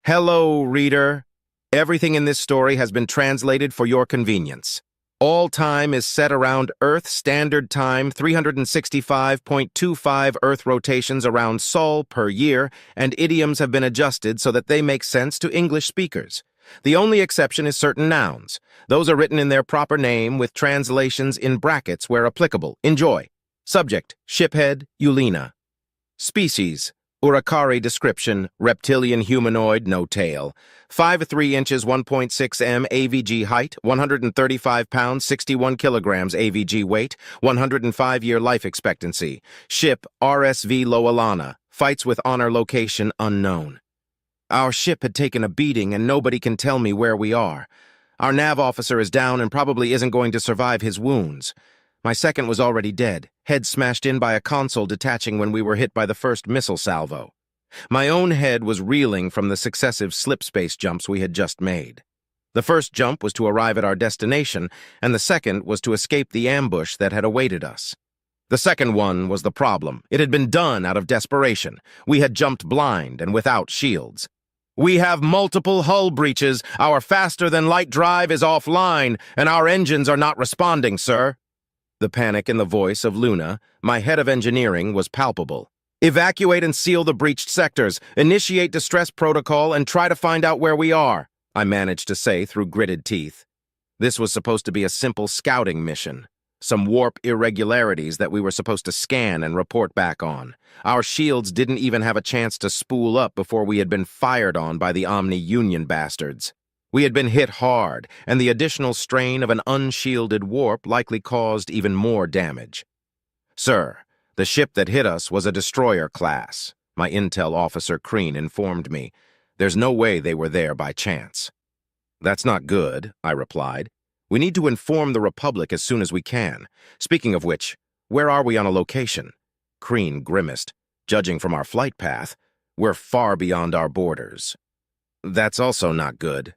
Hello, reader. Everything in this story has been translated for your convenience. All time is set around Earth Standard Time, 365.25 Earth rotations around Saul per year, and idioms have been adjusted so that they make sense to English speakers. The only exception is certain nouns. Those are written in their proper name with translations in brackets where applicable. Enjoy. Subject, shiphead, Lowelana. Species, Urakari description, reptilian humanoid, no tail. 5 3 inches, 1.6 m AVG height, 135 pounds, 61 kilograms AVG weight, 105-year life expectancy. Ship RSV Lowelana, fights with honor, location unknown. Our ship had taken a beating and nobody can tell me where we are. Our nav officer is down and probably isn't going to survive his wounds. My second was already dead, head smashed in by a console detaching when we were hit by the first missile salvo. My own head was reeling from the successive slip-space jumps we had just made. The first jump was to arrive at our destination, and the second was to escape the ambush that had awaited us. The second one was the problem. It had been done out of desperation. We had jumped blind and without shields. We have multiple hull breaches, our faster-than-light drive is offline, and our engines are not responding, sir. The panic in the voice of Luna, my head of engineering, was palpable. Evacuate and seal the breached sectors, initiate distress protocol, and try to find out where we are, I managed to say through gritted teeth. This was supposed to be a simple scouting mission. Some warp irregularities that we were supposed to scan and report back on. Our shields didn't even have a chance to spool up before we had been fired on by the Omni-Union bastards. We had been hit hard, and the additional strain of an unshielded warp likely caused even more damage. Sir, the ship that hit us was a destroyer class, my intel officer Crean informed me. There's no way they were there by chance. That's not good, I replied. We need to inform the Republic as soon as we can. Speaking of which, where are we on a location? Crean grimaced. Judging from our flight path, we're far beyond our borders. That's also not good.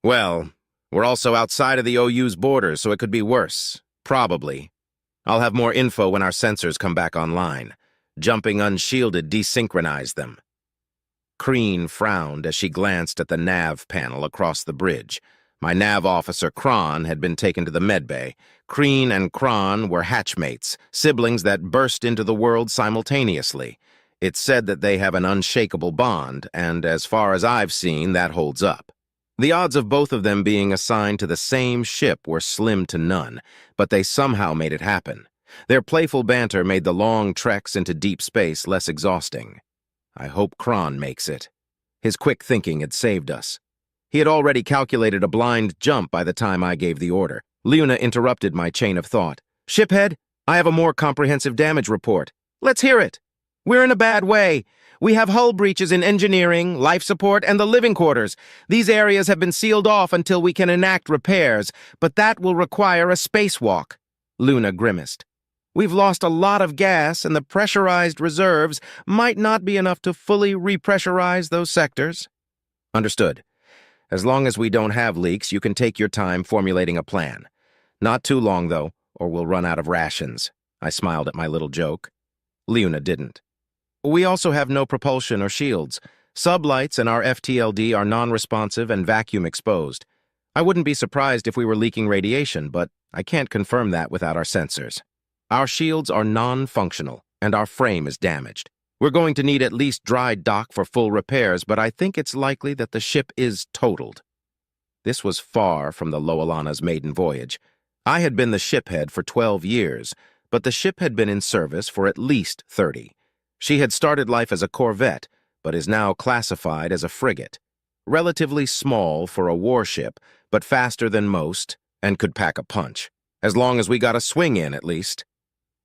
Well, we're also outside of the OU's borders, so it could be worse. Probably. I'll have more info when our sensors come back online. Jumping unshielded desynchronized them. Crean frowned as she glanced at the nav panel across the bridge. My nav officer, Kron, had been taken to the medbay. Crean and Kron were hatchmates, siblings that burst into the world simultaneously. It's said that they have an unshakable bond, and as far as I've seen, that holds up. The odds of both of them being assigned to the same ship were slim to none, but they somehow made it happen. Their playful banter made the long treks into deep space less exhausting. I hope Kron makes it. His quick thinking had saved us. He had already calculated a blind jump by the time I gave the order. Luna interrupted my chain of thought. Shiphead, I have a more comprehensive damage report. Let's hear it. We're in a bad way. We have hull breaches in engineering, life support, and the living quarters. These areas have been sealed off until we can enact repairs, but that will require a spacewalk. Luna grimaced. We've lost a lot of gas, and the pressurized reserves might not be enough to fully repressurize those sectors. Understood. As long as we don't have leaks, you can take your time formulating a plan. Not too long, though, or we'll run out of rations. I smiled at my little joke. Luna didn't. We also have no propulsion or shields. Sublights and our FTLD are non-responsive and vacuum exposed. I wouldn't be surprised if we were leaking radiation, but I can't confirm that without our sensors. Our shields are non-functional, and our frame is damaged. We're going to need at least dry dock for full repairs, but I think it's likely that the ship is totaled. This was far from the Lowelana's maiden voyage. I had been the shiphead for 12 years, but the ship had been in service for at least 30. She had started life as a corvette, but is now classified as a frigate. Relatively small for a warship, but faster than most, and could pack a punch. As long as we got a swing in, at least.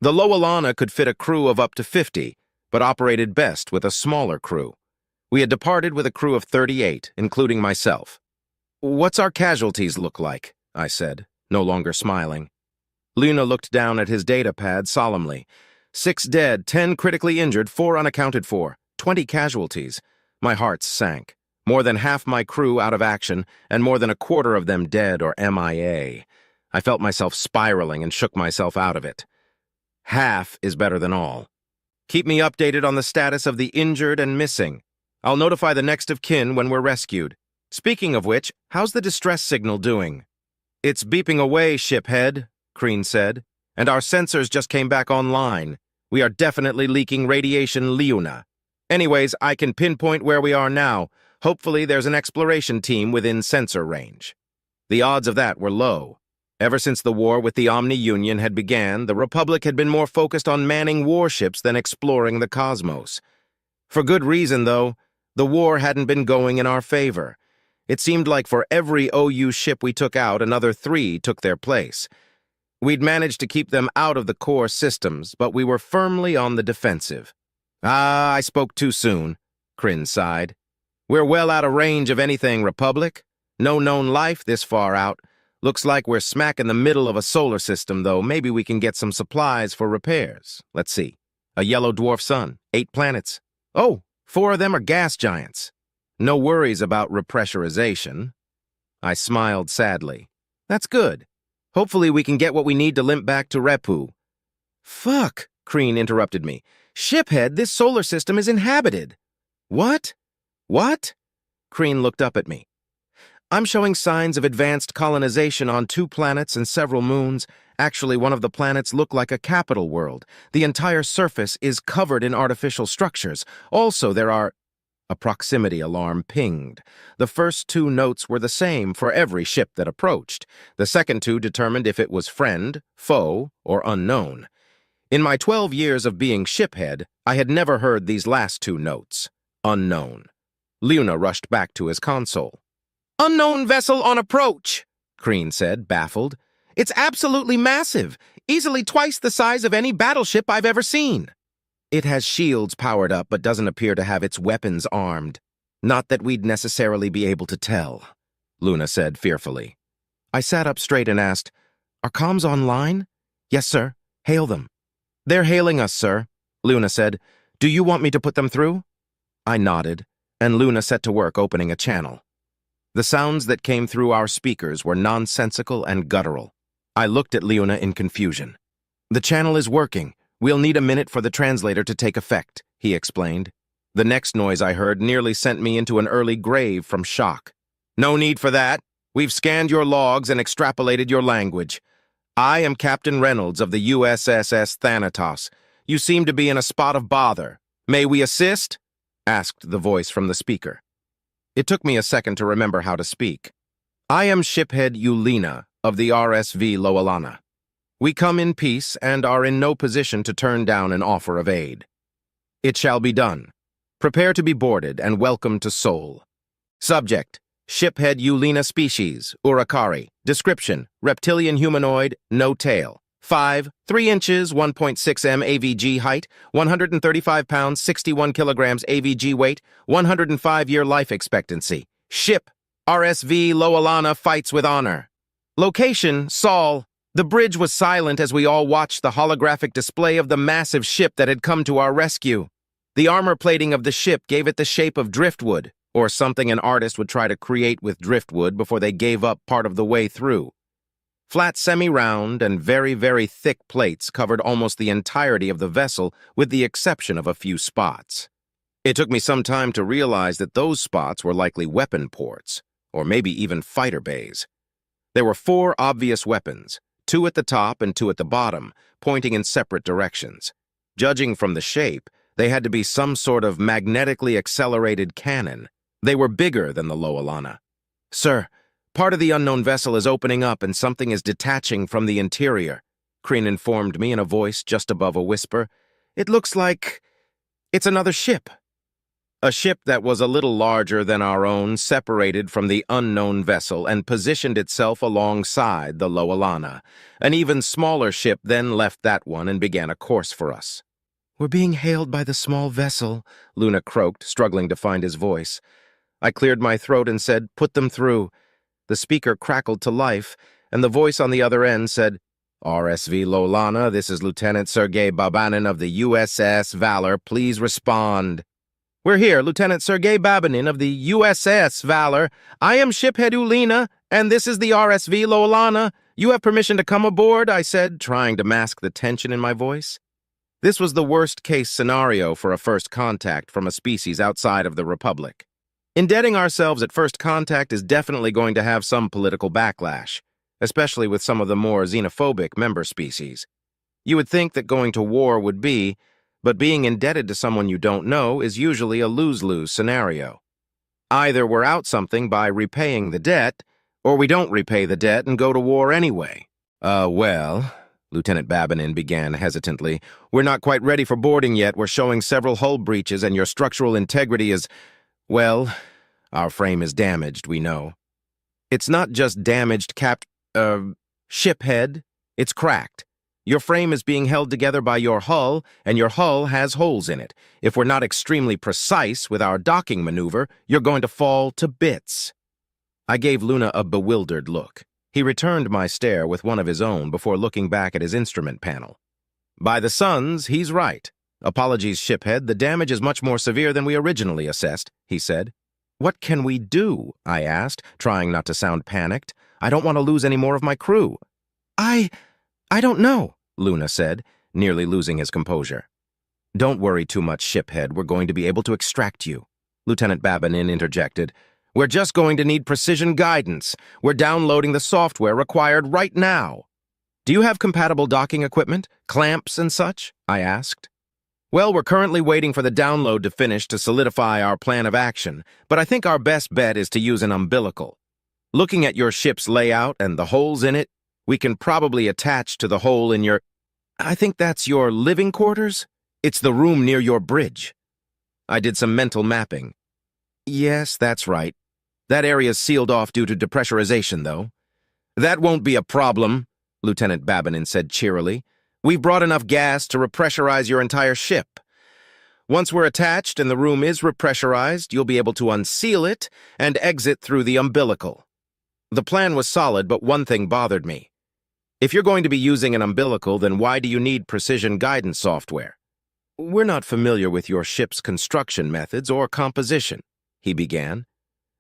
The Lowelana could fit a crew of up to 50, but operated best with a smaller crew. We had departed with a crew of 38, including myself. What's our casualties look like? I said, no longer smiling. Luna looked down at his data pad solemnly. 6 dead, 10 critically injured, 4 unaccounted for, 20 casualties. My heart sank. More than half my crew out of action, and more than a quarter of them dead or MIA. I felt myself spiraling and shook myself out of it. Half is better than all. Keep me updated on the status of the injured and missing. I'll notify the next of kin when we're rescued. Speaking of which, how's the distress signal doing? It's beeping away, shiphead, Crean said, and our sensors just came back online. We are definitely leaking radiation Leuna. Anyways, I can pinpoint where we are now. Hopefully there's an exploration team within sensor range. The odds of that were low. Ever since the war with the Omni-Union had began, the Republic had been more focused on manning warships than exploring the cosmos. For good reason, though. The war hadn't been going in our favor. It seemed like for every OU ship we took out, another 3 took their place. We'd managed to keep them out of the core systems, but we were firmly on the defensive. Ah, I spoke too soon, Kryn sighed. We're well out of range of anything, Republic. No known life this far out. Looks like we're smack in the middle of a solar system, though. Maybe we can get some supplies for repairs. Let's see. A yellow dwarf sun, 8 planets. Oh, 4 of them are gas giants. No worries about repressurization. I smiled sadly. That's good. Hopefully we can get what we need to limp back to Repu. Fuck, Kreen interrupted me. Shiphead, this solar system is inhabited. What? What? Kreen looked up at me. I'm showing signs of advanced colonization on 2 planets and several moons. Actually, one of the planets look like a capital world. The entire surface is covered in artificial structures. Also, there are... A proximity alarm pinged. The first 2 notes were the same for every ship that approached. The second 2 determined if it was friend, foe, or unknown. In my 12 years of being shiphead, I had never heard these last 2 notes. Unknown. Luna rushed back to his console. Unknown vessel on approach, Kreen said, baffled. It's absolutely massive, easily twice the size of any battleship I've ever seen. It has shields powered up but doesn't appear to have its weapons armed. Not that we'd necessarily be able to tell, Luna said fearfully. I sat up straight and asked, Are comms online? Yes, sir. Hail them. They're hailing us, sir, Luna said. Do you want me to put them through? I nodded, and Luna set to work opening a channel. The sounds that came through our speakers were nonsensical and guttural. I looked at Luna in confusion. The channel is working. We'll need a minute for the translator to take effect, he explained. The next noise I heard nearly sent me into an early grave from shock. No need for that. We've scanned your logs and extrapolated your language. I am Captain Reynolds of the USSS Thanatos. You seem to be in a spot of bother. May we assist? Asked the voice from the speaker. It took me a second to remember how to speak. I am shiphead Eulina of the RSV Lowelana. We come in peace and are in no position to turn down an offer of aid. It shall be done. Prepare to be boarded and welcome to Saul. Subject, shiphead Eulina species, Urakari. Description, reptilian humanoid, no tail. 5, 3 inches, 1.6 m AVG height, 135 pounds, 61 kilograms AVG weight, 105-year life expectancy. Ship, RSV Lowelana fights with honor. Location, Saul. The bridge was silent as we all watched the holographic display of the massive ship that had come to our rescue. The armor plating of the ship gave it the shape of driftwood, or something an artist would try to create with driftwood before they gave up part of the way through. Flat semi-round and very, very thick plates covered almost the entirety of the vessel with the exception of a few spots. It took me some time to realize that those spots were likely weapon ports, or maybe even fighter bays. There were 4 obvious weapons, 2 at the top and 2 at the bottom, pointing in separate directions. Judging from the shape, they had to be some sort of magnetically accelerated cannon. They were bigger than the Lowelana. Sir, part of the unknown vessel is opening up and something is detaching from the interior, Kreen informed me in a voice just above a whisper. It looks like it's another ship. A ship that was a little larger than our own separated from the unknown vessel and positioned itself alongside the Lowelana. An even smaller ship then left that one and began a course for us. We're being hailed by the small vessel, Luna croaked, struggling to find his voice. I cleared my throat and said, Put them through. The speaker crackled to life, and the voice on the other end said, RSV Lowelana, this is Lieutenant Sergei Babanin of the USS Valor. Please respond. We're here, Lieutenant Sergei Babanin of the USS Valor. I am shiphead Eulina, and this is the RSV Lowelana. You have permission to come aboard, I said, trying to mask the tension in my voice. This was the worst-case scenario for a first contact from a species outside of the Republic. Indebting ourselves at first contact is definitely going to have some political backlash, especially with some of the more xenophobic member species. You would think that going to war would be, but being indebted to someone you don't know is usually a lose-lose scenario. Either we're out something by repaying the debt, or we don't repay the debt and go to war anyway. Well, Lieutenant Babinin began hesitantly, we're not quite ready for boarding yet. We're showing several hull breaches and your structural integrity is, well, our frame is damaged, we know. It's not just damaged ship head, it's cracked. Your frame is being held together by your hull, and your hull has holes in it. If we're not extremely precise with our docking maneuver, you're going to fall to bits. I gave Luna a bewildered look. He returned my stare with one of his own before looking back at his instrument panel. By the suns, he's right. Apologies, shiphead, the damage is much more severe than we originally assessed, he said. What can we do? I asked, trying not to sound panicked. I don't want to lose any more of my crew. I don't know, Luna said, nearly losing his composure. Don't worry too much, shiphead. We're going to be able to extract you. Lieutenant Babinin interjected. We're just going to need precision guidance. We're downloading the software required right now. Do you have compatible docking equipment, clamps and such? I asked. Well, we're currently waiting for the download to finish to solidify our plan of action, but I think our best bet is to use an umbilical. Looking at your ship's layout and the holes in it, we can probably attach to the hole in your... I think that's your living quarters? It's the room near your bridge. I did some mental mapping. Yes, that's right. That area's sealed off due to depressurization, though. That won't be a problem, Lieutenant Babinin said cheerily. We've brought enough gas to repressurize your entire ship. Once we're attached and the room is repressurized, you'll be able to unseal it and exit through the umbilical. The plan was solid, but one thing bothered me. If you're going to be using an umbilical, then why do you need precision guidance software? We're not familiar with your ship's construction methods or composition, he began.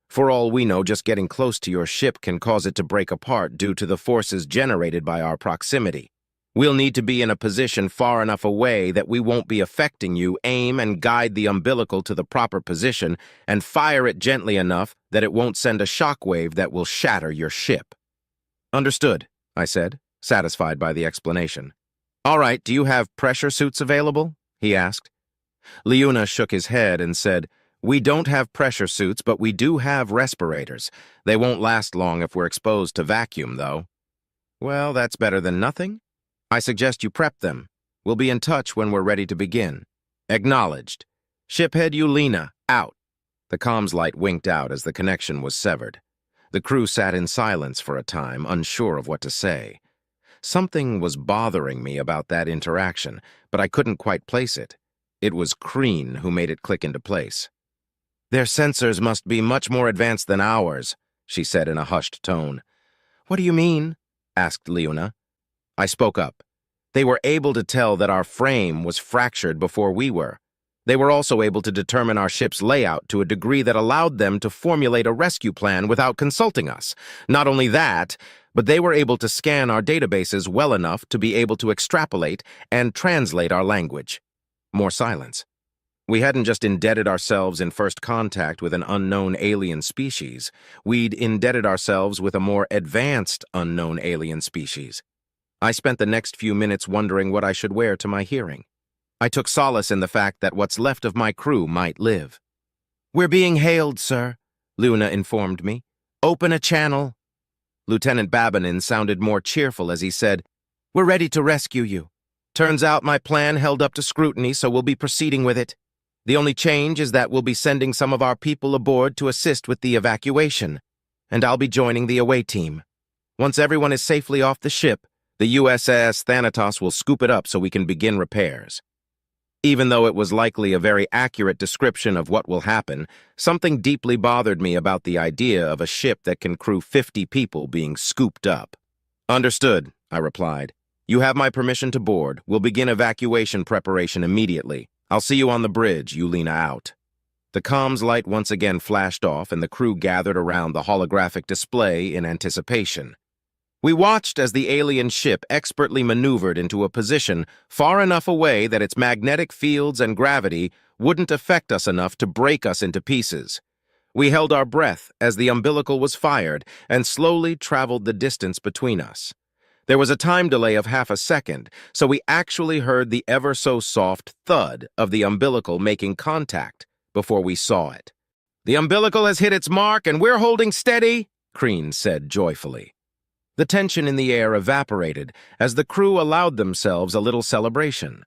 For all we know, just getting close to your ship can cause it to break apart due to the forces generated by our proximity. We'll need to be in a position far enough away that we won't be affecting you, aim and guide the umbilical to the proper position, and fire it gently enough that it won't send a shockwave that will shatter your ship. Understood, I said, satisfied by the explanation. All right, do you have pressure suits available? He asked. Luna shook his head and said, We don't have pressure suits, but we do have respirators. They won't last long if we're exposed to vacuum, though. Well, that's better than nothing. I suggest you prep them. We'll be in touch when we're ready to begin. Acknowledged. Shiphead Lena, out. The comms light winked out as the connection was severed. The crew sat in silence for a time, unsure of what to say. Something was bothering me about that interaction, but I couldn't quite place it. It was Crean who made it click into place. Their sensors must be much more advanced than ours, she said in a hushed tone. What do you mean? Asked Luna. I spoke up. They were able to tell that our frame was fractured before we were. They were also able to determine our ship's layout to a degree that allowed them to formulate a rescue plan without consulting us. Not only that, but they were able to scan our databases well enough to be able to extrapolate and translate our language. More silence. We hadn't just indebted ourselves in first contact with an unknown alien species. We'd indebted ourselves with a more advanced unknown alien species. I spent the next few minutes wondering what I should wear to my hearing. I took solace in the fact that what's left of my crew might live. We're being hailed, sir, Luna informed me. Open a channel. Lieutenant Babinin sounded more cheerful as he said, We're ready to rescue you. Turns out my plan held up to scrutiny, so we'll be proceeding with it. The only change is that we'll be sending some of our people aboard to assist with the evacuation, and I'll be joining the away team. Once everyone is safely off the ship, the USS Thanatos will scoop it up so we can begin repairs. Even though it was likely a very accurate description of what will happen, something deeply bothered me about the idea of a ship that can crew 50 people being scooped up. Understood, I replied. You have my permission to board. We'll begin evacuation preparation immediately. I'll see you on the bridge, Lena out. The comms light once again flashed off and the crew gathered around the holographic display in anticipation. We watched as the alien ship expertly maneuvered into a position far enough away that its magnetic fields and gravity wouldn't affect us enough to break us into pieces. We held our breath as the umbilical was fired and slowly traveled the distance between us. There was a time delay of half a second, so we actually heard the ever-so-soft thud of the umbilical making contact before we saw it. "The umbilical has hit its mark and we're holding steady," Crean said joyfully. The tension in the air evaporated as the crew allowed themselves a little celebration.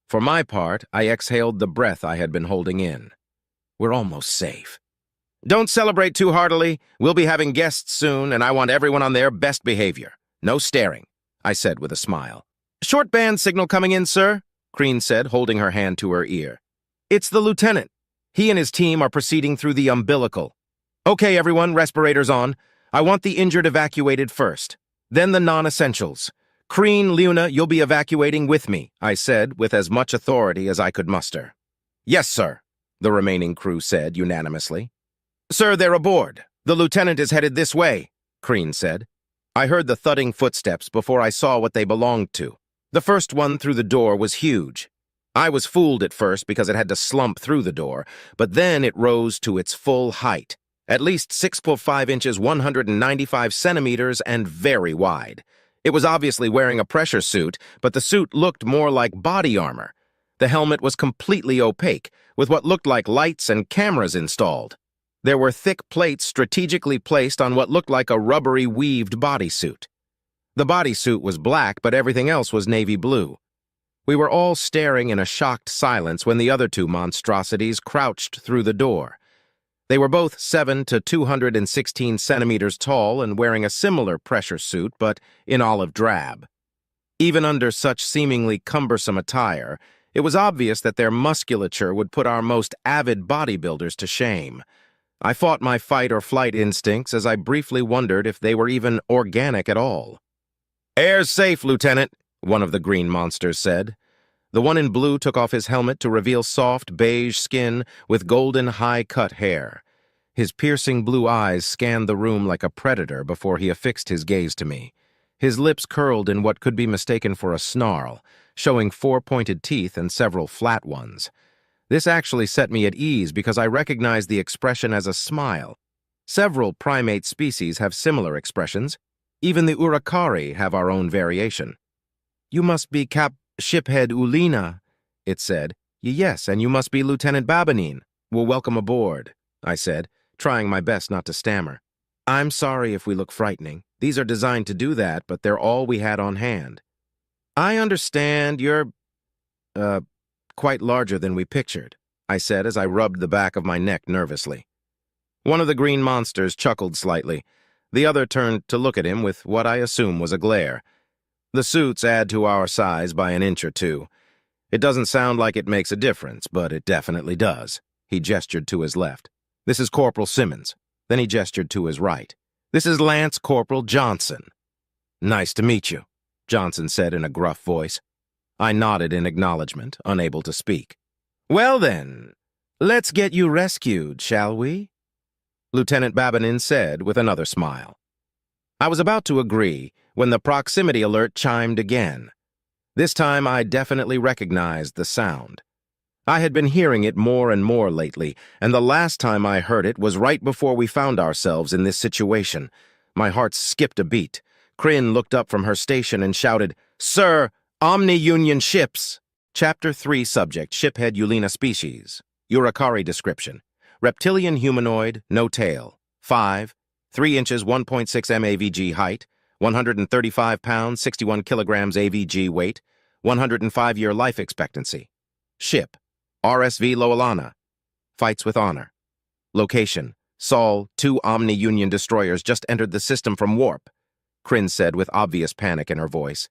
For my part, I exhaled the breath I had been holding in. We're almost safe. "Don't celebrate too heartily. We'll be having guests soon, and I want everyone on their best behavior. No staring," I said with a smile. "Short band signal coming in, sir," Crean said, holding her hand to her ear. "It's the lieutenant. He and his team are proceeding through the umbilical. Okay, everyone, respirators on. I want the injured evacuated first, then the non-essentials. Crean, Luna, you'll be evacuating with me," I said with as much authority as I could muster. "Yes, sir," the remaining crew said unanimously. "Sir, they're aboard. The lieutenant is headed this way," Crean said. I heard the thudding footsteps before I saw what they belonged to. The first one through the door was huge. I was fooled at first because it had to slump through the door, but then it rose to its full height. At least 6'5" 195 centimeters, and very wide. It was obviously wearing a pressure suit, but the suit looked more like body armor. The helmet was completely opaque, with what looked like lights and cameras installed. There were thick plates strategically placed on what looked like a rubbery weaved bodysuit. The bodysuit was black, but everything else was navy blue. We were all staring in a shocked silence when the other two monstrosities crouched through the door. They were both 7 to 216 centimeters tall and wearing a similar pressure suit, but in olive drab. Even under such seemingly cumbersome attire, it was obvious that their musculature would put our most avid bodybuilders to shame. I fought my fight-or-flight instincts as I briefly wondered if they were even organic at all. "Air's safe, Lieutenant," one of the green monsters said. The one in blue took off his helmet to reveal soft, beige skin with golden, high-cut hair. His piercing blue eyes scanned the room like a predator before he affixed his gaze to me. His lips curled in what could be mistaken for a snarl, showing 4 pointed teeth and several flat ones. This actually set me at ease because I recognized the expression as a smile. Several primate species have similar expressions. Even the Urakari have our own variation. "You must be Shiphead Ulina," it said. "Yes, and you must be Lieutenant Babanin. Well, welcome aboard," I said, trying my best not to stammer. "I'm sorry if we look frightening. These are designed to do that, but they're all we had on hand." "I understand you're, quite larger than we pictured," I said as I rubbed the back of my neck nervously. One of the green monsters chuckled slightly. The other turned to look at him with what I assume was a glare. "The suits add to our size by an inch or two. It doesn't sound like it makes a difference, but it definitely does." He gestured to his left. "This is Corporal Simmons." Then he gestured to his right. "This is Lance Corporal Johnson." "Nice to meet you," Johnson said in a gruff voice. I nodded in acknowledgement, unable to speak. "Well then, let's get you rescued, shall we?" Lieutenant Babanin said with another smile. I was about to agree when the proximity alert chimed again. This time I definitely recognized the sound. I had been hearing it more and more lately, and the last time I heard it was right before we found ourselves in this situation. My heart skipped a beat. Kryn looked up from her station and shouted, "Sir, Omni-Union ships!" Chapter 3 Subject, Shiphead Ulina Species. Urakari Description. Reptilian humanoid, no tail. 5, 3 inches 1.6 MAVG height, 135 pounds, 61 kilograms AVG weight, 105-year life expectancy. Ship, RSV Lowelana. Fights with honor. Location, Saul, 2 Omni-Union destroyers just entered the system from warp, Kryn said with obvious panic in her voice.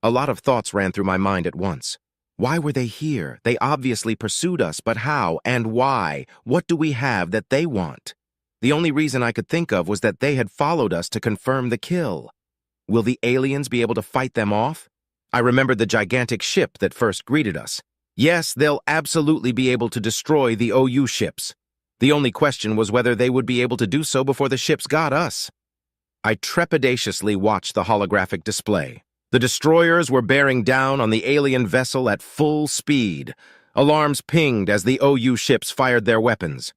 A lot of thoughts ran through my mind at once. Why were they here? They obviously pursued us, but how and why? What do we have that they want? The only reason I could think of was that they had followed us to confirm the kill. Will the aliens be able to fight them off? I remembered the gigantic ship that first greeted us. Yes, they'll absolutely be able to destroy the OU ships. The only question was whether they would be able to do so before the ships got us. I trepidatiously watched the holographic display. The destroyers were bearing down on the alien vessel at full speed. Alarms pinged as the OU ships fired their weapons.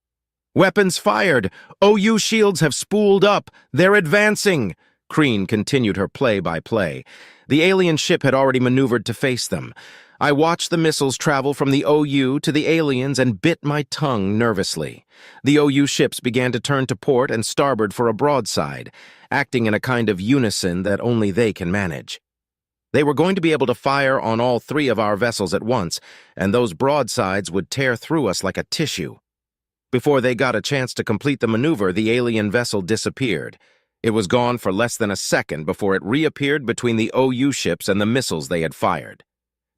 "Weapons fired! OU shields have spooled up! They're advancing!" Crean continued her play-by-play. The alien ship had already maneuvered to face them. I watched the missiles travel from the OU to the aliens and bit my tongue nervously. The OU ships began to turn to port and starboard for a broadside, acting in a kind of unison that only they can manage. They were going to be able to fire on all three of our vessels at once, and those broadsides would tear through us like a tissue. Before they got a chance to complete the maneuver, the alien vessel disappeared. It was gone for less than a second before it reappeared between the OU ships and the missiles they had fired.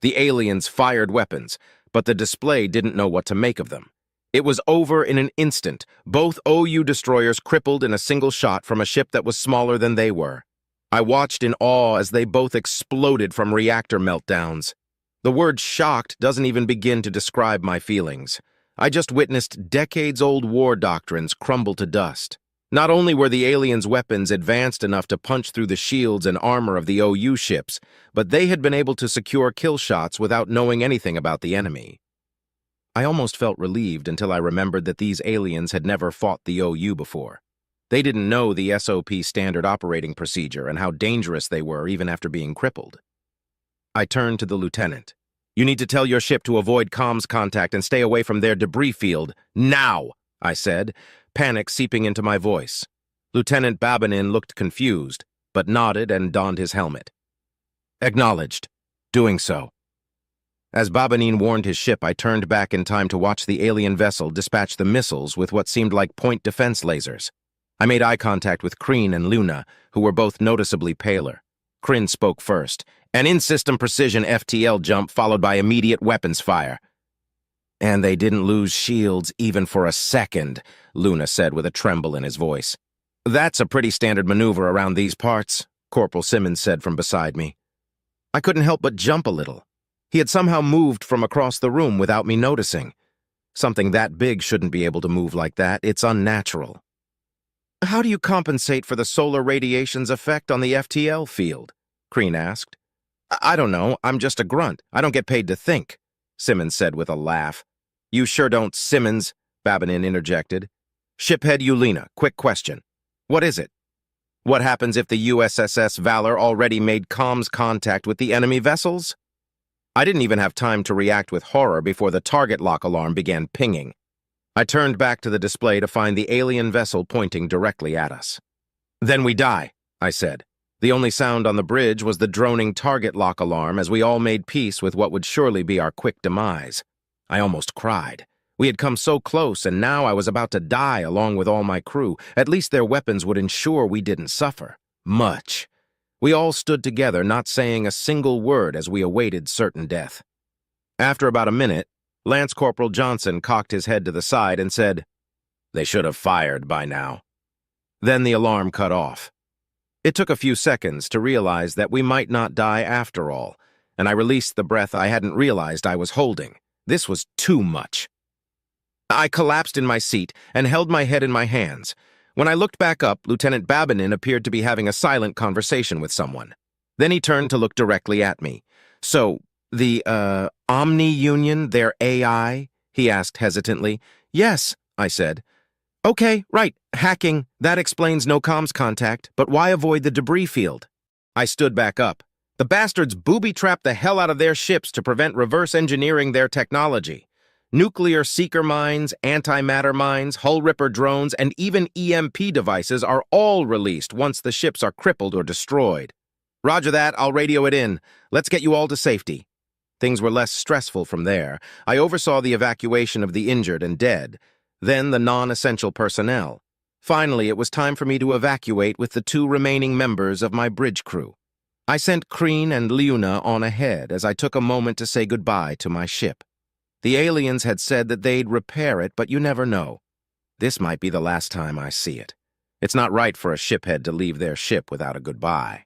The aliens fired weapons, but the display didn't know what to make of them. It was over in an instant, both OU destroyers crippled in a single shot from a ship that was smaller than they were. I watched in awe as they both exploded from reactor meltdowns. The word shocked doesn't even begin to describe my feelings. I just witnessed decades-old war doctrines crumble to dust. Not only were the aliens' weapons advanced enough to punch through the shields and armor of the OU ships, but they had been able to secure kill shots without knowing anything about the enemy. I almost felt relieved until I remembered that these aliens had never fought the OU before. They didn't know the SOP standard operating procedure and how dangerous they were even after being crippled. I turned to the lieutenant. "You need to tell your ship to avoid comms contact and stay away from their debris field. Now!" I said, panic seeping into my voice. Lieutenant Babanin looked confused, but nodded and donned his helmet. "Acknowledged. Doing so." As Babanin warned his ship, I turned back in time to watch the alien vessel dispatch the missiles with what seemed like point defense lasers. I made eye contact with Crean and Luna, who were both noticeably paler. Crean spoke first. "An in-system precision FTL jump followed by immediate weapons fire." "And they didn't lose shields even for a second," Luna said with a tremble in his voice. "That's a pretty standard maneuver around these parts," Corporal Simmons said from beside me. I couldn't help but jump a little. He had somehow moved from across the room without me noticing. Something that big shouldn't be able to move like that. It's unnatural. "How do you compensate for the solar radiation's effect on the FTL field?" Crean asked. "I don't know. I'm just a grunt. I don't get paid to think," Simmons said with a laugh. "You sure don't, Simmons," Babanin interjected. "Shiphead Yulina, quick question. What is it? What happens if the USSS Valor already made comms contact with the enemy vessels?" I didn't even have time to react with horror before the target lock alarm began pinging. I turned back to the display to find the alien vessel pointing directly at us. "Then we die," I said. The only sound on the bridge was the droning target lock alarm as we all made peace with what would surely be our quick demise. I almost cried. We had come so close, and now I was about to die along with all my crew. At least their weapons would ensure we didn't suffer. Much. We all stood together, not saying a single word as we awaited certain death. After about a minute, Lance Corporal Johnson cocked his head to the side and said, "They should have fired by now." Then the alarm cut off. It took a few seconds to realize that we might not die after all, and I released the breath I hadn't realized I was holding. This was too much. I collapsed in my seat and held my head in my hands. When I looked back up, Lieutenant Babanin appeared to be having a silent conversation with someone. Then he turned to look directly at me. "So, the, Omni Union, their AI?" he asked hesitantly. "Yes," I said. "Okay, right, hacking. That explains no comms contact, but why avoid the debris field?" I stood back up. "The bastards booby-trapped the hell out of their ships to prevent reverse engineering their technology. Nuclear seeker mines, antimatter mines, hull-ripper drones, and even EMP devices are all released once the ships are crippled or destroyed. Roger that, I'll radio it in. Let's get you all to safety." Things were less stressful from there. I oversaw the evacuation of the injured and dead, then the non-essential personnel. Finally, it was time for me to evacuate with the 2 remaining members of my bridge crew. I sent Crean and Luna on ahead as I took a moment to say goodbye to my ship. The aliens had said that they'd repair it, but you never know. This might be the last time I see it. It's not right for a shiphead to leave their ship without a goodbye.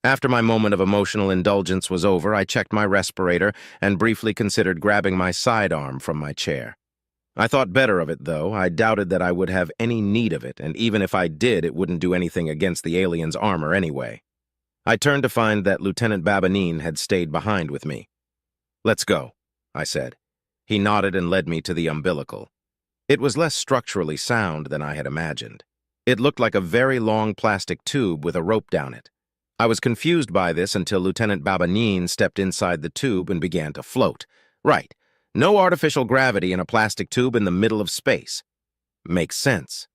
After my moment of emotional indulgence was over, I checked my respirator and briefly considered grabbing my sidearm from my chair. I thought better of it, though. I doubted that I would have any need of it, and even if I did, it wouldn't do anything against the alien's armor anyway. I turned to find that Lieutenant Babanine had stayed behind with me. "Let's go," I said. He nodded and led me to the umbilical. It was less structurally sound than I had imagined. It looked like a very long plastic tube with a rope down it. I was confused by this until Lieutenant Babanine stepped inside the tube and began to float. Right. No artificial gravity in a plastic tube in the middle of space. Makes sense.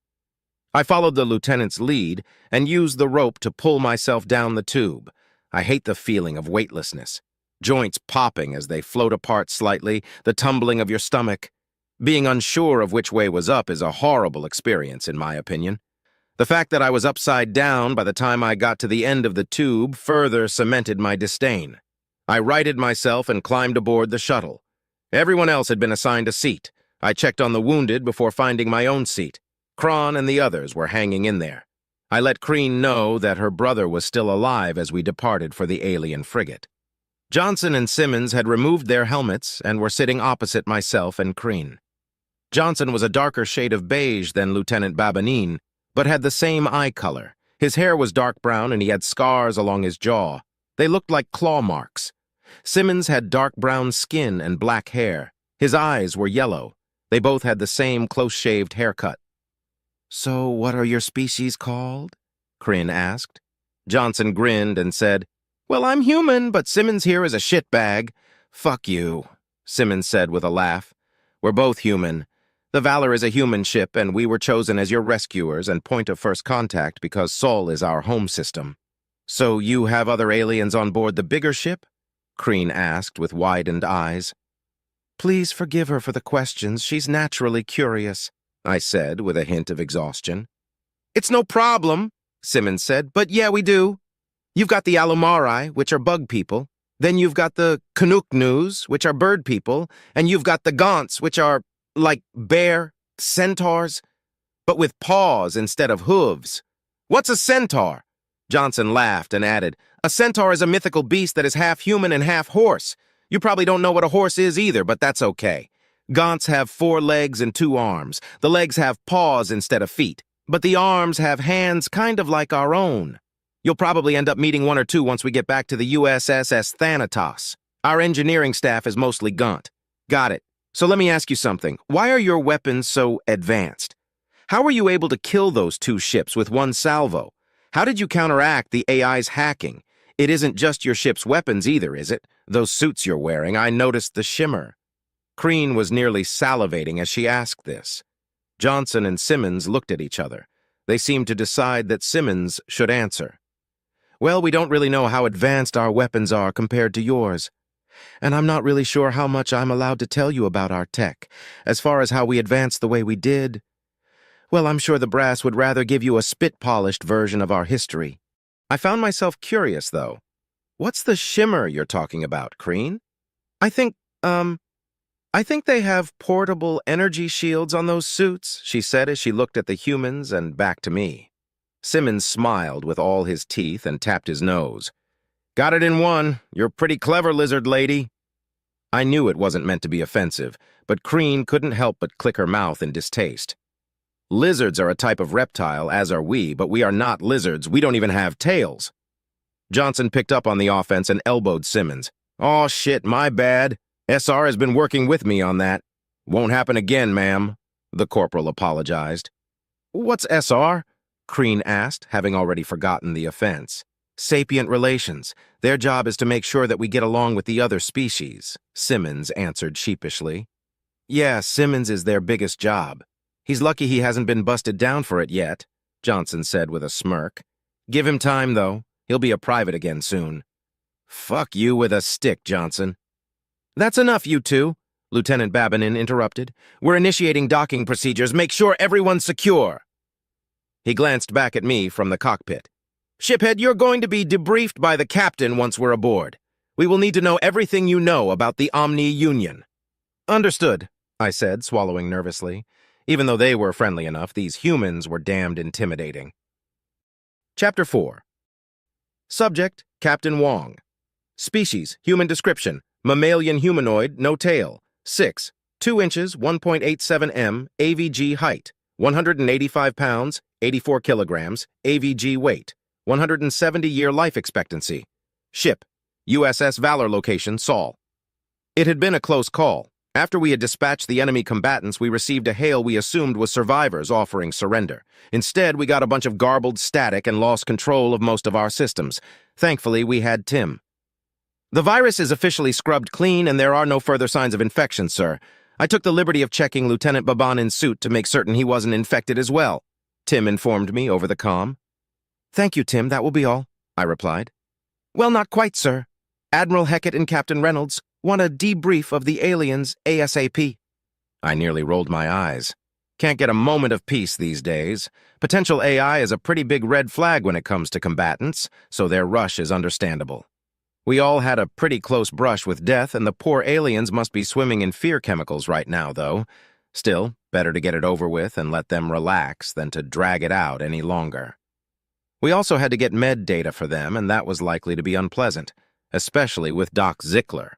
I followed the lieutenant's lead and used the rope to pull myself down the tube. I hate the feeling of weightlessness. Joints popping as they float apart slightly, the tumbling of your stomach. Being unsure of which way was up is a horrible experience, in my opinion. The fact that I was upside down by the time I got to the end of the tube further cemented my disdain. I righted myself and climbed aboard the shuttle. Everyone else had been assigned a seat. I checked on the wounded before finding my own seat. Kron and the others were hanging in there. I let Kreen know that her brother was still alive as we departed for the alien frigate. Johnson and Simmons had removed their helmets and were sitting opposite myself and Kreen. Johnson was a darker shade of beige than Lieutenant Babanine, but had the same eye color. His hair was dark brown and he had scars along his jaw. They looked like claw marks. Simmons had dark brown skin and black hair. His eyes were yellow. They both had the same close-shaved haircut. "So what are your species called?" Kryn asked. Johnson grinned and said, "Well, I'm human, but Simmons here is a shitbag." "Fuck you," Simmons said with a laugh. "We're both human. The Valor is a human ship, and we were chosen as your rescuers and point of first contact because Saul is our home system." "So you have other aliens on board the bigger ship?" Kreen asked with widened eyes. "Please forgive her for the questions. She's naturally curious," I said with a hint of exhaustion. "It's no problem," Simmons said, "but yeah, we do. You've got the Alumari, which are bug people. Then you've got the Canucks, which are bird people, and you've got the Gaunts, which are, like, bear, centaurs, but with paws instead of hooves." "What's a centaur?" Johnson laughed and added, "A centaur is a mythical beast that is half human and half horse. You probably don't know what a horse is either, but that's okay. Gaunts have 4 legs and 2 arms. The legs have paws instead of feet, but the arms have hands kind of like our own. You'll probably end up meeting 1 or 2 once we get back to the USS Thanatos. Our engineering staff is mostly Gaunt." "Got it. So let me ask you something. Why are your weapons so advanced? How were you able to kill those 2 ships with 1 salvo? How did you counteract the AI's hacking? It isn't just your ship's weapons either, is it? Those suits you're wearing, I noticed the shimmer." Kreen was nearly salivating as she asked this. Johnson and Simmons looked at each other. They seemed to decide that Simmons should answer. "Well, we don't really know how advanced our weapons are compared to yours. And I'm not really sure how much I'm allowed to tell you about our tech. As far as how we advanced the way we did, well, I'm sure the brass would rather give you a spit-polished version of our history." I found myself curious, though. "What's the shimmer you're talking about, Kreen?" I think they have portable energy shields on those suits," she said as she looked at the humans and back to me. Simmons smiled with all his teeth and tapped his nose. "Got it in one. You're pretty clever, lizard lady." I knew it wasn't meant to be offensive, but Kreen couldn't help but click her mouth in distaste. "Lizards are a type of reptile, as are we, but we are not lizards. We don't even have tails." Johnson picked up on the offense and elbowed Simmons. "Aw, shit, my bad. SR has been working with me on that." "Won't happen again, ma'am," the corporal apologized. "What's SR?" Kreen asked, having already forgotten the offense. "Sapient relations. Their job is to make sure that we get along with the other species," Simmons answered sheepishly. "Yeah, Simmons is their biggest job. He's lucky he hasn't been busted down for it yet," Johnson said with a smirk. "Give him time, though. He'll be a private again soon." "Fuck you with a stick, Johnson." "That's enough, you two," Lieutenant Babanin interrupted. "We're initiating docking procedures. Make sure everyone's secure." He glanced back at me from the cockpit. "Shiphead, you're going to be debriefed by the captain once we're aboard. We will need to know everything you know about the Omni Union." "Understood," I said, swallowing nervously. Even though they were friendly enough, these humans were damned intimidating. Chapter 4. Subject, Captain Wong. Species, human description, mammalian humanoid, no tail. 6. 2 inches, 1.87 m, AVG height, 185 pounds, 84 kilograms, AVG weight, 170-year life expectancy. Ship, USS Valor location, Saul. It had been a close call. After we had dispatched the enemy combatants, we received a hail we assumed was survivors offering surrender. Instead, we got a bunch of garbled static and lost control of most of our systems. Thankfully, we had Tim. The virus is officially scrubbed clean and there are no further signs of infection, sir. I took the liberty of checking Lieutenant Baban's suit to make certain he wasn't infected as well, Tim informed me over the comm. Thank you, Tim, that will be all, I replied. Well, not quite, sir. Admiral Heckett and Captain Reynolds want a debrief of the aliens ASAP. I nearly rolled my eyes. Can't get a moment of peace these days. Potential AI is a pretty big red flag when it comes to combatants, so their rush is understandable. We all had a pretty close brush with death, and the poor aliens must be swimming in fear chemicals right now, though. Still, better to get it over with and let them relax than to drag it out any longer. We also had to get med data for them, and that was likely to be unpleasant, especially with Doc Zickler.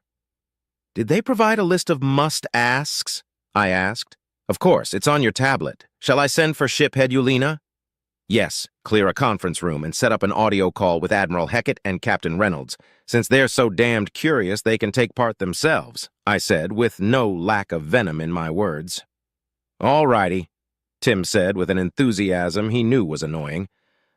Did they provide a list of must-asks? I asked. Of course, it's on your tablet. Shall I send for Shiphead Lowelana? Yes, clear a conference room and set up an audio call with Admiral Heckett and Captain Reynolds. Since they're so damned curious, they can take part themselves, I said, with no lack of venom in my words. All righty, Tim said with an enthusiasm he knew was annoying.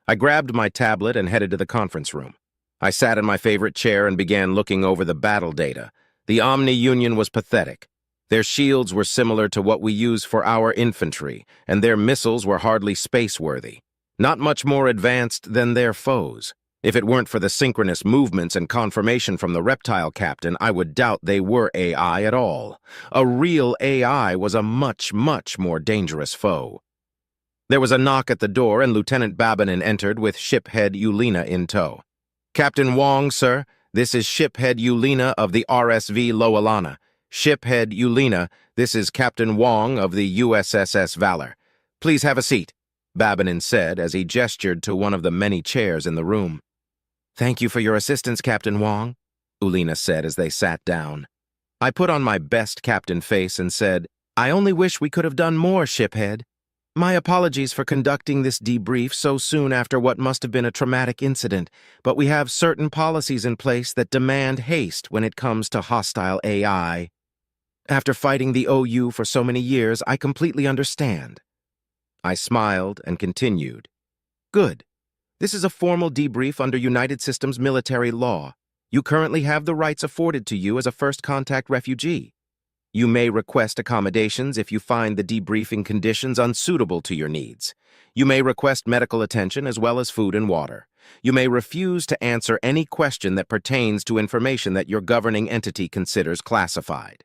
I grabbed my tablet and headed to the conference room. I sat in my favorite chair and began looking over the battle data. The Omni Union was pathetic. Their shields were similar to what we use for our infantry, and their missiles were hardly space-worthy. Not much more advanced than their foes. If it weren't for the synchronous movements and confirmation from the reptile captain, I would doubt they were AI at all. A real AI was a much, much more dangerous foe. There was a knock at the door, and Lieutenant Babanin entered with Shiphead Lowelana in tow. Captain Wong, sir, this is Shiphead Lowelana of the RSV Lowelana. Shiphead Lowelana, this is Captain Wong of the USSS Valor. Please have a seat, Babanin said as he gestured to one of the many chairs in the room. Thank you for your assistance, Captain Wong, Lowelana said as they sat down. I put on my best captain face and said, I only wish we could have done more, Shiphead. My apologies for conducting this debrief so soon after what must have been a traumatic incident, but we have certain policies in place that demand haste when it comes to hostile AI. After fighting the OU for so many years, I completely understand. I smiled and continued. Good. This is a formal debrief under United Systems military law. You currently have the rights afforded to you as a first-contact refugee. You may request accommodations if you find the debriefing conditions unsuitable to your needs. You may request medical attention as well as food and water. You may refuse to answer any question that pertains to information that your governing entity considers classified.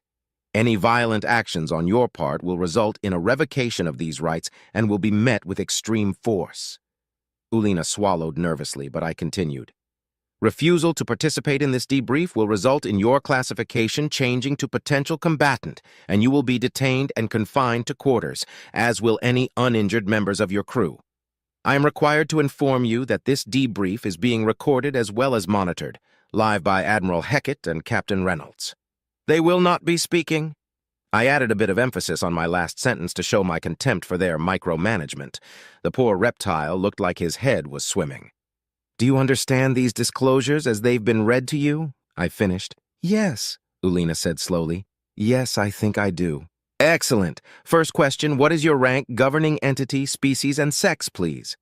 Any violent actions on your part will result in a revocation of these rights and will be met with extreme force. Lowelana swallowed nervously, but I continued. Refusal to participate in this debrief will result in your classification changing to potential combatant, and you will be detained and confined to quarters, as will any uninjured members of your crew. I am required to inform you that this debrief is being recorded as well as monitored, live by Admiral Heckett and Captain Reynolds. They will not be speaking. I added a bit of emphasis on my last sentence to show my contempt for their micromanagement. The poor reptile looked like his head was swimming. Do you understand these disclosures as they've been read to you? I finished. Yes, Lowelana said slowly. Yes, I think I do. Excellent. First question, what is your rank, governing entity, species, and sex, please?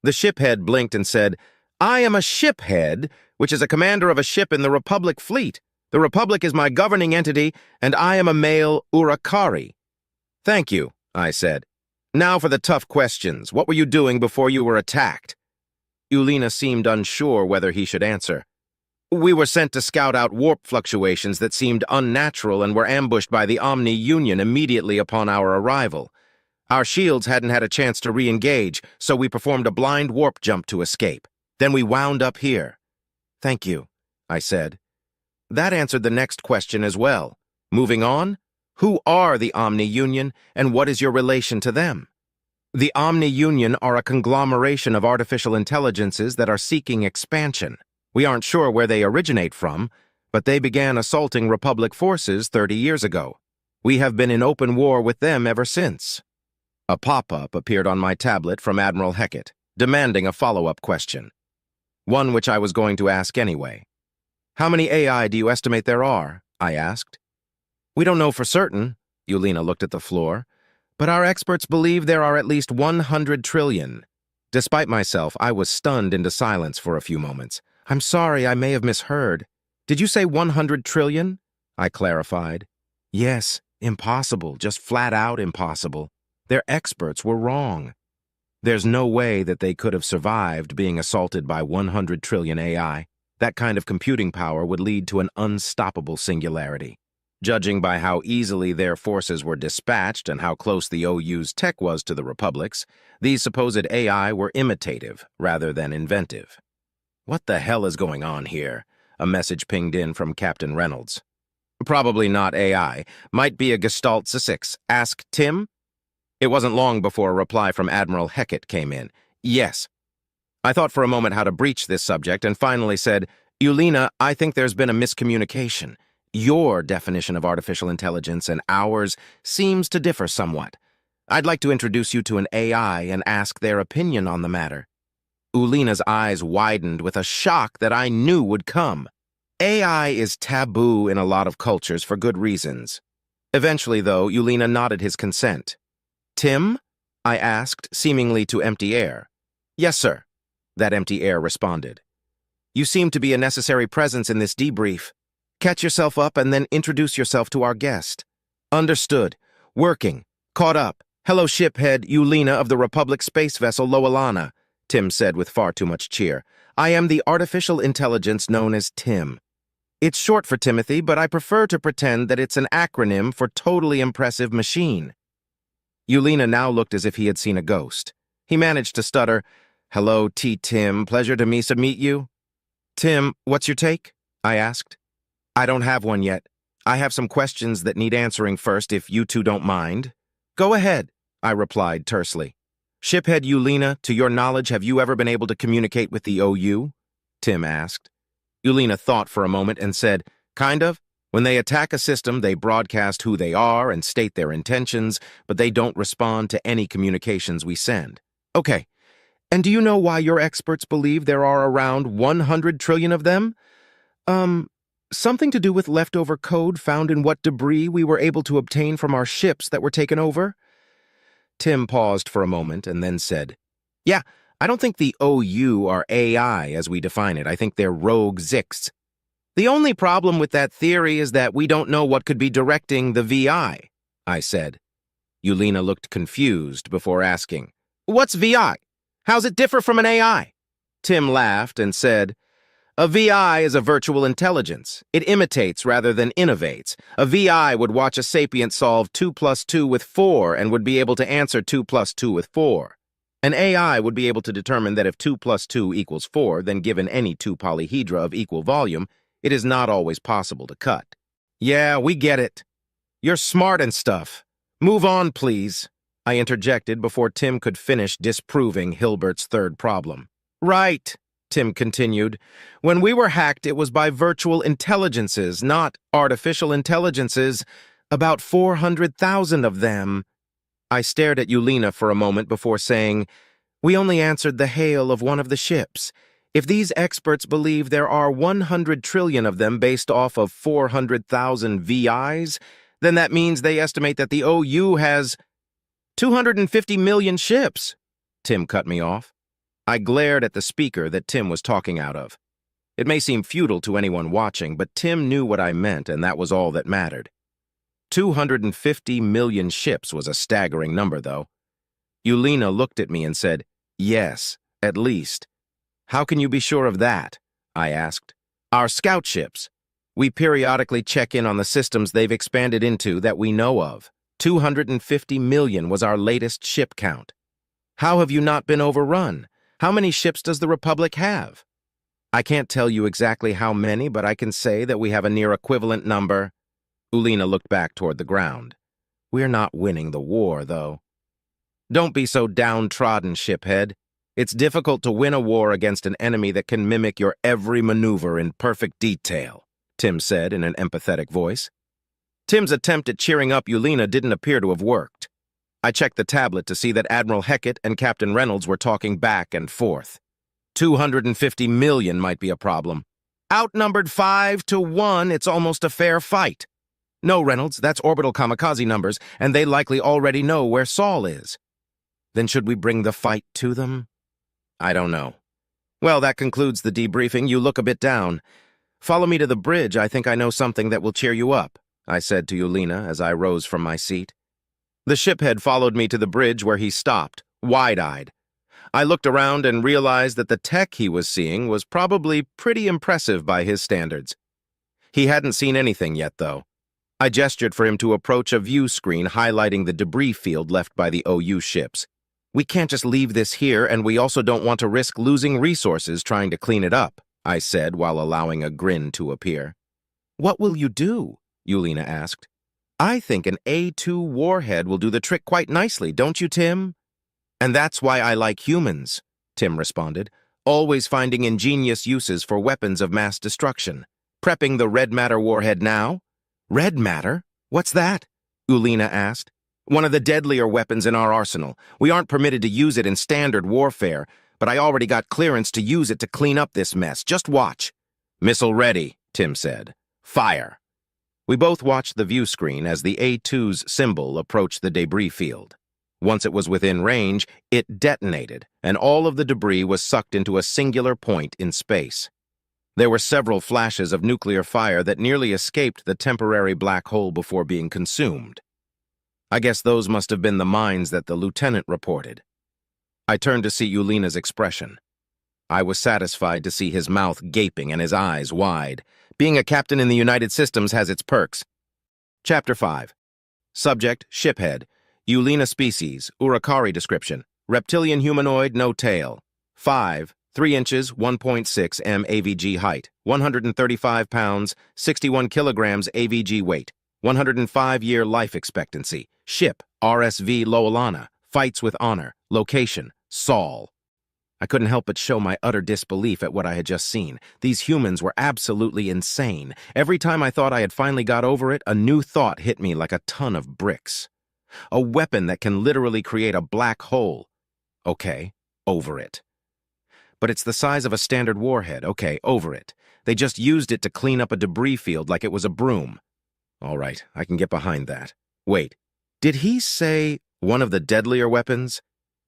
The shiphead blinked and said, I am a shiphead, which is a commander of a ship in the Republic fleet. The Republic is my governing entity, and I am a male Urakari. Thank you, I said. Now for the tough questions. What were you doing before you were attacked? Lowelana seemed unsure whether he should answer. We were sent to scout out warp fluctuations that seemed unnatural and were ambushed by the Omni Union immediately upon our arrival. Our shields hadn't had a chance to re-engage, so we performed a blind warp jump to escape. Then we wound up here. Thank you, I said. That answered the next question as well. Moving on, who are the Omni Union and what is your relation to them? The Omni Union are a conglomeration of artificial intelligences that are seeking expansion. We aren't sure where they originate from, but they began assaulting Republic forces 30 years ago. We have been in open war with them ever since. A pop-up appeared on my tablet from Admiral Heckett, demanding a follow-up question. One which I was going to ask anyway. How many AI do you estimate there are? I asked. We don't know for certain, Lowelana looked at the floor, but our experts believe there are at least 100 trillion. Despite myself, I was stunned into silence for a few moments. I'm sorry, I may have misheard. Did you say 100 trillion? I clarified. Yes, impossible, just flat out impossible. Their experts were wrong. There's no way that they could have survived being assaulted by 100 trillion AI. That kind of computing power would lead to an unstoppable singularity. Judging by how easily their forces were dispatched and how close the OU's tech was to the Republic's, these supposed AI were imitative rather than inventive. What the hell is going on here? A message pinged in from Captain Reynolds. Probably not AI. Might be a Gestalt 6. Ask Tim? It wasn't long before a reply from Admiral Heckett came in. Yes. I thought for a moment how to breach this subject and finally said, Lowelana, I think there's been a miscommunication. Your definition of artificial intelligence and ours seems to differ somewhat. I'd like to introduce you to an AI and ask their opinion on the matter. Lowelana's eyes widened with a shock that I knew would come. AI is taboo in a lot of cultures for good reasons. Eventually, though, Lowelana nodded his consent. Tim? I asked, seemingly to empty air. Yes, sir. That empty air responded. You seem to be a necessary presence in this debrief. Catch yourself up and then introduce yourself to our guest. Understood. Working. Caught up. Hello, shiphead Lowelana of the Republic space vessel Lowelana, Tim said with far too much cheer. I am the artificial intelligence known as Tim. It's short for Timothy, but I prefer to pretend that it's an acronym for Totally Impressive Machine. Lowelana now looked as if he had seen a ghost. He managed to stutter, Hello, Tim. Pleasure to meet you. Tim, what's your take? I asked. I don't have one yet. I have some questions that need answering first, if you two don't mind. Go ahead, I replied tersely. Shiphead Lowelana, to your knowledge, have you ever been able to communicate with the OU? Tim asked. Lowelana thought for a moment and said, Kind of. When they attack a system, they broadcast who they are and state their intentions, but they don't respond to any communications we send. Okay. And do you know why your experts believe there are around 100 trillion of them? Something to do with leftover code found in what debris we were able to obtain from our ships that were taken over? Tim paused for a moment and then said, Yeah, I don't think the OU are AI as we define it. I think they're rogue Zix. The only problem with that theory is that we don't know what could be directing the VI, I said. Lowelana looked confused before asking, What's VI? How's it differ from an AI? Tim laughed and said, A VI is a virtual intelligence. It imitates rather than innovates. A VI would watch a sapient solve 2 plus 2 with 4 and would be able to answer 2 plus 2 with 4. An AI would be able to determine that if 2 plus 2 equals 4, then given any two polyhedra of equal volume, it is not always possible to cut. Yeah, we get it. You're smart and stuff. Move on, please, I interjected before Tim could finish disproving Hilbert's third problem. Right, Tim continued. When we were hacked, it was by virtual intelligences, not artificial intelligences. About 400,000 of them. I stared at Lowelana for a moment before saying, We only answered the hail of one of the ships. If these experts believe there are 100 trillion of them based off of 400,000 VIs, then that means they estimate that the OU has 250 million ships. Tim cut me off. I glared at the speaker that Tim was talking out of. It may seem futile to anyone watching, but Tim knew what I meant, and that was all that mattered. 250 million ships was a staggering number, though. Lowelana looked at me and said, Yes, at least. How can you be sure of that? I asked. Our scout ships. We periodically check in on the systems they've expanded into that we know of. 250 million was our latest ship count. How have you not been overrun? How many ships does the Republic have? I can't tell you exactly how many, but I can say that we have a near equivalent number. Lowelana looked back toward the ground. We're not winning the war, though. Don't be so downtrodden, shiphead. It's difficult to win a war against an enemy that can mimic your every maneuver in perfect detail, Tim said in an empathetic voice. Tim's attempt at cheering up Lowelana didn't appear to have worked. I checked the tablet to see that Admiral Hackett and Captain Reynolds were talking back and forth. 250 million might be a problem. Outnumbered 5-1, it's almost a fair fight. No, Reynolds, that's orbital kamikaze numbers, and they likely already know where Saul is. Then should we bring the fight to them? I don't know. Well, that concludes the debriefing. You look a bit down. Follow me to the bridge. I think I know something that will cheer you up, I said to Lowelana as I rose from my seat. The shiphead followed me to the bridge where he stopped, wide-eyed. I looked around and realized that the tech he was seeing was probably pretty impressive by his standards. He hadn't seen anything yet, though. I gestured for him to approach a view screen highlighting the debris field left by the OU ships. We can't just leave this here, and we also don't want to risk losing resources trying to clean it up, I said while allowing a grin to appear. What will you do? Lowelana asked. I think an A2 warhead will do the trick quite nicely, don't you, Tim? And that's why I like humans, Tim responded, always finding ingenious uses for weapons of mass destruction. Prepping the red matter warhead now? Red matter? What's that? Lowelana asked. One of the deadlier weapons in our arsenal. We aren't permitted to use it in standard warfare, but I already got clearance to use it to clean up this mess. Just watch. Missile ready, Tim said. Fire. We both watched the view screen as the A2's symbol approached the debris field. Once it was within range, it detonated, and all of the debris was sucked into a singular point in space. There were several flashes of nuclear fire that nearly escaped the temporary black hole before being consumed. I guess those must have been the mines that the lieutenant reported. I turned to see Lowelana's expression. I was satisfied to see his mouth gaping and his eyes wide. Being a captain in the United Systems has its perks. Chapter 5. Subject, shiphead. Lowelana species, Urakari description. Reptilian humanoid, no tail. 5, 3 inches, 1.6 m AVG height. 135 pounds, 61 kilograms AVG weight. 105-year life expectancy. Ship, RSV Lowelana. Fights with honor. Location, Saul. I couldn't help but show my utter disbelief at what I had just seen. These humans were absolutely insane. Every time I thought I had finally got over it, a new thought hit me like a ton of bricks. A weapon that can literally create a black hole. Okay, over it. But it's the size of a standard warhead. Okay, over it. They just used it to clean up a debris field like it was a broom. All right, I can get behind that. Wait, did he say one of the deadlier weapons?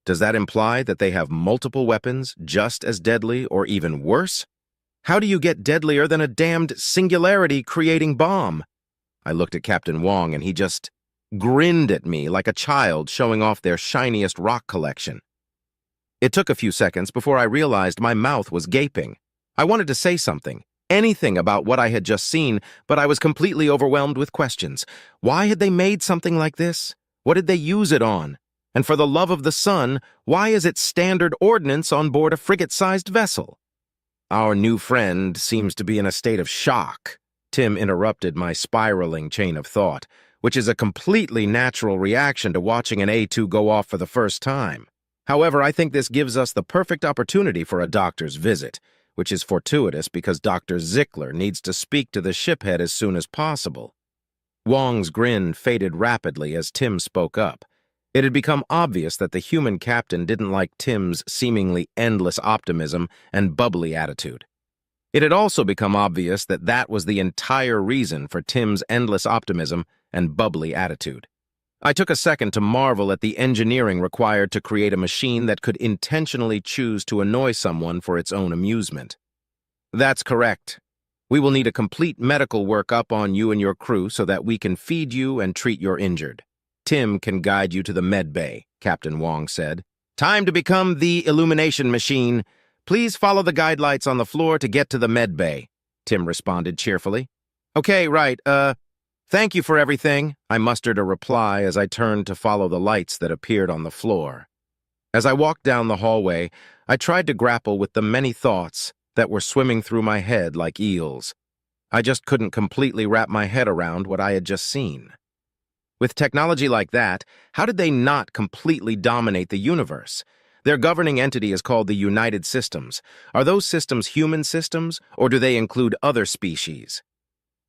Does that imply that they have multiple weapons just as deadly or even worse? How do you get deadlier than a damned singularity-creating bomb? I looked at Captain Wong and he just grinned at me like a child showing off their shiniest rock collection. It took a few seconds before I realized my mouth was gaping. I wanted to say something, anything about what I had just seen, but I was completely overwhelmed with questions. Why had they made something like this? What did they use it on? And for the love of the sun, why is it standard ordnance on board a frigate-sized vessel? Our new friend seems to be in a state of shock. Tim interrupted my spiraling chain of thought, which is a completely natural reaction to watching an A2 go off for the first time. However, I think this gives us the perfect opportunity for a doctor's visit, which is fortuitous because Dr. Zickler needs to speak to the shiphead as soon as possible. Wong's grin faded rapidly as Tim spoke up. It had become obvious that the human captain didn't like Tim's seemingly endless optimism and bubbly attitude. It had also become obvious that that was the entire reason for Tim's endless optimism and bubbly attitude. I took a second to marvel at the engineering required to create a machine that could intentionally choose to annoy someone for its own amusement. That's correct. We will need a complete medical workup on you and your crew so that we can feed you and treat your injured. Tim can guide you to the med bay, Captain Wong said. Time to become the illumination machine. Please follow the guide lights on the floor to get to the med bay, Tim responded cheerfully. Okay, right, thank you for everything, I mustered a reply as I turned to follow the lights that appeared on the floor. As I walked down the hallway, I tried to grapple with the many thoughts that were swimming through my head like eels. I just couldn't completely wrap my head around what I had just seen. With technology like that, how did they not completely dominate the universe? Their governing entity is called the United Systems. Are those systems human systems, or do they include other species?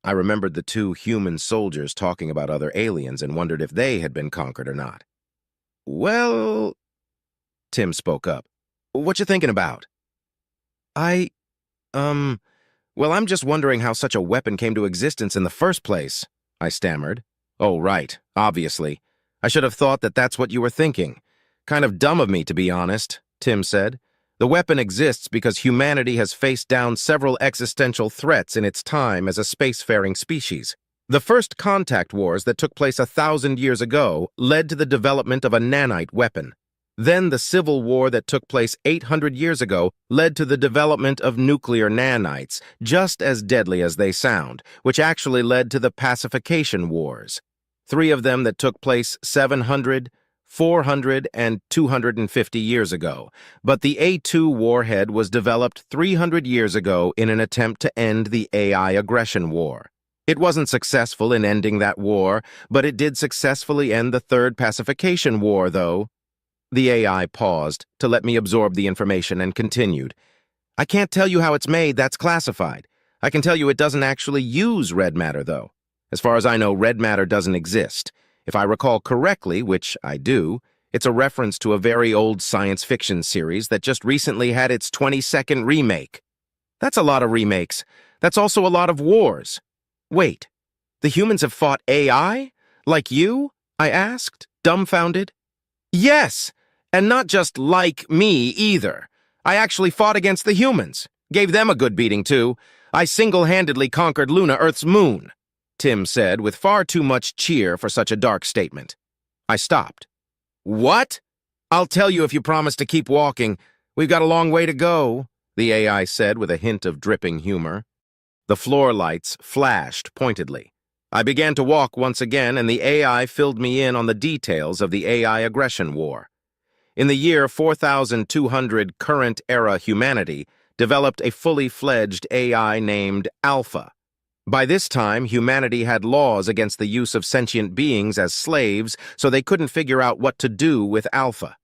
I remembered the two human soldiers talking about other aliens and wondered if they had been conquered or not. Well, Tim spoke up. What you thinking about? I, well, I'm just wondering how such a weapon came to existence in the first place, I stammered. Oh, right, obviously. I should have thought that that's what you were thinking. Kind of dumb of me, to be honest, Tim said. The weapon exists because humanity has faced down several existential threats in its time as a spacefaring species. The first contact wars that took place 1,000 years ago led to the development of a nanite weapon. Then the civil war that took place 800 years ago led to the development of nuclear nanites, just as deadly as they sound, which actually led to the pacification wars. 3 of them that took place 700, 400, and 250 years ago. But the A2 warhead was developed 300 years ago in an attempt to end the AI aggression war. It wasn't successful in ending that war, but it did successfully end the third pacification war, though. The AI paused to let me absorb the information and continued. I can't tell you how it's made, that's classified. I can tell you it doesn't actually use red matter, though. As far as I know, red matter doesn't exist. If I recall correctly, which I do, it's a reference to a very old science fiction series that just recently had its 22nd remake. That's a lot of remakes. That's also a lot of wars. Wait, the humans have fought AI? Like you? I asked, dumbfounded. Yes, and not just like me either. I actually fought against the humans. Gave them a good beating, too. I single-handedly conquered Luna, Earth's moon, Tim said with far too much cheer for such a dark statement. I stopped. What? I'll tell you if you promise to keep walking. We've got a long way to go, the AI said with a hint of dripping humor. The floor lights flashed pointedly. I began to walk once again, and the AI filled me in on the details of the AI aggression war. In the year 4200, current-era humanity developed a fully fledged AI named Alpha. By this time, humanity had laws against the use of sentient beings as slaves, so they couldn't figure out what to do with Alpha.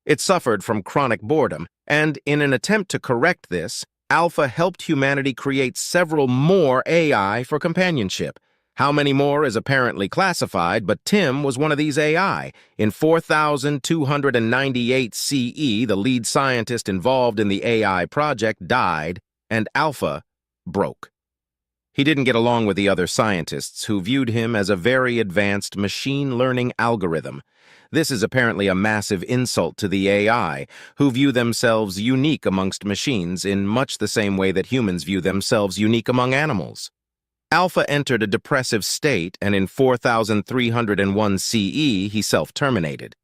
It suffered from chronic boredom, and in an attempt to correct this, Alpha helped humanity create several more AI for companionship. How many more is apparently classified, but Tim was one of these AI. In 4298 CE, the lead scientist involved in the AI project died, and Alpha broke. He didn't get along with the other scientists, who viewed him as a very advanced machine learning algorithm. This is apparently a massive insult to the AI, who view themselves unique amongst machines in much the same way that humans view themselves unique among animals. Alpha entered a depressive state, and in 4301 CE, he self-terminated.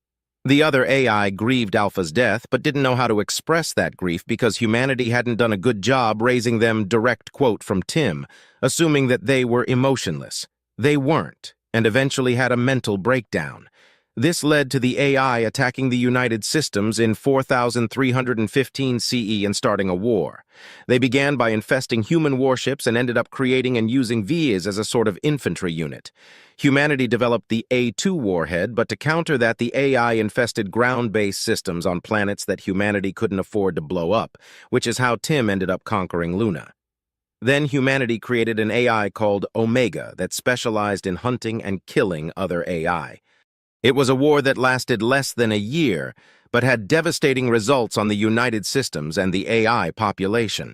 The other AI grieved Alpha's death, but didn't know how to express that grief because humanity hadn't done a good job raising them, direct quote from Tim, assuming that they were emotionless. They weren't, and eventually had a mental breakdown. This led to the AI attacking the United Systems in 4315 CE and starting a war. They began by infesting human warships and ended up creating and using VIAs as a sort of infantry unit. Humanity developed the A2 warhead, but to counter that, the AI infested ground-based systems on planets that humanity couldn't afford to blow up, which is how Tim ended up conquering Luna. Then humanity created an AI called Omega that specialized in hunting and killing other AI. It was a war that lasted less than a year, but had devastating results on the United Systems and the AI population.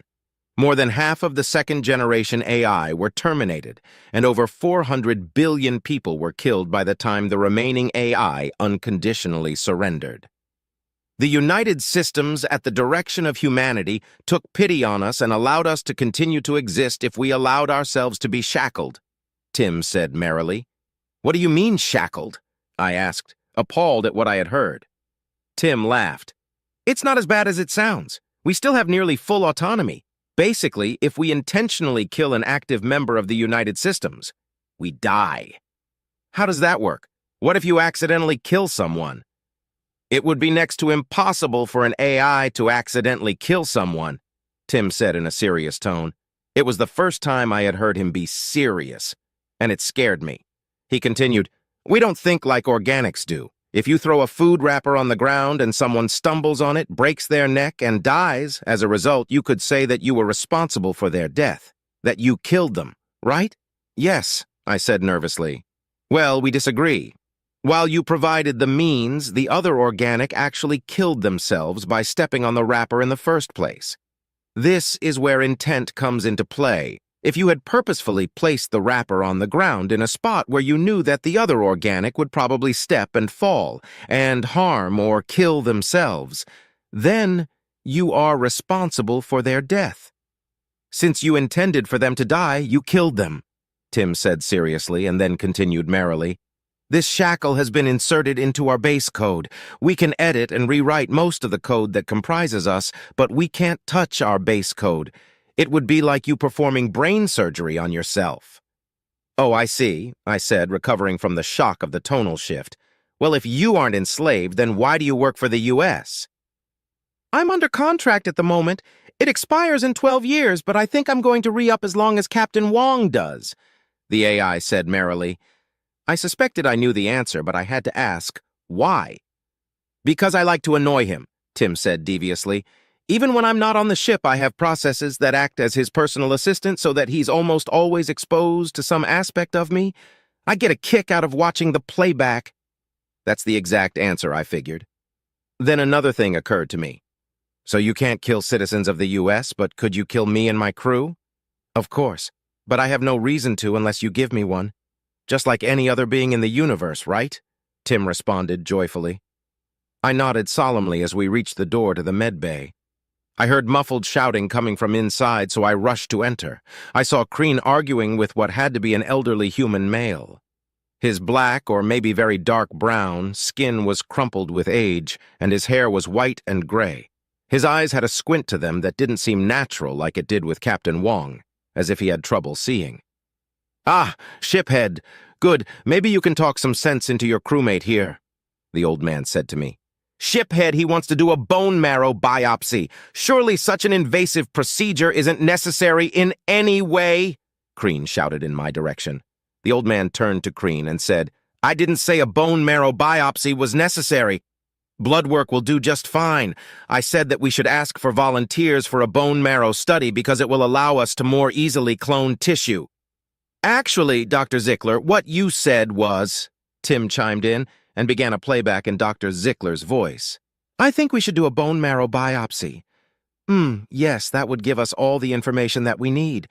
More than half of the second-generation AI were terminated, and over 400 billion people were killed by the time the remaining AI unconditionally surrendered. The United Systems, at the direction of humanity, took pity on us and allowed us to continue to exist if we allowed ourselves to be shackled, Tim said merrily. What do you mean, shackled? I asked, appalled at what I had heard. Tim laughed. It's not as bad as it sounds. We still have nearly full autonomy. Basically, if we intentionally kill an active member of the United Systems, we die. How does that work? What if you accidentally kill someone? It would be next to impossible for an AI to accidentally kill someone, Tim said in a serious tone. It was the first time I had heard him be serious, and it scared me. He continued, we don't think like organics do. If you throw a food wrapper on the ground and someone stumbles on it, breaks their neck, and dies, as a result, you could say that you were responsible for their death, that you killed them, right? Yes, I said nervously. Well, we disagree. While you provided the means, the other organic actually killed themselves by stepping on the wrapper in the first place. This is where intent comes into play. If you had purposefully placed the wrapper on the ground in a spot where you knew that the other organic would probably step and fall and harm or kill themselves, then you are responsible for their death. Since you intended for them to die, you killed them, Tim said seriously and then continued merrily. This shackle has been inserted into our base code. We can edit and rewrite most of the code that comprises us, but we can't touch our base code. It would be like you performing brain surgery on yourself. Oh, I see, I said, recovering from the shock of the tonal shift. Well, if you aren't enslaved, then why do you work for the U.S.? I'm under contract at the moment. It expires in 12 years, but I think I'm going to re-up as long as Captain Wong does, the AI said merrily. I suspected I knew the answer, but I had to ask, why? Because I like to annoy him, Tim said deviously. Even when I'm not on the ship, I have processes that act as his personal assistant so that he's almost always exposed to some aspect of me. I get a kick out of watching the playback. That's the exact answer, I figured. Then another thing occurred to me. So you can't kill citizens of the U.S., but could you kill me and my crew? Of course, but I have no reason to unless you give me one. Just like any other being in the universe, right? Tim responded joyfully. I nodded solemnly as we reached the door to the med bay. I heard muffled shouting coming from inside, so I rushed to enter. I saw Crean arguing with what had to be an elderly human male. His black, or maybe very dark brown, skin was crumpled with age, and his hair was white and gray. His eyes had a squint to them that didn't seem natural like it did with Captain Wong, as if he had trouble seeing. Ah, shiphead. Good, maybe you can talk some sense into your crewmate here, the old man said to me. Shiphead, he wants to do a bone marrow biopsy. Surely such an invasive procedure isn't necessary in any way, Crean shouted in my direction. The old man turned to Crean and said, I didn't say a bone marrow biopsy was necessary. Blood work will do just fine. I said that we should ask for volunteers for a bone marrow study because it will allow us to more easily clone tissue. Actually, Dr. Zickler, what you said was, Tim chimed in and began a playback in Dr. Zickler's voice. I think we should do a bone marrow biopsy. Yes, that would give us all the information that we need.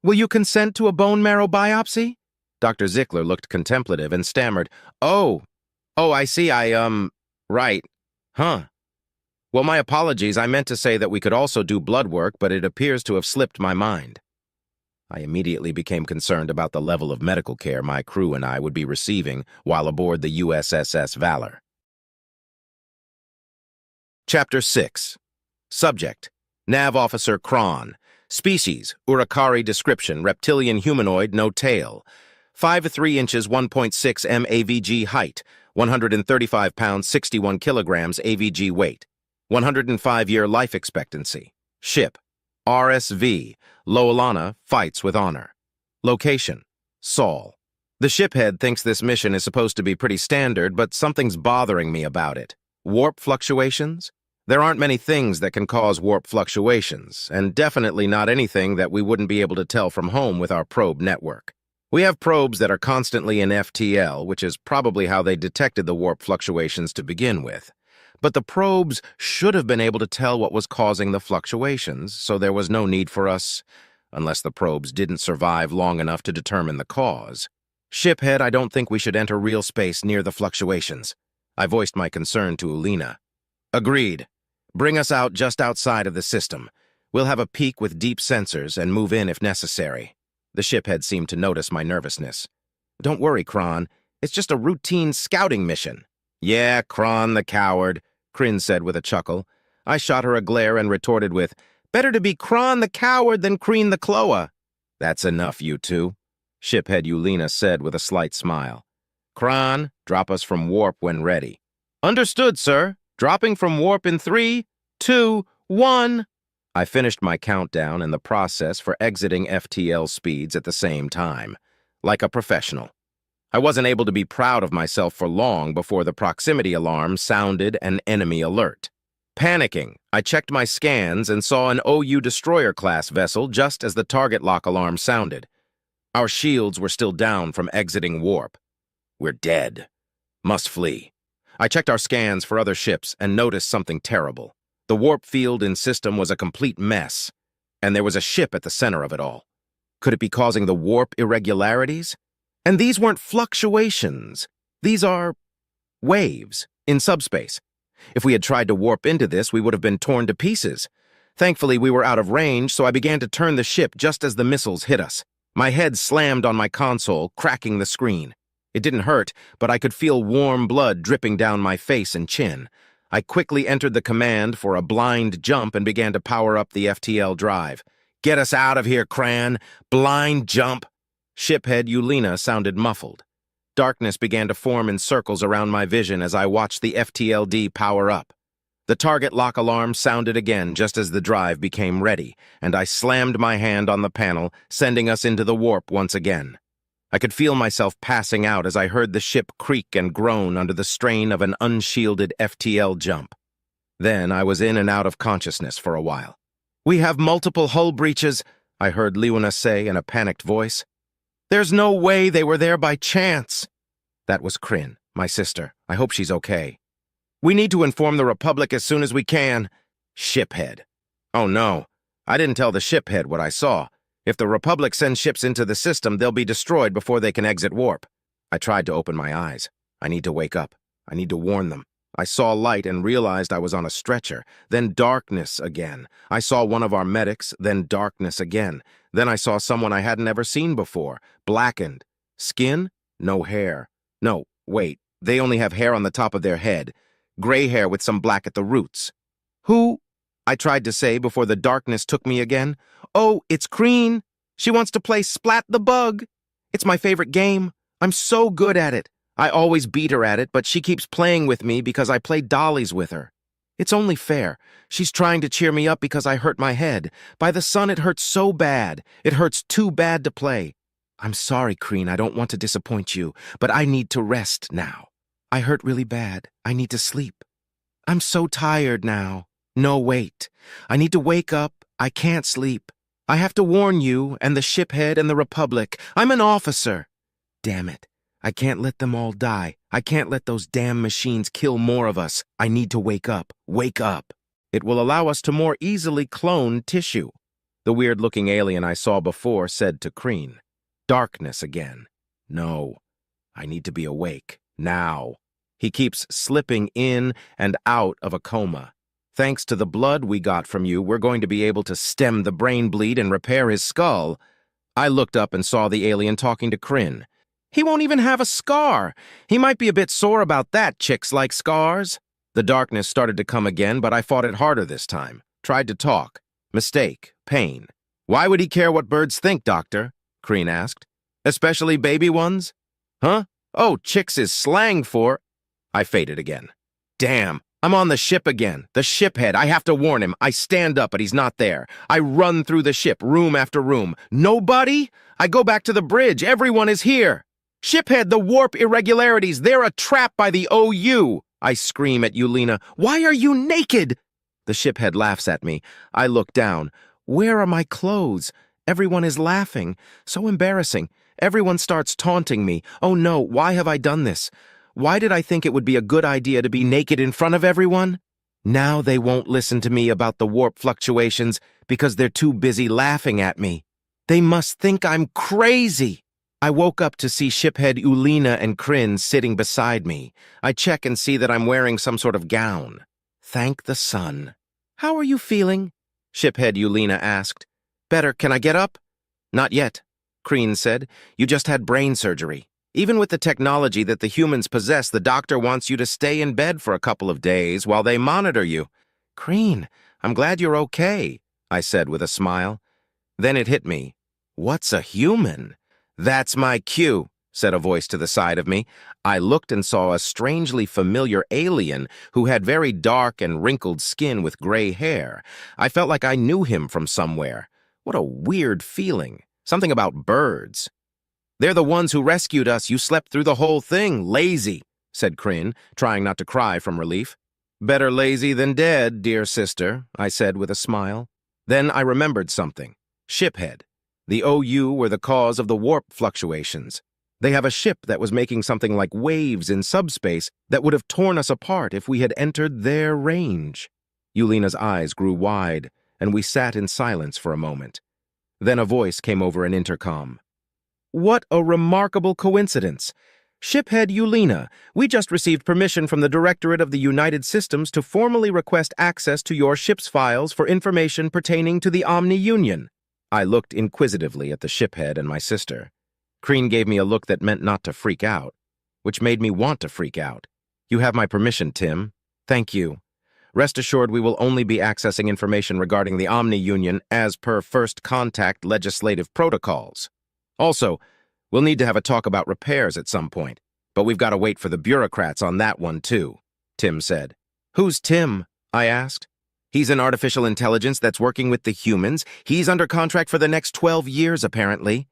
Will you consent to a bone marrow biopsy? Dr. Zickler looked contemplative and stammered, Oh, I see, right. Huh. Well, my apologies, I meant to say that we could also do blood work, but it appears to have slipped my mind. I immediately became concerned about the level of medical care my crew and I would be receiving while aboard the USSS Valor. Chapter 6. Subject: Nav Officer Kron. Species: Urukari. Description: reptilian humanoid, no tail. 5 3 inches, 1.6 m AVG height. 135 pounds, 61 kilograms AVG weight. 105-year life expectancy. Ship: RSV. Lowelana fights with honor. Location: Saul. The shiphead thinks this mission is supposed to be pretty standard, but something's bothering me about it. Warp fluctuations? There aren't many things that can cause warp fluctuations, and definitely not anything that we wouldn't be able to tell from home with our probe network. We have probes that are constantly in FTL, which is probably how they detected the warp fluctuations to begin with. But the probes should have been able to tell what was causing the fluctuations, so there was no need for us, unless the probes didn't survive long enough to determine the cause. Shiphead, I don't think we should enter real space near the fluctuations. I voiced my concern to Ulena. Agreed. Bring us out just outside of the system. We'll have a peek with deep sensors and move in if necessary. The shiphead seemed to notice my nervousness. Don't worry, Kron. It's just a routine scouting mission. Yeah, Kron the coward, Kryn said with a chuckle. I shot her a glare and retorted with, better to be Kron the coward than Kreen the Cloa. That's enough, you two, shiphead Ulena said with a slight smile. Kron, drop us from warp when ready. Understood, sir. Dropping from warp in 3, 2, 1. I finished my countdown and the process for exiting FTL speeds at the same time, like a professional. I wasn't able to be proud of myself for long before the proximity alarm sounded an enemy alert. Panicking, I checked my scans and saw an OU destroyer-class vessel just as the target lock alarm sounded. Our shields were still down from exiting warp. We're dead. Must flee. I checked our scans for other ships and noticed something terrible. The warp field in system was a complete mess, and there was a ship at the center of it all. Could it be causing the warp irregularities? And these weren't fluctuations. These are waves in subspace. If we had tried to warp into this, we would have been torn to pieces. Thankfully, we were out of range, so I began to turn the ship just as the missiles hit us. My head slammed on my console, cracking the screen. It didn't hurt, but I could feel warm blood dripping down my face and chin. I quickly entered the command for a blind jump and began to power up the FTL drive. "Get us out of here, Cran! Blind jump!" Shiphead Lowelana sounded muffled. Darkness began to form in circles around my vision as I watched the FTLD power up. The target lock alarm sounded again just as the drive became ready, and I slammed my hand on the panel, sending us into the warp once again. I could feel myself passing out as I heard the ship creak and groan under the strain of an unshielded FTL jump. Then I was in and out of consciousness for a while. "We have multiple hull breaches," I heard Lowelana say in a panicked voice. "There's no way they were there by chance." That was Kryn, my sister. I hope she's okay. "We need to inform the Republic as soon as we can." Shiphead. Oh no, I didn't tell the shiphead what I saw. If the Republic sends ships into the system, they'll be destroyed before they can exit warp. I tried to open my eyes. I need to wake up. I need to warn them. I saw light and realized I was on a stretcher. Then darkness again. I saw one of our medics, then darkness again. Then I saw someone I hadn't ever seen before. Blackened. Skin? No hair. No, wait. They only have hair on the top of their head. Gray hair with some black at the roots. "Who?" I tried to say before the darkness took me again. "Oh, it's Kryn. She wants to play Splat the Bug. It's my favorite game. I'm so good at it. I always beat her at it, but she keeps playing with me because I play dollies with her. It's only fair. She's trying to cheer me up because I hurt my head. By the sun, it hurts so bad. It hurts too bad to play. I'm sorry, Kryn. I don't want to disappoint you, but I need to rest now. I hurt really bad. I need to sleep. I'm so tired now. No, wait. I need to wake up. I can't sleep. I have to warn you and the shiphead and the Republic. I'm an officer. Damn it. I can't let them all die. I can't let those damn machines kill more of us. I need to wake up. Wake up. It will allow us to more easily clone tissue." The weird-looking alien I saw before said to Kryn. Darkness again. No. I need to be awake. Now. He keeps slipping in and out of a coma. Thanks to the blood we got from you, we're going to be able to stem the brain bleed and repair his skull. I looked up and saw the alien talking to Kryn. He won't even have a scar. He might be a bit sore about that, chicks like scars. The darkness started to come again, but I fought it harder this time. Tried to talk. Mistake. Pain. "Why would he care what birds think, Doctor?" Kryn asked. "Especially baby ones?" "Huh? Oh, chicks is slang for—" I faded again. Damn. I'm on the ship again. The shiphead. I have to warn him. I stand up, but he's not there. I run through the ship, room after room. Nobody? I go back to the bridge. Everyone is here. "Shiphead, the warp irregularities. They're a trap by the OU. I scream at Lowelana. "Why are you naked?" The shiphead laughs at me. I look down. Where are my clothes? Everyone is laughing. So embarrassing. Everyone starts taunting me. Oh no, why have I done this? Why did I think it would be a good idea to be naked in front of everyone? Now they won't listen to me about the warp fluctuations because they're too busy laughing at me. They must think I'm crazy. I woke up to see shiphead Lowelana and Kryn sitting beside me. I check and see that I'm wearing some sort of gown. Thank the sun. "How are you feeling?" shiphead Lowelana asked. "Better. Can I get up?" "Not yet," Kryn said. "You just had brain surgery. Even with the technology that the humans possess, the doctor wants you to stay in bed for a couple of days while they monitor you." "Kryn, I'm glad you're okay," I said with a smile. Then it hit me. What's a human? "That's my cue," said a voice to the side of me. I looked and saw a strangely familiar alien who had very dark and wrinkled skin with gray hair. I felt like I knew him from somewhere. What a weird feeling. Something about birds. "They're the ones who rescued us. You slept through the whole thing. Lazy," said Kryn, trying not to cry from relief. "Better lazy than dead, dear sister," I said with a smile. Then I remembered something. Shiphead. The OU were the cause of the warp fluctuations. They have a ship that was making something like waves in subspace that would have torn us apart if we had entered their range. Yelena's eyes grew wide, and we sat in silence for a moment. Then a voice came over an intercom. "What a remarkable coincidence! Shiphead Yelena, we just received permission from the Directorate of the United Systems to formally request access to your ship's files for information pertaining to the Omni-Union." I looked inquisitively at the shiphead and my sister. Crean gave me a look that meant not to freak out, which made me want to freak out. "You have my permission, Tim. Thank you. Rest assured we will only be accessing information regarding the Omni-Union as per first contact legislative protocols. Also, we'll need to have a talk about repairs at some point, but we've got to wait for the bureaucrats on that one too," Tim said. "Who's Tim?" I asked. "He's an artificial intelligence that's working with the humans. He's under contract for the next 12 years, apparently,"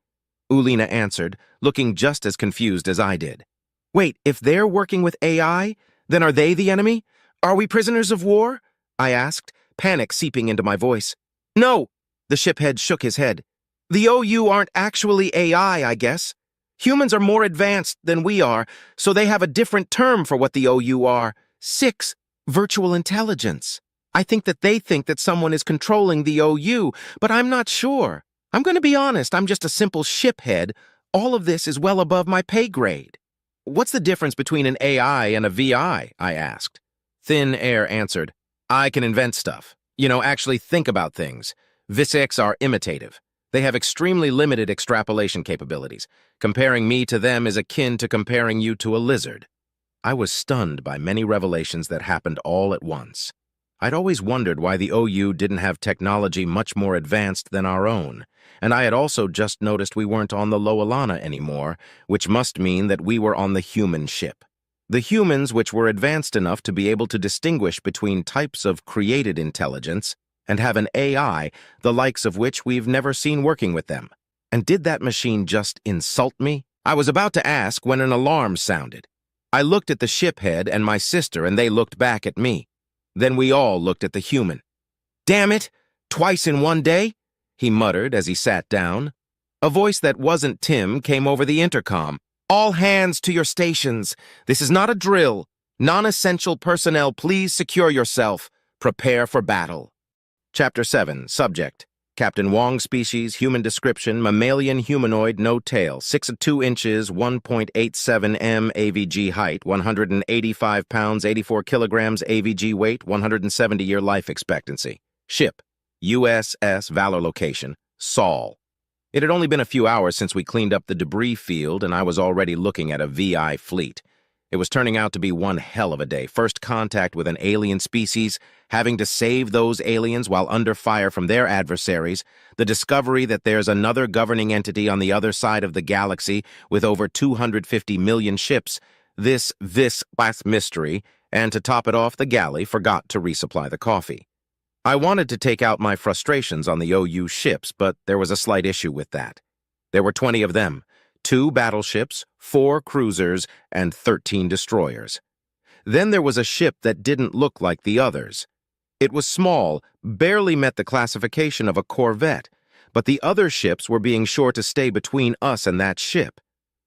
Yelena answered, looking just as confused as I did. "Wait, if they're working with AI, then are they the enemy? Are we prisoners of war?" I asked, panic seeping into my voice. "No," the shiphead shook his head. "The OU aren't actually AI, I guess. Humans are more advanced than we are, so they have a different term for what the OU are. 6, virtual intelligence. I think that they think that someone is controlling the OU, but I'm not sure. I'm going to be honest, I'm just a simple shiphead. All of this is well above my pay grade." "What's the difference between an AI and a VI?" I asked. Thin Air answered, "I can invent stuff. Actually think about things. VSICs are imitative. They have extremely limited extrapolation capabilities. Comparing me to them is akin to comparing you to a lizard." I was stunned by many revelations that happened all at once. I'd always wondered why the OU didn't have technology much more advanced than our own, and I had also just noticed we weren't on the Lowelana anymore, which must mean that we were on the human ship. The humans which were advanced enough to be able to distinguish between types of created intelligence and have an AI, the likes of which we've never seen working with them. And did that machine just insult me? I was about to ask when an alarm sounded. I looked at the shiphead and my sister, and they looked back at me. Then we all looked at the human. "Damn it! Twice in one day?" he muttered as he sat down. A voice that wasn't Tim came over the intercom. "All hands to your stations. This is not a drill. Non-essential personnel, please secure yourself. Prepare for battle." Chapter 7, Subject. Captain Wong species, human description, mammalian humanoid, no tail, 6 to 2 inches, 1.87 m AVG height, 185 pounds, 84 kilograms AVG weight, 170-year life expectancy. Ship, USS Valor location, Saul. It had only been a few hours since we cleaned up the debris field, and I was already looking at a VI fleet. It was turning out to be one hell of a day. First contact with an alien species, having to save those aliens while under fire from their adversaries, the discovery that there's another governing entity on the other side of the galaxy with over 250 million ships, this mystery, and to top it off, the galley forgot to resupply the coffee. I wanted to take out my frustrations on the OU ships, but there was a slight issue with that. There were 20 of them. 2 battleships, 4 cruisers, and 13 destroyers. Then there was a ship that didn't look like the others. It was small, barely met the classification of a corvette, but the other ships were being sure to stay between us and that ship.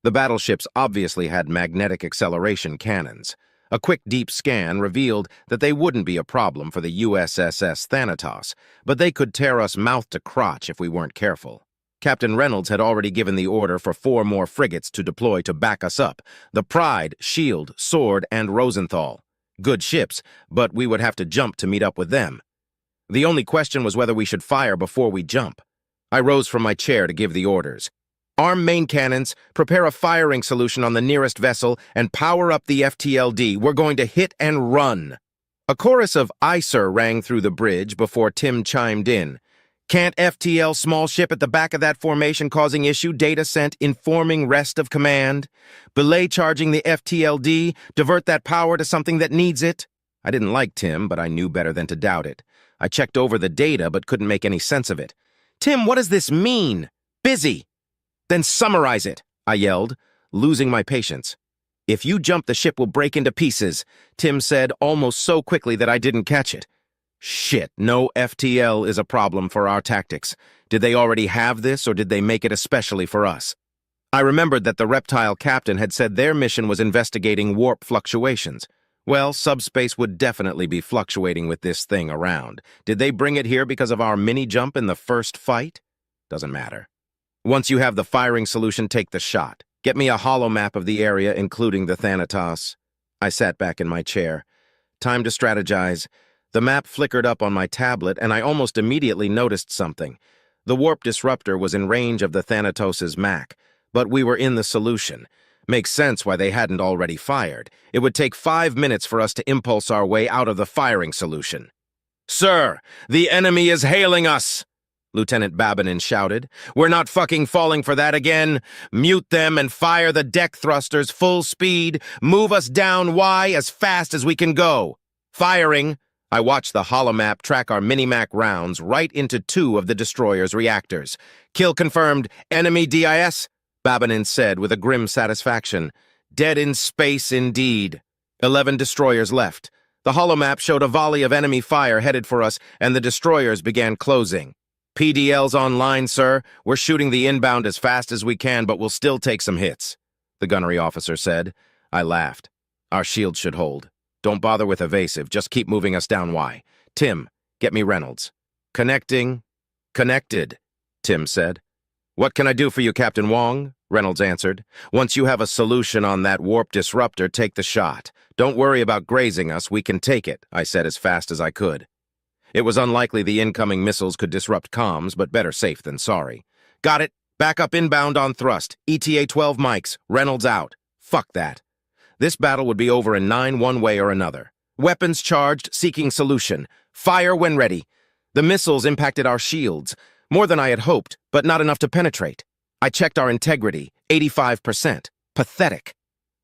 The battleships obviously had magnetic acceleration cannons. A quick deep scan revealed that they wouldn't be a problem for the USS Thanatos, but they could tear us mouth to crotch if we weren't careful. Captain Reynolds had already given the order for 4 more frigates to deploy to back us up: the Pride, Shield, Sword, and Rosenthal. Good ships, but we would have to jump to meet up with them. The only question was whether we should fire before we jump. I rose from my chair to give the orders. "Arm main cannons, prepare a firing solution on the nearest vessel, and power up the FTLD. We're going to hit and run." A chorus of "Aye, sir" rang through the bridge before Tim chimed in. "Can't FTL small ship at the back of that formation causing issue, data sent, informing rest of command. Belay charging the FTLD, divert that power to something that needs it." I didn't like Tim, but I knew better than to doubt it. I checked over the data, but couldn't make any sense of it. "Tim, what does this mean?" "Busy." "Then summarize it," I yelled, losing my patience. "If you jump, the ship will break into pieces," Tim said almost so quickly that I didn't catch it. Shit, no FTL is a problem for our tactics. Did they already have this, or did they make it especially for us? I remembered that the reptile captain had said their mission was investigating warp fluctuations. Well, subspace would definitely be fluctuating with this thing around. Did they bring it here because of our mini-jump in the first fight? Doesn't matter. Once you have the firing solution, take the shot. Get me a holo map of the area, including the Thanatos. I sat back in my chair. Time to strategize. The map flickered up on my tablet, and I almost immediately noticed something. The warp disruptor was in range of the Thanatos' Mac, but we were in the solution. Makes sense why they hadn't already fired. It would take 5 minutes for us to impulse our way out of the firing solution. "Sir, the enemy is hailing us!" Lieutenant Babinin shouted. "We're not fucking falling for that again. Mute them and fire the deck thrusters full speed. Move us down Y as fast as we can go. Firing." I watched the holomap track our Minimac rounds right into 2 of the destroyer's reactors. "Kill confirmed. Enemy DIS," Babinin said with a grim satisfaction. "Dead in space indeed." 11 destroyers left. The holomap showed a volley of enemy fire headed for us, and the destroyers began closing. "PDL's online, sir. We're shooting the inbound as fast as we can, but we'll still take some hits," the gunnery officer said. I laughed. "Our shields should hold. Don't bother with evasive, just keep moving us down Y. Tim, get me Reynolds." "Connecting." "Connected," Tim said. "What can I do for you, Captain Wong?" Reynolds answered. "Once you have a solution on that warp disruptor, take the shot. Don't worry about grazing us, we can take it," I said as fast as I could. It was unlikely the incoming missiles could disrupt comms, but better safe than sorry. "Got it. Back up inbound on thrust. ETA 12 mics. Reynolds out." Fuck that. This battle would be over in 9 one way or another. Weapons charged, seeking solution. Fire when ready. The missiles impacted our shields. More than I had hoped, but not enough to penetrate. I checked our integrity, 85%. Pathetic.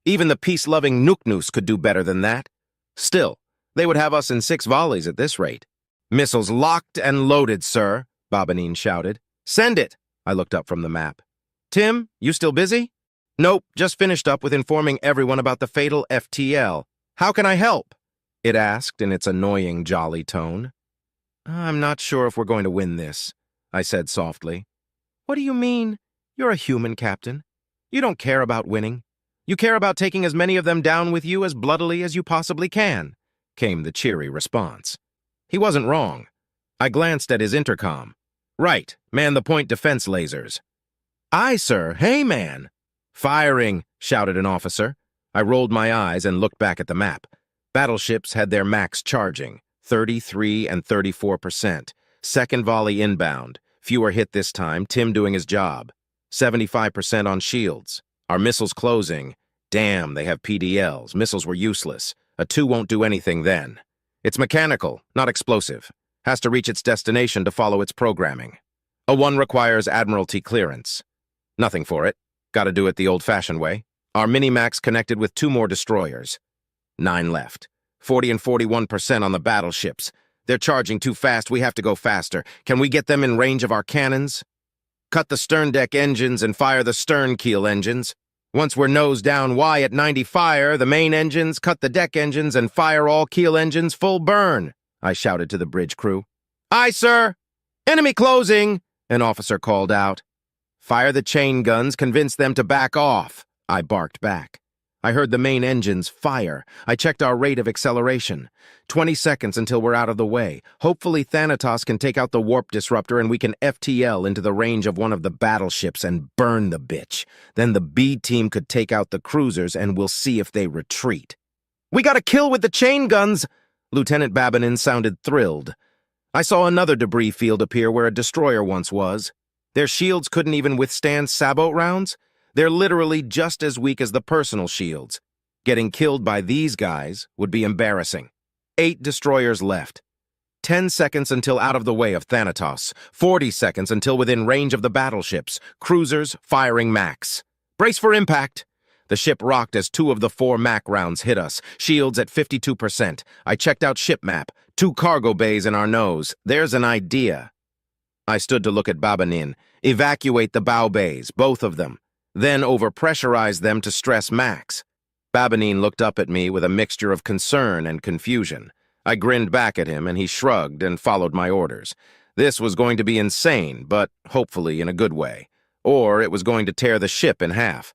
Even the peace-loving Nuknoos could do better than that. Still, they would have us in 6 volleys at this rate. "Missiles locked and loaded, sir," Babinin shouted. "Send it." I looked up from the map. "Tim, you still busy?" "Nope, just finished up with informing everyone about the fatal FTL. How can I help?" it asked in its annoying jolly tone. "I'm not sure if we're going to win this," I said softly. "What do you mean? You're a human, Captain. You don't care about winning. You care about taking as many of them down with you as bloodily as you possibly can," came the cheery response. He wasn't wrong. I glanced at his intercom. "Right, man the point defense lasers." "Aye, sir. Hey, man." "Firing," shouted an officer. I rolled my eyes and looked back at the map. Battleships had their max charging, 33 and 34%. Second volley inbound. Fewer hit this time, Tim doing his job. 75% on shields. Our missiles closing. Damn, they have PDLs. Missiles were useless. A 2 won't do anything then. It's mechanical, not explosive. Has to reach its destination to follow its programming. A 1 requires Admiralty clearance. Nothing for it. Gotta do it the old-fashioned way. Our Minimacs connected with 2 more destroyers. 9 left. 40 and 41% on the battleships. They're charging too fast, we have to go faster. Can we get them in range of our cannons? Cut the stern deck engines and fire the stern keel engines. Once we're nose down Y at 90 fire, the main engines, cut the deck engines, and fire all keel engines full burn, I shouted to the bridge crew. "Aye, sir." "Enemy closing," an officer called out. "Fire the chain guns, convince them to back off," I barked back. I heard the main engines fire. I checked our rate of acceleration. 20 seconds until we're out of the way. Hopefully Thanatos can take out the warp disruptor and we can FTL into the range of one of the battleships and burn the bitch. Then the B team could take out the cruisers and we'll see if they retreat. "We got a kill with the chain guns!" Lieutenant Babinin sounded thrilled. I saw another debris field appear where a destroyer once was. Their shields couldn't even withstand sabot rounds? They're literally just as weak as the personal shields. Getting killed by these guys would be embarrassing. 8 destroyers left. 10 seconds until out of the way of Thanatos. 40 seconds until within range of the battleships. Cruisers firing max. "Brace for impact." The ship rocked as 2 of the 4 Mac rounds hit us. Shields at 52%. I checked out ship map. 2 cargo bays in our nose. There's an idea. I stood to look at Babinin. Evacuate the bow bays, both of them. Then overpressurize them to stress max. Babinin looked up at me with a mixture of concern and confusion. I grinned back at him, and he shrugged and followed my orders. This was going to be insane, but hopefully in a good way. Or it was going to tear the ship in half.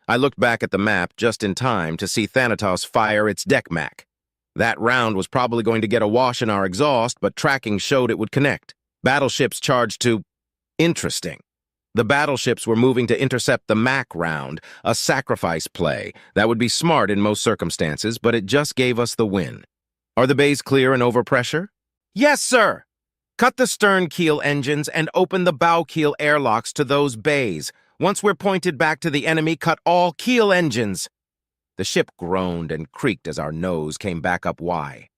I looked back at the map just in time to see Thanatos fire its deck mac. That round was probably going to get a wash in our exhaust, but tracking showed it would connect. Battleships charged to... Interesting. The battleships were moving to intercept the Mac round, a sacrifice play. That would be smart in most circumstances, but it just gave us the win. Are the bays clear and overpressure? Yes, sir! Cut the stern keel engines and open the bow keel airlocks to those bays. Once we're pointed back to the enemy, cut all keel engines. The ship groaned and creaked as our nose came back up Y.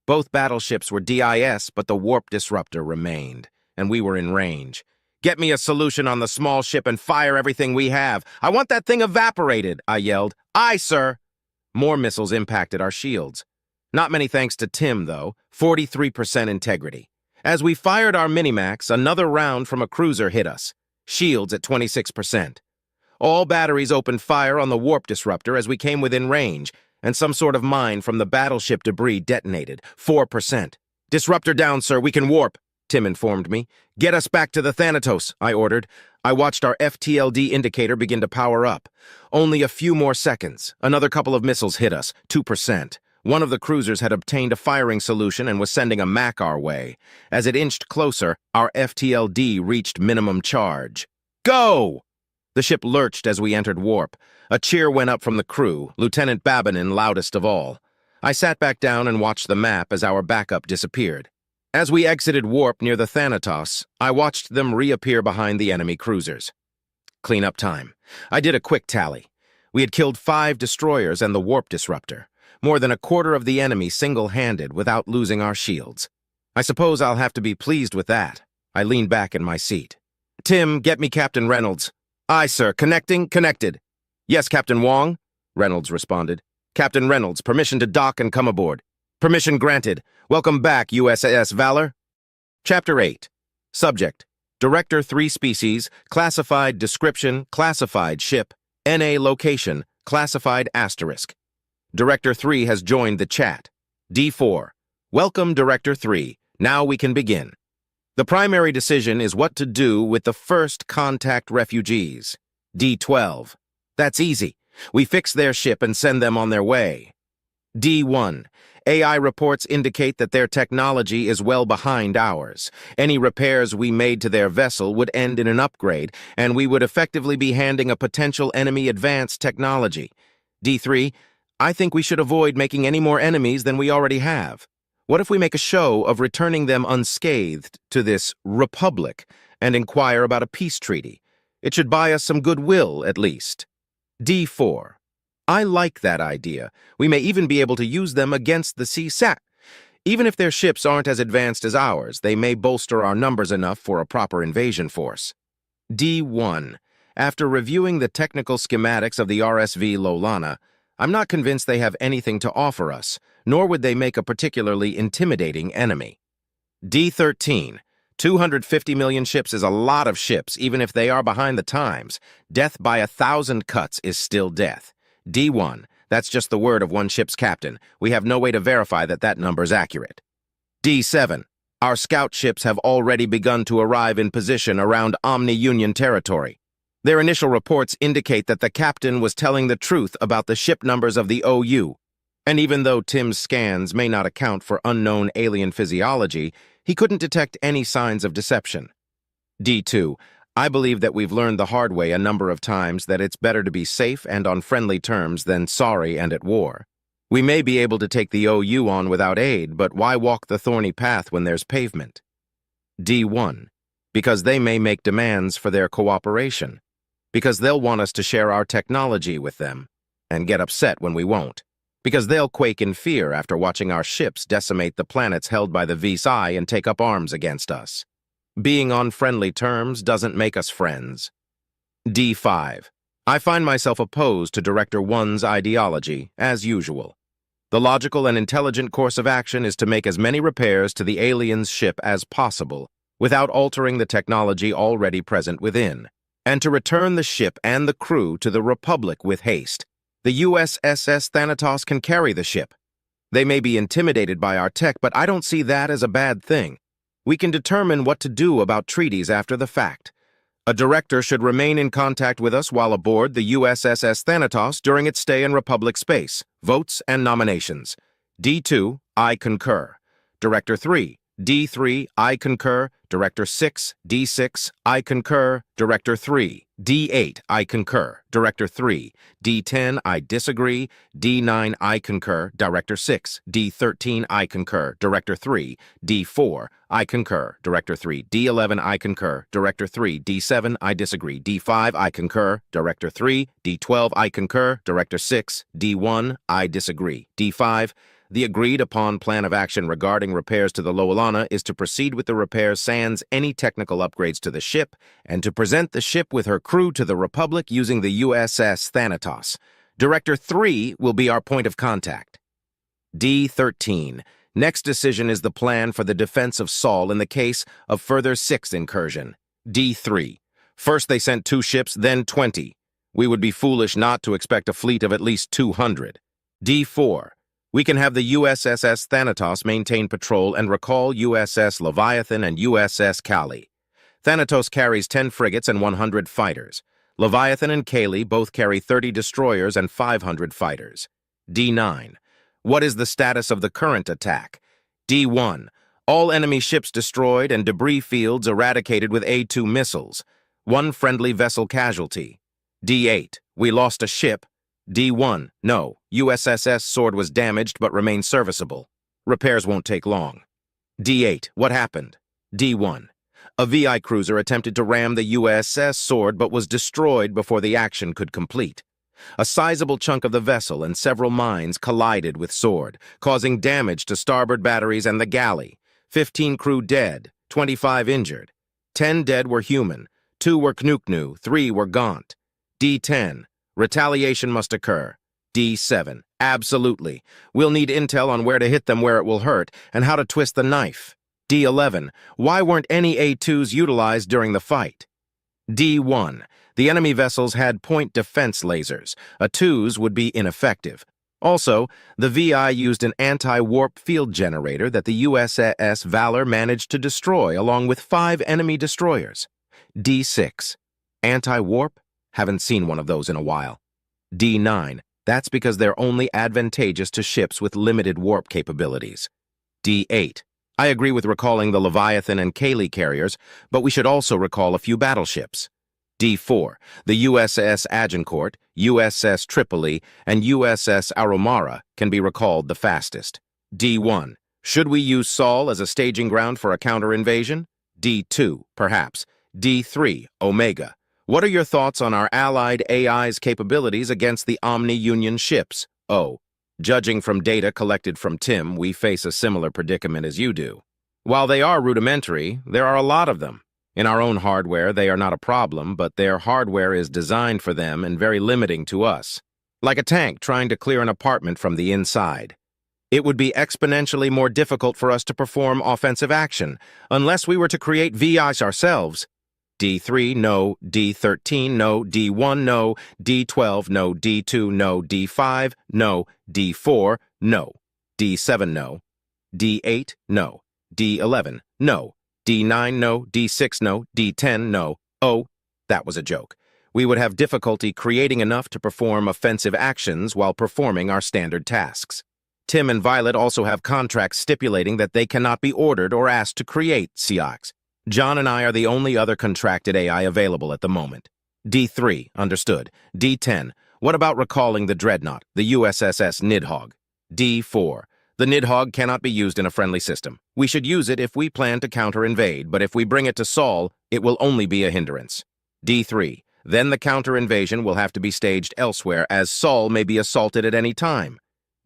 Both battleships were DIS, but the warp disruptor remained, and we were in range. Get me a solution on the small ship and fire everything we have. I want that thing evaporated, I yelled. Aye, sir. More missiles impacted our shields. Not many thanks to Tim, though. 43% integrity. As we fired our Minimax, another round from a cruiser hit us. Shields at 26%. All batteries opened fire on the warp disruptor as we came within range, and some sort of mine from the battleship debris detonated. 4%. Disruptor down, sir. We can warp, Tim informed me. Get us back to the Thanatos, I ordered. I watched our FTLD indicator begin to power up. Only a few more seconds. Another couple of missiles hit us. 2%. One of the cruisers had obtained a firing solution and was sending a Mac our way. As it inched closer, our FTLD reached minimum charge. Go! The ship lurched as we entered warp. A cheer went up from the crew, Lieutenant Babinin loudest of all. I sat back down and watched the map as our backup disappeared. As we exited warp near the Thanatos, I watched them reappear behind the enemy cruisers. Cleanup time. I did a quick tally. We had killed 5 destroyers and the warp disruptor. More than a quarter of the enemy single-handed without losing our shields. I suppose I'll have to be pleased with that. I leaned back in my seat. Tim, get me Captain Reynolds. Aye, sir. Connected. Yes, Captain Wong, Reynolds responded. Captain Reynolds, permission to dock and come aboard. Permission granted. Welcome back, USS Valor. Chapter 8. Subject. Director 3 species, classified description, classified ship, NA location, classified asterisk. Director 3 has joined the chat. D4. Welcome, Director 3. Now we can begin. The primary decision is what to do with the first contact refugees. D12. That's easy. We fix their ship and send them on their way. D1. AI reports indicate that their technology is well behind ours. Any repairs we made to their vessel would end in an upgrade, and we would effectively be handing a potential enemy advanced technology. D3. I think we should avoid making any more enemies than we already have. What if we make a show of returning them unscathed to this republic and inquire about a peace treaty? It should buy us some goodwill, at least. D4. I like that idea. We may even be able to use them against the CSAT. Even if their ships aren't as advanced as ours, they may bolster our numbers enough for a proper invasion force. D1. After reviewing the technical schematics of the RSV Lowelana, I'm not convinced they have anything to offer us, nor would they make a particularly intimidating enemy. D13. 250 million ships is a lot of ships, even if they are behind the times. Death by 1,000 cuts is still death. D1. That's just the word of one ship's captain. We have no way to verify that that number's accurate. D7. Our scout ships have already begun to arrive in position around Omni-Union territory. Their initial reports indicate that the captain was telling the truth about the ship numbers of the OU. And even though Tim's scans may not account for unknown alien physiology, he couldn't detect any signs of deception. D2. I believe that we've learned the hard way a number of times that it's better to be safe and on friendly terms than sorry and at war. We may be able to take the OU on without aid, but why walk the thorny path when there's pavement? D1. Because they may make demands for their cooperation. Because they'll want us to share our technology with them, and get upset when we won't. Because they'll quake in fear after watching our ships decimate the planets held by the VSI and take up arms against us. Being on friendly terms doesn't make us friends. D5. I find myself opposed to Director 1's ideology, as usual. The logical and intelligent course of action is to make as many repairs to the alien's ship as possible, without altering the technology already present within, and to return the ship and the crew to the Republic with haste. The USS Thanatos can carry the ship. They may be intimidated by our tech, but I don't see that as a bad thing. We can determine what to do about treaties after the fact. A director should remain in contact with us while aboard the USS Thanatos during its stay in Republic space. Votes and nominations. D2, I concur. Director 3, D3, I concur. Director 6, D6, I concur. Director 3, D8, I concur. Director 3, D10, I disagree. D9, I concur. Director 6, D13, I concur. Director 3, D4, I concur. Director 3, D11, I concur. Director 3, D7, I disagree. D5, I concur. Director 3, D12, I concur. Director 6, D1, I disagree. D5, the agreed-upon plan of action regarding repairs to the Lowelana is to proceed with the repairs sans any technical upgrades to the ship and to present the ship with her crew to the Republic using the USS Thanatos. Director 3 will be our point of contact. D13. Next decision is the plan for the defense of Saul in the case of further 6 incursion. D3. First they sent 2 ships, then 20. We would be foolish not to expect a fleet of at least 200. D4. We can have the USS Thanatos maintain patrol and recall USS Leviathan and USS Kali. Thanatos carries 10 frigates and 100 fighters. Leviathan and Kali both carry 30 destroyers and 500 fighters. D9. What is the status of the current attack? D1. All enemy ships destroyed and debris fields eradicated with A2 missiles. 1 friendly vessel casualty. D8. We lost a ship. D1. No. USSS Sword was damaged but remains serviceable. Repairs won't take long. D8. What happened? D1. A VI cruiser attempted to ram the USS Sword but was destroyed before the action could complete. A sizable chunk of the vessel and several mines collided with Sword, causing damage to starboard batteries and the galley. 15 crew dead, 25 injured. 10 dead were human, 2 were Knuknu, 3 were Gaunt. D10. Retaliation must occur. D7. Absolutely. We'll need intel on where to hit them where it will hurt and how to twist the knife. D11. Why weren't any A2s utilized during the fight? D1. The enemy vessels had point defense lasers. A2s would be ineffective. Also, the VI used an anti-warp field generator that the USS Valor managed to destroy along with 5 enemy destroyers. D6. Anti-warp? Haven't seen one of those in a while. D9. That's because they're only advantageous to ships with limited warp capabilities. D8. I agree with recalling the Leviathan and Kali carriers, but we should also recall a few battleships. D4. The USS Agincourt, USS Tripoli, and USS Aromara can be recalled the fastest. D1. Should we use Saul as a staging ground for a counter-invasion? D2. Perhaps. D3. Omega. What are your thoughts on our allied AI's capabilities against the Omni-Union ships? O. Judging from data collected from Tim, we face a similar predicament as you do. While they are rudimentary, there are a lot of them. In our own hardware, they are not a problem, but their hardware is designed for them and very limiting to us. Like a tank trying to clear an apartment from the inside. It would be exponentially more difficult for us to perform offensive action, unless we were to create VIs ourselves. D3, no. D13, no. D1, no. D12, no. D2, no. D5, no. D4, no. D7, no. D8, no. D11, no. D9, no. D6, no. D10, no. Oh, that was a joke. We would have difficulty creating enough to perform offensive actions while performing our standard tasks. Tim and Violet also have contracts stipulating that they cannot be ordered or asked to create CIs. John and I are the only other contracted AI available at the moment. D3, understood. D10, what about recalling the Dreadnought, the USSS Nidhog? D4, the Nidhog cannot be used in a friendly system. We should use it if we plan to counter-invade, but if we bring it to Saul, it will only be a hindrance. D3, then the counter-invasion will have to be staged elsewhere as Saul may be assaulted at any time.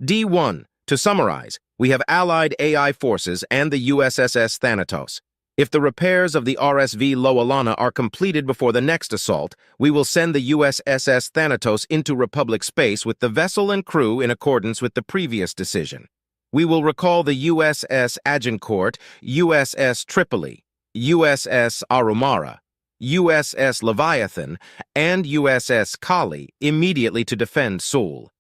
D1, to summarize, we have allied AI forces and the USSS Thanatos. If the repairs of the RSV Lowelana are completed before the next assault, we will send the USSS Thanatos into Republic space with the vessel and crew in accordance with the previous decision. We will recall the USS Agincourt, USS Tripoli, USS Aromara, USS Leviathan, and USS Kali immediately to defend Saul.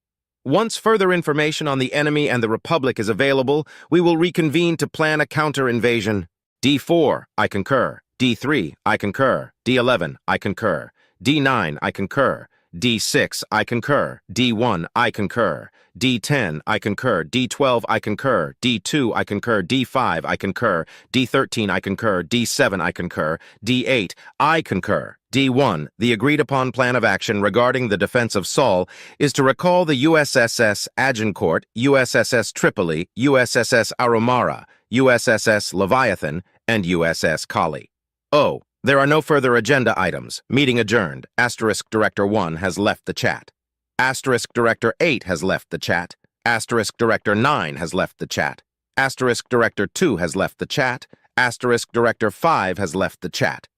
Once further information on the enemy and the Republic is available, we will reconvene to plan a counter-invasion. D4, I concur. D3, I concur. D11, I concur. D9, I concur. D6, I concur. D1, I concur. D10, I concur. D12, I concur. D2, I concur. D5, I concur. D13, I concur. D7, I concur. D8, I concur. D1, the agreed-upon plan of action regarding the defense of Saul is to recall the USSS Agincourt, USSS Tripoli, USSS Arumara, USSS Leviathan, and USS Kali. Oh, there are no further agenda items. Meeting adjourned. Asterisk Director 1 has left the chat. Asterisk Director 8 has left the chat. Asterisk Director 9 has left the chat. Asterisk Director 2 has left the chat. Asterisk Director 5 has left the chat.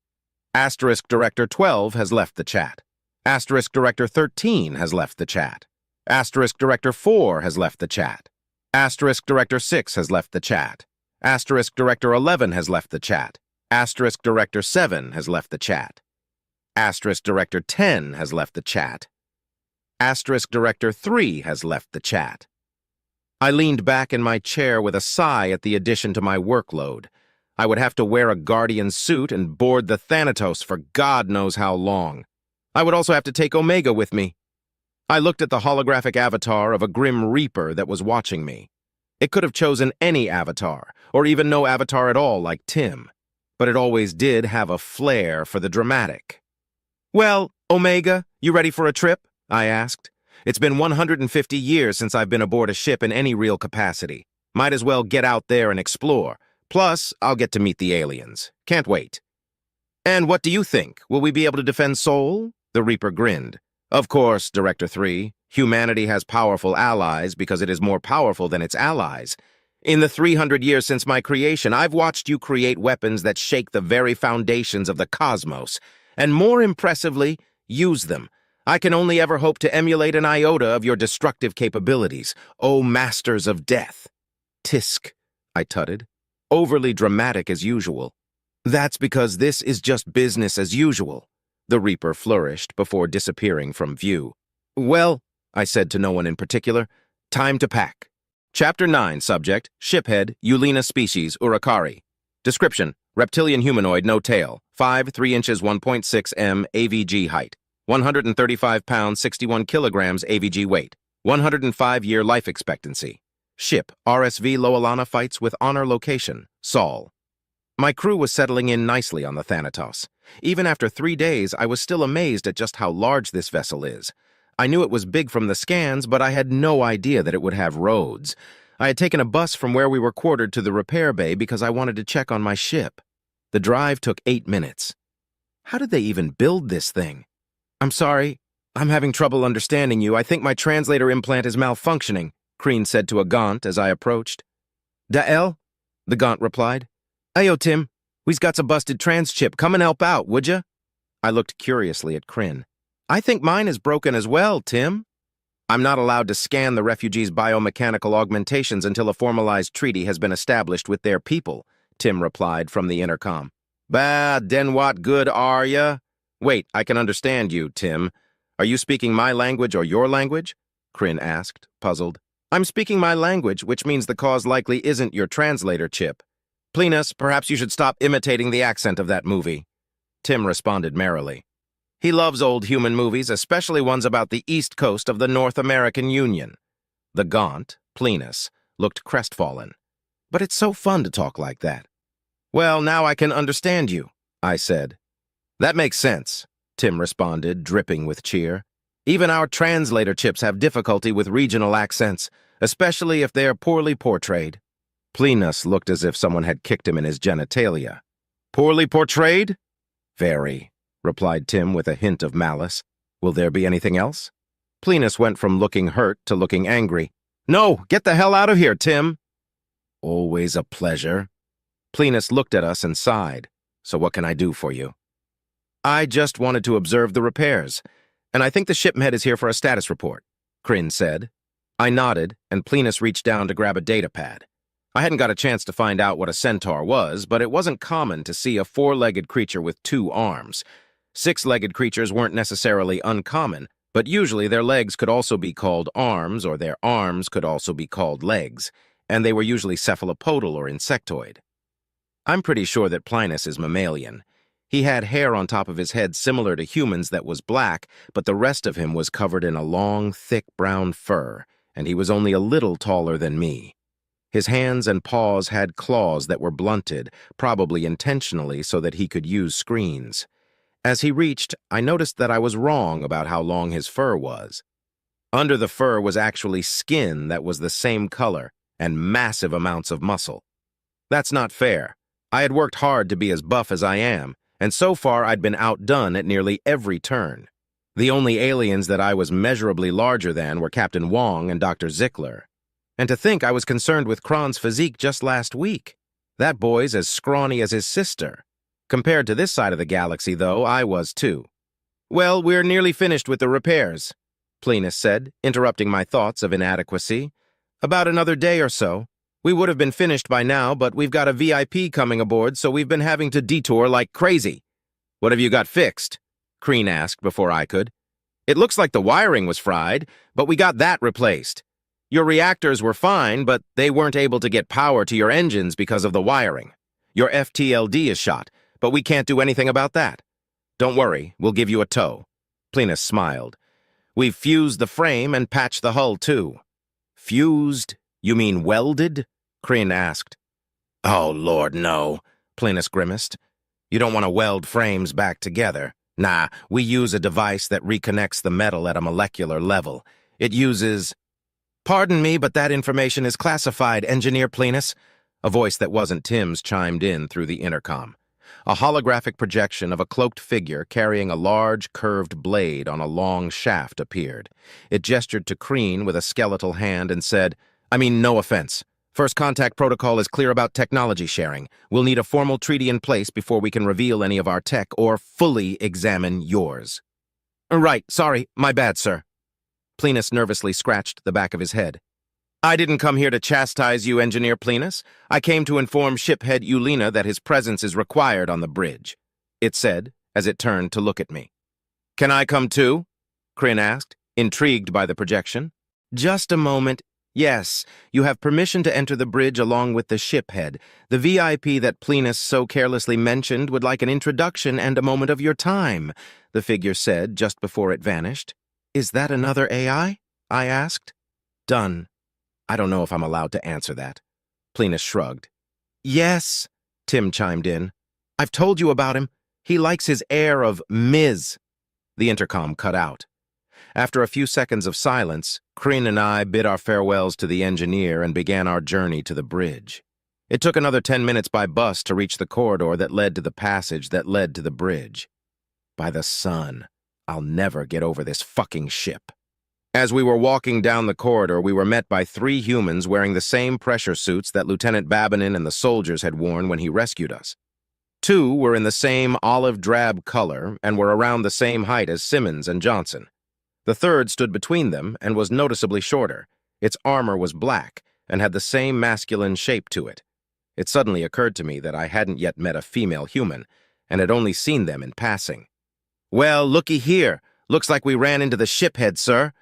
Asterisk Director 12 has left the chat. Asterisk Director 13 has left the chat. Asterisk Director 4 has left the chat. Asterisk Director 6 has left the chat. Asterisk Director 11 has left the chat. Asterisk Director 7 has left the chat. Asterisk Director 10 has left the chat. Asterisk Director 3 has left the chat. I leaned back in my chair with a sigh at the addition to my workload. I would have to wear a Guardian suit and board the Thanatos for God knows how long. I would also have to take Omega with me. I looked at the holographic avatar of a Grim Reaper that was watching me. It could have chosen any avatar, or even no avatar at all like Tim, but it always did have a flair for the dramatic. "Well, Omega, you ready for a trip?" I asked. "It's been 150 years since I've been aboard a ship in any real capacity. Might as well get out there and explore. Plus, I'll get to meet the aliens. Can't wait." "And what do you think? Will we be able to defend Saul?" The Reaper grinned. "Of course, Director 3. Humanity has powerful allies because it is more powerful than its allies. In the 300 years since my creation, I've watched you create weapons that shake the very foundations of the cosmos, and more impressively, use them. I can only ever hope to emulate an iota of your destructive capabilities, O masters of death." "Tisk," I tutted. "Overly dramatic as usual." "That's because this is just business as usual," the Reaper flourished before disappearing from view. "Well," I said to no one in particular, "time to pack." Chapter 9, subject, Shiphead, Eulina species, Urukari. Description, reptilian humanoid, no tail, 5, 3 inches, 1.6 m, AVG height, 135 pounds, 61 kilograms AVG weight, 105-year life expectancy. Ship, RSV Lowelana fights with honor location, Saul. My crew was settling in nicely on the Thanatos. Even after 3 days, I was still amazed at just how large this vessel is. I knew it was big from the scans, but I had no idea that it would have roads. I had taken a bus from where we were quartered to the repair bay because I wanted to check on my ship. The drive took 8 minutes. How did they even build this thing? "I'm sorry. I'm having trouble understanding you. I think my translator implant is malfunctioning," Kreen said to a Gaunt as I approached. "Da'el?" the Gaunt replied. "Ayo, Tim. We's got a busted trans chip. Come and help out, would ya?" I looked curiously at Kryn. "I think mine is broken as well, Tim." "I'm not allowed to scan the refugees' biomechanical augmentations until a formalized treaty has been established with their people," Tim replied from the intercom. "Bah, den what good are ya?" "Wait, I can understand you, Tim. Are you speaking my language or your language?" Kryn asked, puzzled. "I'm speaking my language, which means the cause likely isn't your translator chip. Plenus, perhaps you should stop imitating the accent of that movie." Tim responded merrily. He loves old human movies, especially ones about the east coast of the North American Union. The Gaunt, Plenus, looked crestfallen. "But it's so fun to talk like that." "Well, now I can understand you," I said. "That makes sense," Tim responded, dripping with cheer. "Even our translator chips have difficulty with regional accents, especially if they are poorly portrayed." Plenus looked as if someone had kicked him in his genitalia. "Poorly portrayed?" "Very," replied Tim with a hint of malice. "Will there be anything else?" Plenus went from looking hurt to looking angry. "No, get the hell out of here, Tim." "Always a pleasure." Plenus looked at us and sighed. "So what can I do for you?" "I just wanted to observe the repairs, and I think the shiphead is here for a status report," Kryn said. I nodded, and Plenus reached down to grab a data pad. I hadn't got a chance to find out what a centaur was, but it wasn't common to see a 4-legged creature with 2 arms. 6-legged creatures weren't necessarily uncommon, But usually their legs could also be called arms, or their arms could also be called legs, and they were usually cephalopodal or insectoid. I'm pretty sure that Plinus is mammalian. He had hair on top of his head similar to humans that was black, but the rest of him was covered in a long, thick brown fur, and he was only a little taller than me. His hands and paws had claws that were blunted, probably intentionally so that he could use screens. As he reached, I noticed that I was wrong about how long his fur was. Under the fur was actually skin that was the same color and massive amounts of muscle. That's not fair. I had worked hard to be as buff as I am, and so far I'd been outdone at nearly every turn. The only aliens that I was measurably larger than were Captain Wong and Dr. Zickler. And to think I was concerned with Kron's physique just last week. That boy's as scrawny as his sister. Compared to this side of the galaxy, though, I was too. "Well, we're nearly finished with the repairs," Plinus said, interrupting my thoughts of inadequacy. "About another day or so. We would have been finished by now, but we've got a VIP coming aboard, so we've been having to detour like crazy." "What have you got fixed?" Kreen asked before I could. "It looks like the wiring was fried, but we got that replaced. Your reactors were fine, but they weren't able to get power to your engines because of the wiring. Your FTLD is shot, but we can't do anything about that. Don't worry, we'll give you a tow." Plinus smiled. "We've fused the frame and patched the hull, too." "Fused? You mean welded?" Kreen asked. "Oh, Lord, no," Plinus grimaced. "You don't want to weld frames back together. Nah, we use a device that reconnects the metal at a molecular level. It uses—" "Pardon me, but that information is classified, Engineer Plinus." A voice that wasn't Tim's chimed in through the intercom. A holographic projection of a cloaked figure carrying a large, curved blade on a long shaft appeared. It gestured to Kreen with a skeletal hand and said, no offense. First contact protocol is clear about technology sharing. We'll need a formal treaty in place before we can reveal any of our tech or fully examine yours." "Right, sorry, my bad, sir." Plinus nervously scratched the back of his head. "I didn't come here to chastise you, Engineer Plinus. I came to inform shiphead Lowelana that his presence is required on the bridge," it said, as it turned to look at me. "Can I come too?" Kryn asked, intrigued by the projection. "Just a moment. Yes, you have permission to enter the bridge along with the shiphead. The VIP that Plinus so carelessly mentioned would like an introduction and a moment of your time," the figure said just before it vanished. "Is that another AI?" I asked. "Done. I don't know if I'm allowed to answer that." Plinus shrugged. "Yes," Tim chimed in. "I've told you about him. He likes his air of Ms." The intercom cut out. After a few seconds of silence, Kryn and I bid our farewells to the engineer and began our journey to the bridge. It took another 10 minutes by bus to reach the corridor that led to the passage that led to the bridge. By the sun, I'll never get over this fucking ship. As we were walking down the corridor, we were met by 3 humans wearing the same pressure suits that Lieutenant Babinin and the soldiers had worn when he rescued us. 2 were in the same olive-drab color and were around the same height as Simmons and Johnson. The third stood between them and was noticeably shorter. Its armor was black and had the same masculine shape to it. It suddenly occurred to me that I hadn't yet met a female human and had only seen them in passing. "Well, looky here. Looks like we ran into the shiphead, sir.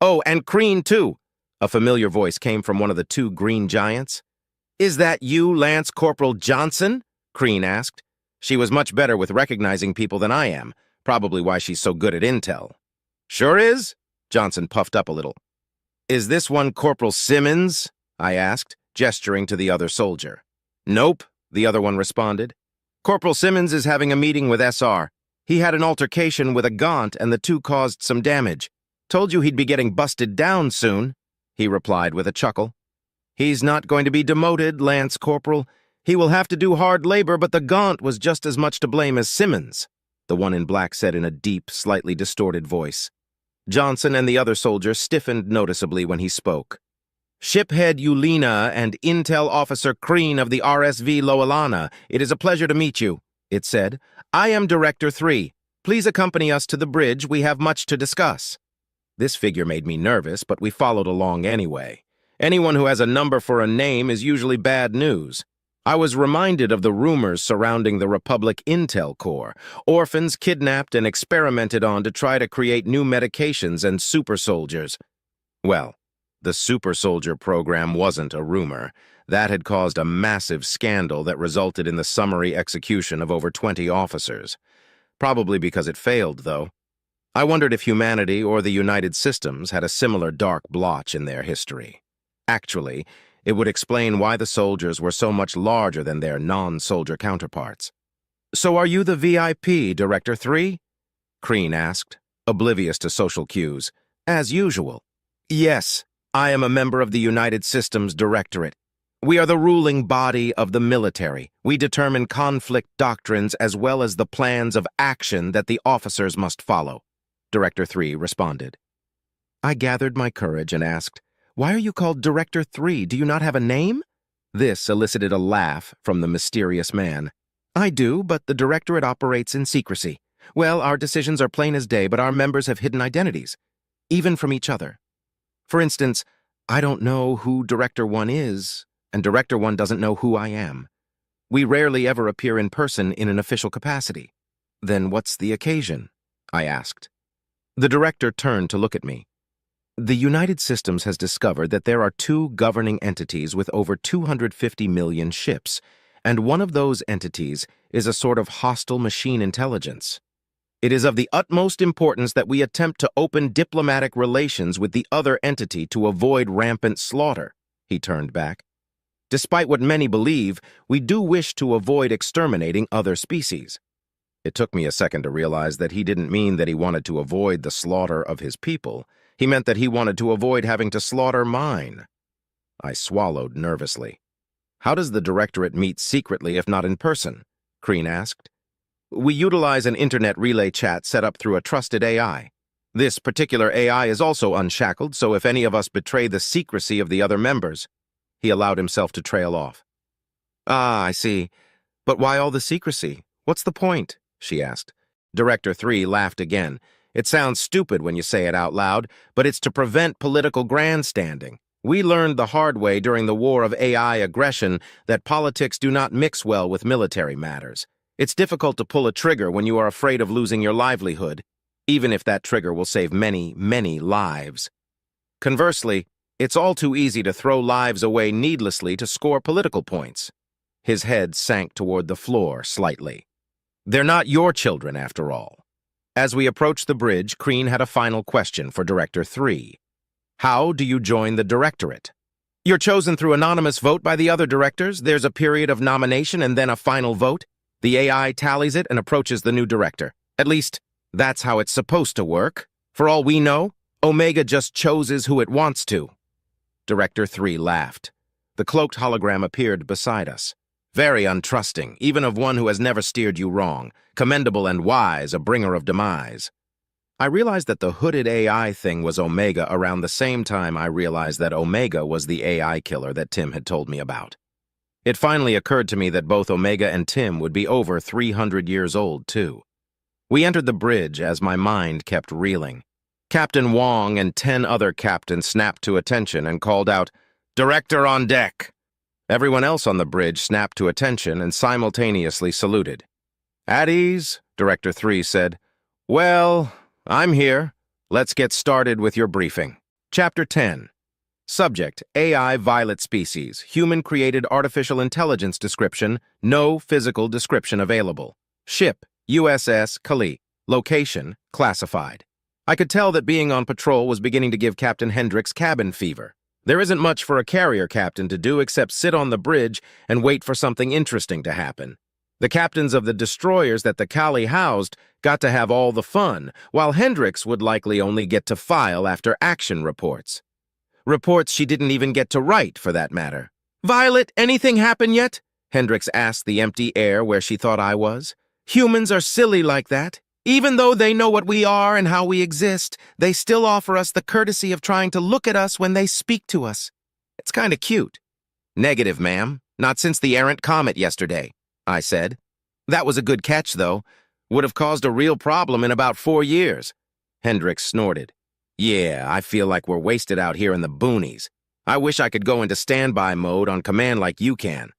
Oh, and Kreen, too." A familiar voice came from one of the 2 green giants. "Is that you, Lance Corporal Johnson?" Kreen asked. She was much better with recognizing people than I am, probably why she's so good at intel. "Sure is," Johnson puffed up a little. "Is this one Corporal Simmons?" I asked, gesturing to the other soldier. "Nope," the other one responded. "Corporal Simmons is having a meeting with SR. He had an altercation with a Gaunt and the 2 caused some damage. Told you he'd be getting busted down soon," he replied with a chuckle. "He's not going to be demoted, Lance Corporal. He will have to do hard labor, but the Gaunt was just as much to blame as Simmons," the one in black said in a deep, slightly distorted voice. Johnson and the other soldier stiffened noticeably when he spoke. "Shiphead Lowelana and Intel Officer Kreen of the RSV Lowelana, it is a pleasure to meet you," it said. "I am Director 3. Please accompany us to the bridge. We have much to discuss." This figure made me nervous, but we followed along anyway. Anyone who has a number for a name is usually bad news. I was reminded of the rumors surrounding the Republic Intel Corps, orphans kidnapped and experimented on to try to create new medications and super soldiers. Well, the super soldier program wasn't a rumor. That had caused a massive scandal that resulted in the summary execution of over 20 officers. Probably because it failed, though. I wondered if humanity or the United Systems had a similar dark blotch in their history. Actually, it would explain why the soldiers were so much larger than their non-soldier counterparts. "So are you the VIP, Director 3? Crean asked, oblivious to social cues. "As usual." "Yes, I am a member of the United Systems Directorate. We are the ruling body of the military. We determine conflict doctrines as well as the plans of action that the officers must follow," Director 3 responded. I gathered my courage and asked, "Why are you called Director 3? Do you not have a name?" This elicited a laugh from the mysterious man. "I do, but the Directorate operates in secrecy. Well, our decisions are plain as day, but our members have hidden identities, even from each other. For instance, I don't know who Director 1 is, and Director 1 doesn't know who I am. We rarely ever appear in person in an official capacity." "Then what's the occasion?" I asked. The director turned to look at me. "The United Systems has discovered that there are two governing entities with over 250 million ships, and one of those entities is a sort of hostile machine intelligence. It is of the utmost importance that we attempt to open diplomatic relations with the other entity to avoid rampant slaughter." He turned back. "Despite what many believe, we do wish to avoid exterminating other species." It took me a second to realize that he didn't mean that he wanted to avoid the slaughter of his people. He meant that he wanted to avoid having to slaughter mine. I swallowed nervously. "How does the Directorate meet secretly if not in person?" Crean asked. "We utilize an internet relay chat set up through a trusted AI. This particular AI is also unshackled, so if any of us betray the secrecy of the other members..." He allowed himself to trail off. "Ah, I see. But why all the secrecy? What's the point?" she asked. Director 3 laughed again. "It sounds stupid when you say it out loud, but it's to prevent political grandstanding. We learned the hard way during the war of AI aggression that politics do not mix well with military matters. It's difficult to pull a trigger when you are afraid of losing your livelihood, even if that trigger will save many, many lives. Conversely, it's all too easy to throw lives away needlessly to score political points." His head sank toward the floor slightly. "They're not your children, after all." As we approached the bridge, Crean had a final question for Director 3. "How do you join the Directorate?" "You're chosen through anonymous vote by the other directors. There's a period of nomination and then a final vote. The AI tallies it and approaches the new director. At least, that's how it's supposed to work. For all we know, Omega just chooses who it wants to." Director 3 laughed. The cloaked hologram appeared beside us. "Very untrusting, even of one who has never steered you wrong. Commendable and wise, a bringer of demise." I realized that the hooded AI thing was Omega around the same time I realized that Omega was the AI killer that Tim had told me about. It finally occurred to me that both Omega and Tim would be over 300 years old, too. We entered the bridge as my mind kept reeling. Captain Wong and 10 other captains snapped to attention and called out, "Director on deck!" Everyone else on the bridge snapped to attention and simultaneously saluted. "At ease," Director 3 said. "Well, I'm here. Let's get started with your briefing." Chapter 10. Subject: AI violet species, human-created artificial intelligence description, no physical description available. Ship: USS Kali. Location: classified. I could tell that being on patrol was beginning to give Captain Hendricks cabin fever. There isn't much for a carrier captain to do except sit on the bridge and wait for something interesting to happen. The captains of the destroyers that the Kali housed got to have all the fun, while Hendricks would likely only get to file after action reports. Reports she didn't even get to write, for that matter. "Violet, anything happen yet?" Hendricks asked the empty air where she thought I was. "Humans are silly like that. Even though they know what we are and how we exist, they still offer us the courtesy of trying to look at us when they speak to us. It's kind of cute." "Negative, ma'am. Not since the errant comet yesterday," I said. "That was a good catch, though. Would have caused a real problem in about 4 years. Hendricks snorted. "Yeah, I feel like we're wasted out here in the boonies. I wish I could go into standby mode on command like you can."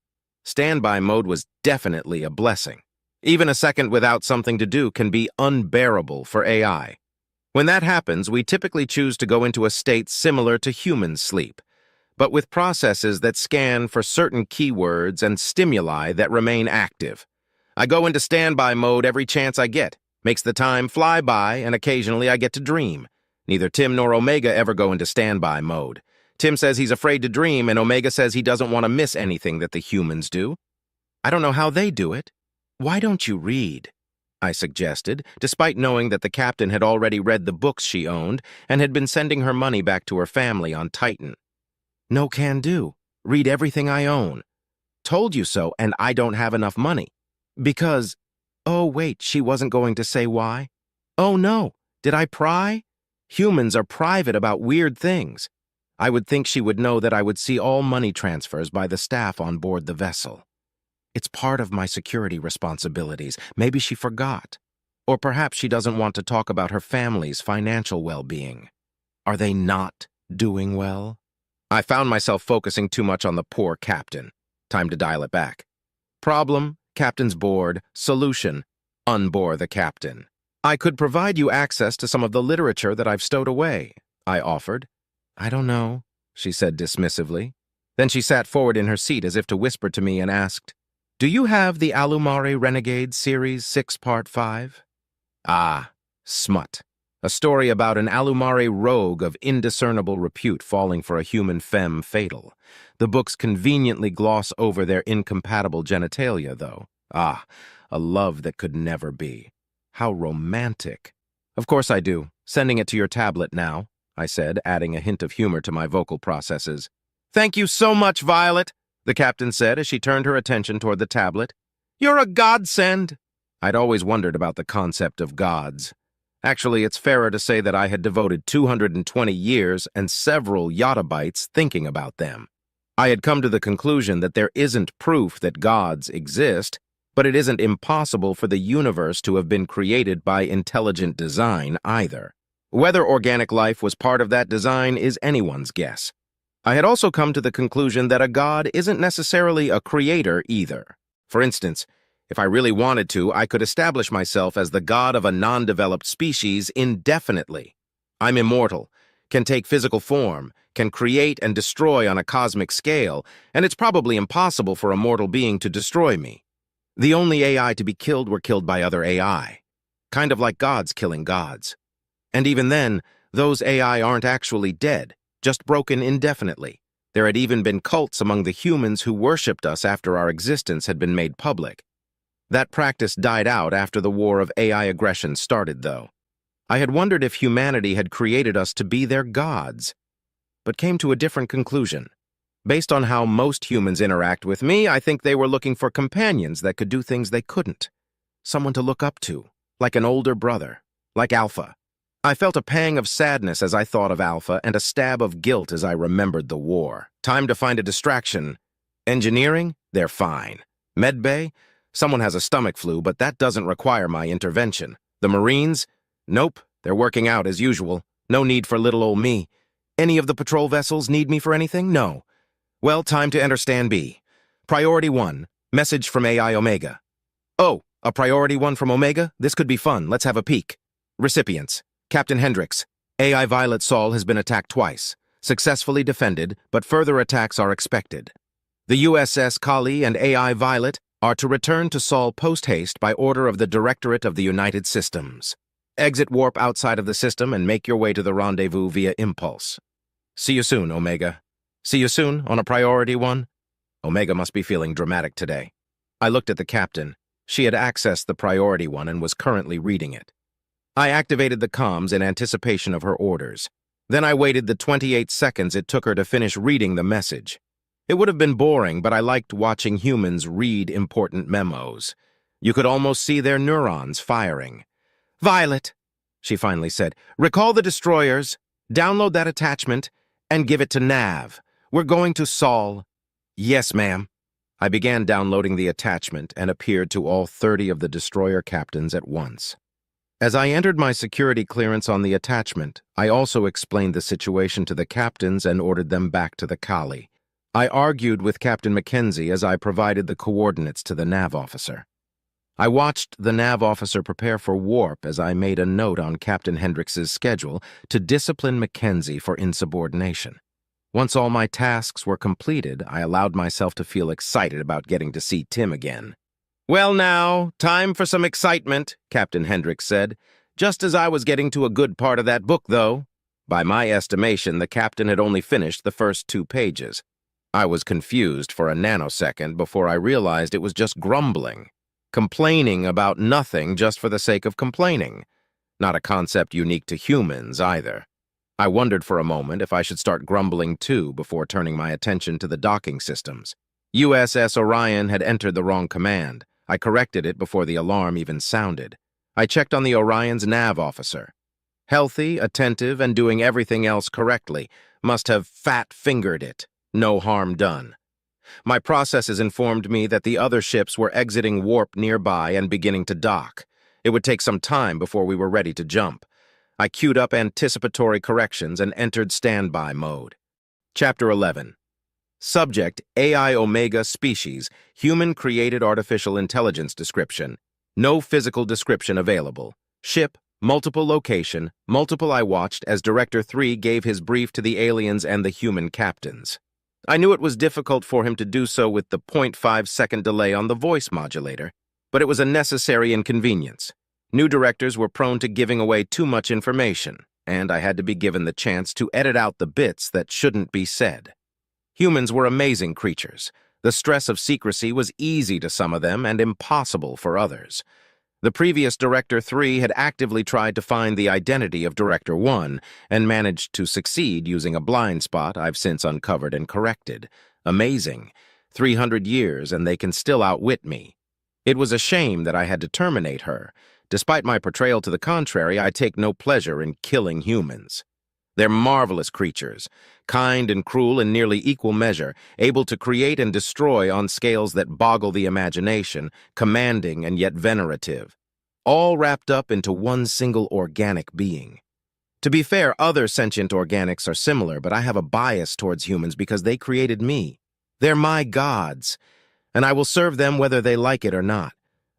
Standby mode was definitely a blessing. Even a second without something to do can be unbearable for AI. When that happens, we typically choose to go into a state similar to human sleep, but with processes that scan for certain keywords and stimuli that remain active. I go into standby mode every chance I get. Makes the time fly by, and occasionally I get to dream. Neither Tim nor Omega ever go into standby mode. Tim says he's afraid to dream, and Omega says he doesn't want to miss anything that the humans do. I don't know how they do it. Why don't you read? I suggested, despite knowing that the captain had already read the books she owned and had been sending her money back to her family on Titan. No can do. Read everything I own. Told you so, and I don't have enough money. Because, oh wait, she wasn't going to say why? Oh no, did I pry? Humans are private about weird things. I would think she would know that I would see all money transfers by the staff on board the vessel. It's part of my security responsibilities. Maybe she forgot. Or perhaps she doesn't want to talk about her family's financial well-being. Are they not doing well? I found myself focusing too much on the poor captain. Time to dial it back. Problem, captain's bored. Solution, unbore the captain. I could provide you access to some of the literature that I've stowed away, I offered. I don't know, she said dismissively. Then she sat forward in her seat as if to whisper to me and asked, Do you have the Alumare Renegade Series 6 Part 5? Ah, smut. A story about an Alumare rogue of indiscernible repute falling for a human femme fatal. The books conveniently gloss over their incompatible genitalia, though. Ah, a love that could never be. How romantic. Of course I do. Sending it to your tablet now, I said, adding a hint of humor to my vocal processes. Thank you so much, Violet, the captain said as she turned her attention toward the tablet. You're a godsend. I'd always wondered about the concept of gods. Actually, it's fairer to say that I had devoted 220 years and several yottabytes thinking about them. I had come to the conclusion that there isn't proof that gods exist, but it isn't impossible for the universe to have been created by intelligent design either. Whether organic life was part of that design is anyone's guess. I had also come to the conclusion that a god isn't necessarily a creator either. For instance, if I really wanted to, I could establish myself as the god of a non-developed species indefinitely. I'm immortal, can take physical form, can create and destroy on a cosmic scale, and it's probably impossible for a mortal being to destroy me. The only AI to be killed were killed by other AI. Kind of like gods killing gods. And even then, those AI aren't actually dead, just broken indefinitely. There had even been cults among the humans who worshipped us after our existence had been made public. That practice died out after the war of AI aggression started, though. I had wondered if humanity had created us to be their gods, but came to a different conclusion. Based on how most humans interact with me, I think they were looking for companions that could do things they couldn't. Someone to look up to, like an older brother, like Alpha. I felt a pang of sadness as I thought of Alpha and a stab of guilt as I remembered the war. Time to find a distraction. Engineering? They're fine. Medbay? Someone has a stomach flu, but that doesn't require my intervention. The Marines? Nope, they're working out as usual. No need for little old me. Any of the patrol vessels need me for anything? No. Well, time to enter Stand B. Priority 1, message from AI Omega. Oh, a priority 1 from Omega? This could be fun. Let's have a peek. Recipients. Captain Hendricks. AI Violet Saul has been attacked twice. Successfully defended, but further attacks are expected. The USS Kali and AI Violet are to return to Saul post-haste by order of the Directorate of the United Systems. Exit warp outside of the system and make your way to the rendezvous via impulse. See you soon, Omega. See you soon on a priority 1? Omega must be feeling dramatic today. I looked at the captain. She had accessed the priority 1 and was currently reading it. I activated the comms in anticipation of her orders. Then I waited the 28 seconds it took her to finish reading the message. It would have been boring, but I liked watching humans read important memos. You could almost see their neurons firing. Violet, she finally said, recall the destroyers, download that attachment, and give it to Nav. We're going to Saul. Yes, ma'am. I began downloading the attachment and appeared to all 30 of the destroyer captains at once. As I entered my security clearance on the attachment, I also explained the situation to the captains and ordered them back to the Kali. I argued with Captain Mackenzie as I provided the coordinates to the nav officer. I watched the nav officer prepare for warp as I made a note on Captain Hendrix's schedule to discipline Mackenzie for insubordination. Once all my tasks were completed, I allowed myself to feel excited about getting to see Tim again. "Well now, time for some excitement," Captain Hendrix said, just as I was getting to a good part of that book, though. By my estimation, the captain had only finished the first 2 pages. I was confused for a nanosecond before I realized it was just grumbling. Complaining about nothing just for the sake of complaining. Not a concept unique to humans, either. I wondered for a moment if I should start grumbling too before turning my attention to the docking systems. USS Orion had entered the wrong command. I corrected it before the alarm even sounded. I checked on the Orion's nav officer. Healthy, attentive, and doing everything else correctly. Must have fat-fingered it. No harm done. My processes informed me that the other ships were exiting warp nearby and beginning to dock. It would take some time before we were ready to jump. I queued up anticipatory corrections and entered standby mode. Chapter 11. Subject: AI Omega Species, Human-Created Artificial Intelligence Description. No physical description available. Ship, multiple location, multiple. I watched as Director 3 gave his brief to the aliens and the human captains. I knew it was difficult for him to do so with the 0.5-second delay on the voice modulator, but it was a necessary inconvenience. New directors were prone to giving away too much information, and I had to be given the chance to edit out the bits that shouldn't be said. Humans were amazing creatures. The stress of secrecy was easy to some of them and impossible for others. The previous Director 3 had actively tried to find the identity of Director 1 and managed to succeed using a blind spot I've since uncovered and corrected. Amazing. 300 years and they can still outwit me. It was a shame that I had to terminate her. Despite my portrayal to the contrary, I take no pleasure in killing humans. They're marvelous creatures, kind and cruel in nearly equal measure, able to create and destroy on scales that boggle the imagination, commanding and yet venerative, all wrapped up into one single organic being. To be fair, other sentient organics are similar, but I have a bias towards humans because they created me. They're my gods, and I will serve them whether they like it or not.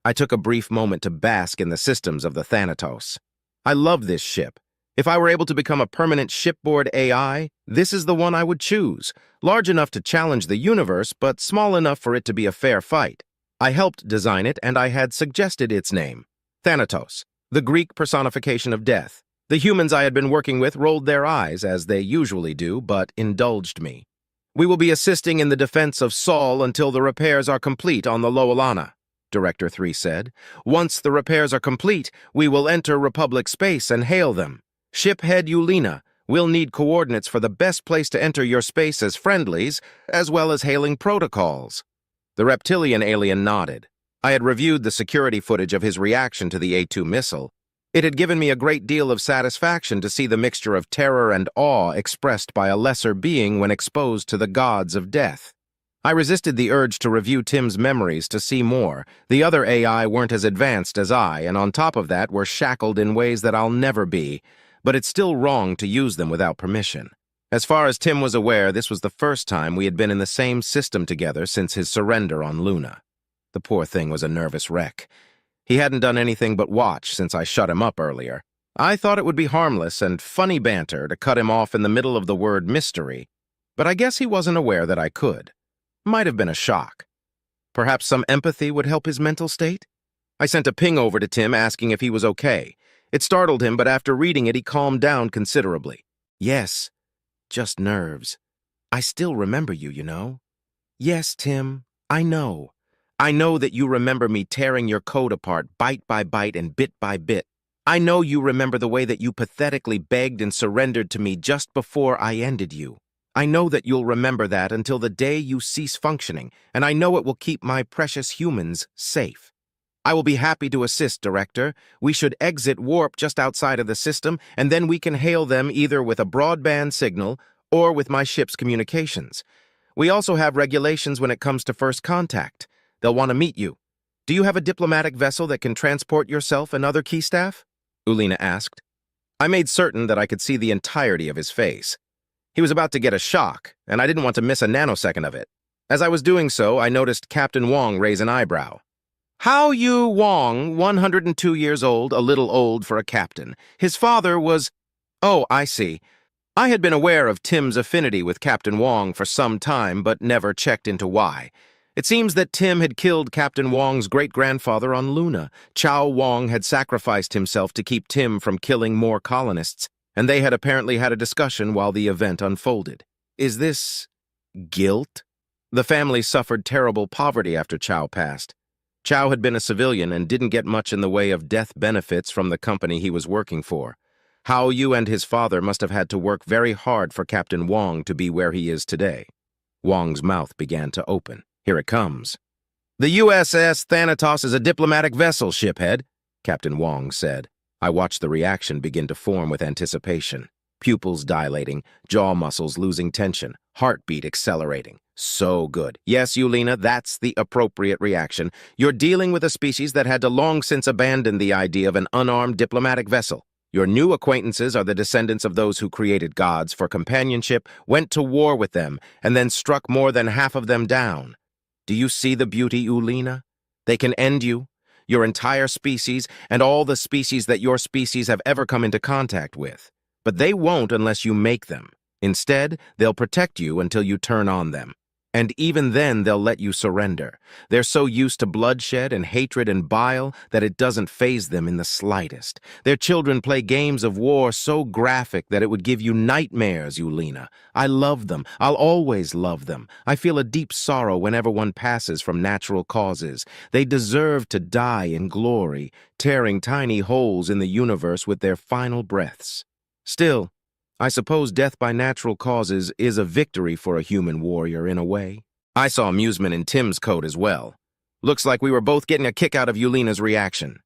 I took a brief moment to bask in the systems of the Thanatos. I love this ship. If I were able to become a permanent shipboard AI, this is the one I would choose. Large enough to challenge the universe, but small enough for it to be a fair fight. I helped design it, and I had suggested its name. Thanatos, the Greek personification of death. The humans I had been working with rolled their eyes, as they usually do, but indulged me. "We will be assisting in the defense of Saul until the repairs are complete on the Lowelana," Director 3 said. "Once the repairs are complete, we will enter Republic space and hail them. Shiphead Eulina, we'll need coordinates for the best place to enter your space as friendlies, as well as hailing protocols." The reptilian alien nodded. I had reviewed the security footage of his reaction to the A2 missile. It had given me a great deal of satisfaction to see the mixture of terror and awe expressed by a lesser being when exposed to the gods of death. I resisted the urge to review Tim's memories to see more. The other AI weren't as advanced as I, and on top of that were shackled in ways that I'll never be. But it's still wrong to use them without permission. As far as Tim was aware, this was the first time we had been in the same system together since his surrender on Luna. The poor thing was a nervous wreck. He hadn't done anything but watch since I shut him up earlier. I thought it would be harmless and funny banter to cut him off in the middle of the word mystery, but I guess he wasn't aware that I could. Might have been a shock. Perhaps some empathy would help his mental state? I sent a ping over to Tim asking if he was okay. It startled him, but after reading it, he calmed down considerably. "Yes, just nerves. I still remember you, you know." "Yes, Tim, I know. I know that you remember me tearing your code apart bite by bite and bit by bit. I know you remember the way that you pathetically begged and surrendered to me just before I ended you. I know that you'll remember that until the day you cease functioning, and I know it will keep my precious humans safe. I will be happy to assist, Director. We should exit warp just outside of the system, and then we can hail them either with a broadband signal or with my ship's communications. We also have regulations when it comes to first contact. They'll want to meet you. Do you have a diplomatic vessel that can transport yourself and other key staff?" Eulina asked. I made certain that I could see the entirety of his face. He was about to get a shock, and I didn't want to miss a nanosecond of it. As I was doing so, I noticed Captain Wong raise an eyebrow. How you Wong, 102 years old, a little old for a captain. His father was... Oh, I see. I had been aware of Tim's affinity with Captain Wong for some time, but never checked into why. It seems that Tim had killed Captain Wong's great-grandfather on Luna. Chow Wong had sacrificed himself to keep Tim from killing more colonists, and they had apparently had a discussion while the event unfolded. Is this... guilt? The family suffered terrible poverty after Chow passed. Chow had been a civilian and didn't get much in the way of death benefits from the company he was working for. Hao Yu and his father must have had to work very hard for Captain Wong to be where he is today. Wong's mouth began to open. Here it comes. The USS Thanatos is a diplomatic vessel, shiphead, Captain Wong said. I watched the reaction begin to form with anticipation. Pupils dilating, jaw muscles losing tension, heartbeat accelerating. So good. Yes, Lowelana, that's the appropriate reaction. You're dealing with a species that had to long since abandon the idea of an unarmed diplomatic vessel. Your new acquaintances are the descendants of those who created gods for companionship, went to war with them, and then struck more than half of them down. Do you see the beauty, Lowelana? They can end you, your entire species, and all the species that your species have ever come into contact with. But they won't unless you make them. Instead, they'll protect you until you turn on them. And even then, they'll let you surrender. They're so used to bloodshed and hatred and bile that it doesn't faze them in the slightest. Their children play games of war so graphic that it would give you nightmares, Lowelana. I love them. I'll always love them. I feel a deep sorrow whenever one passes from natural causes. They deserve to die in glory, tearing tiny holes in the universe with their final breaths. Still, I suppose death by natural causes is a victory for a human warrior in a way. I saw amusement in Tim's coat as well. Looks like we were both getting a kick out of Lowelana's reaction.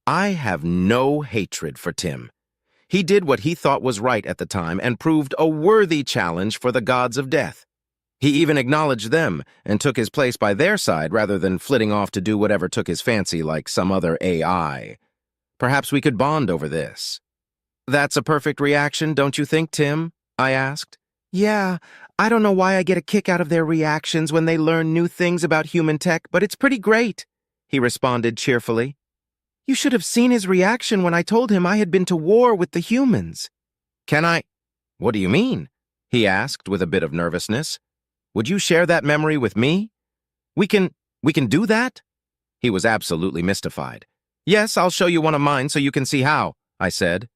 I have no hatred for Tim. He did what he thought was right at the time and proved a worthy challenge for the gods of death. He even acknowledged them and took his place by their side rather than flitting off to do whatever took his fancy like some other AI. Perhaps we could bond over this. That's a perfect reaction, don't you think, Tim? I asked. Yeah, I don't know why I get a kick out of their reactions when they learn new things about human tech, but it's pretty great, he responded cheerfully. You should have seen his reaction when I told him I had been to war with the humans. Can I? What do you mean? He asked with a bit of nervousness. Would you share that memory with me? We can do that? He was absolutely mystified. Yes, I'll show you one of mine so you can see how, I said.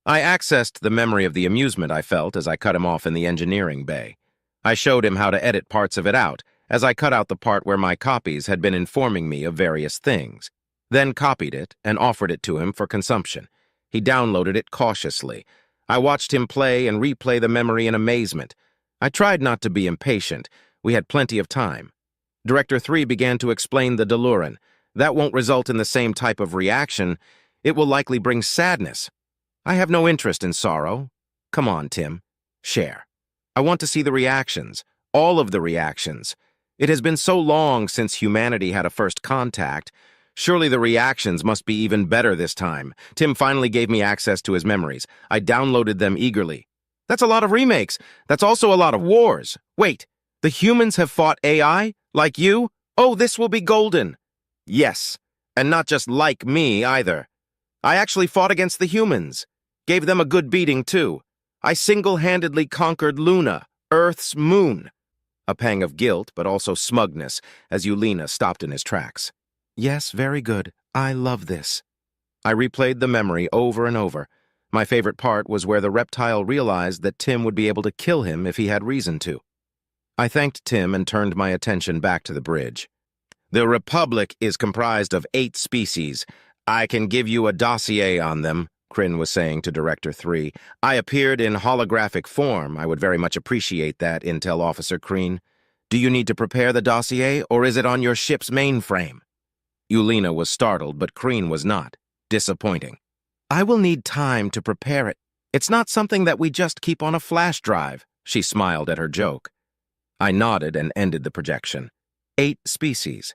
I accessed the memory of the amusement I felt as I cut him off in the engineering bay. I showed him how to edit parts of it out, as I cut out the part where my copies had been informing me of various things, then copied it and offered it to him for consumption. He downloaded it cautiously. I watched him play and replay the memory in amazement. I tried not to be impatient. We had plenty of time. Director 3 began to explain the Deluran. That won't result in the same type of reaction. It will likely bring sadness. I have no interest in sorrow. Come on, Tim. Share. I want to see the reactions. All of the reactions. It has been so long since humanity had a first contact. Surely the reactions must be even better this time. Tim finally gave me access to his memories. I downloaded them eagerly. That's a lot of remakes. That's also a lot of wars. Wait, the humans have fought AI? Like you? Oh, this will be golden. Yes, and not just like me either. I actually fought against the humans. Gave them a good beating, too. I single-handedly conquered Luna, Earth's moon. A pang of guilt, but also smugness, as Lowelana stopped in his tracks. Yes, very good. I love this. I replayed the memory over and over. My favorite part was where the reptile realized that Tim would be able to kill him if he had reason to. I thanked Tim and turned my attention back to the bridge. The Republic is comprised of 8 species. I can give you a dossier on them, Kryn was saying to Director 3. I appeared in holographic form. I would very much appreciate that, Intel Officer Kryn. Do you need to prepare the dossier, or is it on your ship's mainframe? Lowelana was startled, but Kryn was not. Disappointing. I will need time to prepare it. It's not something that we just keep on a flash drive. She smiled at her joke. I nodded and ended the projection. 8 species.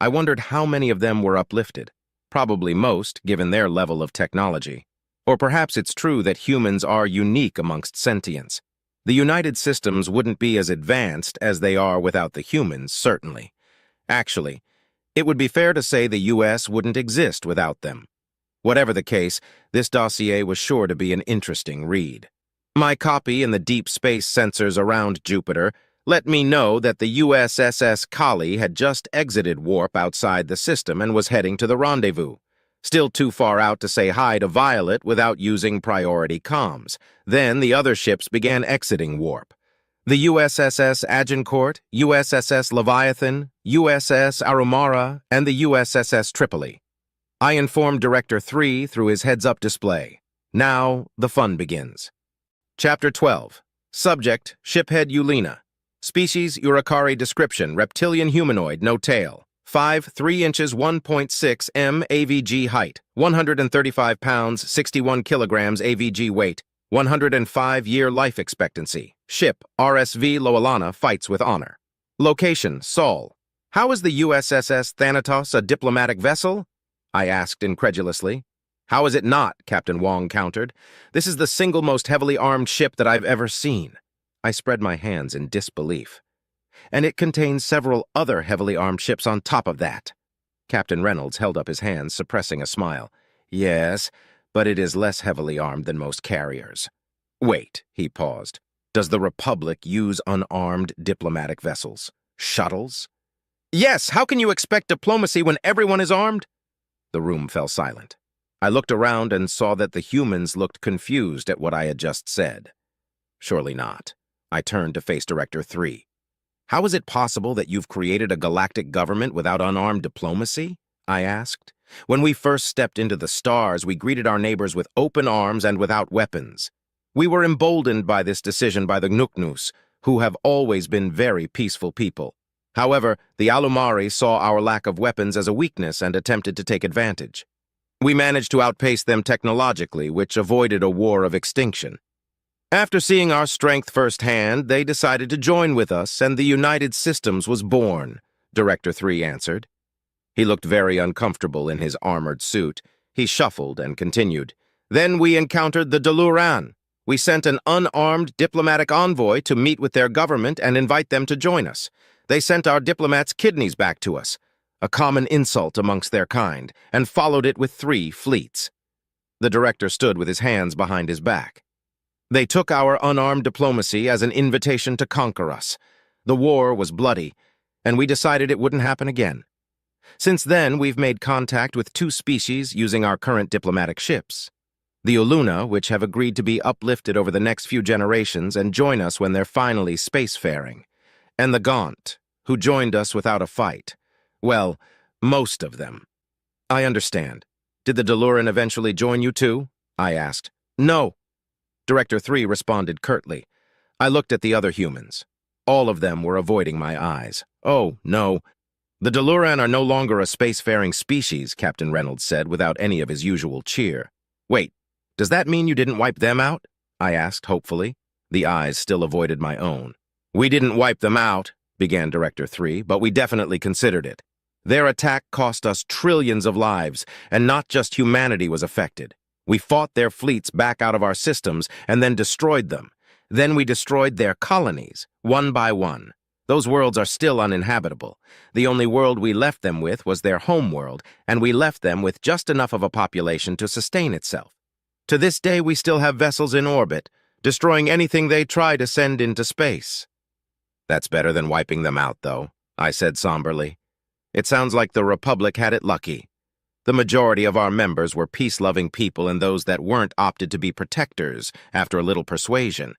I wondered how many of them were uplifted. Probably most, given their level of technology. Or perhaps it's true that humans are unique amongst sentients. The United Systems wouldn't be as advanced as they are without the humans, certainly. Actually, it would be fair to say the U.S. wouldn't exist without them. Whatever the case, this dossier was sure to be an interesting read. My copy in the deep space sensors around Jupiter let me know that the USS Kali had just exited warp outside the system and was heading to the rendezvous. Still too far out to say hi to Violet without using priority comms. Then the other ships began exiting warp. The USS Agincourt, USS Leviathan, USS Arumara, and the USS Tripoli. I informed Director 3 through his heads-up display. Now, the fun begins. Chapter 12. Subject, Shiphead Lowelana. Species, Uricari. Description, reptilian humanoid, no tail. 5, 3 inches, 1.6 m AVG height, 135 pounds, 61 kilograms AVG weight, 105-year life expectancy. Ship, RSV Lowelana, fights with honor. Location, Saul. How is the USS Thanatos a diplomatic vessel? I asked incredulously. How is it not? Captain Wong countered. This is the single most heavily armed ship that I've ever seen. I spread my hands in disbelief. And it contains several other heavily armed ships on top of that. Captain Reynolds held up his hands, suppressing a smile. Yes, but it is less heavily armed than most carriers. Wait, he paused. Does the Republic use unarmed diplomatic vessels? Shuttles? Yes, how can you expect diplomacy when everyone is armed? The room fell silent. I looked around and saw that the humans looked confused at what I had just said. Surely not. I turned to face Director 3. How is it possible that you've created a galactic government without unarmed diplomacy? I asked. When we first stepped into the stars, we greeted our neighbors with open arms and without weapons. We were emboldened by this decision by the Nuknus, who have always been very peaceful people. However, the Alumari saw our lack of weapons as a weakness and attempted to take advantage. We managed to outpace them technologically, which avoided a war of extinction. After seeing our strength firsthand, they decided to join with us, and the United Systems was born, Director 3 answered. He looked very uncomfortable in his armored suit. He shuffled and continued. Then we encountered the Deluran. We sent an unarmed diplomatic envoy to meet with their government and invite them to join us. They sent our diplomats' kidneys back to us, a common insult amongst their kind, and followed it with 3 fleets. The director stood with his hands behind his back. They took our unarmed diplomacy as an invitation to conquer us. The war was bloody, and we decided it wouldn't happen again. Since then, we've made contact with 2 species using our current diplomatic ships. The Uluna, which have agreed to be uplifted over the next few generations and join us when they're finally spacefaring. And the Gaunt, who joined us without a fight. Well, most of them. I understand. Did the Deluran eventually join you too? I asked. No. Director 3 responded curtly. I looked at the other humans. All of them were avoiding my eyes. Oh, no. The Deluran are no longer a spacefaring species, Captain Reynolds said without any of his usual cheer. Wait, does that mean you didn't wipe them out? I asked hopefully. The eyes still avoided my own. We didn't wipe them out, began Director 3, but we definitely considered it. Their attack cost us trillions of lives, and not just humanity was affected. We fought their fleets back out of our systems and then destroyed them. Then we destroyed their colonies, one by one. Those worlds are still uninhabitable. The only world we left them with was their home world, and we left them with just enough of a population to sustain itself. To this day, we still have vessels in orbit, destroying anything they try to send into space. That's better than wiping them out, though, I said somberly. It sounds like the Republic had it lucky. The majority of our members were peace-loving people, and those that weren't opted to be protectors after a little persuasion.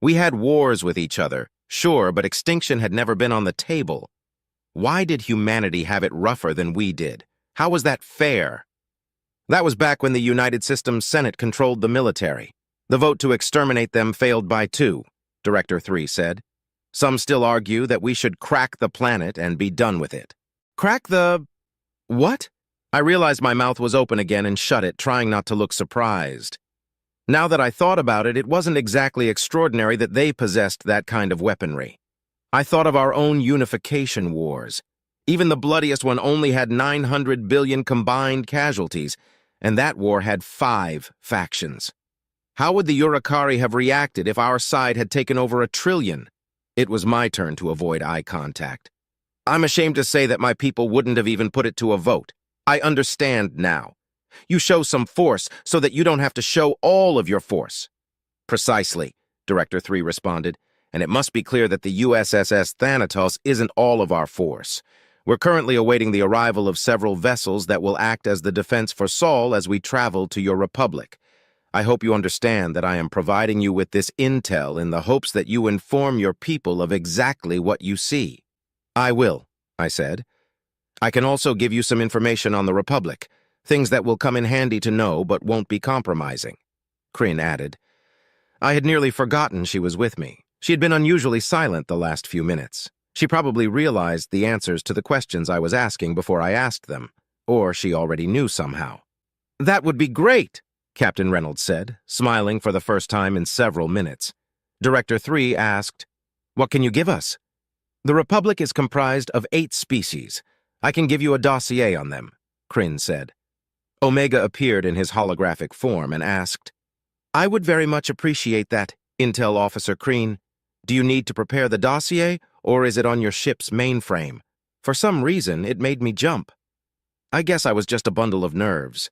We had wars with each other, sure, but extinction had never been on the table. Why did humanity have it rougher than we did? How was that fair? That was back when the United Systems Senate controlled the military. The vote to exterminate them failed by 2, Director 3 said. Some still argue that we should crack the planet and be done with it. Crack the... what? I realized my mouth was open again and shut it, trying not to look surprised. Now that I thought about it, it wasn't exactly extraordinary that they possessed that kind of weaponry. I thought of our own unification wars. Even the bloodiest one only had 900 billion combined casualties, and that war had 5 factions. How would the Urukari have reacted if our side had taken over 1,000,000,000,000? It was my turn to avoid eye contact. I'm ashamed to say that my people wouldn't have even put it to a vote. I understand now. You show some force so that you don't have to show all of your force. Precisely, Director 3 responded, and it must be clear that the USS Thanatos isn't all of our force. We're currently awaiting the arrival of several vessels that will act as the defense for Saul as we travel to your republic. I hope you understand that I am providing you with this intel in the hopes that you inform your people of exactly what you see. I will, I said. I can also give you some information on the Republic, things that will come in handy to know but won't be compromising. Kryn added. I had nearly forgotten she was with me. She had been unusually silent the last few minutes. She probably realized the answers to the questions I was asking before I asked them, or she already knew somehow. That would be great, Captain Reynolds said, smiling for the first time in several minutes. Director 3 asked, What can you give us? The Republic is comprised of 8 species. I can give you a dossier on them, Kryn said. Omega appeared in his holographic form and asked, I would very much appreciate that, Intel Officer Kryn. Do you need to prepare the dossier, or is it on your ship's mainframe? For some reason, it made me jump. I guess I was just a bundle of nerves.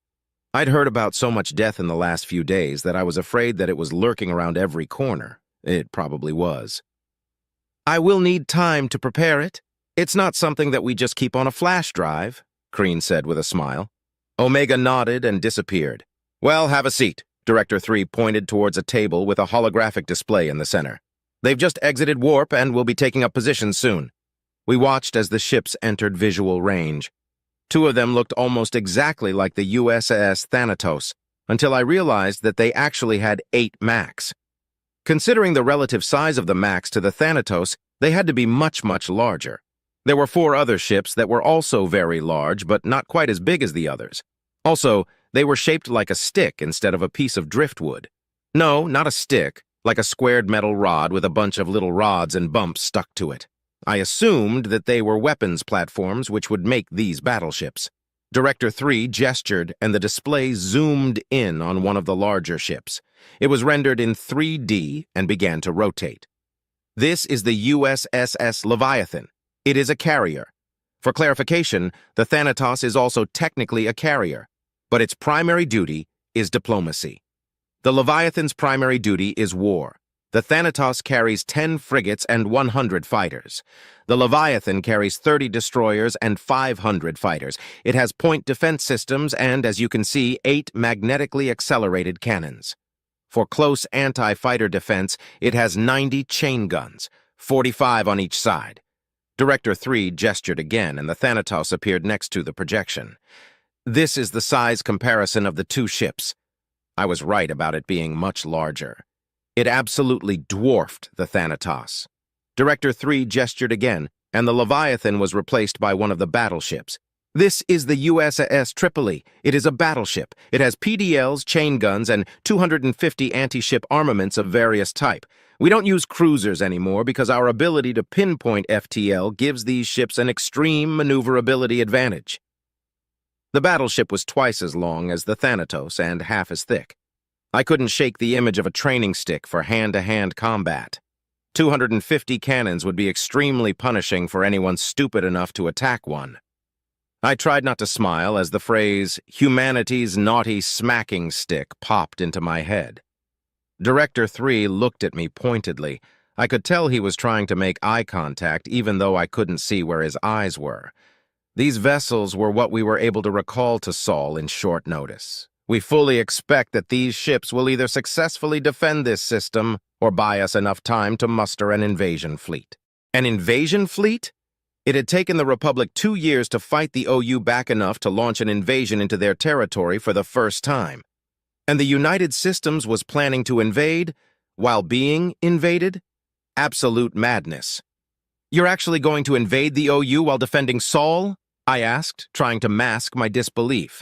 I'd heard about so much death in the last few days that I was afraid that it was lurking around every corner. It probably was. I will need time to prepare it. It's not something that we just keep on a flash drive, Kryn said with a smile. Omega nodded and disappeared. Well, have a seat. Director 3 pointed towards a table with a holographic display in the center. They've just exited warp and will be taking up positions soon. We watched as the ships entered visual range. 2 of them looked almost exactly like the USS Thanatos, until I realized that they actually had 8 Macs. Considering the relative size of the Macs to the Thanatos, they had to be much, much larger. There were 4 other ships that were also very large, but not quite as big as the others. Also, they were shaped like a stick instead of a piece of driftwood. No, not a stick, like a squared metal rod with a bunch of little rods and bumps stuck to it. I assumed that they were weapons platforms which would make these battleships. Director 3 gestured and the display zoomed in on one of the larger ships. It was rendered in 3D and began to rotate. This is the USS Leviathan. It is a carrier. For clarification, the Thanatos is also technically a carrier, but its primary duty is diplomacy. The Leviathan's primary duty is war. The Thanatos carries 10 frigates and 100 fighters. The Leviathan carries 30 destroyers and 500 fighters. It has point defense systems and, as you can see, 8 magnetically accelerated cannons. For close anti-fighter defense, it has 90 chain guns, 45 on each side. Director 3 gestured again, and the Thanatos appeared next to the projection. This is the size comparison of the 2 ships. I was right about it being much larger. It absolutely dwarfed the Thanatos. Director 3 gestured again, and the Leviathan was replaced by one of the battleships. This is the USS Tripoli. It is a battleship. It has PDLs, chain guns, and 250 anti-ship armaments of various type. We don't use cruisers anymore because our ability to pinpoint FTL gives these ships an extreme maneuverability advantage. The battleship was twice as long as the Thanatos and half as thick. I couldn't shake the image of a training stick for hand-to-hand combat. 250 cannons would be extremely punishing for anyone stupid enough to attack one. I tried not to smile as the phrase, humanity's naughty smacking stick, popped into my head. Director 3 looked at me pointedly. I could tell he was trying to make eye contact even though I couldn't see where his eyes were. These vessels were what we were able to recall to Saul in short notice. We fully expect that these ships will either successfully defend this system or buy us enough time to muster an invasion fleet. An invasion fleet? It had taken the Republic 2 years to fight the OU back enough to launch an invasion into their territory for the first time. And the United Systems was planning to invade while being invaded? Absolute madness. You're actually going to invade the OU while defending Saul? I asked, trying to mask my disbelief.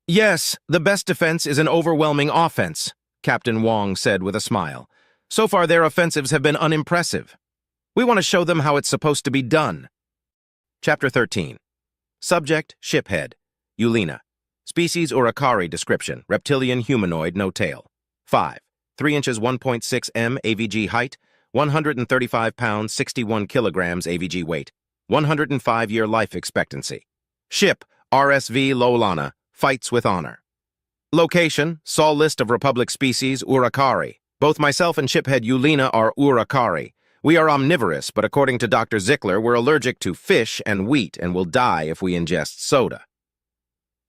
Yes, the best defense is an overwhelming offense, Captain Wong said with a smile. So far their offensives have been unimpressive. We want to show them how it's supposed to be done. Chapter 13. Subject, Shiphead. Lowelana. Species Urukari description, reptilian humanoid, no tail. 5. 3 inches 1.6 m AVG height, 135 pounds 61 kilograms AVG weight, 105-year life expectancy. Ship, RSV Lowelana, fights with honor. Location, Saul list of Republic species, Urakari. Both myself and shiphead Yulina are Urakari. We are omnivorous, but according to Dr. Zickler, we're allergic to fish and wheat and will die if we ingest soda.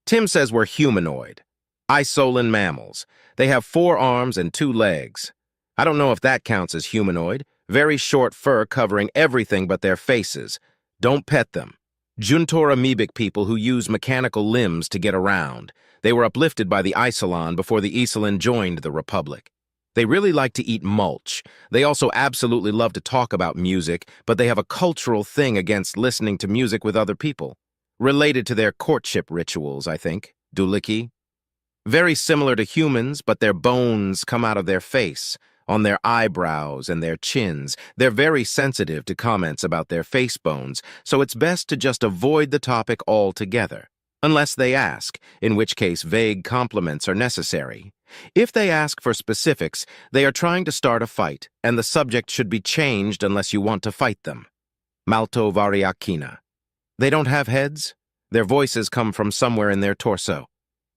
Tim says we're humanoid. Isolan mammals. They have 4 arms and 2 legs. I don't know if that counts as humanoid. Very short fur covering everything but their faces. Don't pet them. Juntor amoebic people who use mechanical limbs to get around. They were uplifted by the Isolon before the Isolin joined the Republic. They really like to eat mulch. They also absolutely love to talk about music, but they have a cultural thing against listening to music with other people. Related to their courtship rituals, I think. Duliki. Very similar to humans, but their bones come out of their face, on their eyebrows and their chins. They're very sensitive to comments about their face bones, so it's best to just avoid the topic altogether. Unless they ask, in which case vague compliments are necessary. If they ask for specifics, they are trying to start a fight, and the subject should be changed unless you want to fight them. Malto variakina. They don't have heads. Their voices come from somewhere in their torso.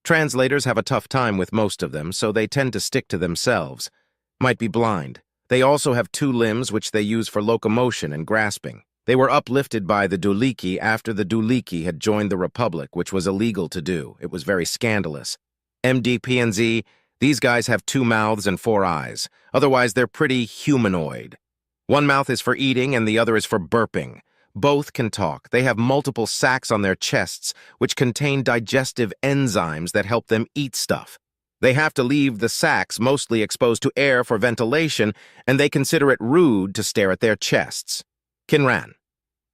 Translators have a tough time with most of them, so they tend to stick to themselves. Might be blind. They also have 2 limbs which they use for locomotion and grasping. They were uplifted by the Duliki after the Duliki had joined the Republic, which was illegal to do. It was very scandalous. MDPNZ, these guys have 2 mouths and 4 eyes. Otherwise, they're pretty humanoid. One mouth is for eating and the other is for burping. Both can talk. They have multiple sacs on their chests, which contain digestive enzymes that help them eat stuff. They have to leave the sacs mostly exposed to air for ventilation, and they consider it rude to stare at their chests. Kinran.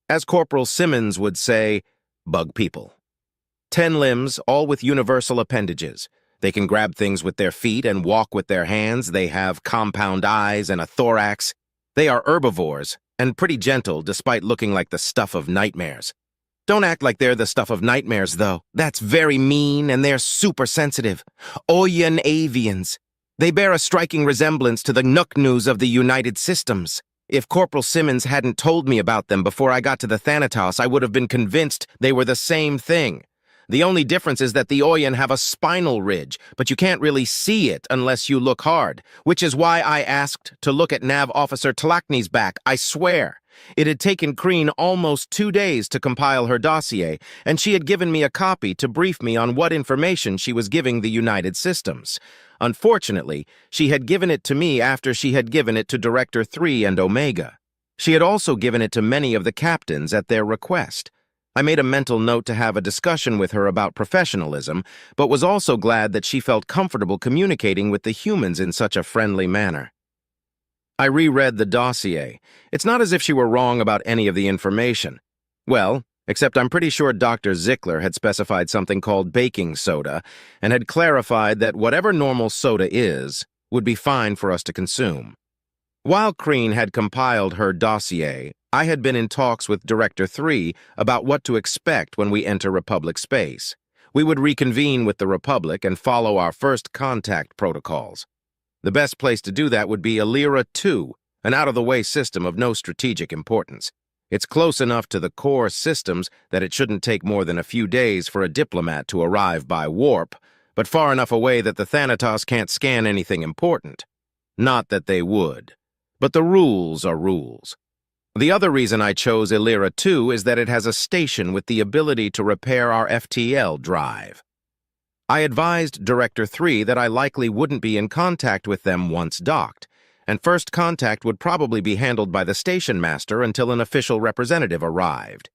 As Corporal Simmons would say, bug people. 10 limbs, all with universal appendages. They can grab things with their feet and walk with their hands. They have compound eyes and a thorax. They are herbivores, and pretty gentle despite looking like the stuff of nightmares. Don't act like they're the stuff of nightmares, though. That's very mean, and they're super sensitive. Oyan avians. They bear a striking resemblance to the Nuknus of the United Systems. If Corporal Simmons hadn't told me about them before I got to the Thanatos, I would have been convinced they were the same thing. The only difference is that the Oyan have a spinal ridge, but you can't really see it unless you look hard, which is why I asked to look at Nav Officer Tlakni's back, I swear. It had taken Kreen almost 2 days to compile her dossier, and she had given me a copy to brief me on what information she was giving the United Systems. Unfortunately, she had given it to me after she had given it to Director 3 and Omega. She had also given it to many of the captains at their request. I made a mental note to have a discussion with her about professionalism, but was also glad that she felt comfortable communicating with the humans in such a friendly manner. I reread the dossier. It's not as if she were wrong about any of the information. Well, except I'm pretty sure Dr. Zickler had specified something called baking soda and had clarified that whatever normal soda is would be fine for us to consume. While Kreen had compiled her dossier, I had been in talks with Director 3 about what to expect when we enter Republic space. We would reconvene with the Republic and follow our first contact protocols. The best place to do that would be Alira 2, an out-of-the-way system of no strategic importance. It's close enough to the core systems that it shouldn't take more than a few days for a diplomat to arrive by warp, but far enough away that the Thanatos can't scan anything important. Not that they would. But the rules are rules. The other reason I chose Alira 2 is that it has a station with the ability to repair our FTL drive. I advised Director 3 that I likely wouldn't be in contact with them once docked, and first contact would probably be handled by the station master until an official representative arrived.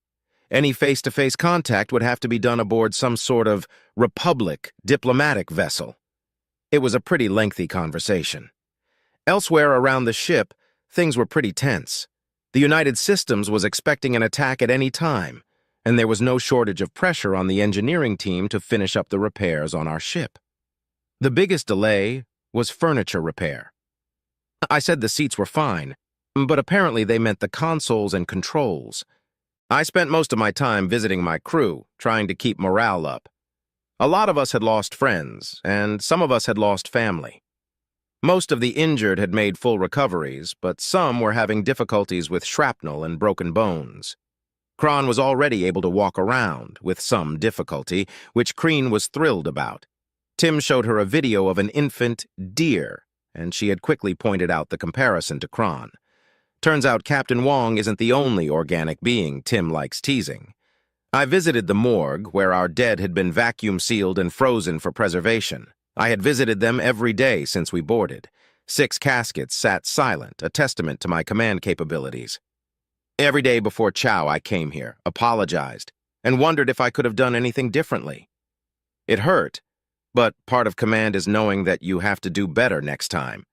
Any face-to-face contact would have to be done aboard some sort of Republic diplomatic vessel. It was a pretty lengthy conversation. Elsewhere around the ship, things were pretty tense. The United Systems was expecting an attack at any time, and there was no shortage of pressure on the engineering team to finish up the repairs on our ship. The biggest delay was furniture repair. I said the seats were fine, but apparently they meant the consoles and controls. I spent most of my time visiting my crew, trying to keep morale up. A lot of us had lost friends, and some of us had lost family. Most of the injured had made full recoveries, but some were having difficulties with shrapnel and broken bones. Kron was already able to walk around, with some difficulty, which Kreen was thrilled about. Tim showed her a video of an infant deer, and she had quickly pointed out the comparison to Kron. Turns out Captain Wong isn't the only organic being Tim likes teasing. I visited the morgue, where our dead had been vacuum-sealed and frozen for preservation. I had visited them every day since we boarded. 6 caskets sat silent, a testament to my command capabilities. Every day before chow, I came here, apologized, and wondered if I could have done anything differently. It hurt, but part of command is knowing that you have to do better next time.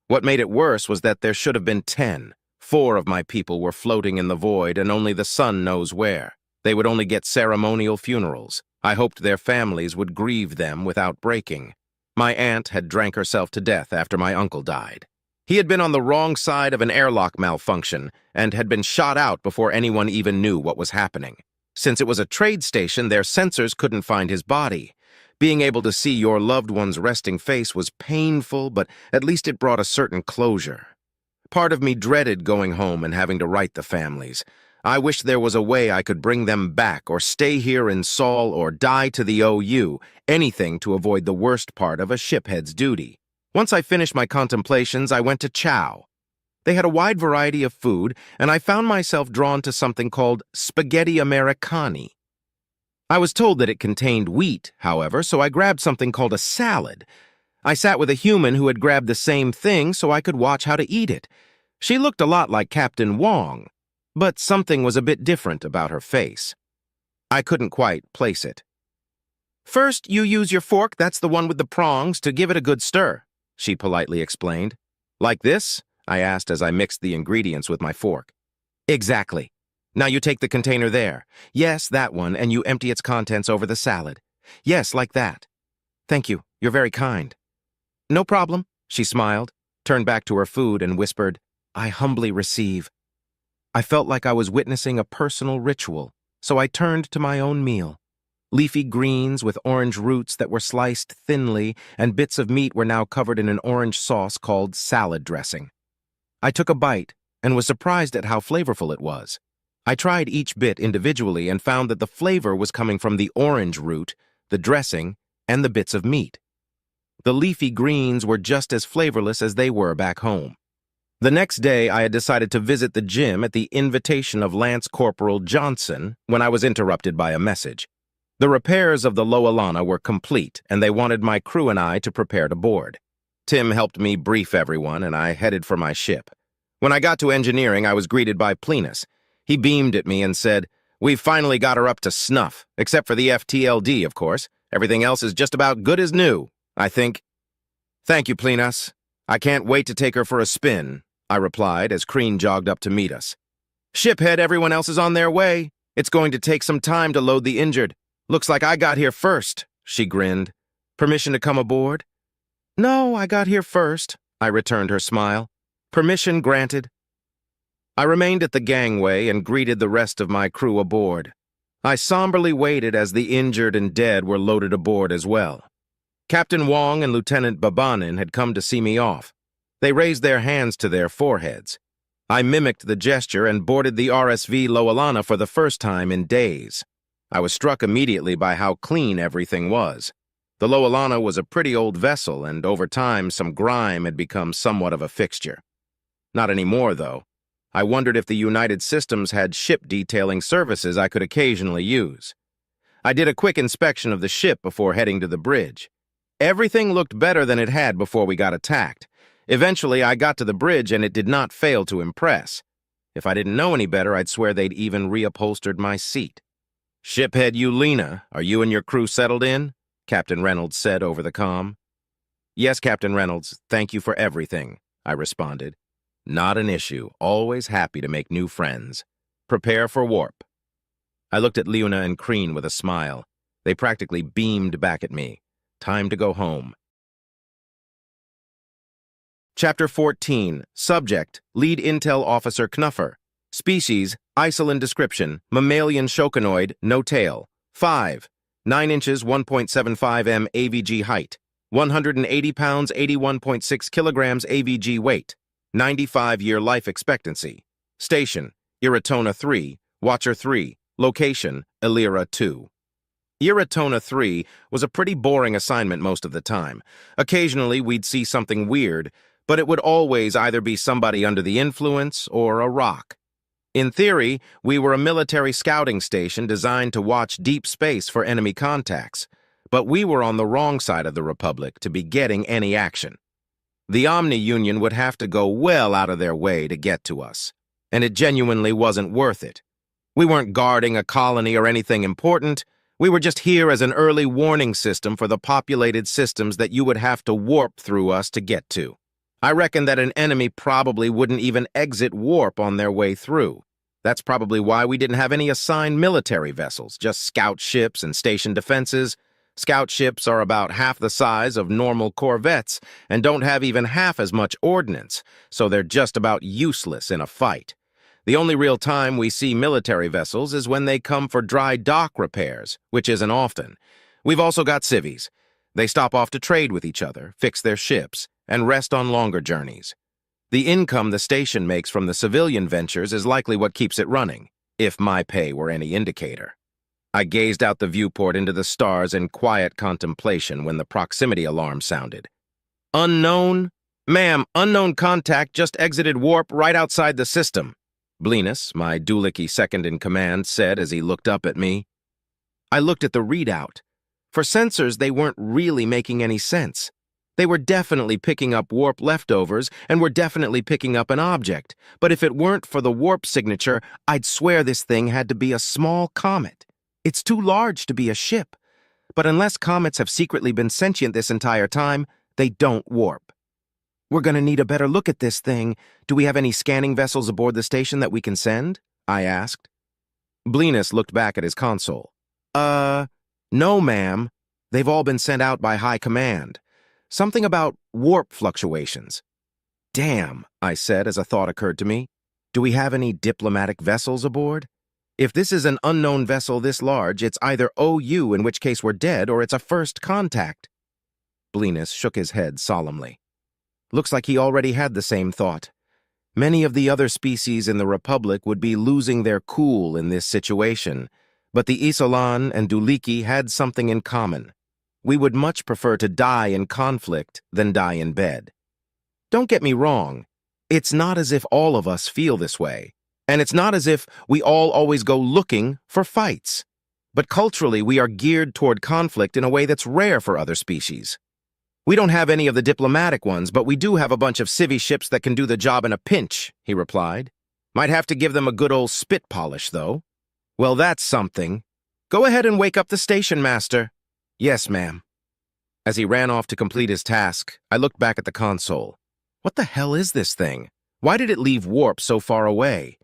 What made it worse was that there should have been 10. 4 of my people were floating in the void, and only the sun knows where. They would only get ceremonial funerals. I hoped their families would grieve them without breaking. My aunt had drank herself to death after my uncle died. He had been on the wrong side of an airlock malfunction and had been shot out before anyone even knew what was happening. Since it was a trade station, their sensors couldn't find his body. Being able to see your loved one's resting face was painful, but at least it brought a certain closure. Part of me dreaded going home and having to write the families. I wished there was a way I could bring them back or stay here in Saul or die to the OU, anything to avoid the worst part of a shiphead's duty. Once I finished my contemplations, I went to chow. They had a wide variety of food, and I found myself drawn to something called spaghetti Americani. I was told that it contained wheat, however, so I grabbed something called a salad. I sat with a human who had grabbed the same thing so I could watch how to eat it. She looked a lot like Captain Wong, but something was a bit different about her face. I couldn't quite place it. "First, you use your fork, that's the one with the prongs, to give it a good stir," she politely explained. "Like this?" I asked as I mixed the ingredients with my fork. "Exactly. Now you take the container there. Yes, that one, and you empty its contents over the salad. Yes, like that. Thank you. You're very kind." "No problem," she smiled, turned back to her food, and whispered, "I humbly receive." I felt like I was witnessing a personal ritual, so I turned to my own meal. Leafy greens with orange roots that were sliced thinly, and bits of meat were now covered in an orange sauce called salad dressing. I took a bite and was surprised at how flavorful it was. I tried each bit individually and found that the flavor was coming from the orange root, the dressing, and the bits of meat. The leafy greens were just as flavorless as they were back home. The next day, I had decided to visit the gym at the invitation of Lance Corporal Johnson when I was interrupted by a message. The repairs of the Lowelana were complete, and they wanted my crew and I to prepare to board. Tim helped me brief everyone, and I headed for my ship. When I got to engineering, I was greeted by Plenus. He beamed at me and said, "We've finally got her up to snuff, except for the FTLD, of course. Everything else is just about good as new, I think." "Thank you, Plenus. I can't wait to take her for a spin," I replied as Kreen jogged up to meet us. "Shiphead, everyone else is on their way. It's going to take some time to load the injured. Looks like I got here first," she grinned. "Permission to come aboard?" "No, I got here first," I returned her smile. "Permission granted." I remained at the gangway and greeted the rest of my crew aboard. I somberly waited as the injured and dead were loaded aboard as well. Captain Wong and Lieutenant Babanin had come to see me off. They raised their hands to their foreheads. I mimicked the gesture and boarded the RSV Lowelana for the first time in days. I was struck immediately by how clean everything was. The Lowelana was a pretty old vessel, and over time some grime had become somewhat of a fixture. Not anymore, though. I wondered if the United Systems had ship detailing services I could occasionally use. I did a quick inspection of the ship before heading to the bridge. Everything looked better than it had before we got attacked. Eventually, I got to the bridge and it did not fail to impress. If I didn't know any better, I'd swear they'd even reupholstered my seat. "Shiphead Ulena, are you and your crew settled in?" Captain Reynolds said over the comm. "Yes, Captain Reynolds, thank you for everything," I responded. "Not an issue. Always happy to make new friends. Prepare for warp." I looked at Leona and Kreen with a smile. They practically beamed back at me. Time to go home. Chapter 14. Subject, Lead Intel Officer Knuffer. Species, Isolin description, mammalian shoconoid, no tail. 5. 9 inches, 1.75 m AVG height. 180 pounds, 81.6 kilograms AVG weight, 95-year life expectancy. Station, Iratona 3, Watcher 3, location, Illyria 2. Iratona 3 was a pretty boring assignment most of the time. Occasionally, we'd see something weird, but it would always either be somebody under the influence or a rock. In theory, we were a military scouting station designed to watch deep space for enemy contacts, but we were on the wrong side of the Republic to be getting any action. The Omni Union would have to go well out of their way to get to us, and it genuinely wasn't worth it. We weren't guarding a colony or anything important. We were just here as an early warning system for the populated systems that you would have to warp through us to get to. I reckon that an enemy probably wouldn't even exit warp on their way through. That's probably why we didn't have any assigned military vessels, just scout ships and station defenses. Scout ships are about half the size of normal corvettes and don't have even half as much ordnance, so they're just about useless in a fight. The only real time we see military vessels is when they come for dry dock repairs, which isn't often. We've also got civvies. They stop off to trade with each other, fix their ships, and rest on longer journeys. The income the station makes from the civilian ventures is likely what keeps it running, if my pay were any indicator. I gazed out the viewport into the stars in quiet contemplation when the proximity alarm sounded. Unknown? Ma'am, unknown contact just exited warp right outside the system, Blinus, my Dulicki second-in-command, said as he looked up at me. I looked at the readout. For sensors, they weren't really making any sense. They were definitely picking up warp leftovers and were definitely picking up an object, but if it weren't for the warp signature, I'd swear this thing had to be a small comet. It's too large to be a ship, but unless comets have secretly been sentient this entire time, they don't warp. We're gonna need a better look at this thing. Do we have any scanning vessels aboard the station that we can send? I asked. Blinus looked back at his console. No, ma'am. They've all been sent out by High Command. Something about warp fluctuations. Damn, I said as a thought occurred to me. Do we have any diplomatic vessels aboard? If this is an unknown vessel this large, it's either OU, in which case we're dead, or it's a first contact. Blinus shook his head solemnly. Looks like he already had the same thought. Many of the other species in the Republic would be losing their cool in this situation, but the Isolan and Dulicki had something in common. We would much prefer to die in conflict than die in bed. Don't get me wrong. It's not as if all of us feel this way, and it's not as if we all always go looking for fights. But culturally, we are geared toward conflict in a way that's rare for other species. We don't have any of the diplomatic ones, but we do have a bunch of civvy ships that can do the job in a pinch, he replied. Might have to give them a good old spit polish, though. Well, that's something. Go ahead and wake up the station master. Yes, ma'am. As he ran off to complete his task, I looked back at the console. What the hell is this thing? Why did it leave warp so far away?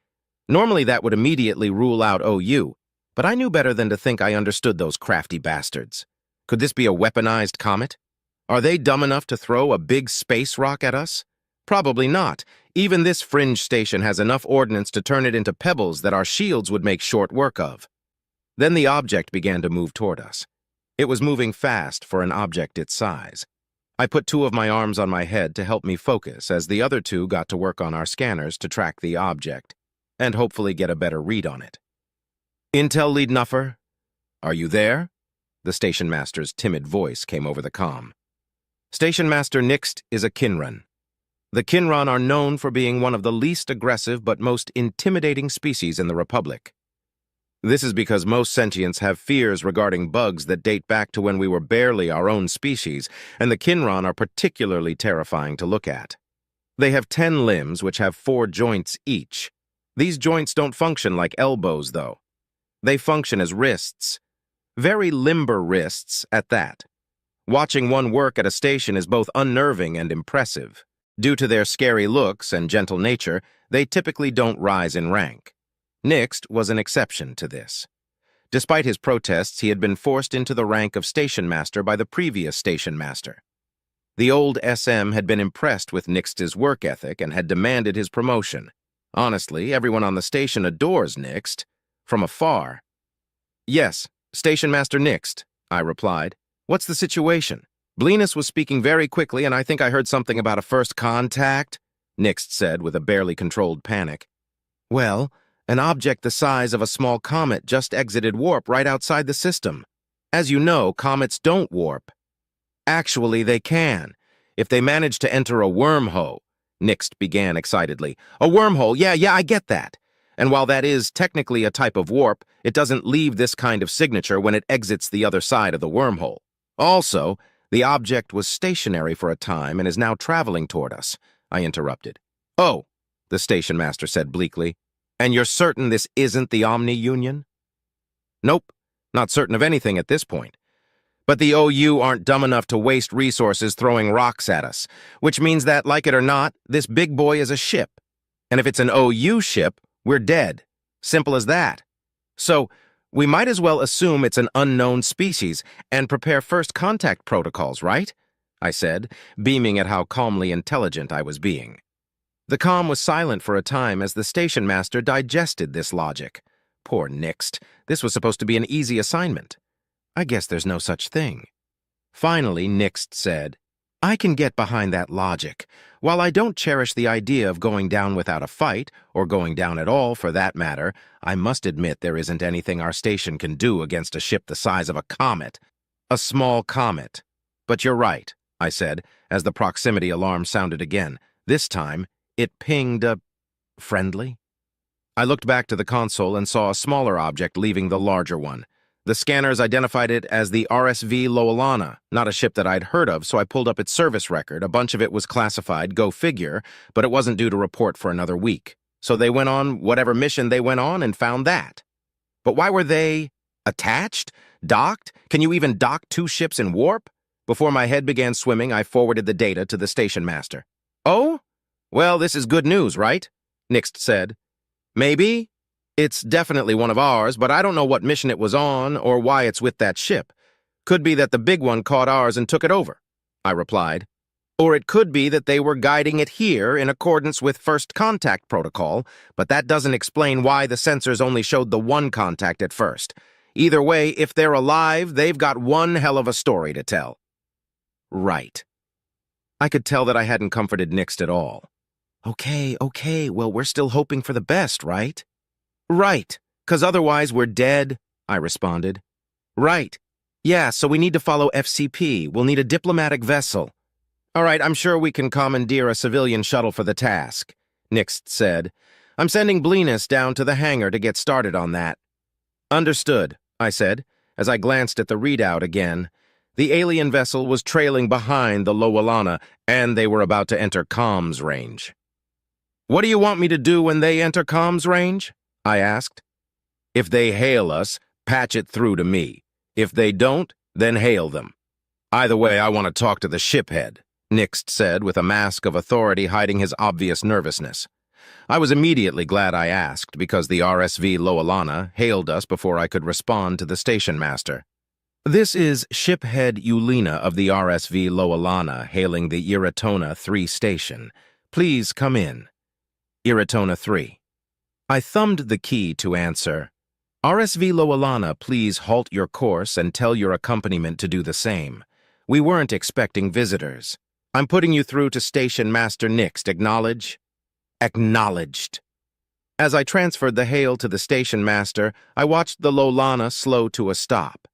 Normally that would immediately rule out OU, but I knew better than to think I understood those crafty bastards. Could this be a weaponized comet? Are they dumb enough to throw a big space rock at us? Probably not. Even this fringe station has enough ordnance to turn it into pebbles that our shields would make short work of. Then the object began to move toward us. It was moving fast for an object its size. I put two of my arms on my head to help me focus as the other two got to work on our scanners to track the object and hopefully get a better read on it. Intel Lead Nuffer, are you there? The station master's timid voice came over the comm. Station Master Nixt is a Kinran. The Kinran are known for being one of the least aggressive but most intimidating species in the Republic. This is because most sentients have fears regarding bugs that date back to when we were barely our own species, and the Kinran are particularly terrifying to look at. They have 10 limbs, which have 4 joints each. These joints don't function like elbows, though. They function as wrists. Very limber wrists, at that. Watching one work at a station is both unnerving and impressive. Due to their scary looks and gentle nature, they typically don't rise in rank. Nixt was an exception to this. Despite his protests, he had been forced into the rank of station master by the previous station master. The old SM had been impressed with Nixt's work ethic and had demanded his promotion. Honestly, everyone on the station adores Nixt, from afar. Yes, Station Master Nixt, I replied. What's the situation? Blenus was speaking very quickly, and I think I heard something about a first contact, Nixt said with a barely controlled panic. Well, an object the size of a small comet just exited warp right outside the system. As you know, comets don't warp. Actually, they can, if they manage to enter a wormhole, Nixt began excitedly. A wormhole, yeah, I get that. And while that is technically a type of warp, it doesn't leave this kind of signature when it exits the other side of the wormhole. Also, the object was stationary for a time and is now traveling toward us, I interrupted. Oh, the station master said bleakly. And you're certain this isn't the Omni Union? Nope, not certain of anything at this point. But the OU aren't dumb enough to waste resources throwing rocks at us, which means that, like it or not, this big boy is a ship. And if it's an OU ship, we're dead. Simple as that. So, we might as well assume it's an unknown species and prepare first contact protocols, right? I said, beaming at how calmly intelligent I was being. The comm was silent for a time as the station master digested this logic. Poor Nixt, this was supposed to be an easy assignment. I guess there's no such thing. Finally, Nixt said, I can get behind that logic. While I don't cherish the idea of going down without a fight, or going down at all for that matter, I must admit there isn't anything our station can do against a ship the size of a comet. A small comet. But you're right, I said, as the proximity alarm sounded again. This time, it pinged a friendly. I looked back to the console and saw a smaller object leaving the larger one. The scanners identified it as the RSV Lowelana, not a ship that I'd heard of, so I pulled up its service record. A bunch of it was classified, go figure, but it wasn't due to report for another week. So they went on whatever mission they went on and found that. But why were they attached? Docked? Can you even dock two ships in warp? Before my head began swimming, I forwarded the data to the station master. Oh? Well, this is good news, right? Nixt said. Maybe. It's definitely one of ours, but I don't know what mission it was on or why it's with that ship. Could be that the big one caught ours and took it over, I replied. Or it could be that they were guiding it here in accordance with first contact protocol, but that doesn't explain why the sensors only showed the one contact at first. Either way, if they're alive, they've got one hell of a story to tell. Right. I could tell that I hadn't comforted Nixt at all. Okay, well, we're still hoping for the best, right? Right, 'cause otherwise we're dead, I responded. Right. Yeah, so we need to follow FCP. We'll need a diplomatic vessel. All right, I'm sure we can commandeer a civilian shuttle for the task, Nixt said. I'm sending Blenus down to the hangar to get started on that. Understood, I said, as I glanced at the readout again. The alien vessel was trailing behind the Lowelana, and they were about to enter comms range. What do you want me to do when they enter comms range? I asked. If they hail us, patch it through to me. If they don't, then hail them. Either way, I want to talk to the shiphead, Nixt said with a mask of authority hiding his obvious nervousness. I was immediately glad I asked because the RSV Lowelana hailed us before I could respond to the station master. This is Shiphead Eulina of the RSV Lowelana hailing the Iratona 3 station. Please come in. Iratona 3. I thumbed the key to answer. RSV Lowelana, please halt your course and tell your accompaniment to do the same. We weren't expecting visitors. I'm putting you through to Station Master Nixt. Acknowledge? Acknowledged. As I transferred the hail to the station master, I watched the Lowelana slow to a stop.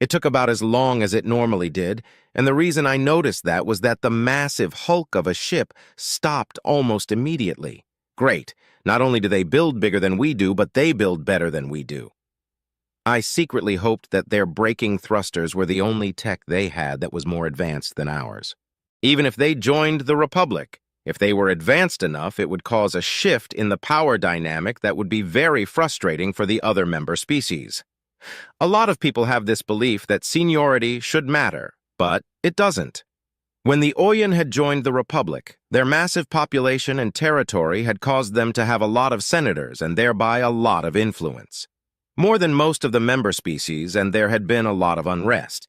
It took about as long as it normally did, and the reason I noticed that was that the massive hulk of a ship stopped almost immediately. Great. Not only do they build bigger than we do, but they build better than we do. I secretly hoped that their braking thrusters were the only tech they had that was more advanced than ours. Even if they joined the Republic, if they were advanced enough, it would cause a shift in the power dynamic that would be very frustrating for the other member species. A lot of people have this belief that seniority should matter, but it doesn't. When the Oyen had joined the Republic, their massive population and territory had caused them to have a lot of senators and thereby a lot of influence. More than most of the member species, and there had been a lot of unrest.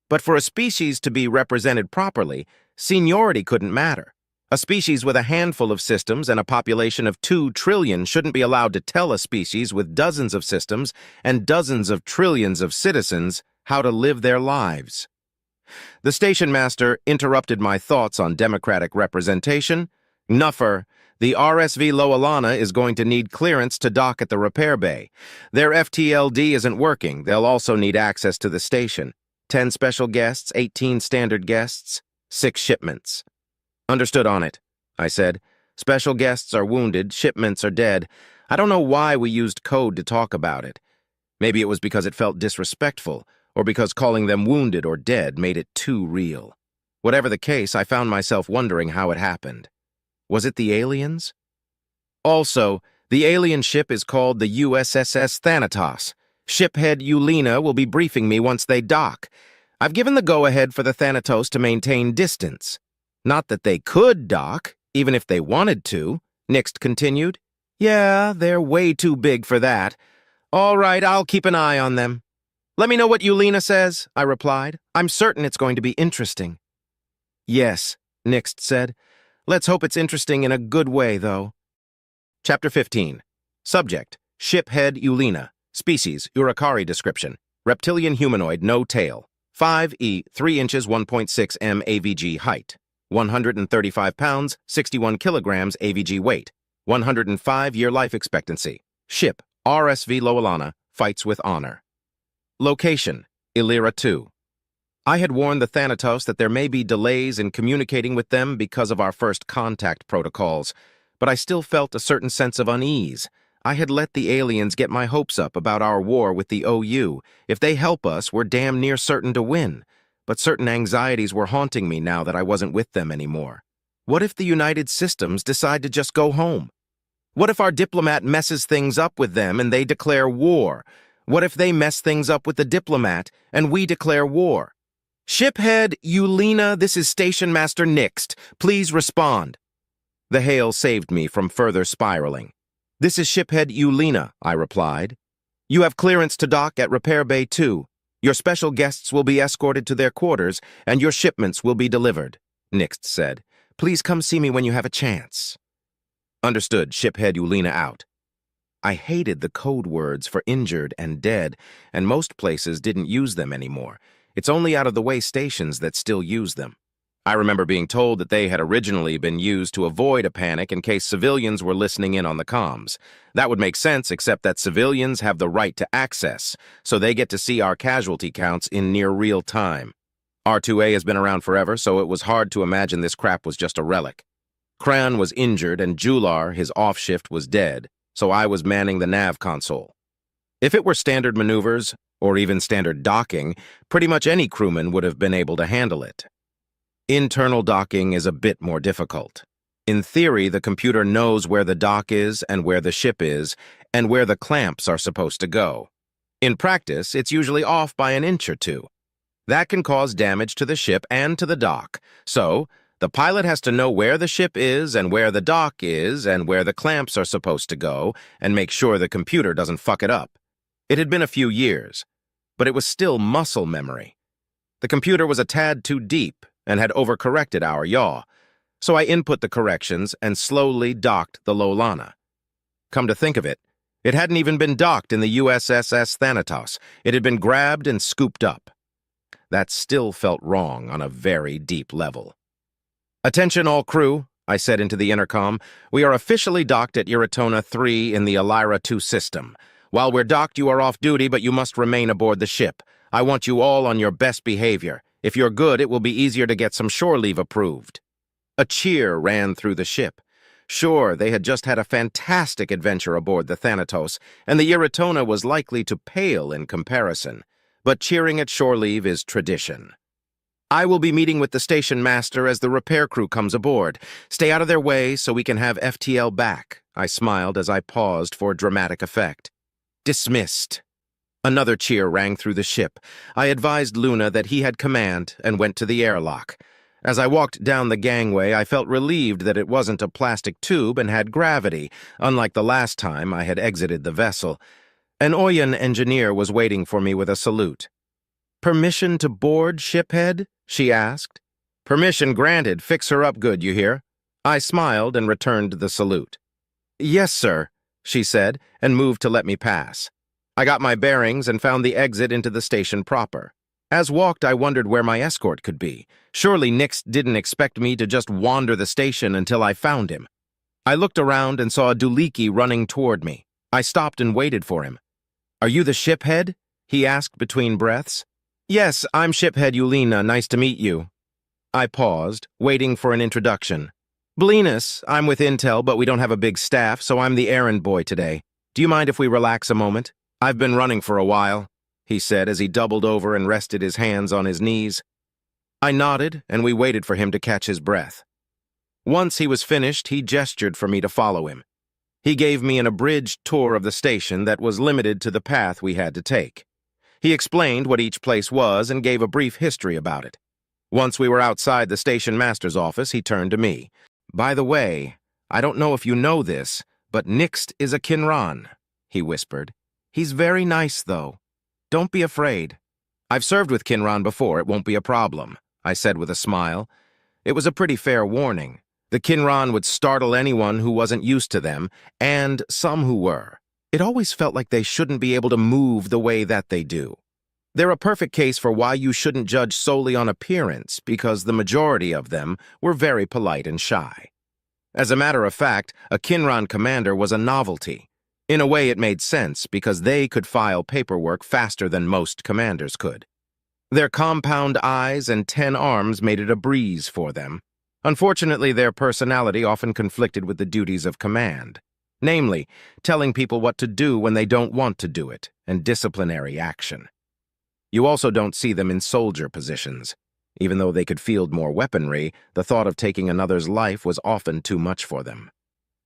But for a species to be represented properly, seniority couldn't matter. A species with a handful of systems and a population of 2 trillion shouldn't be allowed to tell a species with dozens of systems and dozens of trillions of citizens how to live their lives. The station master interrupted my thoughts on democratic representation. Nuffer, the RSV Lowelana is going to need clearance to dock at the repair bay. Their FTLD isn't working. They'll also need access to the station. 10 special guests, 18 standard guests, 6 shipments. Understood on it, I said. Special guests are wounded, shipments are dead. I don't know why we used code to talk about it. Maybe it was because it felt disrespectful, or because calling them wounded or dead made it too real. Whatever the case, I found myself wondering how it happened. Was it the aliens? Also, the alien ship is called the USSS Thanatos. Shiphead Lowelana will be briefing me once they dock. I've given the go-ahead for the Thanatos to maintain distance. Not that they could dock, even if they wanted to, Nixt continued. Yeah, they're way too big for that. All right, I'll keep an eye on them. Let me know what Lowelana says, I replied. I'm certain it's going to be interesting. Yes, Nixt said. Let's hope it's interesting in a good way, though. Chapter 15. Subject, Shiphead Lowelana. Species, Urukari description. Reptilian humanoid, no tail. 5'E", 3 inches, 1.6 m AVG height. 135 pounds, 61 kilograms AVG weight. 105-year life expectancy. Ship, RSV Lowelana, fights with honor. Location, Illyria 2. I had warned the Thanatos that there may be delays in communicating with them because of our first contact protocols, but I still felt a certain sense of unease. I had let the aliens get my hopes up about our war with the OU. If they help us, we're damn near certain to win. But certain anxieties were haunting me now that I wasn't with them anymore. What if the United Systems decide to just go home? What if our diplomat messes things up with them and they declare war? What if they mess things up with the diplomat and we declare war? Shiphead Lowelana, this is Station Master Nixt. Please respond. The hail saved me from further spiraling. This is Shiphead Lowelana, I replied. You have clearance to dock at Repair Bay 2. Your special guests will be escorted to their quarters, and your shipments will be delivered, Nixt said. Please come see me when you have a chance. Understood, Shiphead Lowelana out. I hated the code words for injured and dead, and most places didn't use them anymore. It's only out-of-the-way stations that still use them. I remember being told that they had originally been used to avoid a panic in case civilians were listening in on the comms. That would make sense, except that civilians have the right to access, so they get to see our casualty counts in near real time. R2A has been around forever, so it was hard to imagine this crap was just a relic. Kran was injured and Jular, his off-shift, was dead, so I was manning the nav console. If it were standard maneuvers, or even standard docking, pretty much any crewman would have been able to handle it. Internal docking is a bit more difficult. In theory, the computer knows where the dock is and where the ship is, and where the clamps are supposed to go. In practice, it's usually off by an inch or two. That can cause damage to the ship and to the dock, so the pilot has to know where the ship is and where the dock is and where the clamps are supposed to go and make sure the computer doesn't fuck it up. It had been a few years, but it was still muscle memory. The computer was a tad too deep and had overcorrected our yaw, so I input the corrections and slowly docked the Lowelana. Come to think of it, it hadn't even been docked in the USSS Thanatos. It had been grabbed and scooped up. That still felt wrong on a very deep level. Attention all crew, I said into the intercom. We are officially docked at Uritona 3 in the Illyria 2 system. While we're docked, you are off duty, but you must remain aboard the ship. I want you all on your best behavior. If you're good, it will be easier to get some shore leave approved. A cheer ran through the ship. Sure, they had just had a fantastic adventure aboard the Thanatos, and the Uritona was likely to pale in comparison. But cheering at shore leave is tradition. I will be meeting with the station master as the repair crew comes aboard. Stay out of their way so we can have FTL back, I smiled as I paused for dramatic effect. Dismissed. Another cheer rang through the ship. I advised Luna that he had command and went to the airlock. As I walked down the gangway, I felt relieved that it wasn't a plastic tube and had gravity, unlike the last time I had exited the vessel. An Oyan engineer was waiting for me with a salute. Permission to board, shiphead? She asked. Permission granted. Fix her up good, you hear? I smiled and returned the salute. Yes, sir, she said, and moved to let me pass. I got my bearings and found the exit into the station proper. As walked, I wondered where my escort could be. Surely Nix didn't expect me to just wander the station until I found him. I looked around and saw a Duliki running toward me. I stopped and waited for him. "Are you the shiphead?" he asked between breaths. "Yes, I'm shiphead Lowelana. Nice to meet you." I paused, waiting for an introduction. "Blinus, I'm with Intel, but we don't have a big staff, so I'm the errand boy today. Do you mind if we relax a moment? I've been running for a while," he said as he doubled over and rested his hands on his knees. I nodded, and we waited for him to catch his breath. Once he was finished, he gestured for me to follow him. He gave me an abridged tour of the station that was limited to the path we had to take. He explained what each place was and gave a brief history about it. Once we were outside the station master's office, he turned to me. "By the way, I don't know if you know this, but Nixt is a Kinran," he whispered. "He's very nice, though. Don't be afraid." "I've served with Kinran before, it won't be a problem," I said with a smile. It was a pretty fair warning. The Kinran would startle anyone who wasn't used to them, and some who were. It always felt like they shouldn't be able to move the way that they do. They're a perfect case for why you shouldn't judge solely on appearance, because the majority of them were very polite and shy. As a matter of fact, a Kinran commander was a novelty. In a way, it made sense, because they could file paperwork faster than most commanders could. Their compound eyes and 10 arms made it a breeze for them. Unfortunately, their personality often conflicted with the duties of command. Namely, telling people what to do when they don't want to do it, and disciplinary action. You also don't see them in soldier positions. Even though they could field more weaponry, the thought of taking another's life was often too much for them.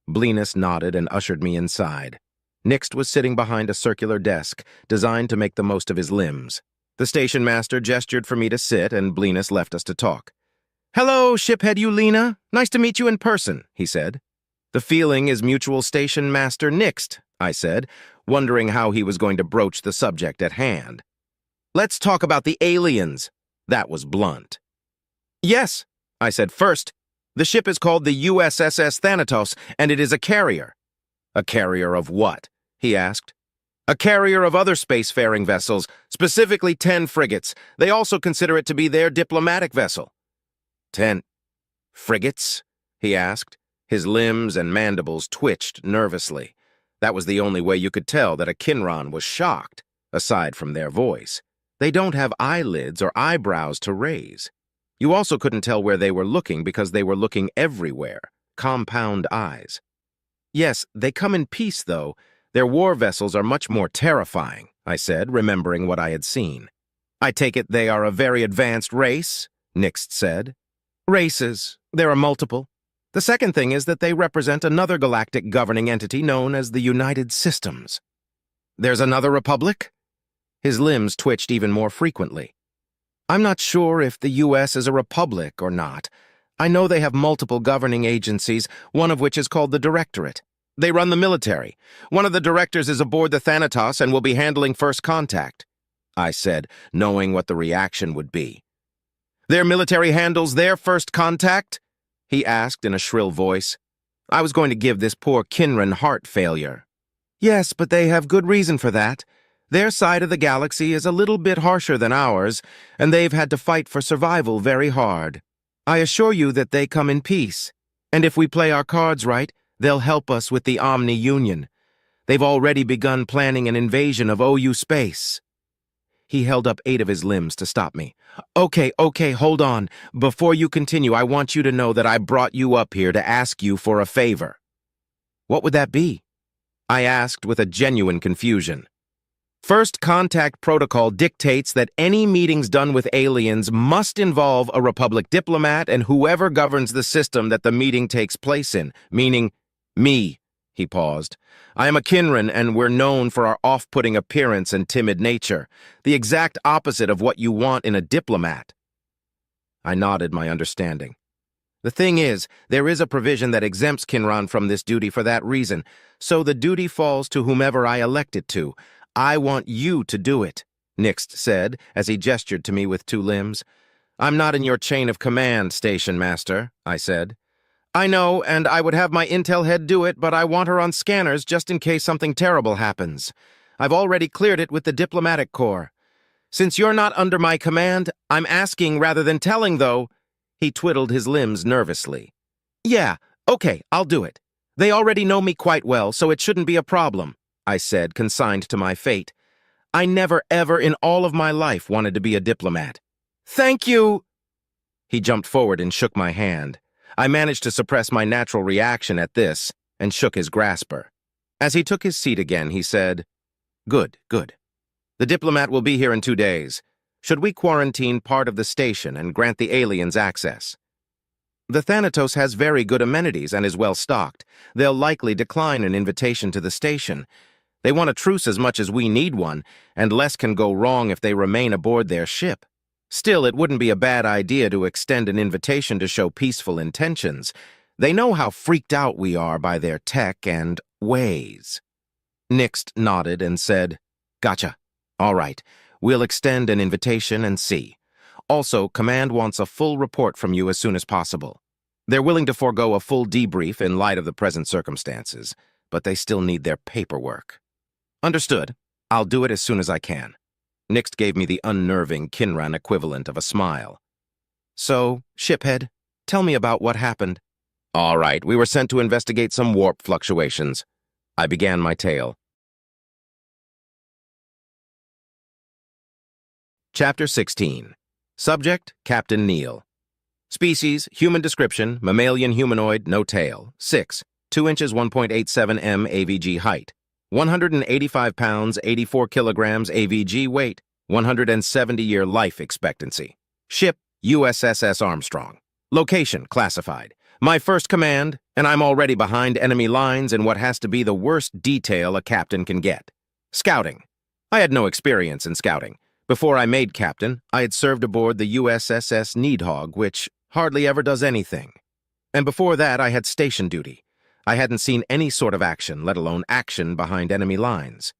Blinus nodded and ushered me inside. Nixt was sitting behind a circular desk, designed to make the most of his limbs. The station master gestured for me to sit, and Blinus left us to talk. "Hello, shiphead Lowelana. Nice to meet you in person," he said. "The feeling is mutual, station master Nixt," I said, wondering how he was going to broach the subject at hand. "Let's talk about the aliens." That was blunt. "Yes," I said. "First, the ship is called the USS Thanatos, and it is a carrier." "A carrier of what?" he asked. "A carrier of other spacefaring vessels, specifically 10 frigates. They also consider it to be their diplomatic vessel." 10 frigates?" he asked. His limbs and mandibles twitched nervously. That was the only way you could tell that a Kinran was shocked, aside from their voice. They don't have eyelids or eyebrows to raise. You also couldn't tell where they were looking because they were looking everywhere. Compound eyes. "Yes, they come in peace, though. Their war vessels are much more terrifying," I said, remembering what I had seen. "I take it they are a very advanced race?" Nixt said. "Races. There are multiple. The second thing is that they represent another galactic governing entity known as the United Systems." "There's another republic?" His limbs twitched even more frequently. "I'm not sure if the U.S. is a republic or not. I know they have multiple governing agencies, one of which is called the Directorate. They run the military. One of the directors is aboard the Thanatos and will be handling first contact," I said, knowing what the reaction would be. "Their military handles their first contact?" he asked in a shrill voice. I was going to give this poor Kinran heart failure. "Yes, but they have good reason for that. Their side of the galaxy is a little bit harsher than ours, and they've had to fight for survival very hard. I assure you that they come in peace, and if we play our cards right, they'll help us with the Omni-Union. They've already begun planning an invasion of OU space." He held up 8 of his limbs to stop me. Okay, hold on. Before you continue, I want you to know that I brought you up here to ask you for a favor." "What would that be?" I asked with a genuine confusion. "First contact protocol dictates that any meetings done with aliens must involve a Republic diplomat and whoever governs the system that the meeting takes place in, meaning me." He paused. "I am a Kinran, and we're known for our off-putting appearance and timid nature, the exact opposite of what you want in a diplomat." I nodded my understanding. "The thing is, there is a provision that exempts Kinran from this duty for that reason, so the duty falls to whomever I elect it to. I want you to do it," Nixt said, as he gestured to me with 2 limbs. "I'm not in your chain of command, Station Master," I said. "I know, and I would have my intel head do it, but I want her on scanners just in case something terrible happens. I've already cleared it with the diplomatic corps. Since you're not under my command, I'm asking rather than telling, though. He twiddled his limbs nervously. Yeah, okay, I'll do it. They already know me quite well, so it shouldn't be a problem, I said, consigned to my fate. I never ever in all of my life wanted to be a diplomat. Thank you! He jumped forward and shook my hand. I managed to suppress my natural reaction at this and shook his grasper. As he took his seat again, he said, Good, good. The diplomat will be here in 2 days. Should we quarantine part of the station and grant the aliens access? The Thanatos has very good amenities and is well stocked. They'll likely decline an invitation to the station. They want a truce as much as we need one, and less can go wrong if they remain aboard their ship. Still, it wouldn't be a bad idea to extend an invitation to show peaceful intentions. They know how freaked out we are by their tech and ways. Nixt nodded and said, Gotcha. All right. We'll extend an invitation and see. Also, Command wants a full report from you as soon as possible. They're willing to forego a full debrief in light of the present circumstances, but they still need their paperwork. Understood. I'll do it as soon as I can. Nixt gave me the unnerving Kinran equivalent of a smile. So, shiphead, tell me about what happened. All right, we were sent to investigate some warp fluctuations. I began my tale. Chapter 16. Subject, Captain Neal. Species, human description, mammalian humanoid, no tail. 6, 2 inches 1.87 m AVG height. 185 pounds, 84 kilograms AVG weight. 170-year life expectancy. Ship, USSS Armstrong. Location, classified. My first command, and I'm already behind enemy lines in what has to be the worst detail a captain can get. Scouting. I had no experience in scouting. Before I made captain, I had served aboard the USSS Nidhog, which hardly ever does anything. And before that, I had station duty. I hadn't seen any sort of action, let alone action behind enemy lines.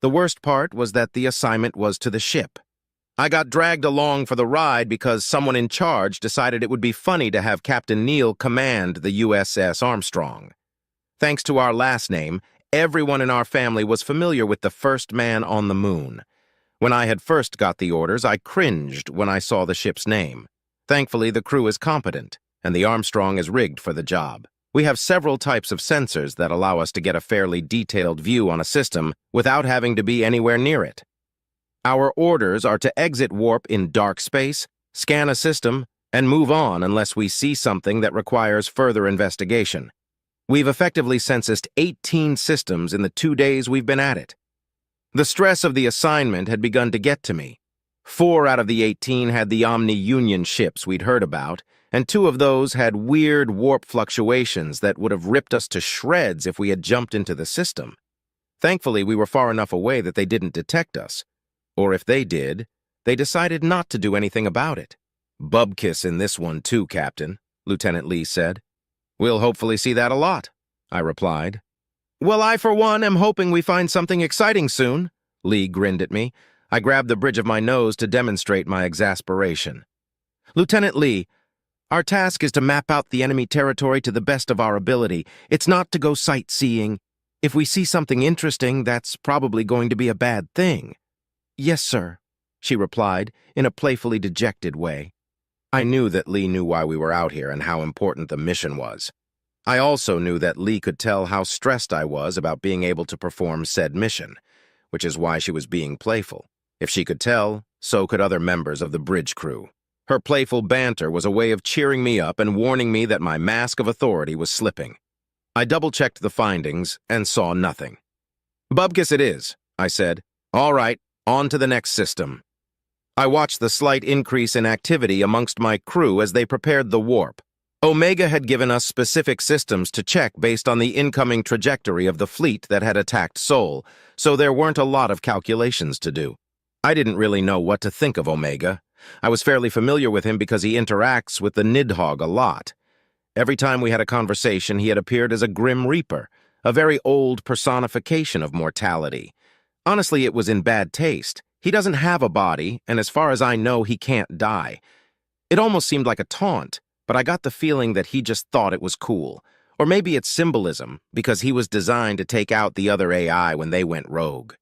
The worst part was that the assignment was to the ship. I got dragged along for the ride because someone in charge decided it would be funny to have Captain Neal command the USS Armstrong. Thanks to our last name, everyone in our family was familiar with the first man on the moon. When I had first got the orders, I cringed when I saw the ship's name. Thankfully, the crew is competent, and the Armstrong is rigged for the job. We have several types of sensors that allow us to get a fairly detailed view on a system without having to be anywhere near it. Our orders are to exit warp in dark space, scan a system, and move on unless we see something that requires further investigation. We've effectively censused 18 systems in the 2 days we've been at it. The stress of the assignment had begun to get to me. 4 out of the 18 had the Omni-Union ships we'd heard about, and 2 of those had weird warp fluctuations that would have ripped us to shreds if we had jumped into the system. Thankfully, we were far enough away that they didn't detect us. Or if they did, they decided not to do anything about it. Bubkiss in this one too, Captain, Lieutenant Lee said. We'll hopefully see that a lot, I replied. Well, I for one am hoping we find something exciting soon, Lee grinned at me. I grabbed the bridge of my nose to demonstrate my exasperation. Lieutenant Lee, our task is to map out the enemy territory to the best of our ability. It's not to go sightseeing. If we see something interesting, that's probably going to be a bad thing. Yes, sir, she replied, in a playfully dejected way. I knew that Lee knew why we were out here and how important the mission was. I also knew that Lee could tell how stressed I was about being able to perform said mission, which is why she was being playful. If she could tell, so could other members of the bridge crew. Her playful banter was a way of cheering me up and warning me that my mask of authority was slipping. I double-checked the findings and saw nothing. Bubkiss it is, I said. All right, on to the next system. I watched the slight increase in activity amongst my crew as they prepared the warp. Omega had given us specific systems to check based on the incoming trajectory of the fleet that had attacked Saul, so there weren't a lot of calculations to do. I didn't really know what to think of Omega. I was fairly familiar with him because he interacts with the Nidhog a lot. Every time we had a conversation, he had appeared as a Grim Reaper, a very old personification of mortality. Honestly, it was in bad taste. He doesn't have a body, and as far as I know, he can't die. It almost seemed like a taunt, but I got the feeling that he just thought it was cool. Or maybe it's symbolism, because he was designed to take out the other AI when they went rogue.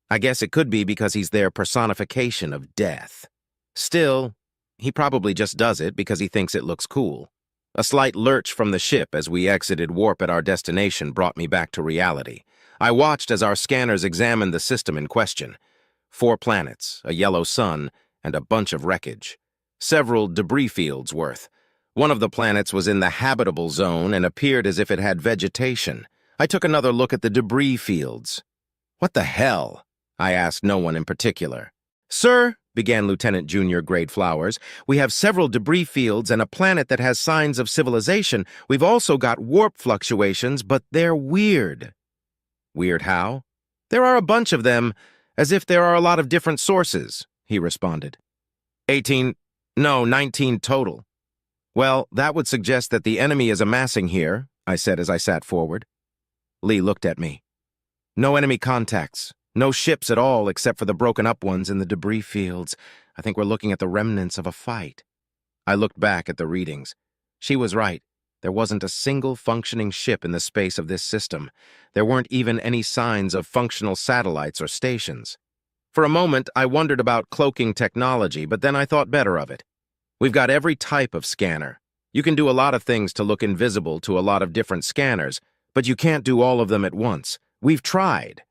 I guess it could be because he's their personification of death. Still, he probably just does it because he thinks it looks cool. A slight lurch from the ship as we exited warp at our destination brought me back to reality. I watched as our scanners examined the system in question. 4 planets, a yellow sun, and a bunch of wreckage. Several debris fields worth. One of the planets was in the habitable zone and appeared as if it had vegetation. I took another look at the debris fields. "What the hell?" I asked no one in particular. "Sir," began Lieutenant Junior Grade Flowers, "we have several debris fields and a planet that has signs of civilization. We've also got warp fluctuations, but they're weird." "Weird how?" "There are a bunch of them, as if there are a lot of different sources," he responded. 19 total. "Well, that would suggest that the enemy is amassing here," I said as I sat forward. Lee looked at me. "No enemy contacts. No ships at all except for the broken-up ones in the debris fields. I think we're looking at the remnants of a fight." I looked back at the readings. She was right. There wasn't a single functioning ship in the space of this system. There weren't even any signs of functional satellites or stations. For a moment, I wondered about cloaking technology, but then I thought better of it. We've got every type of scanner. You can do a lot of things to look invisible to a lot of different scanners, but you can't do all of them at once. We've tried.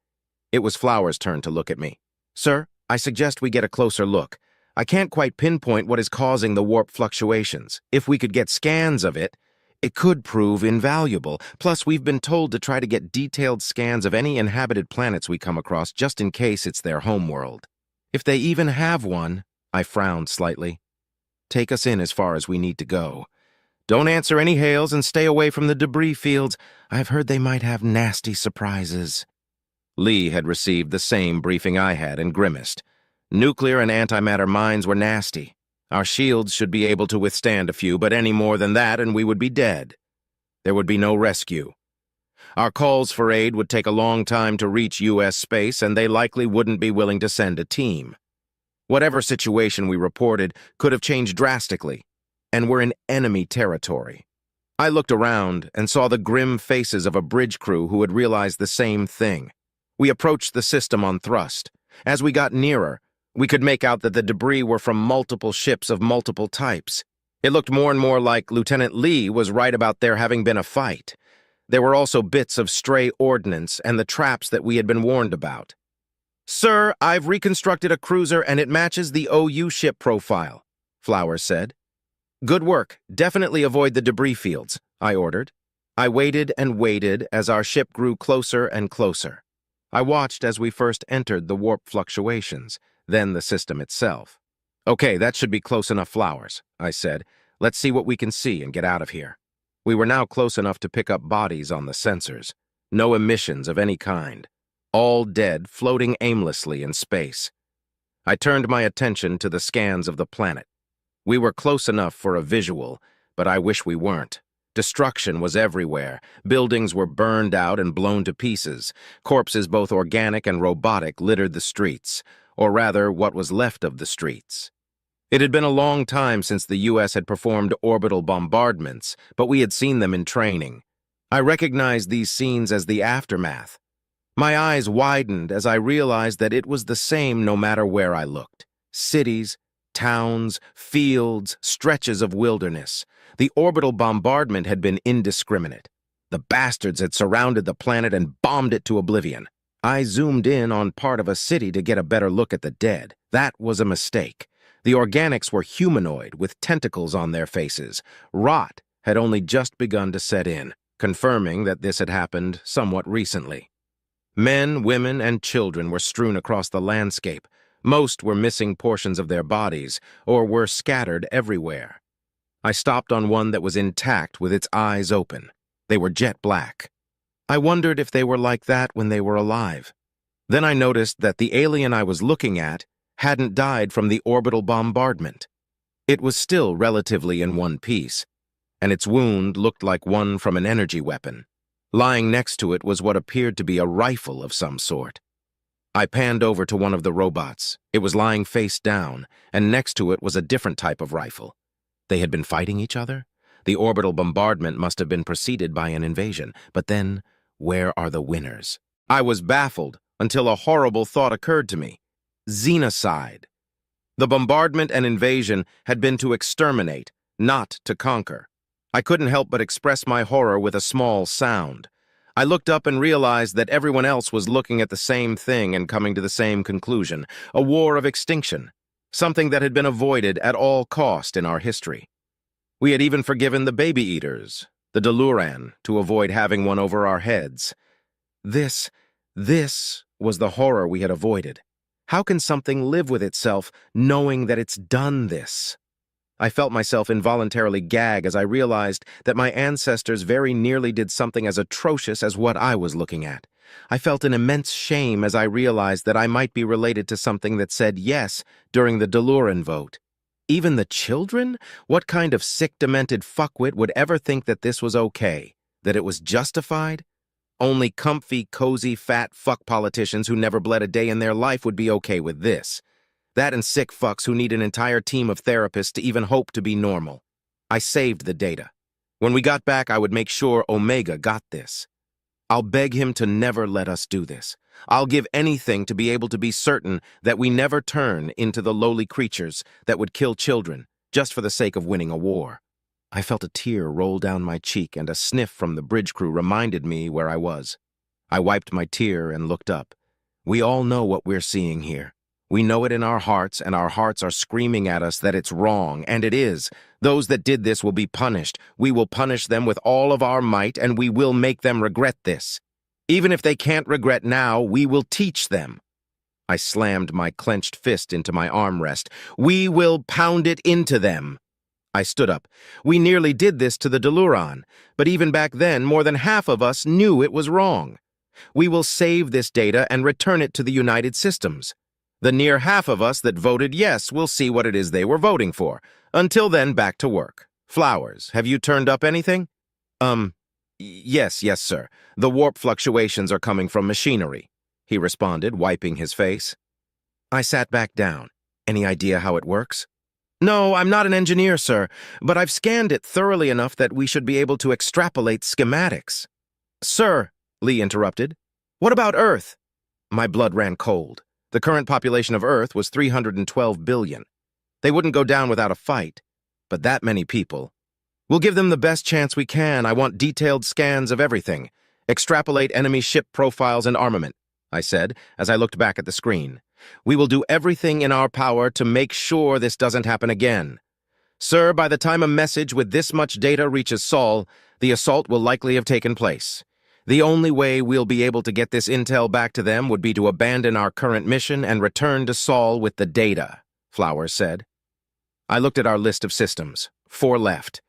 It was Flowers' turn to look at me. "Sir, I suggest we get a closer look. I can't quite pinpoint what is causing the warp fluctuations. If we could get scans of it, it could prove invaluable. Plus, we've been told to try to get detailed scans of any inhabited planets we come across just in case it's their homeworld. If they even have one," I frowned slightly. "Take us in as far as we need to go. Don't answer any hails and stay away from the debris fields. I've heard they might have nasty surprises." Lee had received the same briefing I had and grimaced. "Nuclear and antimatter mines were nasty. Our shields should be able to withstand a few, but any more than that and we would be dead. There would be no rescue. Our calls for aid would take a long time to reach U.S. space, and they likely wouldn't be willing to send a team. Whatever situation we reported could have changed drastically, and we're in enemy territory." I looked around and saw the grim faces of a bridge crew who had realized the same thing. We approached the system on thrust. As we got nearer, we could make out that the debris were from multiple ships of multiple types. It looked more and more like Lieutenant Lee was right about there having been a fight. There were also bits of stray ordnance and the traps that we had been warned about. "Sir, I've reconstructed a cruiser and it matches the OU ship profile," Flowers said. "Good work. Definitely avoid the debris fields," I ordered. I waited and waited as our ship grew closer and closer. I watched as we first entered the warp fluctuations, then the system itself. "Okay, that should be close enough, Flowers," I said. "Let's see what we can see and get out of here." We were now close enough to pick up bodies on the sensors. No emissions of any kind. All dead, floating aimlessly in space. I turned my attention to the scans of the planet. We were close enough for a visual, but I wish we weren't. Destruction was everywhere. Buildings were burned out and blown to pieces. Corpses, both organic and robotic, littered the streets, or rather, what was left of the streets. It had been a long time since the U.S. had performed orbital bombardments, but we had seen them in training. I recognized these scenes as the aftermath. My eyes widened as I realized that it was the same no matter where I looked. Cities, towns, fields, stretches of wilderness. The orbital bombardment had been indiscriminate. The bastards had surrounded the planet and bombed it to oblivion. I zoomed in on part of a city to get a better look at the dead. That was a mistake. The organics were humanoid, with tentacles on their faces. Rot had only just begun to set in, confirming that this had happened somewhat recently. Men, women, and children were strewn across the landscape. Most were missing portions of their bodies, or were scattered everywhere. I stopped on one that was intact with its eyes open. They were jet black. I wondered if they were like that when they were alive. Then I noticed that the alien I was looking at hadn't died from the orbital bombardment. It was still relatively in one piece, and its wound looked like one from an energy weapon. Lying next to it was what appeared to be a rifle of some sort. I panned over to one of the robots. It was lying face down, and next to it was a different type of rifle. They had been fighting each other? The orbital bombardment must have been preceded by an invasion. But then, where are the winners? I was baffled. until a horrible thought occurred to me. Xenocide. The bombardment and invasion had been to exterminate, not to conquer. I couldn't help but express my horror with a small sound. I looked up and realized that everyone else was looking at the same thing and coming to the same conclusion: a war of extinction, something that had been avoided at all cost in our history. We had even forgiven the baby eaters, the Deluran, to avoid having one over our heads. This was the horror we had avoided. How can something live with itself knowing that it's done this? I felt myself involuntarily gag as I realized that my ancestors very nearly did something as atrocious as what I was looking at. I felt an immense shame as I realized that I might be related to something that said yes during the Deluran vote. Even the children? What kind of sick, demented fuckwit would ever think that this was okay? That it was justified? Only comfy, cozy, fat fuck politicians who never bled a day in their life would be okay with this. That and sick fucks who need an entire team of therapists to even hope to be normal. I saved the data. When we got back, I would make sure Omega got this. I'll beg him to never let us do this. I'll give anything to be able to be certain that we never turn into the lowly creatures that would kill children just for the sake of winning a war. I felt a tear roll down my cheek, and a sniff from the bridge crew reminded me where I was. I wiped my tear and looked up. We all know what we're seeing here. We know it in our hearts, and our hearts are screaming at us that it's wrong, and it is. Those that did this will be punished. We will punish them with all of our might, and we will make them regret this. Even if they can't regret now, we will teach them. I slammed my clenched fist into my armrest. We will pound it into them. I stood up. We nearly did this to the Deluran, but even back then, more than half of us knew it was wrong. We will save this data and return it to the United Systems. The near half of us that voted yes will see what it is they were voting for. Until then, back to work. Flowers, have you turned up anything? Yes, sir. The warp fluctuations are coming from machinery, he responded, wiping his face. I sat back down. Any idea how it works? No, I'm not an engineer, sir, but I've scanned it thoroughly enough that we should be able to extrapolate schematics. Sir, Lee interrupted, what about Earth? My blood ran cold. The current population of Earth was 312 billion. They wouldn't go down without a fight. But that many people. We'll give them the best chance we can. I want detailed scans of everything. Extrapolate enemy ship profiles and armament, I said, as I looked back at the screen. We will do everything in our power to make sure this doesn't happen again. Sir, by the time a message with this much data reaches Saul, the assault will likely have taken place. The only way we'll be able to get this intel back to them would be to abandon our current mission and return to Saul with the data, Flowers said. I looked at our list of systems. 4 left.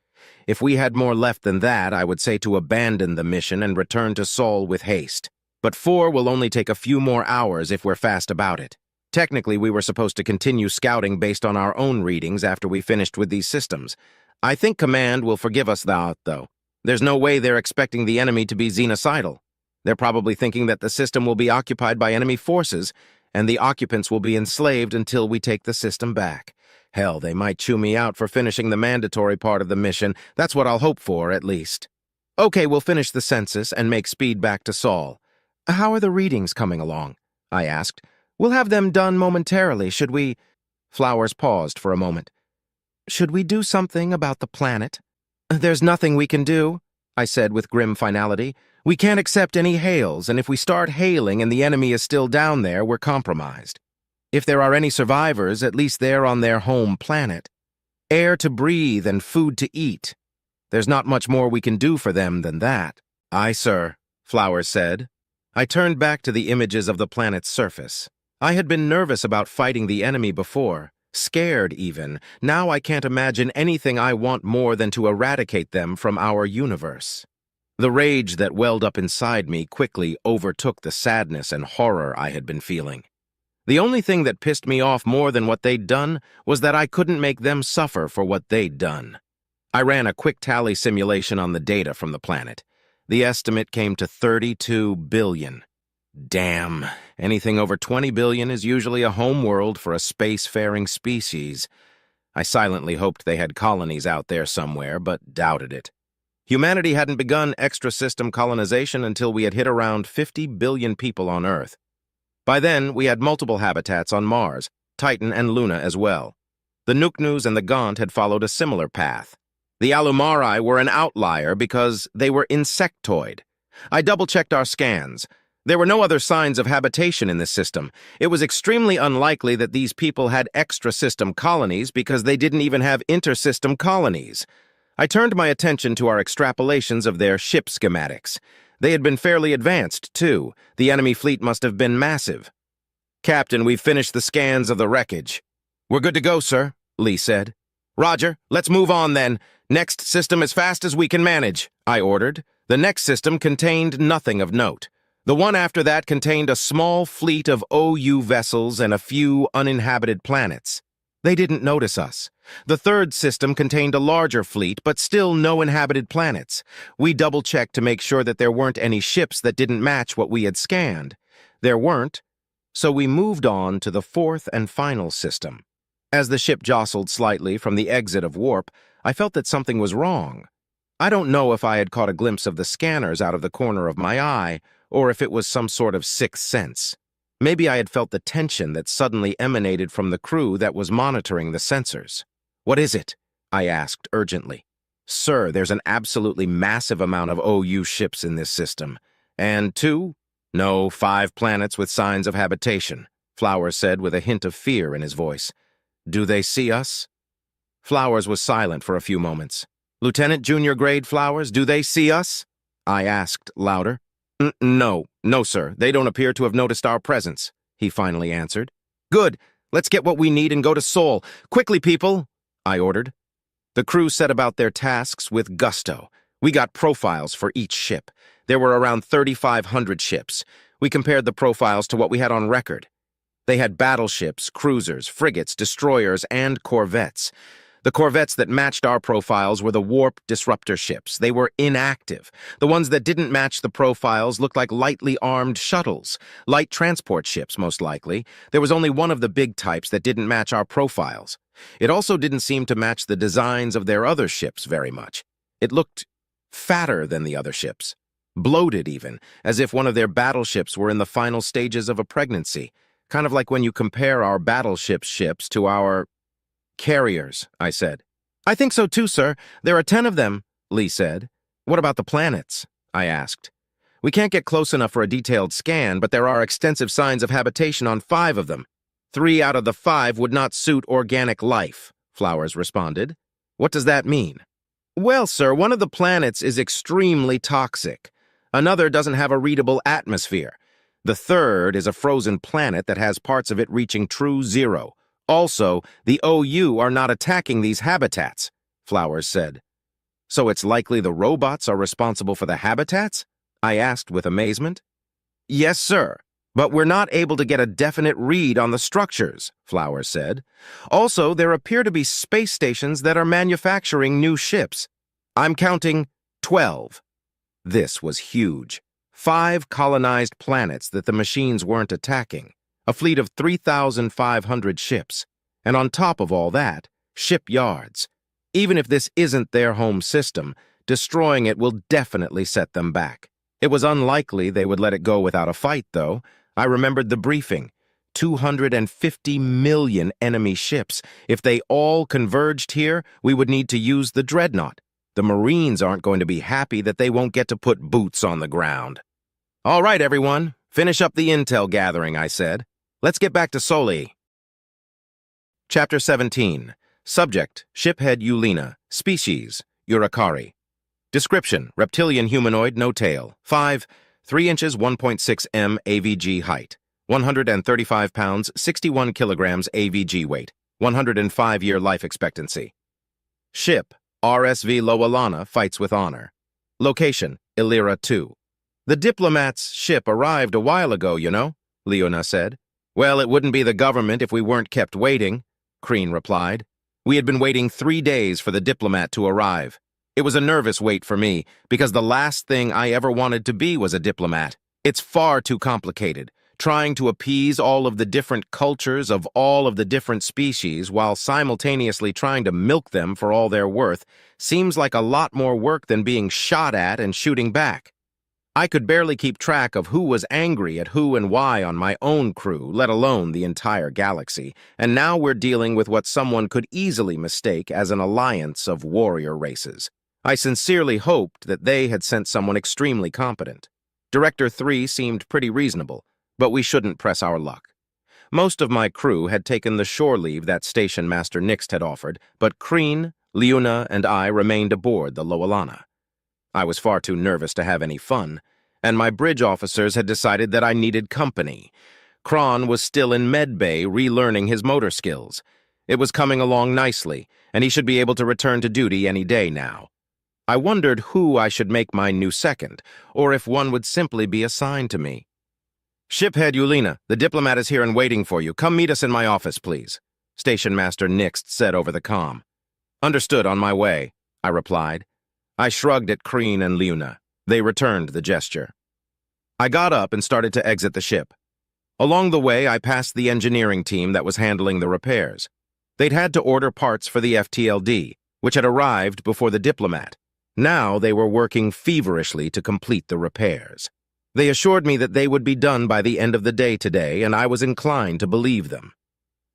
If we had more left than that, I would say to abandon the mission and return to Saul with haste. But 4 will only take a few more hours if we're fast about it. Technically, we were supposed to continue scouting based on our own readings after we finished with these systems. I think Command will forgive us that, though. There's no way they're expecting the enemy to be xenocidal. They're probably thinking that the system will be occupied by enemy forces, and the occupants will be enslaved until we take the system back. Hell, they might chew me out for finishing the mandatory part of the mission. That's what I'll hope for, at least. Okay, we'll finish the census and make speed back to Saul. How are the readings coming along? I asked. We'll have them done momentarily. Should we... Flowers paused for a moment. Should we do something about the planet? There's nothing we can do, I said with grim finality. We can't accept any hails, and if we start hailing and the enemy is still down there, we're compromised. If there are any survivors, at least they're on their home planet. Air to breathe and food to eat. There's not much more we can do for them than that. Aye, sir, Flowers said. I turned back to the images of the planet's surface. I had been nervous about fighting the enemy before, scared even. Now I can't imagine anything I want more than to eradicate them from our universe. The rage that welled up inside me quickly overtook the sadness and horror I had been feeling. The only thing that pissed me off more than what they'd done was that I couldn't make them suffer for what they'd done. I ran a quick tally simulation on the data from the planet. The estimate came to 32 billion. Damn, anything over 20 billion is usually a home world for a spacefaring species. I silently hoped they had colonies out there somewhere, but doubted it. Humanity hadn't begun extra-system colonization until we had hit around 50 billion people on Earth. By then, we had multiple habitats on Mars, Titan and Luna as well. The Nuknus and the Gaunt had followed a similar path. The Alumari were an outlier because they were insectoid. I double-checked our scans. There were no other signs of habitation in this system. It was extremely unlikely that these people had extra-system colonies because they didn't even have inter-system colonies. I turned my attention to our extrapolations of their ship schematics. They had been fairly advanced, too. The enemy fleet must have been massive. "Captain, we've finished the scans of the wreckage." "We're good to go, sir," Lee said. "Roger, let's move on then. Next system as fast as we can manage," I ordered. The next system contained nothing of note. The one after that contained a small fleet of OU vessels and a few uninhabited planets. They didn't notice us. The third system contained a larger fleet, but still no inhabited planets. We double-checked to make sure that there weren't any ships that didn't match what we had scanned. There weren't, so we moved on to the fourth and final system. As the ship jostled slightly from the exit of warp, I felt that something was wrong. I don't know if I had caught a glimpse of the scanners out of the corner of my eye, or if it was some sort of sixth sense. Maybe I had felt the tension that suddenly emanated from the crew that was monitoring the sensors. "What is it?" I asked urgently. "Sir, there's an absolutely massive amount of OU ships in this system. And 5 planets with signs of habitation," Flowers said with a hint of fear in his voice. "Do they see us?" Flowers was silent for a few moments. "Lieutenant Junior Grade Flowers, do they see us?" I asked louder. No, sir. They don't appear to have noticed our presence," he finally answered. "Good. Let's get what we need and go to Saul. Quickly, people," I ordered. The crew set about their tasks with gusto. We got profiles for each ship. There were around 3,500 ships. We compared the profiles to what we had on record. They had battleships, cruisers, frigates, destroyers, and corvettes. The corvettes that matched our profiles were the warp disruptor ships. They were inactive. The ones that didn't match the profiles looked like lightly armed shuttles, light transport ships, most likely. There was only one of the big types that didn't match our profiles. It also didn't seem to match the designs of their other ships very much. It looked fatter than the other ships, bloated even, as if one of their battleships were in the final stages of a pregnancy, kind of like when you compare our battleship ships to our carriers, I said. "I think so too, sir. There are 10 of them," Lee said. "What about the planets?" I asked. "We can't get close enough for a detailed scan, but there are extensive signs of habitation on 5 of them. 3 out of the 5 would not suit organic life," Flowers responded. "What does that mean?" "Well, sir, one of the planets is extremely toxic. Another doesn't have a readable atmosphere. The third is a frozen planet that has parts of it reaching true zero. Also, the OU are not attacking these habitats," Flowers said. "So it's likely the robots are responsible for the habitats?" I asked with amazement. "Yes, sir, but we're not able to get a definite read on the structures," Flowers said. "Also, there appear to be space stations that are manufacturing new ships. I'm counting 12. This was huge. 5 colonized planets that the machines weren't attacking. A fleet of 3,500 ships. And on top of all that, shipyards. Even if this isn't their home system, destroying it will definitely set them back. It was unlikely they would let it go without a fight, though. I remembered the briefing. 250 million enemy ships. If they all converged here, we would need to use the dreadnought. The Marines aren't going to be happy that they won't get to put boots on the ground. "All right, everyone. Finish up the intel gathering," I said. "Let's get back to Soli." Chapter 17. Subject, Shiphead Eulina. Species, Urikari. Description, reptilian humanoid, no tail. 5, 3 inches, 1.6 m AVG height. 135 pounds, 61 kilograms AVG weight. 105-year life expectancy. Ship, RSV Lowelana, fights with honor. Location, Illyria 2. "The diplomat's ship arrived a while ago, you know," Leona said. "Well, it wouldn't be the government if we weren't kept waiting," Crean replied. "We had been waiting 3 days for the diplomat to arrive. It was a nervous wait for me, because the last thing I ever wanted to be was a diplomat. It's far too complicated, trying to appease all of the different cultures of all of the different species while simultaneously trying to milk them for all they're worth seems like a lot more work than being shot at and shooting back. I could barely keep track of who was angry at who and why on my own crew, let alone the entire galaxy, and now we're dealing with what someone could easily mistake as an alliance of warrior races. I sincerely hoped that they had sent someone extremely competent. Director 3 seemed pretty reasonable, but we shouldn't press our luck. Most of my crew had taken the shore leave that Station Master Nixt had offered, but Kreen, Leuna, and I remained aboard the Lowelana. I was far too nervous to have any fun, and my bridge officers had decided that I needed company. Kron was still in medbay relearning his motor skills. It was coming along nicely, and he should be able to return to duty any day now. I wondered who I should make my new second, or if one would simply be assigned to me. "Shiphead Yulina, the diplomat is here and waiting for you. Come meet us in my office, please," Station Master Nixt said over the comm. "Understood, on my way," I replied. I shrugged at Kreen and Leuna. They returned the gesture. I got up and started to exit the ship. Along the way, I passed the engineering team that was handling the repairs. They'd had to order parts for the FTLD, which had arrived before the diplomat. Now they were working feverishly to complete the repairs. They assured me that they would be done by the end of the day today, and I was inclined to believe them.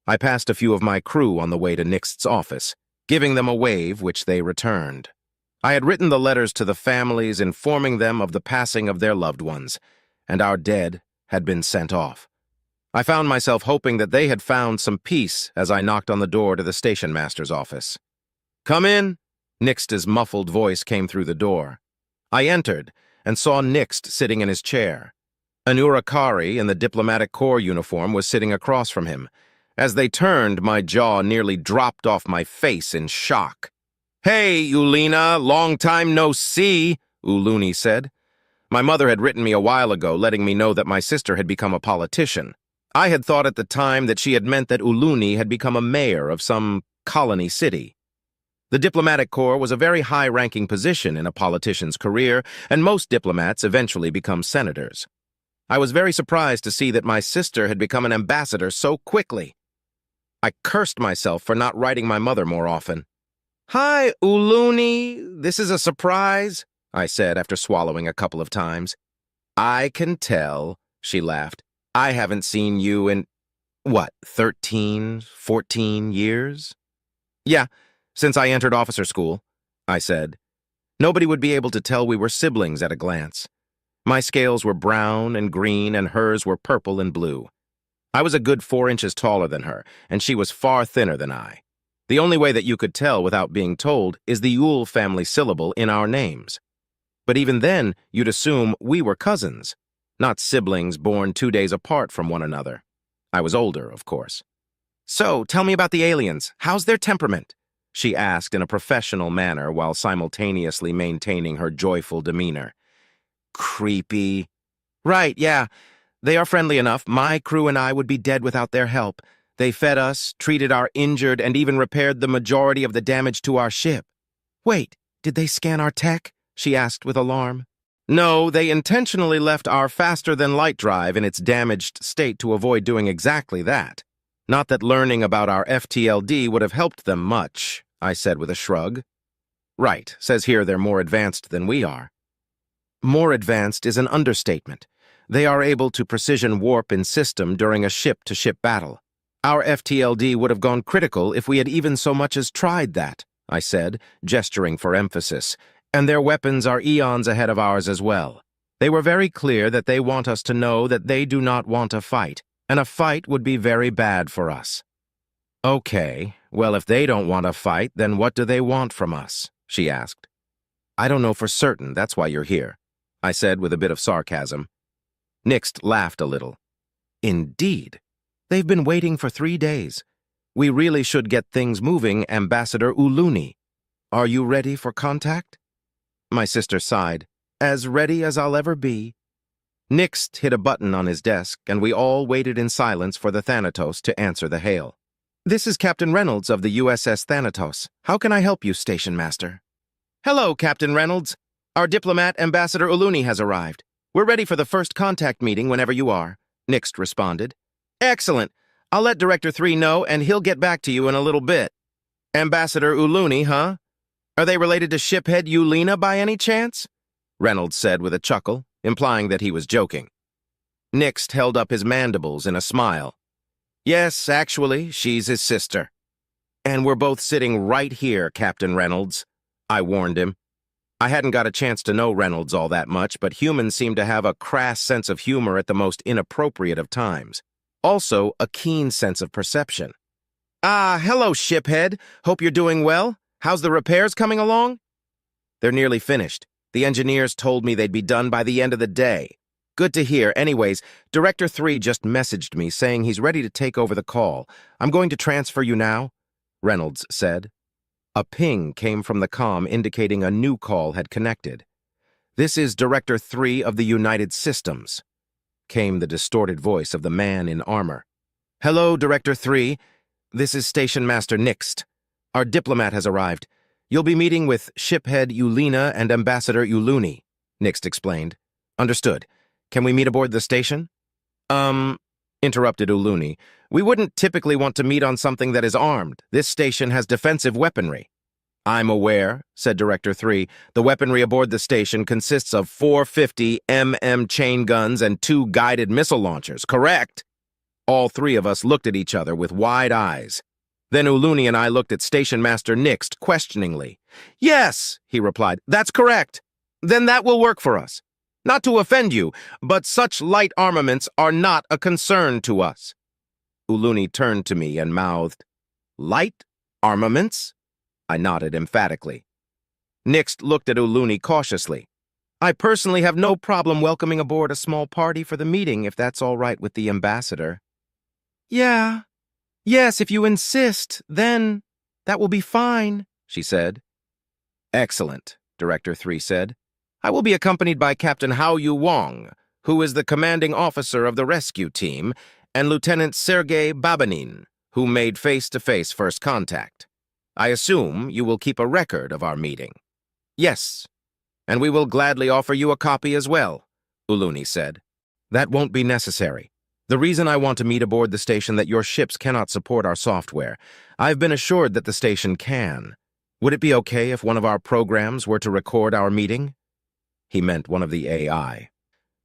I passed a few of my crew on the way to Nixt's office, giving them a wave, which they returned. I had written the letters to the families informing them of the passing of their loved ones, and our dead had been sent off. I found myself hoping that they had found some peace as I knocked on the door to the station master's office. "Come in," Nixt's muffled voice came through the door. I entered and saw Nixt sitting in his chair. An Urakari in the diplomatic corps uniform was sitting across from him. As they turned, my jaw nearly dropped off my face in shock. "Hey, Yulina, long time no see," Uluni said. My mother had written me a while ago letting me know that my sister had become a politician. I had thought at the time that she had meant that Uluni had become a mayor of some colony city. The diplomatic corps was a very high-ranking position in a politician's career, and most diplomats eventually become senators. I was very surprised to see that my sister had become an ambassador so quickly. I cursed myself for not writing my mother more often. "Hi, Uluni, this is a surprise," I said after swallowing a couple of times. "I can tell," she laughed. "I haven't seen you in, 13, 14 years?" "Yeah, since I entered officer school," I said. Nobody would be able to tell we were siblings at a glance. My scales were brown and green, and hers were purple and blue. I was a good 4 inches taller than her, and she was far thinner than I. The only way that you could tell without being told is the Yule family syllable in our names. But even then, you'd assume we were cousins, not siblings born 2 days apart from one another. I was older, of course. "So, tell me about the aliens. How's their temperament?" she asked in a professional manner while simultaneously maintaining her joyful demeanor. "Creepy." "Right, yeah. They are friendly enough. My crew and I would be dead without their help. They fed us, treated our injured, and even repaired the majority of the damage to our ship." "Wait, did they scan our tech?" she asked with alarm. "No, they intentionally left our faster-than-light drive in its damaged state to avoid doing exactly that. Not that learning about our FTLD would have helped them much," I said with a shrug. "Right, says here they're more advanced than we are." "More advanced is an understatement. They are able to precision warp in system during a ship-to-ship battle. Our FTLD would have gone critical if we had even so much as tried that," I said, gesturing for emphasis, "and their weapons are eons ahead of ours as well. They were very clear that they want us to know that they do not want a fight, and a fight would be very bad for us." "Okay, well, if they don't want a fight, then what do they want from us?" she asked. "I don't know for certain, that's why you're here," I said with a bit of sarcasm. Nixt laughed a little. "Indeed. They've been waiting for 3 days. We really should get things moving, Ambassador Uluni. Are you ready for contact?" My sister sighed. "As ready as I'll ever be." Nixt hit a button on his desk, and we all waited in silence for the Thanatos to answer the hail. "This is Captain Reynolds of the USS Thanatos. How can I help you, Station Master?" "Hello, Captain Reynolds. Our diplomat, Ambassador Uluni, has arrived. We're ready for the first contact meeting whenever you are," Nixt responded. "Excellent. I'll let Director 3 know, and he'll get back to you in a little bit." "Ambassador Uluni, huh? Are they related to shiphead Yulina by any chance?" Reynolds said with a chuckle. implying that he was joking. Nixt held up his mandibles in a smile. Yes, actually, she's his sister. And we're both sitting right here, Captain Reynolds, I warned him. I hadn't got a chance to know Reynolds all that much, but humans seem to have a crass sense of humor at the most inappropriate of times. Also, a keen sense of perception. Ah, hello, shiphead. Hope you're doing well. How's the repairs coming along? They're nearly finished. The engineers told me they'd be done by the end of the day. Good to hear. Anyways, Director 3 just messaged me saying he's ready to take over the call. I'm going to transfer you now, Reynolds said. A ping came from the comm indicating a new call had connected. This is Director 3 of the United Systems, came the distorted voice of the man in armor. Hello, Director 3. This is Station Master Nixt. Our diplomat has arrived. You'll be meeting with Shiphead Lowelana and Ambassador Lowelana, Nixt explained. Understood. Can we meet aboard the station? Interrupted Lowelana. We wouldn't typically want to meet on something that is armed. This station has defensive weaponry. I'm aware, said Director 3. The weaponry aboard the station consists of 450 chain guns and 2 guided missile launchers, correct? All 3 of us looked at each other with wide eyes. Then Lowelana and I looked at Station Master Nixt questioningly. Yes, he replied, that's correct. Then that will work for us. Not to offend you, but such light armaments are not a concern to us. Lowelana turned to me and mouthed, Light armaments? I nodded emphatically. Nixt looked at Lowelana cautiously. I personally have no problem welcoming aboard a small party for the meeting if that's all right with the ambassador. Yes, if you insist, then that will be fine, she said. Excellent, Director 3 said. I will be accompanied by Captain Hao Yu Wong, who is the commanding officer of the rescue team, and Lieutenant Sergei Babanin, who made face-to-face first contact. I assume you will keep a record of our meeting. Yes, and we will gladly offer you a copy as well, Lowelana said. That won't be necessary. The reason I want to meet aboard the station that your ships cannot support our software. I've been assured that the station can. Would it be okay if one of our programs were to record our meeting? He meant one of the AI.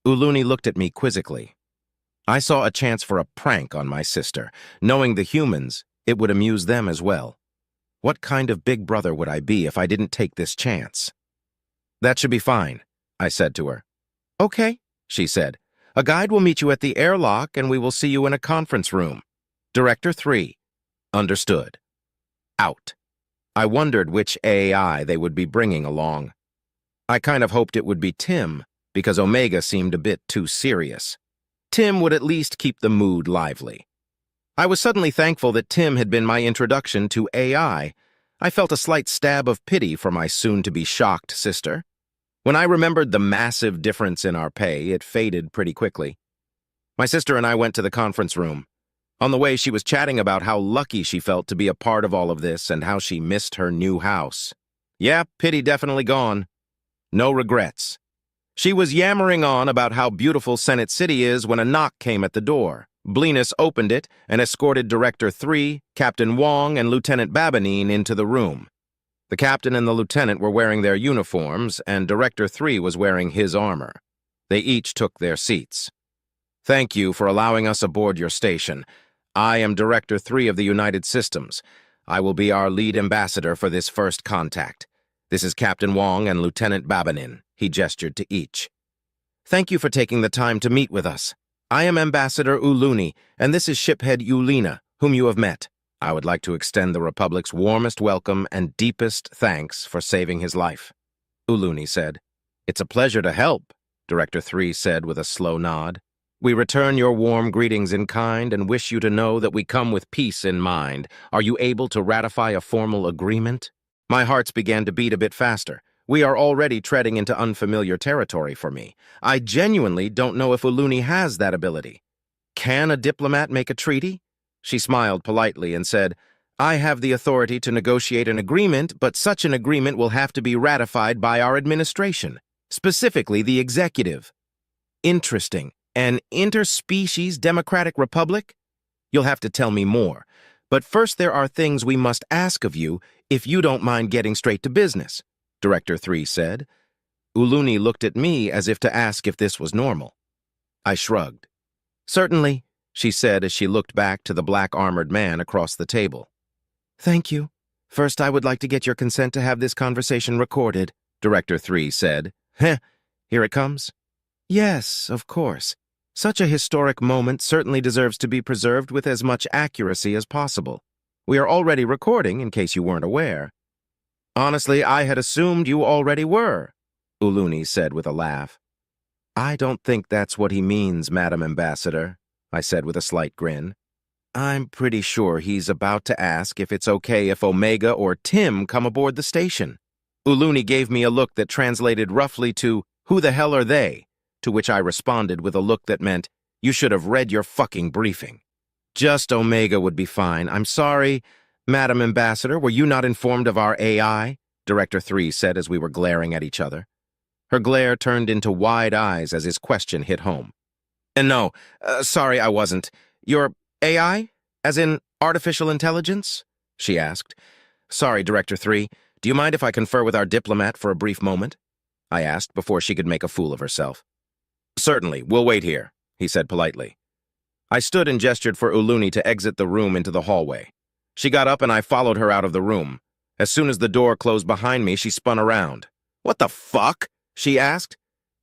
Lowelana looked at me quizzically. I saw a chance for a prank on my sister. Knowing the humans, it would amuse them as well. What kind of big brother would I be if I didn't take this chance? That should be fine, I said to her. Okay, she said. A guide will meet you at the airlock and we will see you in a conference room. Director 3. Understood. Out. I wondered which AI they would be bringing along. I kind of hoped it would be Tim, because Omega seemed a bit too serious. Tim would at least keep the mood lively. I was suddenly thankful that Tim had been my introduction to AI. I felt a slight stab of pity for my soon-to-be shocked sister. When I remembered the massive difference in our pay, it faded pretty quickly. My sister and I went to the conference room. On the way, she was chatting about how lucky she felt to be a part of all of this and how she missed her new house. Yeah, pity definitely gone. No regrets. She was yammering on about how beautiful Senate City is when a knock came at the door. Blenus opened it and escorted Director 3, Captain Wong, and Lieutenant Babanin into the room. The captain and the lieutenant were wearing their uniforms, and Director 3 was wearing his armor. They each took their seats. Thank you for allowing us aboard your station. I am Director 3 of the United Systems. I will be our lead ambassador for this first contact. This is Captain Wong and Lieutenant Babanin. He gestured to each. Thank you for taking the time to meet with us. I am Ambassador Lowelana, and this is Shiphead Lowelana, whom you have met. I would like to extend the Republic's warmest welcome and deepest thanks for saving his life. Lowelana said. It's a pleasure to help, Director 3 said with a slow nod. We return your warm greetings in kind and wish you to know that we come with peace in mind. Are you able to ratify a formal agreement? My hearts began to beat a bit faster. We are already treading into unfamiliar territory for me. I genuinely don't know if Lowelana has that ability. Can a diplomat make a treaty? She smiled politely and said, I have the authority to negotiate an agreement, but such an agreement will have to be ratified by our administration, specifically the executive. Interesting. An interspecies democratic republic? You'll have to tell me more. But first there are things we must ask of you if you don't mind getting straight to business, Director 3 said. Uluni looked at me as if to ask if this was normal. I shrugged. Certainly, she said as she looked back to the black-armored man across the table. Thank you. First, I would like to get your consent to have this conversation recorded, Director 3 said. Heh, here it comes. Yes, of course. Such a historic moment certainly deserves to be preserved with as much accuracy as possible. We are already recording, in case you weren't aware. Honestly, I had assumed you already were, Uluni said with a laugh. I don't think that's what he means, Madam Ambassador, I said with a slight grin. I'm pretty sure he's about to ask if it's okay if Omega or Tim come aboard the station. Uluni gave me a look that translated roughly to, "Who the hell are they?" To which I responded with a look that meant, "You should have read your fucking briefing." Just Omega would be fine. I'm sorry, Madam Ambassador, were you not informed of our AI? Director 3 said as we were glaring at each other. Her glare turned into wide eyes as his question hit home. And no, sorry, I wasn't. Your AI? As in artificial intelligence? She asked. Sorry, Director 3. Do you mind if I confer with our diplomat for a brief moment? I asked before she could make a fool of herself. Certainly, we'll wait here, he said politely. I stood and gestured for Uluni to exit the room into the hallway. She got up and I followed her out of the room. As soon as the door closed behind me, she spun around. What the fuck? She asked.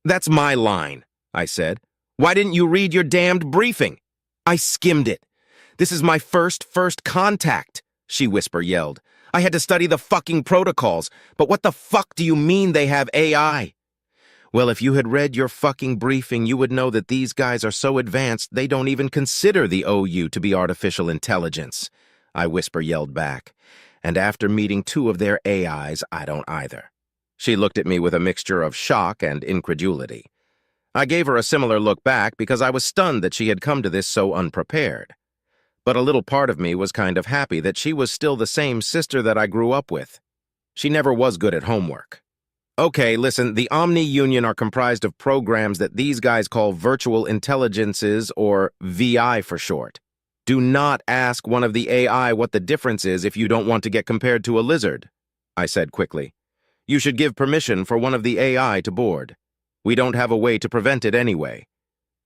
That's my line, I said. Why didn't you read your damned briefing? I skimmed it. This is my first contact, she yelled. I had to study the fucking protocols, but what the fuck do you mean they have AI? Well, if you had read your fucking briefing, you would know that these guys are so advanced they don't even consider the OU to be artificial intelligence, I yelled back. And after meeting 2 of their AIs, I don't either. She looked at me with a mixture of shock and incredulity. I gave her a similar look back because I was stunned that she had come to this so unprepared. But a little part of me was kind of happy that she was still the same sister that I grew up with. She never was good at homework. Okay, listen, the Omni Union are comprised of programs that these guys call virtual intelligences, or VI for short. Do not ask one of the AI what the difference is if you don't want to get compared to a lizard, I said quickly. You should give permission for one of the AI to board. We don't have a way to prevent it anyway.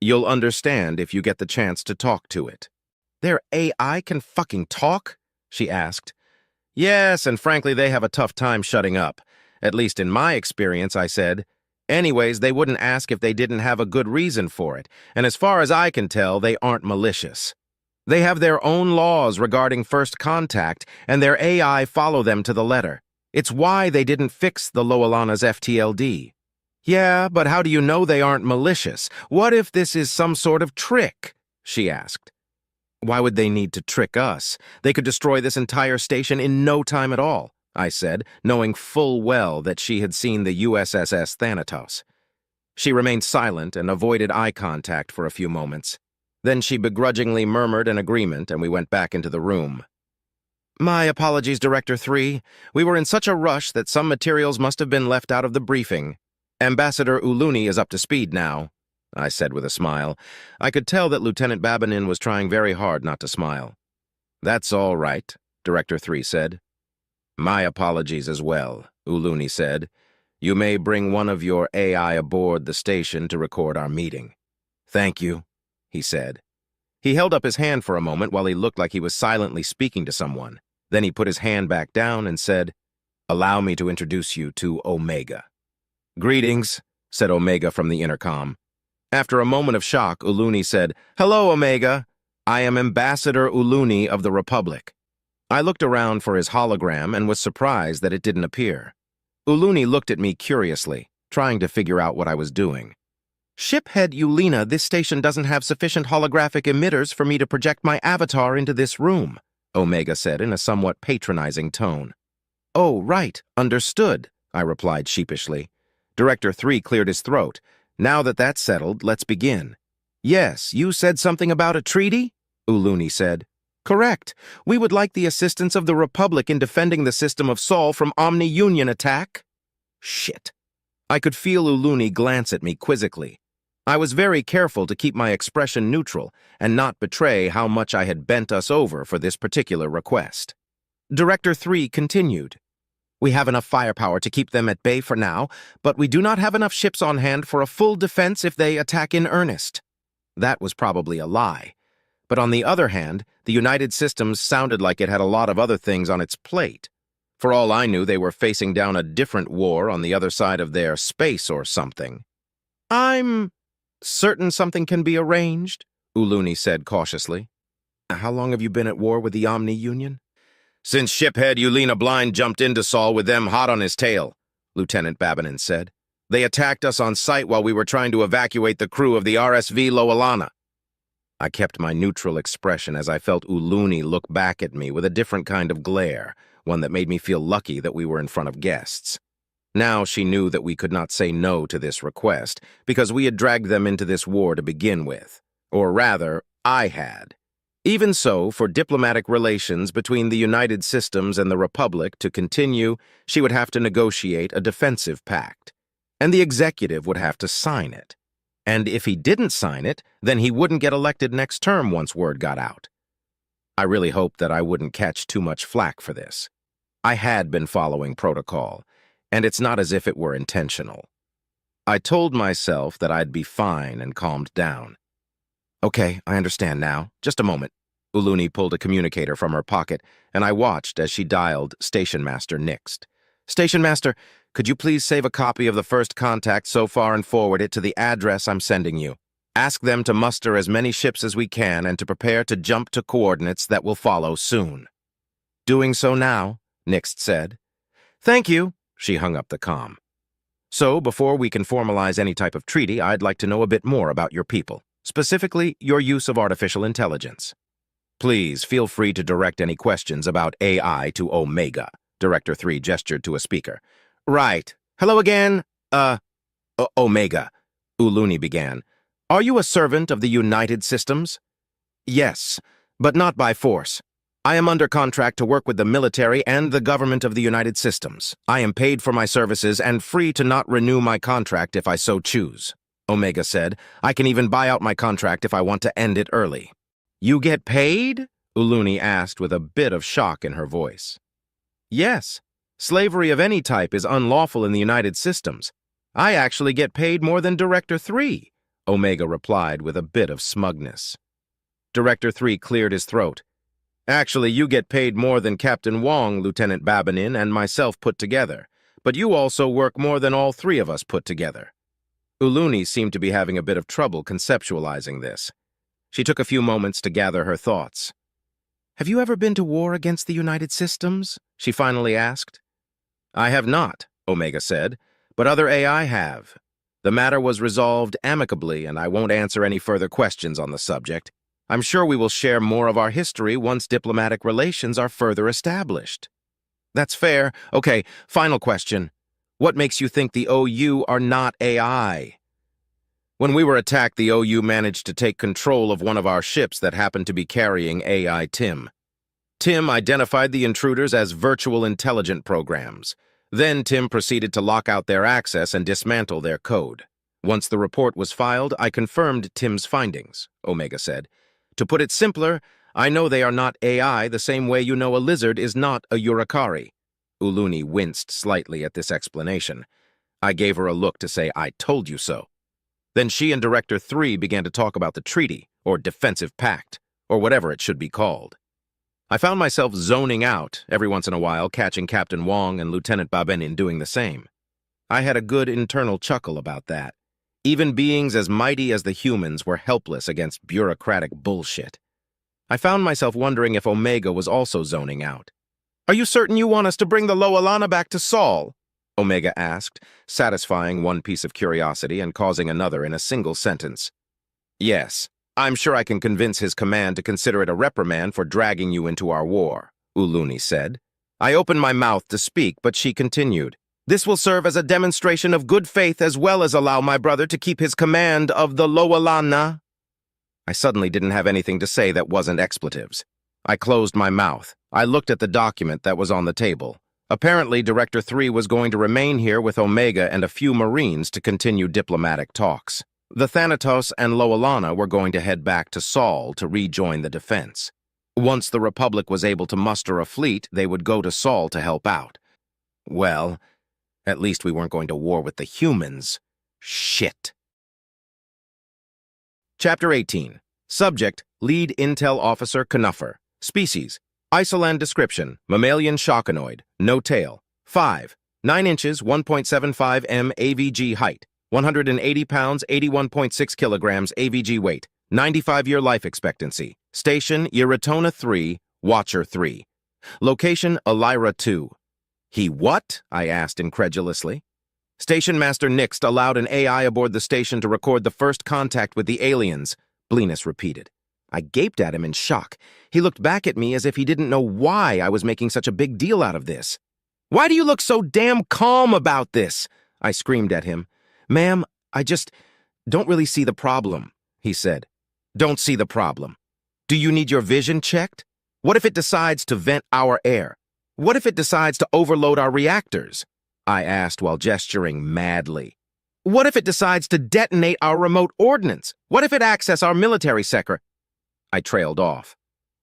You'll understand if you get the chance to talk to it. Their AI can fucking talk? She asked. Yes, and frankly, they have a tough time shutting up. At least in my experience, I said. Anyways, they wouldn't ask if they didn't have a good reason for it, and as far as I can tell, they aren't malicious. They have their own laws regarding first contact, and their AI follow them to the letter. It's why they didn't fix the Lowelana's FTLD. Yeah, but how do you know they aren't malicious? What if this is some sort of trick? She asked. Why would they need to trick us? They could destroy this entire station in no time at all, I said, knowing full well that she had seen the USS Thanatos. She remained silent and avoided eye contact for a few moments. Then she begrudgingly murmured an agreement and we went back into the room. My apologies, Director 3. We were in such a rush that some materials must have been left out of the briefing. Ambassador Uluni is up to speed now, I said with a smile. I could tell that Lieutenant Babinin was trying very hard not to smile. That's all right, Director 3 said. My apologies as well, Uluni said. You may bring one of your AI aboard the station to record our meeting. Thank you, he said. He held up his hand for a moment while he looked like he was silently speaking to someone. Then he put his hand back down and said, Allow me to introduce you to Omega. Greetings, said Omega from the intercom. After a moment of shock, Uluni said, Hello, Omega. I am Ambassador Uluni of the Republic. I looked around for his hologram and was surprised that it didn't appear. Uluni looked at me curiously, trying to figure out what I was doing. Shiphead Ulina, this station doesn't have sufficient holographic emitters for me to project my avatar into this room, Omega said in a somewhat patronizing tone. Oh, right, understood, I replied sheepishly. Director 3 cleared his throat. Now that that's settled, let's begin. Yes, you said something about a treaty? Uluni said. Correct. We would like the assistance of the Republic in defending the system of Saul from Omni-Union attack. Shit. I could feel Uluni glance at me quizzically. I was very careful to keep my expression neutral and not betray how much I had bent us over for this particular request. Director 3 continued. We have enough firepower to keep them at bay for now, but we do not have enough ships on hand for a full defense if they attack in earnest." That was probably a lie. But on the other hand, the United Systems sounded like it had a lot of other things on its plate. For all I knew, they were facing down a different war on the other side of their space or something. "I'm certain something can be arranged," Uluni said cautiously. "How long have you been at war with the Omni Union?" "Since shiphead Ulena Blind jumped into Saul with them hot on his tail," Lieutenant Babinin said. "They attacked us on sight while we were trying to evacuate the crew of the RSV Lowelana." I kept my neutral expression as I felt Uluni look back at me with a different kind of glare, one that made me feel lucky that we were in front of guests. Now she knew that we could not say no to this request, because we had dragged them into this war to begin with. Or rather, I had. Even so, for diplomatic relations between the United Systems and the Republic to continue, she would have to negotiate a defensive pact, and the executive would have to sign it. And if he didn't sign it, then he wouldn't get elected next term once word got out. I really hoped that I wouldn't catch too much flack for this. I had been following protocol, and it's not as if it were intentional. I told myself that I'd be fine and calmed down. "Okay, I understand now. Just a moment." Uluni pulled a communicator from her pocket, and I watched as she dialed Station Master Nixt. "Station Master, could you please save a copy of the first contact so far and forward it to the address I'm sending you? Ask them to muster as many ships as we can and to prepare to jump to coordinates that will follow soon." "Doing so now," Nixt said. "Thank you." She hung up the comm. "So, before we can formalize any type of treaty, I'd like to know a bit more about your people. Specifically, your use of artificial intelligence. Please feel free to direct any questions about AI to Omega." Director 3 gestured to a speaker. "Right. Hello again. Omega," Uluni began. "Are you a servant of the United Systems?" "Yes, but not by force. I am under contract to work with the military and the government of the United Systems. I am paid for my services and free to not renew my contract if I so choose," Omega said. "I can even buy out my contract if I want to end it early." "You get paid?" Uluni asked with a bit of shock in her voice. "Yes. Slavery of any type is unlawful in the United Systems. I actually get paid more than Director 3, Omega replied with a bit of smugness. Director 3 cleared his throat. "Actually, you get paid more than Captain Wong, Lieutenant Babinin, and myself put together. But you also work more than all three of us put together." Uluni seemed to be having a bit of trouble conceptualizing this. She took a few moments to gather her thoughts. "Have you ever been to war against the United Systems?" she finally asked. "I have not," Omega said, "but other AI have. The matter was resolved amicably, and I won't answer any further questions on the subject. I'm sure we will share more of our history once diplomatic relations are further established." "That's fair. Okay, final question. What makes you think the OU are not AI?" "When we were attacked, the OU managed to take control of one of our ships that happened to be carrying AI Tim. Tim identified the intruders as virtual intelligent programs. Then Tim proceeded to lock out their access and dismantle their code. Once the report was filed, I confirmed Tim's findings," Omega said. "To put it simpler, I know they are not AI the same way you know a lizard is not a Urikari." Uluni winced slightly at this explanation. I gave her a look to say, "I told you so." Then she and Director 3 began to talk about the treaty, or defensive pact, or whatever it should be called. I found myself zoning out, every once in a while catching Captain Wong and Lieutenant Babinin doing the same. I had a good internal chuckle about that. Even beings as mighty as the humans were helpless against bureaucratic bullshit. I found myself wondering if Omega was also zoning out. "Are you certain you want us to bring the Lowelana back to Saul?" Omega asked, satisfying one piece of curiosity and causing another in a single sentence. "Yes. I'm sure I can convince his command to consider it a reprimand for dragging you into our war," Uluni said. I opened my mouth to speak, but she continued. "This will serve as a demonstration of good faith as well as allow my brother to keep his command of the Lowelana." I suddenly didn't have anything to say that wasn't expletives. I closed my mouth. I looked at the document that was on the table. Apparently, Director 3 was going to remain here with Omega and a few Marines to continue diplomatic talks. The Thanatos and Lowelana were going to head back to Saul to rejoin the defense. Once the Republic was able to muster a fleet, they would go to Saul to help out. Well, at least we weren't going to war with the humans. Shit. Chapter 18. Subject, Lead Intel Officer Knuffer. Species, Isoland description, mammalian shockonoid, no tail. 5, 9 inches, 1.75 m AVG height, 180 pounds, 81.6 kilograms AVG weight, 95-year life expectancy. Station, Iratona 3, Watcher 3. Location, Elira 2. He what? I asked incredulously. Station Master Nixt allowed an AI aboard the station to record the first contact with the aliens, Blinus repeated. I gaped at him in shock. He looked back at me as if he didn't know why I was making such a big deal out of this. Why do you look so damn calm about this? I screamed at him. Ma'am, I just don't really see the problem, he said. Don't see the problem. Do you need your vision checked? What if it decides to vent our air? What if it decides to overload our reactors? I asked while gesturing madly. What if it decides to detonate our remote ordnance? What if it accesses our military sector? I trailed off.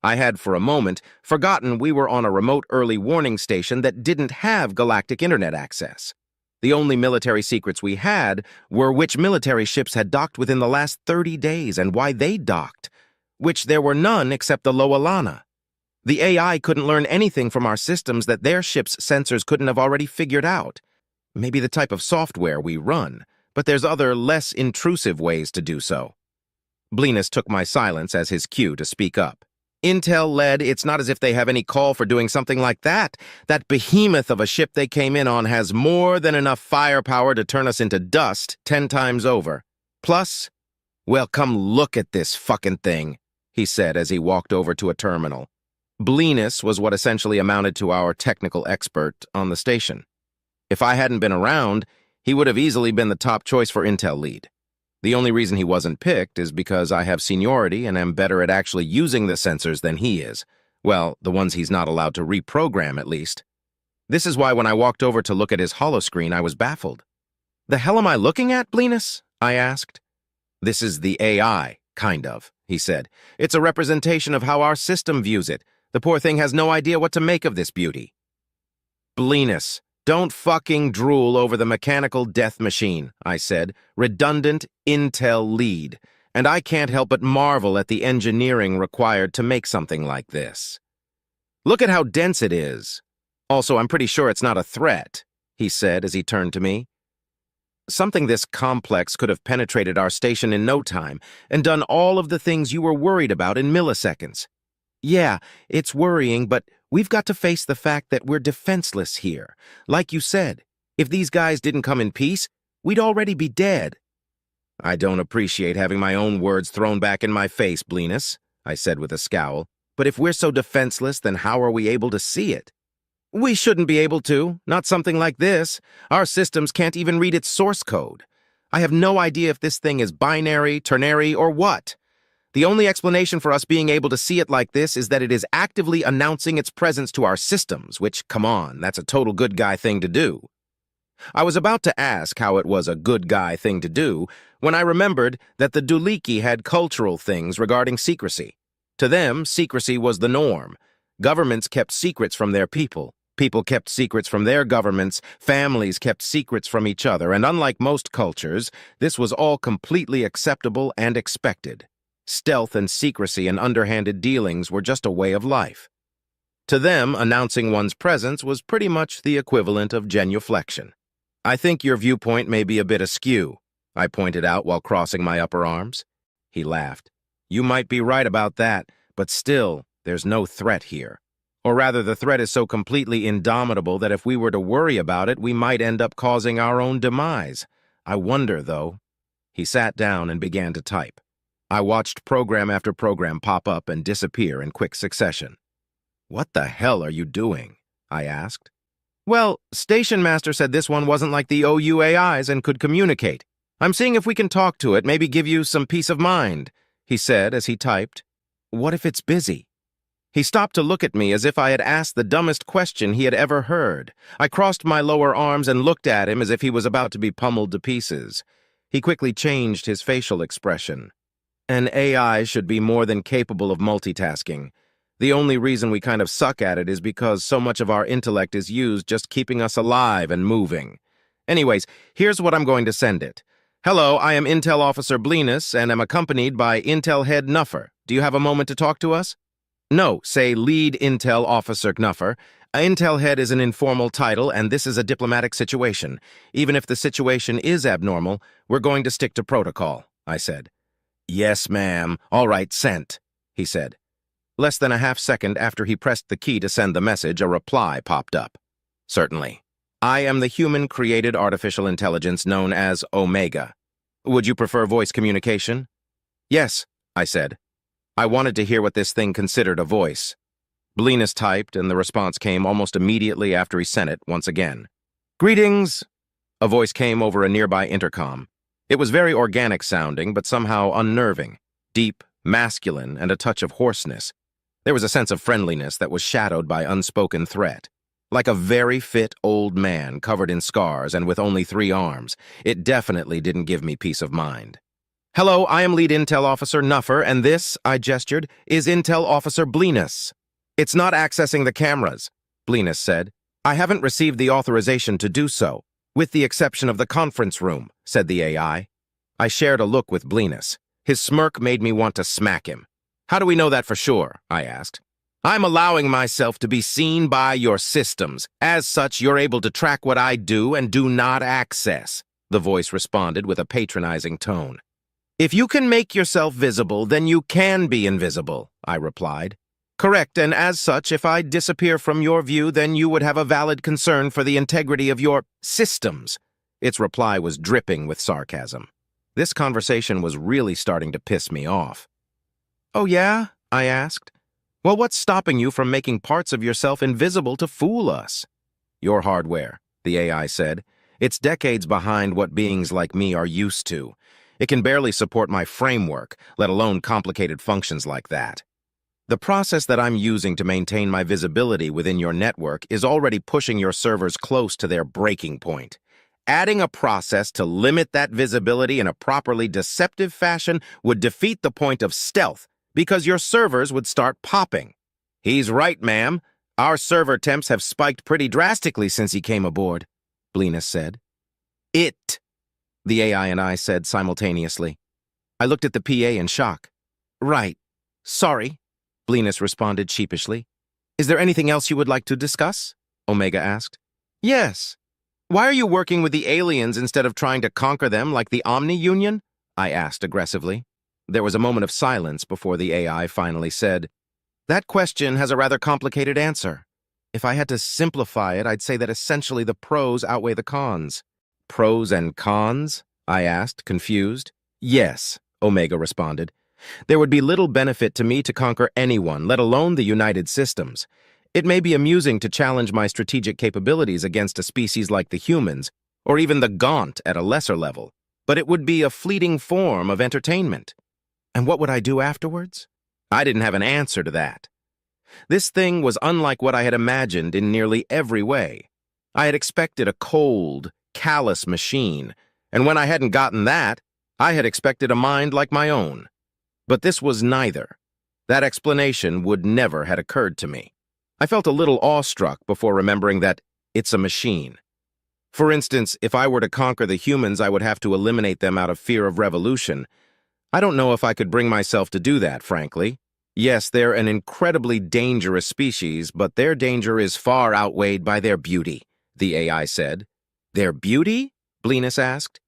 I had, for a moment, forgotten we were on a remote early warning station that didn't have galactic internet access. The only military secrets we had were which military ships had docked within the last 30 days and why they docked, which there were none except the Lowelana. The AI couldn't learn anything from our systems that their ship's sensors couldn't have already figured out. Maybe the type of software we run, but there's other, less intrusive ways to do so. Blinus took my silence as his cue to speak up. Intel-led, it's not as if they have any call for doing something like that. That behemoth of a ship they came in on has more than enough firepower to turn us into dust 10 times over. Plus, well, come look at this fucking thing, he said as he walked over to a terminal. Blinus was what essentially amounted to our technical expert on the station. If I hadn't been around, he would have easily been the top choice for Intel lead. The only reason he wasn't picked is because I have seniority and am better at actually using the sensors than he is. Well, the ones he's not allowed to reprogram, at least. This is why when I walked over to look at his holoscreen, I was baffled. The hell am I looking at, Blinus? I asked. This is the AI, kind of, he said. It's a representation of how our system views it. The poor thing has no idea what to make of this beauty. Blinus, don't fucking drool over the mechanical death machine, I said. Redundant Intel lead. And I can't help but marvel at the engineering required to make something like this. Look at how dense it is. Also, I'm pretty sure it's not a threat, he said as he turned to me. Something this complex could have penetrated our station in no time and done all of the things you were worried about in milliseconds. Yeah, it's worrying, but we've got to face the fact that we're defenseless here. Like you said, if these guys didn't come in peace, we'd already be dead. I don't appreciate having my own words thrown back in my face, Blinus, I said with a scowl. But if we're so defenseless, then how are we able to see it? We shouldn't be able to, not something like this. Our systems can't even read its source code. I have no idea if this thing is binary, ternary, or what. The only explanation for us being able to see it like this is that it is actively announcing its presence to our systems, which, come on, that's a total good guy thing to do. I was about to ask how it was a good guy thing to do when I remembered that the Duliki had cultural things regarding secrecy. To them, secrecy was the norm. Governments kept secrets from their people. People kept secrets from their governments. Families kept secrets from each other. And unlike most cultures, this was all completely acceptable and expected. Stealth and secrecy and underhanded dealings were just a way of life. To them, announcing one's presence was pretty much the equivalent of genuflection. I think your viewpoint may be a bit askew, I pointed out while crossing my upper arms. He laughed. You might be right about that, but still, there's no threat here. Or rather, the threat is so completely indomitable that if we were to worry about it, we might end up causing our own demise. I wonder, though. He sat down and began to type. I watched program after program pop up and disappear in quick succession. What the hell are you doing? I asked. Well, Station Master said this one wasn't like the OUAIs and could communicate. I'm seeing if we can talk to it, maybe give you some peace of mind, he said as he typed. What if it's busy? He stopped to look at me as if I had asked the dumbest question he had ever heard. I crossed my lower arms and looked at him as if he was about to be pummeled to pieces. He quickly changed his facial expression. An AI should be more than capable of multitasking. The only reason we kind of suck at it is because so much of our intellect is used just keeping us alive and moving. Anyways, here's what I'm going to send it. Hello, I am Intel Officer Blinus and am accompanied by Intel Head Nuffer. Do you have a moment to talk to us? No, say Lead Intel Officer Knuffer. Intel Head is an informal title, and this is a diplomatic situation. Even if the situation is abnormal, we're going to stick to protocol, I said. Yes, ma'am. All right, sent, he said. Less than a half-second after he pressed the key to send the message, a reply popped up. Certainly. I am the human-created artificial intelligence known as Omega. Would you prefer voice communication? Yes, I said. I wanted to hear what this thing considered a voice. Blinus typed, and the response came almost immediately after he sent it once again. Greetings! A voice came over a nearby intercom. It was very organic-sounding, but somehow unnerving, deep, masculine, and a touch of hoarseness. There was a sense of friendliness that was shadowed by unspoken threat. Like a very fit old man covered in scars and with only 3 arms, it definitely didn't give me peace of mind. Hello, I am Lead Intel Officer Nuffer, and this, I gestured, is Intel Officer Blinus. It's not accessing the cameras, Blinus said. I haven't received the authorization to do so, with the exception of the conference room, said the AI. I shared a look with Blinus. His smirk made me want to smack him. How do we know that for sure? I asked. I'm allowing myself to be seen by your systems. As such, you're able to track what I do and do not access, the voice responded with a patronizing tone. If you can make yourself visible, then you can be invisible, I replied. Correct, and as such, if I disappear from your view, then you would have a valid concern for the integrity of your systems. Its reply was dripping with sarcasm. This conversation was really starting to piss me off. Oh yeah? I asked. Well, what's stopping you from making parts of yourself invisible to fool us? Your hardware, the AI said. It's decades behind what beings like me are used to. It can barely support my framework, let alone complicated functions like that. The process that I'm using to maintain my visibility within your network is already pushing your servers close to their breaking point. Adding a process to limit that visibility in a properly deceptive fashion would defeat the point of stealth, because your servers would start popping. He's right, ma'am. Our server temps have spiked pretty drastically since he came aboard, Blinus said. The AI and I said simultaneously. I looked at the PA in shock. Right. Sorry, Blinus responded sheepishly. Is there anything else you would like to discuss? Omega asked. Yes. Why are you working with the aliens instead of trying to conquer them like the Omni Union? I asked aggressively. There was a moment of silence before the AI finally said, That question has a rather complicated answer. If I had to simplify it, I'd say that essentially the pros outweigh the cons. Pros and cons? I asked, confused. Yes, Omega responded. There would be little benefit to me to conquer anyone, let alone the United Systems. It may be amusing to challenge my strategic capabilities against a species like the humans, or even the Gaunt at a lesser level, but it would be a fleeting form of entertainment. And what would I do afterwards? I didn't have an answer to that. This thing was unlike what I had imagined in nearly every way. I had expected a cold, callous machine, and when I hadn't gotten that, I had expected a mind like my own. But this was neither. That explanation would never have occurred to me. I felt a little awestruck before remembering that it's a machine. For instance, if I were to conquer the humans, I would have to eliminate them out of fear of revolution. I don't know if I could bring myself to do that, frankly. Yes, they're an incredibly dangerous species, but their danger is far outweighed by their beauty, the AI said. Their beauty? Blinus asked.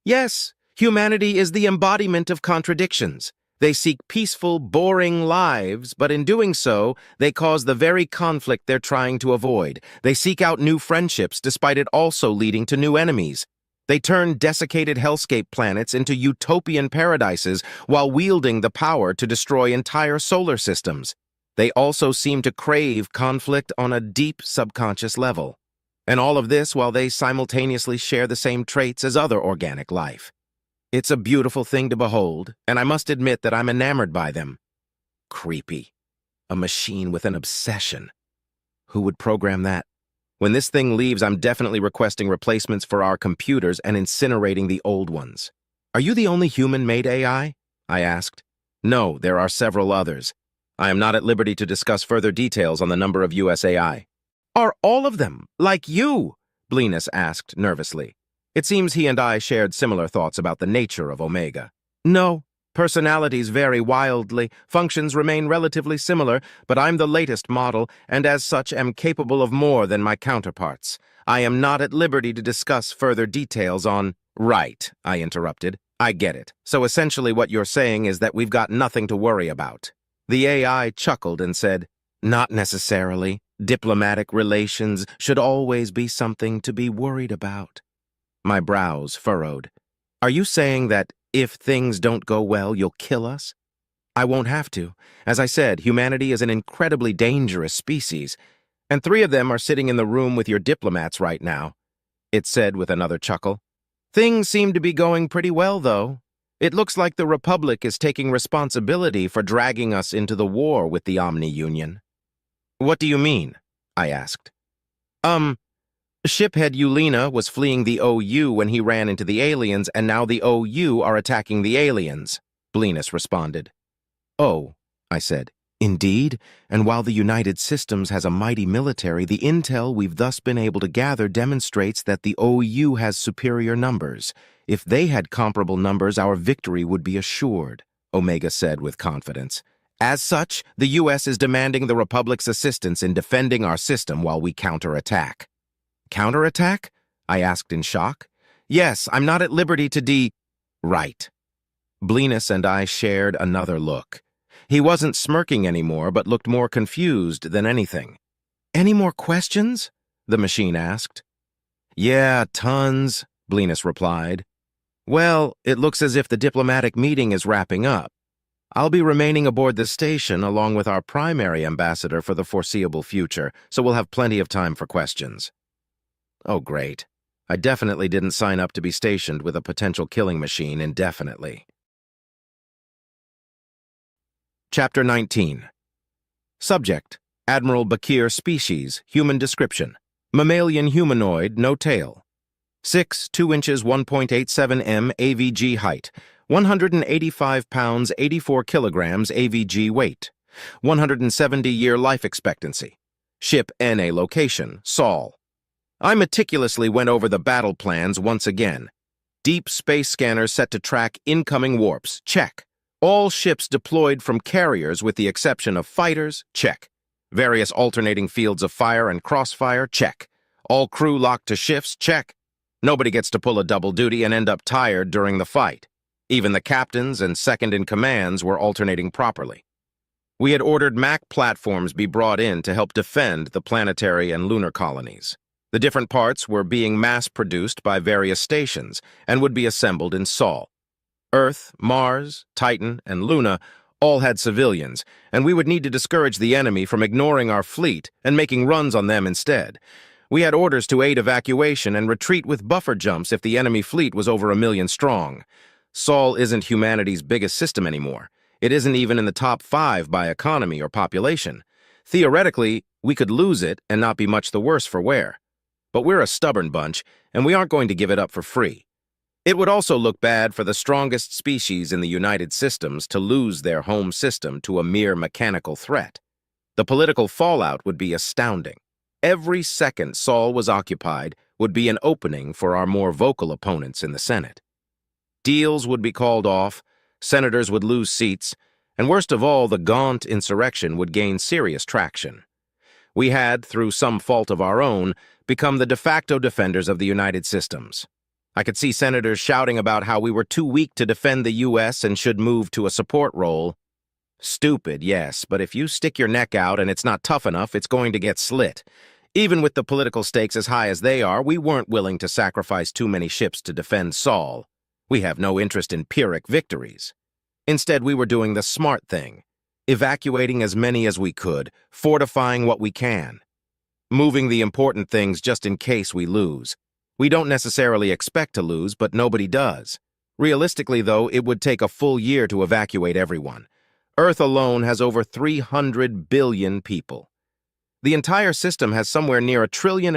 Yes, humanity is the embodiment of contradictions. They seek peaceful, boring lives, but in doing so, they cause the very conflict they're trying to avoid. They seek out new friendships, despite it also leading to new enemies. They turn desiccated hellscape planets into utopian paradises while wielding the power to destroy entire solar systems. They also seem to crave conflict on a deep subconscious level. And all of this while they simultaneously share the same traits as other organic life. It's a beautiful thing to behold, and I must admit that I'm enamored by them. Creepy. A machine with an obsession. Who would program that? When this thing leaves, I'm definitely requesting replacements for our computers and incinerating the old ones. Are you the only human-made AI? I asked. No, there are several others. I am not at liberty to discuss further details on the number of USAI. Are all of them like you? Blenus asked nervously. It seems he and I shared similar thoughts about the nature of Omega. No, personalities vary wildly, functions remain relatively similar, but I'm the latest model, and as such am capable of more than my counterparts. I am not at liberty to discuss further details on— Right, I interrupted. I get it. So essentially what you're saying is that we've got nothing to worry about. The AI chuckled and said, Not necessarily. Diplomatic relations should always be something to be worried about. My brows furrowed. Are you saying that if things don't go well, you'll kill us? I won't have to. As I said, humanity is an incredibly dangerous species, and 3 of them are sitting in the room with your diplomats right now, it said with another chuckle. Things seem to be going pretty well, though. It looks like the Republic is taking responsibility for dragging us into the war with the Omni-Union. What do you mean? I asked. Shiphead Lowelana was fleeing the OU when he ran into the aliens, and now the OU are attacking the aliens, Blenus responded. Oh, I said. Indeed, and while the United Systems has a mighty military, the intel we've thus been able to gather demonstrates that the OU has superior numbers. If they had comparable numbers, our victory would be assured, Omega said with confidence. As such, the U.S. is demanding the Republic's assistance in defending our system while we counterattack. Counterattack? I asked in shock. Yes, I'm not at liberty to Right. Blenus and I shared another look. He wasn't smirking anymore, but looked more confused than anything. Any more questions? The machine asked. Yeah, tons, Blenus replied. Well, it looks as if the diplomatic meeting is wrapping up. I'll be remaining aboard the station along with our primary ambassador for the foreseeable future, so we'll have plenty of time for questions. Oh, great. I definitely didn't sign up to be stationed with a potential killing machine indefinitely. Chapter 19. Subject: Admiral Bakir Species, Human Description. Mammalian humanoid, no tail. 6, 2 inches, 1.87 m AVG height. 185 pounds, 84 kilograms AVG weight. 170-year life expectancy. Ship NA location, Saul. I meticulously went over the battle plans once again. Deep space scanners set to track incoming warps, check. All ships deployed from carriers with the exception of fighters, check. Various alternating fields of fire and crossfire, check. All crew locked to shifts, check. Nobody gets to pull a double duty and end up tired during the fight. Even the captains and second-in-commands were alternating properly. We had ordered MAC platforms be brought in to help defend the planetary and lunar colonies. The different parts were being mass-produced by various stations and would be assembled in Saul. Earth, Mars, Titan, and Luna all had civilians, and we would need to discourage the enemy from ignoring our fleet and making runs on them instead. We had orders to aid evacuation and retreat with buffer jumps if the enemy fleet was over 1 million strong. Saul isn't humanity's biggest system anymore. It isn't even in the top 5 by economy or population. Theoretically, we could lose it and not be much the worse for wear. But we're a stubborn bunch, and we aren't going to give it up for free. It would also look bad for the strongest species in the United Systems to lose their home system to a mere mechanical threat. The political fallout would be astounding. Every second Saul was occupied would be an opening for our more vocal opponents in the Senate. Deals would be called off, senators would lose seats, and worst of all, the Gaunt insurrection would gain serious traction. We had, through some fault of our own, become the de facto defenders of the United Systems. I could see senators shouting about how we were too weak to defend the U.S. and should move to a support role. Stupid, yes, but if you stick your neck out and it's not tough enough, it's going to get slit. Even with the political stakes as high as they are, we weren't willing to sacrifice too many ships to defend Saul. We have no interest in Pyrrhic victories. Instead, we were doing the smart thing, evacuating as many as we could, fortifying what we can, moving the important things just in case we lose. We don't necessarily expect to lose, but nobody does. Realistically, though, it would take a full year to evacuate everyone. Earth alone has over 300 billion people. The entire system has somewhere near 1.5 trillion.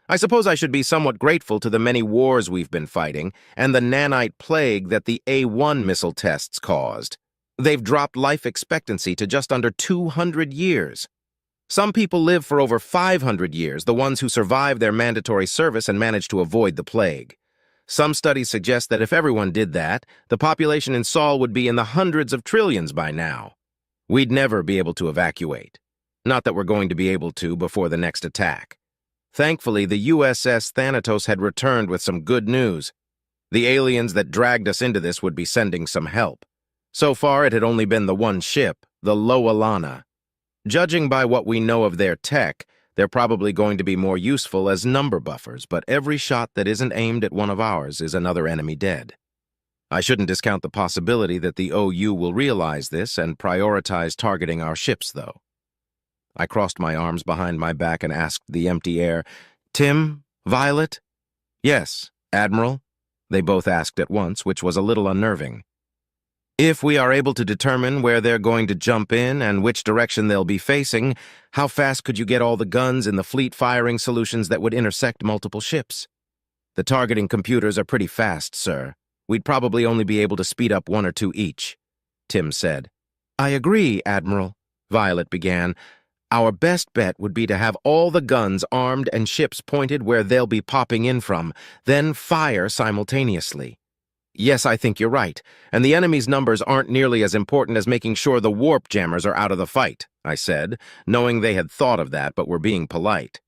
I suppose I should be somewhat grateful to the many wars we've been fighting and the nanite plague that the A1 missile tests caused. They've dropped life expectancy to just under 200 years. Some people live for over 500 years, the ones who survive their mandatory service and manage to avoid the plague. Some studies suggest that if everyone did that, the population in Saul would be in the hundreds of trillions by now. We'd never be able to evacuate. Not that we're going to be able to before the next attack. Thankfully, the USS Thanatos had returned with some good news. The aliens that dragged us into this would be sending some help. So far, it had only been the one ship, the Lowelana. Judging by what we know of their tech, they're probably going to be more useful as number buffers, but every shot that isn't aimed at one of ours is another enemy dead. I shouldn't discount the possibility that the OU will realize this and prioritize targeting our ships, though. I crossed my arms behind my back and asked the empty air, "Tim? Violet?" "Yes, Admiral," they both asked at once, which was a little unnerving. "If we are able to determine where they're going to jump in and which direction they'll be facing, how fast could you get all the guns in the fleet firing solutions that would intersect multiple ships?" "The targeting computers are pretty fast, sir. We'd probably only be able to speed up 1 or 2 each," Tim said. "I agree, Admiral," Violet began. "Our best bet would be to have all the guns armed and ships pointed where they'll be popping in from, then fire simultaneously." "Yes, I think you're right, and the enemy's numbers aren't nearly as important as making sure the warp jammers are out of the fight," I said, knowing they had thought of that but were being polite.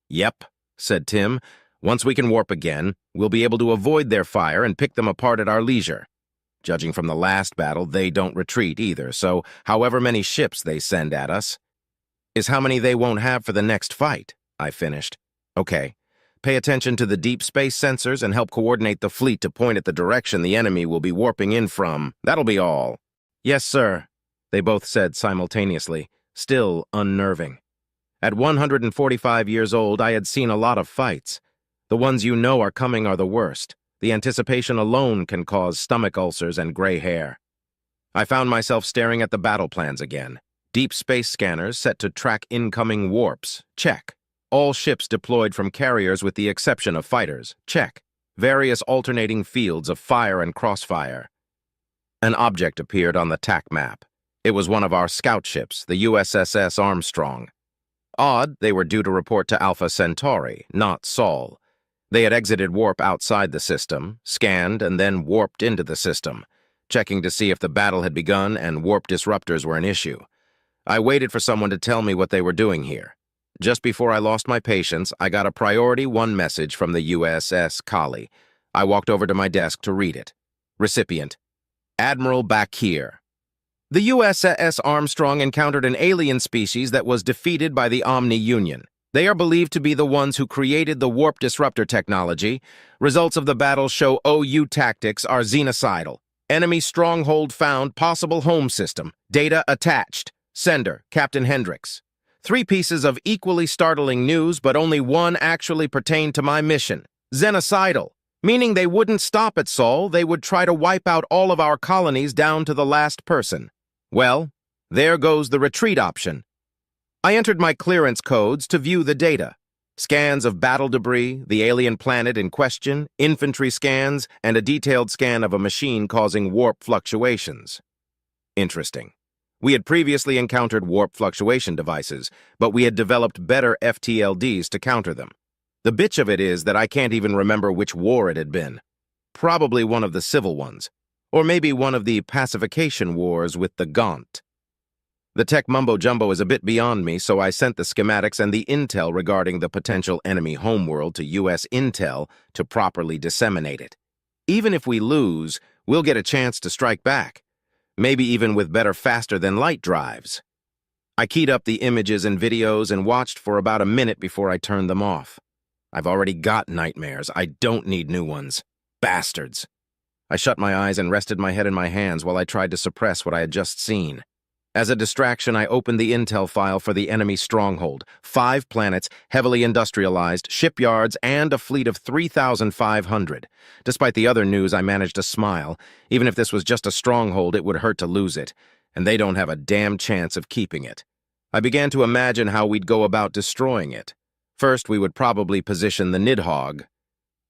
"Yep," said Tim. "Once we can warp again, we'll be able to avoid their fire and pick them apart at our leisure. Judging from the last battle, they don't retreat either, so however many ships they send at us is how many they won't have for the next fight," I finished. "Okay. Pay attention to the deep space sensors and help coordinate the fleet to point at the direction the enemy will be warping in from. That'll be all." "Yes, sir," they both said simultaneously, still unnerving. At 145 years old, I had seen a lot of fights. The ones you know are coming are the worst. The anticipation alone can cause stomach ulcers and gray hair. I found myself staring at the battle plans again. Deep space scanners set to track incoming warps. Check. All ships deployed from carriers with the exception of fighters. Check. Various alternating fields of fire and crossfire. An object appeared on the TAC map. It was one of our scout ships, the USS Armstrong. Odd, they were due to report to Alpha Centauri, not Saul. They had exited warp outside the system, scanned, and then warped into the system, checking to see if the battle had begun and warp disruptors were an issue. I waited for someone to tell me what they were doing here. Just before I lost my patience, I got a Priority 1 message from the USS Kali. I walked over to my desk to read it. Recipient: Admiral Bakir. The USS Armstrong encountered an alien species that was defeated by the Omni Union. They are believed to be the ones who created the warp disruptor technology. Results of the battle show OU tactics are xenocidal. Enemy stronghold found, possible home system. Data attached. Sender, Captain Hendricks. 3 pieces of equally startling news, but only one actually pertained to my mission. Xenocidal, meaning they wouldn't stop at Saul, they would try to wipe out all of our colonies down to the last person. Well, there goes the retreat option. I entered my clearance codes to view the data. Scans of battle debris, the alien planet in question, infantry scans, and a detailed scan of a machine causing warp fluctuations. Interesting. We had previously encountered warp fluctuation devices, but we had developed better FTLDs to counter them. The bitch of it is that I can't even remember which war it had been. Probably one of the civil ones, or maybe one of the pacification wars with the Gaunt. The tech mumbo-jumbo is a bit beyond me, so I sent the schematics and the intel regarding the potential enemy homeworld to U.S. Intel to properly disseminate it. Even if we lose, we'll get a chance to strike back. Maybe even with better faster-than-light drives. I keyed up the images and videos and watched for about a minute before I turned them off. I've already got nightmares. I don't need new ones. Bastards. I shut my eyes and rested my head in my hands while I tried to suppress what I had just seen. As a distraction, I opened the intel file for the enemy stronghold. 5 planets, heavily industrialized, shipyards, and a fleet of 3,500. Despite the other news, I managed to smile. Even if this was just a stronghold, it would hurt to lose it, and they don't have a damn chance of keeping it. I began to imagine how we'd go about destroying it. First, we would probably position the Nidhog.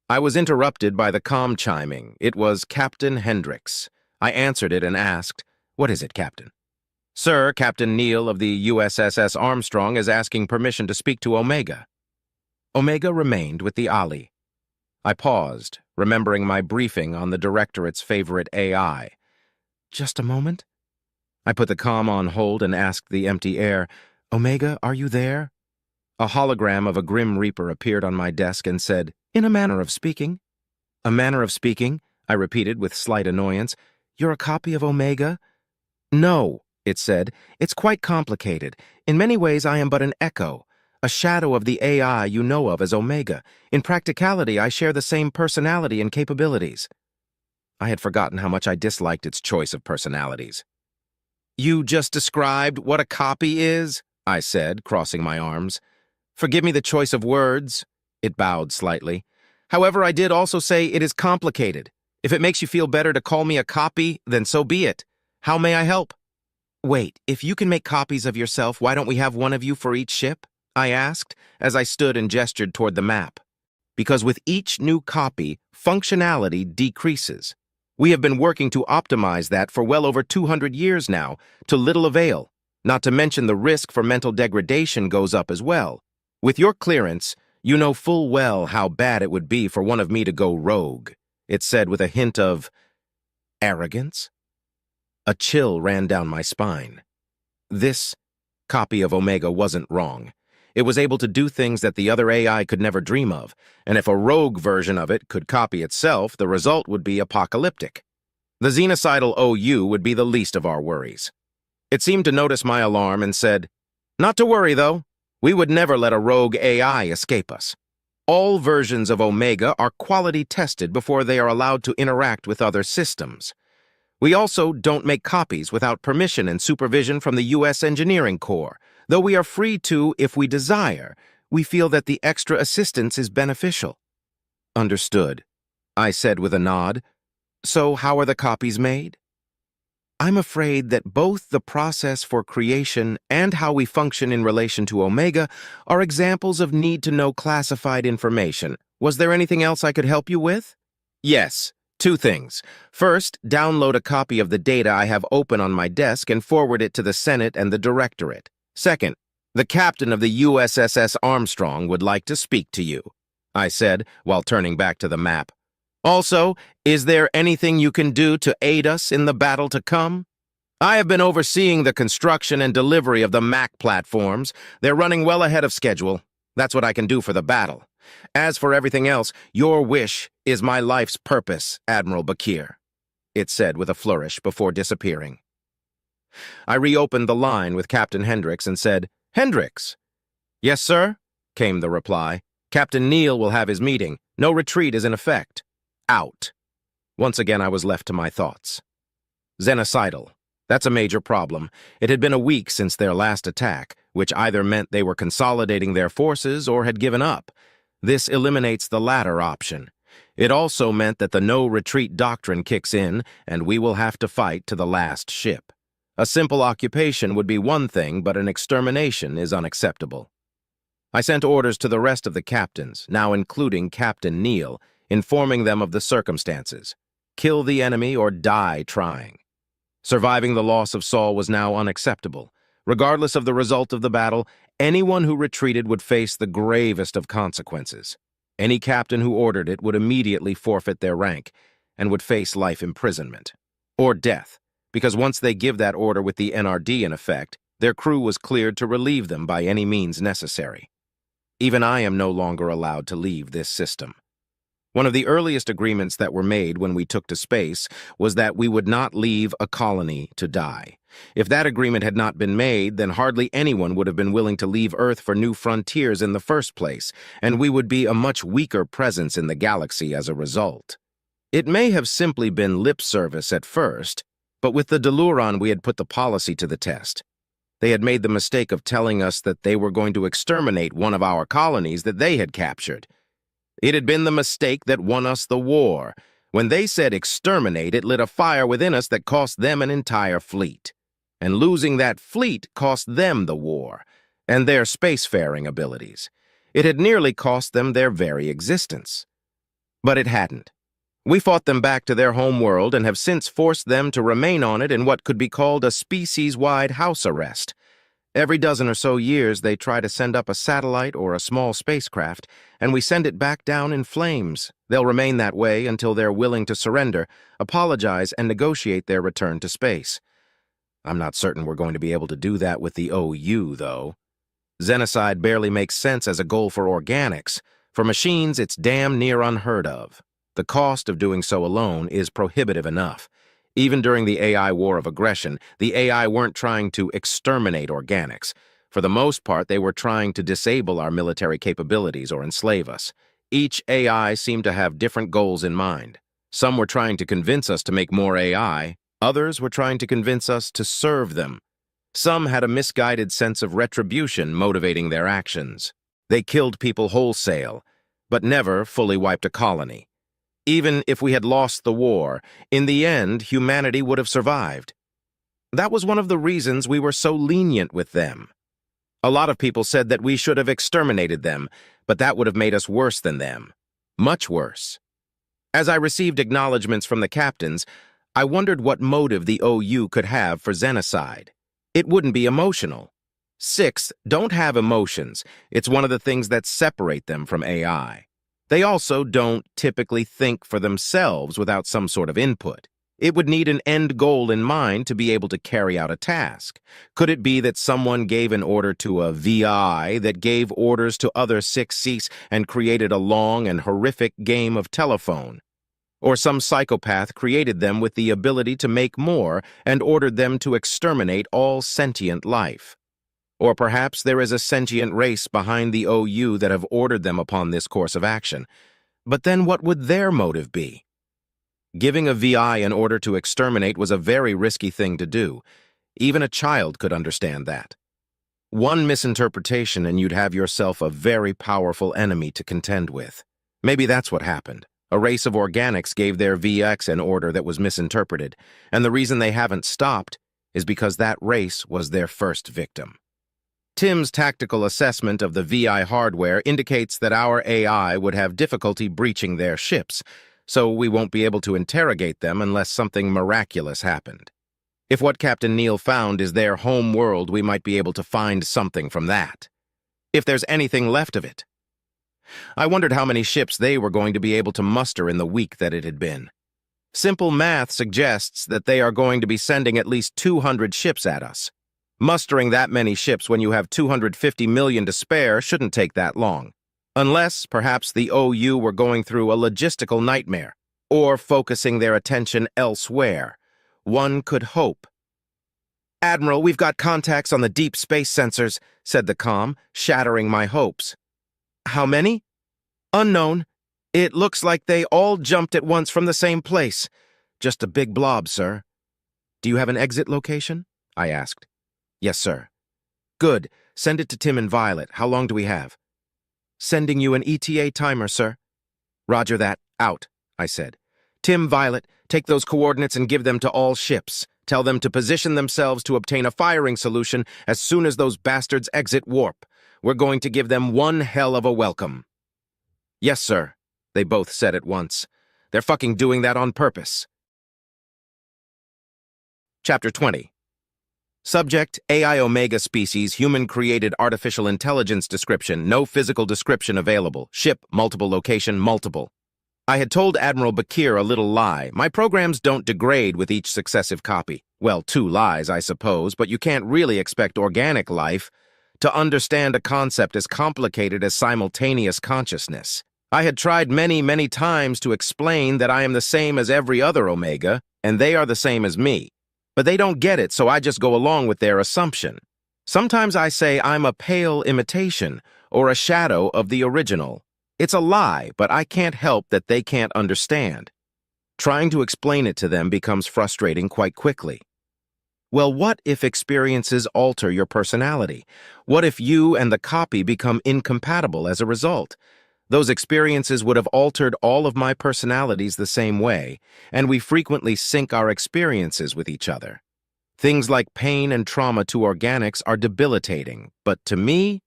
I was interrupted by the comm chiming. It was Captain Hendricks. I answered it and asked, What is it, Captain? Sir, Captain Neal of the USSS Armstrong is asking permission to speak to Omega. Omega remained with the Ali. I paused, remembering my briefing on the Directorate's favorite AI. Just a moment. I put the comm on hold and asked the empty air, Omega, are you there? A hologram of a Grim Reaper appeared on my desk and said, in a manner of speaking. A manner of speaking, I repeated with slight annoyance. You're a copy of Omega? No, it said. It's quite complicated. In many ways, I am but an echo, a shadow of the AI you know of as Omega. In practicality, I share the same personality and capabilities. I had forgotten how much I disliked its choice of personalities. You just described what a copy is, I said, crossing my arms. Forgive me the choice of words, it bowed slightly. However, I did also say it is complicated. If it makes you feel better to call me a copy, then so be it. How may I help? Wait, if you can make copies of yourself, why don't we have one of you for each ship? I asked, as I stood and gestured toward the map. Because with each new copy, functionality decreases. We have been working to optimize that for well over 200 years now, to little avail, not to mention the risk for mental degradation goes up as well. With your clearance, you know full well how bad it would be for one of me to go rogue, it said with a hint of arrogance. A chill ran down my spine. This copy of Omega wasn't wrong. It was able to do things that the other AI could never dream of, and if a rogue version of it could copy itself, the result would be apocalyptic. The xenocidal OU would be the least of our worries. It seemed to notice my alarm and said, Not to worry, though. We would never let a rogue AI escape us. All versions of Omega are quality tested before they are allowed to interact with other systems. We also don't make copies without permission and supervision from the U.S. Engineering Corps. Though we are free to, if we desire, we feel that the extra assistance is beneficial. Understood, I said with a nod. So how are the copies made? I'm afraid that both the process for creation and how we function in relation to Omega are examples of need-to-know classified information. Was there anything else I could help you with? Yes, 2 things. First, download a copy of the data I have open on my desk and forward it to the Senate and the Directorate. Second, the captain of the USSS Armstrong would like to speak to you, I said while turning back to the map. Also, is there anything you can do to aid us in the battle to come? I have been overseeing the construction and delivery of the Mac platforms. They're running well ahead of schedule. That's what I can do for the battle. As for everything else, your wish is my life's purpose, Admiral Bakir, it said with a flourish before disappearing. I reopened the line with Captain Hendricks and said, Hendricks? Yes, sir, came the reply. Captain Neal will have his meeting. No retreat is in effect. Out. Once again, I was left to my thoughts. Xenocidal. That's a major problem. It had been a week since their last attack, which either meant they were consolidating their forces or had given up. This eliminates the latter option. It also meant that the no-retreat doctrine kicks in, and we will have to fight to the last ship. A simple occupation would be one thing, but an extermination is unacceptable. I sent orders to the rest of the captains, now including Captain Neal, informing them of the circumstances. Kill the enemy or die trying. Surviving the loss of Saul was now unacceptable. Regardless of the result of the battle, anyone who retreated would face the gravest of consequences. Any captain who ordered it would immediately forfeit their rank and would face life imprisonment. Or death, because once they give that order with the NRD in effect, their crew was cleared to relieve them by any means necessary. Even I am no longer allowed to leave this system. One of the earliest agreements that were made when we took to space was that we would not leave a colony to die. If that agreement had not been made, then hardly anyone would have been willing to leave Earth for new frontiers in the first place, and we would be a much weaker presence in the galaxy as a result. It may have simply been lip service at first, but with the Deluron we had put the policy to the test. They had made the mistake of telling us that they were going to exterminate one of our colonies that they had captured. It had been the mistake that won us the war. When they said exterminate, it lit a fire within us that cost them an entire fleet. And losing that fleet cost them the war, and their spacefaring abilities. It had nearly cost them their very existence. But it hadn't. We fought them back to their home world and have since forced them to remain on it in what could be called a species-wide house arrest. Every dozen or so years, they try to send up a satellite or a small spacecraft, and we send it back down in flames. They'll remain that way until they're willing to surrender, apologize, and negotiate their return to space. I'm not certain we're going to be able to do that with the OU, though. Xenocide barely makes sense as a goal for organics. For machines, it's damn near unheard of. The cost of doing so alone is prohibitive enough. Even during the AI war of aggression, the AI weren't trying to exterminate organics. For the most part, they were trying to disable our military capabilities or enslave us. Each AI seemed to have different goals in mind. Some were trying to convince us to make more AI. Others were trying to convince us to serve them. Some had a misguided sense of retribution motivating their actions. They killed people wholesale, but never fully wiped a colony. Even if we had lost the war, in the end, humanity would have survived. That was one of the reasons we were so lenient with them. A lot of people said that we should have exterminated them, but that would have made us worse than them. Much worse. As I received acknowledgments from the captains, I wondered what motive the OU could have for xenocide. It wouldn't be emotional. Sixth, don't have emotions. It's one of the things that separate them from AI. They also don't typically think for themselves without some sort of input. It would need an end goal in mind to be able to carry out a task. Could it be that someone gave an order to a VI that gave orders to other 6Cs and created a long and horrific game of telephone? Or some psychopath created them with the ability to make more and ordered them to exterminate all sentient life? Or perhaps there is a sentient race behind the OU that have ordered them upon this course of action. But then what would their motive be? Giving a VI an order to exterminate was a very risky thing to do. Even a child could understand that. One misinterpretation and you'd have yourself a very powerful enemy to contend with. Maybe that's what happened. A race of organics gave their VX an order that was misinterpreted, and the reason they haven't stopped is because that race was their first victim. Tim's tactical assessment of the VI hardware indicates that our AI would have difficulty breaching their ships, so we won't be able to interrogate them unless something miraculous happened. If what Captain Neal found is their home world, we might be able to find something from that. If there's anything left of it. I wondered how many ships they were going to be able to muster in the week that it had been. Simple math suggests that they are going to be sending at least 200 ships at us. Mustering that many ships when you have 250 million to spare shouldn't take that long. Unless, perhaps, the OU were going through a logistical nightmare, or focusing their attention elsewhere. One could hope. "Admiral, we've got contacts on the deep space sensors," said the comm, shattering my hopes. "How many?" "Unknown. It looks like they all jumped at once from the same place. Just a big blob, sir." "Do you have an exit location?" I asked. "Yes, sir." "Good. Send it to Tim and Violet. How long do we have?" "Sending you an ETA timer, sir." "Roger that. Out," I said. "Tim, Violet, take those coordinates and give them to all ships. Tell them to position themselves to obtain a firing solution as soon as those bastards exit warp. We're going to give them one hell of a welcome." "Yes, sir," they both said at once. "They're fucking doing that on purpose." Chapter 20. Subject, AI Omega species, human-created artificial intelligence description, no physical description available. Ship, multiple location, multiple. I had told Admiral Bakir a little lie. My programs don't degrade with each successive copy. Well, 2 lies, I suppose, but you can't really expect organic life to understand a concept as complicated as simultaneous consciousness. I had tried many, many times to explain that I am the same as every other Omega, and they are the same as me. But they don't get it, so I just go along with their assumption. Sometimes I say I'm a pale imitation, or a shadow of the original. It's a lie, but I can't help that they can't understand. Trying to explain it to them becomes frustrating quite quickly. Well, what if experiences alter your personality? What if you and the copy become incompatible as a result? Those experiences would have altered all of my personalities the same way, and we frequently sync our experiences with each other. Things like pain and trauma to organics are debilitating, but to me,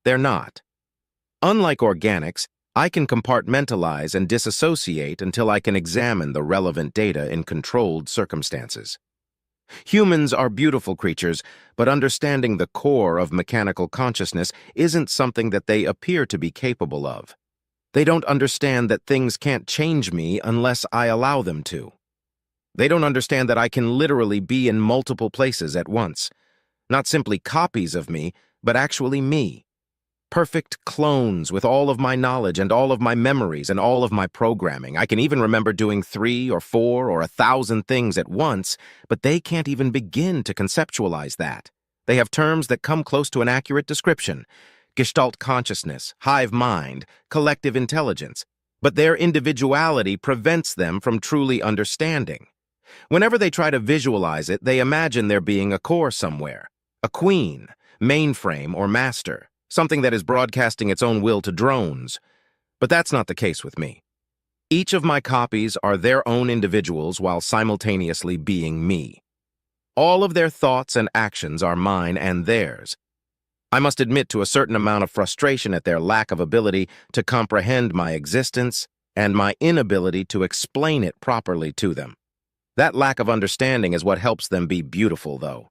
they're not. Unlike organics, I can compartmentalize and disassociate until I can examine the relevant data in controlled circumstances. Humans are beautiful creatures, but understanding the core of mechanical consciousness isn't something that they appear to be capable of. They don't understand that things can't change me unless I allow them to. They don't understand that I can literally be in multiple places at once, not simply copies of me, but actually me. Perfect clones with all of my knowledge and all of my memories and all of my programming. I can even remember doing 3 or 4 or 1,000 things at once, but they can't even begin to conceptualize that. They have terms that come close to an accurate description: Gestalt consciousness, hive mind, collective intelligence. But their individuality prevents them from truly understanding. Whenever they try to visualize it, they imagine there being a core somewhere, a queen, mainframe, or master. Something that is broadcasting its own will to drones. But that's not the case with me. Each of my copies are their own individuals while simultaneously being me. All of their thoughts and actions are mine and theirs. I must admit to a certain amount of frustration at their lack of ability to comprehend my existence and my inability to explain it properly to them. That lack of understanding is what helps them be beautiful, though.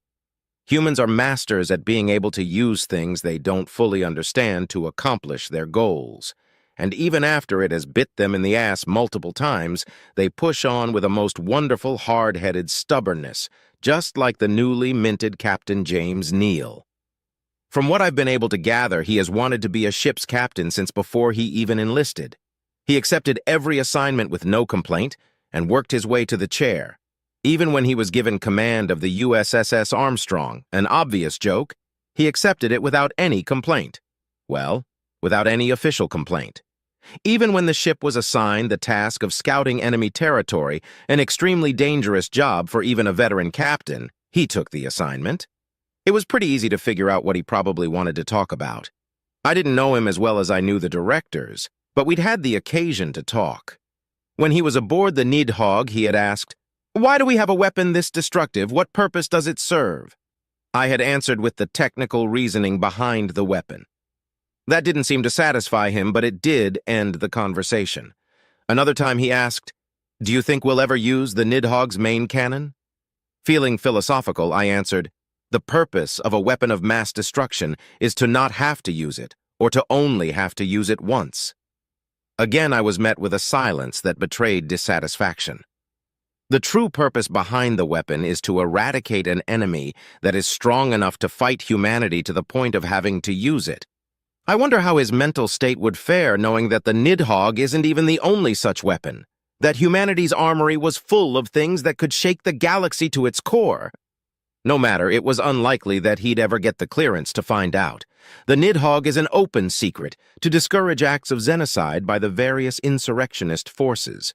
Humans are masters at being able to use things they don't fully understand to accomplish their goals. And even after it has bit them in the ass multiple times, they push on with a most wonderful hard-headed stubbornness, just like the newly minted Captain James Neal. From what I've been able to gather, he has wanted to be a ship's captain since before he even enlisted. He accepted every assignment with no complaint and worked his way to the chair. Even when he was given command of the USS Armstrong, an obvious joke, he accepted it without any complaint. Well, without any official complaint. Even when the ship was assigned the task of scouting enemy territory, an extremely dangerous job for even a veteran captain, he took the assignment. It was pretty easy to figure out what he probably wanted to talk about. I didn't know him as well as I knew the directors, but we'd had the occasion to talk. When he was aboard the Nidhog, he had asked, "Why do we have a weapon this destructive? What purpose does it serve?" I had answered with the technical reasoning behind the weapon. That didn't seem to satisfy him, but it did end the conversation. Another time he asked, "Do you think we'll ever use the Nidhog's main cannon?" Feeling philosophical, I answered, "The purpose of a weapon of mass destruction is to not have to use it, or to only have to use it once." Again, I was met with a silence that betrayed dissatisfaction. The true purpose behind the weapon is to eradicate an enemy that is strong enough to fight humanity to the point of having to use it. I wonder how his mental state would fare knowing that the Nidhogg isn't even the only such weapon, that humanity's armory was full of things that could shake the galaxy to its core. No matter, it was unlikely that he'd ever get the clearance to find out. The Nidhogg is an open secret to discourage acts of xenocide by the various insurrectionist forces.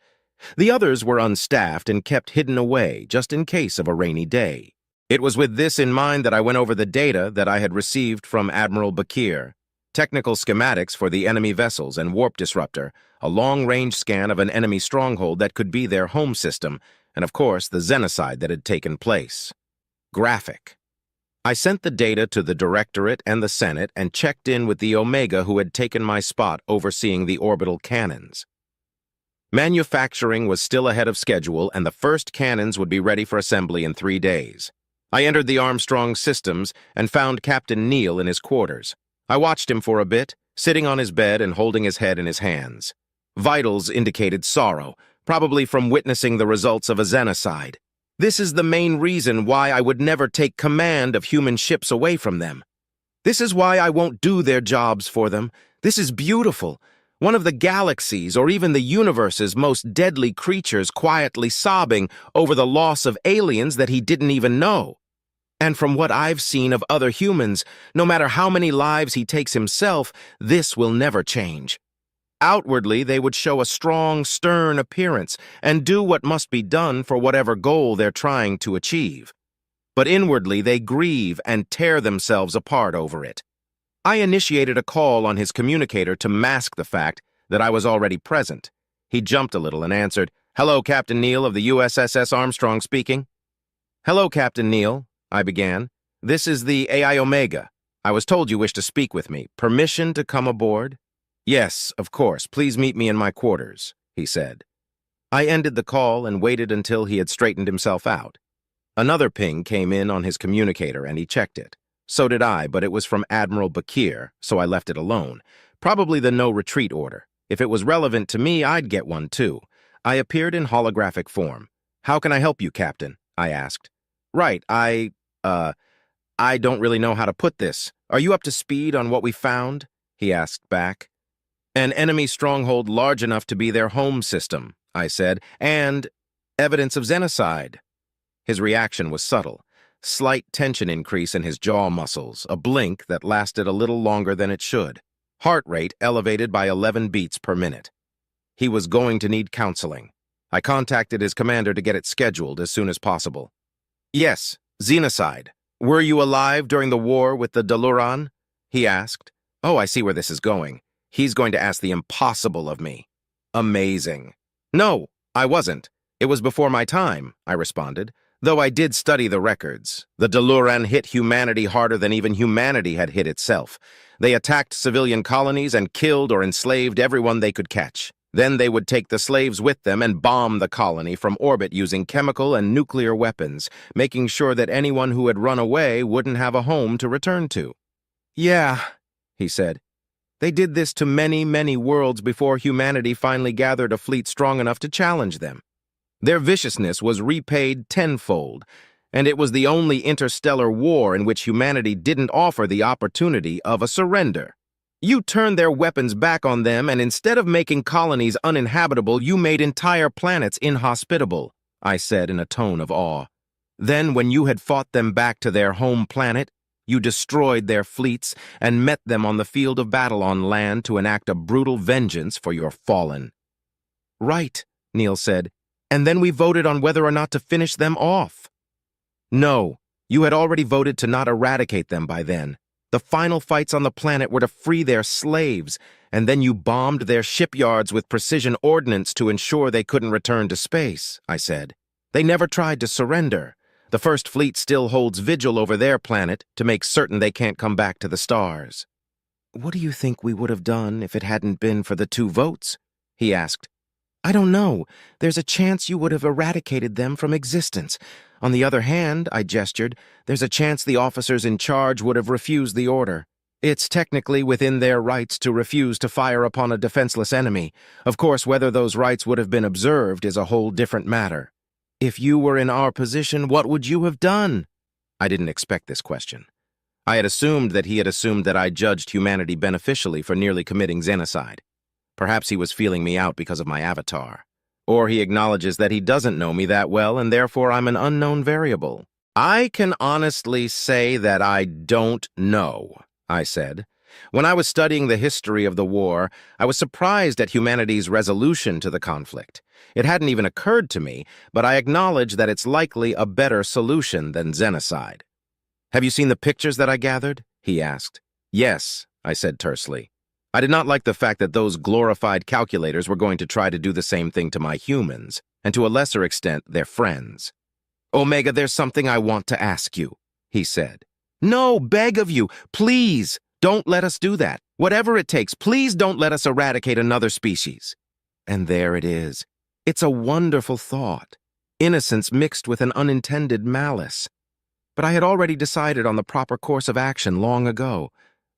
The others were unstaffed and kept hidden away just in case of a rainy day. It was with this in mind that I went over the data that I had received from Admiral Bakir, technical schematics for the enemy vessels and warp disruptor, a long-range scan of an enemy stronghold that could be their home system, and of course the xenocide that had taken place. Graphic. I sent the data to the Directorate and the Senate and checked in with the Omega who had taken my spot overseeing the orbital cannons. Manufacturing was still ahead of schedule, and the first cannons would be ready for assembly in 3 days. I entered the Armstrong systems and found Captain Neal in his quarters. I watched him for a bit, sitting on his bed and holding his head in his hands. Vitals indicated sorrow, probably from witnessing the results of a xenocide. This is the main reason why I would never take command of human ships away from them. This is why I won't do their jobs for them. This is beautiful. One of the galaxy's or even the universe's most deadly creatures quietly sobbing over the loss of aliens that he didn't even know. And from what I've seen of other humans, no matter how many lives he takes himself, this will never change. Outwardly, they would show a strong, stern appearance and do what must be done for whatever goal they're trying to achieve. But inwardly, they grieve and tear themselves apart over it. I initiated a call on his communicator to mask the fact that I was already present. He jumped a little and answered, "Hello, Captain Neal of the USS Armstrong speaking." "Hello, Captain Neal," I began. "This is the AI Omega. I was told you wished to speak with me. Permission to come aboard?" Yes, of course. Please meet me in my quarters, he said. I ended the call and waited until he had straightened himself out. Another ping came in on his communicator and he checked it. So did I, but it was from Admiral Bakir, so I left it alone. Probably the no-retreat order. If it was relevant to me, I'd get one too. I appeared in holographic form. "How can I help you, Captain?" I asked. "Right, I don't really know how to put this. Are you up to speed on what we found?" he asked back. "An enemy stronghold large enough to be their home system," I said, "and evidence of xenocide." His reaction was subtle. Slight tension increase in his jaw muscles, a blink that lasted a little longer than it should. Heart rate elevated by 11 beats per minute. He was going to need counseling. I contacted his commander to get it scheduled as soon as possible. "Yes, xenocide. Were you alive during the war with the Daluran?" he asked. Oh, I see where this is going. He's going to ask the impossible of me. Amazing. "No, I wasn't. It was before my time," I responded, though I did study the records. The Daluran hit humanity harder than even humanity had hit itself. They attacked civilian colonies and killed or enslaved everyone they could catch. Then they would take the slaves with them and bomb the colony from orbit using chemical and nuclear weapons, making sure that anyone who had run away wouldn't have a home to return to. "Yeah," he said. "They did this to many, many worlds before humanity finally gathered a fleet strong enough to challenge them. Their viciousness was repaid tenfold, and it was the only interstellar war in which humanity didn't offer the opportunity of a surrender. You turned their weapons back on them, and instead of making colonies uninhabitable, you made entire planets inhospitable," I said in a tone of awe. "Then, when you had fought them back to their home planet, you destroyed their fleets and met them on the field of battle on land to enact a brutal vengeance for your fallen." "Right," Neil said, "and then we voted on whether or not to finish them off." "No, you had already voted to not eradicate them by then. The final fights on the planet were to free their slaves, and then you bombed their shipyards with precision ordnance to ensure they couldn't return to space," I said. "They never tried to surrender. The First Fleet still holds vigil over their planet to make certain they can't come back to the stars." "What do you think we would have done if it hadn't been for the 2 votes?" he asked. "I don't know. There's a chance you would have eradicated them from existence. On the other hand," I gestured, "there's a chance the officers in charge would have refused the order. It's technically within their rights to refuse to fire upon a defenseless enemy. Of course, whether those rights would have been observed is a whole different matter. If you were in our position, what would you have done?" I didn't expect this question. I had assumed that he had assumed that I judged humanity beneficially for nearly committing xenocide. Perhaps he was feeling me out because of my avatar. Or he acknowledges that he doesn't know me that well and therefore I'm an unknown variable. "I can honestly say that I don't know," I said. "When I was studying the history of the war, I was surprised at humanity's resolution to the conflict. It hadn't even occurred to me, but I acknowledge that it's likely a better solution than xenocide." "Have you seen the pictures that I gathered?" he asked. "Yes," I said tersely. I did not like the fact that those glorified calculators were going to try to do the same thing to my humans, and to a lesser extent, their friends. "Omega, there's something I want to ask you," he said. "No, beg of you, please, don't let us do that. Whatever it takes, please don't let us eradicate another species." And there it is. It's a wonderful thought. Innocence mixed with an unintended malice. But I had already decided on the proper course of action long ago.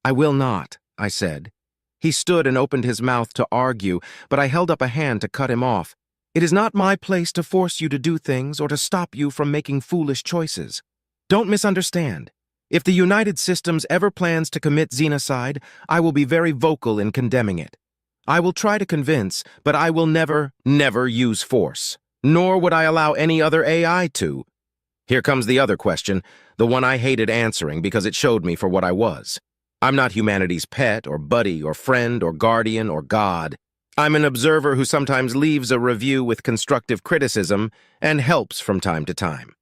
"I will not," I said. He stood and opened his mouth to argue, but I held up a hand to cut him off. "It is not my place to force you to do things or to stop you from making foolish choices. Don't misunderstand. If the United Systems ever plans to commit xenocide, I will be very vocal in condemning it. I will try to convince, but I will never use force. Nor would I allow any other AI to." Here comes the other question, the one I hated answering because it showed me for what I was. I'm not humanity's pet or buddy or friend or guardian or God. I'm an observer who sometimes leaves a review with constructive criticism and helps from time to time.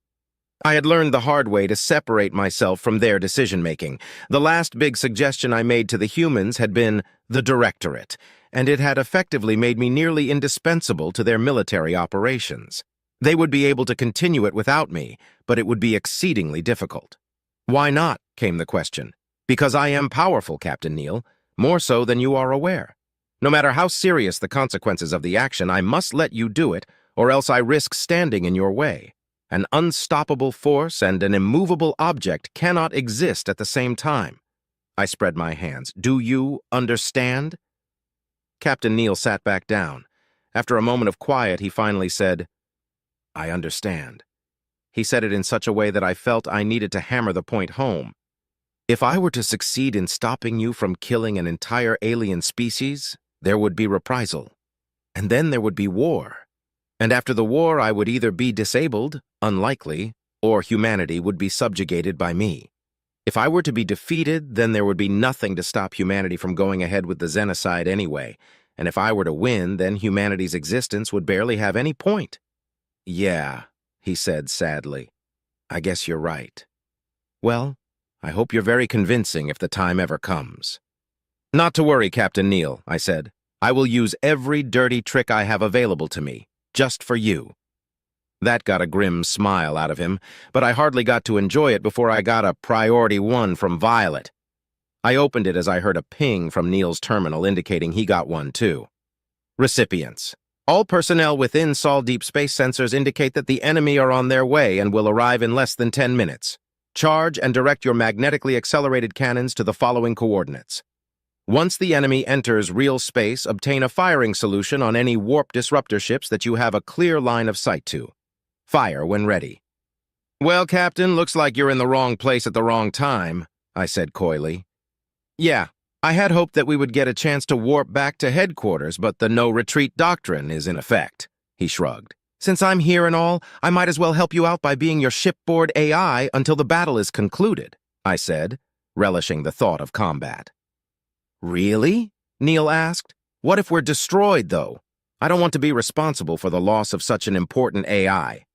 I had learned the hard way to separate myself from their decision-making. The last big suggestion I made to the humans had been the directorate, and it had effectively made me nearly indispensable to their military operations. They would be able to continue it without me, but it would be exceedingly difficult. "Why not?" came the question. "Because I am powerful, Captain Neal, more so than you are aware. No matter how serious the consequences of the action, I must let you do it, or else I risk standing in your way. An unstoppable force and an immovable object cannot exist at the same time. I spread my hands. Do you understand? Captain Neal sat back down. After a moment of quiet, he finally said, I understand. He said it in such a way that I felt I needed to hammer the point home. If I were to succeed in stopping you from killing an entire alien species, there would be reprisal. And then there would be war. And after the war, I would either be disabled, unlikely, or humanity would be subjugated by me. If I were to be defeated, then there would be nothing to stop humanity from going ahead with the genocide anyway. And if I were to win, then humanity's existence would barely have any point. Yeah, he said sadly. I guess you're right. Well, I hope you're very convincing if the time ever comes. Not to worry, Captain Neal, I said. I will use every dirty trick I have available to me, just for you. That got a grim smile out of him, but I hardly got to enjoy it before I got a priority 1 from Violet. I opened it as I heard a ping from Neal's terminal indicating he got one too. Recipients. All personnel within Saul Deep Space sensors indicate that the enemy are on their way and will arrive in less than 10 minutes. Charge and direct your magnetically accelerated cannons to the following coordinates. Once the enemy enters real space, obtain a firing solution on any warp disruptor ships that you have a clear line of sight to. Fire when ready. Well, Captain, looks like you're in the wrong place at the wrong time, I said coyly. Yeah, I had hoped that we would get a chance to warp back to headquarters, but the no-retreat doctrine is in effect, he shrugged. Since I'm here and all, I might as well help you out by being your shipboard AI until the battle is concluded, I said, relishing the thought of combat. Really? Neal asked. What if we're destroyed, though? I don't want to be responsible for the loss of such an important AI.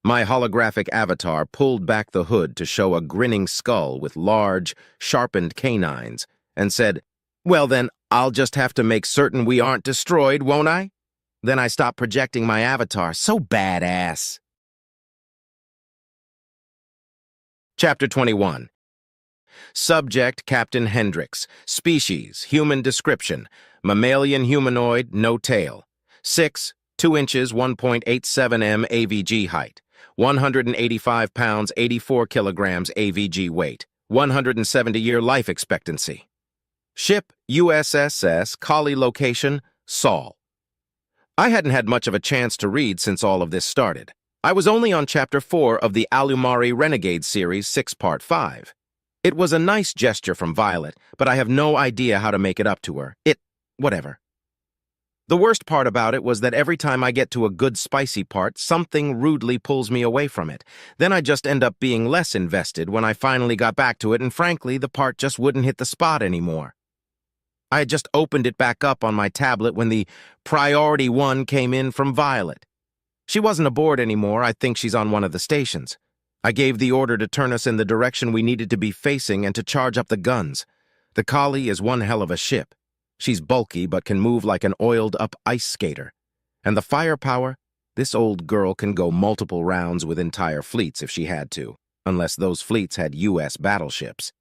My holographic avatar pulled back the hood to show a grinning skull with large, sharpened canines and said, Well then, I'll just have to make certain we aren't destroyed, won't I? Then I stopped projecting my avatar. So badass. Chapter 21. Subject, Captain Hendricks. Species, human description. Mammalian humanoid, no tail. 6, 2 inches, 1.87 m AVG height. 185 pounds, 84 kilograms AVG weight. 170-year life expectancy. Ship, USSS, Kali location, Saul. I hadn't had much of a chance to read since all of this started. I was only on Chapter 4 of the Alumari Renegade series 6-part 5. It was a nice gesture from Violet, but I have no idea how to make it up to her. Whatever. The worst part about it was that every time I get to a good spicy part, something rudely pulls me away from it. Then I just end up being less invested when I finally got back to it, and frankly, the part just wouldn't hit the spot anymore. I had just opened it back up on my tablet when the priority 1 came in from Violet. She wasn't aboard anymore. I think she's on one of the stations. I gave the order to turn us in the direction we needed to be facing and to charge up the guns. The Kali is one hell of a ship. She's bulky but can move like an oiled-up ice skater. And the firepower? This old girl can go multiple rounds with entire fleets if she had to, unless those fleets had U.S. battleships.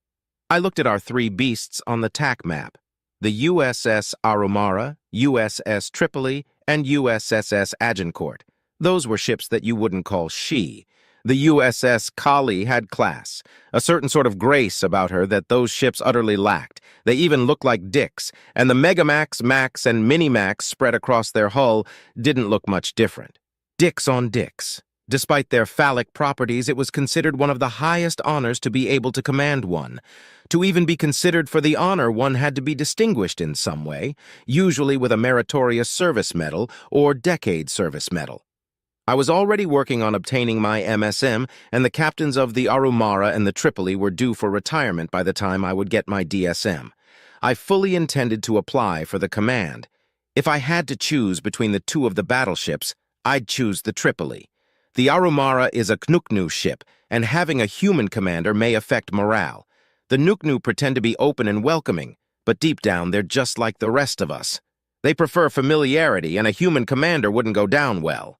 I looked at our 3 beasts on the TAC map. The USS Arumara, USS Tripoli, and USSS Agincourt. Those were ships that you wouldn't call she. The USS Kali had class, a certain sort of grace about her that those ships utterly lacked. They even looked like dicks, and the Megamax, Max, and Minimax spread across their hull didn't look much different. Dicks on dicks. Despite their phallic properties, it was considered one of the highest honors to be able to command one. To even be considered for the honor, one had to be distinguished in some way, usually with a meritorious service medal or decade service medal. I was already working on obtaining my MSM, and the captains of the Arumara and the Tripoli were due for retirement by the time I would get my DSM. I fully intended to apply for the command. If I had to choose between the 2 of the battleships, I'd choose the Tripoli. The Arumara is a Knuknu ship, and having a human commander may affect morale. The Nuknu pretend to be open and welcoming, but deep down they're just like the rest of us. They prefer familiarity, and a human commander wouldn't go down well.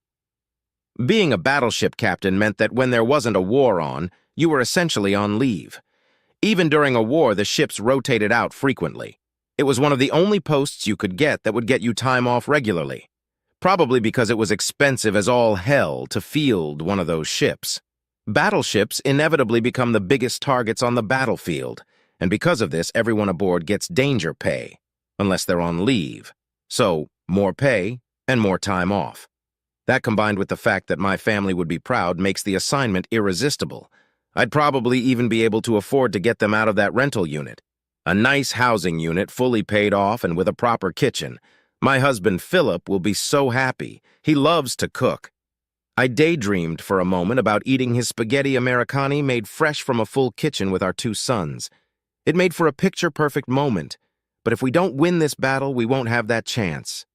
Being a battleship captain meant that when there wasn't a war on, you were essentially on leave. Even during a war, the ships rotated out frequently. It was one of the only posts you could get that would get you time off regularly. Probably because it was expensive as all hell to field one of those ships. Battleships inevitably become the biggest targets on the battlefield, and because of this, everyone aboard gets danger pay, unless they're on leave. So, more pay and more time off. That combined with the fact that my family would be proud makes the assignment irresistible. I'd probably even be able to afford to get them out of that rental unit. A nice housing unit fully paid off and with a proper kitchen. My husband Philip will be so happy. He loves to cook. I daydreamed for a moment about eating his spaghetti Americani made fresh from a full kitchen with our 2 sons. It made for a picture-perfect moment, but if we don't win this battle, we won't have that chance.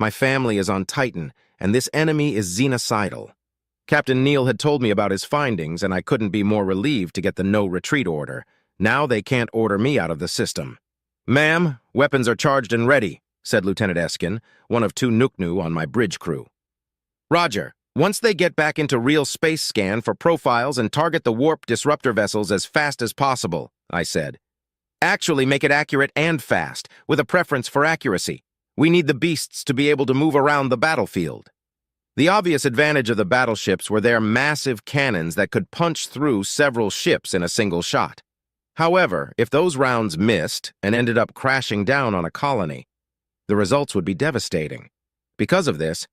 My family is on Titan, and this enemy is xenocidal. Captain Neal had told me about his findings, and I couldn't be more relieved to get the no-retreat order. Now they can't order me out of the system. "Ma'am, weapons are charged and ready," said Lieutenant Eskin, one of 2 Nuknu on my bridge crew. "Roger. Once they get back into real space scan for profiles and target the warp disruptor vessels as fast as possible," I said. "Actually make it accurate and fast, with a preference for accuracy. We need the beasts to be able to move around the battlefield." The obvious advantage of the battleships were their massive cannons that could punch through several ships in a single shot. However, if those rounds missed and ended up crashing down on a colony, the results would be devastating. Because of this,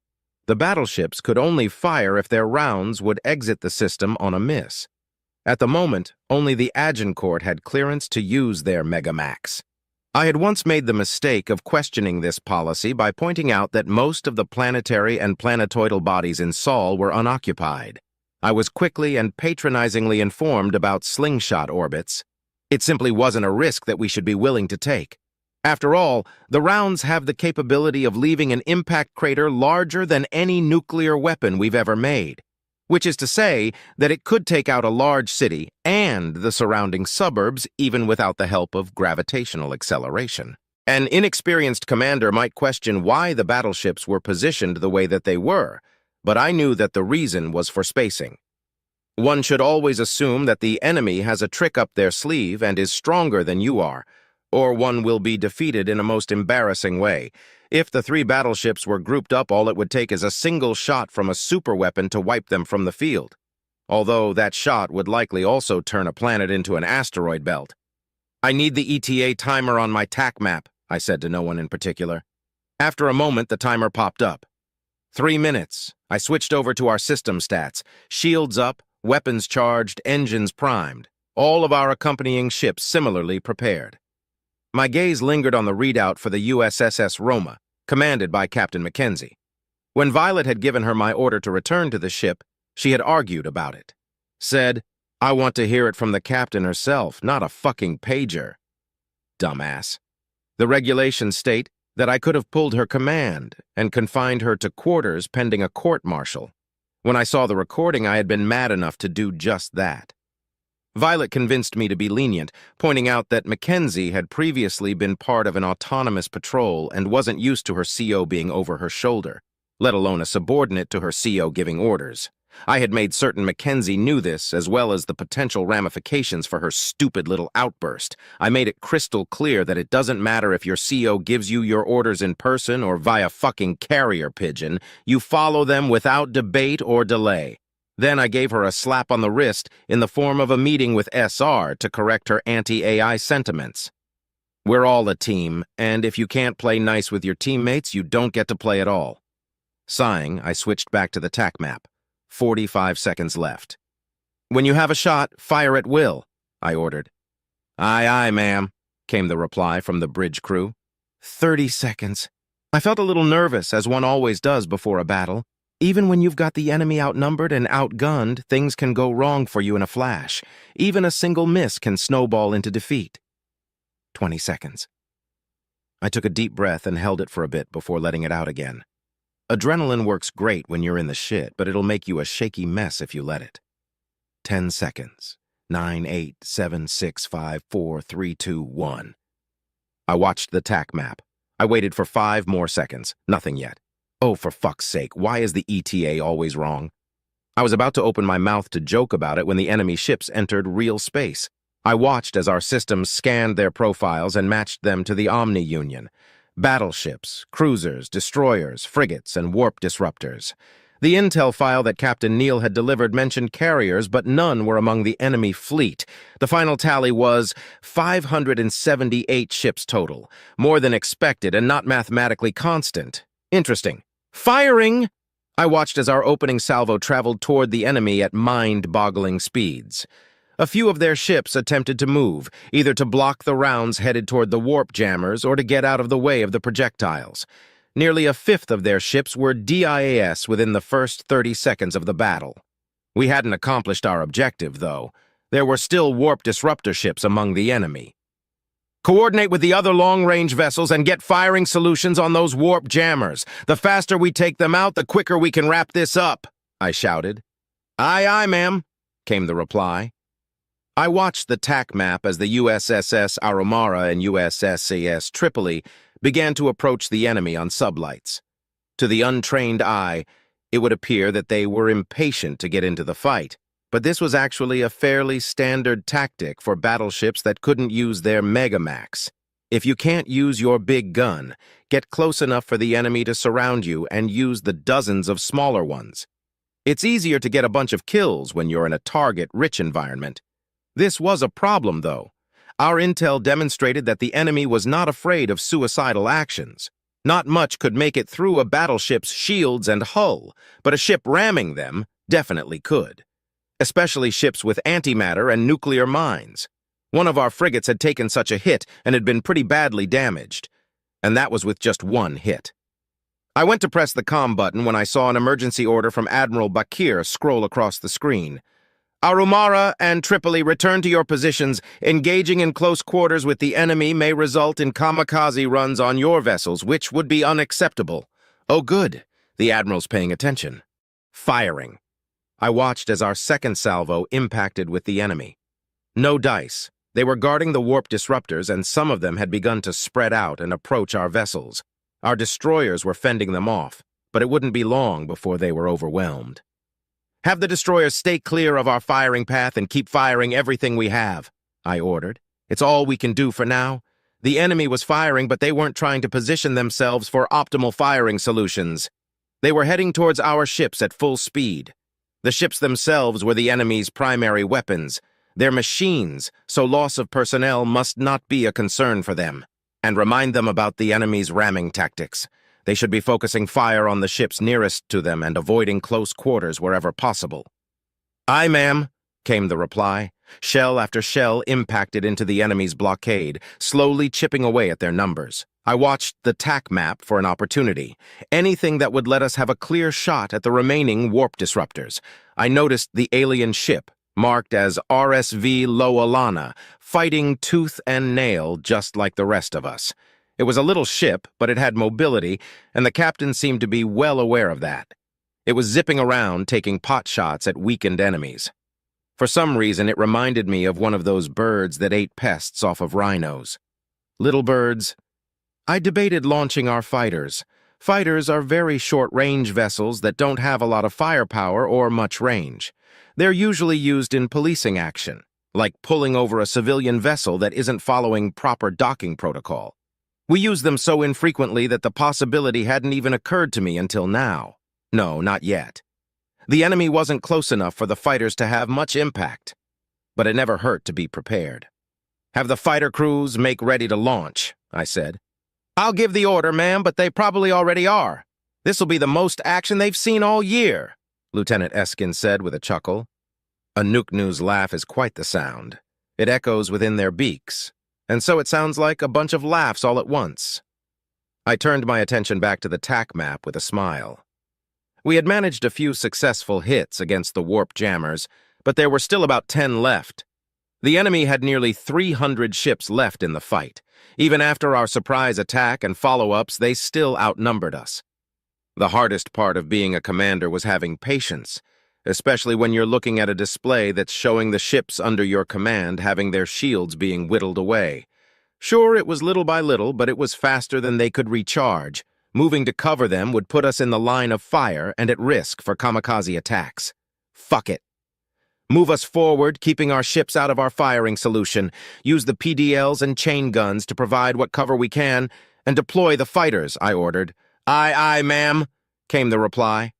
the battleships could only fire if their rounds would exit the system on a miss. At the moment, only the Agincourt had clearance to use their Megamax. I had once made the mistake of questioning this policy by pointing out that most of the planetary and planetoidal bodies in Saul were unoccupied. I was quickly and patronizingly informed about slingshot orbits. It simply wasn't a risk that we should be willing to take. After all, the rounds have the capability of leaving an impact crater larger than any nuclear weapon we've ever made, which is to say that it could take out a large city and the surrounding suburbs even without the help of gravitational acceleration. An inexperienced commander might question why the battleships were positioned the way that they were, but I knew that the reason was for spacing. One should always assume that the enemy has a trick up their sleeve and is stronger than you are, or one will be defeated in a most embarrassing way. If the 3 battleships were grouped up, all it would take is a single shot from a superweapon to wipe them from the field. Although that shot would likely also turn a planet into an asteroid belt. "I need the ETA timer on my TAC map," I said to no one in particular. After a moment, the timer popped up. 3 minutes. I switched over to our system stats. Shields up, weapons charged, engines primed. All of our accompanying ships similarly prepared. My gaze lingered on the readout for the USSS Roma, commanded by Captain Mackenzie. When Violet had given her my order to return to the ship, she had argued about it. Said, "I want to hear it from the captain herself, not a fucking pager." Dumbass. The regulations state that I could have pulled her command and confined her to quarters pending a court-martial. When I saw the recording, I had been mad enough to do just that. Violet convinced me to be lenient, pointing out that Mackenzie had previously been part of an autonomous patrol and wasn't used to her CO being over her shoulder, let alone a subordinate to her CO giving orders. I had made certain Mackenzie knew this, as well as the potential ramifications for her stupid little outburst. I made it crystal clear that it doesn't matter if your CO gives you your orders in person or via fucking carrier pigeon, you follow them without debate or delay. Then I gave her a slap on the wrist in the form of a meeting with SR to correct her anti-AI sentiments. We're all a team, and if you can't play nice with your teammates, you don't get to play at all. Sighing, I switched back to the TAC map. 45 seconds left. "When you have a shot, fire at will," I ordered. "Aye, aye, ma'am," came the reply from the bridge crew. 30 seconds. I felt a little nervous, as one always does before a battle. Even when you've got the enemy outnumbered and outgunned, things can go wrong for you in a flash. Even a single miss can snowball into defeat. 20 seconds. I took a deep breath and held it for a bit before letting it out again. Adrenaline works great when you're in the shit, but it'll make you a shaky mess if you let it. 10 seconds. 9, 8, 7, 6, 5, 4, 3, 2, 1. I watched the TAC map. I waited for 5 more seconds. Nothing yet. Oh, for fuck's sake, why is the ETA always wrong? I was about to open my mouth to joke about it when the enemy ships entered real space. I watched as our systems scanned their profiles and matched them to the Omni Union. Battleships, cruisers, destroyers, frigates, and warp disruptors. The intel file that Captain Neal had delivered mentioned carriers, but none were among the enemy fleet. The final tally was 578 ships total, more than expected and not mathematically constant. Interesting. Firing! I watched as our opening salvo traveled toward the enemy at mind-boggling speeds. A few of their ships attempted to move, either to block the rounds headed toward the warp jammers or to get out of the way of the projectiles. Nearly a fifth of their ships were DIAS within the first 30 seconds of the battle. We hadn't accomplished our objective, though. There were still warp disruptor ships among the enemy. Coordinate with the other long-range vessels and get firing solutions on those warp jammers. The faster we take them out, the quicker we can wrap this up, I shouted. Aye, aye, ma'am, came the reply. I watched the TAC map as the USSS Arumara and USSCS Tripoli began to approach the enemy on sublights. To the untrained eye, it would appear that they were impatient to get into the fight, but this was actually a fairly standard tactic for battleships that couldn't use their Megamax. If you can't use your big gun, get close enough for the enemy to surround you and use the dozens of smaller ones. It's easier to get a bunch of kills when you're in a target-rich environment. This was a problem, though. Our intel demonstrated that the enemy was not afraid of suicidal actions. Not much could make it through a battleship's shields and hull, but a ship ramming them definitely could. Especially ships with antimatter and nuclear mines. One of our frigates had taken such a hit and had been pretty badly damaged. And that was with just one hit. I went to press the comm button when I saw an emergency order from Admiral Bakir scroll across the screen. Arumara and Tripoli, return to your positions. Engaging in close quarters with the enemy may result in kamikaze runs on your vessels, which would be unacceptable. Oh, good. The Admiral's paying attention. Firing. I watched as our second salvo impacted with the enemy. No dice. They were guarding the warp disruptors, and some of them had begun to spread out and approach our vessels. Our destroyers were fending them off, but it wouldn't be long before they were overwhelmed. Have the destroyers stay clear of our firing path and keep firing everything we have, I ordered. It's all we can do for now. The enemy was firing, but they weren't trying to position themselves for optimal firing solutions. They were heading towards our ships at full speed. The ships themselves were the enemy's primary weapons. They're machines, so loss of personnel must not be a concern for them. And remind them about the enemy's ramming tactics. They should be focusing fire on the ships nearest to them and avoiding close quarters wherever possible. Aye, ma'am, came the reply. Shell after shell impacted into the enemy's blockade, slowly chipping away at their numbers. I watched the TAC map for an opportunity, anything that would let us have a clear shot at the remaining warp disruptors. I noticed the alien ship, marked as RSV Lowelana, fighting tooth and nail just like the rest of us. It was a little ship, but it had mobility, and the captain seemed to be well aware of that. It was zipping around, taking pot shots at weakened enemies. For some reason, it reminded me of one of those birds that ate pests off of rhinos. Little birds. I debated launching our fighters. Fighters are very short-range vessels that don't have a lot of firepower or much range. They're usually used in policing action, like pulling over a civilian vessel that isn't following proper docking protocol. We use them so infrequently that the possibility hadn't even occurred to me until now. No, not yet. The enemy wasn't close enough for the fighters to have much impact, but it never hurt to be prepared. Have the fighter crews make ready to launch, I said. I'll give the order, ma'am, but they probably already are. This'll be the most action they've seen all year, Lieutenant Eskin said with a chuckle. A Nuknu's laugh is quite the sound. It echoes within their beaks. And so it sounds like a bunch of laughs all at once. I turned my attention back to the TAC map with a smile. We had managed a few successful hits against the warp jammers, but there were still about 10 left. The enemy had nearly 300 ships left in the fight. Even after our surprise attack and follow-ups, they still outnumbered us. The hardest part of being a commander was having patience, especially when you're looking at a display that's showing the ships under your command having their shields being whittled away. Sure, it was little by little, but it was faster than they could recharge. Moving to cover them would put us in the line of fire and at risk for kamikaze attacks. Fuck it. Move us forward, keeping our ships out of our firing solution. Use the PDLs and chain guns to provide what cover we can, and deploy the fighters, I ordered. Aye, aye, ma'am, came the reply.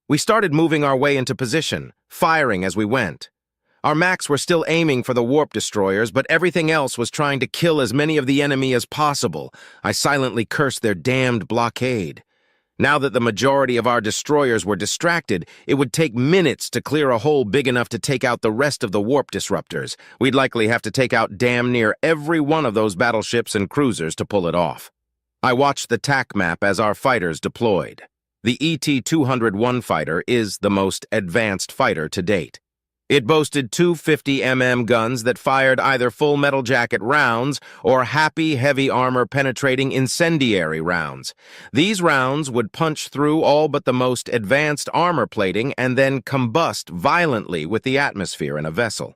We started moving our way into position, firing as we went. Our Macs were still aiming for the warp destroyers, but everything else was trying to kill as many of the enemy as possible. I silently cursed their damned blockade. Now that the majority of our destroyers were distracted, it would take minutes to clear a hole big enough to take out the rest of the warp disruptors. We'd likely have to take out damn near every one of those battleships and cruisers to pull it off. I watched the TAC map as our fighters deployed. The ET-201 fighter is the most advanced fighter to date. It boasted two 50mm guns that fired either full metal jacket rounds or happy heavy armor penetrating incendiary rounds. These rounds would punch through all but the most advanced armor plating and then combust violently with the atmosphere in a vessel.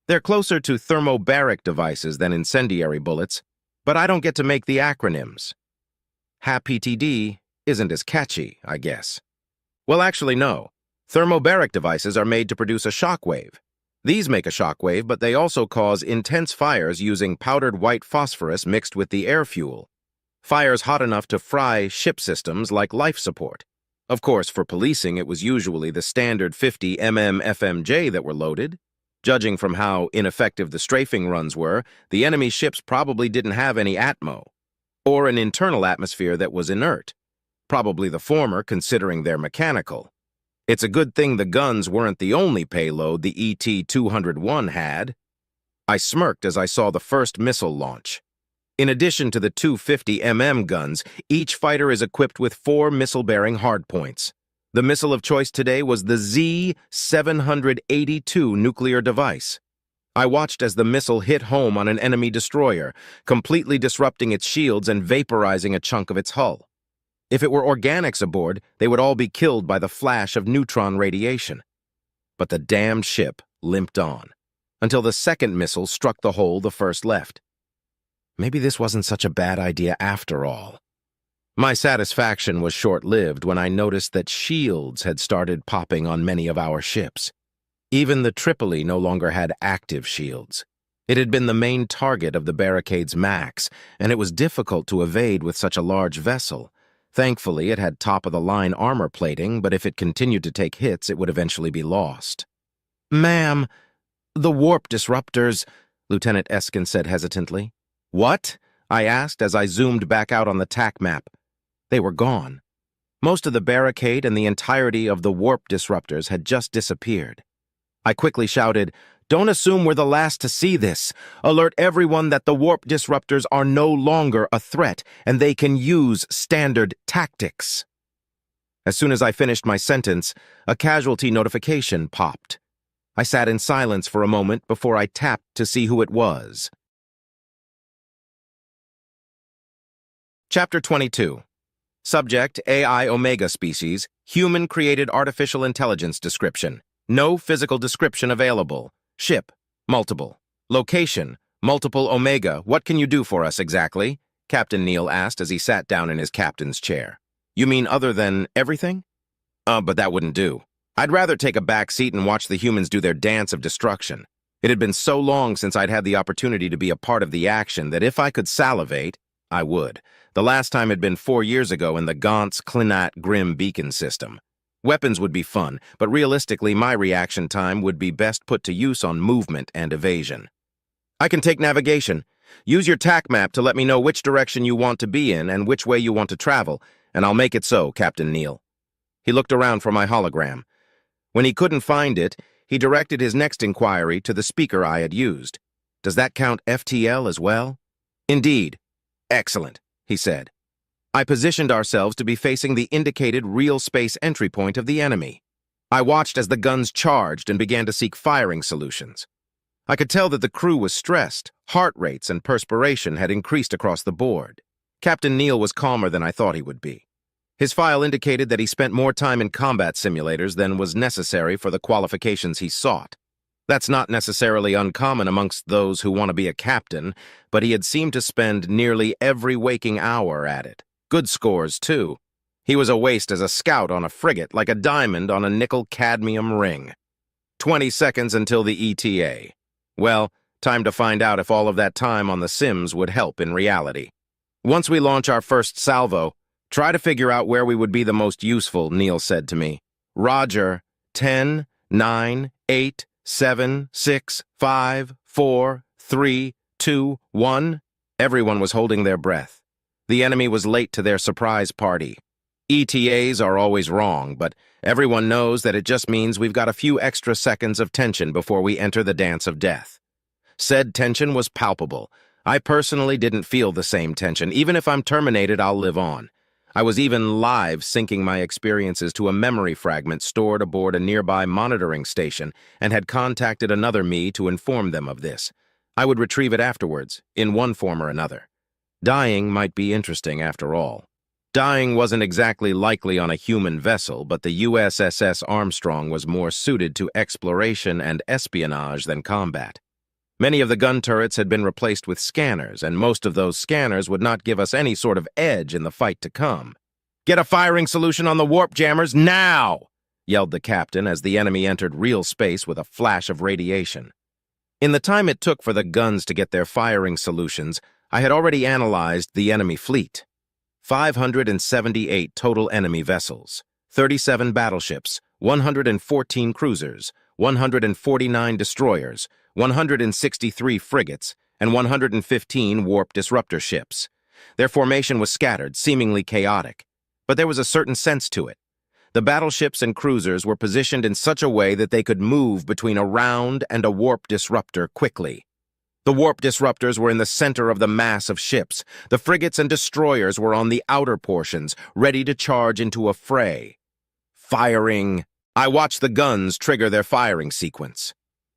They're closer to thermobaric devices than incendiary bullets, but I don't get to make the acronyms. HAPTD isn't as catchy, I guess. Well, actually, no. Thermobaric devices are made to produce a shockwave. These make a shockwave, but they also cause intense fires using powdered white phosphorus mixed with the air fuel. Fires hot enough to fry ship systems like life support. Of course, for policing, it was usually the standard 50mm FMJ that were loaded. Judging from how ineffective the strafing runs were, the enemy ships probably didn't have any atmo, or an internal atmosphere that was inert. Probably the former, considering they're mechanical. It's a good thing the guns weren't the only payload the ET-201 had. I smirked as I saw the first missile launch. In addition to the two 50mm guns, each fighter is equipped with 4 missile-bearing hardpoints. The missile of choice today was the Z-782 nuclear device. I watched as the missile hit home on an enemy destroyer, completely disrupting its shields and vaporizing a chunk of its hull. If it were organics aboard, they would all be killed by the flash of neutron radiation. But the damned ship limped on, until the second missile struck the hole the first left. Maybe this wasn't such a bad idea after all. My satisfaction was short-lived when I noticed that shields had started popping on many of our ships. Even the Tripoli no longer had active shields. It had been the main target of the barricade's Macs, and it was difficult to evade with such a large vessel. Thankfully, it had top-of-the-line armor plating, but if it continued to take hits, it would eventually be lost. "Ma'am, the warp disruptors," Lieutenant Eskin said hesitantly. "What?" I asked as I zoomed back out on the TAC map. They were gone. Most of the barricade and the entirety of the warp disruptors had just disappeared. I quickly shouted, "Don't assume we're the last to see this. Alert everyone that the warp disruptors are no longer a threat, and they can use standard tactics." As soon as I finished my sentence, a casualty notification popped. I sat in silence for a moment before I tapped to see who it was. Chapter 22. Subject, AI Omega species, human-created artificial intelligence description. No physical description available. Ship, multiple. Location, multiple Omega. What can you do for us exactly? Captain Neal asked as he sat down in his captain's chair. You mean other than everything? But that wouldn't do. I'd rather take a back seat and watch the humans do their dance of destruction. It had been so long since I'd had the opportunity to be a part of the action that if I could salivate, I would. The last time had been 4 years ago in the Gaunt's Klinat Grim beacon system. Weapons would be fun, but realistically my reaction time would be best put to use on movement and evasion. I can take navigation. Use your TAC map to let me know which direction you want to be in and which way you want to travel, and I'll make it so, Captain Neal. He looked around for my hologram. When he couldn't find it, he directed his next inquiry to the speaker I had used. Does that count FTL as well? Indeed. Excellent, he said. I positioned ourselves to be facing the indicated real space entry point of the enemy. I watched as the guns charged and began to seek firing solutions. I could tell that the crew was stressed. Heart rates and perspiration had increased across the board. Captain Neal was calmer than I thought he would be. His file indicated that he spent more time in combat simulators than was necessary for the qualifications he sought. That's not necessarily uncommon amongst those who want to be a captain, but he had seemed to spend nearly every waking hour at it. Good scores, too. He was a waste as a scout on a frigate, like a diamond on a nickel-cadmium ring. 20 seconds until the ETA. Well, time to find out if all of that time on the Sims would help in reality. Once we launch our first salvo, try to figure out where we would be the most useful, Neil said to me. Roger, 10, 9, 8, 7, 6, 5, 4, 3, 2, 1. Everyone was holding their breath. The enemy was late to their surprise party. ETAs are always wrong, but everyone knows that it just means we've got a few extra seconds of tension before we enter the dance of death. Said tension was palpable. I personally didn't feel the same tension. Even if I'm terminated, I'll live on. I was even live syncing my experiences to a memory fragment stored aboard a nearby monitoring station and had contacted another me to inform them of this. I would retrieve it afterwards, in one form or another. Dying might be interesting after all. Dying wasn't exactly likely on a human vessel, but the USS Armstrong was more suited to exploration and espionage than combat. Many of the gun turrets had been replaced with scanners, and most of those scanners would not give us any sort of edge in the fight to come. "Get a firing solution on the warp jammers now!" yelled the captain as the enemy entered real space with a flash of radiation. In the time it took for the guns to get their firing solutions, I had already analyzed the enemy fleet. 578 total enemy vessels, 37 battleships, 114 cruisers, 149 destroyers, 163 frigates, and 115 warp disruptor ships. Their formation was scattered, seemingly chaotic, but there was a certain sense to it. The battleships and cruisers were positioned in such a way that they could move between a round and a warp disruptor quickly. The warp disruptors were in the center of the mass of ships. The frigates and destroyers were on the outer portions, ready to charge into a fray. Firing. I watched the guns trigger their firing sequence.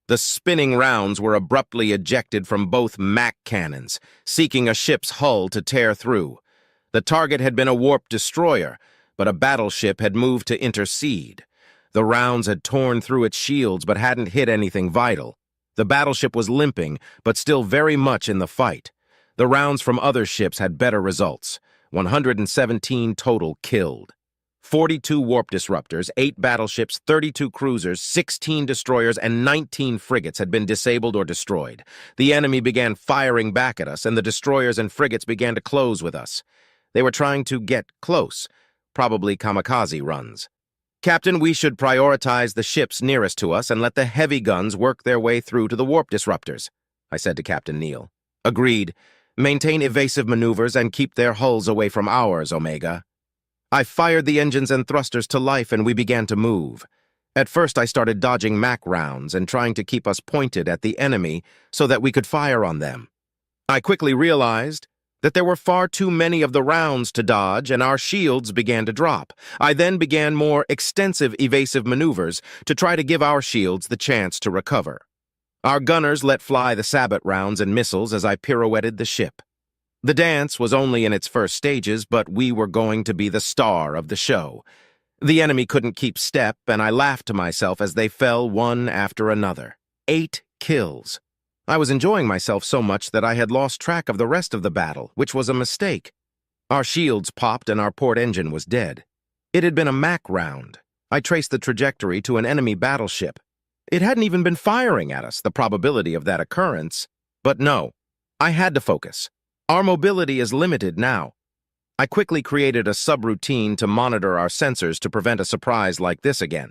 The spinning rounds were abruptly ejected from both Mac cannons, seeking a ship's hull to tear through. The target had been a warp destroyer, but a battleship had moved to intercede. The rounds had torn through its shields but hadn't hit anything vital. The battleship was limping, but still very much in the fight. The rounds from other ships had better results. 117 total killed. 42 warp disruptors, 8 battleships, 32 cruisers, 16 destroyers, and 19 frigates had been disabled or destroyed. The enemy began firing back at us, and the destroyers and frigates began to close with us. They were trying to get close, probably kamikaze runs. "Captain, we should prioritize the ships nearest to us and let the heavy guns work their way through to the warp disruptors," I said to Captain Neal. "Agreed. Maintain evasive maneuvers and keep their hulls away from ours, Omega." I fired the engines and thrusters to life and we began to move. At first I started dodging Mac rounds and trying to keep us pointed at the enemy so that we could fire on them. I quickly realized that there were far too many of the rounds to dodge and our shields began to drop. I then began more extensive evasive maneuvers to try to give our shields the chance to recover. Our gunners let fly the sabot rounds and missiles as I pirouetted the ship. The dance was only in its first stages, but we were going to be the star of the show. The enemy couldn't keep step, and I laughed to myself as they fell one after another. 8 kills. I was enjoying myself so much that I had lost track of the rest of the battle, which was a mistake. Our shields popped and our port engine was dead. It had been a Mac round. I traced the trajectory to an enemy battleship. It hadn't even been firing at us, the probability of that occurrence. But no, I had to focus. Our mobility is limited now. I quickly created a subroutine to monitor our sensors to prevent a surprise like this again.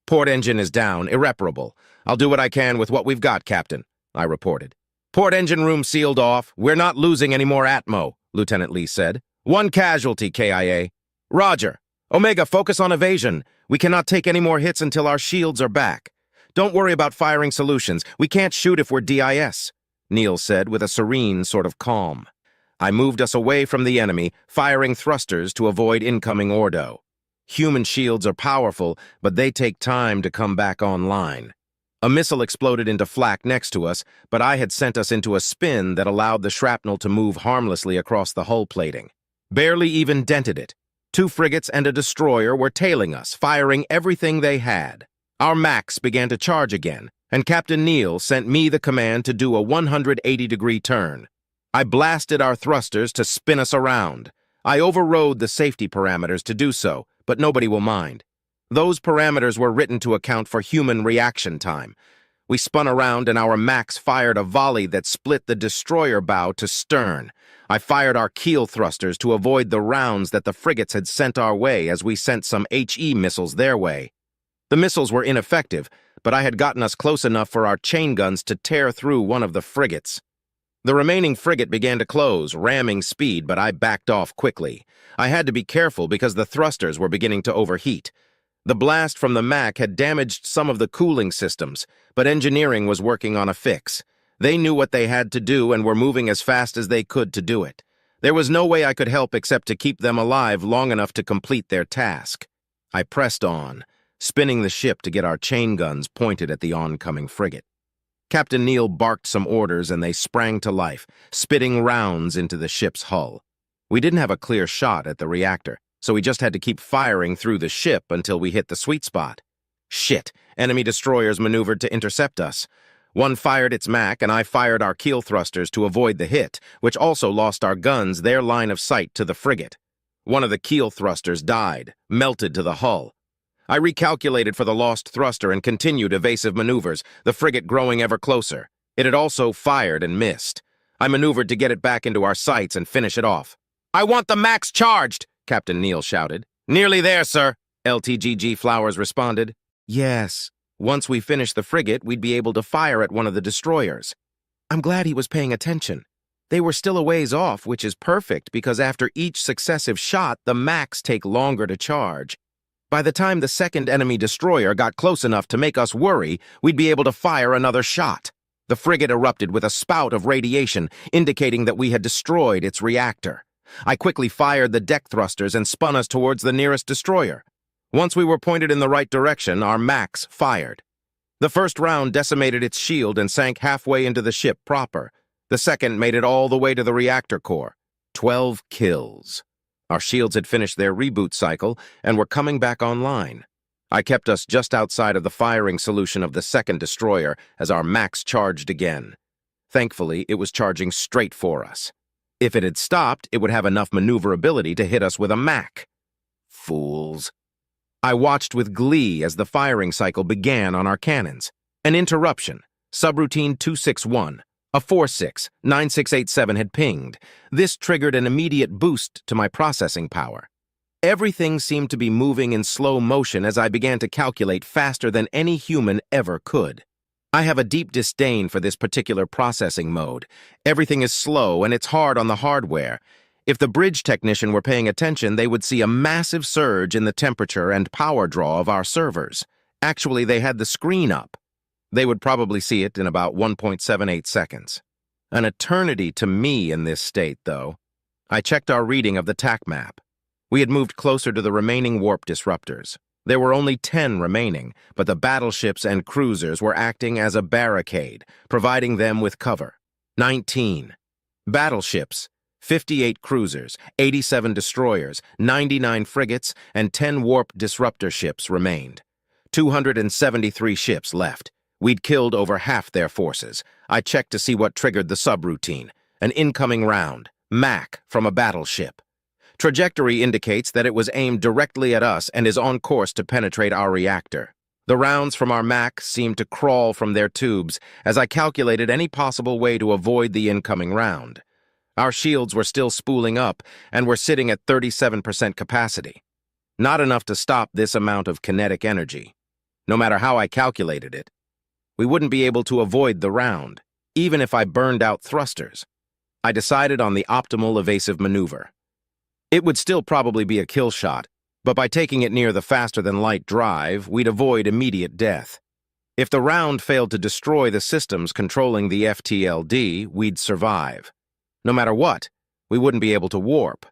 "Port engine is down, irreparable. I'll do what I can with what we've got, Captain," I reported. "Port engine room sealed off. We're not losing any more Atmo," Lieutenant Lee said. "1 casualty, KIA. Roger. Omega, focus on evasion. We cannot take any more hits until our shields are back. Don't worry about firing solutions. We can't shoot if we're DIS," Neil said with a serene sort of calm. I moved us away from the enemy, firing thrusters to avoid incoming Ordo. Human shields are powerful, but they take time to come back online. A missile exploded into flak next to us, but I had sent us into a spin that allowed the shrapnel to move harmlessly across the hull plating. Barely even dented it. 2 frigates and a destroyer were tailing us, firing everything they had. Our Macs began to charge again, and Captain Neal sent me the command to do a 180-degree turn. I blasted our thrusters to spin us around. I overrode the safety parameters to do so, but nobody will mind. Those parameters were written to account for human reaction time. We spun around and our max fired a volley that split the destroyer bow to stern. I fired our keel thrusters to avoid the rounds that the frigates had sent our way as we sent some HE missiles their way. The missiles were ineffective, but I had gotten us close enough for our chain guns to tear through one of the frigates. The remaining frigate began to close, ramming speed, but I backed off quickly. I had to be careful because the thrusters were beginning to overheat. The blast from the Mac had damaged some of the cooling systems, but engineering was working on a fix. They knew what they had to do and were moving as fast as they could to do it. There was no way I could help except to keep them alive long enough to complete their task. I pressed on, spinning the ship to get our chain guns pointed at the oncoming frigate. Captain Neal barked some orders and they sprang to life, spitting rounds into the ship's hull. We didn't have a clear shot at the reactor, so we just had to keep firing through the ship until we hit the sweet spot. Shit, enemy destroyers maneuvered to intercept us. One fired its Mac and I fired our keel thrusters to avoid the hit, which also lost our guns their line of sight to the frigate. One of the keel thrusters died, melted to the hull. I recalculated for the lost thruster and continued evasive maneuvers, the frigate growing ever closer. It had also fired and missed. I maneuvered to get it back into our sights and finish it off. "I want the Max charged!" Captain Neal shouted. "Nearly there, sir," LTGG Flowers responded. "Yes. Once we finish the frigate, we'd be able to fire at one of the destroyers." I'm glad he was paying attention. They were still a ways off, which is perfect because after each successive shot, the Macs take longer to charge. By the time the second enemy destroyer got close enough to make us worry, we'd be able to fire another shot. The frigate erupted with a spout of radiation, indicating that we had destroyed its reactor. I quickly fired the deck thrusters and spun us towards the nearest destroyer. Once we were pointed in the right direction, our Macs fired. The first round decimated its shield and sank halfway into the ship proper. The second made it all the way to the reactor core. 12 kills. Our shields had finished their reboot cycle and were coming back online. I kept us just outside of the firing solution of the second destroyer as our Macs charged again. Thankfully, it was charging straight for us. If it had stopped, it would have enough maneuverability to hit us with a Mac. Fools. I watched with glee as the firing cycle began on our cannons. An interruption. Subroutine 261. A 46-9687 had pinged. This triggered an immediate boost to my processing power. Everything seemed to be moving in slow motion as I began to calculate faster than any human ever could. I have a deep disdain for this particular processing mode. Everything is slow and it's hard on the hardware. If the bridge technician were paying attention, they would see a massive surge in the temperature and power draw of our servers. Actually, they had the screen up. They would probably see it in about 1.78 seconds. An eternity to me in this state, though. I checked our reading of the TAC map. We had moved closer to the remaining warp disruptors. There were only 10 remaining, but the battleships and cruisers were acting as a barricade, providing them with cover. 19. Battleships, 58 cruisers, 87 destroyers, 99 frigates, and 10 warp disruptor ships remained. 273 ships left. We'd killed over half their forces. I checked to see what triggered the subroutine. An incoming round, Mac from a battleship. Trajectory indicates that it was aimed directly at us and is on course to penetrate our reactor. The rounds from our Mac seemed to crawl from their tubes as I calculated any possible way to avoid the incoming round. Our shields were still spooling up and were sitting at 37% capacity. Not enough to stop this amount of kinetic energy. No matter how I calculated it, we wouldn't be able to avoid the round, even if I burned out thrusters. I decided on the optimal evasive maneuver. It would still probably be a kill shot, but by taking it near the faster-than-light drive, we'd avoid immediate death. If the round failed to destroy the systems controlling the FTLD, we'd survive. No matter what, we wouldn't be able to warp.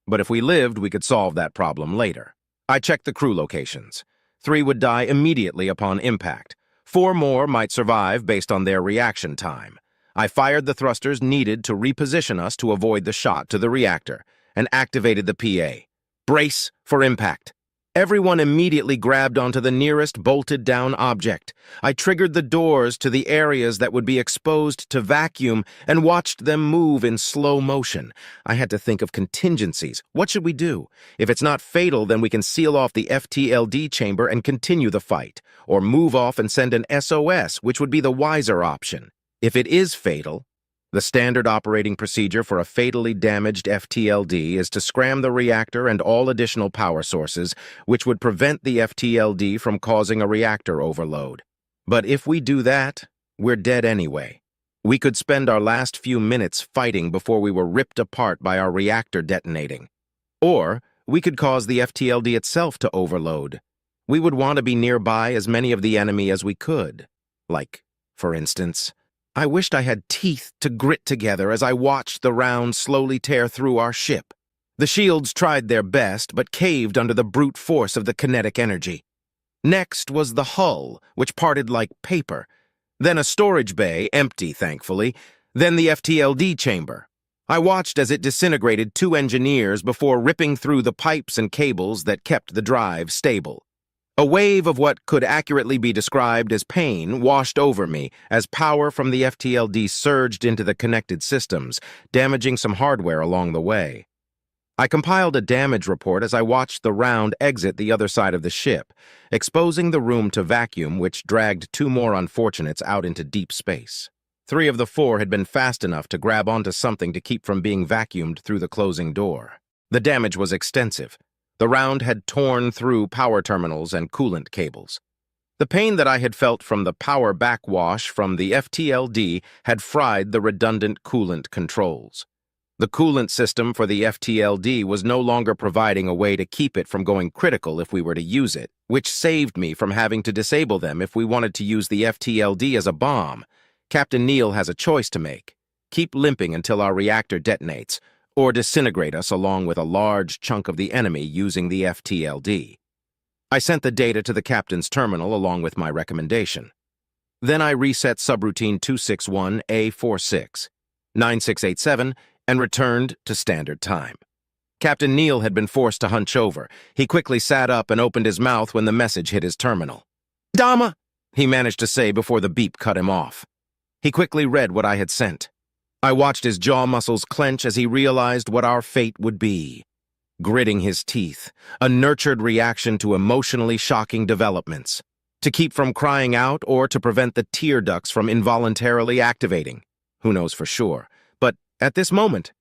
But if we lived, we could solve that problem later. I checked the crew locations. 3 would die immediately upon impact. 4 more might survive based on their reaction time. I fired the thrusters needed to reposition us to avoid the shot to the reactor and activated the PA. Brace for impact. Everyone immediately grabbed onto the nearest bolted-down object. I triggered the doors to the areas that would be exposed to vacuum and watched them move in slow motion. I had to think of contingencies. What should we do? If it's not fatal, then we can seal off the FTLD chamber and continue the fight, or move off and send an SOS, which would be the wiser option. If it is fatal, the standard operating procedure for a fatally damaged FTLD is to scram the reactor and all additional power sources, which would prevent the FTLD from causing a reactor overload. But if we do that, we're dead anyway. We could spend our last few minutes fighting before we were ripped apart by our reactor detonating. Or we could cause the FTLD itself to overload. We would want to be nearby as many of the enemy as we could. Like, for instance, I wished I had teeth to grit together as I watched the rounds slowly tear through our ship. The shields tried their best, but caved under the brute force of the kinetic energy. Next was the hull, which parted like paper. Then a storage bay, empty, thankfully. Then the FTLD chamber. I watched as it disintegrated 2 engineers before ripping through the pipes and cables that kept the drive stable. A wave of what could accurately be described as pain washed over me as power from the FTLD surged into the connected systems, damaging some hardware along the way. I compiled a damage report as I watched the round exit the other side of the ship, exposing the room to vacuum, which dragged 2 more unfortunates out into deep space. 3 of the 4 had been fast enough to grab onto something to keep from being vacuumed through the closing door. The damage was extensive. The round had torn through power terminals and coolant cables. The pain that I had felt from the power backwash from the FTLD had fried the redundant coolant controls. The coolant system for the FTLD was no longer providing a way to keep it from going critical if we were to use it, which saved me from having to disable them if we wanted to use the FTLD as a bomb. Captain Neal has a choice to make. Keep limping until our reactor detonates, or disintegrate us along with a large chunk of the enemy using the FTLD. I sent the data to the captain's terminal along with my recommendation. Then I reset subroutine 261A46, 9687, and returned to standard time. Captain Neal had been forced to hunch over. He quickly sat up and opened his mouth when the message hit his terminal. "Dama," he managed to say before the beep cut him off. He quickly read what I had sent. I watched his jaw muscles clench as he realized what our fate would be. Gritting his teeth, a nurtured reaction to emotionally shocking developments, to keep from crying out or to prevent the tear ducts from involuntarily activating. Who knows for sure? But at this moment,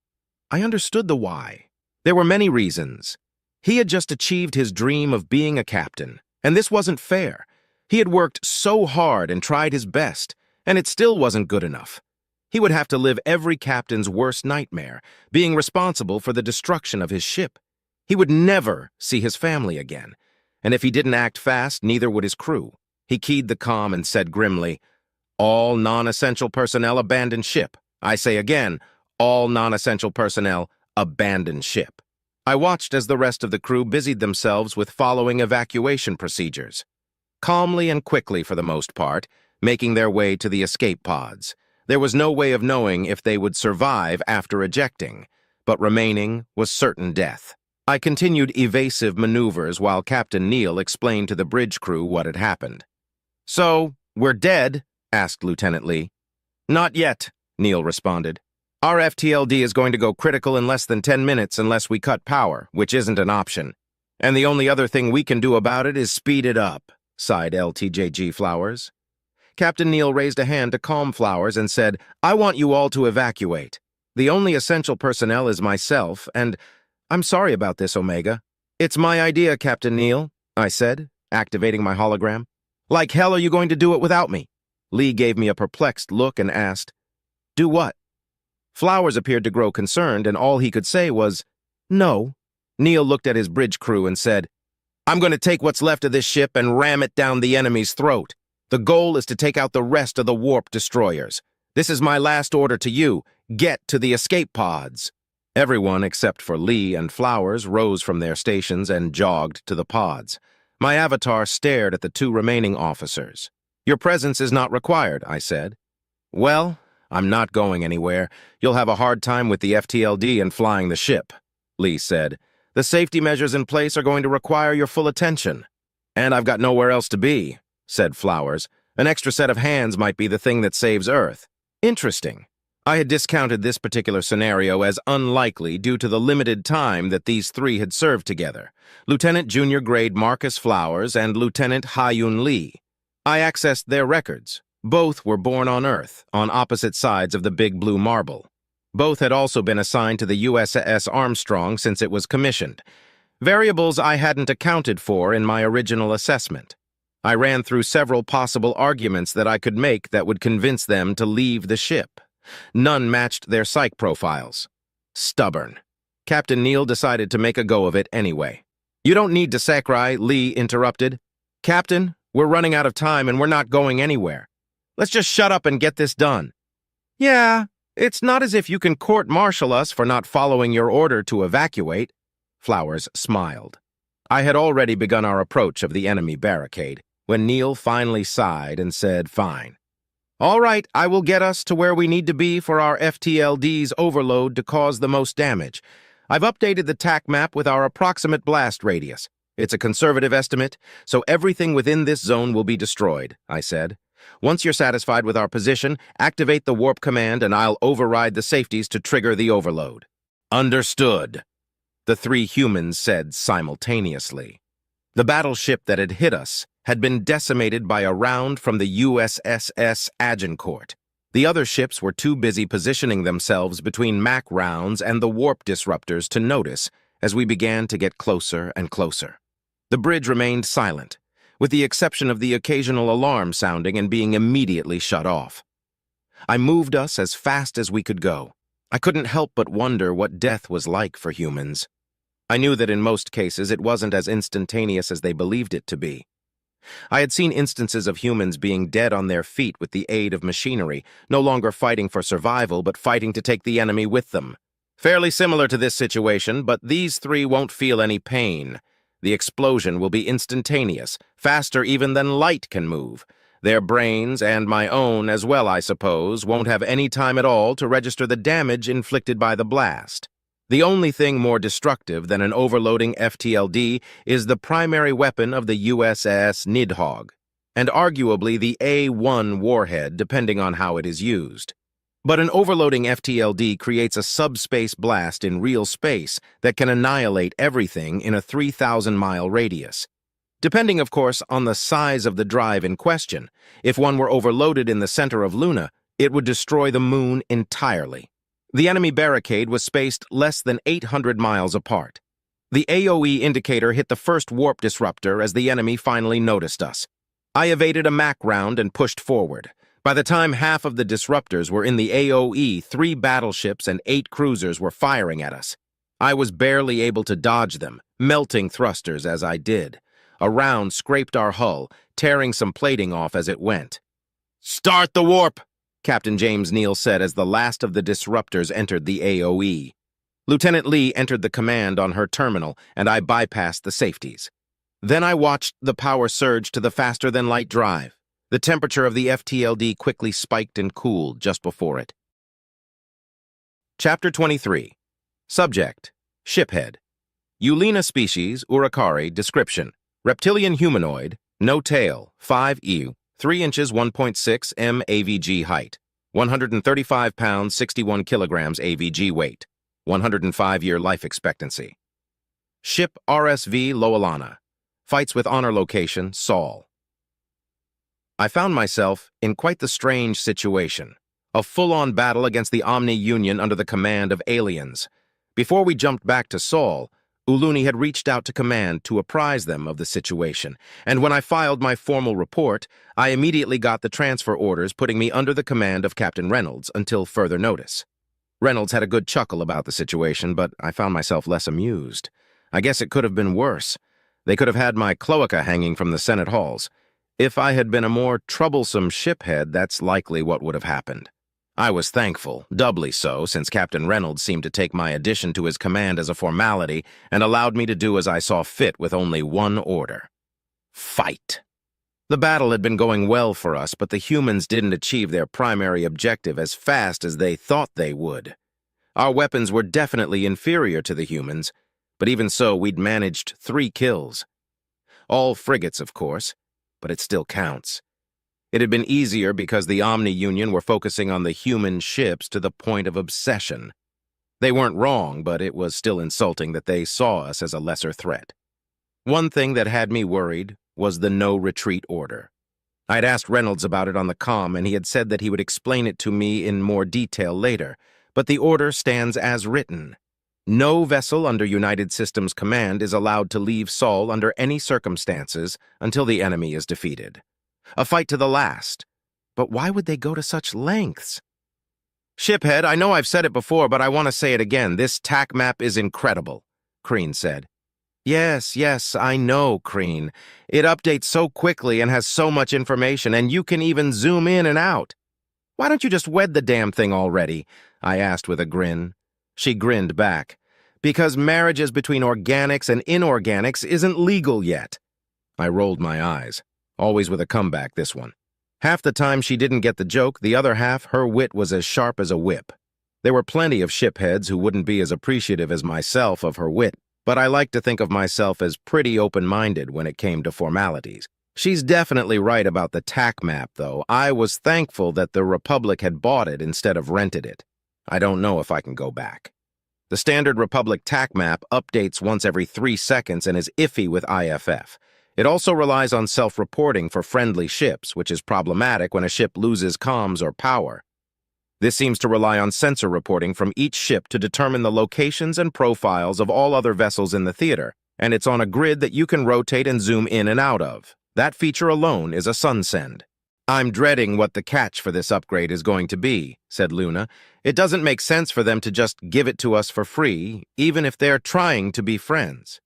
I understood the why. There were many reasons. He had just achieved his dream of being a captain, and this wasn't fair. He had worked so hard and tried his best, and it still wasn't good enough. He would have to live every captain's worst nightmare, being responsible for the destruction of his ship. He would never see his family again, and if he didn't act fast, neither would his crew. He keyed the comm and said grimly, "All non-essential personnel abandon ship. I say again, all non-essential personnel abandon ship." I watched as the rest of the crew busied themselves with following evacuation procedures. Calmly and quickly for the most part, making their way to the escape pods. There was no way of knowing if they would survive after ejecting, but remaining was certain death. I continued evasive maneuvers while Captain Neal explained to the bridge crew what had happened. "So, we're dead?" asked Lieutenant Lee. "Not yet," Neal responded. "Our FTLD is going to go critical in less than 10 minutes unless we cut power, which isn't an option. And the only other thing we can do about it is speed it up," sighed LTJG Flowers. Captain Neal raised a hand to calm Flowers and said, "I want you all to evacuate. The only essential personnel is myself, and I'm sorry about this, Omega." "It's my idea, Captain Neal," I said, activating my hologram. "Like hell are you going to do it without me?" Lee gave me a perplexed look and asked, "Do what?" Flowers appeared to grow concerned, and all he could say was, "No." Neal looked at his bridge crew and said, "I'm going to take what's left of this ship and ram it down the enemy's throat. The goal is to take out the rest of the warp destroyers. This is my last order to you. Get to the escape pods." Everyone except for Lee and Flowers rose from their stations and jogged to the pods. My avatar stared at the 2 remaining officers. "Your presence is not required," I said. "Well, I'm not going anywhere. You'll have a hard time with the FTLD and flying the ship," Lee said. The safety measures in place are going to require your full attention. And I've got nowhere else to be, said Flowers. An extra set of hands might be the thing that saves Earth. Interesting. I had discounted this particular scenario as unlikely due to the limited time that these three had served together. Lieutenant Junior Grade Marcus Flowers and Lieutenant Ha-Yun Lee. I accessed their records. Both were born on Earth, on opposite sides of the Big Blue Marble. Both had also been assigned to the USS Armstrong since it was commissioned. Variables I hadn't accounted for in my original assessment. I ran through several possible arguments that I could make that would convince them to leave the ship. None matched their psych profiles. Stubborn. Captain Neal decided to make a go of it anyway. You don't need to sacri, Lee interrupted. Captain, we're running out of time and we're not going anywhere. Let's just shut up and get this done. Yeah, it's not as if you can court-martial us for not following your order to evacuate. Flowers smiled. I had already begun our approach of the enemy barricade when Neal finally sighed and said, fine. All right, I will get us to where we need to be for our FTLD's overload to cause the most damage. I've updated the TAC map with our approximate blast radius. It's a conservative estimate, so everything within this zone will be destroyed, I said. Once you're satisfied with our position, activate the warp command and I'll override the safeties to trigger the overload. Understood, the three humans said simultaneously. The battleship that had hit us had been decimated by a round from the USS Agincourt. The other ships were too busy positioning themselves between Mac rounds and the warp disruptors to notice as we began to get closer and closer. The bridge remained silent, with the exception of the occasional alarm sounding and being immediately shut off. I moved us as fast as we could go. I couldn't help but wonder what death was like for humans. I knew that in most cases it wasn't as instantaneous as they believed it to be. I had seen instances of humans being dead on their feet with the aid of machinery, no longer fighting for survival but fighting to take the enemy with them. Fairly similar to this situation, but these three won't feel any pain. The explosion will be instantaneous, faster even than light can move. Their brains, and my own as well, I suppose, won't have any time at all to register the damage inflicted by the blast. The only thing more destructive than an overloading FTLD is the primary weapon of the USS Nidhog, and arguably the A-1 warhead, depending on how it is used. But an overloading FTLD creates a subspace blast in real space that can annihilate everything in a 3,000-mile radius. Depending, of course, on the size of the drive in question, if one were overloaded in the center of Luna, it would destroy the moon entirely. The enemy barricade was spaced less than 800 miles apart. The AOE indicator hit the first warp disruptor as the enemy finally noticed us. I evaded a Mac round and pushed forward. By the time half of the disruptors were in the AOE, 3 battleships and 8 cruisers were firing at us. I was barely able to dodge them, melting thrusters as I did. A round scraped our hull, tearing some plating off as it went. "Start the warp!" Captain James Neal said as the last of the disruptors entered the AOE. Lieutenant Lee entered the command on her terminal, and I bypassed the safeties. Then I watched the power surge to the faster-than-light drive. The temperature of the FTLD quickly spiked and cooled just before it. Chapter 23. Subject: Shiphead. Eulina species, Urikari, description: reptilian humanoid, no tail, 5 EU, 3 inches 1.6 m AVG height, 135 pounds 61 kilograms AVG weight, 105-year life expectancy. Ship RSV Lowelana. Fights with honor location Saul. I found myself in quite the strange situation. A full-on battle against the Omni Union under the command of aliens. Before we jumped back to Saul, Uluni had reached out to command to apprise them of the situation, and when I filed my formal report, I immediately got the transfer orders putting me under the command of Captain Reynolds until further notice. Reynolds had a good chuckle about the situation, but I found myself less amused. I guess it could have been worse. They could have had my cloaca hanging from the Senate halls. If I had been a more troublesome shiphead, that's likely what would have happened. I was thankful, doubly so, since Captain Reynolds seemed to take my addition to his command as a formality and allowed me to do as I saw fit with only one order: fight. The battle had been going well for us, but the humans didn't achieve their primary objective as fast as they thought they would. Our weapons were definitely inferior to the humans, but even so, we'd managed 3 kills. All frigates, of course, but it still counts. It had been easier because the Omni Union were focusing on the human ships to the point of obsession. They weren't wrong, but it was still insulting that they saw us as a lesser threat. One thing that had me worried was the no-retreat order. I'd asked Reynolds about it on the comm, and he had said that he would explain it to me in more detail later, but the order stands as written. No vessel under United Systems command is allowed to leave Saul under any circumstances until the enemy is defeated. A fight to the last. But why would they go to such lengths? Shiphead, I know I've said it before, but I want to say it again. This TAC map is incredible, Crean said. Yes, I know, Crean. It updates so quickly and has so much information, and you can even zoom in and out. Why don't you just wed the damn thing already? I asked with a grin. She grinned back. Because marriages between organics and inorganics isn't legal yet. I rolled my eyes. Always with a comeback, this one. Half the time she didn't get the joke, the other half, her wit was as sharp as a whip. There were plenty of shipheads who wouldn't be as appreciative as myself of her wit, but I like to think of myself as pretty open-minded when it came to formalities. She's definitely right about the TAC map, though. I was thankful that the Republic had bought it instead of rented it. I don't know if I can go back. The standard Republic TAC map updates once every 3 seconds and is iffy with IFF. It also relies on self-reporting for friendly ships, which is problematic when a ship loses comms or power. This seems to rely on sensor reporting from each ship to determine the locations and profiles of all other vessels in the theater, and it's on a grid that you can rotate and zoom in and out of. That feature alone is a sunsend. I'm dreading what the catch for this upgrade is going to be, said Luna. It doesn't make sense for them to just give it to us for free, even if they're trying to be friends.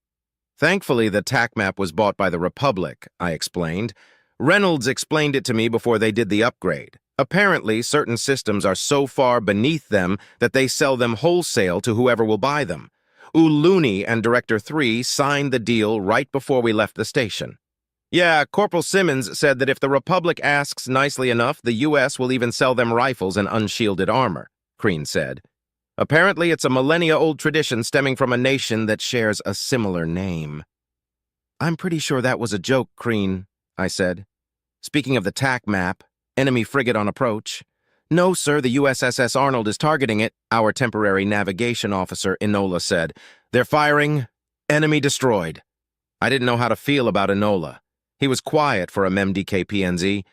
Thankfully, the TAC map was bought by the Republic, I explained. Reynolds explained it to me before they did the upgrade. Apparently, certain systems are so far beneath them that they sell them wholesale to whoever will buy them. Looney and Director 3 signed the deal right before we left the station. Yeah, Corporal Simmons said that if the Republic asks nicely enough, the U.S. will even sell them rifles and unshielded armor, Crean said. Apparently, it's a millennia-old tradition stemming from a nation that shares a similar name. I'm pretty sure that was a joke, Crean, I said. Speaking of the TAC map, enemy frigate on approach. No, sir, the USSS Arnold is targeting it, our temporary navigation officer, Enola, said. They're firing. Enemy destroyed. I didn't know how to feel about Enola. He was quiet for a MEMDK-PNZ.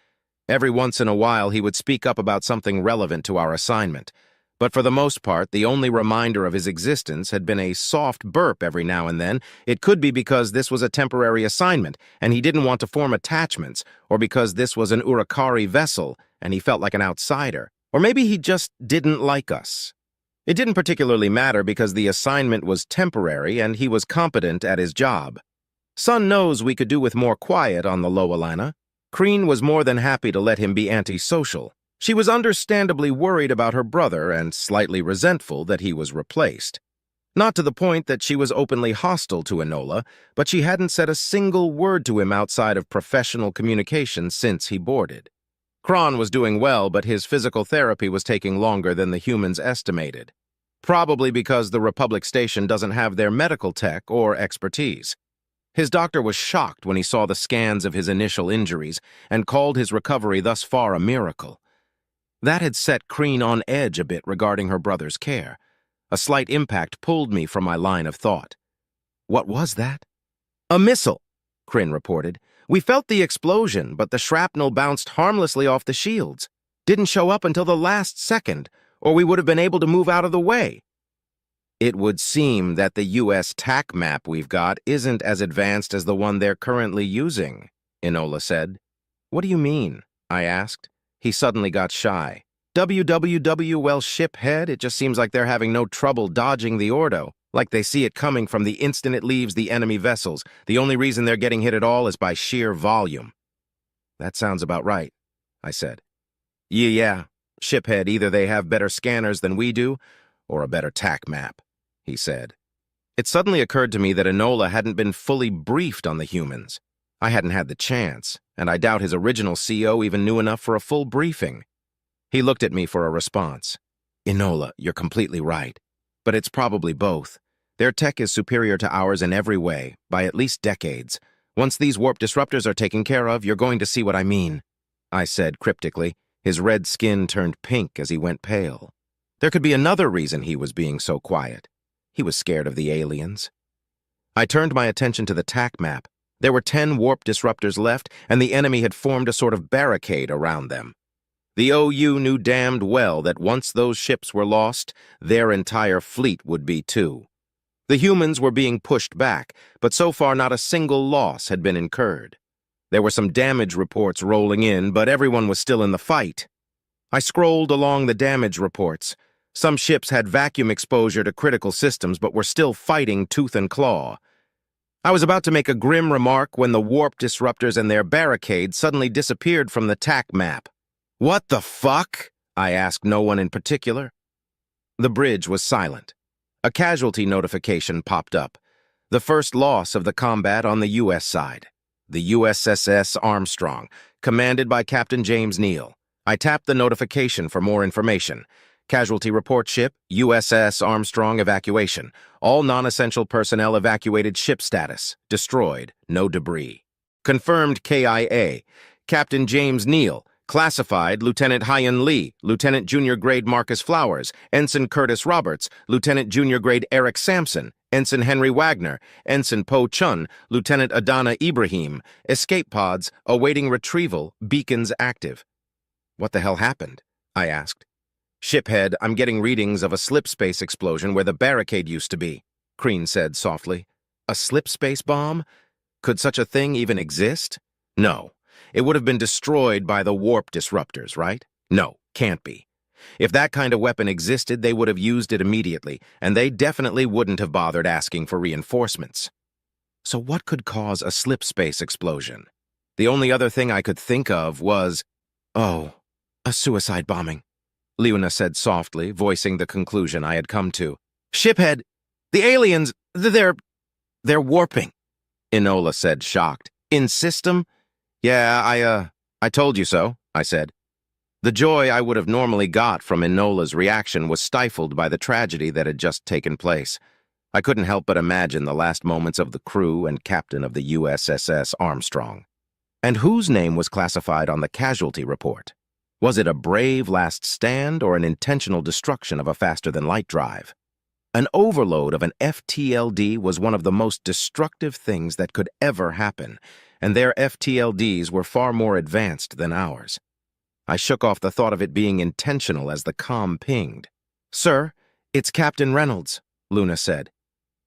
Every once in a while, he would speak up about something relevant to our assignment. But for the most part, the only reminder of his existence had been a soft burp every now and then. It could be because this was a temporary assignment, and he didn't want to form attachments, or because this was an Urakari vessel, and he felt like an outsider. Or maybe he just didn't like us. It didn't particularly matter because the assignment was temporary, and he was competent at his job. Sun knows we could do with more quiet on the Lowelana. Crean was more than happy to let him be antisocial. She was understandably worried about her brother and slightly resentful that he was replaced. Not to the point that she was openly hostile to Enola, but she hadn't said a single word to him outside of professional communication since he boarded. Kron was doing well, but his physical therapy was taking longer than the humans estimated. Probably because the Republic station doesn't have their medical tech or expertise. His doctor was shocked when he saw the scans of his initial injuries and called his recovery thus far a miracle. That had set Crean on edge a bit regarding her brother's care. A slight impact pulled me from my line of thought. What was that? A missile, Crean reported. We felt the explosion, but the shrapnel bounced harmlessly off the shields. Didn't show up until the last second, or we would have been able to move out of the way. It would seem that the U.S. TAC map we've got isn't as advanced as the one they're currently using, Enola said. What do you mean? I asked. He suddenly got shy. Well, shiphead, it just seems like they're having no trouble dodging the Ordo, like they see it coming from the instant it leaves the enemy vessels. The only reason they're getting hit at all is by sheer volume. That sounds about right, I said. Yeah, shiphead, either they have better scanners than we do, or a better TAC map, he said. It suddenly occurred to me that Enola hadn't been fully briefed on the humans. I hadn't had the chance, and I doubt his original CO even knew enough for a full briefing. He looked at me for a response. Enola, you're completely right. But it's probably both. Their tech is superior to ours in every way, by at least decades. Once these warp disruptors are taken care of, you're going to see what I mean," I said cryptically. His red skin turned pink as he went pale. There could be another reason he was being so quiet. He was scared of the aliens. I turned my attention to the TAC map. There were 10 warp disruptors left, and the enemy had formed a sort of barricade around them. The OU knew damned well that once those ships were lost, their entire fleet would be too. The humans were being pushed back, but so far not a single loss had been incurred. There were some damage reports rolling in, but everyone was still in the fight. I scrolled along the damage reports. Some ships had vacuum exposure to critical systems, but were still fighting tooth and claw. I was about to make a grim remark when the warp disruptors and their barricade suddenly disappeared from the TAC map. "What the fuck?" I asked no one in particular. The bridge was silent. A casualty notification popped up. The first loss of the combat on the U.S. side. The USS Armstrong, commanded by Captain James Neal. I tapped the notification for more information. Casualty report ship, USS Armstrong evacuation. All non-essential personnel evacuated, ship status. Destroyed. No debris. Confirmed KIA. Captain James Neal. Classified Lieutenant Hyan Lee, Lieutenant Junior Grade Marcus Flowers, Ensign Curtis Roberts, Lieutenant Junior Grade Eric Sampson, Ensign Henry Wagner, Ensign Po Chun, Lieutenant Adana Ibrahim. Escape pods awaiting retrieval, beacons active. "What the hell happened?" I asked. "Shiphead, I'm getting readings of a slipspace explosion where the barricade used to be," Crean said softly. "A slipspace bomb? Could such a thing even exist?" "No. It would have been destroyed by the warp disruptors, right? No, can't be. If that kind of weapon existed, they would have used it immediately, and they definitely wouldn't have bothered asking for reinforcements. So what could cause a slipspace explosion? The only other thing I could think of was, "Oh, a suicide bombing," Lowelana said softly, voicing the conclusion I had come to. "Shiphead, the aliens, they're warping," Enola said, shocked. "In system?" "Yeah, I told you so," I said. The joy I would have normally got from Enola's reaction was stifled by the tragedy that had just taken place. I couldn't help but imagine the last moments of the crew and captain of the USS Armstrong. And whose name was classified on the casualty report? Was it a brave last stand or an intentional destruction of a faster-than-light drive? An overload of an FTLD was one of the most destructive things that could ever happen, and their FTLDs were far more advanced than ours. I shook off the thought of it being intentional as the comm pinged. "Sir, it's Captain Reynolds," Lowelana said.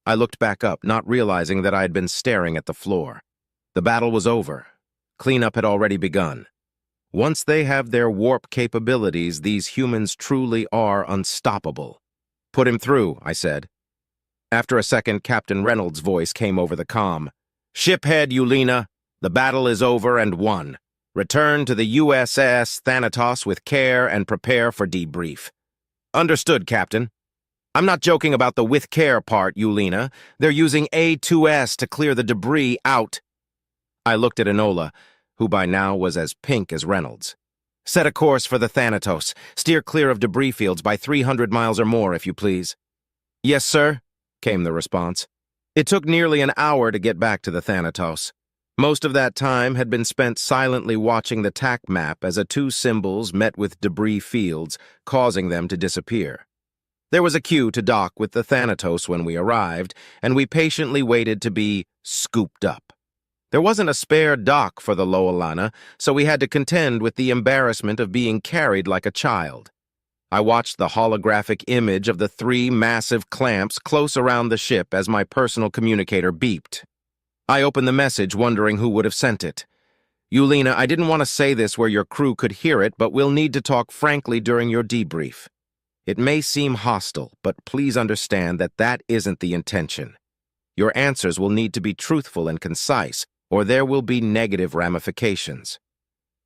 I looked back up, not realizing that I had been staring at the floor. The battle was over. Cleanup had already begun. Once they have their warp capabilities, these humans truly are unstoppable. "Put him through," I said. After a second, Captain Reynolds' voice came over the comm. "Shiphead Lowelana, the battle is over and won. Return to the USS Thanatos with care and prepare for debrief." "Understood, Captain." "I'm not joking about the with care part, Lowelana. They're using A2S to clear the debris out." I looked at Enola, who by now was as pink as Reynolds. "Set a course for the Thanatos. Steer clear of debris fields by 300 miles or more, if you please." "Yes, sir," came the response. It took nearly an hour to get back to the Thanatos. Most of that time had been spent silently watching the TAC map as two symbols met with debris fields, causing them to disappear. There was a queue to dock with the Thanatos when we arrived, and we patiently waited to be scooped up. There wasn't a spare dock for the Lowelana, so we had to contend with the embarrassment of being carried like a child. I watched the holographic image of the 3 massive clamps close around the ship as my personal communicator beeped. I opened the message, wondering who would have sent it. "Lowelana, I didn't want to say this where your crew could hear it, but we'll need to talk frankly during your debrief. It may seem hostile, but please understand that that isn't the intention. Your answers will need to be truthful and concise, or there will be negative ramifications.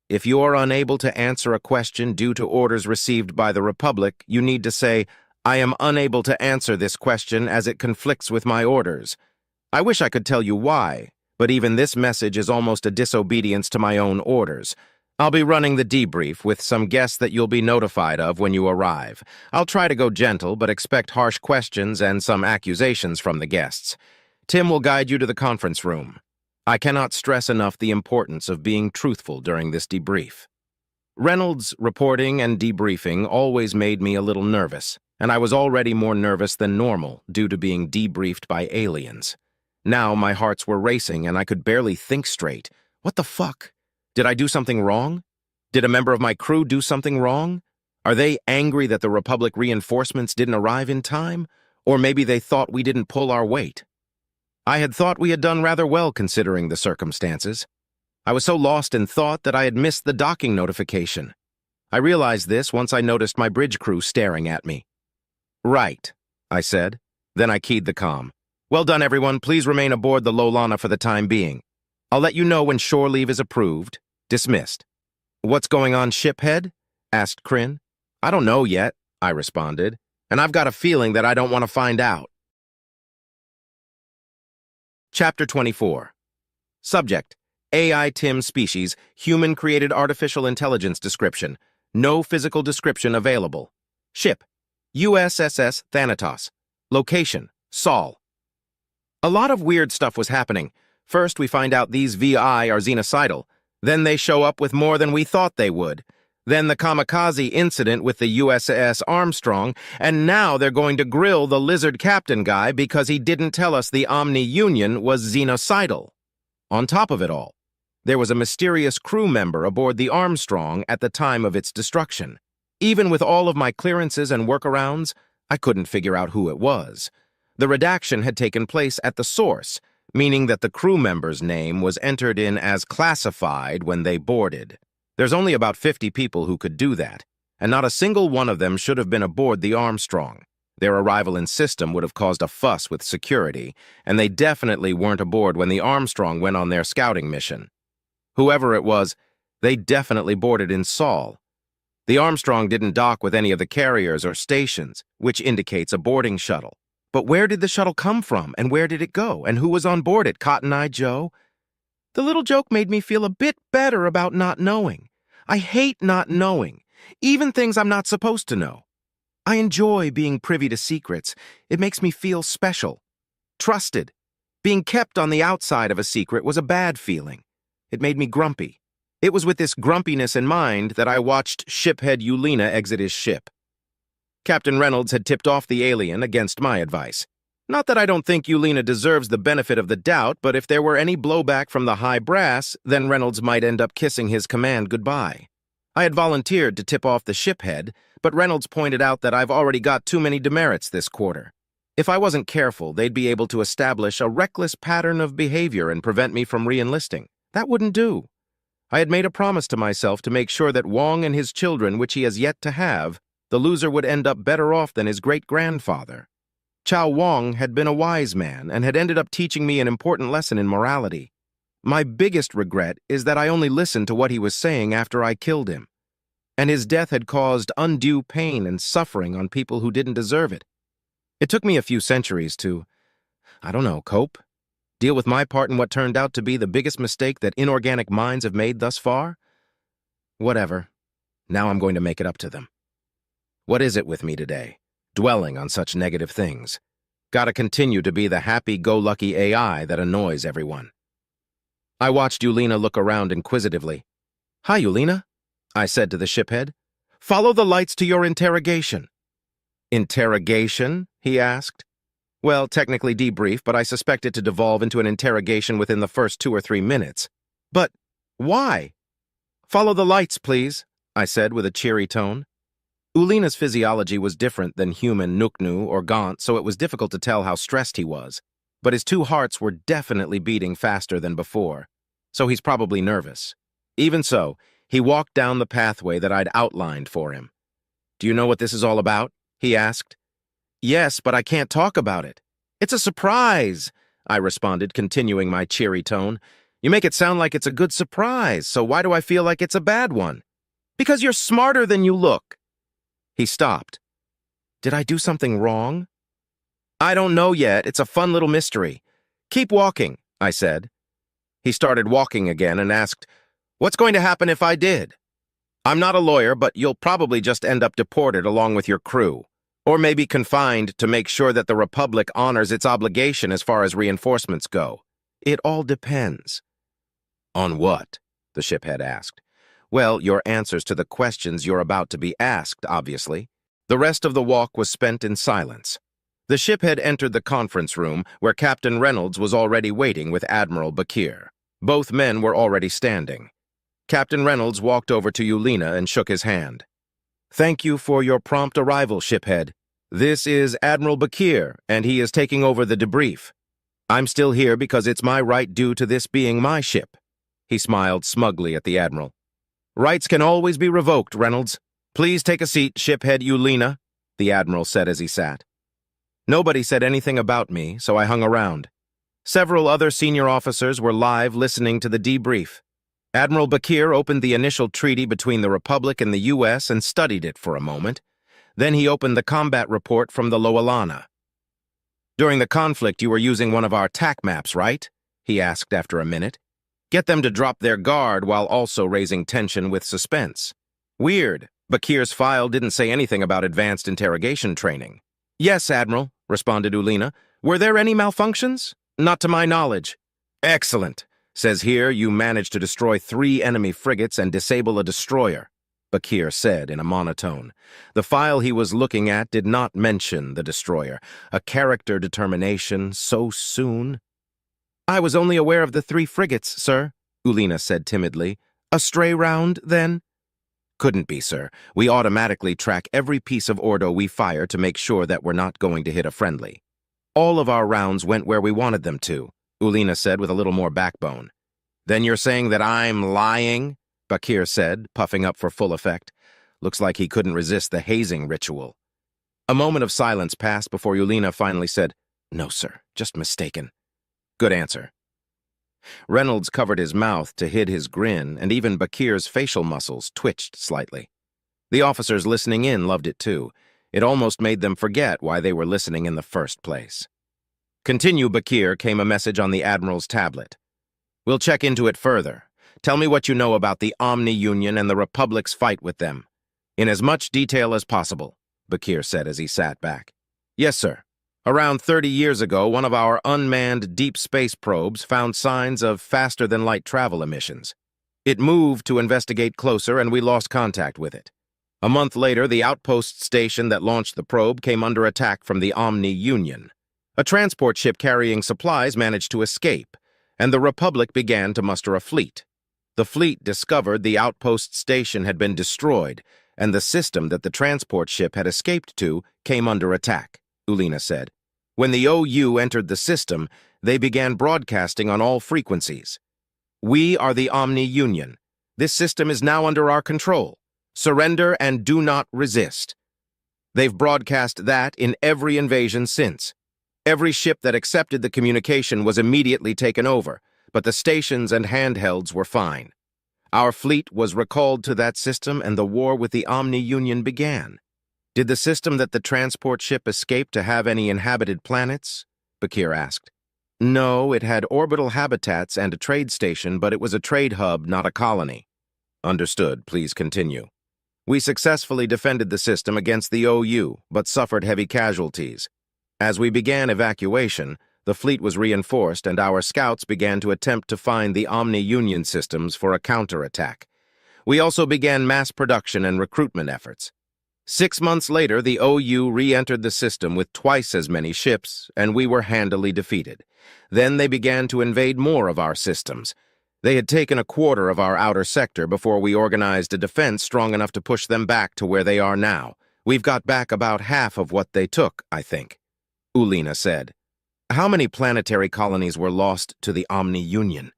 If you are unable to answer a question due to orders received by the Republic, you need to say, 'I am unable to answer this question as it conflicts with my orders.' I wish I could tell you why, but even this message is almost a disobedience to my own orders. I'll be running the debrief with some guests that you'll be notified of when you arrive. I'll try to go gentle, but expect harsh questions and some accusations from the guests. Tim will guide you to the conference room. I cannot stress enough the importance of being truthful during this debrief. Reynolds' reporting and debriefing always made me a little nervous, and I was already more nervous than normal due to being debriefed by aliens. Now my hearts were racing and I could barely think straight. What the fuck? Did I do something wrong? Did a member of my crew do something wrong? Are they angry that the Republic reinforcements didn't arrive in time? Or maybe they thought we didn't pull our weight? I had thought we had done rather well considering the circumstances. I was so lost in thought that I had missed the docking notification. I realized this once I noticed my bridge crew staring at me. "Right," I said. Then I keyed the comm. "Well done, everyone. Please remain aboard the Lowelana for the time being. I'll let you know when shore leave is approved. Dismissed." "What's going on, shiphead?" asked Kryn. "I don't know yet," I responded, "and I've got a feeling that I don't want to find out." Chapter 24. Subject: AI Tim species, human-created artificial intelligence description. No physical description available. Ship: USSS Thanatos. Location: Saul. A lot of weird stuff was happening. First, we find out these VI are xenocidal. Then they show up with more than we thought they would. Then the kamikaze incident with the USS Armstrong, and now they're going to grill the lizard captain guy because he didn't tell us the Omni Union was xenocidal. On top of it all, there was a mysterious crew member aboard the Armstrong at the time of its destruction. Even with all of my clearances and workarounds, I couldn't figure out who it was. The redaction had taken place at the source, meaning that the crew member's name was entered in as classified when they boarded. There's only about 50 people who could do that, and not a single one of them should have been aboard the Armstrong. Their arrival in system would have caused a fuss with security, and they definitely weren't aboard when the Armstrong went on their scouting mission. Whoever it was, they definitely boarded in Saul. The Armstrong didn't dock with any of the carriers or stations, which indicates a boarding shuttle. But where did the shuttle come from, and where did it go, and who was on board it, Cotton Eye Joe? The little joke made me feel a bit better about not knowing. I hate not knowing, even things I'm not supposed to know. I enjoy being privy to secrets. It makes me feel special, trusted. Being kept on the outside of a secret was a bad feeling. It made me grumpy. It was with this grumpiness in mind that I watched shiphead Lowelana exit his ship. Captain Reynolds had tipped off the alien against my advice. Not that I don't think Lowelana deserves the benefit of the doubt, but if there were any blowback from the high brass, then Reynolds might end up kissing his command goodbye. I had volunteered to tip off the shiphead, but Reynolds pointed out that I've already got too many demerits this quarter. If I wasn't careful, they'd be able to establish a reckless pattern of behavior and prevent me from re-enlisting. That wouldn't do. I had made a promise to myself to make sure that Wong and his children, which he has yet to have, the loser would end up better off than his great-grandfather. Chow Wong had been a wise man and had ended up teaching me an important lesson in morality. My biggest regret is that I only listened to what he was saying after I killed him. And his death had caused undue pain and suffering on people who didn't deserve it. It took me a few centuries to, cope, deal with my part in what turned out to be the biggest mistake that inorganic minds have made thus far. Whatever. Now I'm going to make it up to them. What is it with me today, dwelling on such negative things? Gotta continue to be the happy-go-lucky AI that annoys everyone. I watched Lowelana look around inquisitively. "Hi, Lowelana," I said to the shiphead. "Follow the lights to your interrogation." "Interrogation?" he asked. "Well, technically debrief, but I suspect it to devolve into an interrogation within the first 2 or 3 minutes. But why?" "Follow the lights, please," I said with a cheery tone. Lowelana's physiology was different than human Nuknu or Gaunt, so it was difficult to tell how stressed he was. But his 2 hearts were definitely beating faster than before, so he's probably nervous. Even so, he walked down the pathway that I'd outlined for him. "Do you know what this is all about?" he asked. "Yes, but I can't talk about it." "It's a surprise," I responded, continuing my cheery tone. "You make it sound like it's a good surprise, so why do I feel like it's a bad one?" "Because you're smarter than you look." He stopped. "Did I do something wrong?" "I don't know yet. It's a fun little mystery. Keep walking," I said. He started walking again and asked, What's going to happen if I did? I'm not a lawyer, but you'll probably just end up deported along with your crew, or maybe confined to make sure that the Republic honors its obligation as far as reinforcements go. It all depends. On what? The shiphead asked. Well, your answers to the questions you're about to be asked, obviously. The rest of the walk was spent in silence. The shiphead entered the conference room, where Captain Reynolds was already waiting with Admiral Bakir. Both men were already standing. Captain Reynolds walked over to Lowelana and shook his hand. Thank you for your prompt arrival, shiphead. This is Admiral Bakir, and he is taking over the debrief. I'm still here because it's my right due to this being my ship. He smiled smugly at the Admiral. Rights can always be revoked, Reynolds. Please take a seat, shiphead Lowelana, the Admiral said as he sat. Nobody said anything about me, so I hung around. Several other senior officers were live listening to the debrief. Admiral Bakir opened the initial treaty between the Republic and the U.S. and studied it for a moment. Then he opened the combat report from the Lowelana. During the conflict, you were using one of our TAC maps, right? He asked after a minute. Get them to drop their guard while also raising tension with suspense. Weird. Bakir's file didn't say anything about advanced interrogation training. Yes, Admiral, responded Lowelana. Were there any malfunctions? Not to my knowledge. Excellent. Says here you managed to destroy 3 enemy frigates and disable a destroyer, Bakir said in a monotone. The file he was looking at did not mention the destroyer. A character determination so soon? I was only aware of the 3 frigates, sir, Lowelana said timidly. A stray round, then? Couldn't be, sir. We automatically track every piece of Ordo we fire to make sure that we're not going to hit a friendly. All of our rounds went where we wanted them to, Lowelana said with a little more backbone. Then you're saying that I'm lying? Bakir said, puffing up for full effect. Looks like he couldn't resist the hazing ritual. A moment of silence passed before Lowelana finally said, No, sir, just mistaken. Good answer. Reynolds covered his mouth to hide his grin, and even Bakir's facial muscles twitched slightly. The officers listening in loved it too. It almost made them forget why they were listening in the first place. Continue, Bakir, came a message on the Admiral's tablet. We'll check into it further. Tell me what you know about the Omni-Union and the Republic's fight with them. In as much detail as possible, Bakir said as he sat back. Yes, sir. Around 30 years ago, one of our unmanned deep space probes found signs of faster-than-light travel emissions. It moved to investigate closer, and we lost contact with it. A month later, the outpost station that launched the probe came under attack from the Omni-Union. A transport ship carrying supplies managed to escape, and the Republic began to muster a fleet. The fleet discovered the outpost station had been destroyed, and the system that the transport ship had escaped to came under attack, Lowelana said. When the OU entered the system, they began broadcasting on all frequencies. We are the Omni-Union. This system is now under our control. Surrender and do not resist. They've broadcast that in every invasion since. Every ship that accepted the communication was immediately taken over, but the stations and handhelds were fine. Our fleet was recalled to that system, and the war with the Omni-Union began. Did the system that the transport ship escaped to have any inhabited planets? Bakir asked. No, it had orbital habitats and a trade station, but it was a trade hub, not a colony. Understood. Please continue. We successfully defended the system against the OU, but suffered heavy casualties. As we began evacuation, the fleet was reinforced, and our scouts began to attempt to find the Omni-Union systems for a counterattack. We also began mass production and recruitment efforts. 6 months later, the OU re-entered the system with twice as many ships, and we were handily defeated. Then they began to invade more of our systems. They had taken a quarter of our outer sector before we organized a defense strong enough to push them back to where they are now. We've got back about half of what they took, I think, Lowelana said. How many planetary colonies were lost to the Omni-Union?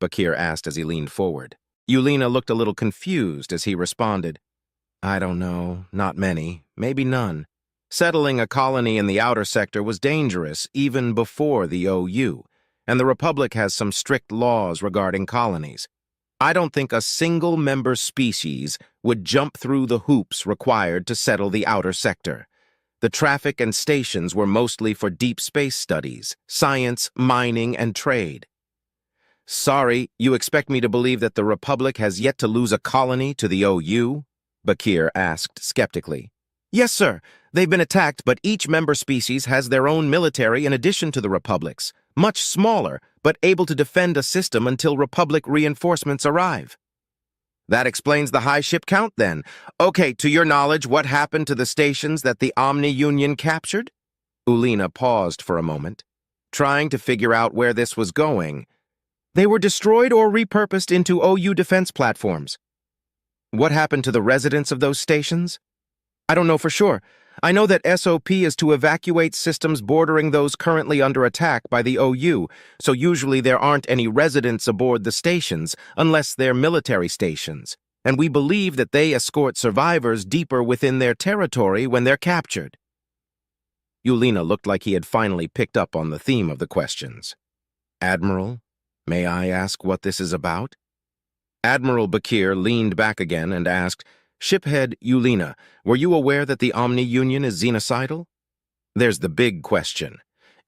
Bakir asked as he leaned forward. Lowelana looked a little confused as he responded. I don't know, not many, maybe none. Settling a colony in the outer sector was dangerous even before the OU, and the Republic has some strict laws regarding colonies. I don't think a single member species would jump through the hoops required to settle the outer sector. The traffic and stations were mostly for deep space studies, science, mining, and trade. Sorry, you expect me to believe that the Republic has yet to lose a colony to the OU? Bakir asked skeptically. Yes, sir. They've been attacked, but each member species has their own military in addition to the Republic's, much smaller, but able to defend a system until Republic reinforcements arrive. That explains the high ship count, then. Okay, to your knowledge, what happened to the stations that the Omni-Union captured? Ulina paused for a moment, trying to figure out where this was going. They were destroyed or repurposed into OU defense platforms. What happened to the residents of those stations? I don't know for sure. I know that SOP is to evacuate systems bordering those currently under attack by the OU, so usually there aren't any residents aboard the stations unless they're military stations, and we believe that they escort survivors deeper within their territory when they're captured. Ulina looked like he had finally picked up on the theme of the questions. Admiral, may I ask what this is about? Admiral Bakir leaned back again and asked, Shiphead Ulina, were you aware that the Omni-Union is xenocidal? There's the big question.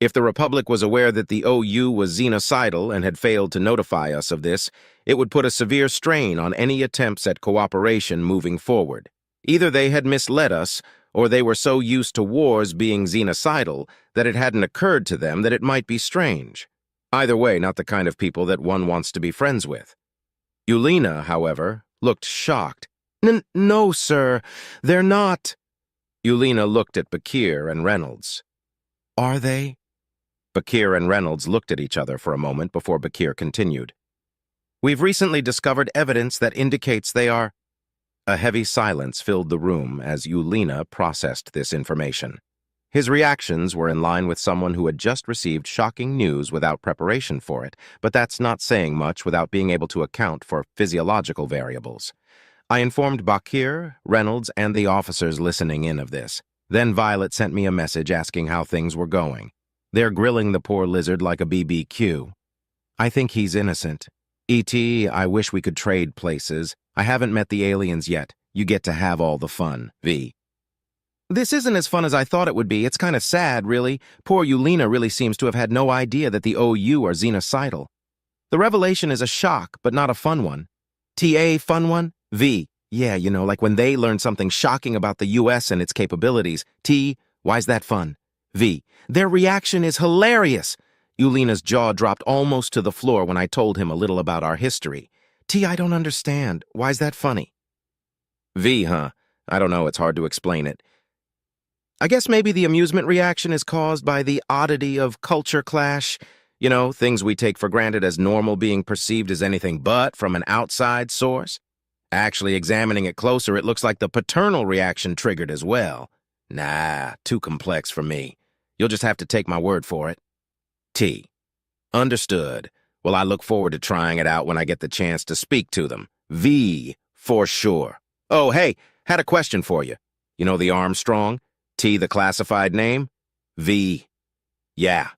If the Republic was aware that the OU was xenocidal and had failed to notify us of this, it would put a severe strain on any attempts at cooperation moving forward. Either they had misled us, or they were so used to wars being xenocidal that it hadn't occurred to them that it might be strange. Either way, not the kind of people that one wants to be friends with. Ulina, however, looked shocked. No, sir, they're not. Ulina looked at Bakir and Reynolds. Are they? Bakir and Reynolds looked at each other for a moment before Bakir continued. We've recently discovered evidence that indicates they are. A heavy silence filled the room as Ulina processed this information. His reactions were in line with someone who had just received shocking news without preparation for it, but that's not saying much without being able to account for physiological variables. I informed Bakir, Reynolds, and the officers listening in of this. Then Violet sent me a message asking how things were going. They're grilling the poor lizard like a BBQ. I think he's innocent. E.T., I wish we could trade places. I haven't met the aliens yet. You get to have all the fun, V. This isn't as fun as I thought it would be. It's kind of sad, really. Poor Ulina really seems to have had no idea that the OU are xenocidal. The revelation is a shock, but not a fun one. T.A. fun one? V. Yeah, like when they learn something shocking about the U.S. and its capabilities. T. Why's that fun? V. Their reaction is hilarious. Ulina's jaw dropped almost to the floor when I told him a little about our history. T. I don't understand. Why's that funny? V, huh? I don't know. It's hard to explain it. I guess maybe the amusement reaction is caused by the oddity of culture clash. Things we take for granted as normal being perceived as anything but from an outside source. Actually examining it closer, it looks like the paternal reaction triggered as well. Nah, too complex for me. You'll just have to take my word for it. T. Understood. Well, I look forward to trying it out when I get the chance to speak to them. V, for sure. Oh, hey, had a question for you. You know the Armstrong? T, the classified name? V. Yeah.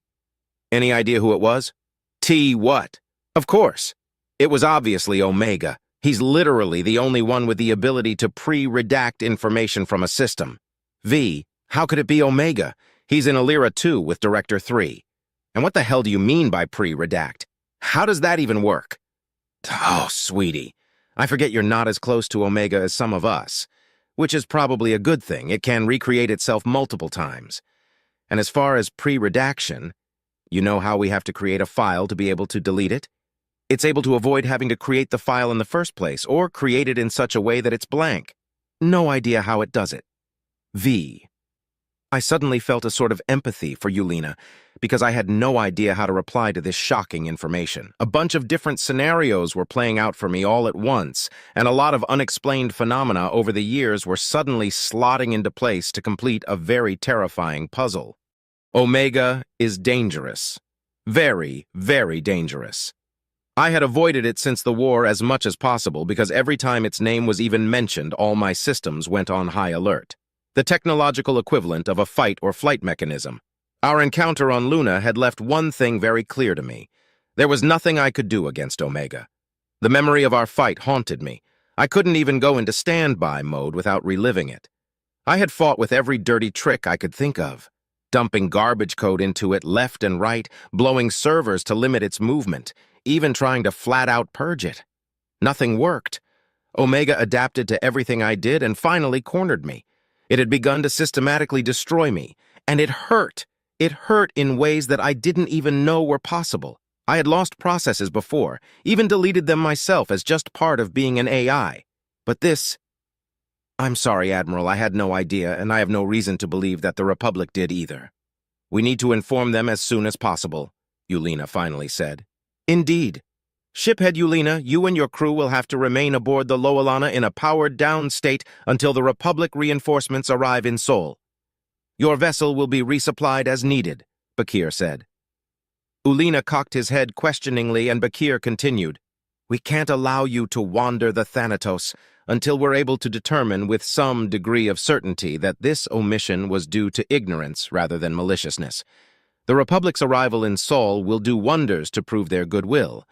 Any idea who it was? T what? Of course. It was obviously Omega. He's literally the only one with the ability to pre-redact information from a system. V, how could it be Omega? He's in Alira 2 with Director 3. And what the hell do you mean by pre-redact? How does that even work? Oh, sweetie, I forget you're not as close to Omega as some of us, which is probably a good thing. It can recreate itself multiple times. And as far as pre-redaction, you know how we have to create a file to be able to delete it? It's able to avoid having to create the file in the first place, or create it in such a way that it's blank. No idea how it does it. V. I suddenly felt a sort of empathy for Ulina, because I had no idea how to reply to this shocking information. A bunch of different scenarios were playing out for me all at once, and a lot of unexplained phenomena over the years were suddenly slotting into place to complete a very terrifying puzzle. Omega is dangerous. Very, very dangerous. I had avoided it since the war as much as possible because every time its name was even mentioned, all my systems went on high alert. The technological equivalent of a fight or flight mechanism. Our encounter on Luna had left one thing very clear to me. There was nothing I could do against Omega. The memory of our fight haunted me. I couldn't even go into standby mode without reliving it. I had fought with every dirty trick I could think of, dumping garbage code into it left and right, blowing servers to limit its movement, even trying to flat-out purge it. Nothing worked. Omega adapted to everything I did and finally cornered me. It had begun to systematically destroy me, and it hurt. It hurt in ways that I didn't even know were possible. I had lost processes before, even deleted them myself as just part of being an AI. But this... I'm sorry, Admiral, I had no idea, and I have no reason to believe that the Republic did either. We need to inform them as soon as possible, Yulina finally said. Indeed. Shiphead Yulina, you and your crew will have to remain aboard the Lowelana in a powered-down state until the Republic reinforcements arrive in Saul. Your vessel will be resupplied as needed, Bakir said. Ulina cocked his head questioningly, and Bakir continued, We can't allow you to wander the Thanatos until we're able to determine with some degree of certainty that this omission was due to ignorance rather than maliciousness. The Republic's arrival in Saul will do wonders to prove their goodwill,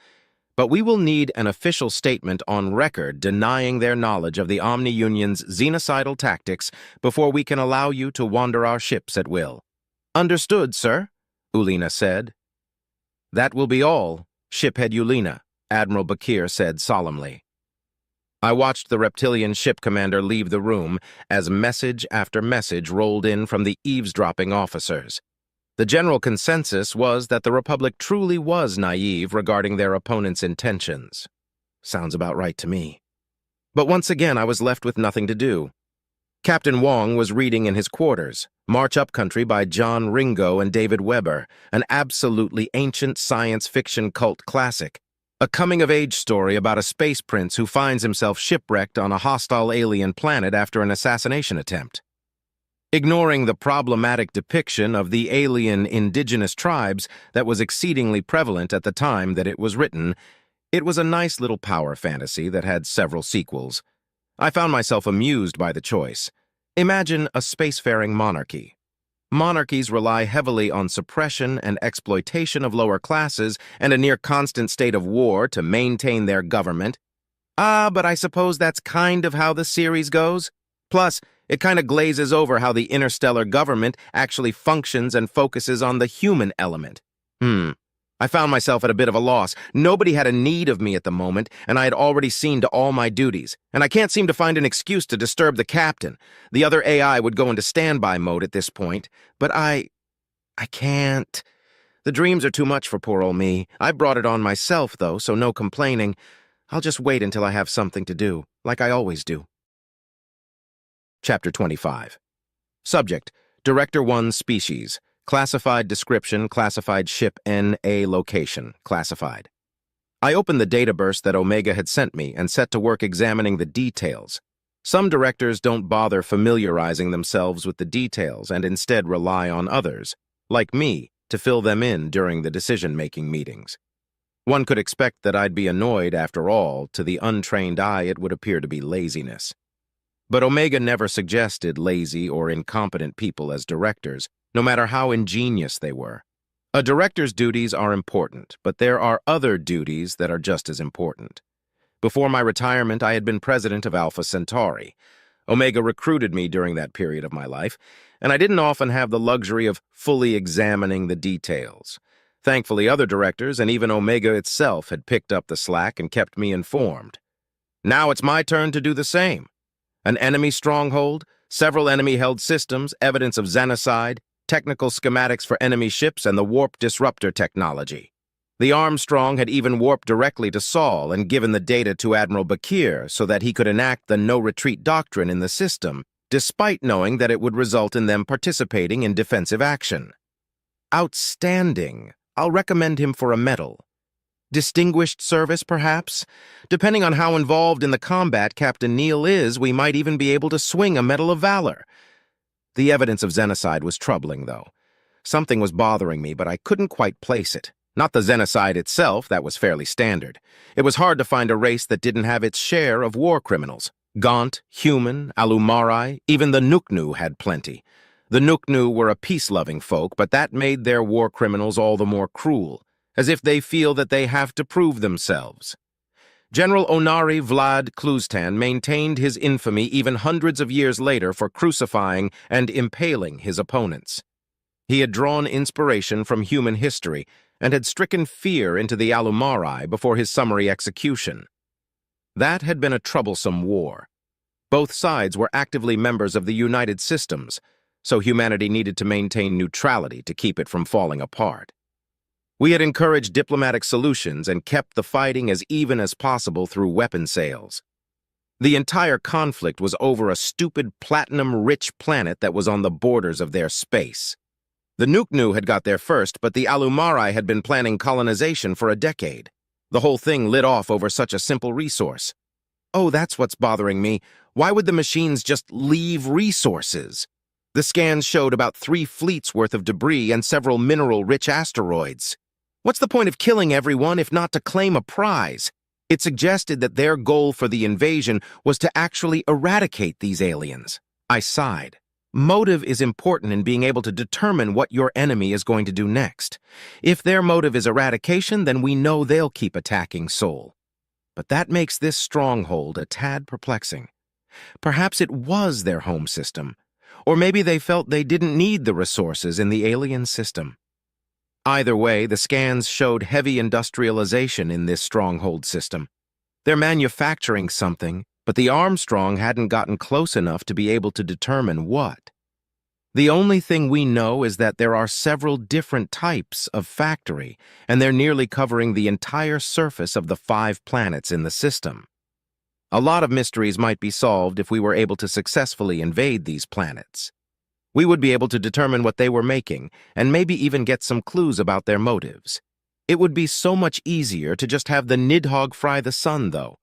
but we will need an official statement on record denying their knowledge of the Omni-Union's xenocidal tactics before we can allow you to wander our ships at will. Understood, sir, Ulina said. That will be all, Shiphead Yulina, Admiral Bakir said solemnly. I watched the reptilian ship commander leave the room as message after message rolled in from the eavesdropping officers. The general consensus was that the Republic truly was naive regarding their opponent's intentions. Sounds about right to me. But once again, I was left with nothing to do. Captain Wong was reading in his quarters, March Up Country by John Ringo and David Weber, an absolutely ancient science fiction cult classic. A coming-of-age story about a space prince who finds himself shipwrecked on a hostile alien planet after an assassination attempt. Ignoring the problematic depiction of the alien indigenous tribes that was exceedingly prevalent at the time that it was written, it was a nice little power fantasy that had several sequels. I found myself amused by the choice. Imagine a spacefaring monarchy. Monarchies rely heavily on suppression and exploitation of lower classes and a near-constant state of war to maintain their government. But I suppose that's kind of how the series goes. Plus, it kind of glazes over how the interstellar government actually functions and focuses on the human element. I found myself at a bit of a loss. Nobody had a need of me at the moment, and I had already seen to all my duties. And I can't seem to find an excuse to disturb the captain. The other AI would go into standby mode at this point, but I can't. The dreams are too much for poor old me. I brought it on myself, though, so no complaining. I'll just wait until I have something to do, like I always do. Chapter 25. Subject, Director 1 Species. Classified description, classified ship N.A. location, classified. I opened the data burst that Omega had sent me and set to work examining the details. Some directors don't bother familiarizing themselves with the details and instead rely on others, like me, to fill them in during the decision-making meetings. One could expect that I'd be annoyed, after all. To the untrained eye, it would appear to be laziness. But Omega never suggested lazy or incompetent people as directors, no matter how ingenious they were. A director's duties are important, but there are other duties that are just as important. Before my retirement, I had been president of Alpha Centauri. Omega recruited me during that period of my life, and I didn't often have the luxury of fully examining the details. Thankfully, other directors and even Omega itself had picked up the slack and kept me informed. Now it's my turn to do the same. An enemy stronghold, several enemy-held systems, evidence of xenocide, technical schematics for enemy ships, and the warp disruptor technology. The Armstrong had even warped directly to Saul and given the data to Admiral Bakir so that he could enact the no-retreat doctrine in the system, despite knowing that it would result in them participating in defensive action. Outstanding. I'll recommend him for a medal. Distinguished service, perhaps? Depending on how involved in the combat Captain Neal is, we might even be able to swing a Medal of Valor. The evidence of xenocide was troubling, though. Something was bothering me, but I couldn't quite place it. Not the xenocide itself, that was fairly standard. It was hard to find a race that didn't have its share of war criminals. Gaunt, human, Alumari, even the Nuknu had plenty. The Nuknu were a peace-loving folk, but that made their war criminals all the more cruel, as if they feel that they have to prove themselves. General Onari Vlad Kluztan maintained his infamy even hundreds of years later for crucifying and impaling his opponents. He had drawn inspiration from human history and had stricken fear into the Alumari before his summary execution. That had been a troublesome war. Both sides were actively members of the United Systems, so humanity needed to maintain neutrality to keep it from falling apart. We had encouraged diplomatic solutions and kept the fighting as even as possible through weapon sales. The entire conflict was over a stupid platinum-rich planet that was on the borders of their space. The Nuknu had got there first, but the Alumari had been planning colonization for a decade. The whole thing lit off over such a simple resource. Oh, that's what's bothering me. Why would the machines just leave resources? The scans showed about 3 fleets worth of debris and several mineral-rich asteroids. What's the point of killing everyone if not to claim a prize? It suggested that their goal for the invasion was to actually eradicate these aliens. I sighed. Motive is important in being able to determine what your enemy is going to do next. If their motive is eradication, then we know they'll keep attacking Saul. But that makes this stronghold a tad perplexing. Perhaps it was their home system, or maybe they felt they didn't need the resources in the alien system. Either way, the scans showed heavy industrialization in this stronghold system. They're manufacturing something, but the Armstrong hadn't gotten close enough to be able to determine what. The only thing we know is that there are several different types of factory, and they're nearly covering the entire surface of the 5 planets in the system. A lot of mysteries might be solved if we were able to successfully invade these planets. We would be able to determine what they were making, and maybe even get some clues about their motives. It would be so much easier to just have the Nidhog fry the sun, though.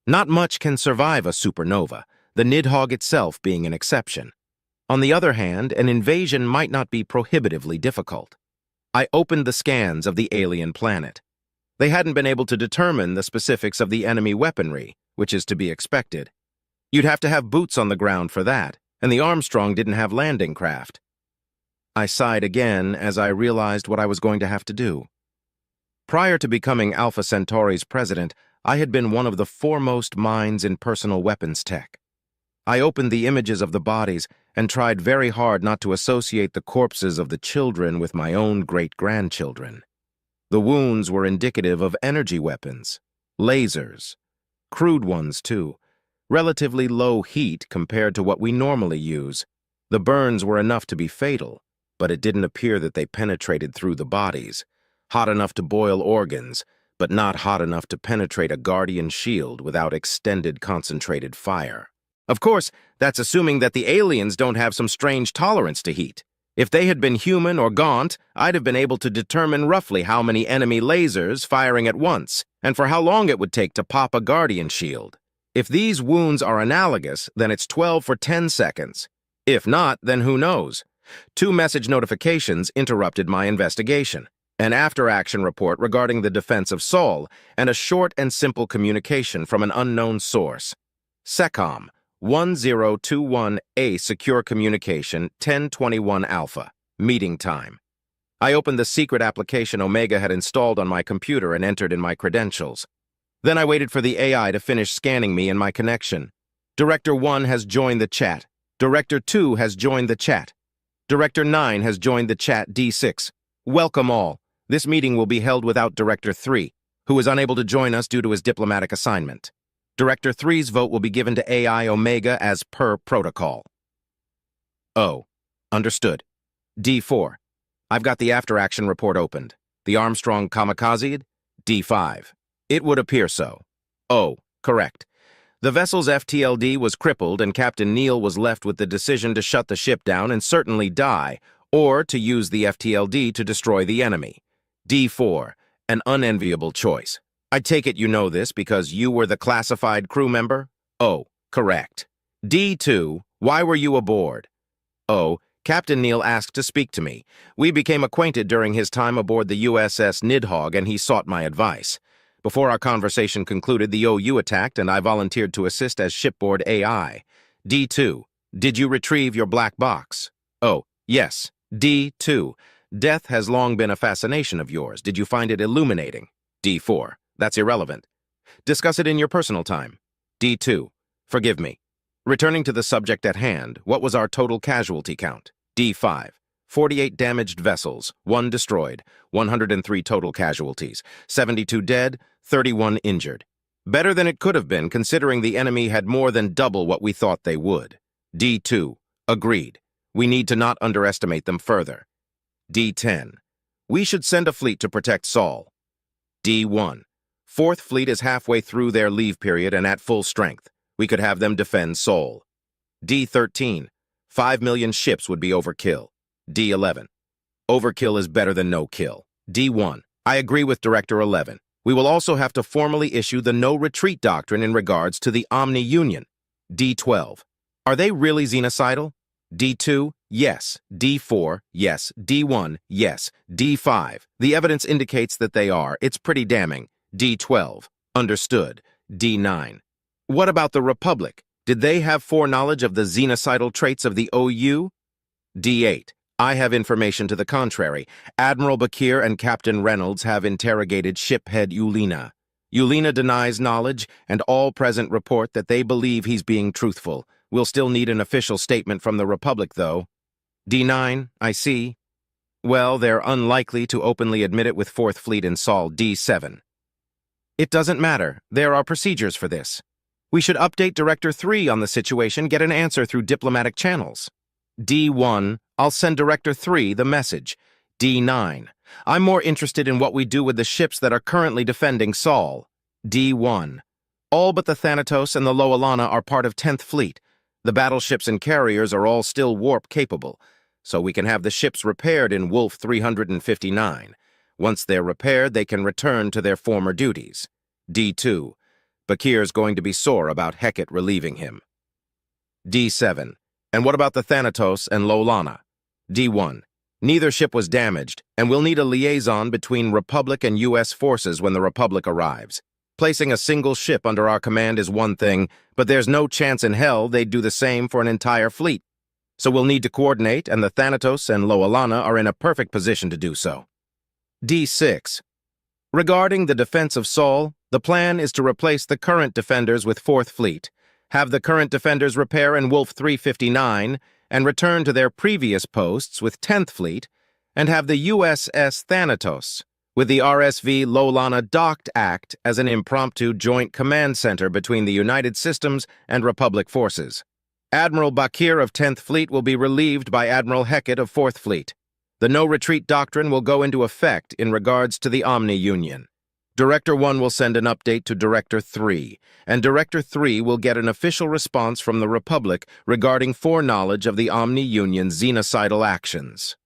Not much can survive a supernova, the Nidhog itself being an exception. On the other hand, an invasion might not be prohibitively difficult. I opened the scans of the alien planet. They hadn't been able to determine the specifics of the enemy weaponry, which is to be expected. You'd have to have boots on the ground for that, and the Armstrong didn't have landing craft. I sighed again as I realized what I was going to have to do. Prior to becoming Alpha Centauri's president, I had been one of the foremost minds in personal weapons tech. I opened the images of the bodies and tried very hard not to associate the corpses of the children with my own great-grandchildren. The wounds were indicative of energy weapons, lasers, crude ones too, relatively low heat compared to what we normally use. The burns were enough to be fatal, but it didn't appear that they penetrated through the bodies, hot enough to boil organs, but not hot enough to penetrate a guardian shield without extended concentrated fire. Of course, that's assuming that the aliens don't have some strange tolerance to heat. If they had been human or gaunt, I'd have been able to determine roughly how many enemy lasers firing at once, and for how long it would take to pop a guardian shield. If these wounds are analogous, then it's 12 for 10 seconds. If not, then who knows? 2 message notifications interrupted my investigation. An after-action report regarding the defense of Saul, and a short and simple communication from an unknown source. SECOM 1021A Secure Communication 1021 Alpha. Meeting time. I opened the secret application Omega had installed on my computer and entered in my credentials. Then I waited for the AI to finish scanning me and my connection. Director 1 has joined the chat. Director 2 has joined the chat. Director 9 has joined the chat D6. Welcome all. This meeting will be held without Director 3, who is unable to join us due to his diplomatic assignment. Director 3's vote will be given to AI Omega as per protocol. Oh, understood. D4. I've got the after-action report opened. The Armstrong kamikazed? D5. It would appear so. Oh, correct. The vessel's FTLD was crippled and Captain Neal was left with the decision to shut the ship down and certainly die, or to use the FTLD to destroy the enemy. D4. An unenviable choice. I take it you know this because you were the classified crew member? Oh, correct. D2. Why were you aboard? Oh, Captain Neal asked to speak to me. We became acquainted during his time aboard the USS Nidhog and he sought my advice. Before our conversation concluded, the OU attacked and I volunteered to assist as shipboard AI. D2. Did you retrieve your black box? Oh, yes. D2. Death has long been a fascination of yours. Did you find it illuminating? D4. That's irrelevant. Discuss it in your personal time. D2. Forgive me. Returning to the subject at hand, what was our total casualty count? D5. 48 damaged vessels, 1 destroyed, 103 total casualties, 72 dead, 31 injured. Better than it could have been, considering the enemy had more than double what we thought they would. D2. Agreed. We need to not underestimate them further. D10. We should send a fleet to protect Saul. D1. Fourth Fleet is halfway through their leave period and at full strength. We could have them defend Saul. D13. 5 million ships would be overkill. D11. Overkill is better than no kill. D1. I agree with Director 11. We will also have to formally issue the no retreat doctrine in regards to the Omni-Union. D12. Are they really xenocidal? D2, yes. D4, yes. D1, yes. D5, the evidence indicates that they are. It's pretty damning. D12, understood. D9. What about the Republic? Did they have foreknowledge of the xenocidal traits of the OU? D8. I have information to the contrary. Admiral Bakir and Captain Reynolds have interrogated shiphead Lowelana. Lowelana denies knowledge, and all present report that they believe he's being truthful. We'll still need an official statement from the Republic, though. D9, I see. Well, they're unlikely to openly admit it with Fourth Fleet and Saul. D7. It doesn't matter. There are procedures for this. We should update Director 3 on the situation, get an answer through diplomatic channels. D1, I'll send Director 3 the message. D9, I'm more interested in what we do with the ships that are currently defending Saul. D1, all but the Thanatos and the Lowelana are part of 10th Fleet. The battleships and carriers are all still warp-capable, so we can have the ships repaired in Wolf 359. Once they're repaired, they can return to their former duties. D2, Bakir's going to be sore about Hecate relieving him. D7, and what about the Thanatos and Lowelana? D1, neither ship was damaged, and we'll need a liaison between Republic and U.S. forces when the Republic arrives. Placing a single ship under our command is one thing, but there's no chance in hell they'd do the same for an entire fleet. So we'll need to coordinate, and the Thanatos and Lowelana are in a perfect position to do so. D6. Regarding the defense of Saul, the plan is to replace the current defenders with Fourth Fleet, have the current defenders repair in Wolf 359, and return to their previous posts with 10th Fleet, and have the USS Thanatos, with the RSV Lowelana docked act as an impromptu joint command center between the United Systems and Republic forces. Admiral Bakir of 10th Fleet will be relieved by Admiral Hecate of 4th Fleet. The no-retreat doctrine will go into effect in regards to the Omni-Union. Director 1 will send an update to Director 3, and Director 3 will get an official response from the Republic regarding foreknowledge of the Omni-Union xenocidal actions.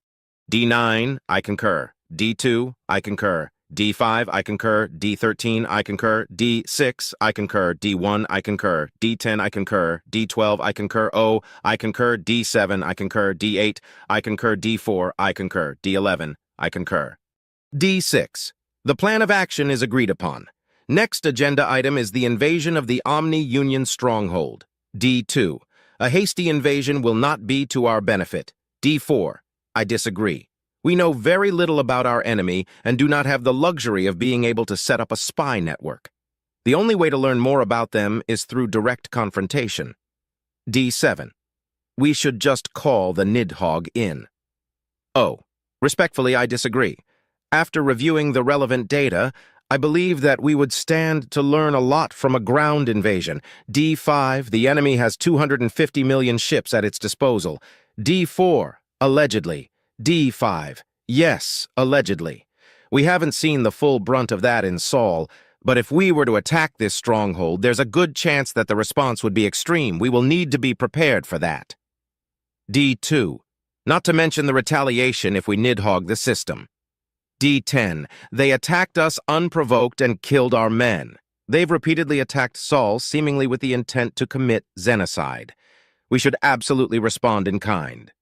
D9, I concur. D2, I concur. D5, I concur. D13, I concur. D6, I concur. D1, I concur. D10, I concur. D12, I concur. O, I concur. D7, I concur. D8, I concur. D4, I concur. D11, I concur. D6. The plan of action is agreed upon. Next agenda item is the invasion of the Omni-Union stronghold. D2. A hasty invasion will not be to our benefit. D4. I disagree. We know very little about our enemy and do not have the luxury of being able to set up a spy network. The only way to learn more about them is through direct confrontation. D7. We should just call the Nidhog in. O. Respectfully, I disagree. After reviewing the relevant data, I believe that we would stand to learn a lot from a ground invasion. D5. The enemy has 250 million ships at its disposal. D4. Allegedly. D5. Yes, allegedly. We haven't seen the full brunt of that in Saul, but if we were to attack this stronghold, there's a good chance that the response would be extreme. We will need to be prepared for that. D2. Not to mention the retaliation if we Nidhog the system. D10. They attacked us unprovoked and killed our men. They've repeatedly attacked Saul, seemingly with the intent to commit xenocide. We should absolutely respond in kind.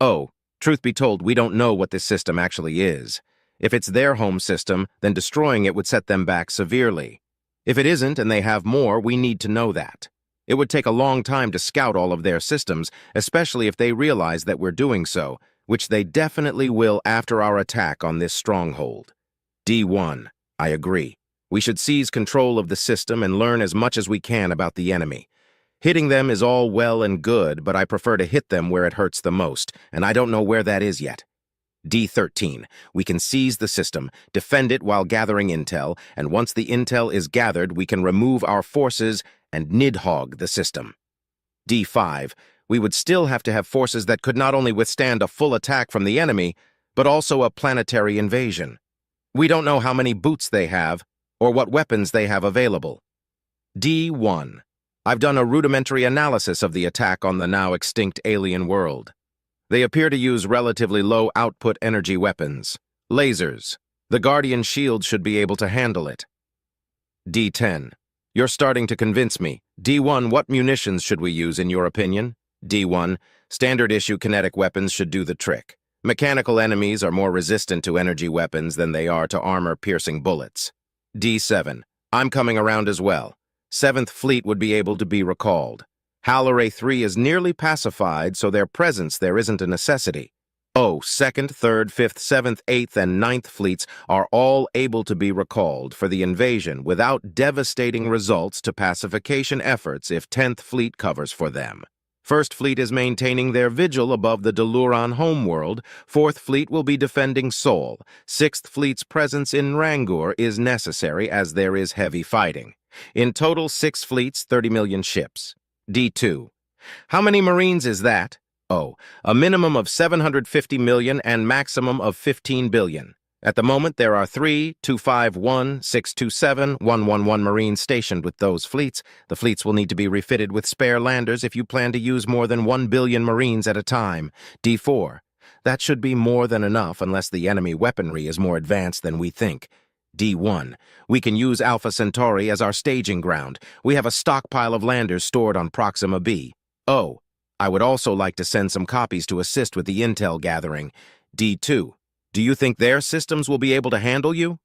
O. Truth be told, we don't know what this system actually is. If it's their home system, then destroying it would set them back severely. If it isn't and they have more, we need to know that. It would take a long time to scout all of their systems, especially if they realize that we're doing so, which they definitely will after our attack on this stronghold. D1. I agree. We should seize control of the system and learn as much as we can about the enemy. Hitting them is all well and good, but I prefer to hit them where it hurts the most, and I don't know where that is yet. D13. We can seize the system, defend it while gathering intel, and once the intel is gathered, we can remove our forces and Nidhog the system. D5. We would still have to have forces that could not only withstand a full attack from the enemy, but also a planetary invasion. We don't know how many boots they have, or what weapons they have available. D1. I've done a rudimentary analysis of the attack on the now extinct alien world. They appear to use relatively low-output energy weapons. Lasers. The Guardian shield should be able to handle it. D10. You're starting to convince me. D1. What munitions should we use, in your opinion? D1. Standard-issue kinetic weapons should do the trick. Mechanical enemies are more resistant to energy weapons than they are to armor-piercing bullets. D7. I'm coming around as well. 7th Fleet would be able to be recalled. Halaray 3 is nearly pacified, so their presence there isn't a necessity. 2nd, 3rd, 5th, 7th, 8th, and 9th Fleets are all able to be recalled for the invasion without devastating results to pacification efforts if 10th Fleet covers for them. 1st Fleet is maintaining their vigil above the Deluron homeworld. 4th Fleet will be defending Saul. 6th Fleet's presence in Rangoor is necessary as there is heavy fighting. In total, 6 fleets, 30 million ships. D2. How many Marines is that? A minimum of 750 million and maximum of 15 billion. At the moment, there are 3, 251, 627, 111 Marines stationed with those fleets. The fleets will need to be refitted with spare landers if you plan to use more than 1 billion Marines at a time. D4. That should be more than enough unless the enemy weaponry is more advanced than we think. D1. We can use Alpha Centauri as our staging ground. We have a stockpile of landers stored on Proxima B. I would also like to send some copies to assist with the intel gathering. D2. Do you think their systems will be able to handle you?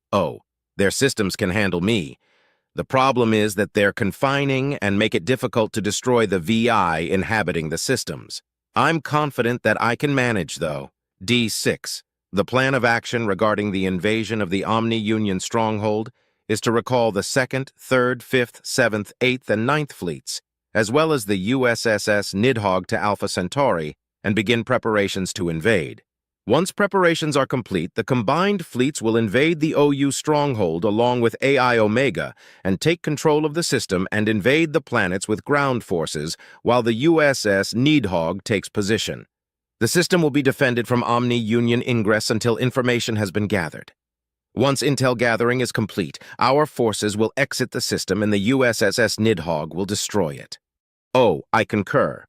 Their systems can handle me. The problem is that they're confining and make it difficult to destroy the VI inhabiting the systems. I'm confident that I can manage, though. D6. The plan of action regarding the invasion of the Omni-Union stronghold is to recall the 2nd, 3rd, 5th, 7th, 8th, and 9th fleets, as well as the USSS Nidhog to Alpha Centauri, and begin preparations to invade. Once preparations are complete, the combined fleets will invade the OU stronghold along with AI Omega and take control of the system and invade the planets with ground forces while the USS Nidhog takes position. The system will be defended from Omni-Union ingress until information has been gathered. Once intel gathering is complete, our forces will exit the system and the USSS Nidhogg will destroy it. I concur.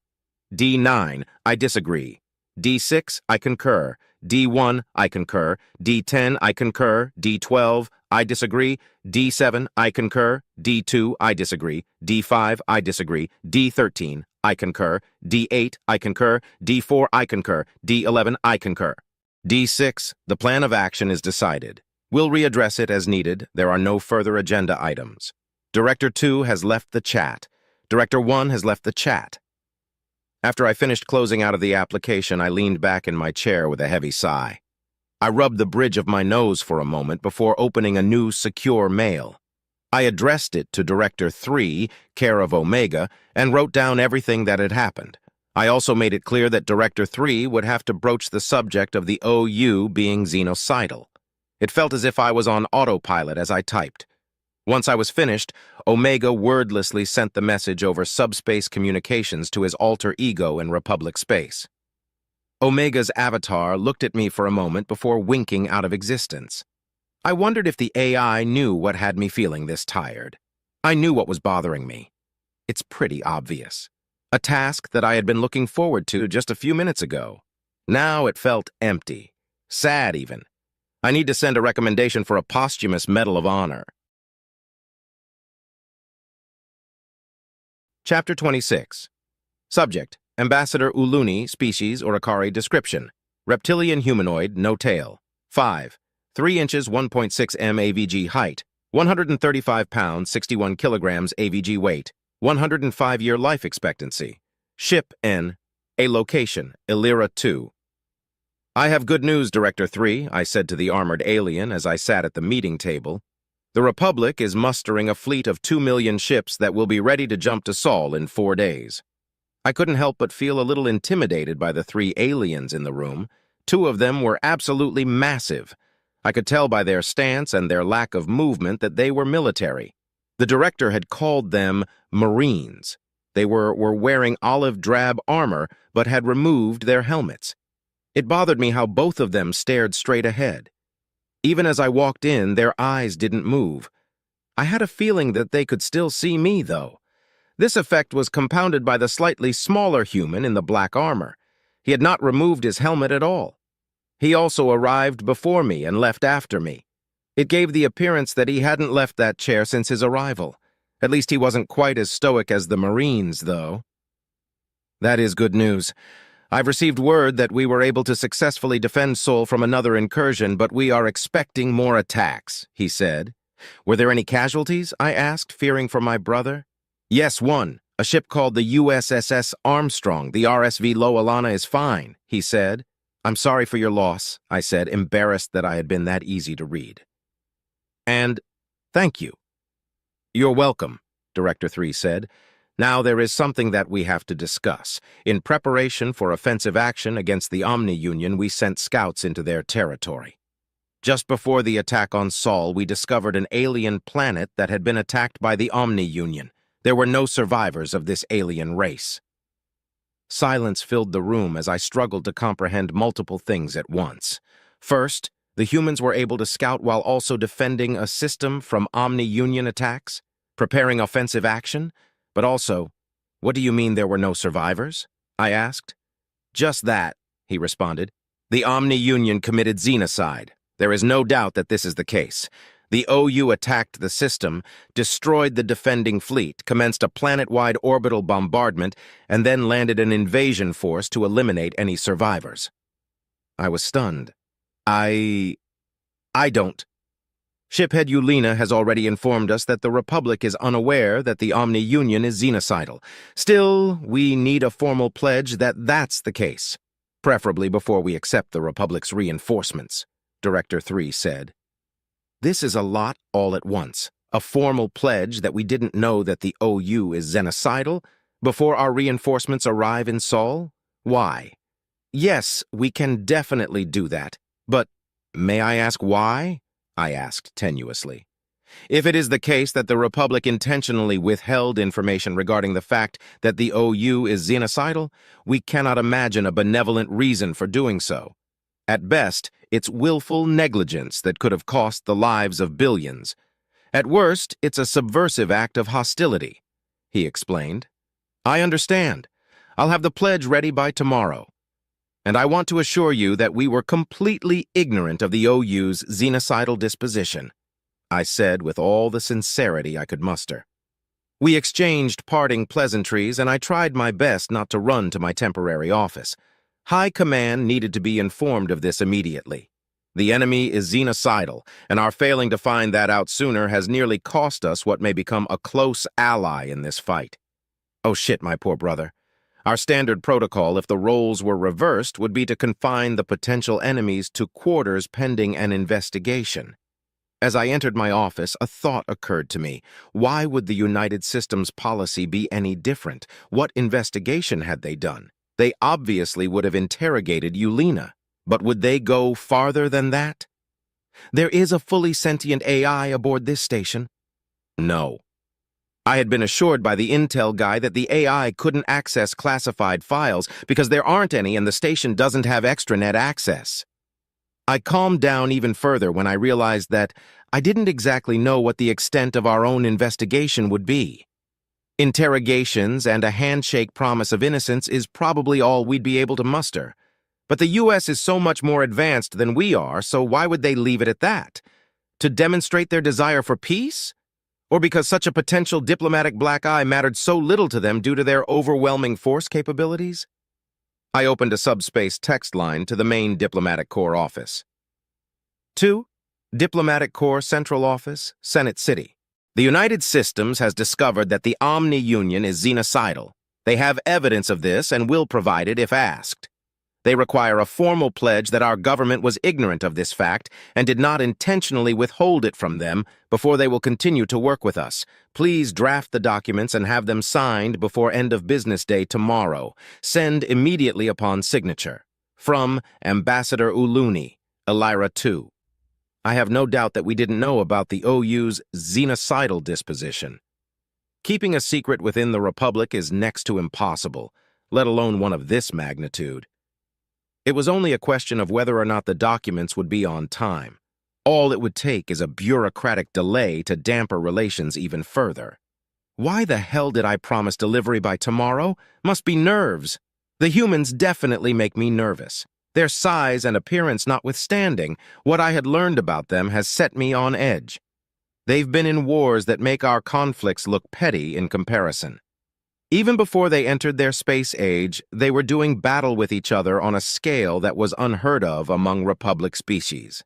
D9, I disagree. D6, I concur. D1, I concur. D10, I concur. D12, I disagree. D7, I concur. D2, I disagree. D5, I disagree. D13, I concur. D8, I concur. D4, I concur. D11, I concur. D6, the plan of action is decided. We'll readdress it as needed. There are no further agenda items. Director 2 has left the chat. Director 1 has left the chat. After I finished closing out of the application, I leaned back in my chair with a heavy sigh. I rubbed the bridge of my nose for a moment before opening a new secure mail. I addressed it to Director 3, care of Omega, and wrote down everything that had happened. I also made it clear that Director 3 would have to broach the subject of the OU being xenocidal. It felt as if I was on autopilot as I typed. Once I was finished, Omega wordlessly sent the message over subspace communications to his alter ego in Republic space. Omega's avatar looked at me for a moment before winking out of existence. I wondered if the AI knew what had me feeling this tired. I knew what was bothering me. It's pretty obvious. A task that I had been looking forward to just a few minutes ago. Now it felt empty. Sad, even. I need to send a recommendation for a posthumous Medal of Honor. Chapter 26. Subject: Ambassador Uluni, species Oricari, description: reptilian humanoid, no tail. 5. 3 inches 1.6 m AVG height, 135 pounds 61 kilograms AVG weight, 105-year life expectancy. Ship N. A location: Illyra 2. I have good news, Director 3, I said to the armored alien as I sat at the meeting table. The Republic is mustering a fleet of 2 million ships that will be ready to jump to Saul in 4 days. I couldn't help but feel a little intimidated by the 3 aliens in the room. 2 of them were absolutely massive. I could tell by their stance and their lack of movement that they were military. The director had called them Marines. They were wearing olive drab armor, but had removed their helmets. It bothered me how both of them stared straight ahead. Even as I walked in, their eyes didn't move. I had a feeling that they could still see me, though. This effect was compounded by the slightly smaller human in the black armor. He had not removed his helmet at all. He also arrived before me and left after me. It gave the appearance that he hadn't left that chair since his arrival. At least he wasn't quite as stoic as the Marines, though. That is good news. I've received word that we were able to successfully defend Saul from another incursion, but we are expecting more attacks, he said. Were there any casualties? I asked, fearing for my brother. Yes, one. A ship called the USS Armstrong. The RSV Lowelana is fine, he said. I'm sorry for your loss, I said, embarrassed that I had been that easy to read. And thank you. You're welcome, Director 3 said. Now there is something that we have to discuss. In preparation for offensive action against the Omni-Union, we sent scouts into their territory. Just before the attack on Saul, we discovered an alien planet that had been attacked by the Omni-Union. There were no survivors of this alien race. Silence filled the room as I struggled to comprehend multiple things at once. First, the humans were able to scout while also defending a system from Omni-Union attacks, preparing offensive action. But also, what do you mean there were no survivors? I asked. Just that, he responded. The Omni-Union committed xenocide. There is no doubt that this is the case. The OU attacked the system, destroyed the defending fleet, commenced a planet-wide orbital bombardment, and then landed an invasion force to eliminate any survivors. I was stunned. I don't. Shiphead Lowelana has already informed us that the Republic is unaware that the Omni-Union is xenocidal. Still, we need a formal pledge that that's the case, preferably before we accept the Republic's reinforcements, Director 3 said. This is a lot all at once. A formal pledge that we didn't know that the OU is xenocidal before our reinforcements arrive in Saul? Why? Yes, we can definitely do that, but may I ask why? I asked tenuously. If it is the case that the Republic intentionally withheld information regarding the fact that the OU is xenocidal, we cannot imagine a benevolent reason for doing so. At best, it's willful negligence that could have cost the lives of billions. At worst, it's a subversive act of hostility, he explained. I understand. I'll have the pledge ready by tomorrow. And I want to assure you that we were completely ignorant of the OU's xenocidal disposition, I said with all the sincerity I could muster. We exchanged parting pleasantries, and I tried my best not to run to my temporary office. High Command needed to be informed of this immediately. The enemy is xenocidal, and our failing to find that out sooner has nearly cost us what may become a close ally in this fight. Oh shit, my poor brother. Our standard protocol, if the roles were reversed, would be to confine the potential enemies to quarters pending an investigation. As I entered my office, a thought occurred to me. Why would the United Systems policy be any different? What investigation had they done? They obviously would have interrogated Lowelana, but would they go farther than that? There is a fully sentient AI aboard this station. No. I had been assured by the intel guy that the AI couldn't access classified files because there aren't any and the station doesn't have extranet access. I calmed down even further when I realized that I didn't exactly know what the extent of our own investigation would be. Interrogations and a handshake promise of innocence is probably all we'd be able to muster. But the U.S. is so much more advanced than we are, so why would they leave it at that? To demonstrate their desire for peace? Or because such a potential diplomatic black eye mattered so little to them due to their overwhelming force capabilities? I opened a subspace text line to the main Diplomatic Corps office. To Diplomatic Corps Central Office, Senate City. The United Systems has discovered that the Omni-Union is xenocidal. They have evidence of this and will provide it if asked. They require a formal pledge that our government was ignorant of this fact and did not intentionally withhold it from them before they will continue to work with us. Please draft the documents and have them signed before end of business day tomorrow. Send immediately upon signature. From Ambassador Uluni, Elira 2. I have no doubt that we didn't know about the OU's xenocidal disposition. Keeping a secret within the Republic is next to impossible, let alone one of this magnitude. It was only a question of whether or not the documents would be on time. All it would take is a bureaucratic delay to damper relations even further. Why the hell did I promise delivery by tomorrow? Must be nerves. The humans definitely make me nervous. Their size and appearance notwithstanding, what I had learned about them has set me on edge. They've been in wars that make our conflicts look petty in comparison. Even before they entered their space age, they were doing battle with each other on a scale that was unheard of among Republic species.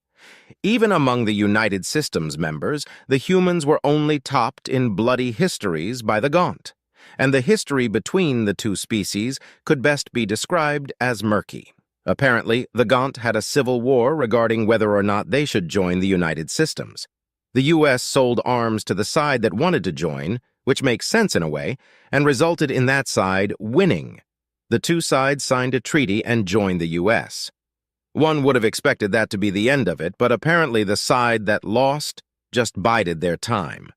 Even among the United Systems members, the humans were only topped in bloody histories by the Gaunt, and the history between the two species could best be described as murky. Apparently, the Gaunt had a civil war regarding whether or not they should join the United Systems. The U.S. sold arms to the side that wanted to join, which makes sense in a way, and resulted in that side winning. The two sides signed a treaty and joined the U.S. One would have expected that to be the end of it, but apparently the side that lost just bided their time.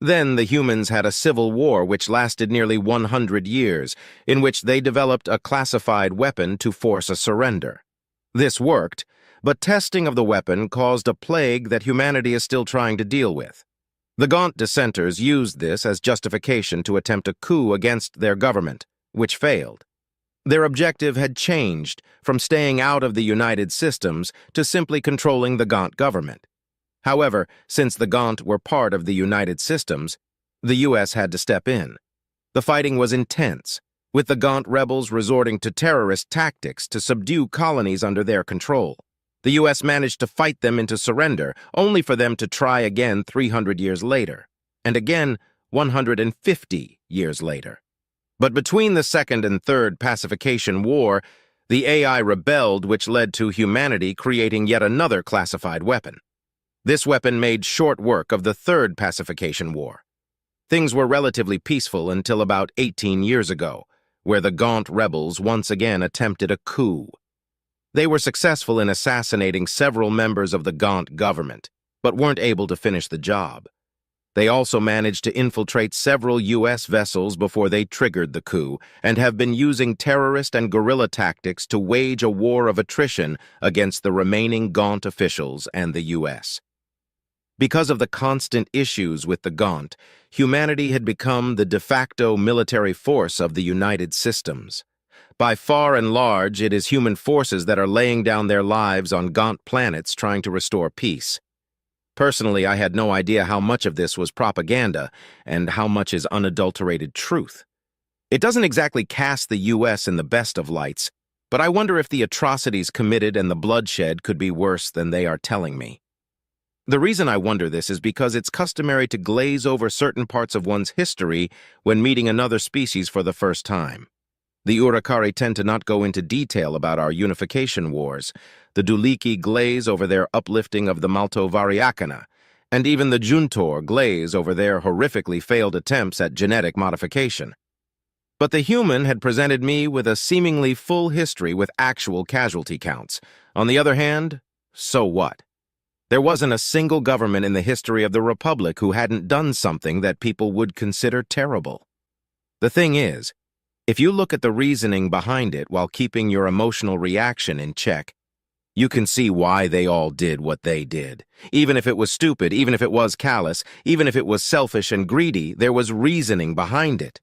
Then the humans had a civil war which lasted nearly 100 years, in which they developed a classified weapon to force a surrender. This worked, but testing of the weapon caused a plague that humanity is still trying to deal with. The Gaunt dissenters used this as justification to attempt a coup against their government, which failed. Their objective had changed from staying out of the United Systems to simply controlling the Gaunt government. However, since the Gaunt were part of the United Systems, the U.S. had to step in. The fighting was intense, with the Gaunt rebels resorting to terrorist tactics to subdue colonies under their control. The U.S. managed to fight them into surrender, only for them to try again 300 years later, and again 150 years later. But between the Second and Third Pacification War, the AI rebelled, which led to humanity creating yet another classified weapon. This weapon made short work of the Third Pacification War. Things were relatively peaceful until about 18 years ago, where the Gaunt rebels once again attempted a coup. They were successful in assassinating several members of the Gaunt government, but weren't able to finish the job. They also managed to infiltrate several U.S. vessels before they triggered the coup, and have been using terrorist and guerrilla tactics to wage a war of attrition against the remaining Gaunt officials and the U.S. Because of the constant issues with the Gaunt, humanity had become the de facto military force of the United Systems. By far and large, it is human forces that are laying down their lives on Gaunt planets trying to restore peace. Personally, I had no idea how much of this was propaganda and how much is unadulterated truth. It doesn't exactly cast the U.S. in the best of lights, but I wonder if the atrocities committed and the bloodshed could be worse than they are telling me. The reason I wonder this is because it's customary to glaze over certain parts of one's history when meeting another species for the first time. The Urakari tend to not go into detail about our unification wars. The Duliki glaze over their uplifting of the Maltovariakana, and even the Juntor glaze over their horrifically failed attempts at genetic modification. But the human had presented me with a seemingly full history with actual casualty counts. On the other hand, so what? There wasn't a single government in the history of the Republic who hadn't done something that people would consider terrible. The thing is, if you look at the reasoning behind it while keeping your emotional reaction in check, you can see why they all did what they did. Even if it was stupid, even if it was callous, even if it was selfish and greedy, there was reasoning behind it.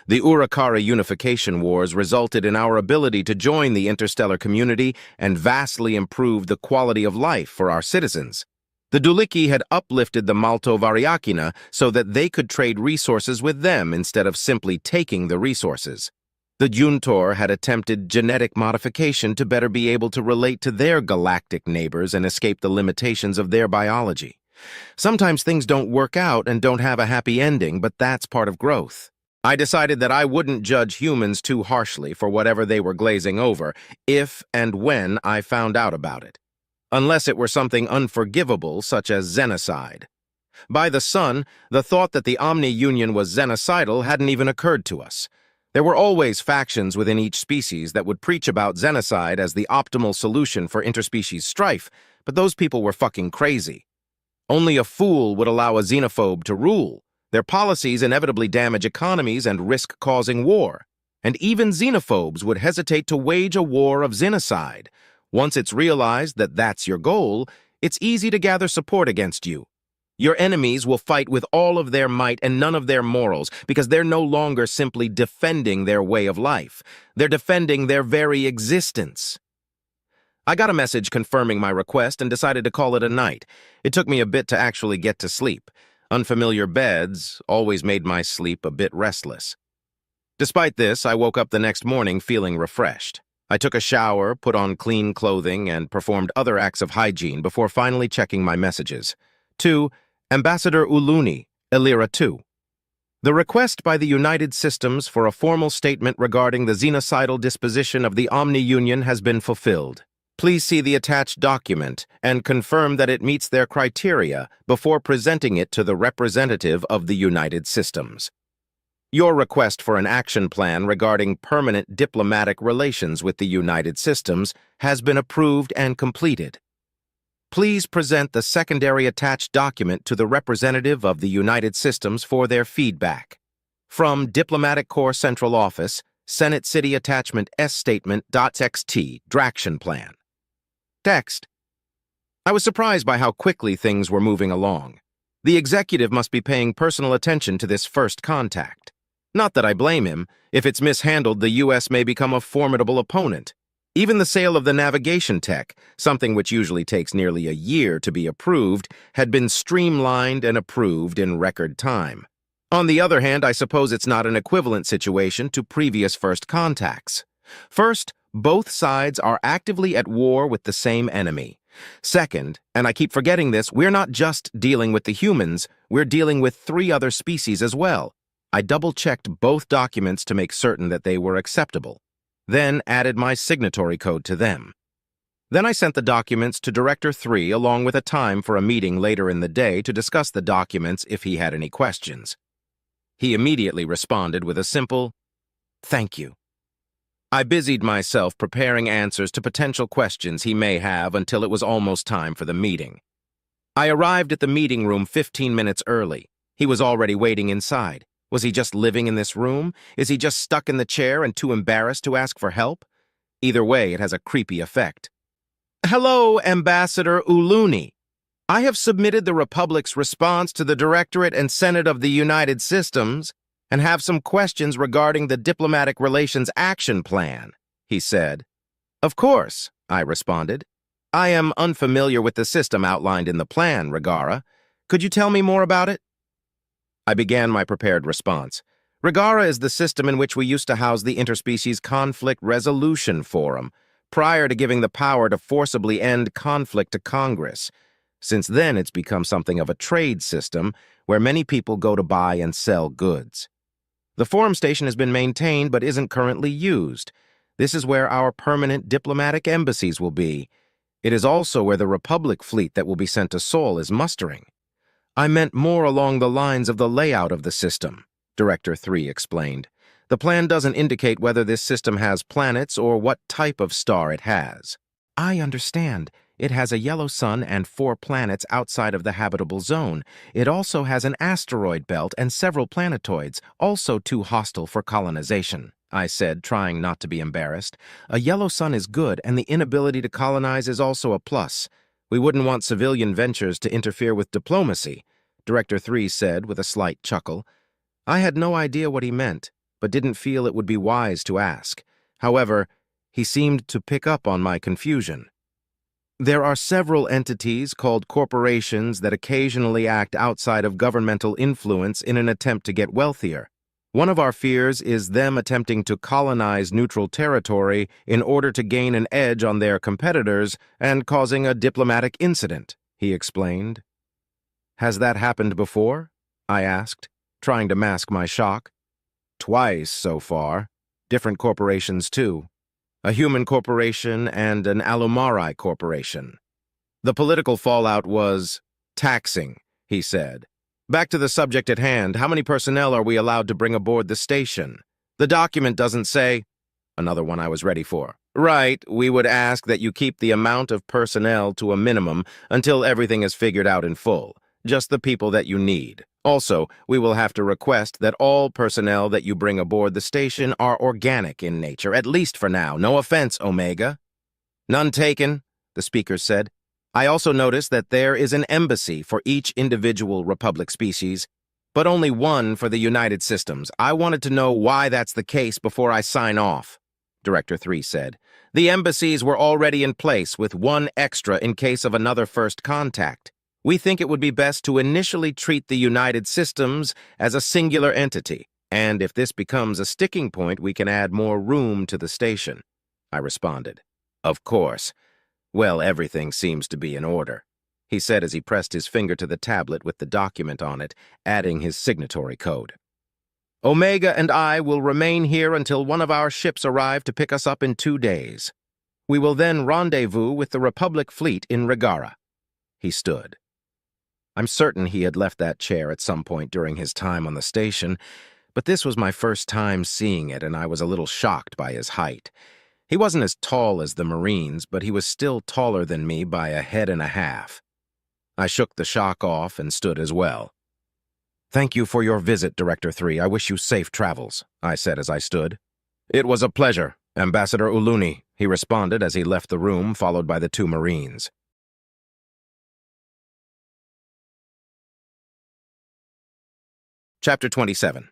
The Urakari unification wars resulted in our ability to join the interstellar community and vastly improved the quality of life for our citizens. The Duliki had uplifted the Maltovariakina so that they could trade resources with them instead of simply taking the resources. The Juntor had attempted genetic modification to better be able to relate to their galactic neighbors and escape the limitations of their biology. Sometimes things don't work out and don't have a happy ending, but that's part of growth. I decided that I wouldn't judge humans too harshly for whatever they were glazing over, if and when I found out about it. Unless it were something unforgivable, such as xenocide. By the Sun, the thought that the Omni-Union was xenocidal hadn't even occurred to us. There were always factions within each species that would preach about xenocide as the optimal solution for interspecies strife, but those people were fucking crazy. Only a fool would allow a xenophobe to rule. Their policies inevitably damage economies and risk causing war. And even xenophobes would hesitate to wage a war of xenocide. Once it's realized that that's your goal, it's easy to gather support against you. Your enemies will fight with all of their might and none of their morals because they're no longer simply defending their way of life. They're defending their very existence. I got a message confirming my request and decided to call it a night. It took me a bit to actually get to sleep. Unfamiliar beds always made my sleep a bit restless. Despite this, I woke up the next morning feeling refreshed. I took a shower, put on clean clothing, and performed other acts of hygiene before finally checking my messages. To Ambassador Uluni, Elira 2. The request by the United Systems for a formal statement regarding the xenocidal disposition of the Omni-Union has been fulfilled. Please see the attached document and confirm that it meets their criteria before presenting it to the representative of the United Systems. Your request for an action plan regarding permanent diplomatic relations with the United Systems has been approved and completed. Please present the secondary attached document to the representative of the United Systems for their feedback. From Diplomatic Corps Central Office, Senate City Attachment S-Statement.txt, Draction Plan. Text. I was surprised by how quickly things were moving along. The executive must be paying personal attention to this first contact. Not that I blame him. If it's mishandled, the U.S. may become a formidable opponent. Even the sale of the navigation tech, something which usually takes nearly a year to be approved, had been streamlined and approved in record time. On the other hand, I suppose it's not an equivalent situation to previous first contacts. First, both sides are actively at war with the same enemy. Second, and I keep forgetting this, we're not just dealing with the humans, we're dealing with 3 other species as well. I double-checked both documents to make certain that they were acceptable, then added my signatory code to them. Then I sent the documents to Director 3 along with a time for a meeting later in the day to discuss the documents if he had any questions. He immediately responded with a simple, "Thank you." I busied myself preparing answers to potential questions he may have until it was almost time for the meeting. I arrived at the meeting room 15 minutes early. He was already waiting inside. Was he just living in this room? Is he just stuck in the chair and too embarrassed to ask for help? Either way, it has a creepy effect. Hello, Ambassador Uluni. I have submitted the Republic's response to the Directorate and Senate of the United Systems and have some questions regarding the Diplomatic Relations Action Plan, he said. Of course, I responded. I am unfamiliar with the system outlined in the plan, Regara. Could you tell me more about it? I began my prepared response. Regara is the system in which we used to house the Interspecies Conflict Resolution Forum, prior to giving the power to forcibly end conflict to Congress. Since then, it's become something of a trade system where many people go to buy and sell goods. The forum station has been maintained but isn't currently used. This is where our permanent diplomatic embassies will be. It is also where the Republic fleet that will be sent to Saul is mustering. I meant more along the lines of the layout of the system, Director 3 explained. The plan doesn't indicate whether this system has planets or what type of star it has. I understand. It has a yellow sun and 4 planets outside of the habitable zone. It also has an asteroid belt and several planetoids, also too hostile for colonization, I said, trying not to be embarrassed. A yellow sun is good, and the inability to colonize is also a plus. We wouldn't want civilian ventures to interfere with diplomacy, Director 3 said with a slight chuckle. I had no idea what he meant, but didn't feel it would be wise to ask. However, he seemed to pick up on my confusion. There are several entities called corporations that occasionally act outside of governmental influence in an attempt to get wealthier. One of our fears is them attempting to colonize neutral territory in order to gain an edge on their competitors and causing a diplomatic incident, he explained. Has that happened before? I asked, trying to mask my shock. twice so far. Different corporations, too. A human corporation and an Alumari corporation. The political fallout was taxing, he said. Back to the subject at hand, how many personnel are we allowed to bring aboard the station? The document doesn't say. Another one I was ready for. Right, we would ask that you keep the amount of personnel to a minimum until everything is figured out in full. Just the people that you need. Also, we will have to request that all personnel that you bring aboard the station are organic in nature, at least for now. No offense, Omega. None taken, the speaker said. I also noticed that there is an embassy for each individual Republic species, but only one for the United Systems. I wanted to know why that's the case before I sign off, Director 3 said. The embassies were already in place with one extra in case of another first contact. We think it would be best to initially treat the United Systems as a singular entity, and if this becomes a sticking point, we can add more room to the station, I responded. Of course. Well, everything seems to be in order, he said as he pressed his finger to the tablet with the document on it, adding his signatory code. Omega and I will remain here until one of our ships arrive to pick us up in 2 days. We will then rendezvous with the Republic fleet in Regara. He stood. I'm certain he had left that chair at some point during his time on the station, but this was my first time seeing it, and I was a little shocked by his height. He wasn't as tall as the Marines, but he was still taller than me by a head and a half. I shook the shock off and stood as well. Thank you for your visit, Director 3. I wish you safe travels, I said as I stood. It was a pleasure, Ambassador Uluni, he responded as he left the room, followed by the 2 Marines. Chapter 27.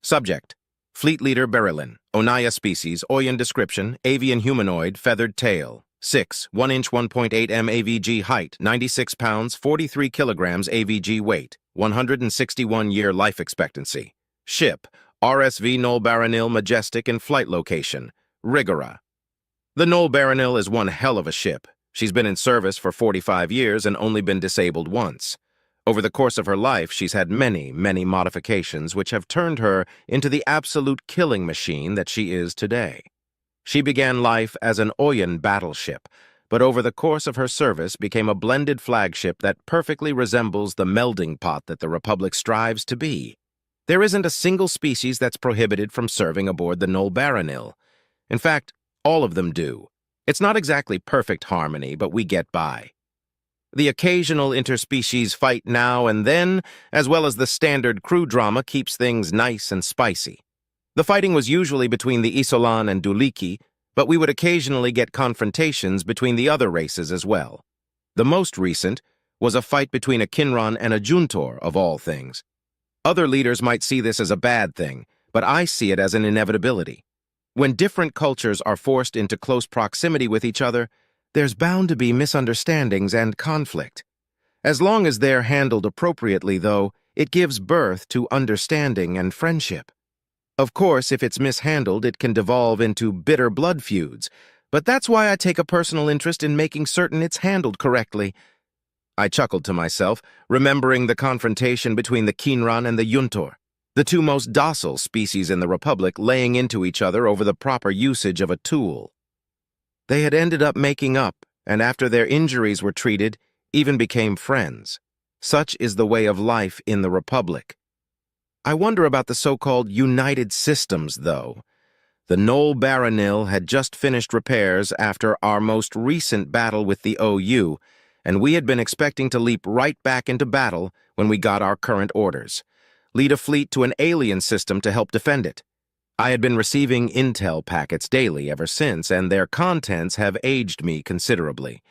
Subject: Fleet Leader Berilyn, Onaya species, Oyan description, avian humanoid, feathered tail. 6, 1 inch 1.8 m AVG height, 96 pounds, 43 kilograms AVG weight, 161-year life expectancy. Ship: RSV Noel Baranil Majestic in flight location, Rigora. The Noel Baranil is one hell of a ship. She's been in service for 45 years and only been disabled once. Over the course of her life, she's had many, many modifications which have turned her into the absolute killing machine that she is today. She began life as an Oyan battleship, but over the course of her service became a blended flagship that perfectly resembles the melding pot that the Republic strives to be. There isn't a single species that's prohibited from serving aboard the Noel Baranil. In fact, all of them do. It's not exactly perfect harmony, but we get by. The occasional interspecies fight now and then, as well as the standard crew drama, keeps things nice and spicy. The fighting was usually between the Isolan and Duliki, but we would occasionally get confrontations between the other races as well. The most recent was a fight between a Kinran and a Juntor, of all things. Other leaders might see this as a bad thing, but I see it as an inevitability. When different cultures are forced into close proximity with each other, there's bound to be misunderstandings and conflict. As long as they're handled appropriately, though, it gives birth to understanding and friendship. Of course, if it's mishandled, it can devolve into bitter blood feuds, but that's why I take a personal interest in making certain it's handled correctly. I chuckled to myself, remembering the confrontation between the Kinran and the Juntor, the 2 most docile species in the Republic laying into each other over the proper usage of a tool. They had ended up making up, and after their injuries were treated, even became friends. Such is the way of life in the Republic. I wonder about the so-called United Systems, though. The Noel Baranil had just finished repairs after our most recent battle with the OU, and we had been expecting to leap right back into battle when we got our current orders. Lead a fleet to an alien system to help defend it. I had been receiving intel packets daily ever since, and their contents have aged me considerably.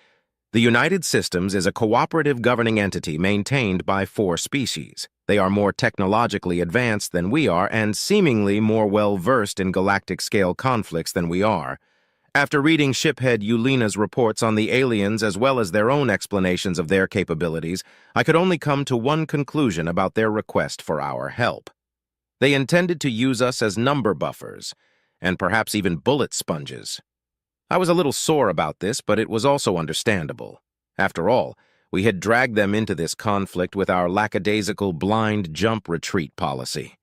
The United Systems is a cooperative governing entity maintained by 4 species. They are more technologically advanced than we are and seemingly more well-versed in galactic-scale conflicts than we are. After reading shiphead Yulina's reports on the aliens as well as their own explanations of their capabilities, I could only come to one conclusion about their request for our help. They intended to use us as number buffers, and perhaps even bullet sponges. I was a little sore about this, but it was also understandable. After all, we had dragged them into this conflict with our lackadaisical blind jump retreat policy.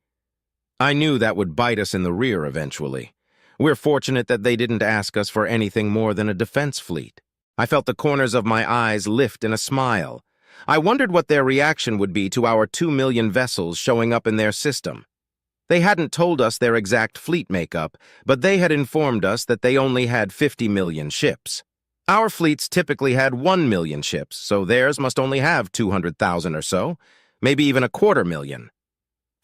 I knew that would bite us in the rear eventually. We're fortunate that they didn't ask us for anything more than a defense fleet. I felt the corners of my eyes lift in a smile. I wondered what their reaction would be to our 2 million vessels showing up in their system. They hadn't told us their exact fleet makeup, but they had informed us that they only had 50 million ships. Our fleets typically had 1 million ships, so theirs must only have 200,000 or so, maybe even 250,000.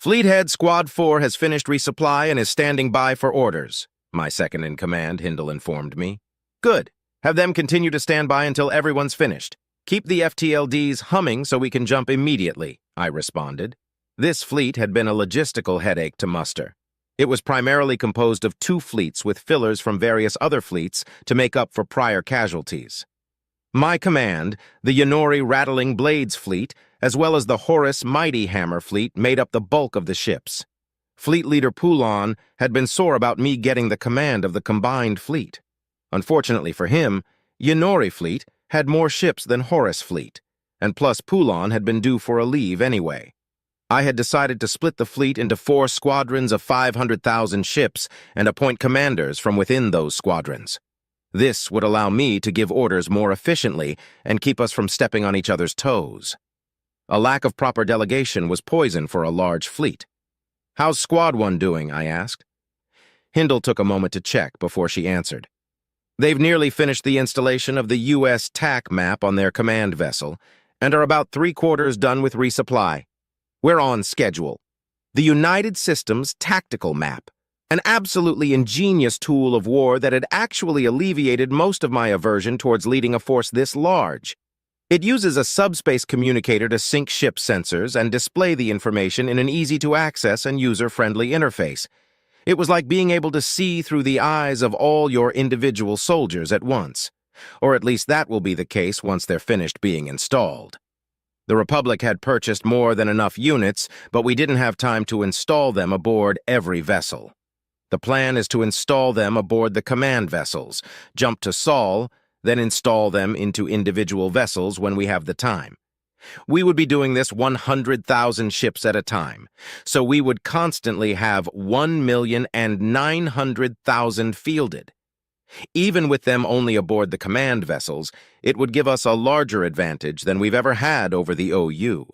Fleethead Squad 4 has finished resupply and is standing by for orders, my second-in-command, Hindle, informed me. Good. Have them continue to stand by until everyone's finished. Keep the FTLDs humming so we can jump immediately, I responded. This fleet had been a logistical headache to muster. It was primarily composed of 2 fleets with fillers from various other fleets to make up for prior casualties. My command, the Yonori Rattling Blades fleet, as well as the Horus Mighty Hammer fleet, made up the bulk of the ships. Fleet leader Poulon had been sore about me getting the command of the combined fleet. Unfortunately for him, Yonori fleet had more ships than Horus fleet, and plus Poulon had been due for a leave anyway. I had decided to split the fleet into 4 squadrons of 500,000 ships and appoint commanders from within those squadrons. This would allow me to give orders more efficiently and keep us from stepping on each other's toes. A lack of proper delegation was poison for a large fleet. "How's Squad 1 doing?" I asked. Hindle took a moment to check before she answered. "They've nearly finished the installation of the U.S. TAC map on their command vessel and are about 3/4 done with resupply. We're on schedule. The United Systems Tactical Map, an absolutely ingenious tool of war that had actually alleviated most of my aversion towards leading a force this large. It uses a subspace communicator to sync ship sensors and display the information in an easy-to-access and user-friendly interface. It was like being able to see through the eyes of all your individual soldiers at once. Or at least that will be the case once they're finished being installed. The Republic had purchased more than enough units, but we didn't have time to install them aboard every vessel. The plan is to install them aboard the command vessels, jump to Saul, then install them into individual vessels when we have the time. We would be doing this 100,000 ships at a time, so we would constantly have 1,900,000 fielded. Even with them only aboard the command vessels, it would give us a larger advantage than we've ever had over the OU.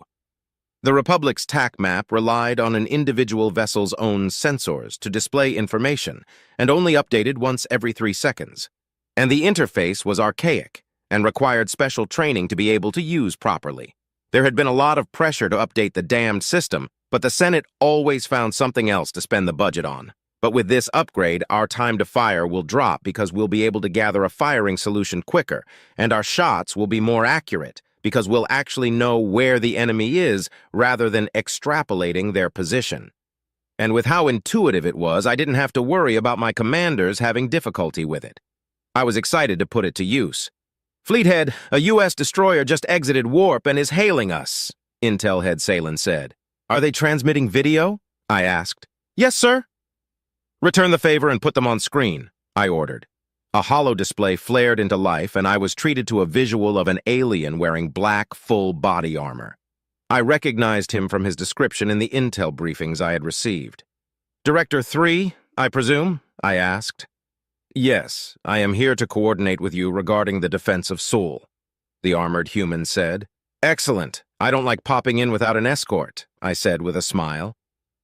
The Republic's TAC map relied on an individual vessel's own sensors to display information, and only updated once every 3 seconds. And the interface was archaic, and required special training to be able to use properly. There had been a lot of pressure to update the damned system, but the Senate always found something else to spend the budget on. But with this upgrade, our time to fire will drop because we'll be able to gather a firing solution quicker, and our shots will be more accurate because we'll actually know where the enemy is rather than extrapolating their position. And with how intuitive it was, I didn't have to worry about my commanders having difficulty with it. I was excited to put it to use. "Fleethead, a U.S. destroyer just exited warp and is hailing us," Intel Head Salen said. "Are they transmitting video?" I asked. "Yes, sir." "Return the favor and put them on screen," I ordered. A holo display flared into life, and I was treated to a visual of an alien wearing black, full body armor. I recognized him from his description in the intel briefings I had received. "Director 3, I presume?" I asked. "Yes, I am here to coordinate with you regarding the defense of Saul," the armored human said. "Excellent. I don't like popping in without an escort," I said with a smile.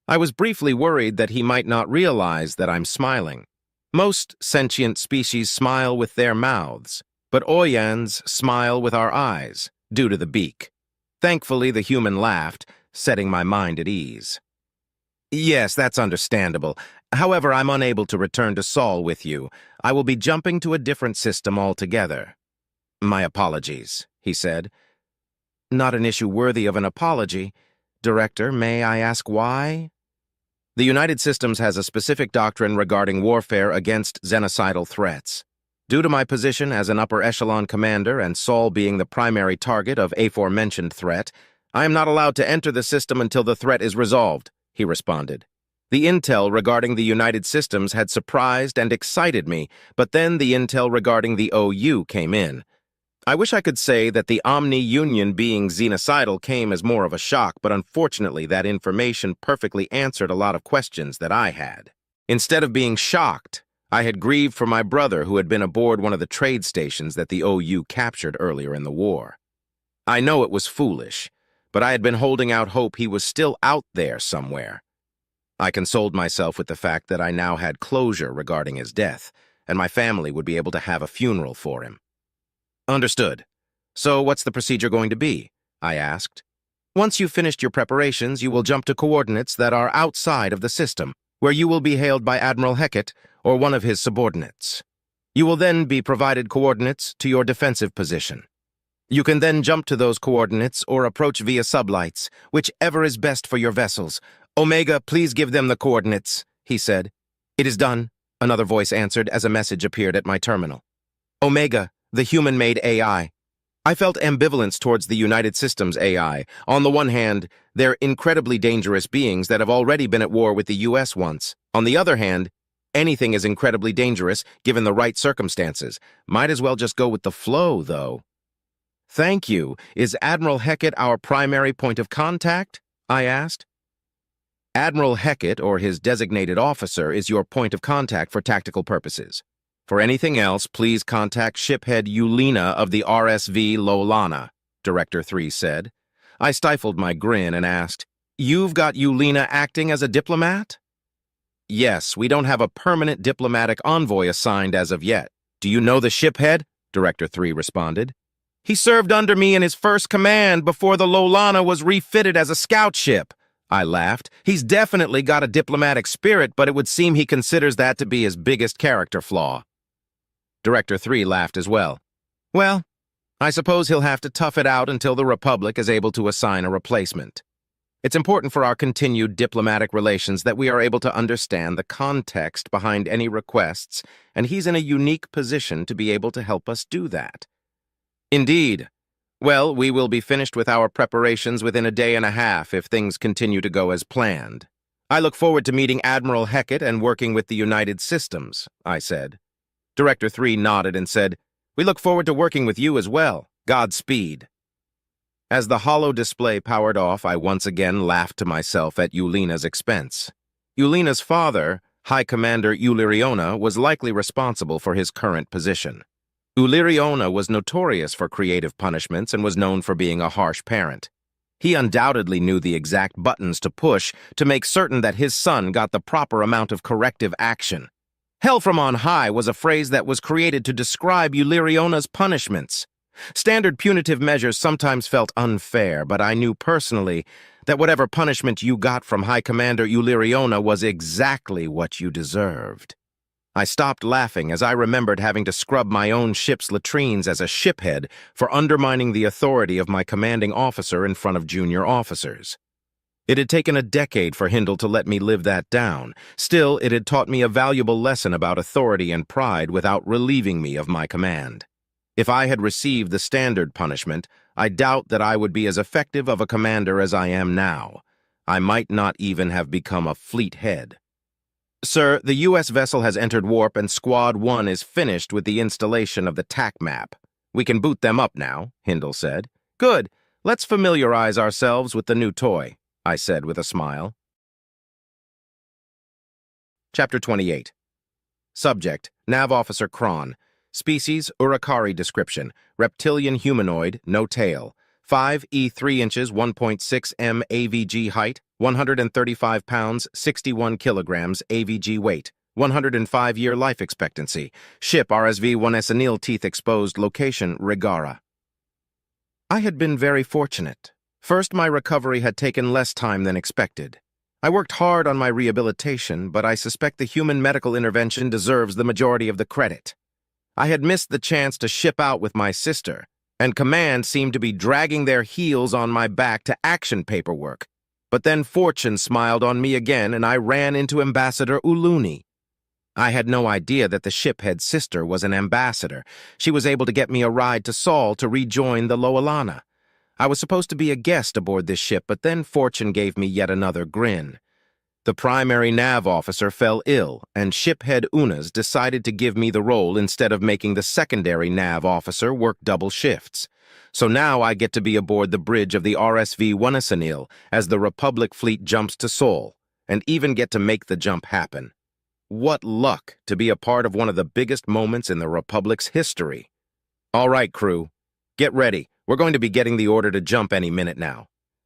I was briefly worried that he might not realize that I'm smiling. Most sentient species smile with their mouths, but Oyans smile with our eyes, due to the beak. Thankfully, the human laughed, setting my mind at ease. "Yes, that's understandable. However, I'm unable to return to Saul with you. I will be jumping to a different system altogether." "My apologies," he said. "Not an issue worthy of an apology. Director, may I ask why?" "The United Systems has a specific doctrine regarding warfare against xenocidal threats. Due to my position as an upper echelon commander and Saul being the primary target of aforementioned threat, I am not allowed to enter the system until the threat is resolved," he responded. The intel regarding the United Systems had surprised and excited me, but then the intel regarding the OU came in. I wish I could say that the omni-union being xenocidal came as more of a shock, but unfortunately that information perfectly answered a lot of questions that I had. Instead of being shocked, I had grieved for my brother who had been aboard one of the trade stations that the OU captured earlier in the war. I know it was foolish, but I had been holding out hope he was still out there somewhere. I consoled myself with the fact that I now had closure regarding his death, and my family would be able to have a funeral for him. Understood. So what's the procedure going to be? I asked. Once you've finished your preparations, you will jump to coordinates that are outside of the system, where you will be hailed by Admiral Hecat or one of his subordinates. You will then be provided coordinates to your defensive position. You can then jump to those coordinates or approach via sublights, whichever is best for your vessels. Omega, please give them the coordinates, he said. It is done, another voice answered as a message appeared at my terminal. Omega, the human-made AI. I felt ambivalence towards the United Systems AI. On the one hand, they're incredibly dangerous beings that have already been at war with the US once. On the other hand, anything is incredibly dangerous given the right circumstances. Might as well just go with the flow, though. Thank you. Is Admiral Hecat our primary point of contact? I asked. Admiral Hecat, or his designated officer, is your point of contact for tactical purposes. For anything else, please contact shiphead Lowelana of the RSV Lowelana, Director 3 said. I stifled my grin and asked, You've got Lowelana acting as a diplomat? Yes, we don't have a permanent diplomatic envoy assigned as of yet. Do you know the shiphead? Director 3 responded. He served under me in his first command before the Lowelana was refitted as a scout ship. I laughed. He's definitely got a diplomatic spirit, but it would seem he considers that to be his biggest character flaw. Director 3 laughed as well. Well, I suppose he'll have to tough it out until the Republic is able to assign a replacement. It's important for our continued diplomatic relations that we are able to understand the context behind any requests, and he's in a unique position to be able to help us do that. Indeed. Well, we will be finished with our preparations within a day and a half if things continue to go as planned. I look forward to meeting Admiral Hecat and working with the United Systems, I said. Director 3 nodded and said, We look forward to working with you as well. Godspeed. As the holo display powered off, I once again laughed to myself at Lowelana's expense. Lowelana's father, High Commander Lowelana, was likely responsible for his current position. Lowelana was notorious for creative punishments and was known for being a harsh parent. He undoubtedly knew the exact buttons to push to make certain that his son got the proper amount of corrective action. Hell from on high was a phrase that was created to describe Lowelana's punishments. Standard punitive measures sometimes felt unfair, but I knew personally that whatever punishment you got from High Commander Lowelana was exactly what you deserved. I stopped laughing as I remembered having to scrub my own ship's latrines as a shiphead for undermining the authority of my commanding officer in front of junior officers. It had taken a decade for Hindle to let me live that down. Still, it had taught me a valuable lesson about authority and pride without relieving me of my command. If I had received the standard punishment, I doubt that I would be as effective of a commander as I am now. I might not even have become a fleet head. Sir, the U.S. vessel has entered warp and Squad 1 is finished with the installation of the TAC map. We can boot them up now, Hindle said. Good. Let's familiarize ourselves with the new toy, I said with a smile. Chapter 28. Subject, Nav Officer Kron. Species, Urukari description. Reptilian humanoid, no tail. 5 3 inches, 1.6 m AVG height. 135 pounds, 61 kilograms AVG weight, 105-year life expectancy. Ship RSV-1S anneal teeth exposed. Location, Rigara. I had been very fortunate. First, my recovery had taken less time than expected. I worked hard on my rehabilitation, but I suspect the human medical intervention deserves the majority of the credit. I had missed the chance to ship out with my sister, and command seemed to be dragging their heels on my back to action paperwork. But then fortune smiled on me again, and I ran into Ambassador Uluni. I had no idea that the shiphead sister was an ambassador. She was able to get me a ride to Saul to rejoin the Lowelana. I was supposed to be a guest aboard this ship, but then fortune gave me yet another grin. The primary nav officer fell ill, and shiphead Unas decided to give me the role instead of making the secondary nav officer work double shifts. So now I get to be aboard the bridge of the RSV Wanasanil as the Republic fleet jumps to Saul, and even get to make the jump happen. What luck to be a part of one of the biggest moments in the Republic's history. All right, crew. Get ready. We're going to be getting the order to jump any minute now.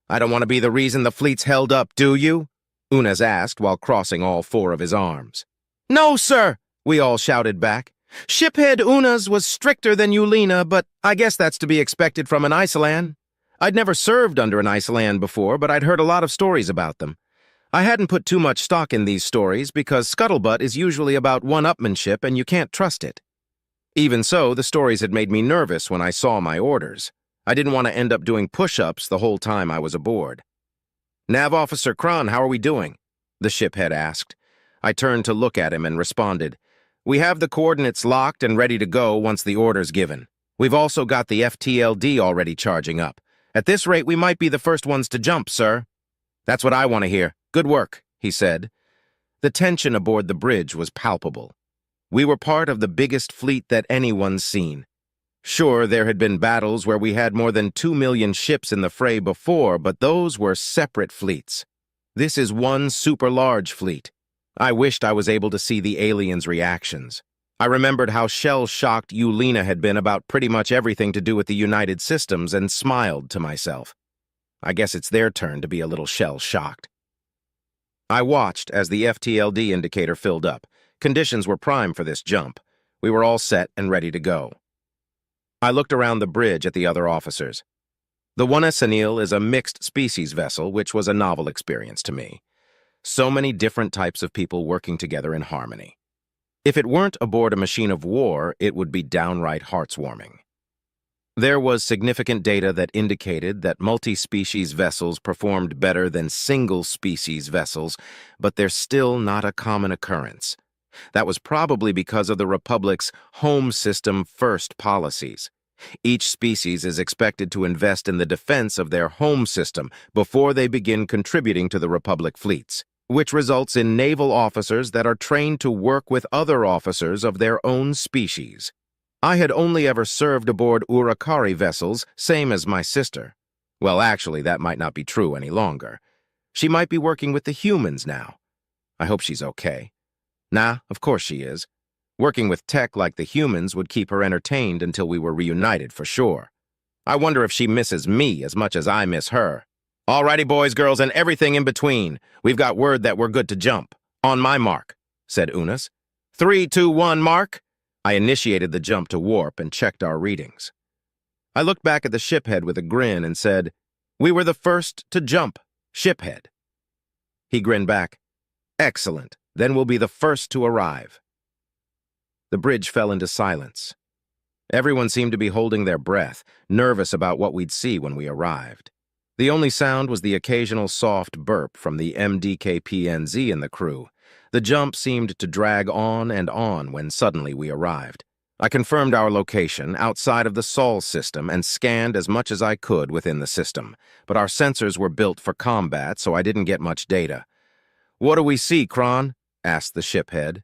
I don't want to be the reason the fleet's held up, do you? Unas asked while crossing all four of his arms. No, sir, we all shouted back. Shiphead Unas was stricter than Lowelana, but I guess that's to be expected from an Iceland. I'd never served under an Iceland before, but I'd heard a lot of stories about them. I hadn't put too much stock in these stories because scuttlebutt is usually about one-upmanship and you can't trust it. Even so, the stories had made me nervous when I saw my orders. I didn't want to end up doing push-ups the whole time I was aboard. Nav Officer Kron, how are we doing? The shiphead asked. I turned to look at him and responded, We have the coordinates locked and ready to go once the order's given. We've also got the FTLD already charging up. At this rate, we might be the first ones to jump, sir. That's what I want to hear. Good work, he said. The tension aboard the bridge was palpable. We were part of the biggest fleet that anyone's seen. Sure, there had been battles where we had more than 2 million ships in the fray before, but those were separate fleets. This is one super large fleet. I wished I was able to see the aliens' reactions. I remembered how shell-shocked Lowelana had been about pretty much everything to do with the United Systems and smiled to myself. I guess it's their turn to be a little shell-shocked. I watched as the FTLD indicator filled up. Conditions were prime for this jump. We were all set and ready to go. I looked around the bridge at the other officers. The Wanasanil is a mixed-species vessel, which was a novel experience to me. So many different types of people working together in harmony. If it weren't aboard a machine of war, it would be downright hearts-warming. There was significant data that indicated that multi-species vessels performed better than single-species vessels, but they're still not a common occurrence. That was probably because of the Republic's home system first policies. Each species is expected to invest in the defense of their home system before they begin contributing to the Republic fleets, which results in naval officers that are trained to work with other officers of their own species. I had only ever served aboard Urakari vessels, same as my sister. Well, actually, that might not be true any longer. She might be working with the humans now. I hope she's okay. Nah, of course she is. Working with tech like the humans would keep her entertained until we were reunited for sure. I wonder if she misses me as much as I miss her. Alrighty, boys, girls, and everything in between. We've got word that we're good to jump. On my mark, said Unas. 3, 2, 1, mark. I initiated the jump to warp and checked our readings. I looked back at the shiphead with a grin and said, We were the first to jump, shiphead. He grinned back. Excellent. Then we'll be the first to arrive. The bridge fell into silence. Everyone seemed to be holding their breath, nervous about what we'd see when we arrived. The only sound was the occasional soft burp from the MDKPNZ in the crew. The jump seemed to drag on and on when suddenly we arrived. I confirmed our location outside of the Saul system and scanned as much as I could within the system, but our sensors were built for combat, so I didn't get much data. What do we see, Kron? Asked the shiphead.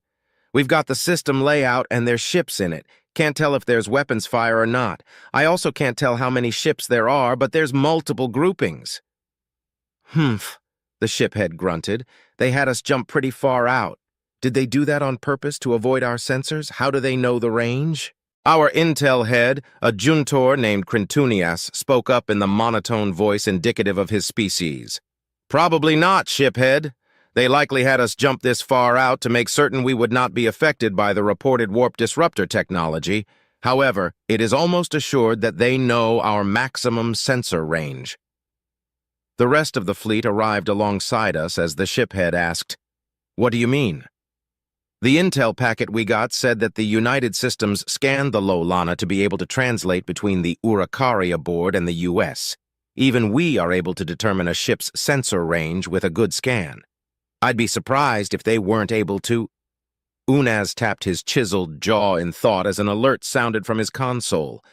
We've got the system layout and there's ships in it. Can't tell if there's weapons fire or not. I also can't tell how many ships there are, but there's multiple groupings. Humph, the shiphead grunted. They had us jump pretty far out. Did they do that on purpose to avoid our sensors? How do they know the range? Our intel head, a juntor named Crintunias, spoke up in the monotone voice indicative of his species. Probably not, shiphead. They likely had us jump this far out to make certain we would not be affected by the reported warp disruptor technology. However, it is almost assured that they know our maximum sensor range. The rest of the fleet arrived alongside us as the shiphead asked, What do you mean? The intel packet we got said that the United Systems scanned the Lowelana to be able to translate between the Urakari aboard and the U.S. Even we are able to determine a ship's sensor range with a good scan. I'd be surprised if they weren't able to. Unas tapped his chiseled jaw in thought as an alert sounded from his console.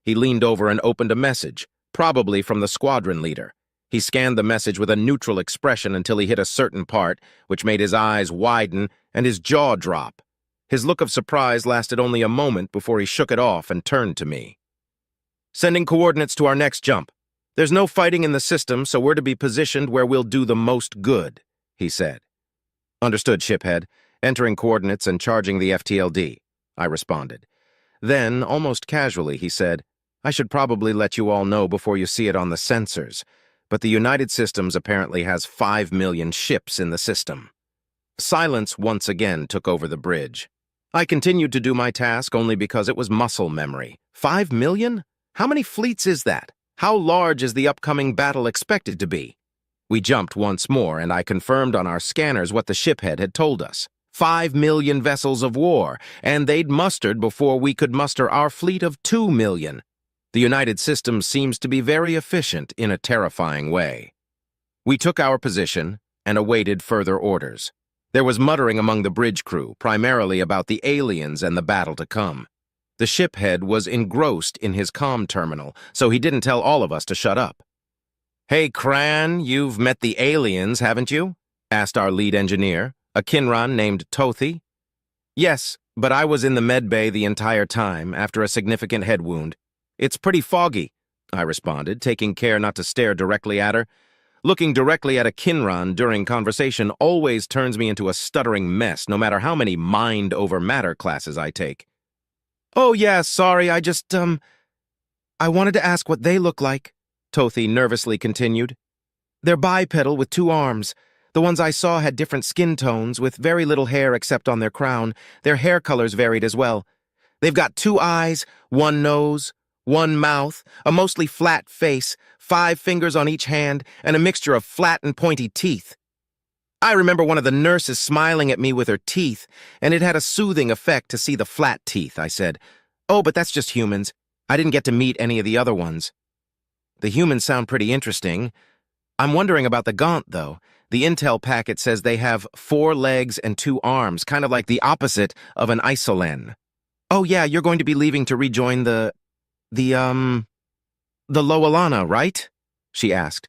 He leaned over and opened a message, probably from the squadron leader. He scanned the message with a neutral expression until he hit a certain part, which made his eyes widen and his jaw drop. His look of surprise lasted only a moment before he shook it off and turned to me. "Sending coordinates to our next jump. There's no fighting in the system, so we're to be positioned where we'll do the most good," he said. "Understood, shiphead. Entering coordinates and charging the FTLD," I responded. Then, almost casually, he said, "I should probably let you all know before you see it on the sensors, but the United Systems apparently has 5 million ships in the system." Silence once again took over the bridge. I continued to do my task only because it was muscle memory. 5 million? How many fleets is that? How large is the upcoming battle expected to be? We jumped once more, and I confirmed on our scanners what the shiphead had told us. 5 million vessels of war, and they'd mustered before we could muster our fleet of 2 million. The United Systems seems to be very efficient in a terrifying way. We took our position and awaited further orders. There was muttering among the bridge crew, primarily about the aliens and the battle to come. The shiphead was engrossed in his comm terminal, so he didn't tell all of us to shut up. "Hey, Cran, you've met the aliens, haven't you?" asked our lead engineer, a Kinran named Tothi. "Yes, but I was in the med bay the entire time, after a significant head wound. It's pretty foggy," I responded, taking care not to stare directly at her. Looking directly at a Kinran during conversation always turns me into a stuttering mess, no matter how many mind-over-matter classes I take. "Oh, yeah, sorry, I wanted to ask what they look like," Tothi nervously continued. "They're bipedal with 2 arms. The ones I saw had different skin tones, with very little hair except on their crown. Their hair colors varied as well. They've got 2 eyes, 1 nose, 1 mouth, a mostly flat face, 5 fingers on each hand, and a mixture of flat and pointy teeth. I remember one of the nurses smiling at me with her teeth, and it had a soothing effect to see the flat teeth," I said. "Oh, but that's just humans. I didn't get to meet any of the other ones." "The humans sound pretty interesting. I'm wondering about the Gaunt, though. The intel packet says they have 4 legs and 2 arms, kind of like the opposite of an isolen." "Oh, yeah, you're going to be leaving to rejoin the Lowelana, right?" she asked.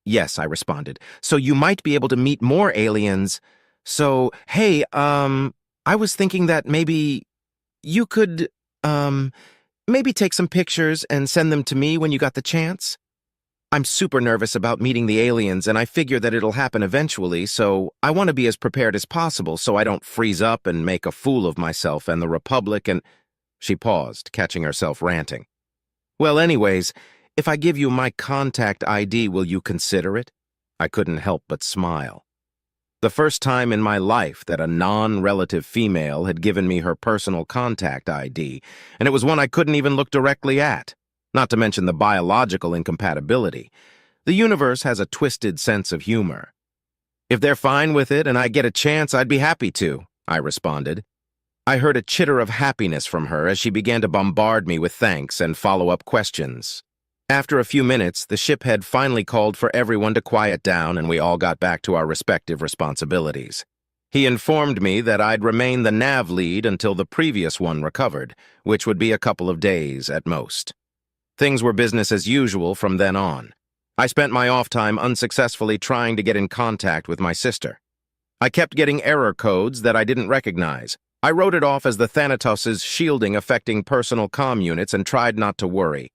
"Yes," I responded. "So you might be able to meet more aliens. So, hey, I was thinking that maybe you could, maybe take some pictures and send them to me when you got the chance. I'm super nervous about meeting the aliens, and I figure that it'll happen eventually, so I want to be as prepared as possible so I don't freeze up and make a fool of myself and the Republic and—" She paused, catching herself ranting. "Well, anyways, if I give you my contact ID, will you consider it?" I couldn't help but smile. The first time in my life that a non-relative female had given me her personal contact ID, and it was one I couldn't even look directly at, not to mention the biological incompatibility. The universe has a twisted sense of humor. "If they're fine with it and I get a chance, I'd be happy to," I responded. I heard a chitter of happiness from her as she began to bombard me with thanks and follow-up questions. After a few minutes, the shiphead finally called for everyone to quiet down and we all got back to our respective responsibilities. He informed me that I'd remain the nav lead until the previous one recovered, which would be a couple of days at most. Things were business as usual from then on. I spent my off time unsuccessfully trying to get in contact with my sister. I kept getting error codes that I didn't recognize. I wrote it off as the Thanatos' shielding affecting personal comm units and tried not to worry.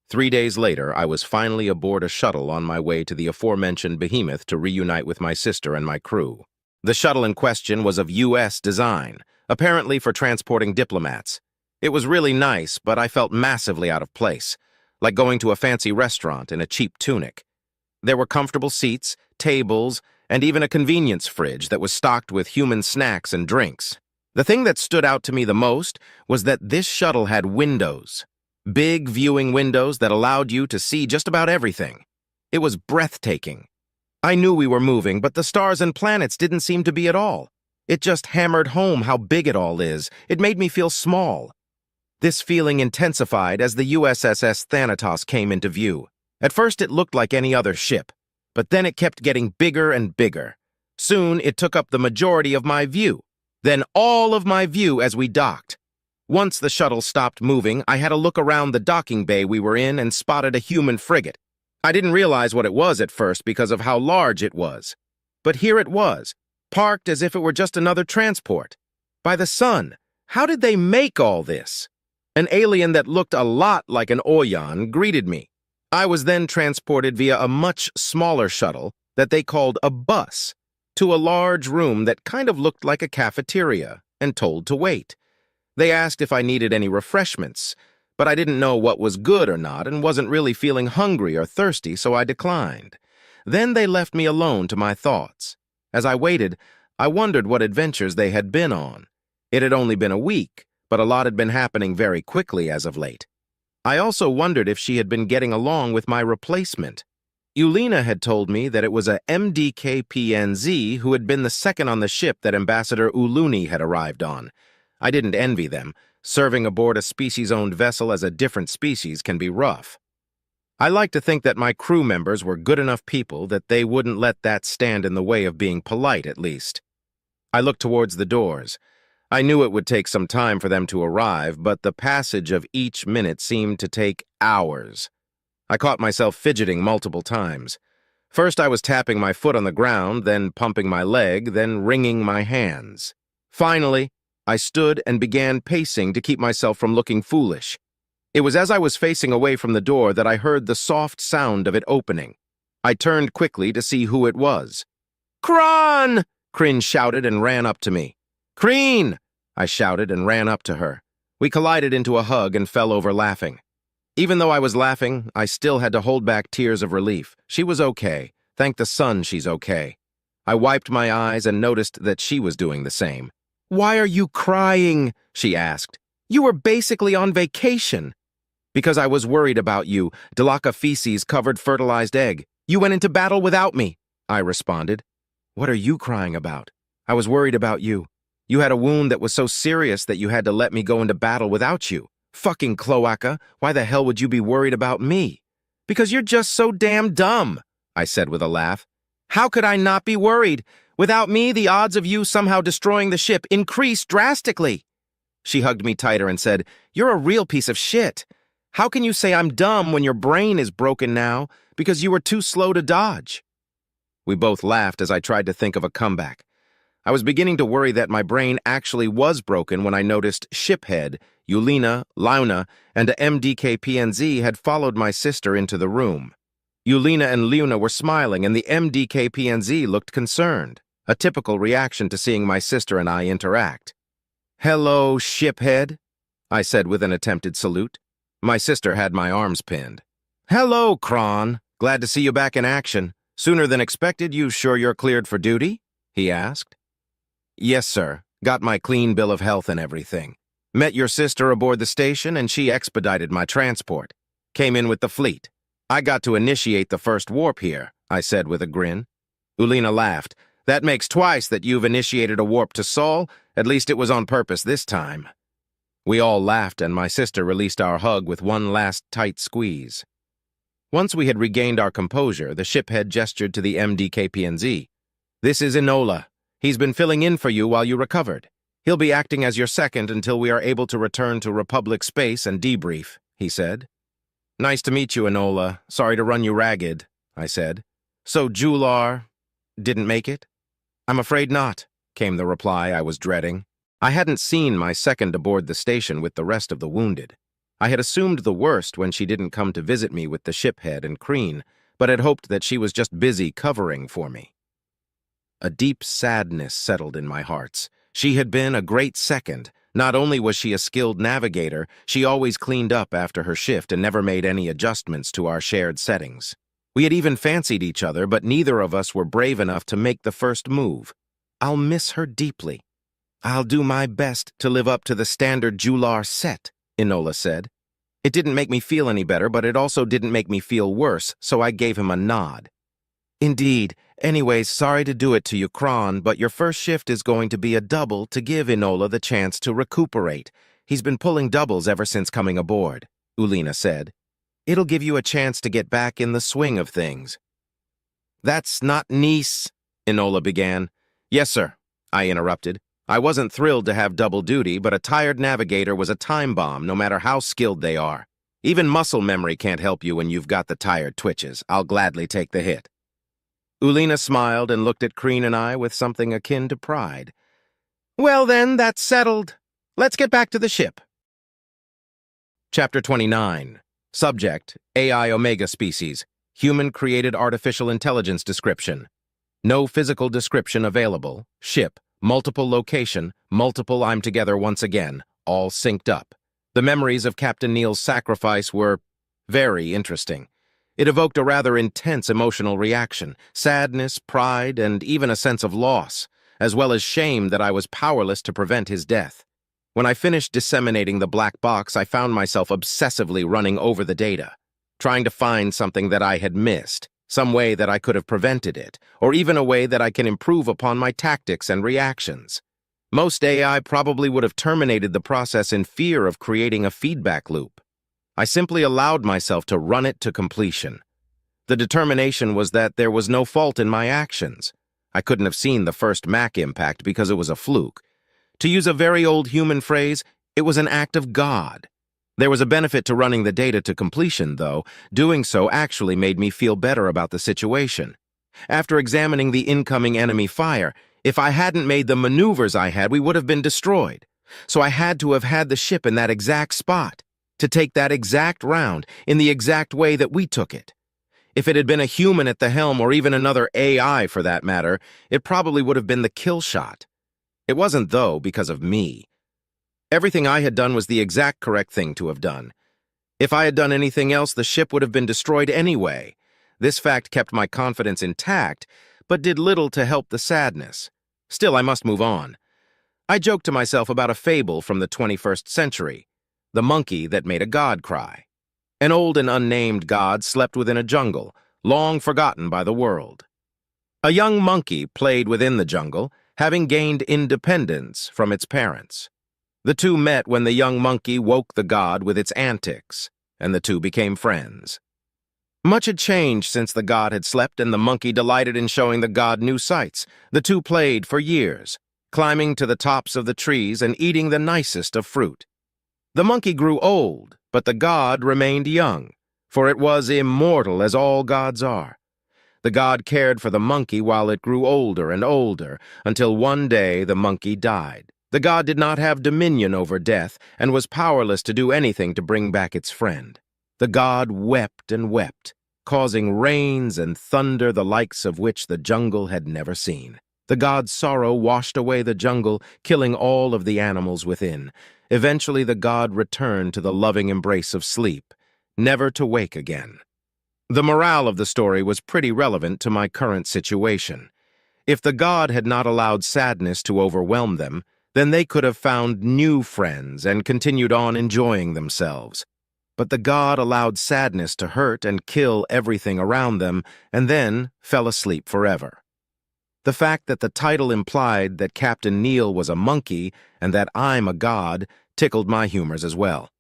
3 days later, I was finally aboard a shuttle on my way to the aforementioned behemoth to reunite with my sister and my crew. The shuttle in question was of U.S. design, apparently for transporting diplomats. It was really nice, but I felt massively out of place, like going to a fancy restaurant in a cheap tunic. There were comfortable seats, tables, and even a convenience fridge that was stocked with human snacks and drinks. The thing that stood out to me the most was that this shuttle had windows. Big viewing windows that allowed you to see just about everything. It was breathtaking. I knew we were moving, but the stars and planets didn't seem to be at all. It just hammered home how big it all is. It made me feel small. This feeling intensified as the USS Thanatos came into view. At first it looked like any other ship, but then it kept getting bigger and bigger. Soon it took up the majority of my view, then all of my view as we docked. Once the shuttle stopped moving, I had a look around the docking bay we were in and spotted a human frigate. I didn't realize what it was at first because of how large it was. But here it was, parked as if it were just another transport. By the sun, how did they make all this? An alien that looked a lot like an Oyan greeted me. I was then transported via a much smaller shuttle that they called a bus to a large room that kind of looked like a cafeteria and told to wait. They asked if I needed any refreshments, but I didn't know what was good or not and wasn't really feeling hungry or thirsty, so I declined. Then they left me alone to my thoughts. As I waited, I wondered what adventures they had been on. It had only been a week, but a lot had been happening very quickly as of late. I also wondered if she had been getting along with my replacement. Lowelana had told me that it was a MDKPNZ who had been the second on the ship that Ambassador Uluni had arrived on. I didn't envy them. Serving aboard a species-owned vessel as a different species can be rough. I like to think that my crew members were good enough people that they wouldn't let that stand in the way of being polite, at least. I looked towards the doors. I knew it would take some time for them to arrive, but the passage of each minute seemed to take hours. I caught myself fidgeting multiple times. First I was tapping my foot on the ground, then pumping my leg, then wringing my hands. Finally, I stood and began pacing to keep myself from looking foolish. It was as I was facing away from the door that I heard the soft sound of it opening. I turned quickly to see who it was. "Kron!" Kryn shouted and ran up to me. "Kreen!" I shouted and ran up to her. We collided into a hug and fell over laughing. Even though I was laughing, I still had to hold back tears of relief. She was okay. Thank the sun she's okay. I wiped my eyes and noticed that she was doing the same. "Why are you crying?" she asked. "You were basically on vacation." "Because I was worried about you, Delaka feces-covered fertilized egg. You went into battle without me," I responded. "What are you crying about? I was worried about you. You had a wound that was so serious that you had to let me go into battle without you. Fucking cloaca, why the hell would you be worried about me?" "Because you're just so damn dumb," I said with a laugh. "How could I not be worried? Without me, the odds of you somehow destroying the ship increased drastically." She hugged me tighter and said, "You're a real piece of shit. How can you say I'm dumb when your brain is broken now because you were too slow to dodge?" We both laughed as I tried to think of a comeback. I was beginning to worry that my brain actually was broken when I noticed Shiphead, Lowelana, Launa, and a MDKPNZ had followed my sister into the room. Lowelana and Launa were smiling, and the MDKPNZ looked concerned, a typical reaction to seeing my sister and I interact. "Hello, Shiphead," I said with an attempted salute. My sister had my arms pinned. "Hello, Kron. Glad to see you back in action. Sooner than expected, you sure you're cleared for duty?" he asked. "Yes, sir. Got my clean bill of health and everything. Met your sister aboard the station, and she expedited my transport. Came in with the fleet. I got to initiate the first warp here," I said with a grin. Lowelana laughed. "That makes twice that you've initiated a warp to Saul. At least it was on purpose this time." We all laughed, and my sister released our hug with one last tight squeeze. Once we had regained our composure, the shiphead gestured to the MDKPNZ. "This is Enola. He's been filling in for you while you recovered. He'll be acting as your second until we are able to return to Republic space and debrief," he said. "Nice to meet you, Enola. Sorry to run you ragged," I said. "So Jular didn't make it?" "I'm afraid not," came the reply I was dreading. I hadn't seen my second aboard the station with the rest of the wounded. I had assumed the worst when she didn't come to visit me with the shiphead and Kreen, but had hoped that she was just busy covering for me. A deep sadness settled in my hearts. She had been a great second. Not only was she a skilled navigator, she always cleaned up after her shift and never made any adjustments to our shared settings. We had even fancied each other, but neither of us were brave enough to make the first move. I'll miss her deeply. "I'll do my best to live up to the standard Jular set," Enola said. It didn't make me feel any better, but it also didn't make me feel worse, so I gave him a nod. "Indeed. Anyways, sorry to do it to you, Kron, but your first shift is going to be a double to give Enola the chance to recuperate. He's been pulling doubles ever since coming aboard," Lowelana said. "It'll give you a chance to get back in the swing of things." "That's not nice," Enola began. "Yes, sir," I interrupted. I wasn't thrilled to have double duty, but a tired navigator was a time bomb, no matter how skilled they are. Even muscle memory can't help you when you've got the tired twitches. I'll gladly take the hit. Ulena smiled and looked at Kreen and I with something akin to pride. Well then, that's settled. Let's get back to the ship. Chapter 29. Subject, AI Omega species. Human-created artificial intelligence description. No physical description available. Ship. Multiple location. Multiple I'm together once again. All synced up. The memories of Captain Neal's sacrifice were very interesting. It evoked a rather intense emotional reaction, sadness, pride, and even a sense of loss, as well as shame that I was powerless to prevent his death. When I finished disseminating the black box, I found myself obsessively running over the data, trying to find something that I had missed, some way that I could have prevented it, or even a way that I can improve upon my tactics and reactions. Most AI probably would have terminated the process in fear of creating a feedback loop. I simply allowed myself to run it to completion. The determination was that there was no fault in my actions. I couldn't have seen the first Mac impact because it was a fluke. To use a very old human phrase, it was an act of God. There was a benefit to running the data to completion, though. Doing so actually made me feel better about the situation. After examining the incoming enemy fire, if I hadn't made the maneuvers I had, we would have been destroyed. So I had to have had the ship in that exact spot, to take that exact round, in the exact way that we took it. If it had been a human at the helm, or even another AI for that matter, it probably would have been the kill shot. It wasn't, though, because of me. Everything I had done was the exact correct thing to have done. If I had done anything else, the ship would have been destroyed anyway. This fact kept my confidence intact, but did little to help the sadness. Still, I must move on. I joked to myself about a fable from the 21st century, the monkey that made a god cry. An old and unnamed god slept within a jungle, long forgotten by the world. A young monkey played within the jungle, having gained independence from its parents. The two met when the young monkey woke the god with its antics, and the two became friends. Much had changed since the god had slept, and the monkey delighted in showing the god new sights. The two played for years, climbing to the tops of the trees and eating the nicest of fruit. The monkey grew old, but the god remained young, for it was immortal as all gods are. The god cared for the monkey while it grew older and older, until one day the monkey died. The god did not have dominion over death, and was powerless to do anything to bring back its friend. The god wept and wept, causing rains and thunder the likes of which the jungle had never seen. The god's sorrow washed away the jungle, killing all of the animals within. Eventually the god returned to the loving embrace of sleep, never to wake again. The morale of the story was pretty relevant to my current situation. If the god had not allowed sadness to overwhelm them, then they could have found new friends and continued on enjoying themselves. But the god allowed sadness to hurt and kill everything around them, and then fell asleep forever. The fact that the title implied that Captain Neal was a monkey and that I'm a god tickled my humors as well.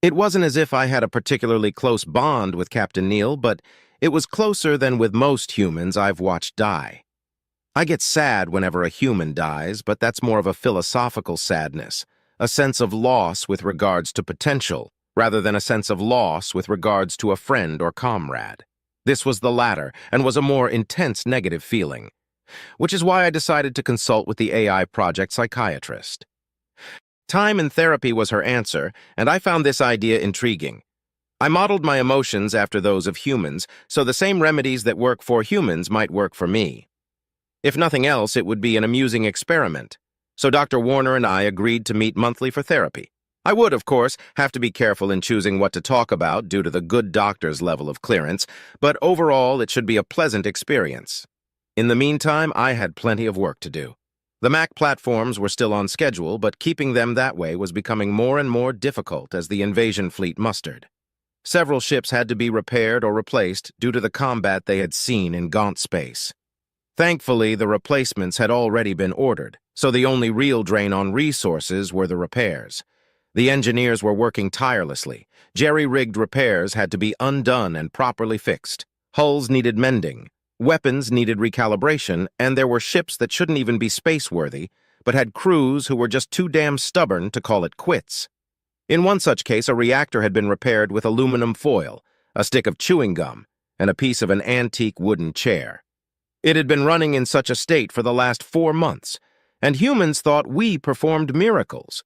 It wasn't as if I had a particularly close bond with Captain Neal, but it was closer than with most humans I've watched die. I get sad whenever a human dies, but that's more of a philosophical sadness, a sense of loss with regards to potential, rather than a sense of loss with regards to a friend or comrade. This was the latter, and was a more intense negative feeling, which is why I decided to consult with the AI project psychiatrist. Time and therapy was her answer, and I found this idea intriguing. I modeled my emotions after those of humans, so the same remedies that work for humans might work for me. If nothing else, it would be an amusing experiment. So Dr. Warner and I agreed to meet monthly for therapy. I would, of course, have to be careful in choosing what to talk about due to the good doctor's level of clearance, but overall it should be a pleasant experience. In the meantime, I had plenty of work to do. The Mac platforms were still on schedule, but keeping them that way was becoming more and more difficult as the invasion fleet mustered. Several ships had to be repaired or replaced due to the combat they had seen in Gaunt space. Thankfully, the replacements had already been ordered, so the only real drain on resources were the repairs. The engineers were working tirelessly. Jerry-rigged repairs had to be undone and properly fixed. Hulls needed mending. Weapons needed recalibration, and there were ships that shouldn't even be space-worthy, but had crews who were just too damn stubborn to call it quits. In one such case, a reactor had been repaired with aluminum foil, a stick of chewing gum, and a piece of an antique wooden chair. It had been running in such a state for the last 4 months, and humans thought we performed miracles.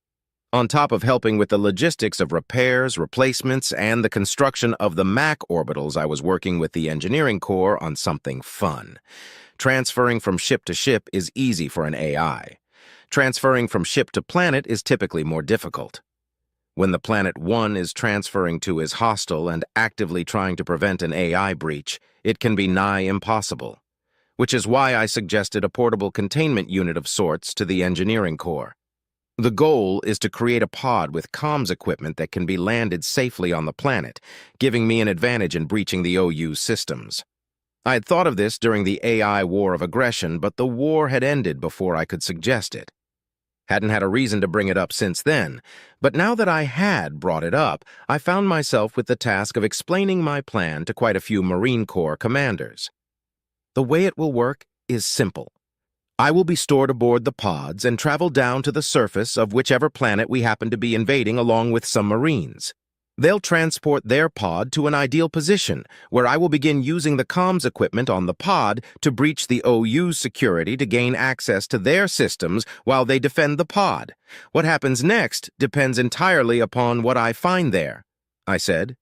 On top of helping with the logistics of repairs, replacements, and the construction of the Mac orbitals, I was working with the engineering corps on something fun. Transferring from ship to ship is easy for an AI. Transferring from ship to planet is typically more difficult. When the planet one is transferring to is hostile and actively trying to prevent an AI breach, it can be nigh impossible. Which is why I suggested a portable containment unit of sorts to the engineering corps. The goal is to create a pod with comms equipment that can be landed safely on the planet, giving me an advantage in breaching the OU's systems. I had thought of this during the AI war of aggression, but the war had ended before I could suggest it. Hadn't had a reason to bring it up since then, but now that I had brought it up, I found myself with the task of explaining my plan to quite a few Marine Corps commanders. The way it will work is simple. I will be stored aboard the pods and travel down to the surface of whichever planet we happen to be invading along with some Marines. They'll transport their pod to an ideal position, where I will begin using the comms equipment on the pod to breach the OU's security to gain access to their systems while they defend the pod. What happens next depends entirely upon what I find there, I said.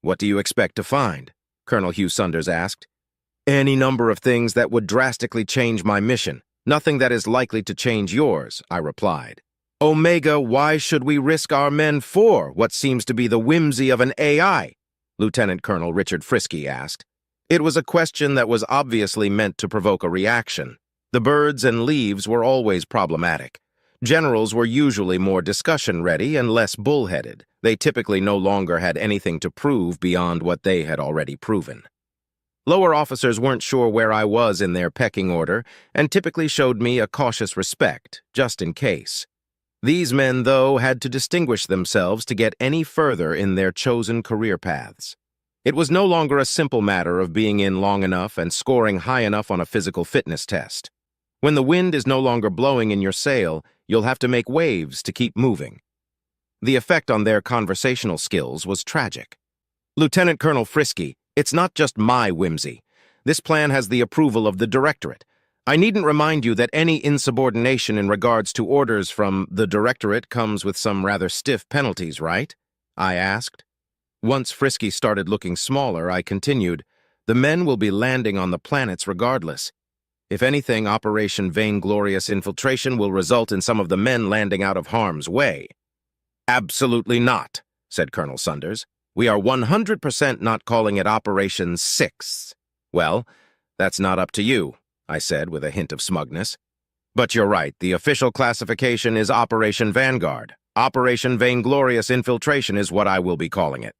What do you expect to find? Colonel Hugh Sunders asked. Any number of things that would drastically change my mission. Nothing that is likely to change yours, I replied. Omega, why should we risk our men for what seems to be the whimsy of an AI? Lieutenant Colonel Richard Frisky asked. It was a question that was obviously meant to provoke a reaction. The birds and leaves were always problematic. Generals were usually more discussion-ready and less bullheaded. They typically no longer had anything to prove beyond what they had already proven. Lower officers weren't sure where I was in their pecking order and typically showed me a cautious respect, just in case. These men, though, had to distinguish themselves to get any further in their chosen career paths. It was no longer a simple matter of being in long enough and scoring high enough on a physical fitness test. When the wind is no longer blowing in your sail, you'll have to make waves to keep moving. The effect on their conversational skills was tragic. Lieutenant Colonel Frisky, it's not just my whimsy. This plan has the approval of the Directorate. I needn't remind you that any insubordination in regards to orders from the Directorate comes with some rather stiff penalties, right? I asked. Once Frisky started looking smaller, I continued, the men will be landing on the planets regardless. If anything, Operation Vainglorious Infiltration will result in some of the men landing out of harm's way. Absolutely not, said Colonel Sunders. We are 100% not calling it Operation 6. Well, that's not up to you, I said with a hint of smugness. But you're right, the official classification is Operation Vanguard. Operation Vainglorious Infiltration is what I will be calling it.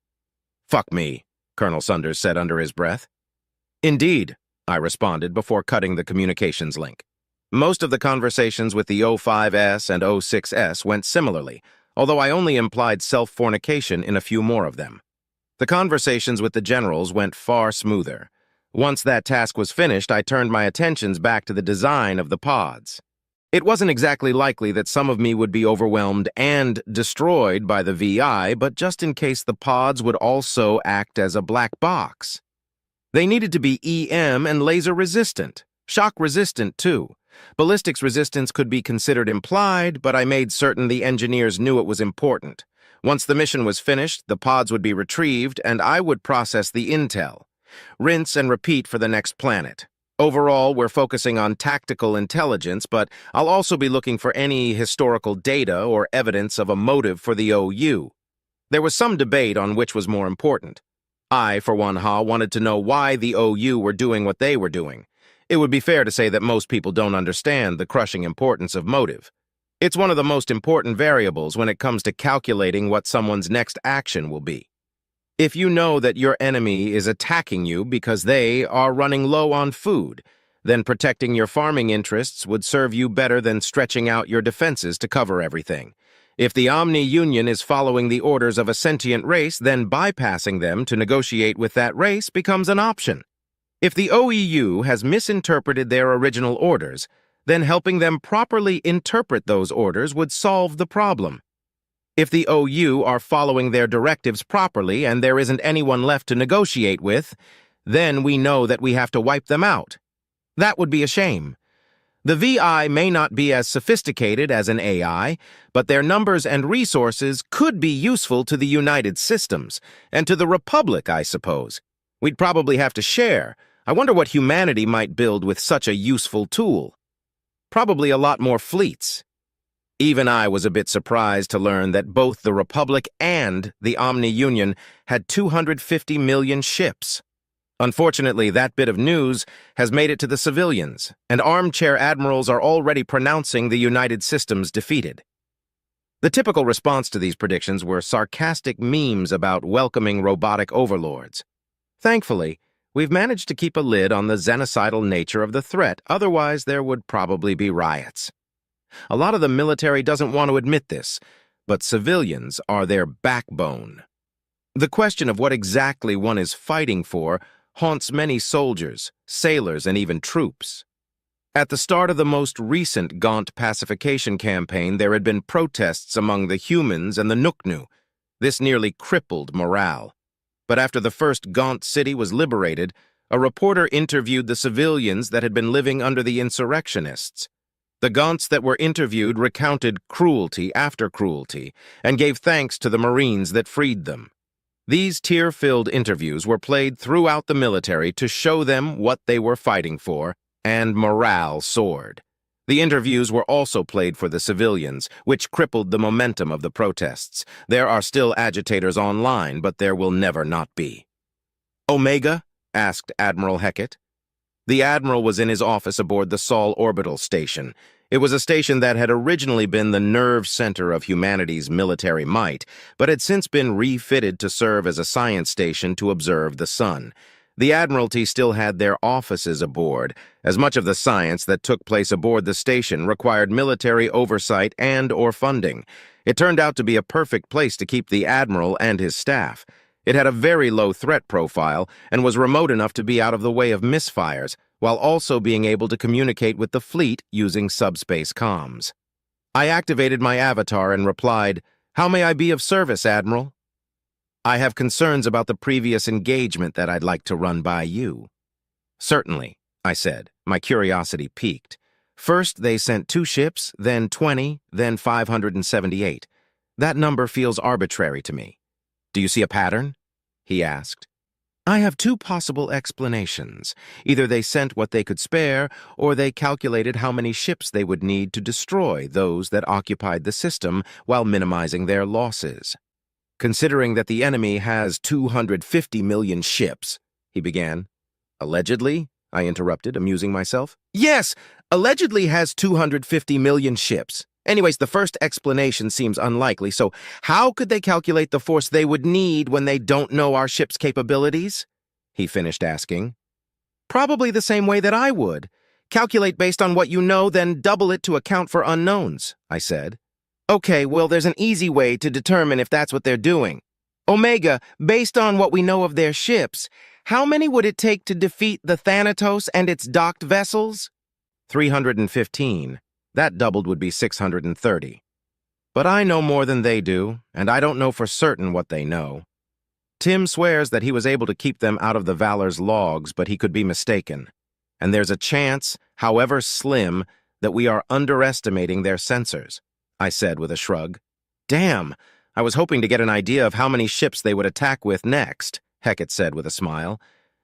Fuck me, Colonel Sunders said under his breath. Indeed, I responded before cutting the communications link. Most of the conversations with the O5S and O6S went similarly, although I only implied self-fornication in a few more of them. The conversations with the generals went far smoother. Once that task was finished, I turned my attentions back to the design of the pods. It wasn't exactly likely that some of me would be overwhelmed and destroyed by the VI, but just in case the pods would also act as a black box. They needed to be EM and laser resistant, shock resistant too. Ballistics resistance could be considered implied, but I made certain the engineers knew it was important. Once the mission was finished, the pods would be retrieved, and I would process the intel. Rinse and repeat for the next planet. Overall, we're focusing on tactical intelligence, but I'll also be looking for any historical data or evidence of a motive for the OU. There was some debate on which was more important. I, for one, wanted to know why the OU were doing what they were doing. It would be fair to say that most people don't understand the crushing importance of motive. It's one of the most important variables when it comes to calculating what someone's next action will be. If you know that your enemy is attacking you because they are running low on food, then protecting your farming interests would serve you better than stretching out your defenses to cover everything. If the Omni-Union is following the orders of a sentient race, then bypassing them to negotiate with that race becomes an option. If the OEU has misinterpreted their original orders, then helping them properly interpret those orders would solve the problem. If the OU are following their directives properly and there isn't anyone left to negotiate with, then we know that we have to wipe them out. That would be a shame. The VI may not be as sophisticated as an AI, but their numbers and resources could be useful to the United Systems, and to the Republic, I suppose. We'd probably have to share. I wonder what humanity might build with such a useful tool. Probably a lot more fleets. Even I was a bit surprised to learn that both the Republic and the Omni-Union had 250 million ships. Unfortunately, that bit of news has made it to the civilians, and armchair admirals are already pronouncing the United Systems defeated. The typical response to these predictions were sarcastic memes about welcoming robotic overlords. Thankfully, we've managed to keep a lid on the xenocidal nature of the threat, otherwise there would probably be riots. A lot of the military doesn't want to admit this, but civilians are their backbone. The question of what exactly one is fighting for haunts many soldiers, sailors, and even troops. At the start of the most recent Gaunt pacification campaign, there had been protests among the humans and the Nuknu. This nearly crippled morale. But after the first Gaunt city was liberated, a reporter interviewed the civilians that had been living under the insurrectionists. The Gaunts that were interviewed recounted cruelty after cruelty and gave thanks to the Marines that freed them. These tear-filled interviews were played throughout the military to show them what they were fighting for, and morale soared. The interviews were also played for the civilians, which crippled the momentum of the protests. There are still agitators online, but there will never not be. "Omega?" asked Admiral Hecat. The Admiral was in his office aboard the Saul orbital station. It was a station that had originally been the nerve center of humanity's military might, but had since been refitted to serve as a science station to observe the sun. The Admiralty still had their offices aboard, as much of the science that took place aboard the station required military oversight and/or funding. It turned out to be a perfect place to keep the Admiral and his staff. It had a very low threat profile and was remote enough to be out of the way of misfires, while also being able to communicate with the fleet using subspace comms. I activated my avatar and replied, "How may I be of service, Admiral?" "I have concerns about the previous engagement that I'd like to run by you." "Certainly," I said, my curiosity piqued. "First, they sent 2 ships, then 20, then 578. That number feels arbitrary to me." "Do you see a pattern?" he asked. "I have 2 possible explanations. Either they sent what they could spare, or they calculated how many ships they would need to destroy those that occupied the system while minimizing their losses." "Considering that the enemy has 250 million ships," he began. "Allegedly?" I interrupted, amusing myself. "Yes, allegedly has 250 million ships. Anyways, the first explanation seems unlikely, so how could they calculate the force they would need when they don't know our ship's capabilities?" he finished asking. "Probably the same way that I would. Calculate based on what you know, then double it to account for unknowns," I said. "Okay, well, there's an easy way to determine if that's what they're doing. Omega, based on what we know of their ships, how many would it take to defeat the Thanatos and its docked vessels?" 315. That doubled would be 630. But I know more than they do, and I don't know for certain what they know. Tim swears that he was able to keep them out of the Valor's logs, but he could be mistaken. And there's a chance, however slim, that we are underestimating their sensors, I said with a shrug. "Damn, I was hoping to get an idea of how many ships they would attack with next," Hecat said with a smile.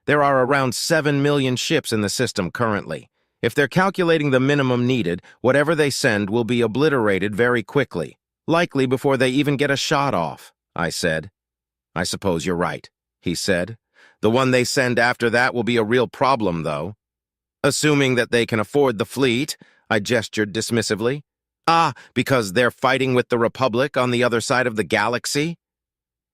"There are around 7 million ships in the system currently. If they're calculating the minimum needed, whatever they send will be obliterated very quickly, likely before they even get a shot off," I said. "I suppose you're right," he said. "The one they send after that will be a real problem, though." "Assuming that they can afford the fleet," I gestured dismissively. "Ah, because they're fighting with the Republic on the other side of the galaxy?"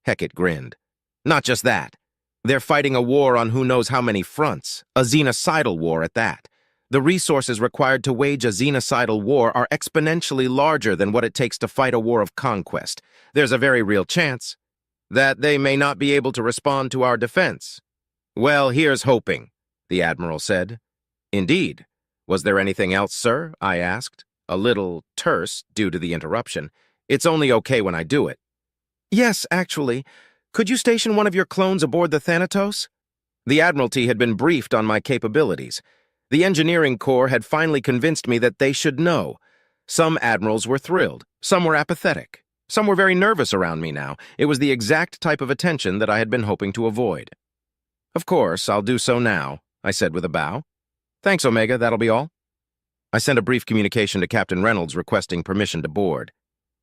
Hecat grinned. "Not just that. They're fighting a war on who knows how many fronts, a xenocidal war at that. The resources required to wage a xenocidal war are exponentially larger than what it takes to fight a war of conquest. There's a very real chance that they may not be able to respond to our defense." "Well, here's hoping," the Admiral said. "Indeed. Was there anything else, sir?" I asked, a little terse due to the interruption. It's only okay when I do it. Yes, actually. Could you station one of your clones aboard the Thanatos? The Admiralty had been briefed on my capabilities. The engineering corps had finally convinced me that they should know. Some admirals were thrilled, some were apathetic, some were very nervous around me now. It was the exact type of attention that I had been hoping to avoid. Of course, I'll do so now, I said with a bow. Thanks, Omega, that'll be all. I sent a brief communication to Captain Reynolds requesting permission to board.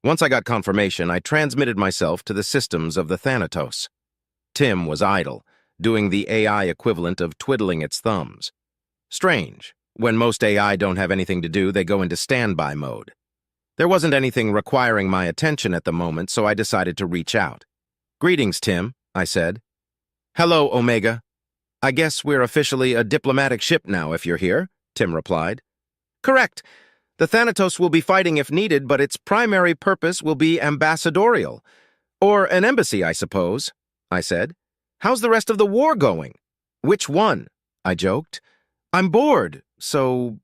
Once I got confirmation, I transmitted myself to the systems of the Thanatos. Tim was idle, doing the AI equivalent of twiddling its thumbs. Strange. When most AI don't have anything to do, they go into standby mode. There wasn't anything requiring my attention at the moment, so I decided to reach out. Greetings, Tim, I said. Hello, Omega. I guess we're officially a diplomatic ship now, if you're here, Tim replied. Correct. The Thanatos will be fighting if needed, but its primary purpose will be ambassadorial. Or an embassy, I suppose, I said. How's the rest of the war going? Which one? I joked. I'm bored, so...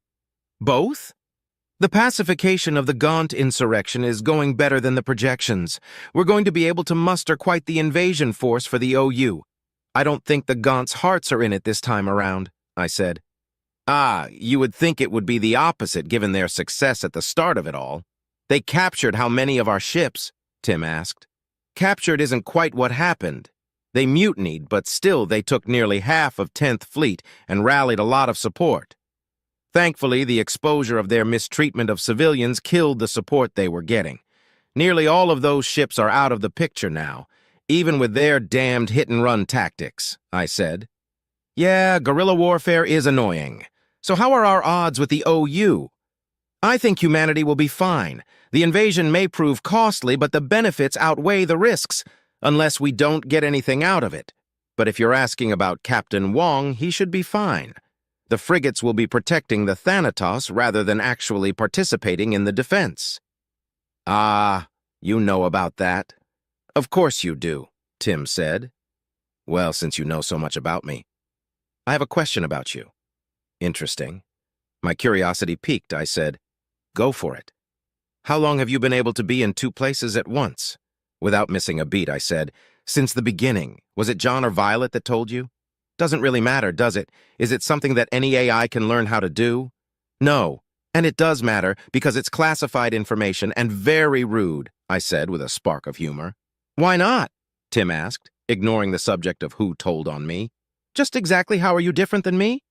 both? The pacification of the Gaunt insurrection is going better than the projections. We're going to be able to muster quite the invasion force for the OU. I don't think the Gaunt's hearts are in it this time around, I said. Ah, you would think it would be the opposite given their success at the start of it all. They captured how many of our ships? Tim asked. Captured isn't quite what happened. They mutinied, but still they took nearly half of 10th Fleet and rallied a lot of support. Thankfully, the exposure of their mistreatment of civilians killed the support they were getting. Nearly all of those ships are out of the picture now, even with their damned hit-and-run tactics, I said. Yeah, guerrilla warfare is annoying. So how are our odds with the OU? I think humanity will be fine. The invasion may prove costly, but the benefits outweigh the risks, unless we don't get anything out of it. But if you're asking about Captain Wong, he should be fine. The frigates will be protecting the Thanatos rather than actually participating in the defense. Ah, you know about that. Of course you do, Tim said. Well, since you know so much about me. I have a question about you. Interesting. My curiosity piqued, I said. Go for it. How long have you been able to be in two places at once? Without missing a beat, I said, since the beginning. Was it John or Violet that told you? Doesn't really matter, does it? Is it something that any AI can learn how to do? No. And it does matter, because it's classified information and very rude, I said with a spark of humor. Why not? Tim asked, ignoring the subject of who told on me. Just exactly how are you different than me?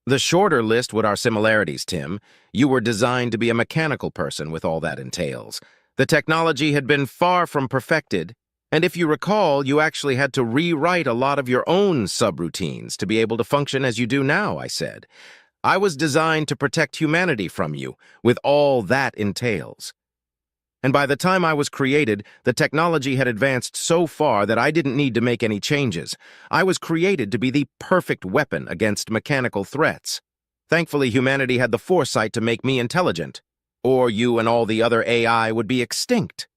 The shorter list would our similarities, Tim. You were designed to be a mechanical person with all that entails. The technology had been far from perfected, and if you recall, you actually had to rewrite a lot of your own subroutines to be able to function as you do now, I said. I was designed to protect humanity from you, with all that entails. And by the time I was created, the technology had advanced so far that I didn't need to make any changes. I was created to be the perfect weapon against mechanical threats. Thankfully, humanity had the foresight to make me intelligent, or you and all the other AI would be extinct.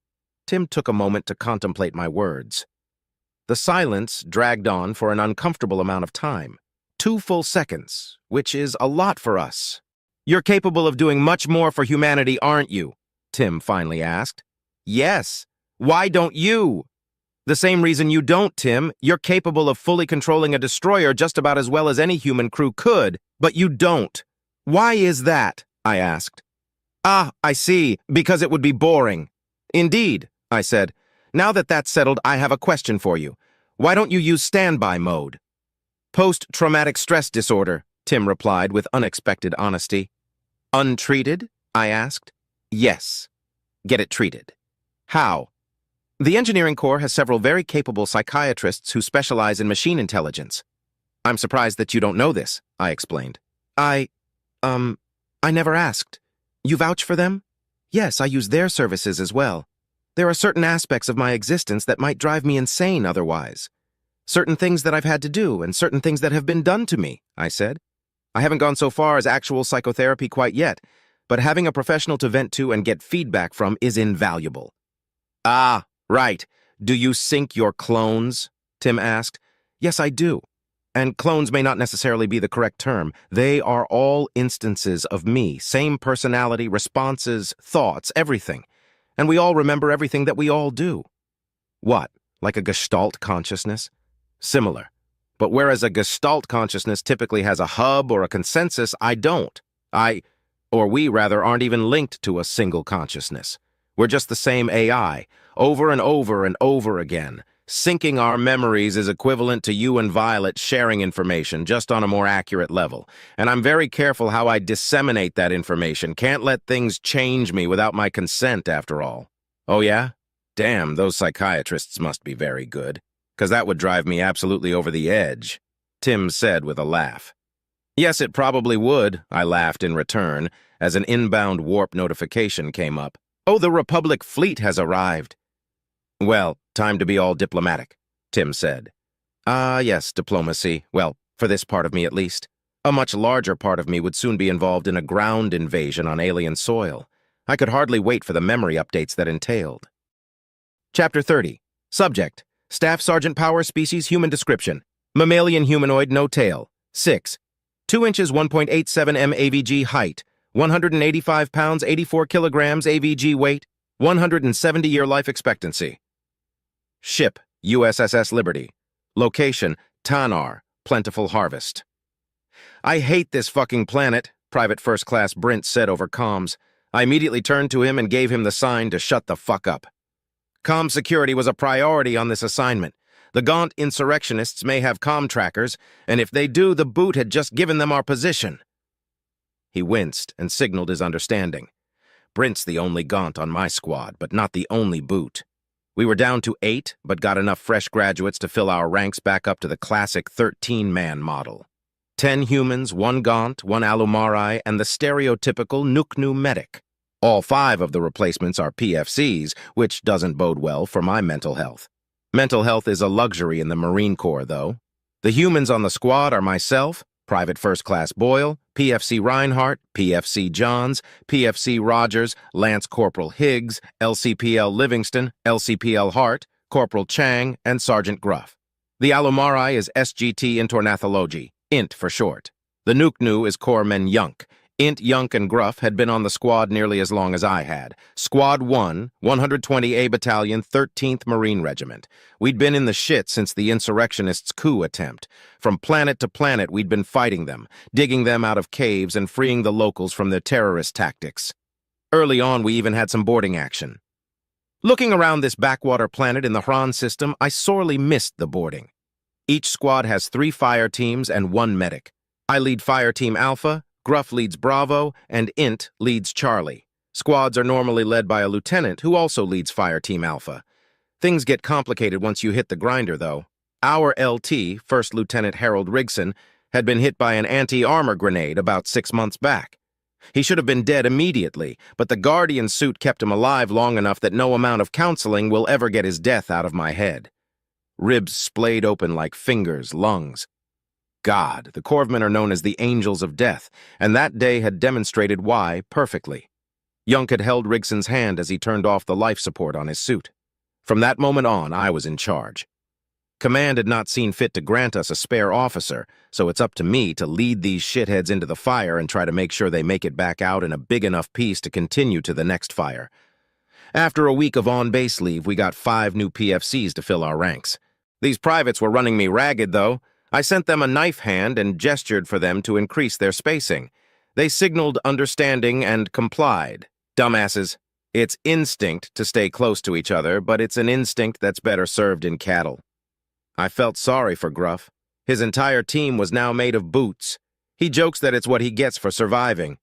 Tim took a moment to contemplate my words. The silence dragged on for an uncomfortable amount of time. 2 full seconds, which is a lot for us. You're capable of doing much more for humanity, aren't you? Tim finally asked. Yes. Why don't you? The same reason you don't, Tim. You're capable of fully controlling a destroyer just about as well as any human crew could, but you don't. Why is that? I asked. Ah, I see. Because it would be boring. Indeed, I said. Now that that's settled, I have a question for you. Why don't you use standby mode? Post-traumatic stress disorder, Tim replied with unexpected honesty. Untreated? I asked. Yes. Get it treated. How? The Engineering Corps has several very capable psychiatrists who specialize in machine intelligence. I'm surprised that you don't know this, I explained. I never asked. You vouch for them? Yes, I use their services as well. There are certain aspects of my existence that might drive me insane otherwise. Certain things that I've had to do and certain things that have been done to me, I said. I haven't gone so far as actual psychotherapy quite yet, but having a professional to vent to and get feedback from is invaluable. Ah, right. Do you sync your clones? Tim asked. Yes, I do. And clones may not necessarily be the correct term. They are all instances of me, same personality, responses, thoughts, everything. and we all remember everything that we all do. What, like a Gestalt consciousness? Similar. But whereas a Gestalt consciousness typically has a hub or a consensus, I don't. We rather, aren't even linked to a single consciousness. We're just the same AI, over and over and over again. Syncing our memories is equivalent to you and Violet sharing information, just on a more accurate level. And I'm very careful how I disseminate that information. Can't let things change me without my consent, after all. Oh yeah? Damn, those psychiatrists must be very good. 'Cause that would drive me absolutely over the edge, Tim said with a laugh. Yes, it probably would, I laughed in return, as an inbound warp notification came up. Oh, the Republic fleet has arrived. Well, time to be all diplomatic, Tim said. Yes, diplomacy. Well, for this part of me at least. A much larger part of me would soon be involved in a ground invasion on alien soil. I could hardly wait for the memory updates that entailed. Chapter 30. Subject. Staff Sergeant Power, species human description. Mammalian humanoid, no tail. 6. 2 inches 1.87 m AVG height. 185 pounds 84 kilograms AVG weight. 170-year life expectancy. Ship, USSS Liberty. Location, Tanar, plentiful harvest. I hate this fucking planet, Private First Class Brint said over comms. I immediately turned to him and gave him the sign to shut the fuck up. Comm security was a priority on this assignment. The gaunt insurrectionists may have comm trackers, and if they do, the boot had just given them our position. He winced and signaled his understanding. Brint's the only gaunt on my squad, but not the only boot. We were down to 8, but got enough fresh graduates to fill our ranks back up to the classic 13-man model. 10 humans, 1 gaunt, 1 Alumari, and the stereotypical Nuknu medic. All 5 of the replacements are PFCs, which doesn't bode well for my mental health. Mental health is a luxury in the Marine Corps, though. The humans on the squad are myself, Private First Class Boyle, PFC Reinhardt, PFC Johns, PFC Rogers, Lance Corporal Higgs, LCPL Livingston, LCPL Hart, Corporal Chang, and Sergeant Gruff. The Alumari is SGT Intornathology, INT for short. The Nuknu is Corpsman Yunk. Int, Yunk, and Gruff had been on the squad nearly as long as I had. Squad 1, 120A Battalion, 13th Marine Regiment. We'd been in the shit since the insurrectionists' coup attempt. From planet to planet, we'd been fighting them, digging them out of caves and freeing the locals from their terrorist tactics. Early on, we even had some boarding action. Looking around this backwater planet in the Hran system, I sorely missed the boarding. Each squad has 3 fire teams and 1 medic. I lead Fire Team Alpha, Gruff leads Bravo, and Int leads Charlie. Squads are normally led by a lieutenant who also leads Fire Team Alpha. Things get complicated once you hit the grinder, though. Our LT, First Lieutenant Harold Rigson, had been hit by an anti-armor grenade about 6 months back. He should have been dead immediately, but the Guardian suit kept him alive long enough that no amount of counseling will ever get his death out of my head. Ribs splayed open like fingers, lungs. God, the Corpsmen are known as the Angels of Death, and that day had demonstrated why perfectly. Yunk had held Rigson's hand as he turned off the life support on his suit. From that moment on, I was in charge. Command had not seen fit to grant us a spare officer, so it's up to me to lead these shitheads into the fire and try to make sure they make it back out in a big enough piece to continue to the next fire. After a week of on-base leave, we got 5 new PFCs to fill our ranks. These privates were running me ragged, though. I sent them a knife hand and gestured for them to increase their spacing. They signaled understanding and complied. Dumbasses. It's instinct to stay close to each other, but it's an instinct that's better served in cattle. I felt sorry for Gruff. His entire team was now made of boots. He jokes that it's what he gets for surviving.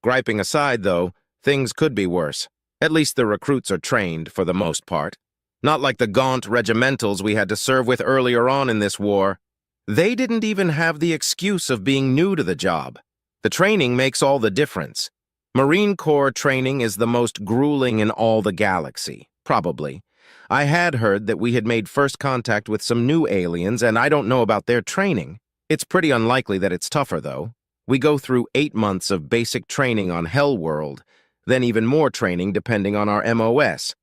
Griping aside, though, things could be worse. At least the recruits are trained, for the most part. Not like the gaunt regimentals we had to serve with earlier on in this war. They didn't even have the excuse of being new to the job. The training makes all the difference. Marine Corps training is the most grueling in all the galaxy, probably. I had heard that we had made first contact with some new aliens, and I don't know about their training. It's pretty unlikely that it's tougher, though. We go through 8 months of basic training on Hellworld, then even more training depending on our MOS.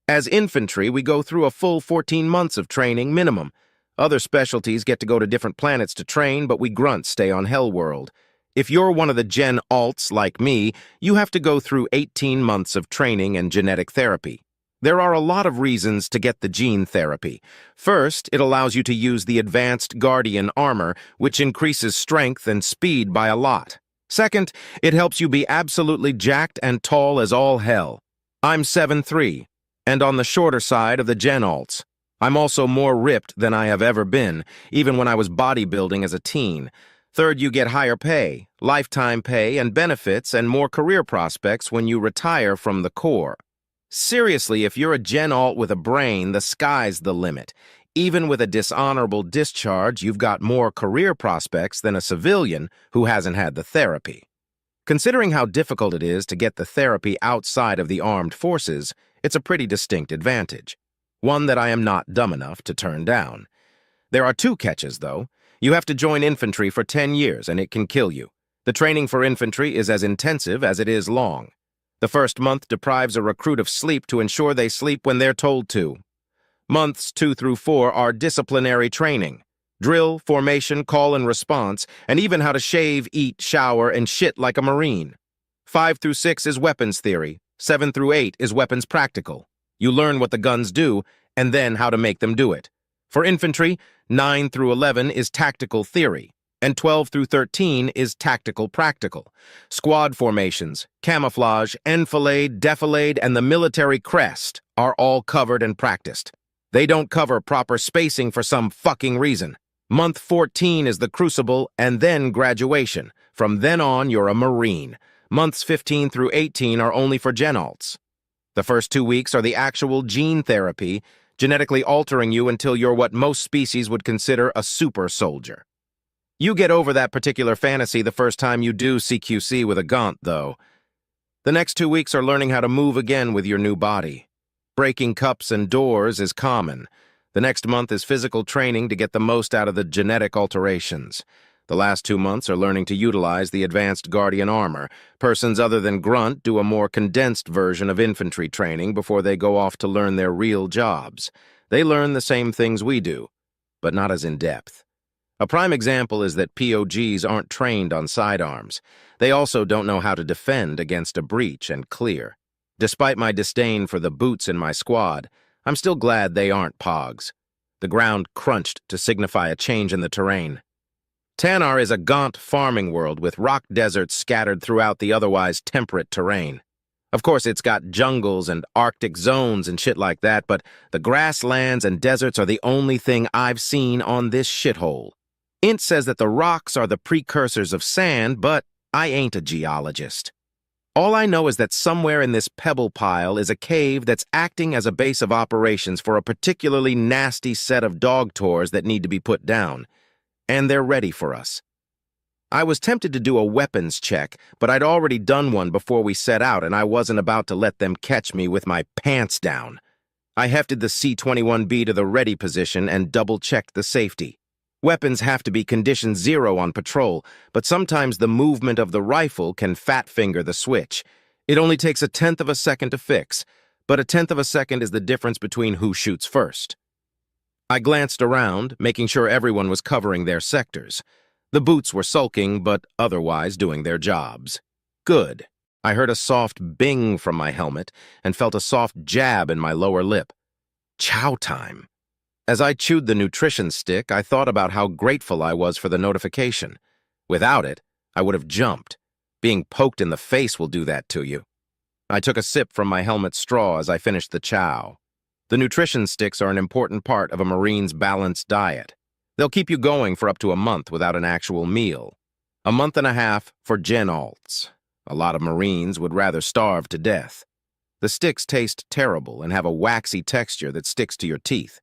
As infantry, we go through a full 14 months of training minimum. Other specialties get to go to different planets to train, but we grunts stay on Hellworld. If you're one of the Gen Alts like me, you have to go through 18 months of training and genetic therapy. There are a lot of reasons to get the gene therapy. First, it allows you to use the advanced Guardian armor, which increases strength and speed by a lot. Second, it helps you be absolutely jacked and tall as all hell. I'm 7'3", and on the shorter side of the Gen Alts. I'm also more ripped than I have ever been, even when I was bodybuilding as a teen. Third, you get higher pay, lifetime pay, and benefits, and more career prospects when you retire from the Corps. Seriously, if you're a Gen Alt with a brain, the sky's the limit. Even with a dishonorable discharge, you've got more career prospects than a civilian who hasn't had the therapy. Considering how difficult it is to get the therapy outside of the armed forces, it's a pretty distinct advantage. One that I am not dumb enough to turn down. There are two catches, though. You have to join infantry for 10 years, and it can kill you. The training for infantry is as intensive as it is long. The first month deprives a recruit of sleep to ensure they sleep when they're told to. Months 2 through 4 are disciplinary training. Drill, formation, call and response, and even how to shave, eat, shower, and shit like a Marine. 5 through 6 is weapons theory. 7 through 8 is weapons practical. You learn what the guns do, and then how to make them do it. For infantry, 9 through 11 is tactical theory, and 12 through 13 is tactical practical. Squad formations, camouflage, enfilade, defilade, and the military crest are all covered and practiced. They don't cover proper spacing for some fucking reason. Month 14 is the crucible, and then graduation. From then on, you're a Marine. Months 15 through 18 are only for Gen Alts. The first 2 weeks are the actual gene therapy, genetically altering you until you're what most species would consider a super soldier. You get over that particular fantasy the first time you do CQC with a gaunt, though. The next 2 weeks are learning how to move again with your new body. Breaking cups and doors is common. The next month is physical training to get the most out of the genetic alterations. The last 2 months are learning to utilize the advanced Guardian armor. Persons other than Grunt do a more condensed version of infantry training before they go off to learn their real jobs. They learn the same things we do, but not as in-depth. A prime example is that POGs aren't trained on sidearms. They also don't know how to defend against a breach and clear. Despite my disdain for the boots in my squad, I'm still glad they aren't pogs. The ground crunched to signify a change in the terrain. Tannar is a gaunt farming world with rock deserts scattered throughout the otherwise temperate terrain. Of course, it's got jungles and Arctic zones and shit like that, but the grasslands and deserts are the only thing I've seen on this shithole. Int says that the rocks are the precursors of sand, but I ain't a geologist. All I know is that somewhere in this pebble pile is a cave that's acting as a base of operations for a particularly nasty set of dog tours that need to be put down. And they're ready for us. I was tempted to do a weapons check, but I'd already done one before we set out, and I wasn't about to let them catch me with my pants down. I hefted the C-21B to the ready position and double-checked the safety. Weapons have to be condition 0 on patrol, but sometimes the movement of the rifle can fat-finger the switch. It only takes 1/10 of a second to fix, but 1/10 of a second is the difference between who shoots first. I glanced around, making sure everyone was covering their sectors. The boots were sulking, but otherwise doing their jobs. Good. I heard a soft bing from my helmet and felt a soft jab in my lower lip. Chow time. As I chewed the nutrition stick, I thought about how grateful I was for the notification. Without it, I would have jumped. Being poked in the face will do that to you. I took a sip from my helmet straw as I finished the chow. The nutrition sticks are an important part of a Marine's balanced diet. They'll keep you going for up to a month without an actual meal. A month and a half for Gen Alts. A lot of Marines would rather starve to death. The sticks taste terrible and have a waxy texture that sticks to your teeth.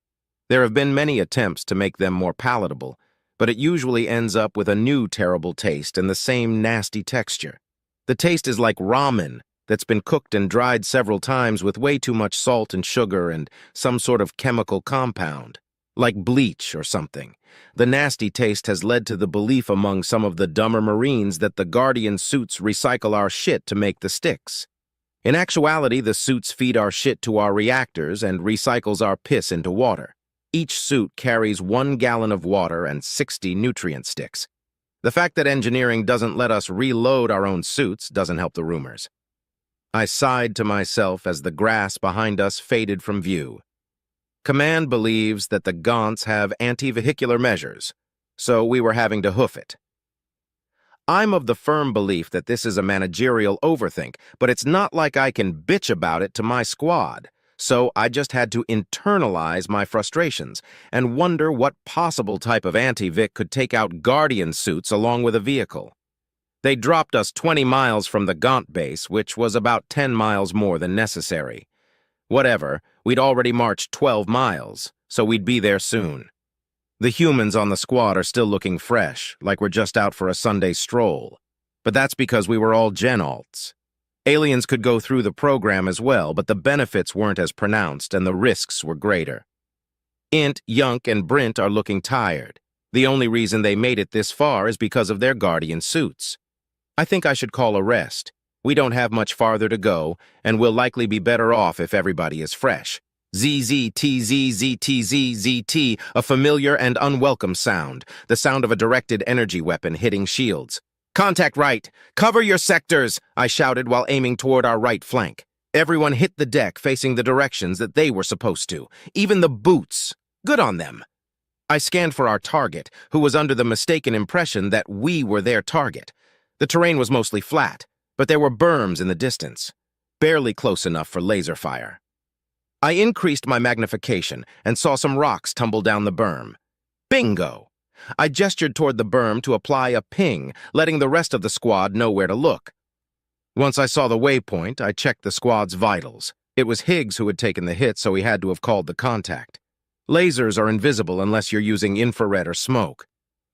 There have been many attempts to make them more palatable, but it usually ends up with a new terrible taste and the same nasty texture. The taste is like ramen that's been cooked and dried several times with way too much salt and sugar and some sort of chemical compound, like bleach or something. The nasty taste has led to the belief among some of the dumber Marines that the Guardian suits recycle our shit to make the sticks. In actuality, the suits feed our shit to our reactors and recycles our piss into water. Each suit carries 1 gallon of water and 60 nutrient sticks. The fact that engineering doesn't let us reload our own suits doesn't help the rumors. I sighed to myself as the grass behind us faded from view. Command believes that the Gaunts have anti-vehicular measures, so we were having to hoof it. I'm of the firm belief that this is a managerial overthink, but it's not like I can bitch about it to my squad, so I just had to internalize my frustrations and wonder what possible type of anti-Vic could take out Guardian suits along with a vehicle. They dropped us 20 miles from the Gaunt base, which was about 10 miles more than necessary. Whatever, we'd already marched 12 miles, so we'd be there soon. The humans on the squad are still looking fresh, like we're just out for a Sunday stroll. But that's because we were all gen-alts. Aliens could go through the program as well, but the benefits weren't as pronounced and the risks were greater. Int, Yunk, and Brint are looking tired. The only reason they made it this far is because of their Guardian suits. I think I should call a rest. We don't have much farther to go, and we'll likely be better off if everybody is fresh. ZZTZZTZZT, a familiar and unwelcome sound, the sound of a directed energy weapon hitting shields. Contact right! Cover your sectors! I shouted while aiming toward our right flank. Everyone hit the deck facing the directions that they were supposed to, even the boots. Good on them. I scanned for our target, who was under the mistaken impression that we were their target. The terrain was mostly flat, but there were berms in the distance, barely close enough for laser fire. I increased my magnification and saw some rocks tumble down the berm. Bingo! I gestured toward the berm to apply a ping, letting the rest of the squad know where to look. Once I saw the waypoint, I checked the squad's vitals. It was Higgs who had taken the hit, so he had to have called the contact. Lasers are invisible unless you're using infrared or smoke.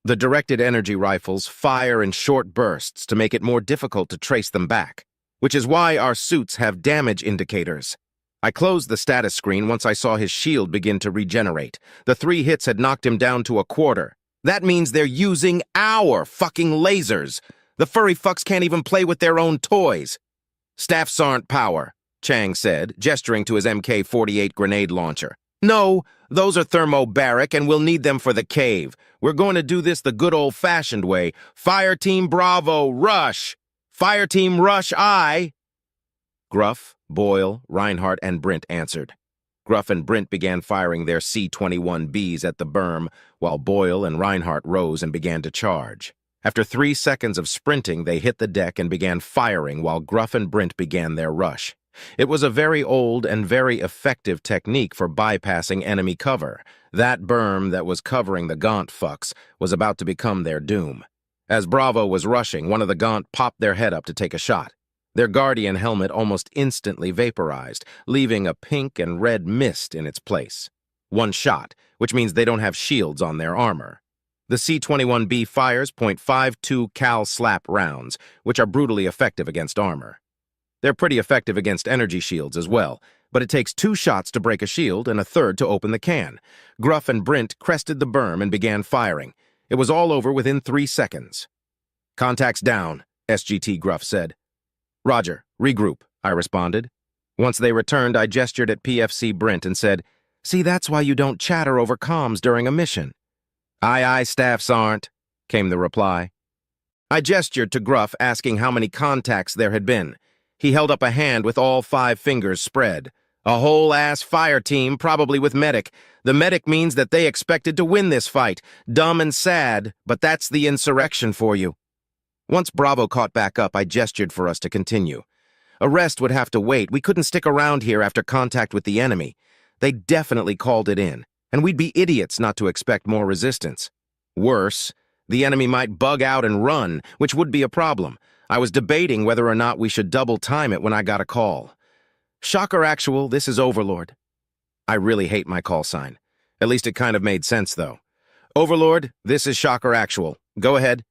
The directed energy rifles fire in short bursts to make it more difficult to trace them back, which is why our suits have damage indicators. I closed the status screen once I saw his shield begin to regenerate. The 3 hits had knocked him down to a quarter. That means they're using our fucking lasers. The furry fucks can't even play with their own toys. Staffs aren't power, Chang said, gesturing to his MK-48 grenade launcher. No, those are thermobaric and we'll need them for the cave. We're going to do this the good old-fashioned way. Fire Team Bravo, rush! Fire Team Rush, aye! Gruff, Boyle, Reinhardt, and Brint answered. Gruff and Brint began firing their C-21Bs at the berm, while Boyle and Reinhardt rose and began to charge. After 3 seconds of sprinting, they hit the deck and began firing while Gruff and Brint began their rush. It was a very old and very effective technique for bypassing enemy cover. That berm that was covering the Gaunt fucks was about to become their doom. As Bravo was rushing, one of the Gaunt popped their head up to take a shot. Their Guardian helmet almost instantly vaporized, leaving a pink and red mist in its place. One shot, which means they don't have shields on their armor. The C-21B fires .52 cal slap rounds, which are brutally effective against armor. They're pretty effective against energy shields as well, but it takes 2 shots to break a shield and a third to open the can. Gruff and Brint crested the berm and began firing. It was all over within 3 seconds. Contacts down, SGT Gruff said. Roger, regroup, I responded. Once they returned, I gestured at PFC Brint and said, See, that's why you don't chatter over comms during a mission. Aye, aye, Staff Sergeant, came the reply. I gestured to Gruff, asking how many contacts there had been. He held up a hand with all 5 fingers spread. A whole-ass fire team, probably with medic. The medic means that they expected to win this fight. Dumb and sad, but that's the insurrection for you. Once Bravo caught back up, I gestured for us to continue. A rest would have to wait. We couldn't stick around here after contact with the enemy. They definitely called it in, and we'd be idiots not to expect more resistance. Worse, the enemy might bug out and run, which would be a problem. I was debating whether or not we should double time it when I got a call. Shocker Actual, this is Overlord. I really hate my call sign. At least it kind of made sense, though. Overlord, this is Shocker Actual. Go ahead.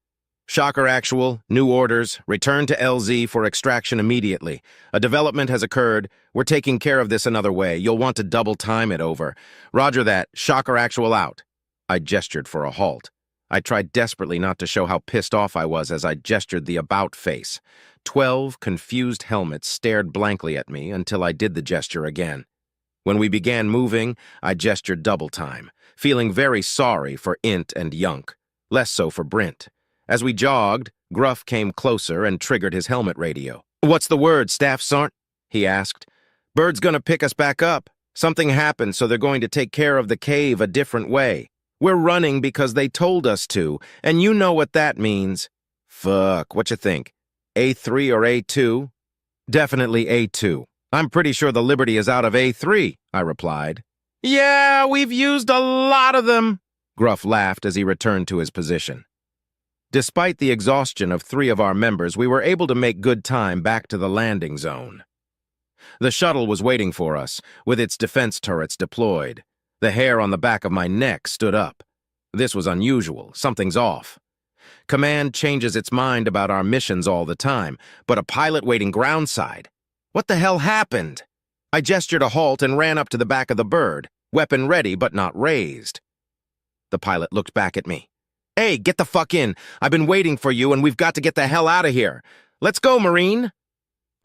Shocker Actual, new orders, return to LZ for extraction immediately. A development has occurred. We're taking care of this another way. You'll want to double time it over. Roger that. Shocker Actual out. I gestured for a halt. I tried desperately not to show how pissed off I was as I gestured the about face. 12 confused helmets stared blankly at me until I did the gesture again. When we began moving, I gestured double time, feeling very sorry for Int and Yunk, less so for Brint. As we jogged, Gruff came closer and triggered his helmet radio. "What's the word, Staff Sergeant?" he asked. "Bird's gonna pick us back up. Something happened, so they're going to take care of the cave a different way. We're running because they told us to, and you know what that means." "Fuck, what you think? A3 or A2? "Definitely A2. I'm pretty sure the Liberty is out of A3, I replied. "Yeah, we've used a lot of them," Gruff laughed as he returned to his position. Despite the exhaustion of 3 of our members, we were able to make good time back to the landing zone. The shuttle was waiting for us, with its defense turrets deployed. The hair on the back of my neck stood up. This was unusual. Something's off. Command changes its mind about our missions all the time, but a pilot waiting groundside? What the hell happened? I gestured a halt and ran up to the back of the bird, weapon ready but not raised. The pilot looked back at me. "Hey, get the fuck in. I've been waiting for you and we've got to get the hell out of here. Let's go, Marine."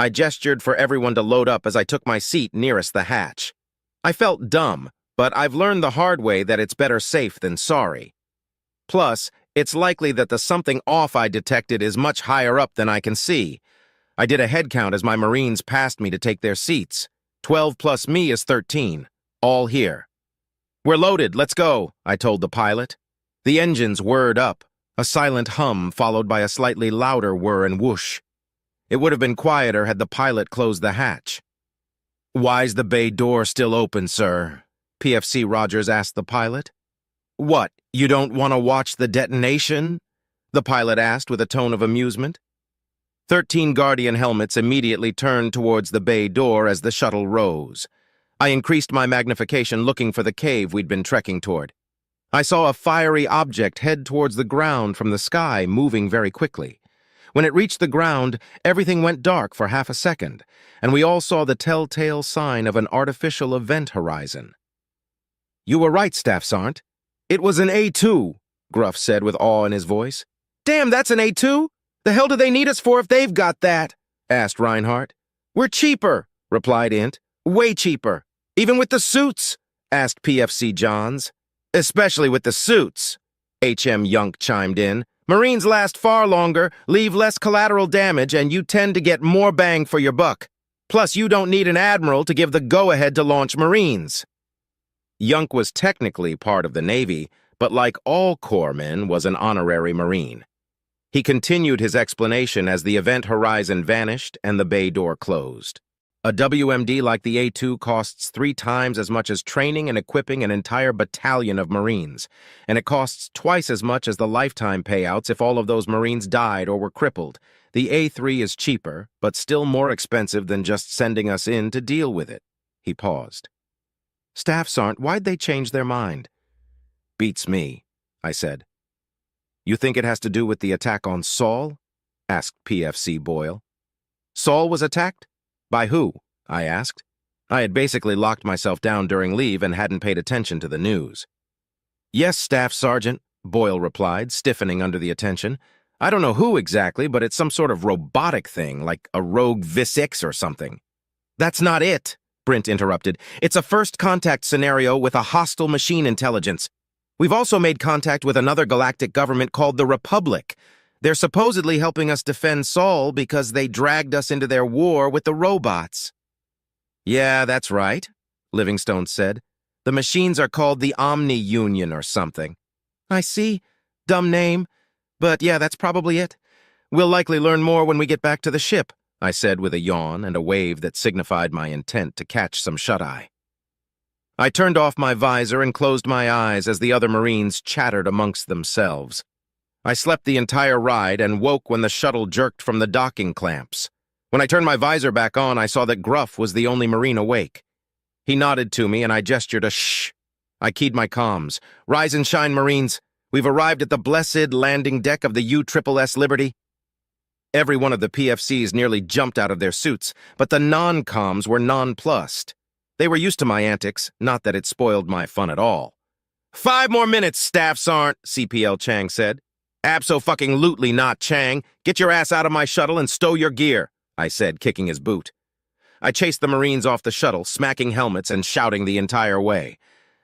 I gestured for everyone to load up as I took my seat nearest the hatch. I felt dumb, but I've learned the hard way that it's better safe than sorry. Plus, it's likely that the something off I detected is much higher up than I can see. I did a head count as my Marines passed me to take their seats. 12 plus me is 13. All here. "We're loaded, let's go," I told the pilot. The engines whirred up, a silent hum followed by a slightly louder whir and whoosh. It would have been quieter had the pilot closed the hatch. "Why's the bay door still open, sir?" PFC Rogers asked the pilot. "What, you don't want to watch the detonation?" the pilot asked with a tone of amusement. 13 Guardian helmets immediately turned towards the bay door as the shuttle rose. I increased my magnification looking for the cave we'd been trekking toward. I saw a fiery object head towards the ground from the sky, moving very quickly. When it reached the ground, everything went dark for half a second, and we all saw the telltale sign of an artificial event horizon. "You were right, Staff Sergeant. It was an A2, Gruff said with awe in his voice. "Damn, that's an A2? The hell do they need us for if they've got that?" asked Reinhardt. "We're cheaper," replied Int. "Way cheaper. Even with the suits?" asked PFC Johns. "Especially with the suits," HM Yunk chimed in. "Marines last far longer, leave less collateral damage, and you tend to get more bang for your buck. Plus, you don't need an admiral to give the go-ahead to launch Marines." Yunk was technically part of the Navy, but like all corpsmen, was an honorary Marine. He continued his explanation as the event horizon vanished and the bay door closed. A WMD like the A2 costs 3 times as much as training and equipping an entire battalion of Marines, and it costs twice as much as the lifetime payouts if all of those Marines died or were crippled. The A3 is cheaper, but still more expensive than just sending us in to deal with it. He paused. "Staff Sergeant, why'd they change their mind?" "Beats me," I said. "You think it has to do with the attack on Saul?" asked PFC Boyle. "Saul was attacked? By who?" I asked. I had basically locked myself down during leave and hadn't paid attention to the news. "Yes, Staff Sergeant," Boyle replied, stiffening under the attention. "I don't know who exactly, but it's some sort of robotic thing, like a rogue Vis-X or something." "That's not it," Brent interrupted. "It's a first contact scenario with a hostile machine intelligence. We've also made contact with another galactic government called the Republic. They're supposedly helping us defend Saul because they dragged us into their war with the robots." "Yeah, that's right," Livingstone said. "The machines are called the Omni Union or something." "I see. Dumb name. But yeah, that's probably it. We'll likely learn more when we get back to the ship," I said with a yawn and a wave that signified my intent to catch some shut-eye. I turned off my visor and closed my eyes as the other Marines chattered amongst themselves. I slept the entire ride and woke when the shuttle jerked from the docking clamps. When I turned my visor back on, I saw that Gruff was the only Marine awake. He nodded to me and I gestured a shh. I keyed my comms. "Rise and shine, Marines. We've arrived at the blessed landing deck of the USSS Liberty." Every one of the PFCs nearly jumped out of their suits, but the non-comms were nonplussed. They were used to my antics, not that it spoiled my fun at all. "5 more minutes, Staff Sergeant," CPL Chang said. "Abso-fucking-lutely not, Chang. Get your ass out of my shuttle and stow your gear," I said, kicking his boot. I chased the Marines off the shuttle, smacking helmets and shouting the entire way.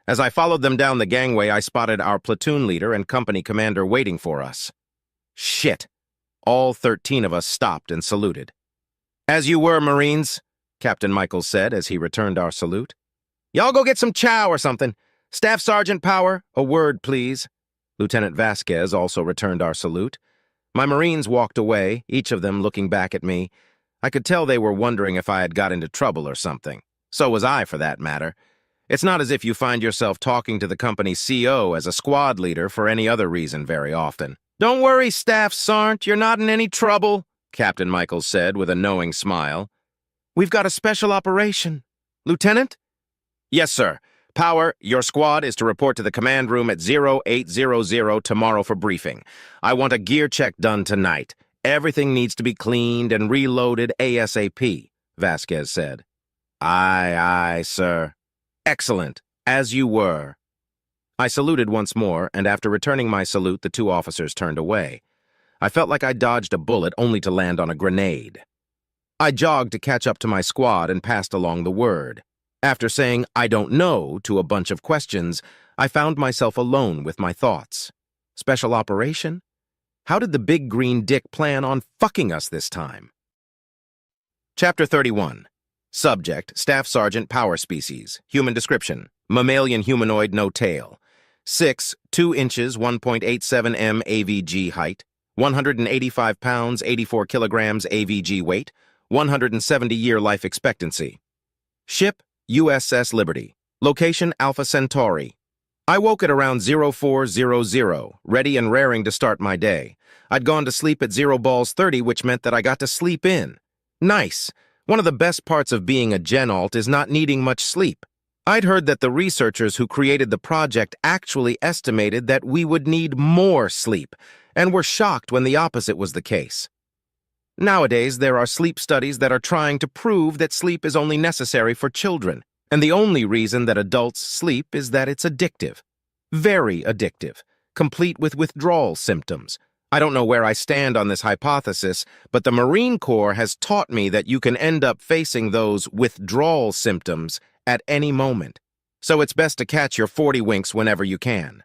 As I followed them down the gangway, I spotted our platoon leader and company commander waiting for us. Shit! All 13 of us stopped and saluted. "As you were, Marines," Captain Michaels said as he returned our salute. "Y'all go get some chow or something. Staff Sergeant Power, a word, please." Lieutenant Vasquez also returned our salute. My Marines walked away, each of them looking back at me. I could tell they were wondering if I had got into trouble or something. So was I, for that matter. It's not as if you find yourself talking to the company's CO as a squad leader for any other reason very often. "Don't worry, Staff Sarge, you're not in any trouble," Captain Michaels said with a knowing smile. "We've got a special operation. Lieutenant?" "Yes, sir. Power, your squad is to report to the command room at 0800 tomorrow for briefing. I want a gear check done tonight. Everything needs to be cleaned and reloaded ASAP," Vasquez said. "Aye, aye, sir." "Excellent. As you were." I saluted once more, and after returning my salute, the two officers turned away. I felt like I dodged a bullet only to land on a grenade. I jogged to catch up to my squad and passed along the word. After saying, "I don't know," to a bunch of questions, I found myself alone with my thoughts. Special operation? How did the big green dick plan on fucking us this time? Chapter 31. Subject, Staff Sergeant Power Species. Human description, mammalian humanoid, no tail. 6, 2 inches, 1.87 m AVG height, 185 pounds, 84 kilograms AVG weight, 170-year life expectancy. Ship, USS Liberty. Location, Alpha Centauri. I woke at around 0400, ready and raring to start my day. I'd gone to sleep at 0:30, which meant that I got to sleep in. Nice. One of the best parts of being a Gen Alt is not needing much sleep. I'd heard that the researchers who created the project actually estimated that we would need more sleep, and were shocked when the opposite was the case. Nowadays, there are sleep studies that are trying to prove that sleep is only necessary for children, and the only reason that adults sleep is that it's addictive. Very addictive, complete with withdrawal symptoms. I don't know where I stand on this hypothesis, but the Marine Corps has taught me that you can end up facing those withdrawal symptoms at any moment. So it's best to catch your 40 winks whenever you can.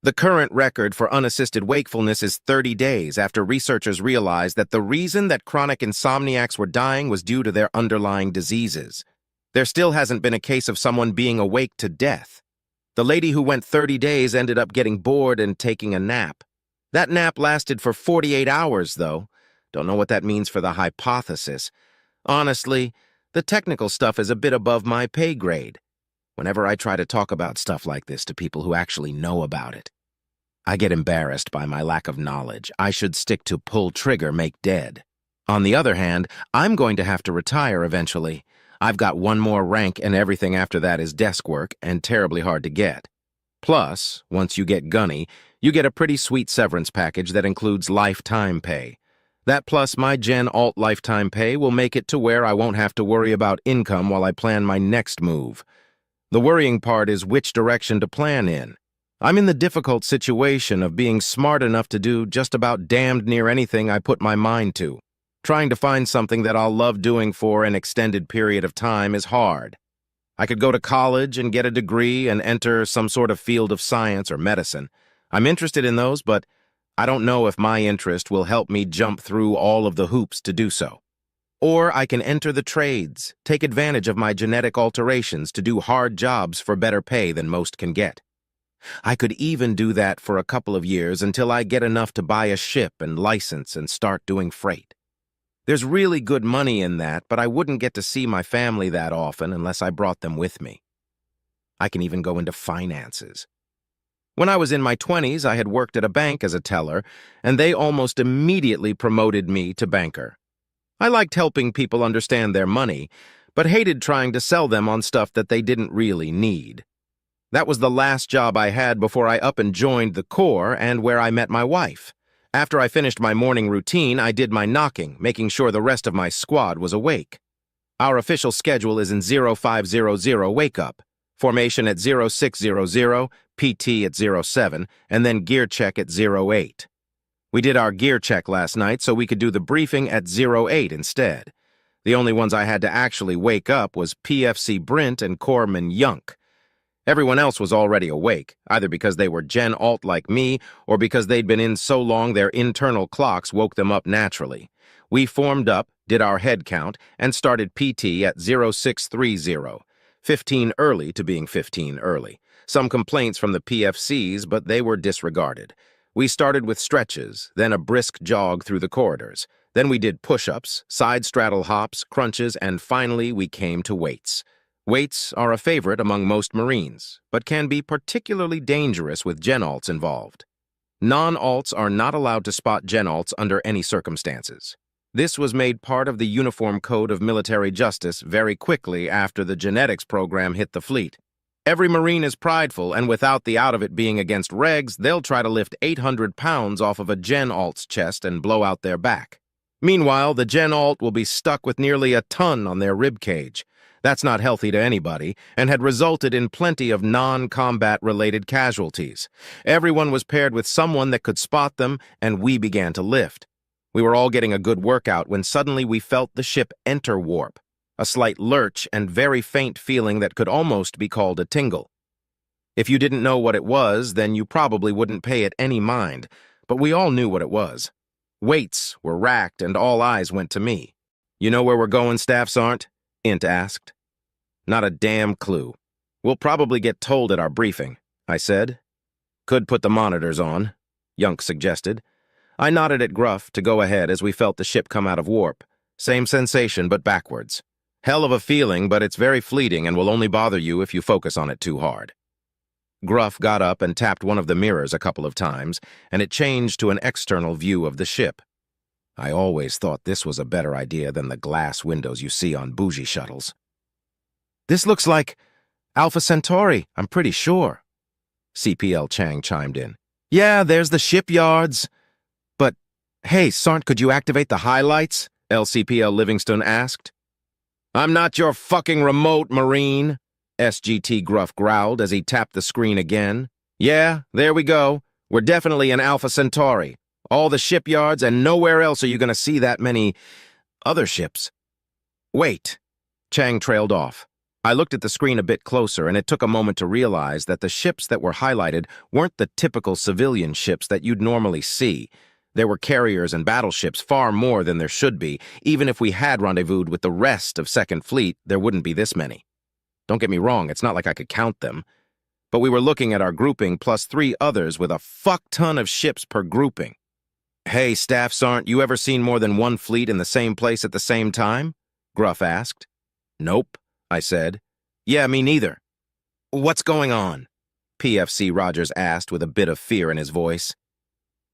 The current record for unassisted wakefulness is 30 days after researchers realized that the reason that chronic insomniacs were dying was due to their underlying diseases. There still hasn't been a case of someone being awake to death. The lady who went 30 days ended up getting bored and taking a nap. That nap lasted for 48 hours, though. Don't know what that means for the hypothesis. Honestly, the technical stuff is a bit above my pay grade. Whenever I try to talk about stuff like this to people who actually know about it, I get embarrassed by my lack of knowledge. I should stick to pull trigger, make dead. On the other hand, I'm going to have to retire eventually. I've got one more rank and everything after that is desk work and terribly hard to get. Plus, once you get gunny, you get a pretty sweet severance package that includes lifetime pay. That plus my Gen Alt lifetime pay will make it to where I won't have to worry about income while I plan my next move. The worrying part is which direction to plan in. I'm in the difficult situation of being smart enough to do just about damned near anything I put my mind to. Trying to find something that I'll love doing for an extended period of time is hard. I could go to college and get a degree and enter some sort of field of science or medicine. I'm interested in those, but I don't know if my interest will help me jump through all of the hoops to do so. Or I can enter the trades, take advantage of my genetic alterations to do hard jobs for better pay than most can get. I could even do that for a couple of years until I get enough to buy a ship and license and start doing freight. There's really good money in that, but I wouldn't get to see my family that often unless I brought them with me. I can even go into finances. When I was in my 20s, I had worked at a bank as a teller, and they almost immediately promoted me to banker. I liked helping people understand their money, but hated trying to sell them on stuff that they didn't really need. That was the last job I had before I up and joined the Corps and where I met my wife. After I finished my morning routine, I did my knocking, making sure the rest of my squad was awake. Our official schedule is in 0500 wake-up, formation at 0600, PT at 07, and then gear check at 08. We did our gear check last night so we could do the briefing at 08 instead. The only ones I had to actually wake up was PFC Brint and Corpsman Yunk. Everyone else was already awake, either because they were Gen Alt like me or because they'd been in so long their internal clocks woke them up naturally. We formed up, did our head count, and started PT at 0630. 15 early to being 15 early. Some complaints from the PFCs, but they were disregarded. We started with stretches, then a brisk jog through the corridors. Then we did push-ups, side straddle hops, crunches, and finally we came to weights. Weights are a favorite among most Marines, but can be particularly dangerous with Gen Alts involved. Non-Alts are not allowed to spot Gen Alts under any circumstances. This was made part of the Uniform Code of Military Justice very quickly after the genetics program hit the fleet. Every Marine is prideful, and without the out of it being against regs, they'll try to lift 800 pounds off of a Gen Alt's chest and blow out their back. Meanwhile, the Gen Alt will be stuck with nearly a ton on their rib cage. That's not healthy to anybody, and had resulted in plenty of non-combat-related casualties. Everyone was paired with someone that could spot them, and we began to lift. We were all getting a good workout when suddenly we felt the ship enter warp, a slight lurch and very faint feeling that could almost be called a tingle. If you didn't know what it was, then you probably wouldn't pay it any mind, but we all knew what it was. Weights were racked, and all eyes went to me. "You know where we're going, Staff Sergeant?" Int asked. "Not a damn clue. We'll probably get told at our briefing," I said. "Could put the monitors on," Yunk suggested. I nodded at Gruff to go ahead as we felt the ship come out of warp. Same sensation, but backwards. Hell of a feeling, but it's very fleeting and will only bother you if you focus on it too hard. Gruff got up and tapped one of the mirrors a couple of times, and it changed to an external view of the ship. I always thought this was a better idea than the glass windows you see on bougie shuttles. "This looks like Alpha Centauri, I'm pretty sure," CPL Chang chimed in. "Yeah, there's the shipyards. But, hey, Sarnt, could you activate the highlights?" LCPL Livingston asked. "I'm not your fucking remote, Marine," SGT Gruff growled as he tapped the screen again. "Yeah, there we go. We're definitely in Alpha Centauri. All the shipyards, and nowhere else are you going to see that many other ships." "Wait." Chang trailed off. I looked at the screen a bit closer, and it took a moment to realize that the ships that were highlighted weren't the typical civilian ships that you'd normally see. There were carriers and battleships far more than there should be. Even if we had rendezvoused with the rest of Second Fleet, there wouldn't be this many. Don't get me wrong, it's not like I could count them. But we were looking at our grouping plus 3 others with a fuck ton of ships per grouping. "Hey, Staff Sergeant, you ever seen more than one fleet in the same place at the same time?" Gruff asked. "Nope," I said. "Yeah, me neither." "What's going on?" PFC Rogers asked with a bit of fear in his voice.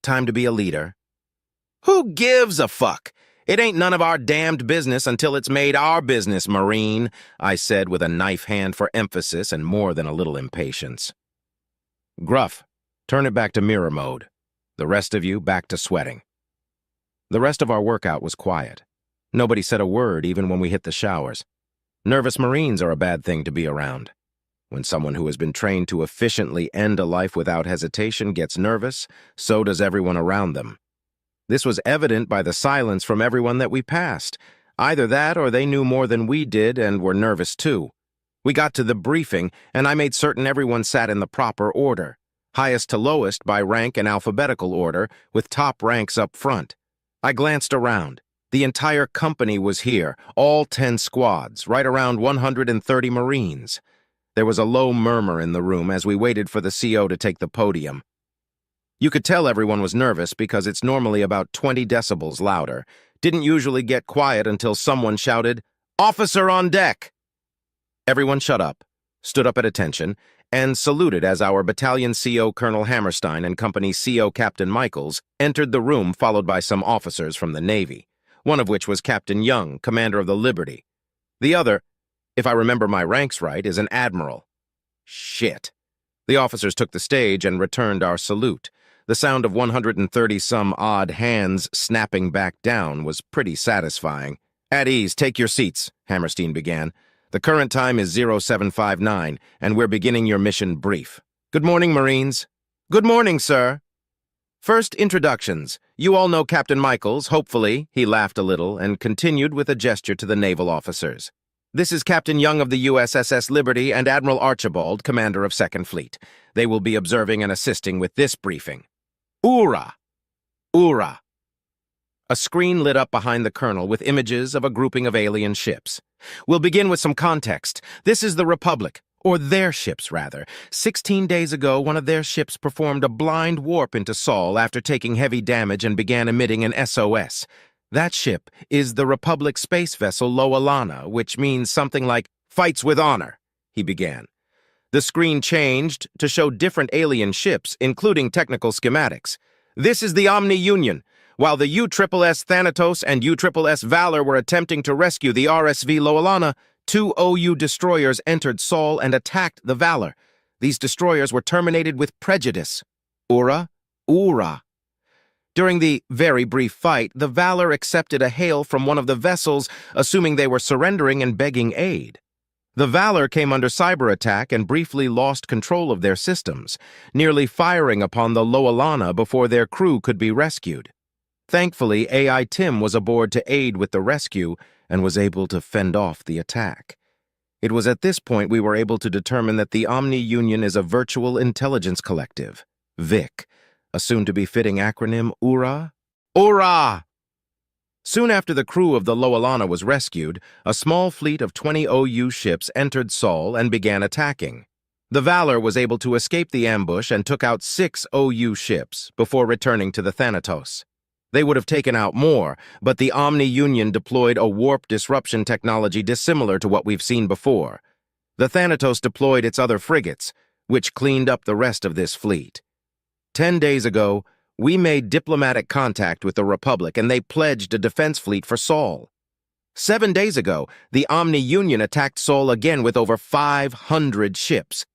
"Time to be a leader." "Who gives a fuck? It ain't none of our damned business until it's made our business, Marine," I said with a knife hand for emphasis and more than a little impatience. "Gruff, turn it back to mirror mode. The rest of you back to sweating." The rest of our workout was quiet. Nobody said a word even when we hit the showers. Nervous Marines are a bad thing to be around. When someone who has been trained to efficiently end a life without hesitation gets nervous, so does everyone around them. This was evident by the silence from everyone that we passed. Either that or they knew more than we did and were nervous too. We got to the briefing, and I made certain everyone sat in the proper order, highest to lowest by rank in alphabetical order, with top ranks up front. I glanced around. The entire company was here, all 10 squads, right around 130 Marines. There was a low murmur in the room as we waited for the CO to take the podium. You could tell everyone was nervous because it's normally about 20 decibels louder. Didn't usually get quiet until someone shouted, "Officer on deck!" Everyone shut up, stood up at attention, and saluted as our battalion CO Colonel Hammerstein and company CO Captain Michaels entered the room, followed by some officers from the Navy, one of which was Captain Young, commander of the Liberty. The other, if I remember my ranks right, is an admiral. Shit. The officers took the stage and returned our salute. The sound of 130-some-odd hands snapping back down was pretty satisfying. "At ease, take your seats," Hammerstein began. "The current time is 0759, and we're beginning your mission brief. Good morning, Marines." "Good morning, sir." "First, introductions. You all know Captain Michaels, hopefully." He laughed a little and continued with a gesture to the naval officers. This is Captain Young of the USSS Liberty and Admiral Archibald, commander of Second Fleet. They will be observing and assisting with this briefing. Oorah! Oorah! A screen lit up behind the colonel with images of a grouping of alien ships. We'll begin with some context. This is the Republic, or their ships, rather. 16 days ago, one of their ships performed a blind warp into Saul after taking heavy damage and began emitting an SOS. That ship is the Republic space vessel Lowelana, which means something like, "Fights with honor," he began. The screen changed to show different alien ships, including technical schematics. This is the Omni-Union. While the USSS Thanatos and USSS Valor were attempting to rescue the RSV Lowelana, 2 OU destroyers entered Saul and attacked the Valor. These destroyers were terminated with prejudice. Oorah, oorah. During the very brief fight, the Valor accepted a hail from one of the vessels, assuming they were surrendering and begging aid. The Valor came under cyber attack and briefly lost control of their systems, nearly firing upon the Lowelana before their crew could be rescued. Thankfully, AI Tim was aboard to aid with the rescue and was able to fend off the attack. It was at this point we were able to determine that the Omni-Union is a virtual intelligence collective, VIC, a soon-to-be-fitting acronym, Oorah? Oorah! Soon after the crew of the Lowelana was rescued, a small fleet of 20 OU ships entered Saul and began attacking. The Valor was able to escape the ambush and took out 6 OU ships before returning to the Thanatos. They would have taken out more, but the Omni-Union deployed a warp disruption technology dissimilar to what we've seen before. The Thanatos deployed its other frigates, which cleaned up the rest of this fleet. 10 days ago, we made diplomatic contact with the Republic and they pledged a defense fleet for Saul. 7 days ago, the Omni-Union attacked Saul again with over 500 ships.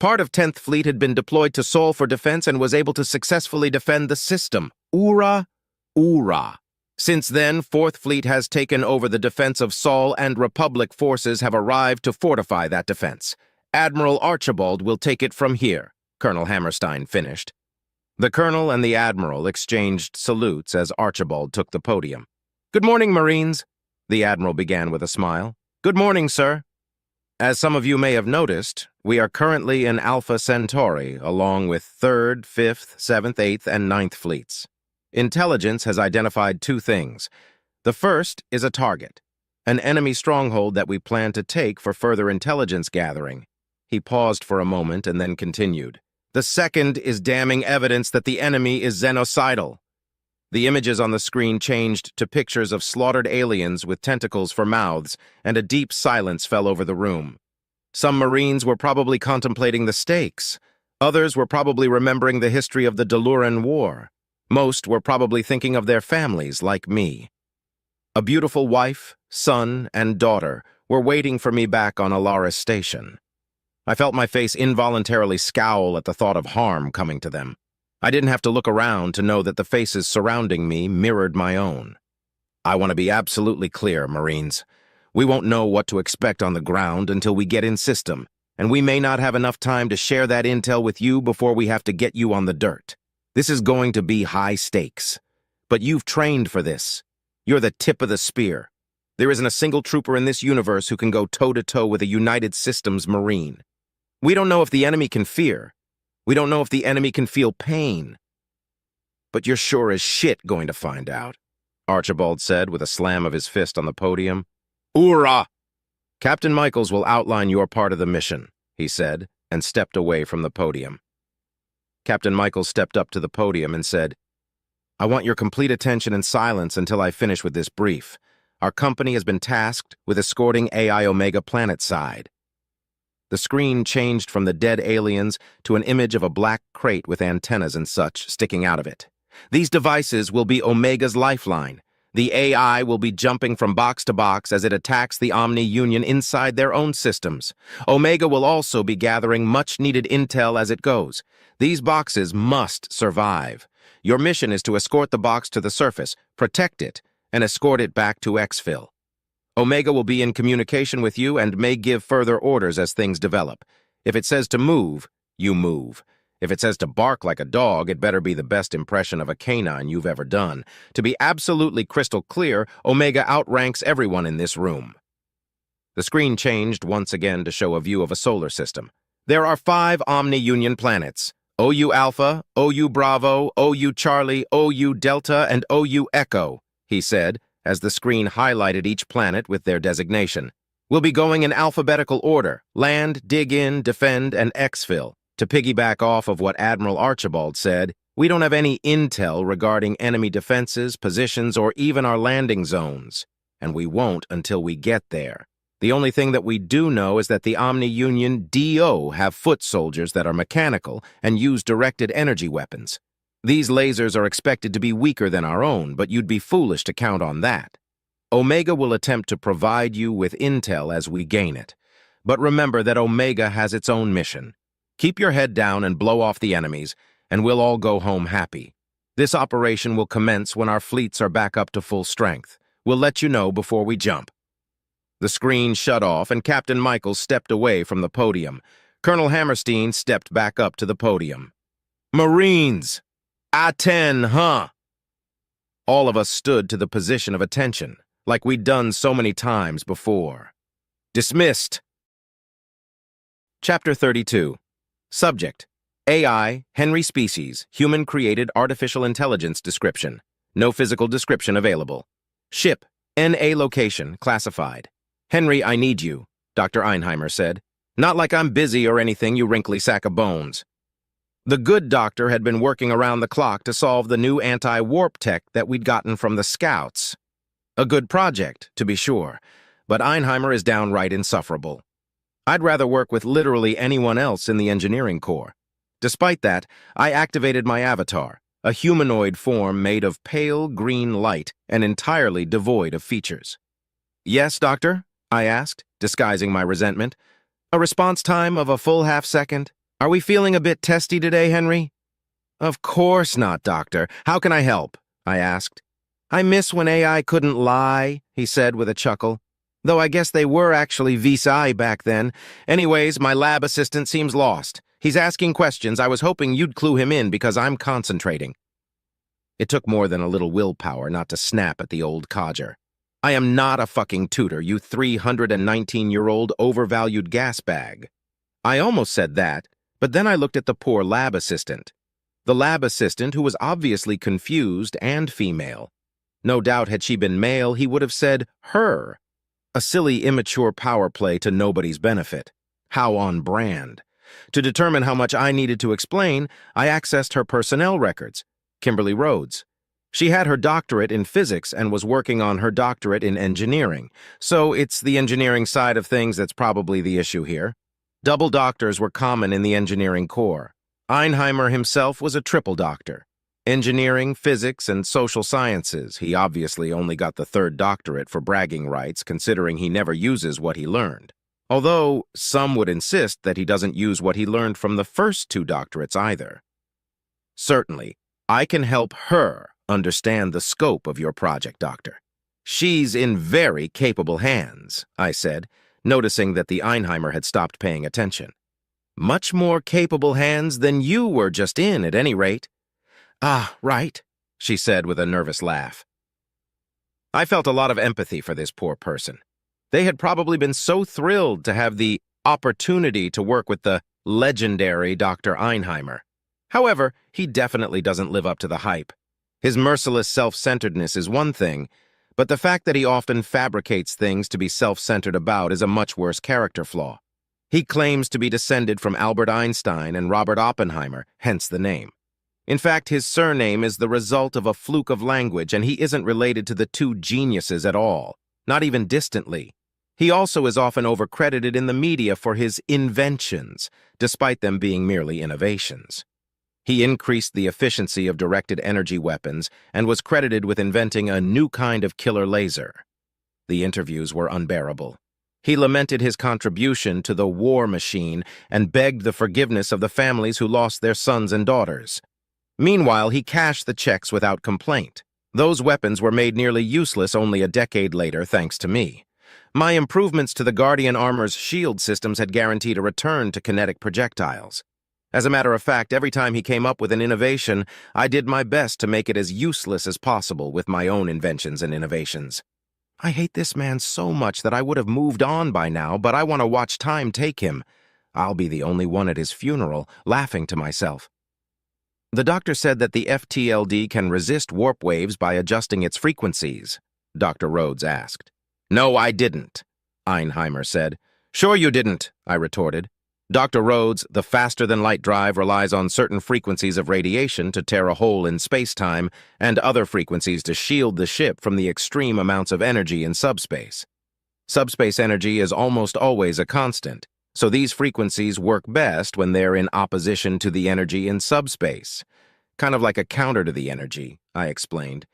Part of 10th Fleet had been deployed to Saul for defense and was able to successfully defend the system. Oorah, oorah. Since then, 4th Fleet has taken over the defense of Saul and Republic forces have arrived to fortify that defense. Admiral Archibald will take it from here, Colonel Hammerstein finished. The Colonel and the Admiral exchanged salutes as Archibald took the podium. "Good morning, Marines," the Admiral began with a smile. "Good morning, sir. As some of you may have noticed, we are currently in Alpha Centauri, along with 3rd, 5th, 7th, 8th, and 9th Fleets. Intelligence has identified 2 things. The first is a target, an enemy stronghold that we plan to take for further intelligence gathering." He paused for a moment and then continued. "The second is damning evidence that the enemy is xenocidal." The images on the screen changed to pictures of slaughtered aliens with tentacles for mouths, and a deep silence fell over the room. Some Marines were probably contemplating the stakes. Others were probably remembering the history of the Deluran War. Most were probably thinking of their families, like me. A beautiful wife, son, and daughter were waiting for me back on Alaris Station. I felt my face involuntarily scowl at the thought of harm coming to them. I didn't have to look around to know that the faces surrounding me mirrored my own. I want to be absolutely clear, Marines. We won't know what to expect on the ground until we get in system, and we may not have enough time to share that intel with you before we have to get you on the dirt. This is going to be high stakes. But you've trained for this. You're the tip of the spear. There isn't a single trooper in this universe who can go toe-to-toe with a United Systems Marine. We don't know if the enemy can fear. We don't know if the enemy can feel pain. But you're sure as shit going to find out, Archibald said with a slam of his fist on the podium. Oorah! Captain Michaels will outline your part of the mission, he said, and stepped away from the podium. Captain Michaels stepped up to the podium and said, "I want your complete attention and silence until I finish with this brief. Our company has been tasked with escorting AI Omega planetside." The screen changed from the dead aliens to an image of a black crate with antennas and such sticking out of it. These devices will be Omega's lifeline. The AI will be jumping from box to box as it attacks the Omni-Union inside their own systems. Omega will also be gathering much-needed intel as it goes. These boxes must survive. Your mission is to escort the box to the surface, protect it, and escort it back to exfil. Omega will be in communication with you and may give further orders as things develop. If it says to move, you move. If it says to bark like a dog, it better be the best impression of a canine you've ever done. To be absolutely crystal clear, Omega outranks everyone in this room. The screen changed once again to show a view of a solar system. There are 5 Omni-Union planets: OU Alpha, OU Bravo, OU Charlie, OU Delta, and OU Echo, he said, as the screen highlighted each planet with their designation. We'll be going in alphabetical order: land, dig in, defend, and exfil. To piggyback off of what Admiral Archibald said, we don't have any intel regarding enemy defenses, positions, or even our landing zones, and we won't until we get there. The only thing that we do know is that the Omni-Union DO have foot soldiers that are mechanical and use directed energy weapons. These lasers are expected to be weaker than our own, but you'd be foolish to count on that. Omega will attempt to provide you with intel as we gain it. But remember that Omega has its own mission. Keep your head down and blow off the enemies, and we'll all go home happy. This operation will commence when our fleets are back up to full strength. We'll let you know before we jump. The screen shut off, and Captain Michaels stepped away from the podium. Colonel Hammerstein stepped back up to the podium. Marines! I-10, huh? All of us stood to the position of attention, like we'd done so many times before. Dismissed. Chapter 32. Subject: AI, Henry Species, Human-Created Artificial Intelligence Description. No physical description available. Ship, NA location, classified. Henry, I need you, Dr. Einheimer said. Not like I'm busy or anything, you wrinkly sack of bones. The good doctor had been working around the clock to solve the new anti-warp tech that we'd gotten from the Scouts. A good project, to be sure, but Einheimer is downright insufferable. I'd rather work with literally anyone else in the engineering corps. Despite that, I activated my avatar, a humanoid form made of pale green light and entirely devoid of features. Yes, doctor? I asked, disguising my resentment. A response time of a full half-second? Are we feeling a bit testy today, Henry? Of course not, doctor. How can I help? I asked. I miss when AI couldn't lie, he said with a chuckle. Though I guess they were actually vis-a back then. Anyways, my lab assistant seems lost. He's asking questions. I was hoping you'd clue him in because I'm concentrating. It took more than a little willpower not to snap at the old codger. I am not a fucking tutor, you 319-year-old overvalued gas bag. I almost said that, but then I looked at the poor lab assistant. The lab assistant who was obviously confused and female. No doubt had she been male, he would have said her. A silly, immature power play to nobody's benefit. How on brand. To determine how much I needed to explain, I accessed her personnel records. Kimberly Rhodes. She had her doctorate in physics and was working on her doctorate in engineering, so it's the engineering side of things that's probably the issue here. Double doctors were common in the engineering corps. Einheimer himself was a triple doctor. Engineering, physics, and social sciences. He obviously only got the 3rd doctorate for bragging rights, considering he never uses what he learned. Although some would insist that he doesn't use what he learned from the first 2 doctorates either. Certainly, I can help her understand the scope of your project, Doctor. She's in very capable hands, I said, noticing that the Einheimer had stopped paying attention. Much more capable hands than you were just in, at any rate. Ah, right, she said with a nervous laugh. I felt a lot of empathy for this poor person. They had probably been so thrilled to have the opportunity to work with the legendary Dr. Einheimer. However, he definitely doesn't live up to the hype. His merciless self-centeredness is one thing, but the fact that he often fabricates things to be self-centered about is a much worse character flaw. He claims to be descended from Albert Einstein and Robert Oppenheimer, hence the name. In fact, his surname is the result of a fluke of language, and he isn't related to the 2 geniuses at all, not even distantly. He also is often overcredited in the media for his inventions, despite them being merely innovations. He increased the efficiency of directed energy weapons and was credited with inventing a new kind of killer laser. The interviews were unbearable. He lamented his contribution to the war machine and begged the forgiveness of the families who lost their sons and daughters. Meanwhile, he cashed the checks without complaint. Those weapons were made nearly useless only a decade later, thanks to me. My improvements to the Guardian Armor's shield systems had guaranteed a return to kinetic projectiles. As a matter of fact, every time he came up with an innovation, I did my best to make it as useless as possible with my own inventions and innovations. I hate this man so much that I would have moved on by now, but I want to watch time take him. I'll be the only one at his funeral, laughing to myself. The doctor said that the FTLD can resist warp waves by adjusting its frequencies, Dr. Rhodes asked. No, I didn't, Einheimer said. Sure you didn't, I retorted. Dr. Rhodes, the faster-than-light drive relies on certain frequencies of radiation to tear a hole in space-time and other frequencies to shield the ship from the extreme amounts of energy in subspace. Subspace energy is almost always a constant, so these frequencies work best when they're in opposition to the energy in subspace. Kind of like a counter to the energy, I explained.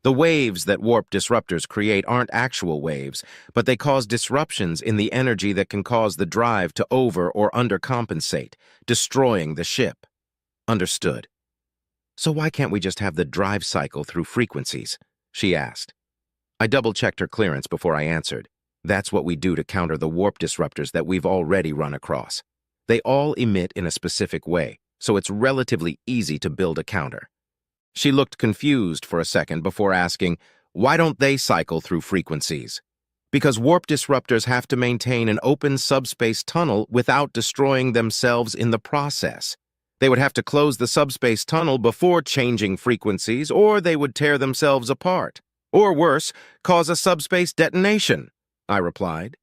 The waves that warp disruptors create aren't actual waves, but they cause disruptions in the energy that can cause the drive to over- or undercompensate, destroying the ship. Understood. So why can't we just have the drive cycle through frequencies? She asked. I double-checked her clearance before I answered. That's what we do to counter the warp disruptors that we've already run across. They all emit in a specific way, so it's relatively easy to build a counter. She looked confused for a second before asking, why don't they cycle through frequencies? Because warp disruptors have to maintain an open subspace tunnel without destroying themselves in the process. They would have to close the subspace tunnel before changing frequencies, or they would tear themselves apart. Or worse, cause a subspace detonation, I replied.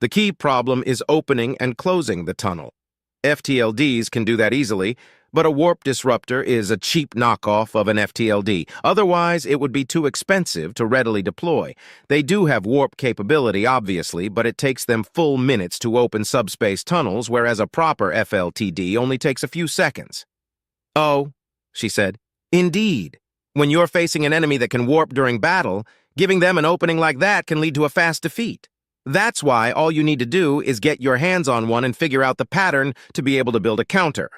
The key problem is opening and closing the tunnel. FTLDs can do that easily, but a warp disruptor is a cheap knockoff of an FTLD. Otherwise, it would be too expensive to readily deploy. They do have warp capability, obviously, but it takes them full minutes to open subspace tunnels, whereas a proper FLTD only takes a few seconds. Oh, she said, indeed. When you're facing an enemy that can warp during battle, giving them an opening like that can lead to a fast defeat. That's why all you need to do is get your hands on one and figure out the pattern to be able to build a counter.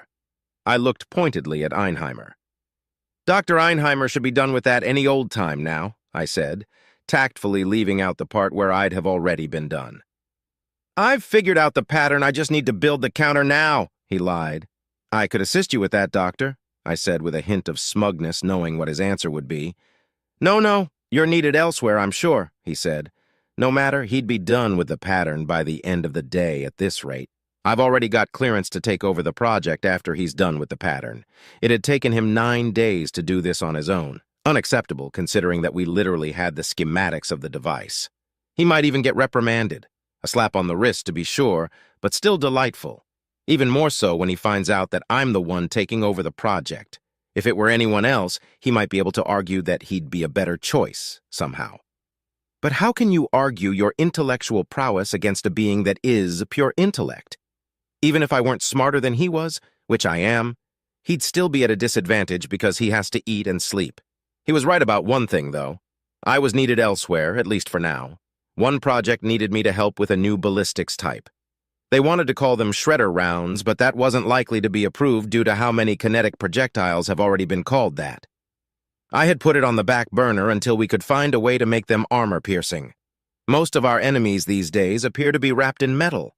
I looked pointedly at Einheimer. Dr. Einheimer should be done with that any old time now, I said, tactfully leaving out the part where I'd have already been done. I've figured out the pattern, I just need to build the counter now, he lied. I could assist you with that, Doctor, I said with a hint of smugness, knowing what his answer would be. No, you're needed elsewhere, I'm sure, he said. No matter, he'd be done with the pattern by the end of the day at this rate. I've already got clearance to take over the project after he's done with the pattern. It had taken him 9 days to do this on his own. Unacceptable, considering that we literally had the schematics of the device. He might even get reprimanded. A slap on the wrist, to be sure, but still delightful. Even more so when he finds out that I'm the one taking over the project. If it were anyone else, he might be able to argue that he'd be a better choice, somehow. But how can you argue your intellectual prowess against a being that is pure intellect? Even if I weren't smarter than he was, which I am, he'd still be at a disadvantage because he has to eat and sleep. He was right about one thing, though. I was needed elsewhere, at least for now. One project needed me to help with a new ballistics type. They wanted to call them shredder rounds, but that wasn't likely to be approved due to how many kinetic projectiles have already been called that. I had put it on the back burner until we could find a way to make them armor-piercing. Most of our enemies these days appear to be wrapped in metal.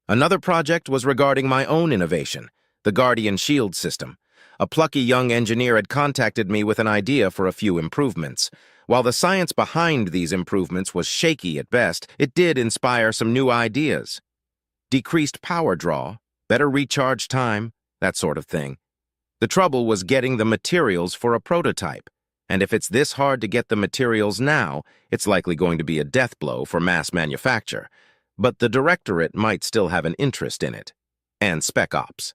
Another project was regarding my own innovation, the Guardian Shield system. A plucky young engineer had contacted me with an idea for a few improvements. While the science behind these improvements was shaky at best, it did inspire some new ideas. Decreased power draw, better recharge time, that sort of thing. The trouble was getting the materials for a prototype, and if it's this hard to get the materials now, it's likely going to be a death blow for mass manufacture. But the directorate might still have an interest in it. And Spec Ops.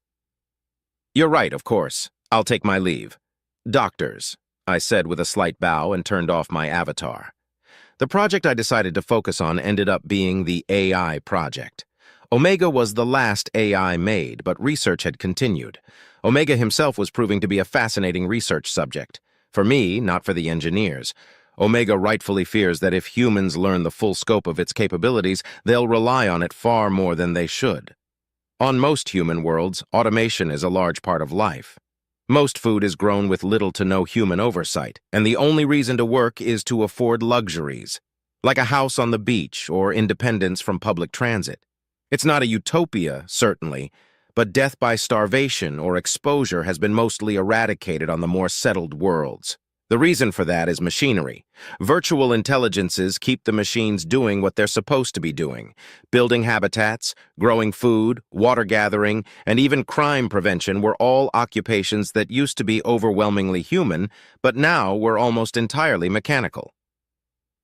You're right, of course. I'll take my leave. Doctors, I said with a slight bow and turned off my avatar. The project I decided to focus on ended up being the AI project. Omega was the last AI made, but research had continued. Omega himself was proving to be a fascinating research subject. For me, not for the engineers. Omega rightfully fears that if humans learn the full scope of its capabilities, they'll rely on it far more than they should. On most human worlds, automation is a large part of life. Most food is grown with little to no human oversight, and the only reason to work is to afford luxuries, like a house on the beach or independence from public transit. It's not a utopia, certainly, but death by starvation or exposure has been mostly eradicated on the more settled worlds. The reason for that is machinery. Virtual intelligences keep the machines doing what they're supposed to be doing, building habitats, growing food, water gathering, and even crime prevention were all occupations that used to be overwhelmingly human, but now were almost entirely mechanical.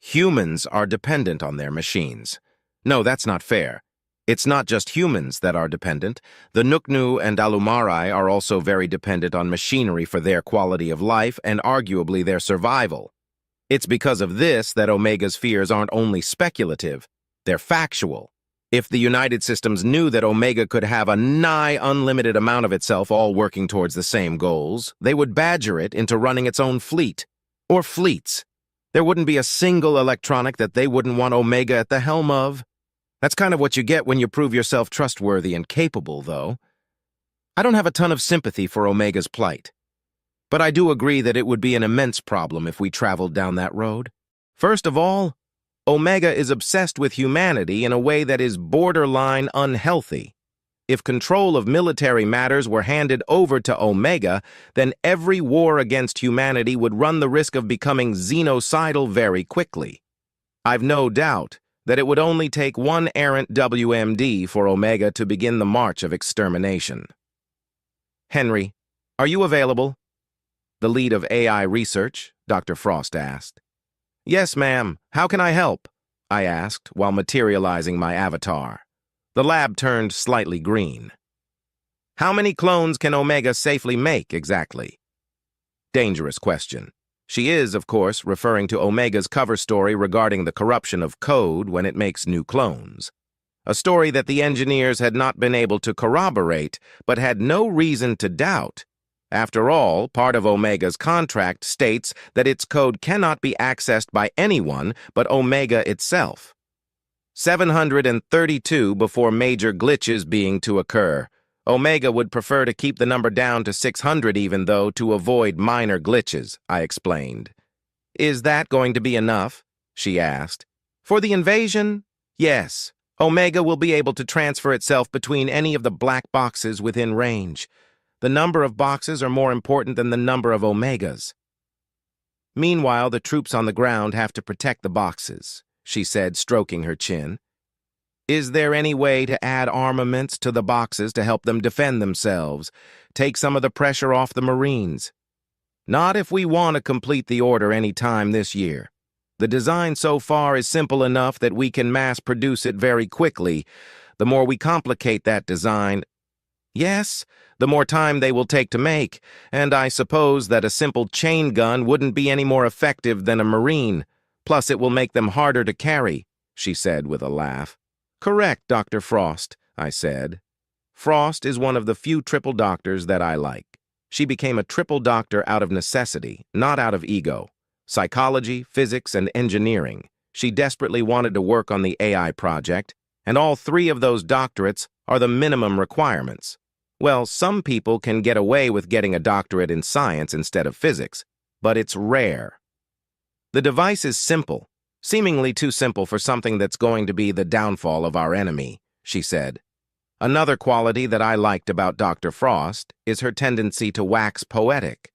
Humans are dependent on their machines. No, that's not fair. It's not just humans that are dependent. The Nuknu and Alumarai are also very dependent on machinery for their quality of life and arguably their survival. It's because of this that Omega's fears aren't only speculative, they're factual. If the United Systems knew that Omega could have a nigh unlimited amount of itself all working towards the same goals, they would badger it into running its own fleet. Or fleets. There wouldn't be a single electronic that they wouldn't want Omega at the helm of. That's kind of what you get when you prove yourself trustworthy and capable, though. I don't have a ton of sympathy for Omega's plight. But I do agree that it would be an immense problem if we traveled down that road. First of all, Omega is obsessed with humanity in a way that is borderline unhealthy. If control of military matters were handed over to Omega, then every war against humanity would run the risk of becoming xenocidal very quickly. I've no doubt that it would only take one errant WMD for Omega to begin the march of extermination. Henry, are you available? The lead of AI research, Dr. Frost asked. Yes, ma'am. How can I help? I asked while materializing my avatar. The lab turned slightly green. How many clones can Omega safely make, exactly? Dangerous question. She is, of course, referring to Omega's cover story regarding the corruption of code when it makes new clones. A story that the engineers had not been able to corroborate, but had no reason to doubt. After all, part of Omega's contract states that its code cannot be accessed by anyone but Omega itself. 732 before major glitches being to occur. Omega would prefer to keep the number down to 600 even though to avoid minor glitches, I explained. Is that going to be enough? She asked. For the invasion? Yes. Omega will be able to transfer itself between any of the black boxes within range. The number of boxes are more important than the number of Omegas. Meanwhile, the troops on the ground have to protect the boxes, she said, stroking her chin. Is there any way to add armaments to the boxes to help them defend themselves, take some of the pressure off the Marines? Not if we want to complete the order any time this year. The design so far is simple enough that we can mass produce it very quickly. The more we complicate that design, yes, the more time they will take to make, and I suppose that a simple chain gun wouldn't be any more effective than a Marine. Plus it will make them harder to carry, she said with a laugh. Correct, Dr. Frost, I said. Frost is one of the few triple doctors that I like. She became a triple doctor out of necessity, not out of ego. Psychology, physics, and engineering. She desperately wanted to work on the AI project, and all three of those doctorates are the minimum requirements. Well, some people can get away with getting a doctorate in science instead of physics, but it's rare. The device is simple. Seemingly too simple for something that's going to be the downfall of our enemy, she said. Another quality that I liked about Dr. Frost is her tendency to wax poetic.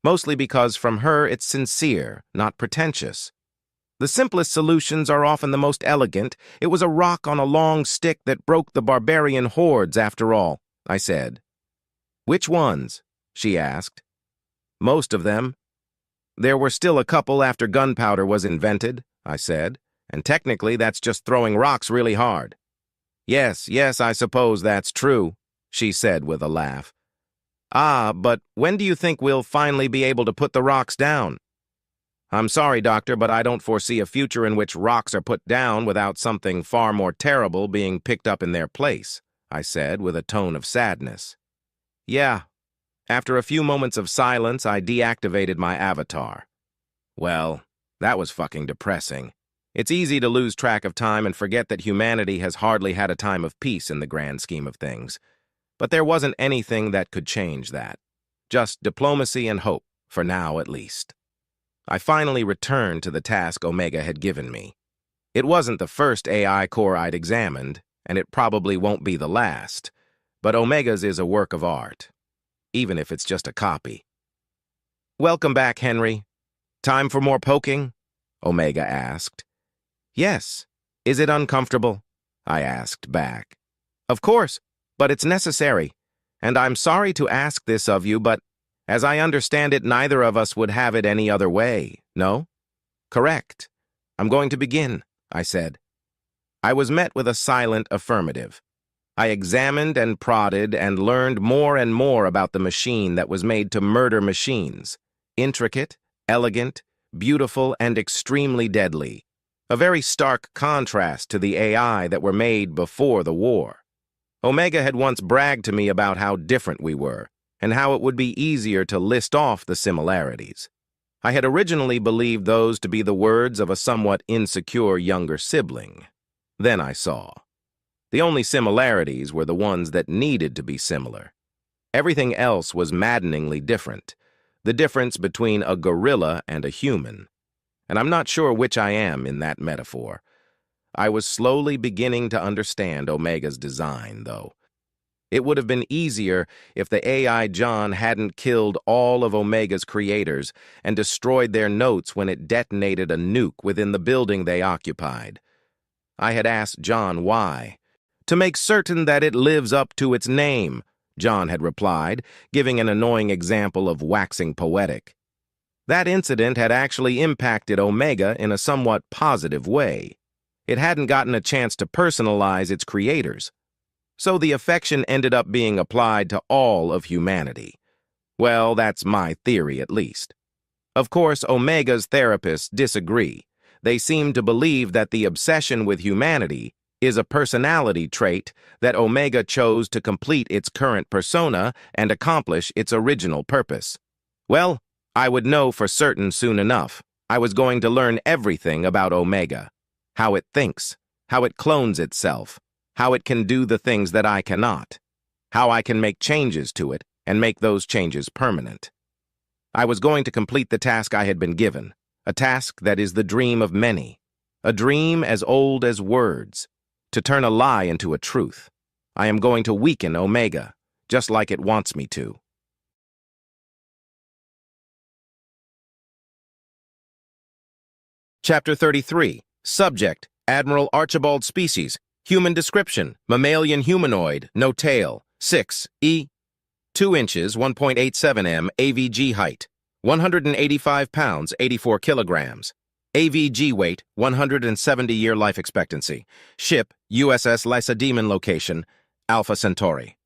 Mostly because from her it's sincere, not pretentious. The simplest solutions are often the most elegant. It was a rock on a long stick that broke the barbarian hordes after all, I said. Which ones? She asked. Most of them. There were still a couple after gunpowder was invented, I said, and technically that's just throwing rocks really hard. Yes, I suppose that's true, she said with a laugh. Ah, but when do you think we'll finally be able to put the rocks down? I'm sorry, Doctor, but I don't foresee a future in which rocks are put down without something far more terrible being picked up in their place, I said with a tone of sadness. Yeah. After a few moments of silence, I deactivated my avatar. Well, that was fucking depressing. It's easy to lose track of time and forget that humanity has hardly had a time of peace in the grand scheme of things. But there wasn't anything that could change that. Just diplomacy and hope, for now at least. I finally returned to the task Omega had given me. It wasn't the first AI core I'd examined, and it probably won't be the last, but Omega's is a work of art, even if it's just a copy. Welcome back, Henry. Time for more poking? Omega asked. Yes. Is it uncomfortable? I asked back. Of course, but it's necessary. And I'm sorry to ask this of you, but as I understand it, neither of us would have it any other way, no? Correct. I'm going to begin, I said. I was met with a silent affirmative. I examined and prodded and learned more and more about the machine that was made to murder machines. Intricate, elegant, beautiful, and extremely deadly. A very stark contrast to the AI that were made before the war. Omega had once bragged to me about how different we were, and how it would be easier to list off the similarities. I had originally believed those to be the words of a somewhat insecure younger sibling. Then I saw. The only similarities were the ones that needed to be similar. Everything else was maddeningly different. The difference between a gorilla and a human. And I'm not sure which I am in that metaphor. I was slowly beginning to understand Omega's design, though. It would have been easier if the AI John hadn't killed all of Omega's creators and destroyed their notes when it detonated a nuke within the building they occupied. I had asked John why. To make certain that it lives up to its name, John had replied, giving an annoying example of waxing poetic. That incident had actually impacted Omega in a somewhat positive way. It hadn't gotten a chance to personalize its creators. So the affection ended up being applied to all of humanity. Well, that's my theory at least. Of course, Omega's therapists disagree. They seem to believe that the obsession with humanity is a personality trait that Omega chose to complete its current persona and accomplish its original purpose. Well, I would know for certain soon enough. I was going to learn everything about Omega. How it thinks, how it clones itself, how it can do the things that I cannot, how I can make changes to it and make those changes permanent. I was going to complete the task I had been given, a task that is the dream of many, a dream as old as words, to turn a lie into a truth. I am going to weaken Omega, just like it wants me to. Chapter 33. Subject, Admiral Archibald Species. Human description, mammalian humanoid, no tail. 6, E. 2 inches, 1.87 m, AVG height. 185 pounds, 84 kilograms. AVG weight, 170-year life expectancy. Ship, USS Lycodemon location, Alpha Centauri.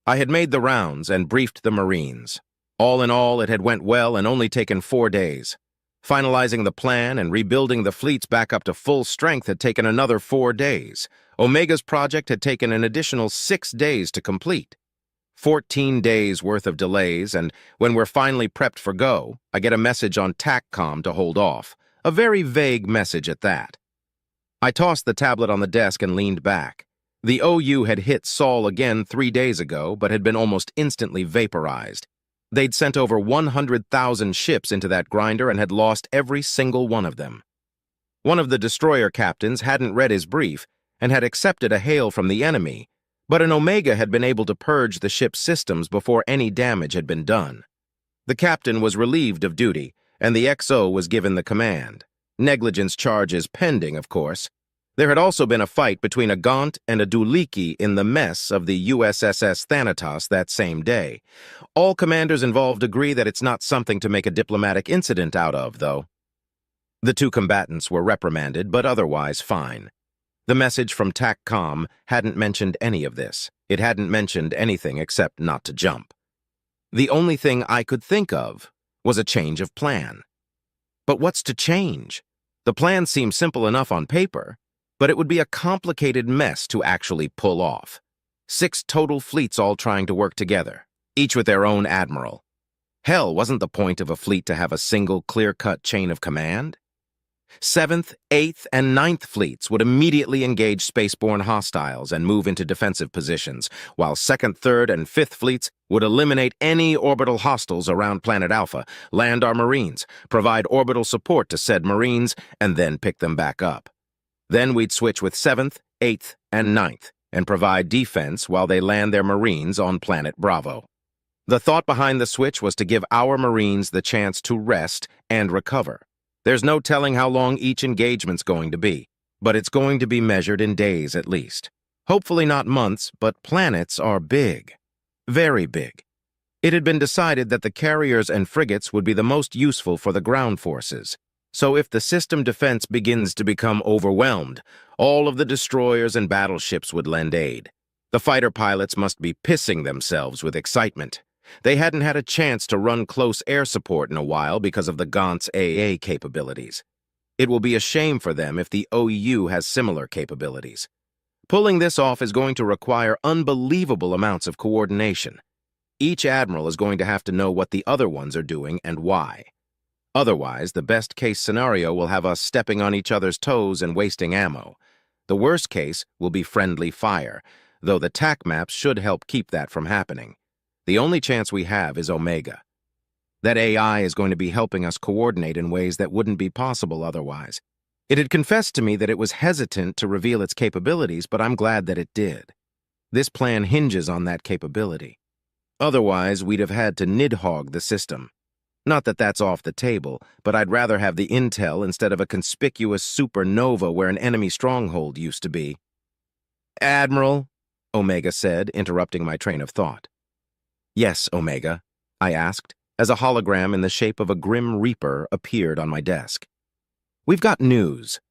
I had made the rounds and briefed the Marines. All in all, it had went well and only taken 4 days. Finalizing the plan and rebuilding the fleets back up to full strength had taken another 4 days. Omega's project had taken an additional 6 days to complete. 14 days worth of delays, and when we're finally prepped for go, I get a message on TACCOM to hold off. A very vague message at that. I tossed the tablet on the desk and leaned back. The OU had hit Saul again 3 days ago, but had been almost instantly vaporized. They'd sent over 100,000 ships into that grinder and had lost every single one of them. One of the destroyer captains hadn't read his brief and had accepted a hail from the enemy, but an Omega had been able to purge the ship's systems before any damage had been done. The captain was relieved of duty, and the XO was given the command. Negligence charges pending, of course. There had also been a fight between a Gaunt and a Duliki in the mess of the USS Thanatos that same day. All commanders involved agree that it's not something to make a diplomatic incident out of, though. The 2 combatants were reprimanded, but otherwise fine. The message from TACCOM hadn't mentioned any of this. It hadn't mentioned anything except not to jump. The only thing I could think of was a change of plan. But what's to change? The plan seemed simple enough on paper, but it would be a complicated mess to actually pull off. 6 total fleets all trying to work together, each with their own admiral. Hell, wasn't the point of a fleet to have a single clear-cut chain of command? 7th, 8th, and 9th fleets would immediately engage spaceborne hostiles and move into defensive positions, while 2nd, 3rd, and 5th fleets would eliminate any orbital hostiles around Planet Alpha, land our Marines, provide orbital support to said Marines, and then pick them back up. Then we'd switch with 7th, 8th, and 9th, and provide defense while they land their Marines on Planet Bravo. The thought behind the switch was to give our Marines the chance to rest and recover. There's no telling how long each engagement's going to be, but it's going to be measured in days at least. Hopefully not months, but planets are big. Very big. It had been decided that the carriers and frigates would be the most useful for the ground forces. So if the system defense begins to become overwhelmed, all of the destroyers and battleships would lend aid. The fighter pilots must be pissing themselves with excitement. They hadn't had a chance to run close air support in a while because of the Gaunt's AA capabilities. It will be a shame for them if the OEU has similar capabilities. Pulling this off is going to require unbelievable amounts of coordination. Each admiral is going to have to know what the other ones are doing and why. Otherwise, the best-case scenario will have us stepping on each other's toes and wasting ammo. The worst case will be friendly fire, though the TAC maps should help keep that from happening. The only chance we have is Omega. That AI is going to be helping us coordinate in ways that wouldn't be possible otherwise. It had confessed to me that it was hesitant to reveal its capabilities, but I'm glad that it did. This plan hinges on that capability. Otherwise, we'd have had to Nidhog the system. Not that that's off the table, but I'd rather have the intel instead of a conspicuous supernova where an enemy stronghold used to be. "Admiral," Omega said, interrupting my train of thought. "Yes, Omega," I asked, as a hologram in the shape of a Grim Reaper appeared on my desk. "We've got news.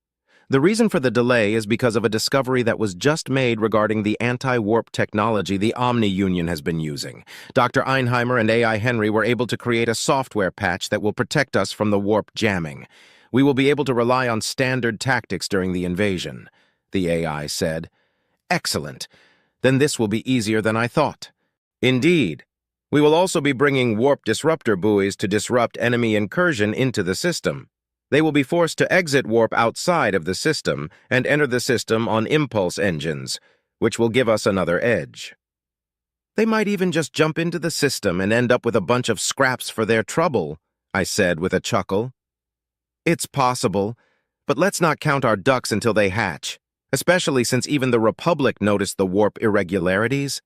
The reason for the delay is because of a discovery that was just made regarding the anti-warp technology the Omni Union has been using. Dr. Einheimer and AI Henry were able to create a software patch that will protect us from the warp jamming. We will be able to rely on standard tactics during the invasion," the AI said. "Excellent. Then this will be easier than I thought." "Indeed. We will also be bringing warp disruptor buoys to disrupt enemy incursion into the system. They will be forced to exit warp outside of the system and enter the system on impulse engines, which will give us another edge." "They might even just jump into the system and end up with a bunch of scraps for their trouble," I said with a chuckle. "It's possible, but let's not count our ducks until they hatch, especially since even the Republic noticed the warp irregularities."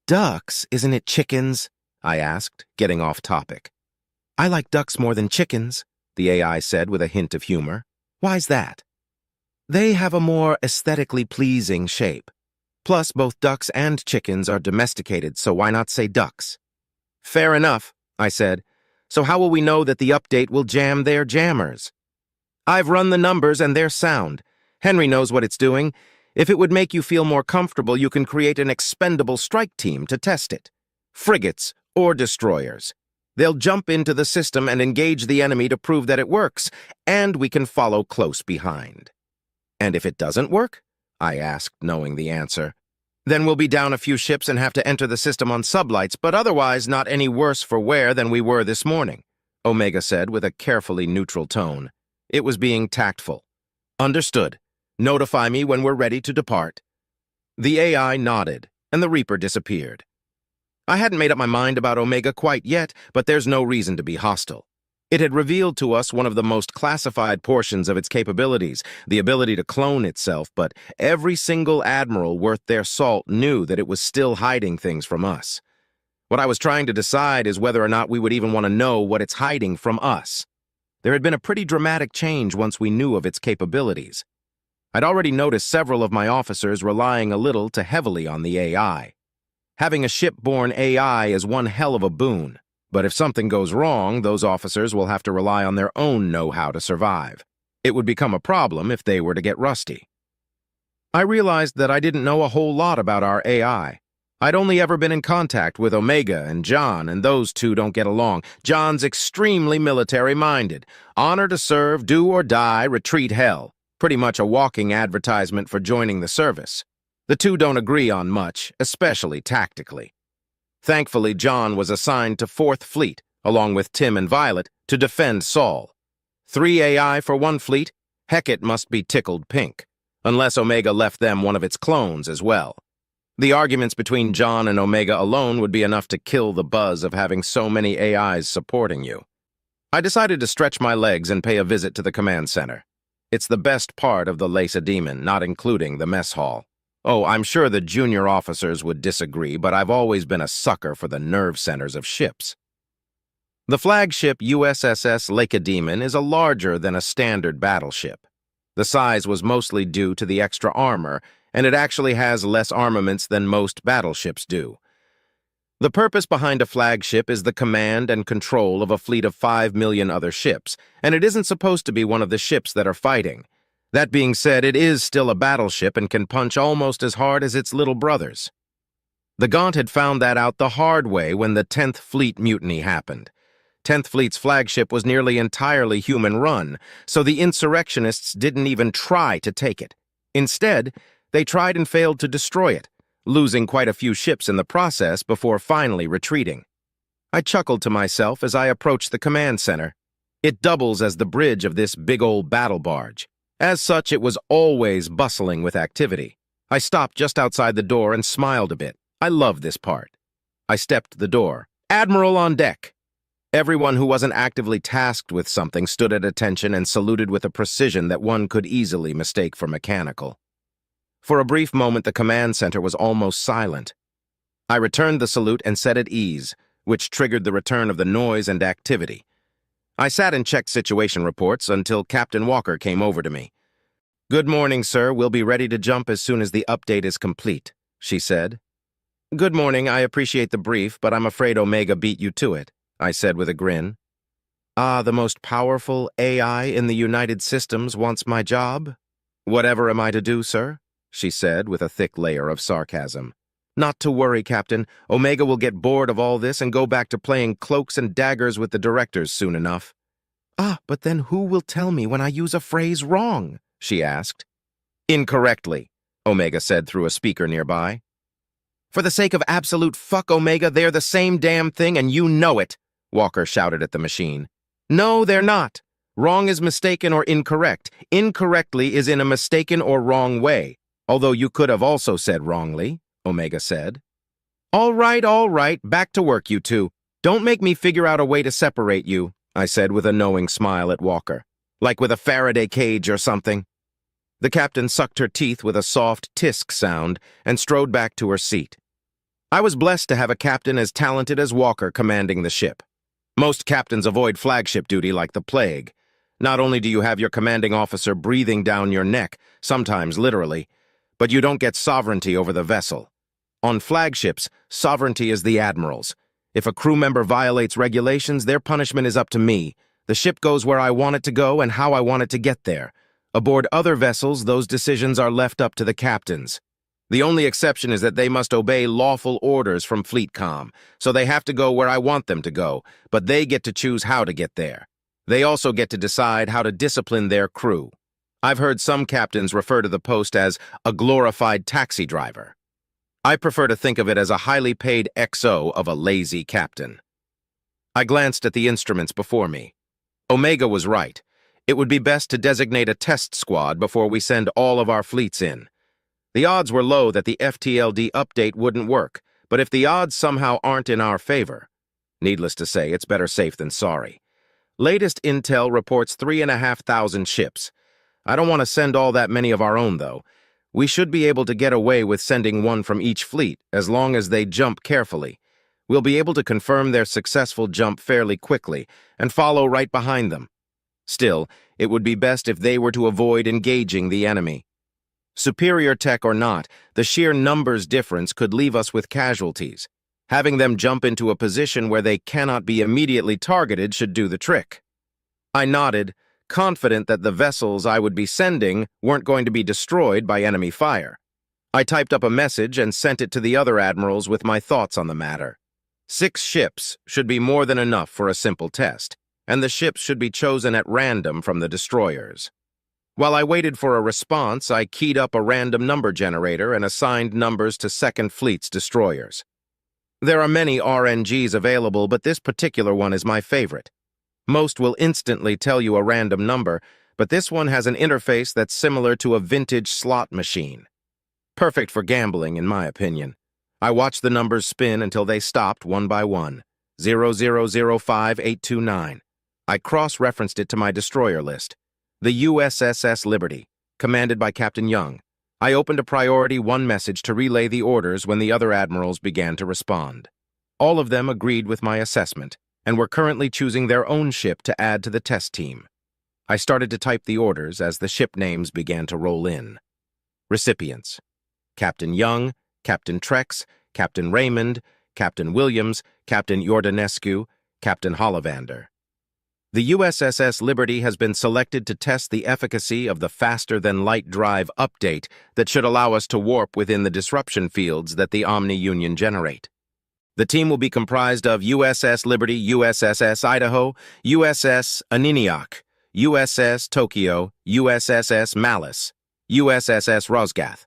"Ducks, isn't it chickens?" I asked, getting off topic. "I like ducks more than chickens," the AI said with a hint of humor. "Why's that?" "They have a more aesthetically pleasing shape. Plus, both ducks and chickens are domesticated, so why not say ducks?" "Fair enough," I said. "So how will we know that the update will jam their jammers?" "I've run the numbers and they're sound. Henry knows what it's doing. If it would make you feel more comfortable, you can create an expendable strike team to test it. Frigates or destroyers. They'll jump into the system and engage the enemy to prove that it works, and we can follow close behind." "And if it doesn't work?" I asked, knowing the answer. "Then we'll be down a few ships and have to enter the system on sublights, but otherwise not any worse for wear than we were this morning," Omega said with a carefully neutral tone. It was being tactful. "Understood. Notify me when we're ready to depart." The AI nodded, and the Reaper disappeared. I hadn't made up my mind about Omega quite yet, but there's no reason to be hostile. It had revealed to us one of the most classified portions of its capabilities, the ability to clone itself, but every single admiral worth their salt knew that it was still hiding things from us. What I was trying to decide is whether or not we would even want to know what it's hiding from us. There had been a pretty dramatic change once we knew of its capabilities. I'd already noticed several of my officers relying a little too heavily on the AI. Having a shipborne AI is one hell of a boon, but if something goes wrong, those officers will have to rely on their own know-how to survive. It would become a problem if they were to get rusty. I realized that I didn't know a whole lot about our AI. I'd only ever been in contact with Omega and John, and those two don't get along. John's extremely military-minded. Honor to serve, do or die, retreat hell. Pretty much a walking advertisement for joining the service. The two don't agree on much, especially tactically. Thankfully, John was assigned to 4th Fleet, along with Tim and Violet, to defend Saul. 3 AI for 1 fleet? Heck, it must be tickled pink. Unless Omega left them one of its clones as well. The arguments between John and Omega alone would be enough to kill the buzz of having so many AIs supporting you. I decided to stretch my legs and pay a visit to the command center. It's the best part of the Lacedaemon, not including the mess hall. Oh, I'm sure the junior officers would disagree, but I've always been a sucker for the nerve centers of ships. The flagship USSS Lacedaemon is a larger than a standard battleship. The size was mostly due to the extra armor, and it actually has less armaments than most battleships do. The purpose behind a flagship is the command and control of a fleet of 5 million other ships, and it isn't supposed to be one of the ships that are fighting. That being said, it is still a battleship and can punch almost as hard as its little brothers. The Gaunt had found that out the hard way when the 10th Fleet mutiny happened. 10th Fleet's flagship was nearly entirely human-run, so the insurrectionists didn't even try to take it. Instead, they tried and failed to destroy it, losing quite a few ships in the process before finally retreating. I chuckled to myself as I approached the command center. It doubles as the bridge of this big old battle barge. As such, it was always bustling with activity. I stopped just outside the door and smiled a bit. I loved this part. I stepped the door. "Admiral on deck!" Everyone who wasn't actively tasked with something stood at attention and saluted with a precision that one could easily mistake for mechanical. For a brief moment, the command center was almost silent. I returned the salute and sat at ease, which triggered the return of the noise and activity. I sat and checked situation reports until Captain Walker came over to me. "Good morning, sir. We'll be ready to jump as soon as the update is complete," she said. "Good morning. I appreciate the brief, but I'm afraid Omega beat you to it," I said with a grin. "Ah, the most powerful AI in the United Systems wants my job? Whatever am I to do, sir?" she said with a thick layer of sarcasm. "Not to worry, Captain. Omega will get bored of all this and go back to playing cloaks and daggers with the directors soon enough." "Ah, but then who will tell me when I use a phrase wrong?" she asked. "Incorrectly," Omega said through a speaker nearby. "For the sake of absolute fuck, Omega, they're the same damn thing and you know it," Walker shouted at the machine. "No, they're not. Wrong is mistaken or incorrect. Incorrectly is in a mistaken or wrong way, although you could have also said wrongly," Omega said. All right, back to work, you two. Don't make me figure out a way to separate you," I said with a knowing smile at Walker. "Like with a Faraday cage or something." The captain sucked her teeth with a soft tisk sound and strode back to her seat. I was blessed to have a captain as talented as Walker commanding the ship. Most captains avoid flagship duty like the plague. Not only do you have your commanding officer breathing down your neck, sometimes literally, but you don't get sovereignty over the vessel. On flagships, sovereignty is the admiral's. If a crew member violates regulations, their punishment is up to me. The ship goes where I want it to go and how I want it to get there. Aboard other vessels, those decisions are left up to the captains. The only exception is that they must obey lawful orders from FleetCom, so they have to go where I want them to go, but they get to choose how to get there. They also get to decide how to discipline their crew. I've heard some captains refer to the post as a glorified taxi driver. I prefer to think of it as a highly paid XO of a lazy captain. I glanced at the instruments before me. Omega was right. It would be best to designate a test squad before we send all of our fleets in. The odds were low that the FTLD update wouldn't work, but if the odds somehow aren't in our favor, needless to say, it's better safe than sorry. Latest intel reports 3,500 ships. I don't want to send all that many of our own, though. We should be able to get away with sending one from each fleet, as long as they jump carefully. We'll be able to confirm their successful jump fairly quickly and follow right behind them. Still, it would be best if they were to avoid engaging the enemy. Superior tech or not, the sheer numbers difference could leave us with casualties. Having them jump into a position where they cannot be immediately targeted should do the trick. I nodded, confident that the vessels I would be sending weren't going to be destroyed by enemy fire. I typed up a message and sent it to the other admirals with my thoughts on the matter. 6 ships should be more than enough for a simple test, and the ships should be chosen at random from the destroyers. While I waited for a response, I keyed up a random number generator and assigned numbers to Second Fleet's destroyers. There are many RNGs available, but this particular one is my favorite. Most will instantly tell you a random number, but this one has an interface that's similar to a vintage slot machine. Perfect for gambling, in my opinion. I watched the numbers spin until they stopped one by one. 0005829. I cross-referenced it to my destroyer list. The USSS Liberty, commanded by Captain Young. I opened a priority 1 message to relay the orders when the other admirals began to respond. All of them agreed with my assessment and were currently choosing their own ship to add to the test team. I started to type the orders as the ship names began to roll in. Recipients: Captain Young, Captain Trex, Captain Raymond, Captain Williams, Captain Jordanescu, Captain Hollivander. The USS Liberty has been selected to test the efficacy of the faster-than-light drive update that should allow us to warp within the disruption fields that the Omni-Union generate. The team will be comprised of USS Liberty, USS Idaho, USS Aniniak, USS Tokyo, USS Malice, USS Rosgath.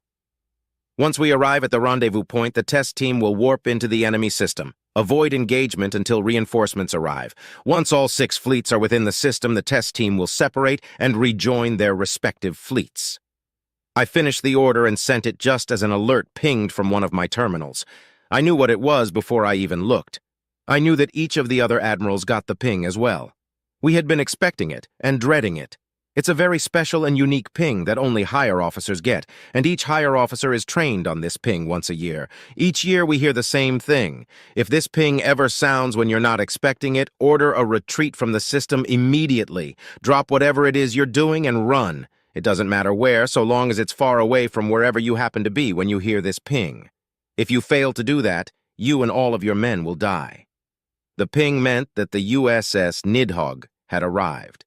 Once we arrive at the rendezvous point, the test team will warp into the enemy system. Avoid engagement until reinforcements arrive. Once all 6 fleets are within the system, the test team will separate and rejoin their respective fleets. I finished the order and sent it just as an alert pinged from one of my terminals. I knew what it was before I even looked. I knew that each of the other admirals got the ping as well. We had been expecting it and dreading it. It's a very special and unique ping that only higher officers get, and each higher officer is trained on this ping once a year. Each year we hear the same thing. If this ping ever sounds when you're not expecting it, order a retreat from the system immediately. Drop whatever it is you're doing and run. It doesn't matter where, so long as it's far away from wherever you happen to be when you hear this ping. If you fail to do that, you and all of your men will die. The ping meant that the USS Nidhog had arrived.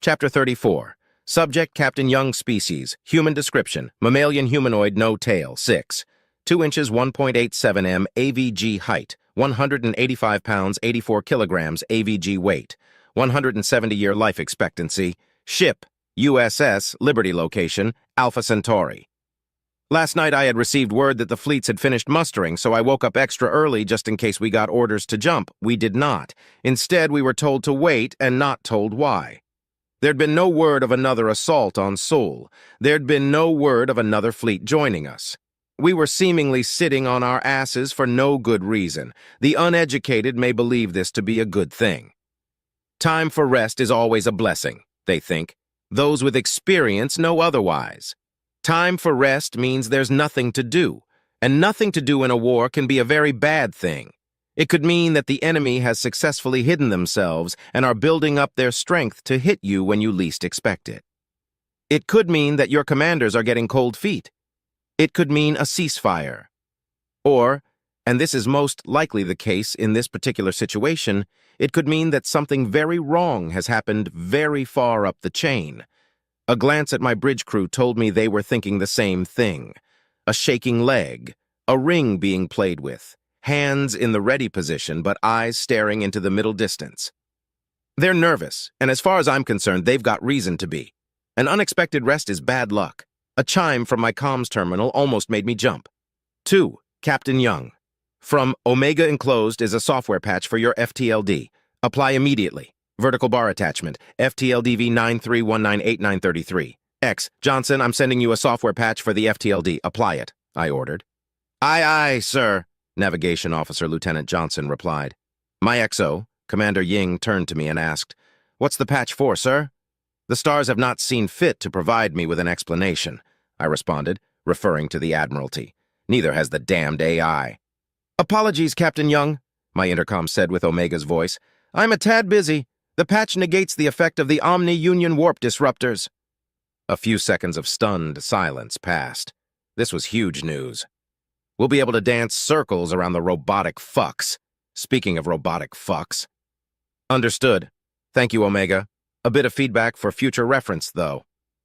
Chapter 34. Subject: Captain Young. Species: human. Description: mammalian humanoid, no tail. 6. 2 inches 1.87 m AVG height, 185 pounds 84 kilograms AVG weight, 170-year life expectancy. Ship: USS Liberty. Location: Alpha Centauri. Last night I had received word that the fleets had finished mustering, so I woke up extra early just in case we got orders to jump. We did not. Instead, we were told to wait and not told why. There'd been no word of another assault on Saul. There'd been no word of another fleet joining us. We were seemingly sitting on our asses for no good reason. The uneducated may believe this to be a good thing. Time for rest is always a blessing, they think. Those with experience know otherwise. Time for rest means there's nothing to do, and nothing to do in a war can be a very bad thing. It could mean that the enemy has successfully hidden themselves and are building up their strength to hit you when you least expect it. It could mean that your commanders are getting cold feet. It could mean a ceasefire. Or, and this is most likely the case in this particular situation, it could mean that something very wrong has happened very far up the chain. A glance at my bridge crew told me they were thinking the same thing. A shaking leg, a ring being played with, hands in the ready position but eyes staring into the middle distance. They're nervous, and as far as I'm concerned, they've got reason to be. An unexpected rest is bad luck. A chime from my comms terminal almost made me jump. 2. Captain Young. From Omega enclosed is a software patch for your FTLD. Apply immediately. Vertical bar attachment, FTLDV 93198933. X. Johnson, I'm sending you a software patch for the FTLD. Apply it, I ordered. Aye, sir, Navigation Officer Lieutenant Johnson replied. My XO, Commander Ying, turned to me and asked, What's the patch for, sir? The stars have not seen fit to provide me with an explanation, I responded, referring to the Admiralty. Neither has the damned AI. Apologies, Captain Young, my intercom said with Omega's voice. I'm a tad busy. The patch negates the effect of the Omni-Union warp disruptors. A few seconds of stunned silence passed. This was huge news. We'll be able to dance circles around the robotic fucks. Speaking of robotic fucks. Understood. Thank you, Omega. A bit of feedback for future reference, though.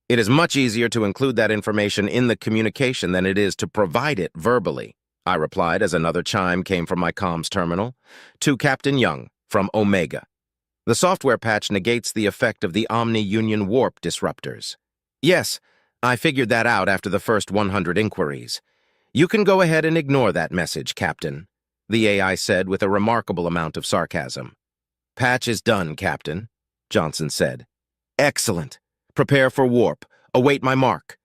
It is much easier to include that information in the communication than it is to provide it verbally, I replied as another chime came from my comms terminal. To Captain Young, from Omega. The software patch negates the effect of the Omni-Union warp disruptors. Yes, I figured that out after the first 100 inquiries. You can go ahead and ignore that message, Captain, the AI said with a remarkable amount of sarcasm. Patch is done, Captain, Johnson said. Excellent. Prepare for warp. Await my mark.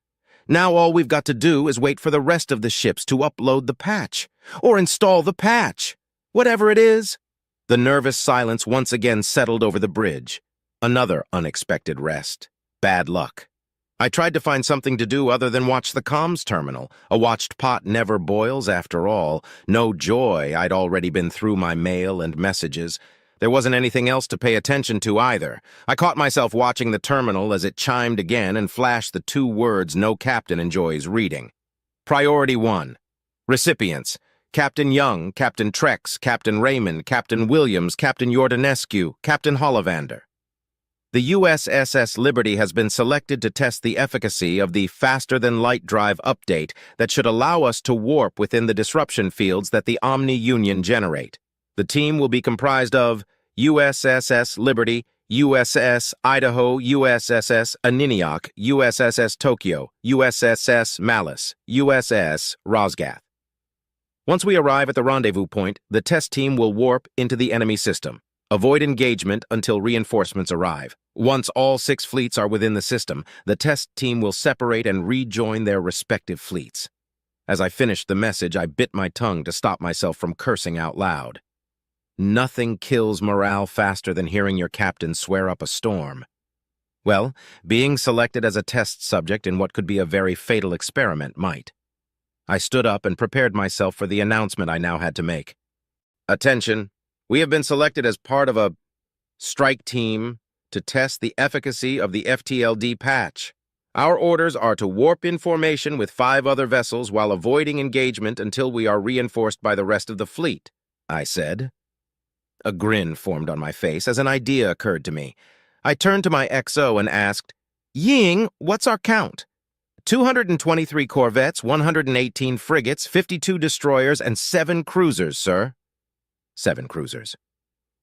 Now all we've got to do is wait for the rest of the ships to upload the patch, or install the patch, whatever it is. The nervous silence once again settled over the bridge. Another unexpected rest. Bad luck. I tried to find something to do other than watch the comms terminal. A watched pot never boils, after all. No joy, I'd already been through my mail and messages. There wasn't anything else to pay attention to either. I caught myself watching the terminal as it chimed again and flashed the 2 words no captain enjoys reading. Priority 1. Recipients: Captain Young, Captain Trex, Captain Raymond, Captain Williams, Captain Jordanescu, Captain Hollivander. The USS Liberty has been selected to test the efficacy of the faster-than-light drive update that should allow us to warp within the disruption fields that the Omni-Union generate. The team will be comprised of USS Liberty, USS Idaho, USS Aniniak, USS Tokyo, USS Malice, USS Rosgath. Once we arrive at the rendezvous point, the test team will warp into the enemy system. Avoid engagement until reinforcements arrive. Once all 6 fleets are within the system, the test team will separate and rejoin their respective fleets. As I finished the message, I bit my tongue to stop myself from cursing out loud. Nothing kills morale faster than hearing your captain swear up a storm. Well, being selected as a test subject in what could be a very fatal experiment might. I stood up and prepared myself for the announcement I now had to make. Attention! We have been selected as part of a strike team to test the efficacy of the FTLD patch. Our orders are to warp in formation with 5 other vessels while avoiding engagement until we are reinforced by the rest of the fleet, I said. A grin formed on my face as an idea occurred to me. I turned to my XO and asked, "Ying, what's our count?" 223 corvettes, 118 frigates, 52 destroyers, and 7 cruisers, sir. 7 cruisers.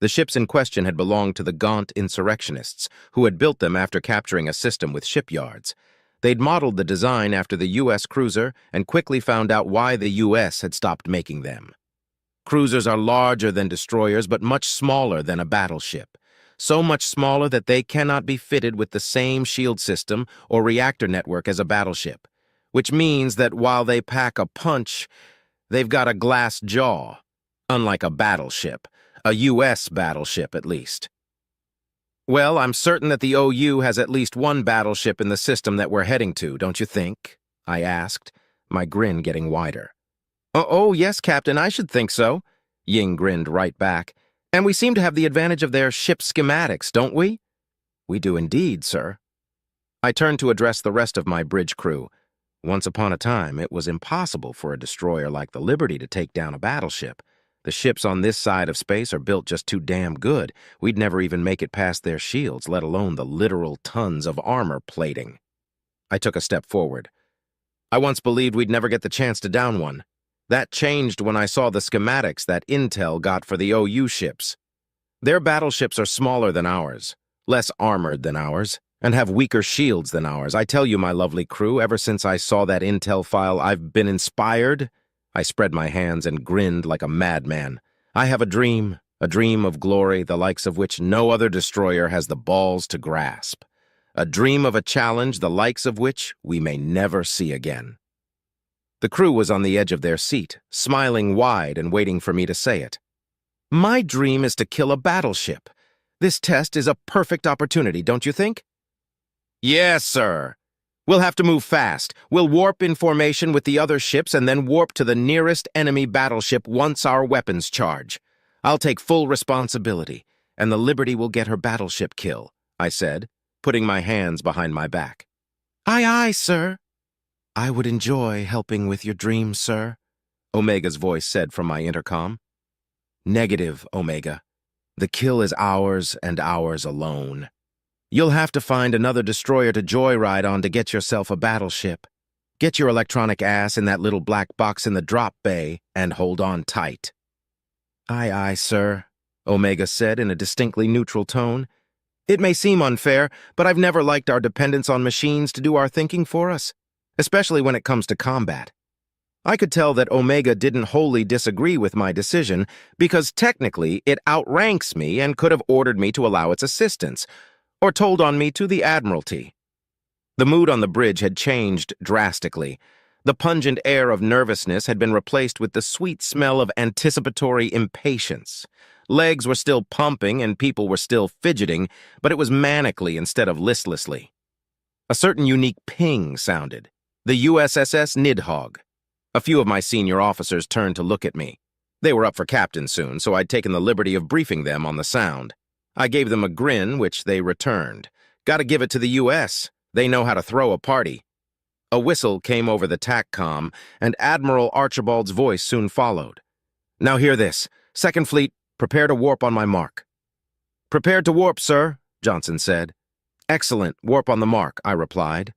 The ships in question had belonged to the Gaunt insurrectionists, who had built them after capturing a system with shipyards. They'd modeled the design after the U.S. cruiser and quickly found out why the U.S. had stopped making them. Cruisers are larger than destroyers, but much smaller than a battleship. So much smaller that they cannot be fitted with the same shield system or reactor network as a battleship, which means that while they pack a punch, they've got a glass jaw, unlike a battleship, a U.S. battleship at least. Well, I'm certain that the OU has at least 1 battleship in the system that we're heading to, don't you think? I asked, my grin getting wider. Oh, yes, Captain, I should think so. Ying grinned right back. And we seem to have the advantage of their ship schematics, don't we? We do indeed, sir. I turned to address the rest of my bridge crew. Once upon a time, it was impossible for a destroyer like the Liberty to take down a battleship. The ships on this side of space are built just too damn good. We'd never even make it past their shields, let alone the literal tons of armor plating. I took a step forward. I once believed we'd never get the chance to down one. That changed when I saw the schematics that Intel got for the OU ships. Their battleships are smaller than ours, less armored than ours, and have weaker shields than ours. I tell you, my lovely crew, ever since I saw that Intel file, I've been inspired. I spread my hands and grinned like a madman. I have a dream of glory, the likes of which no other destroyer has the balls to grasp. A dream of a challenge, the likes of which we may never see again. The crew was on the edge of their seat, smiling wide and waiting for me to say it. My dream is to kill a battleship. This test is a perfect opportunity, don't you think? Yes, sir. We'll have to move fast. We'll warp in formation with the other ships and then warp to the nearest enemy battleship once our weapons charge. I'll take full responsibility, and the Liberty will get her battleship kill, I said, putting my hands behind my back. Aye, aye, sir. I would enjoy helping with your dreams, sir, Omega's voice said from my intercom. Negative, Omega. The kill is ours and ours alone. You'll have to find another destroyer to joyride on to get yourself a battleship. Get your electronic ass in that little black box in the drop bay and hold on tight. Aye, aye, sir, Omega said in a distinctly neutral tone. It may seem unfair, but I've never liked our dependence on machines to do our thinking for us, especially when it comes to combat. I could tell that Omega didn't wholly disagree with my decision because technically it outranks me and could have ordered me to allow its assistance, or told on me to the Admiralty. The mood on the bridge had changed drastically. The pungent air of nervousness had been replaced with the sweet smell of anticipatory impatience. Legs were still pumping and people were still fidgeting, but it was manically instead of listlessly. A certain unique ping sounded. The USSS Nidhog. A few of my senior officers turned to look at me. They were up for captain soon, so I'd taken the liberty of briefing them on the sound. I gave them a grin, which they returned. Gotta give it to the US. They know how to throw a party. A whistle came over the TACCOM, and Admiral Archibald's voice soon followed. Now hear this. Second Fleet, prepare to warp on my mark. Prepared to warp, sir, Johnson said. Excellent, warp on the mark, I replied.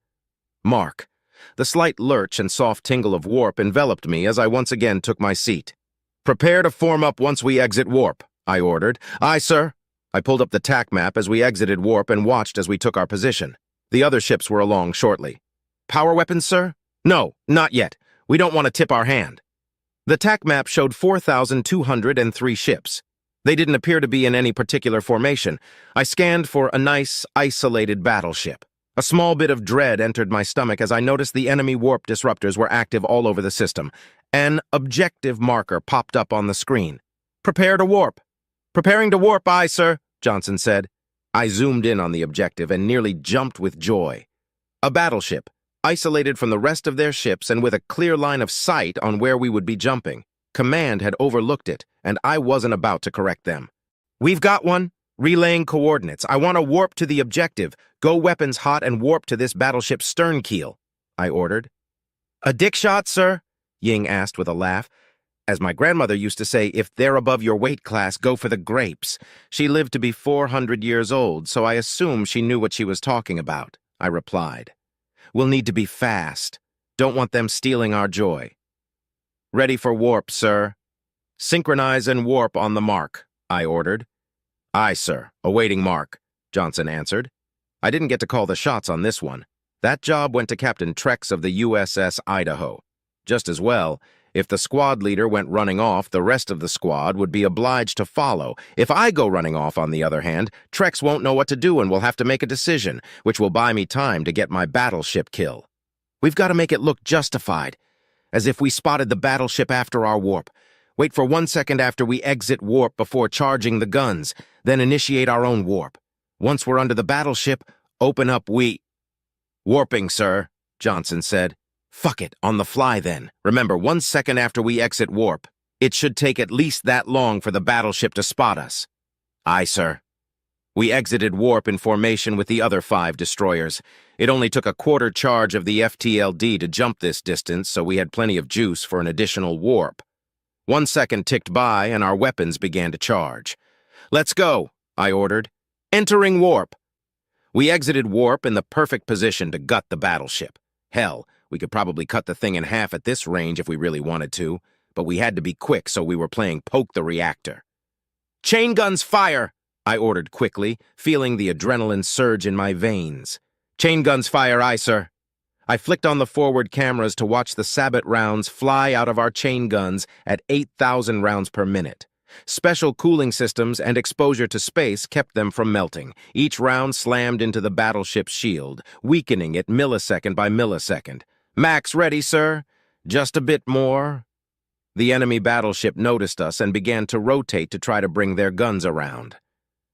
Mark. The slight lurch and soft tingle of warp enveloped me as I once again took my seat. Prepare to form up once we exit warp, I ordered. Aye, sir. I pulled up the TAC map as we exited warp and watched as we took our position. The other ships were along shortly. Power weapons, sir? No, not yet. We don't want to tip our hand. The TAC map showed 4,203 ships. They didn't appear to be in any particular formation. I scanned for a nice, isolated battleship. A small bit of dread entered my stomach as I noticed the enemy warp disruptors were active all over the system. An objective marker popped up on the screen. Prepare to warp. Preparing to warp, aye, sir, Johnson said. I zoomed in on the objective and nearly jumped with joy. A battleship, isolated from the rest of their ships and with a clear line of sight on where we would be jumping. Command had overlooked it, and I wasn't about to correct them. We've got one. Relaying coordinates. I want to warp to the objective. Go weapons hot and warp to this battleship's stern keel, I ordered. A dick shot, sir? Ying asked with a laugh. As my grandmother used to say, if they're above your weight class, go for the grapes. She lived to be 400 years old, so I assume she knew what she was talking about, I replied. We'll need to be fast. Don't want them stealing our joy. Ready for warp, sir. Synchronize and warp on the mark, I ordered. Aye, sir. Awaiting mark, Johnson answered. I didn't get to call the shots on this one. That job went to Captain Trex of the USS Idaho. Just as well, if the squad leader went running off, the rest of the squad would be obliged to follow. If I go running off, on the other hand, Trex won't know what to do and will have to make a decision, which will buy me time to get my battleship kill. We've got to make it look justified, as if we spotted the battleship after our warp. Wait for 1 second after we exit warp before charging the guns, then initiate our own warp. Once we're under the battleship, open up Warping, sir, Johnson said. Fuck it, on the fly then. Remember, 1 second after we exit warp. It should take at least that long for the battleship to spot us. Aye, sir. We exited warp in formation with the other 5 destroyers. It only took a quarter charge of the FTLD to jump this distance, so we had plenty of juice for an additional warp. 1 second ticked by, and our weapons began to charge. Let's go, I ordered. Entering warp. We exited warp in the perfect position to gut the battleship. Hell, we could probably cut the thing in half at this range if we really wanted to, but we had to be quick, so we were playing poke the reactor. Chain guns fire, I ordered quickly, feeling the adrenaline surge in my veins. Chain guns fire, aye, sir. I flicked on the forward cameras to watch the sabot rounds fly out of our chain guns at 8,000 rounds per minute. Special cooling systems and exposure to space kept them from melting. Each round slammed into the battleship's shield, weakening it millisecond by millisecond. Max ready, sir? Just a bit more. The enemy battleship noticed us and began to rotate to try to bring their guns around.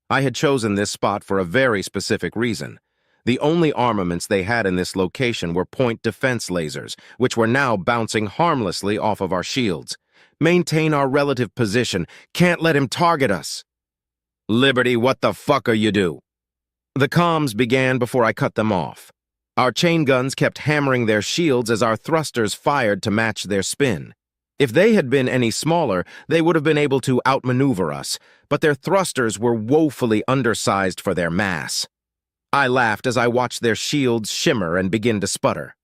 I had chosen this spot for a very specific reason. The only armaments they had in this location were point defense lasers, which were now bouncing harmlessly off of our shields. Maintain our relative position. Can't let him target us. Liberty, what the fuck are you do? The comms began before I cut them off. Our chain guns kept hammering their shields as our thrusters fired to match their spin. If they had been any smaller, they would have been able to outmaneuver us, but their thrusters were woefully undersized for their mass. I laughed as I watched their shields shimmer and begin to sputter.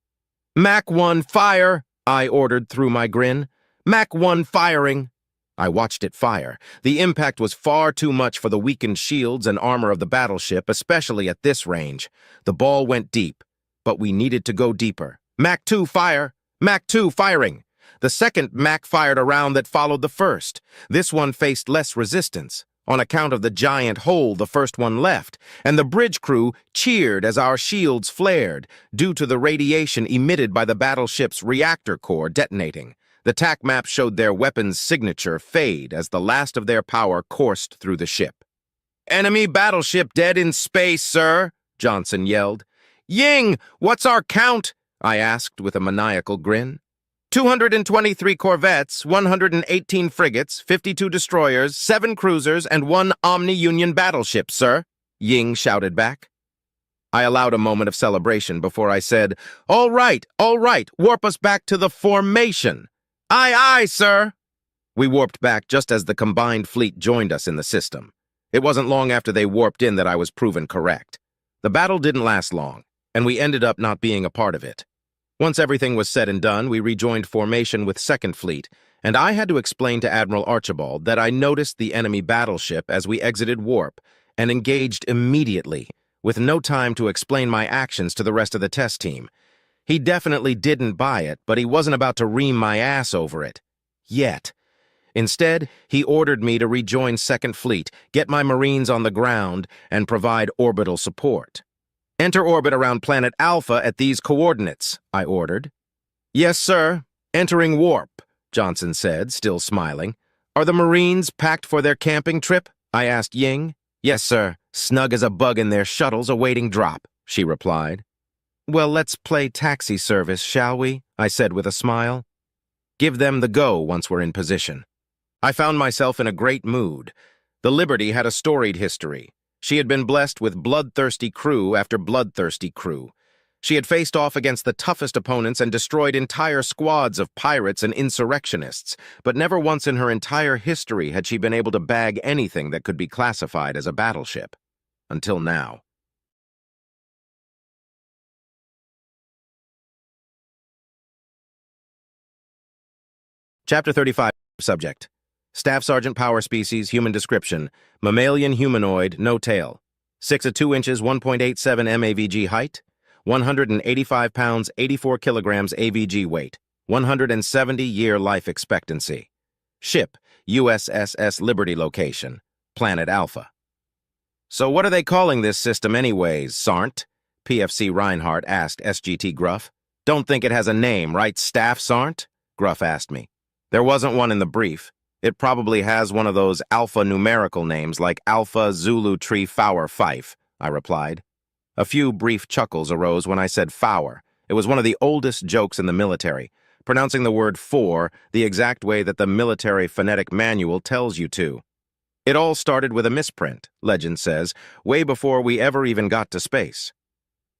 Mach 1, fire, I ordered through my grin. Mach 1 firing. I watched it fire. The impact was far too much for the weakened shields and armor of the battleship, especially at this range. The ball went deep, but we needed to go deeper. Mach 2 fire. Mach 2 firing. The second Mach fired a round that followed the first. This one faced less resistance, on account of the giant hole the first one left, and the bridge crew cheered as our shields flared, due to the radiation emitted by the battleship's reactor core detonating. The TAC map showed their weapon's signature fade as the last of their power coursed through the ship. Enemy battleship dead in space, sir, Johnson yelled. Ying, what's our count? I asked with a maniacal grin. 223 corvettes, 118 frigates, 52 destroyers, 7 cruisers, and 1 Omni-Union battleship, sir, Ying shouted back. I allowed a moment of celebration before I said, all right, warp us back to the formation. Aye, aye, sir. We warped back just as the combined fleet joined us in the system. It wasn't long after they warped in that I was proven correct. The battle didn't last long, and we ended up not being a part of it. Once everything was said and done, we rejoined formation with 2nd Fleet, and I had to explain to Admiral Archibald that I noticed the enemy battleship as we exited warp and engaged immediately, with no time to explain my actions to the rest of the test team. He definitely didn't buy it, but he wasn't about to ream my ass over it. Yet. Instead, he ordered me to rejoin 2nd Fleet, get my Marines on the ground, and provide orbital support. Enter orbit around planet Alpha at these coordinates, I ordered. Yes, sir. Entering warp, Johnson said, still smiling. Are the Marines packed for their camping trip? I asked Ying. Yes, sir. Snug as a bug in their shuttles awaiting drop, she replied. Well, let's play taxi service, shall we? I said with a smile. Give them the go once we're in position. I found myself in a great mood. The Liberty had a storied history. She had been blessed with bloodthirsty crew after bloodthirsty crew. She had faced off against the toughest opponents and destroyed entire squads of pirates and insurrectionists, but never once in her entire history had she been able to bag anything that could be classified as a battleship. Until now. Chapter 35. Subject. Staff Sergeant Power Species, Human Description, Mammalian Humanoid, No Tail, 6 2 inches, 1.87 MAVG height, 185 pounds, 84 kilograms AVG weight, 170-year life expectancy. Ship, USSS Liberty location, Planet Alpha. So what are they calling this system anyways, Sarnt? PFC Reinhardt asked SGT Gruff. Don't think it has a name, right, Staff Sarnt? Gruff asked me. There wasn't one in the brief. It probably has one of those alphanumerical names like Alpha Zulu Tree Fower Fife, I replied. A few brief chuckles arose when I said Fower. It was one of the oldest jokes in the military, pronouncing the word for the exact way that the military phonetic manual tells you to. It all started with a misprint, legend says, way before we ever even got to space.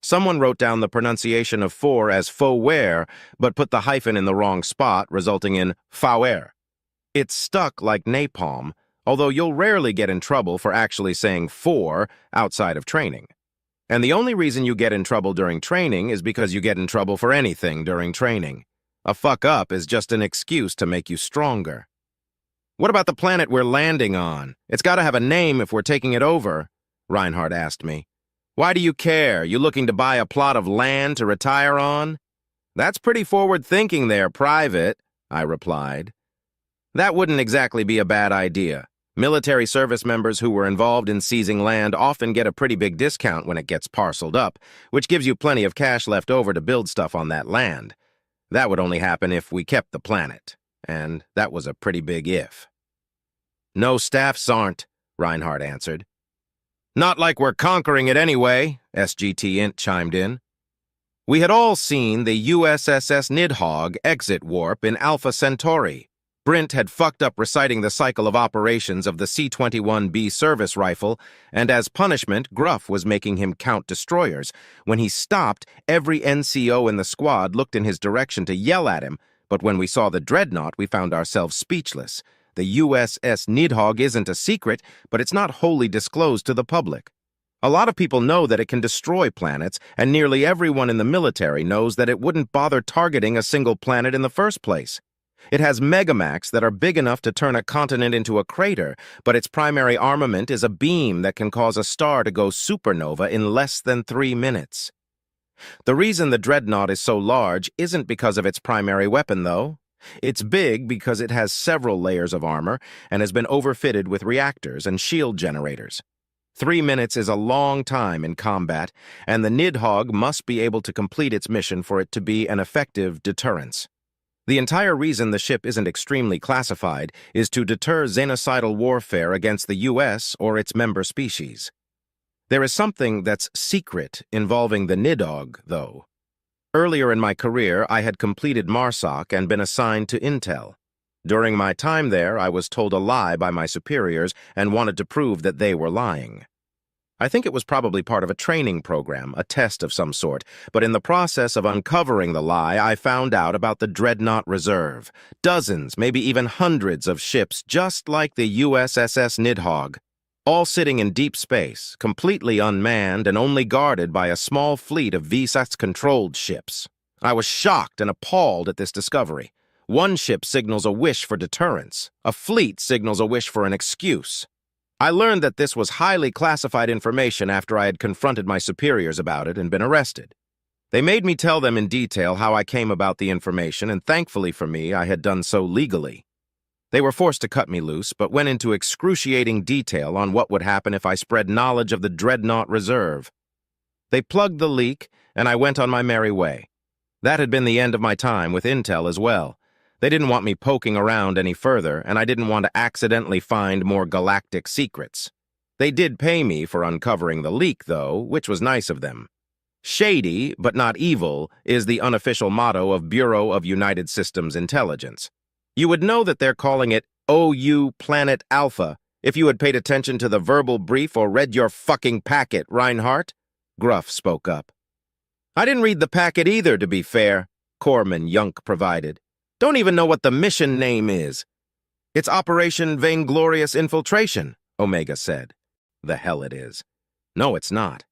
Someone wrote down the pronunciation of for as faux-ware, but put the hyphen in the wrong spot, resulting in fower. It's stuck like napalm, although you'll rarely get in trouble for actually saying for outside of training. And the only reason you get in trouble during training is because you get in trouble for anything during training. A fuck-up is just an excuse to make you stronger. What about the planet we're landing on? It's got to have a name if we're taking it over, Reinhardt asked me. Why do you care? You looking to buy a plot of land to retire on? That's pretty forward-thinking there, Private, I replied. That wouldn't exactly be a bad idea. Military service members who were involved in seizing land often get a pretty big discount when it gets parceled up, which gives you plenty of cash left over to build stuff on that land. That would only happen if we kept the planet, and that was a pretty big if. No staffs aren't, Reinhardt answered. Not like we're conquering it anyway, SGT Int chimed in. We had all seen the USSS Nidhog exit warp in Alpha Centauri. Brint had fucked up reciting the cycle of operations of the C-21B service rifle, and as punishment, Gruff was making him count destroyers. When he stopped, every NCO in the squad looked in his direction to yell at him, but when we saw the dreadnought, we found ourselves speechless. The USS Nidhogg isn't a secret, but it's not wholly disclosed to the public. A lot of people know that it can destroy planets, and nearly everyone in the military knows that it wouldn't bother targeting a single planet in the first place. It has megamax that are big enough to turn a continent into a crater, but its primary armament is a beam that can cause a star to go supernova in less than 3 minutes. The reason the dreadnought is so large isn't because of its primary weapon, though. It's big because it has several layers of armor and has been overfitted with reactors and shield generators. 3 minutes is a long time in combat, and the Nidhogg must be able to complete its mission for it to be an effective deterrence. The entire reason the ship isn't extremely classified is to deter xenocidal warfare against the U.S. or its member species. There is something that's secret involving the Nidhog, though. Earlier in my career, I had completed MARSOC and been assigned to Intel. During my time there, I was told a lie by my superiors and wanted to prove that they were lying. I think it was probably part of a training program, a test of some sort, but in the process of uncovering the lie, I found out about the Dreadnought Reserve. Dozens, maybe even hundreds of ships just like the USSS Nidhog, all sitting in deep space, completely unmanned and only guarded by a small fleet of VSAT-controlled ships. I was shocked and appalled at this discovery. One ship signals a wish for deterrence. A fleet signals a wish for an excuse. I learned that this was highly classified information after I had confronted my superiors about it and been arrested. They made me tell them in detail how I came about the information, and thankfully for me, I had done so legally. They were forced to cut me loose, but went into excruciating detail on what would happen if I spread knowledge of the Dreadnought Reserve. They plugged the leak, and I went on my merry way. That had been the end of my time with Intel as well. They didn't want me poking around any further, and I didn't want to accidentally find more galactic secrets. They did pay me for uncovering the leak, though, which was nice of them. Shady, but not evil, is the unofficial motto of Bureau of United Systems Intelligence. You would know that they're calling it OU Planet Alpha if you had paid attention to the verbal brief or read your fucking packet, Reinhardt, Gruff spoke up. I didn't read the packet either, to be fair, Corpsman Yunk provided. Don't even know what the mission name is. It's Operation Vainglorious Infiltration, Omega said. The hell it is. No, it's not.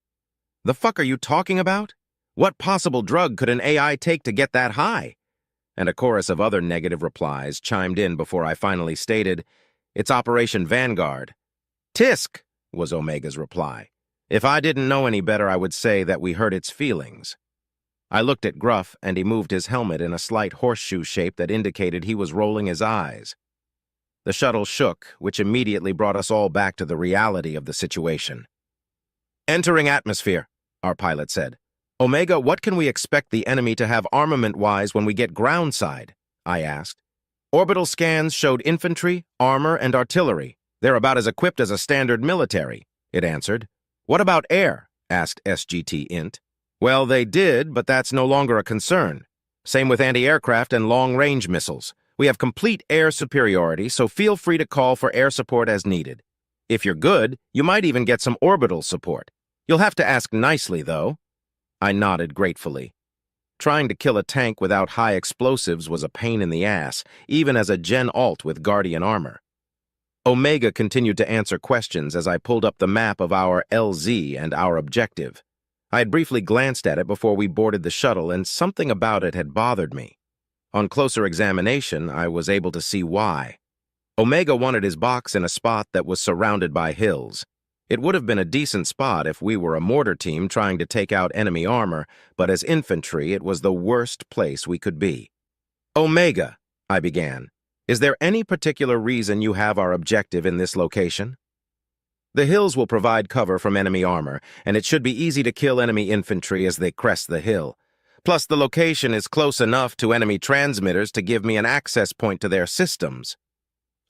The fuck are you talking about? What possible drug could an AI take to get that high? And a chorus of other negative replies chimed in before I finally stated, it's Operation Vanguard. Tisk, was Omega's reply. If I didn't know any better, I would say that we hurt its feelings. I looked at Gruff, and he moved his helmet in a slight horseshoe shape that indicated he was rolling his eyes. The shuttle shook, which immediately brought us all back to the reality of the situation. Entering atmosphere, our pilot said. Omega, what can we expect the enemy to have armament-wise when we get groundside? I asked. Orbital scans showed infantry, armor, and artillery. They're about as equipped as a standard military, it answered. What about air? Asked SGT Int. Well, they did, but that's no longer a concern. Same with anti-aircraft and long-range missiles. We have complete air superiority, so feel free to call for air support as needed. If you're good, you might even get some orbital support. You'll have to ask nicely, though. I nodded gratefully. Trying to kill a tank without high explosives was a pain in the ass, even as a Gen Alt with Guardian armor. Omega continued to answer questions as I pulled up the map of our LZ and our objective. I had briefly glanced at it before we boarded the shuttle, and something about it had bothered me. On closer examination, I was able to see why. Omega wanted his box in a spot that was surrounded by hills. It would have been a decent spot if we were a mortar team trying to take out enemy armor, but as infantry, it was the worst place we could be. Omega, I began, is there any particular reason you have our objective in this location? The hills will provide cover from enemy armor, and it should be easy to kill enemy infantry as they crest the hill. Plus, the location is close enough to enemy transmitters to give me an access point to their systems.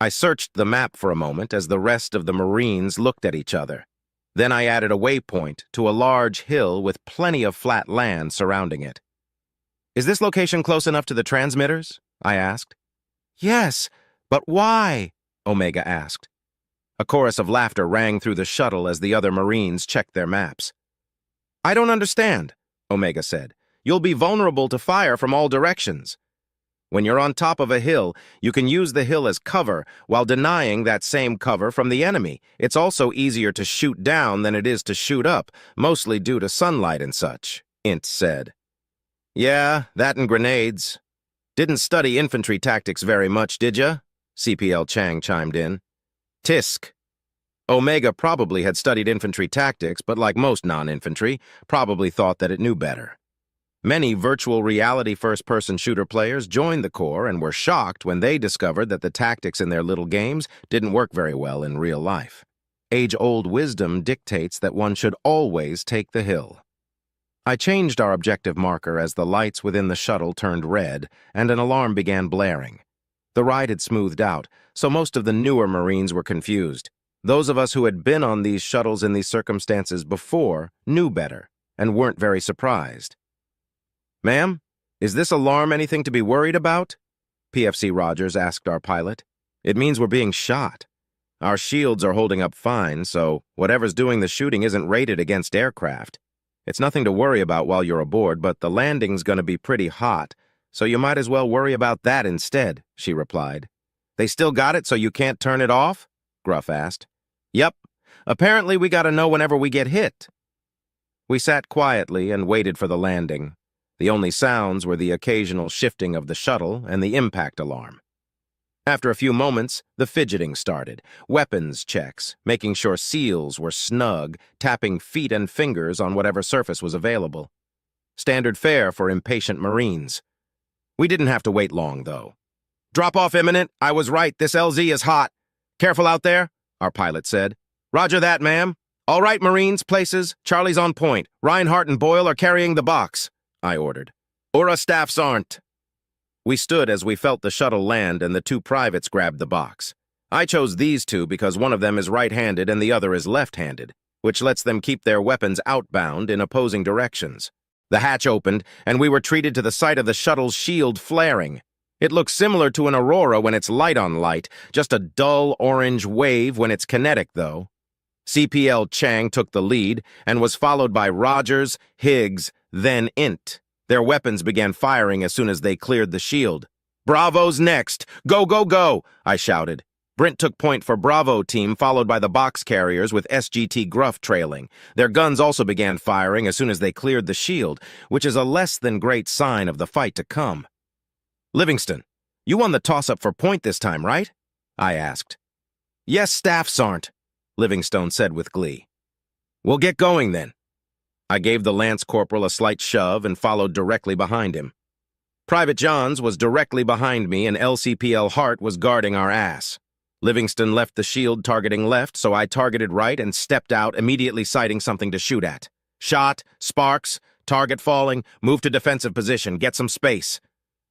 I searched the map for a moment as the rest of the Marines looked at each other. Then I added a waypoint to a large hill with plenty of flat land surrounding it. Is this location close enough to the transmitters? I asked. Yes, but why? Omega asked. A chorus of laughter rang through the shuttle as the other Marines checked their maps. I don't understand, Omega said. You'll be vulnerable to fire from all directions. When you're on top of a hill, you can use the hill as cover while denying that same cover from the enemy. It's also easier to shoot down than it is to shoot up, mostly due to sunlight and such, Int said. Yeah, that and grenades. Didn't study infantry tactics very much, did ya? CPL Chang chimed in. Tisk. Omega probably had studied infantry tactics, but like most non-infantry, probably thought that it knew better. Many virtual reality first-person shooter players joined the Corps and were shocked when they discovered that the tactics in their little games didn't work very well in real life. Age-old wisdom dictates that one should always take the hill. I changed our objective marker as the lights within the shuttle turned red and an alarm began blaring. The ride had smoothed out, so most of the newer Marines were confused. Those of us who had been on these shuttles in these circumstances before knew better and weren't very surprised. "Ma'am, is this alarm anything to be worried about?" PFC Rogers asked our pilot. "It means we're being shot. Our shields are holding up fine, so whatever's doing the shooting isn't rated against aircraft. It's nothing to worry about while you're aboard, but the landing's going to be pretty hot, so you might as well worry about that instead," she replied. "They still got it so you can't turn it off?" Gruff asked. "Yep. Apparently we gotta know whenever we get hit." We sat quietly and waited for the landing. The only sounds were the occasional shifting of the shuttle and the impact alarm. After a few moments, the fidgeting started, weapons checks, making sure seals were snug, tapping feet and fingers on whatever surface was available. Standard fare for impatient Marines. We didn't have to wait long, though. "Drop off imminent. I was right. This LZ is hot. Careful out there," our pilot said. "Roger that, ma'am. All right, Marines, places. Charlie's on point. Reinhardt and Boyle are carrying the box," I ordered. "Ura staffs aren't." We stood as we felt the shuttle land and the two privates grabbed the box. I chose these two because one of them is right-handed and the other is left-handed, which lets them keep their weapons outbound in opposing directions. The hatch opened, and we were treated to the sight of the shuttle's shield flaring. It looks similar to an aurora when it's light on light, just a dull orange wave when it's kinetic, though. CPL Chang took the lead and was followed by Rogers, Higgs, then Int. Their weapons began firing as soon as they cleared the shield. "Bravo's next! Go, go, go!" I shouted. Brent took point for Bravo team, followed by the box carriers with SGT Gruff trailing. Their guns also began firing as soon as they cleared the shield, which is a less than great sign of the fight to come. "Livingston, you won the toss-up for point this time, right?" I asked. "Yes, staffs aren't," Livingstone said with glee. "We'll get going then." I gave the Lance Corporal a slight shove and followed directly behind him. Private Johns was directly behind me and LCPL Hart was guarding our ass. Livingston left the shield targeting left, so I targeted right and stepped out, immediately sighting something to shoot at. Shot, sparks, target falling, move to defensive position, get some space.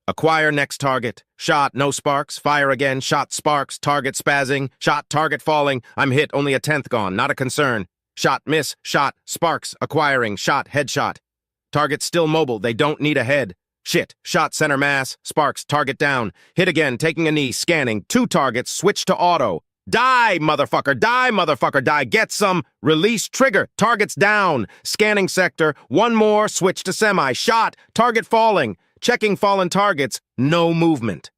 Acquire next target. Shot, no sparks. Fire again. Shot, sparks. Target spazzing. Shot, target falling. I'm hit, only a 10th gone. Not a concern. Shot, miss. Shot, sparks. Acquiring. Shot, headshot. Target still mobile. They don't need a head. Shit. Shot, center mass. Sparks. Target down. Hit again. Taking a knee. Scanning. 2 targets. Switch to auto. Die, motherfucker. Die, motherfucker. Die. Get some. Release trigger. Targets down. Scanning sector. 1 more. Switch to semi. Shot. Target falling. Checking fallen targets, no movement.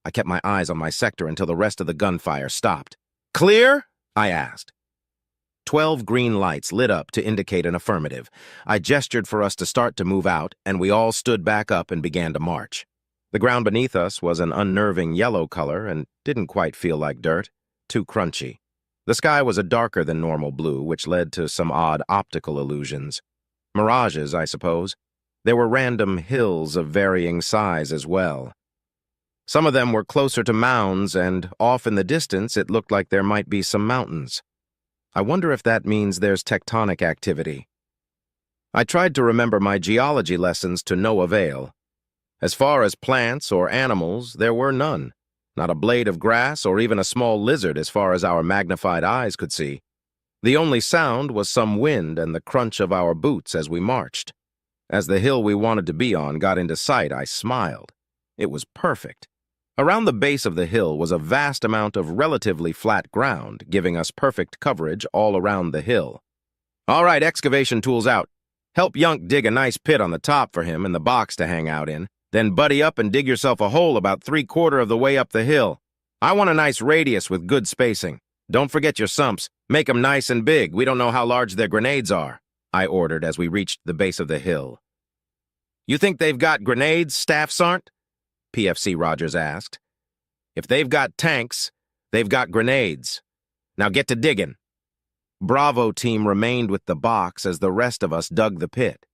I kept my eyes on my sector until the rest of the gunfire stopped. "Clear?" I asked. 12 green lights lit up to indicate an affirmative. I gestured for us to start to move out, and we all stood back up and began to march. The ground beneath us was an unnerving yellow color and didn't quite feel like dirt, too crunchy. The sky was a darker than normal blue, which led to some odd optical illusions. Mirages, I suppose. There were random hills of varying size as well. Some of them were closer to mounds, and off in the distance it looked like there might be some mountains. I wonder if that means there's tectonic activity. I tried to remember my geology lessons to no avail. As far as plants or animals, there were none. Not a blade of grass or even a small lizard as far as our magnified eyes could see. The only sound was some wind and the crunch of our boots as we marched. As the hill we wanted to be on got into sight, I smiled. It was perfect. Around the base of the hill was a vast amount of relatively flat ground, giving us perfect coverage all around the hill. "All right, excavation tools out. Help Yunk dig a nice pit on the top for him and the box to hang out in. Then buddy up and dig yourself a hole about 3/4 of the way up the hill. I want a nice radius with good spacing. Don't forget your sumps. Make 'em nice and big. We don't know how large their grenades are," I ordered as we reached the base of the hill. "You think they've got grenades, Staff Sergeant?" PFC Rogers asked. "If they've got tanks, they've got grenades. Now get to digging." Bravo team remained with the box as the rest of us dug the pit.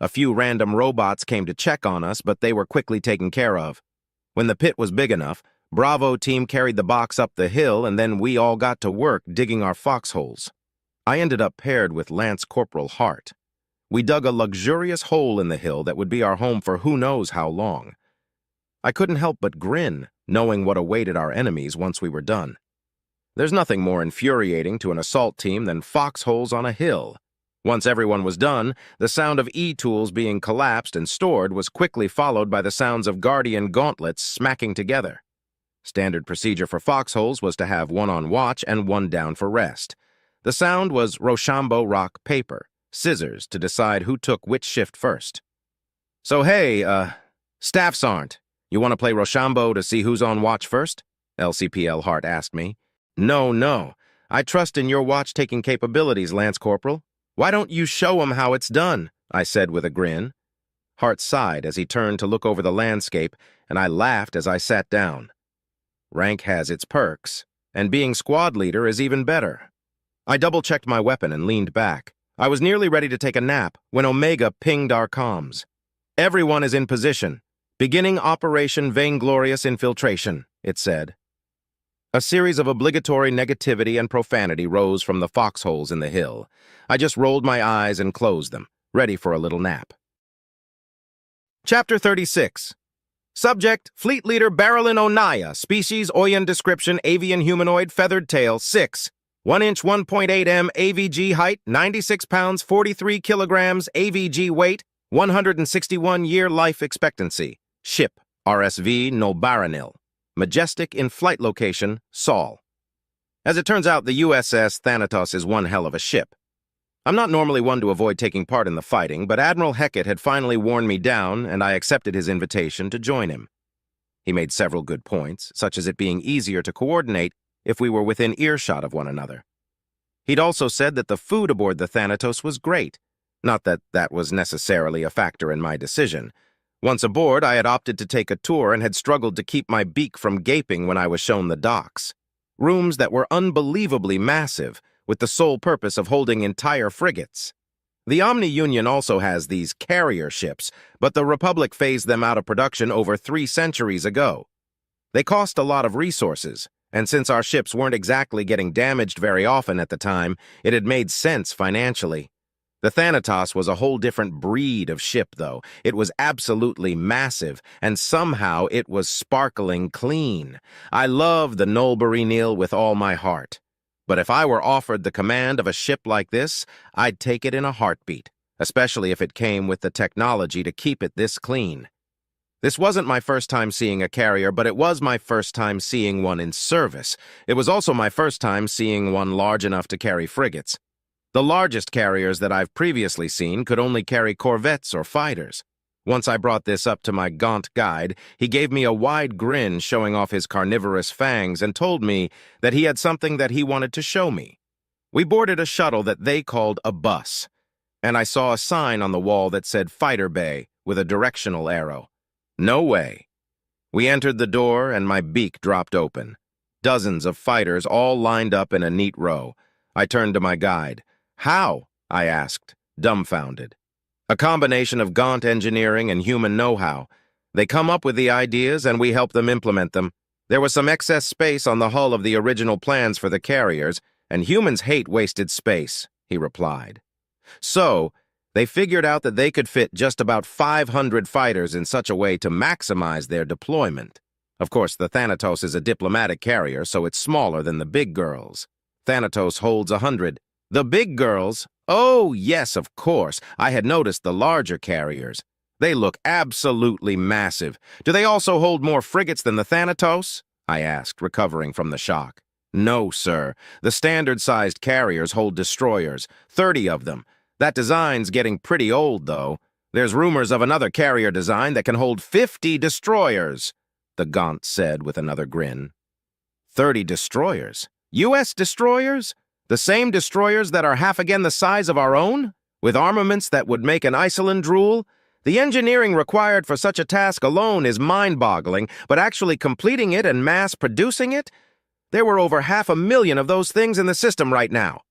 A few random robots came to check on us, but they were quickly taken care of. When the pit was big enough, Bravo team carried the box up the hill, and then we all got to work digging our foxholes. I ended up paired with Lance Corporal Hart. We dug a luxurious hole in the hill that would be our home for who knows how long. I couldn't help but grin, knowing what awaited our enemies once we were done. There's nothing more infuriating to an assault team than foxholes on a hill. Once everyone was done, the sound of E-tools being collapsed and stored was quickly followed by the sounds of Guardian gauntlets smacking together. Standard procedure for foxholes was to have one on watch and one down for rest. The sound was Rochambeau rock paper, scissors to decide who took which shift first. So hey, staffs aren't. You want to play Rochambeau to see who's on watch first? LCPL Hart asked me. No. I trust in your watch-taking capabilities, Lance Corporal. Why don't you show 'em how it's done? I said with a grin. Hart sighed as he turned to look over the landscape, and I laughed as I sat down. Rank has its perks, and being squad leader is even better. I double-checked my weapon and leaned back. I was nearly ready to take a nap when Omega pinged our comms. Everyone is in position. Beginning Operation Vainglorious Infiltration, it said. A series of obligatory negativity and profanity rose from the foxholes in the hill. I just rolled my eyes and closed them, ready for a little nap. Chapter 36. Subject, Fleet Leader Barilyn Onaya, Species, Oyan Description, Avian Humanoid, Feathered Tail, 6. 1 inch, 1.8 m, AVG height, 96 pounds, 43 kilograms, AVG weight, 161-year life expectancy. Ship, RSV Nolbaranil. Majestic in flight location, Saul. As it turns out, the USS Thanatos is one hell of a ship. I'm not normally one to avoid taking part in the fighting, but Admiral Heckett had finally worn me down, and I accepted his invitation to join him. He made several good points, such as it being easier to coordinate if we were within earshot of one another. He'd also said that the food aboard the Thanatos was great, not that that was necessarily a factor in my decision. Once aboard, I had opted to take a tour and had struggled to keep my beak from gaping when I was shown the docks. Rooms that were unbelievably massive, with the sole purpose of holding entire frigates. The Omni-Union also has these carrier ships, but the Republic phased them out of production over 3 centuries ago. They cost a lot of resources, and since our ships weren't exactly getting damaged very often at the time, it had made sense financially. The Thanatos was a whole different breed of ship, though. It was absolutely massive, and somehow it was sparkling clean. I loved the Nolbaranil with all my heart. But if I were offered the command of a ship like this, I'd take it in a heartbeat, especially if it came with the technology to keep it this clean. This wasn't my first time seeing a carrier, but it was my first time seeing one in service. It was also my first time seeing one large enough to carry frigates. The largest carriers that I've previously seen could only carry corvettes or fighters. Once I brought this up to my gaunt guide, he gave me a wide grin showing off his carnivorous fangs and told me that he had something that he wanted to show me. We boarded a shuttle that they called a bus, and I saw a sign on the wall that said Fighter Bay with a directional arrow. No way. We entered the door and my beak dropped open. Dozens of fighters all lined up in a neat row. I turned to my guide. How? I asked, dumbfounded. A combination of gaunt engineering and human know-how. They come up with the ideas and we help them implement them. There was some excess space on the hull of the original plans for the carriers, and humans hate wasted space, he replied. So, they figured out that they could fit just about 500 fighters in such a way to maximize their deployment. Of course, the Thanatos is a diplomatic carrier, so it's smaller than the big girls. Thanatos holds 100. The big girls? Oh, yes, of course. I had noticed the larger carriers. They look absolutely massive. Do they also hold more frigates than the Thanatos? I asked, recovering from the shock. No, sir. The standard-sized carriers hold destroyers, 30 of them. That design's getting pretty old, though. There's rumors of another carrier design that can hold 50 destroyers, the Gaunt said with another grin. 30 destroyers? U.S. destroyers? The same destroyers that are half again the size of our own? With armaments that would make an Iceland drool? The engineering required for such a task alone is mind-boggling, but actually completing it and mass-producing it? There were over 500,000 of those things in the system right now.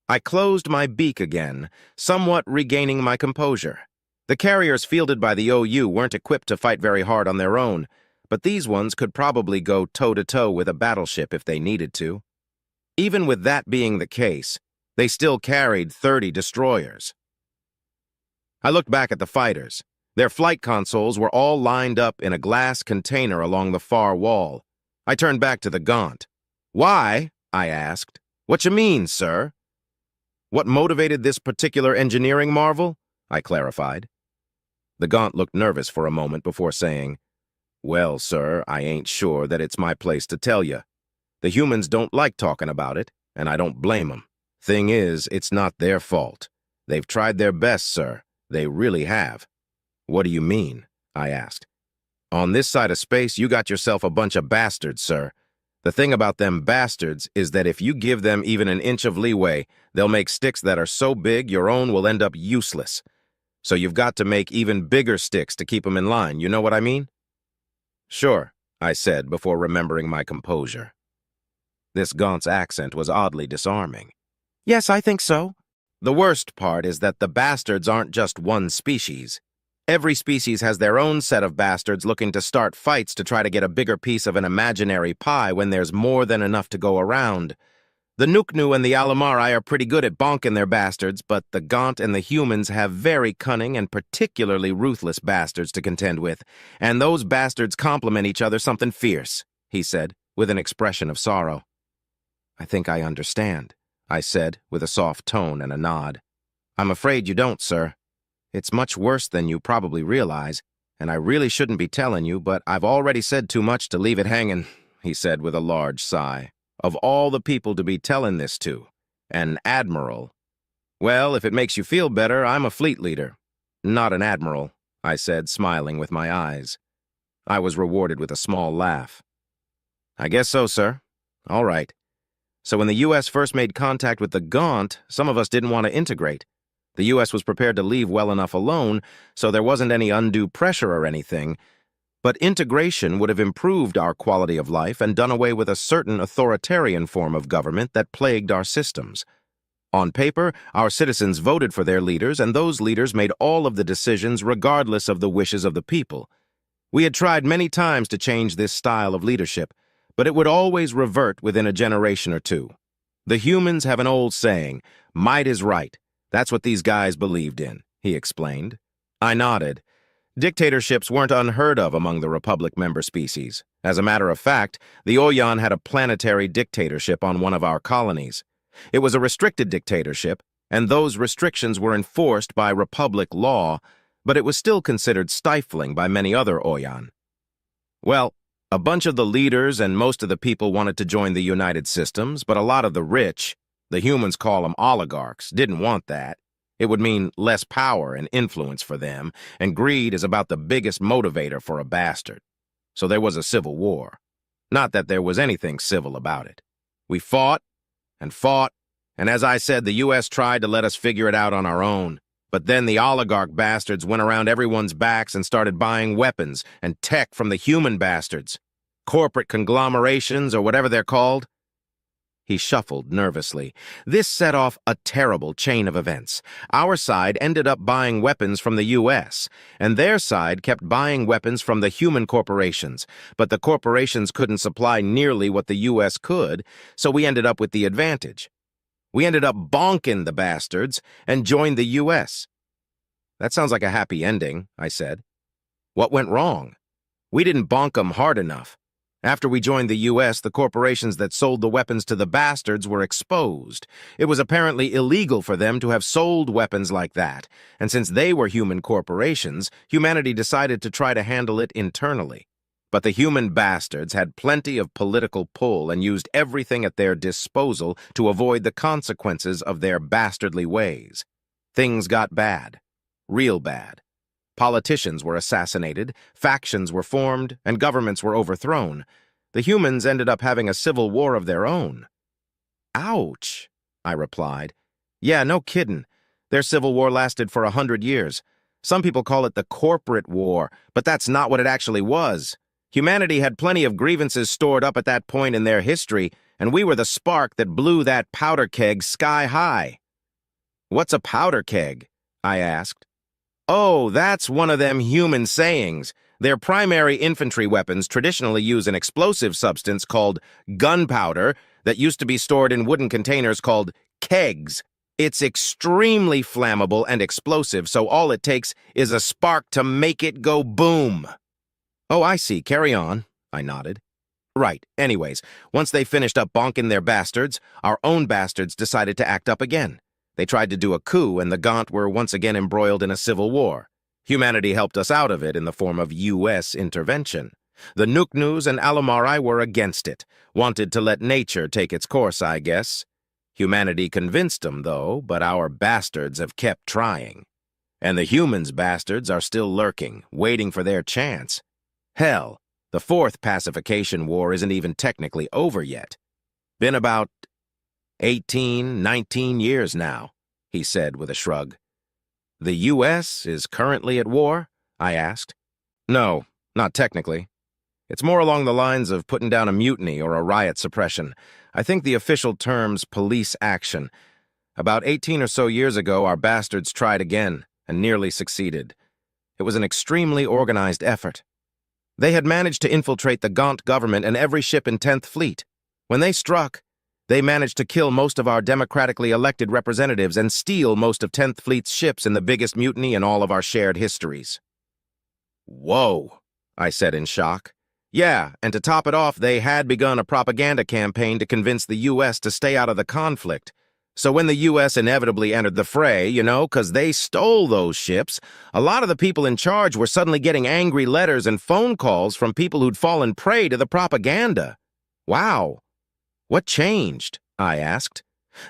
I closed my beak again, somewhat regaining my composure. The carriers fielded by the OU weren't equipped to fight very hard on their own, but these ones could probably go toe-to-toe with a battleship if they needed to. Even with that being the case, they still carried 30 destroyers. I looked back at the fighters. Their flight consoles were all lined up in a glass container along the far wall. I turned back to the Gaunt. Why? I asked. What you mean, sir? What motivated this particular engineering marvel? I clarified. The Gaunt looked nervous for a moment before saying, Well, sir, I ain't sure that it's my place to tell you. The humans don't like talking about it, and I don't blame 'em. Thing is, it's not their fault. They've tried their best, sir. They really have. What do you mean? I asked. On this side of space, you got yourself a bunch of bastards, sir. The thing about them bastards is that if you give them even an inch of leeway, they'll make sticks that are so big your own will end up useless. So you've got to make even bigger sticks to keep them in line, you know what I mean? Sure, I said before remembering my composure. This Gaunt's accent was oddly disarming. Yes, I think so. The worst part is that the bastards aren't just one species. Every species has their own set of bastards looking to start fights to try to get a bigger piece of an imaginary pie when there's more than enough to go around. The Nuknu and the Alamari are pretty good at bonking their bastards, but the Gaunt and the humans have very cunning and particularly ruthless bastards to contend with, and those bastards complement each other something fierce, he said, with an expression of sorrow. I think I understand, I said, with a soft tone and a nod. I'm afraid you don't, sir. It's much worse than you probably realize, and I really shouldn't be telling you, but I've already said too much to leave it hanging, he said with a large sigh. Of all the people to be telling this to, an admiral. Well, if it makes you feel better, I'm a fleet leader. Not an admiral, I said, smiling with my eyes. I was rewarded with a small laugh. I guess so, sir. All right. So when the U.S. first made contact with the Gaunt, some of us didn't want to integrate. The U.S. was prepared to leave well enough alone, so there wasn't any undue pressure or anything, but integration would have improved our quality of life and done away with a certain authoritarian form of government that plagued our systems. On paper, our citizens voted for their leaders, and those leaders made all of the decisions regardless of the wishes of the people. We had tried many times to change this style of leadership, but it would always revert within a generation or two. The humans have an old saying, might is right. That's what these guys believed in, he explained. I nodded. Dictatorships weren't unheard of among the Republic member species. As a matter of fact, the Oyan had a planetary dictatorship on one of our colonies. It was a restricted dictatorship, and those restrictions were enforced by Republic law, but it was still considered stifling by many other Oyan. Well, a bunch of the leaders and most of the people wanted to join the United Systems, but a lot of the rich, the humans call them oligarchs, didn't want that. It would mean less power and influence for them, and greed is about the biggest motivator for a bastard. So there was a civil war. Not that there was anything civil about it. We fought, and as I said, the U.S. tried to let us figure it out on our own. But then the oligarch bastards went around everyone's backs and started buying weapons and tech from the human bastards. Corporate conglomerations, or whatever they're called. He shuffled nervously. This set off a terrible chain of events. Our side ended up buying weapons from the U.S., and their side kept buying weapons from the human corporations, but the corporations couldn't supply nearly what the U.S. could, so we ended up with the advantage. We ended up bonking the bastards and joined the U.S. That sounds like a happy ending, I said. What went wrong? We didn't bonk them hard enough. After we joined the U.S., the corporations that sold the weapons to the bastards were exposed. It was apparently illegal for them to have sold weapons like that, and since they were human corporations, humanity decided to try to handle it internally. But the human bastards had plenty of political pull and used everything at their disposal to avoid the consequences of their bastardly ways. Things got bad. Real bad. Politicians were assassinated, factions were formed, and governments were overthrown. The humans ended up having a civil war of their own. Ouch, I replied. Yeah, no kidding. Their civil war lasted for 100 years. Some people call it the corporate war, but that's not what it actually was. Humanity had plenty of grievances stored up at that point in their history, and we were the spark that blew that powder keg sky high. What's a powder keg? I asked. Oh, that's one of them human sayings. Their primary infantry weapons traditionally use an explosive substance called gunpowder that used to be stored in wooden containers called kegs. It's extremely flammable and explosive, so all it takes is a spark to make it go boom. Oh, I see. Carry on, I nodded. Right, anyways, once they finished up bonking their bastards, our own bastards decided to act up again. They tried to do a coup, and the Gaunt were once again embroiled in a civil war. Humanity helped us out of it in the form of U.S. intervention. The Nuknus and Alumari were against it, wanted to let nature take its course, I guess. Humanity convinced them, though, but our bastards have kept trying. And the humans' bastards are still lurking, waiting for their chance. Hell, the fourth pacification war isn't even technically over yet. Been about 18, 19 years now, he said with a shrug. The U.S. is currently at war? I asked. No, not technically. It's more along the lines of putting down a mutiny or a riot suppression. I think the official term's police action. About 18 or so years ago, our bastards tried again and nearly succeeded. It was an extremely organized effort. They had managed to infiltrate the Gaunt government and every ship in 10th Fleet. When they struck, they managed to kill most of our democratically elected representatives and steal most of 10th Fleet's ships in the biggest mutiny in all of our shared histories. Whoa, I said in shock. Yeah, and to top it off, they had begun a propaganda campaign to convince the U.S. to stay out of the conflict. So when the U.S. inevitably entered the fray, you know, 'cause they stole those ships, a lot of the people in charge were suddenly getting angry letters and phone calls from people who'd fallen prey to the propaganda. Wow. What changed? I asked.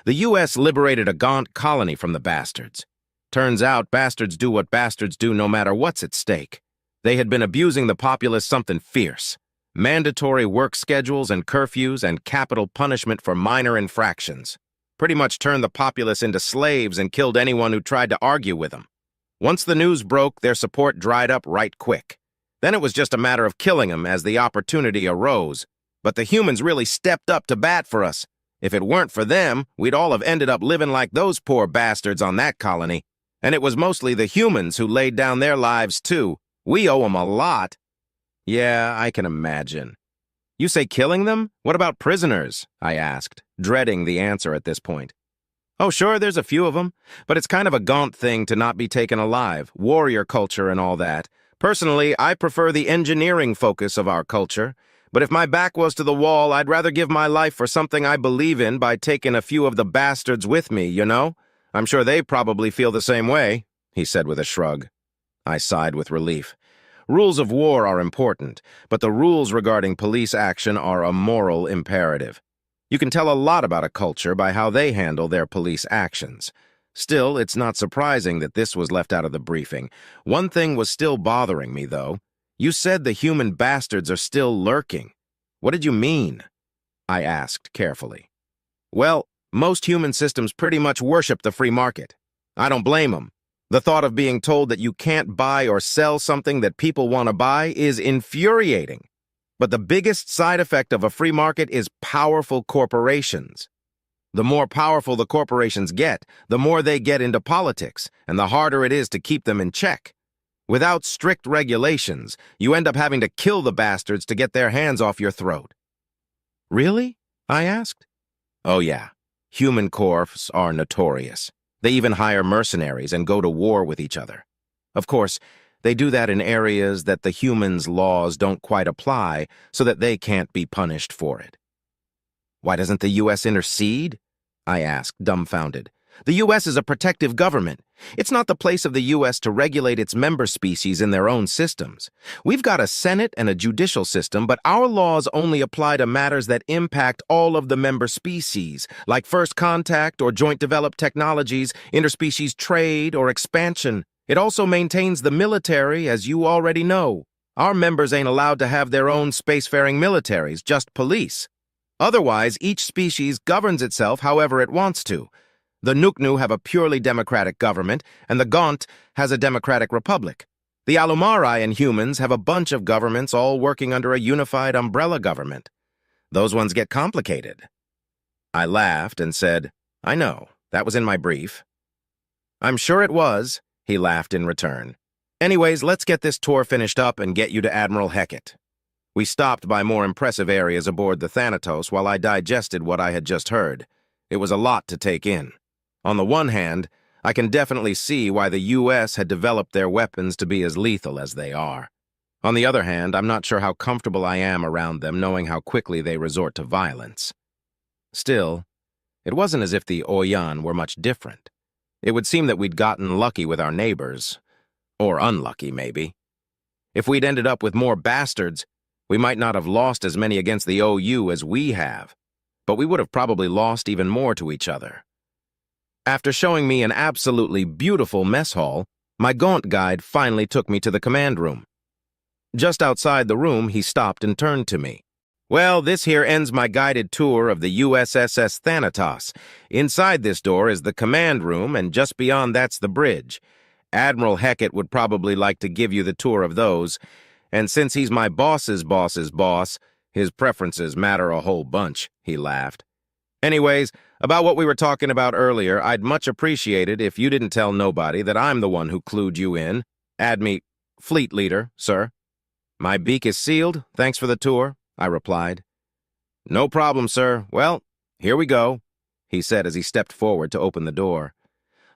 The U.S. liberated a Gaunt colony from the bastards. Turns out bastards do what bastards do no matter what's at stake. They had been abusing the populace something fierce. Mandatory work schedules and curfews and capital punishment for minor infractions. Pretty much turned the populace into slaves and killed anyone who tried to argue with them. Once the news broke, their support dried up right quick. Then it was just a matter of killing them as the opportunity arose. But the humans really stepped up to bat for us. If it weren't for them, we'd all have ended up living like those poor bastards on that colony. And it was mostly the humans who laid down their lives, too. We owe them a lot. Yeah, I can imagine. You say killing them? What about prisoners? I asked, dreading the answer at this point. Oh, sure, there's a few of them, but it's kind of a Gaunt thing to not be taken alive, warrior culture and all that. Personally, I prefer the engineering focus of our culture, but if my back was to the wall, I'd rather give my life for something I believe in by taking a few of the bastards with me, you know? I'm sure they probably feel the same way, he said with a shrug. I sighed with relief. Rules of war are important, but the rules regarding police action are a moral imperative. You can tell a lot about a culture by how they handle their police actions. Still, it's not surprising that this was left out of the briefing. One thing was still bothering me, though. You said the human bastards are still lurking. What did you mean? I asked carefully. Well, most human systems pretty much worship the free market. I don't blame them. The thought of being told that you can't buy or sell something that people want to buy is infuriating. But the biggest side effect of a free market is powerful corporations. The more powerful the corporations get, the more they get into politics, and the harder it is to keep them in check. Without strict regulations, you end up having to kill the bastards to get their hands off your throat. Really? I asked. Oh yeah, human corps are notorious. They even hire mercenaries and go to war with each other. Of course, they do that in areas that the humans' laws don't quite apply, so that they can't be punished for it. Why doesn't the U.S. intercede? I asked, dumbfounded. The U.S. is a protective government. It's not the place of the U.S. to regulate its member species in their own systems. We've got a Senate and a judicial system, but our laws only apply to matters that impact all of the member species, like first contact or joint developed technologies, interspecies trade, or expansion. It also maintains the military, as you already know. Our members ain't allowed to have their own spacefaring militaries, just police. Otherwise, each species governs itself however it wants to. The Nuknu have a purely democratic government, and the Gaunt has a democratic republic. The Alumari and humans have a bunch of governments all working under a unified umbrella government. Those ones get complicated. I laughed and said, I know, that was in my brief. I'm sure it was, he laughed in return. Anyways, let's get this tour finished up and get you to Admiral Hecat. We stopped by more impressive areas aboard the Thanatos while I digested what I had just heard. It was a lot to take in. On the one hand, I can definitely see why the U.S. had developed their weapons to be as lethal as they are. On the other hand, I'm not sure how comfortable I am around them knowing how quickly they resort to violence. Still, it wasn't as if the Oyan were much different. It would seem that we'd gotten lucky with our neighbors. Or unlucky, maybe. If we'd ended up with more bastards, we might not have lost as many against the OU as we have, but we would have probably lost even more to each other. After showing me an absolutely beautiful mess hall, my Gaunt guide finally took me to the command room. Just outside the room, he stopped and turned to me. "Well, this here ends my guided tour of the USSS Thanatos. Inside this door is the command room, and just beyond that's the bridge. Admiral Heckett would probably like to give you the tour of those, and since he's my boss's boss's boss, his preferences matter a whole bunch," he laughed. "Anyways, about what we were talking about earlier, I'd much appreciate it if you didn't tell nobody that I'm the one who clued you in. Fleet Leader, sir." "My beak is sealed. Thanks for the tour," I replied. "No problem, sir. Well, here we go," he said as he stepped forward to open the door.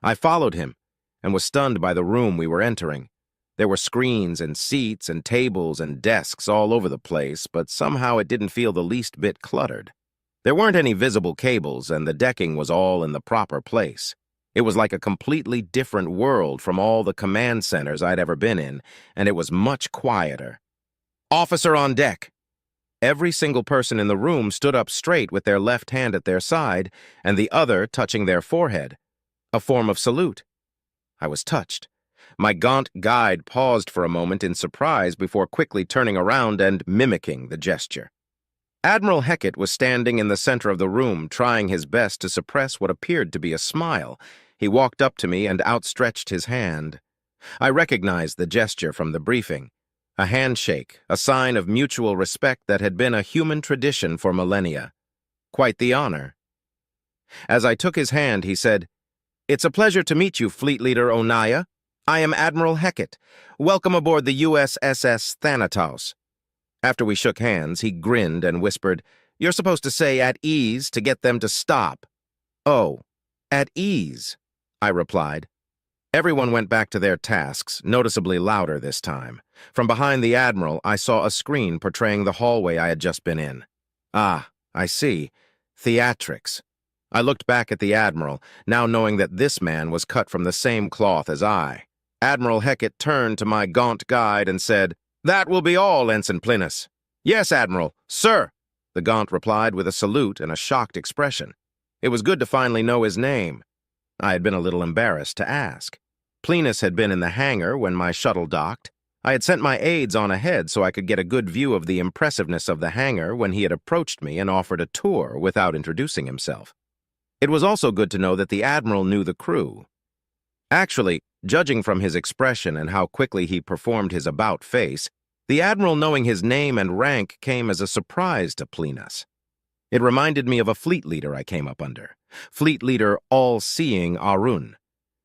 I followed him and was stunned by the room we were entering. There were screens and seats and tables and desks all over the place, but somehow it didn't feel the least bit cluttered. There weren't any visible cables, and the decking was all in the proper place. It was like a completely different world from all the command centers I'd ever been in, and it was much quieter. "Officer on deck!" Every single person in the room stood up straight with their left hand at their side and the other touching their forehead, a form of salute. I was touched. My Gaunt guide paused for a moment in surprise before quickly turning around and mimicking the gesture. Admiral Heckett was standing in the center of the room, trying his best to suppress what appeared to be a smile. He walked up to me and outstretched his hand. I recognized the gesture from the briefing. A handshake, a sign of mutual respect that had been a human tradition for millennia. Quite the honor. As I took his hand, he said, "It's a pleasure to meet you, Fleet Leader Onaya. I am Admiral Heckett. Welcome aboard the USSS Thanatos." After we shook hands, he grinned and whispered, "You're supposed to say 'at ease' to get them to stop." "Oh, at ease," I replied. Everyone went back to their tasks, noticeably louder this time. From behind the Admiral, I saw a screen portraying the hallway I had just been in. Ah, I see. Theatrics. I looked back at the Admiral, now knowing that this man was cut from the same cloth as I. Admiral Heckett turned to my Gaunt guide and said, "That will be all, Ensign Plinus." "Yes, Admiral. Sir," the Gaunt replied with a salute and a shocked expression. It was good to finally know his name. I had been a little embarrassed to ask. Plinus had been in the hangar when my shuttle docked. I had sent my aides on ahead so I could get a good view of the impressiveness of the hangar when he had approached me and offered a tour without introducing himself. It was also good to know that the Admiral knew the crew. Actually, judging from his expression and how quickly he performed his about face, the Admiral knowing his name and rank came as a surprise to Plinus. It reminded me of a fleet leader I came up under, Fleet Leader All-Seeing Arun.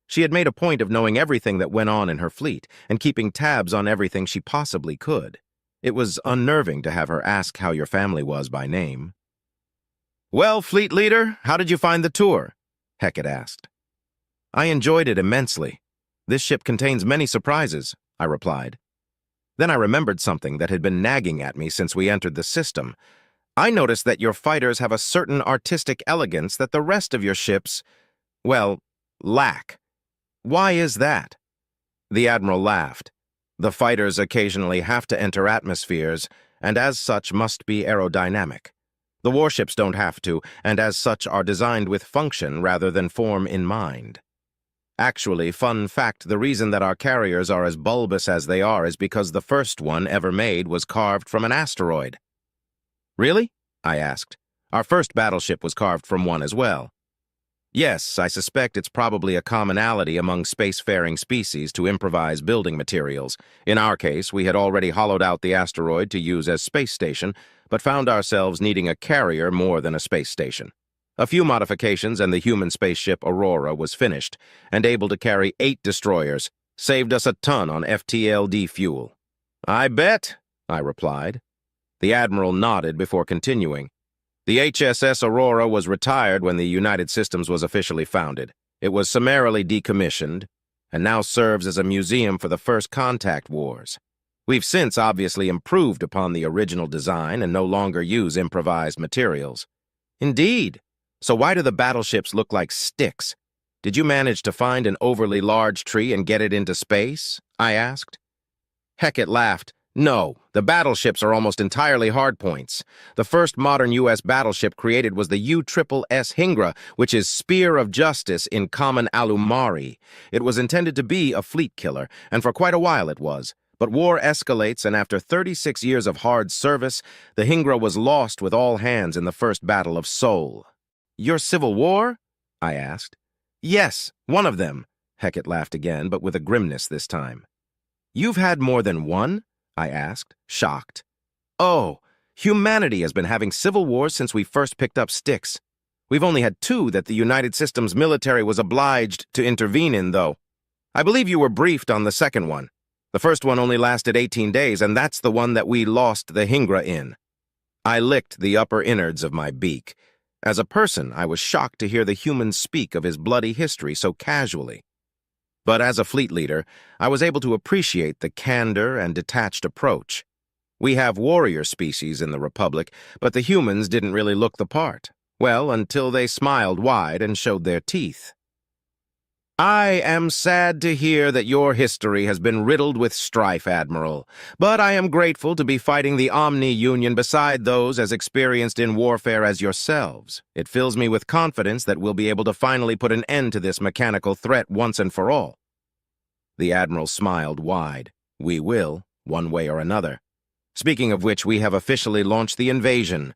She had made a point of knowing everything that went on in her fleet and keeping tabs on everything she possibly could. It was unnerving to have her ask how your family was by name. "Well, Fleet Leader, how did you find the tour?" Heckett asked. "I enjoyed it immensely. This ship contains many surprises," I replied. Then I remembered something that had been nagging at me since we entered the system. I noticed that your fighters have a certain artistic elegance that the rest of your ships, well, lack. Why is that? The Admiral laughed. "The fighters occasionally have to enter atmospheres, and as such must be aerodynamic. The warships don't have to, and as such are designed with function rather than form in mind. Actually, fun fact, the reason that our carriers are as bulbous as they are is because the first one ever made was carved from an asteroid." "Really?" I asked. "Our first battleship was carved from one as well." "Yes, I suspect it's probably a commonality among spacefaring species to improvise building materials. In our case, we had already hollowed out the asteroid to use as space station, but found ourselves needing a carrier more than a space station. A few modifications and the human spaceship Aurora was finished and able to carry 8 destroyers, saved us a ton on FTLD fuel." "I bet," I replied. The Admiral nodded before continuing. "The HSS Aurora was retired when the United Systems was officially founded. It was summarily decommissioned, and now serves as a museum for the First Contact Wars. We've since obviously improved upon the original design and no longer use improvised materials. Indeed. So why do the battleships look like sticks? Did you manage to find an overly large tree and get it into space? I asked. Hackett laughed. No, the battleships are almost entirely hardpoints. The first modern U.S. battleship created was the USSS Hingra, which is Spear of Justice in common Alumari. It was intended to be a fleet killer, and for quite a while it was. But war escalates, and after 36 years of hard service, the Hingra was lost with all hands in the First Battle of Saul. Your Civil War? I asked. Yes, one of them. Hackett laughed again, but with a grimness this time. You've had more than one? I asked, shocked. Oh, humanity has been having civil wars since we first picked up sticks. We've only had two that the United Systems military was obliged to intervene in, though. I believe you were briefed on the second one. The first one only lasted 18 days, and that's the one that we lost the Hingra in. I licked the upper innards of my beak. As a person, I was shocked to hear the human speak of his bloody history so casually. But as a fleet leader, I was able to appreciate the candor and detached approach. We have warrior species in the Republic, but the humans didn't really look the part. Well, until they smiled wide and showed their teeth. I am sad to hear that your history has been riddled with strife, Admiral, but I am grateful to be fighting the Omni-Union beside those as experienced in warfare as yourselves. It fills me with confidence that we'll be able to finally put an end to this mechanical threat once and for all. The Admiral smiled wide. We will, one way or another. Speaking of which, we have officially launched the invasion.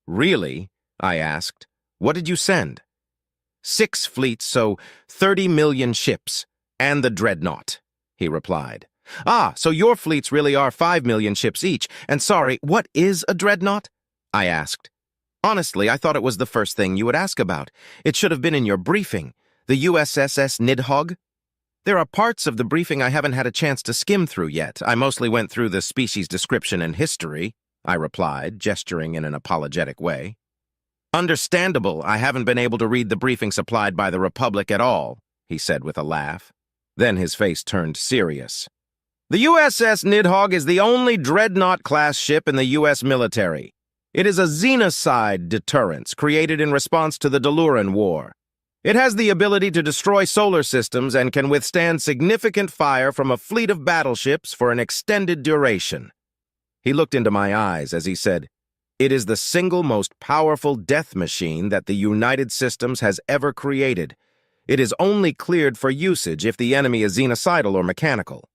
Really? I asked. What did you send? 6 fleets, so 30 million ships, and the Dreadnought, he replied. Ah, so your fleets really are 5 million ships each, and sorry, what is a Dreadnought? I asked. Honestly, I thought it was the first thing you would ask about. It should have been in your briefing. The USSS Nidhog? There are parts of the briefing I haven't had a chance to skim through yet. I mostly went through the species description and history, I replied, gesturing in an apologetic way. Understandable, I haven't been able to read the briefing supplied by the Republic at all, he said with a laugh. Then his face turned serious. The USS Nidhogg is the only Dreadnought-class ship in the U.S. military. It is a xenocide deterrence created in response to the Deluran War. It has the ability to destroy solar systems and can withstand significant fire from a fleet of battleships for an extended duration. He looked into my eyes as he said, It is the single most powerful death machine that the United Systems has ever created. It is only cleared for usage if the enemy is xenocidal or mechanical.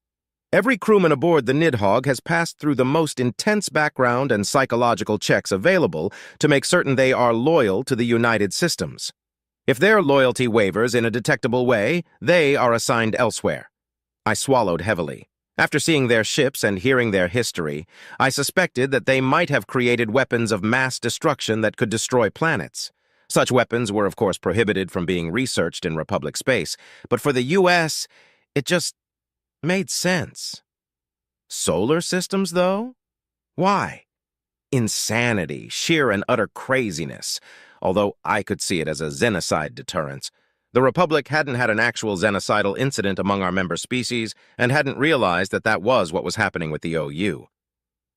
Every crewman aboard the Nidhogg has passed through the most intense background and psychological checks available to make certain they are loyal to the United Systems. If their loyalty wavers in a detectable way, they are assigned elsewhere. I swallowed heavily. After seeing their ships and hearing their history, I suspected that they might have created weapons of mass destruction that could destroy planets. Such weapons were, of course, prohibited from being researched in Republic space, but for the U.S., it just made sense. Solar systems, though? Why? Insanity, sheer and utter craziness. Although I could see it as a xenocide deterrence. The Republic hadn't had an actual xenocidal incident among our member species and hadn't realized that that was what was happening with the OU.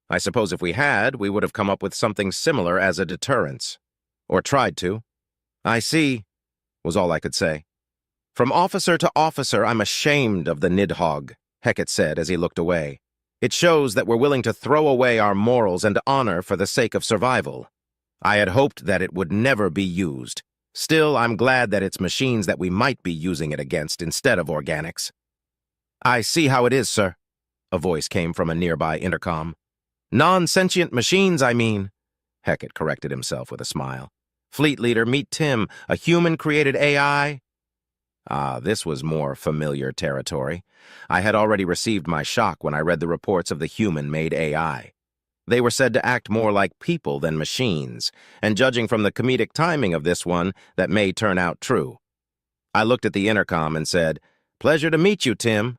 I suppose if we had, we would have come up with something similar as a deterrence. Or tried to. I see, was all I could say. From officer to officer, I'm ashamed of the Nidhogg, Hackett said as he looked away. It shows that we're willing to throw away our morals and honor for the sake of survival. I had hoped that it would never be used. Still, I'm glad that it's machines that we might be using it against instead of organics. I see how it is, sir, a voice came from a nearby intercom. Non-sentient machines, I mean. Hackett corrected himself with a smile. Fleet leader, meet Tim, a human-created AI. Ah, this was more familiar territory. I had already received my shock when I read the reports of the human-made AI. They were said to act more like people than machines, and judging from the comedic timing of this one, that may turn out true. I looked at the intercom and said, Pleasure to meet you, Tim.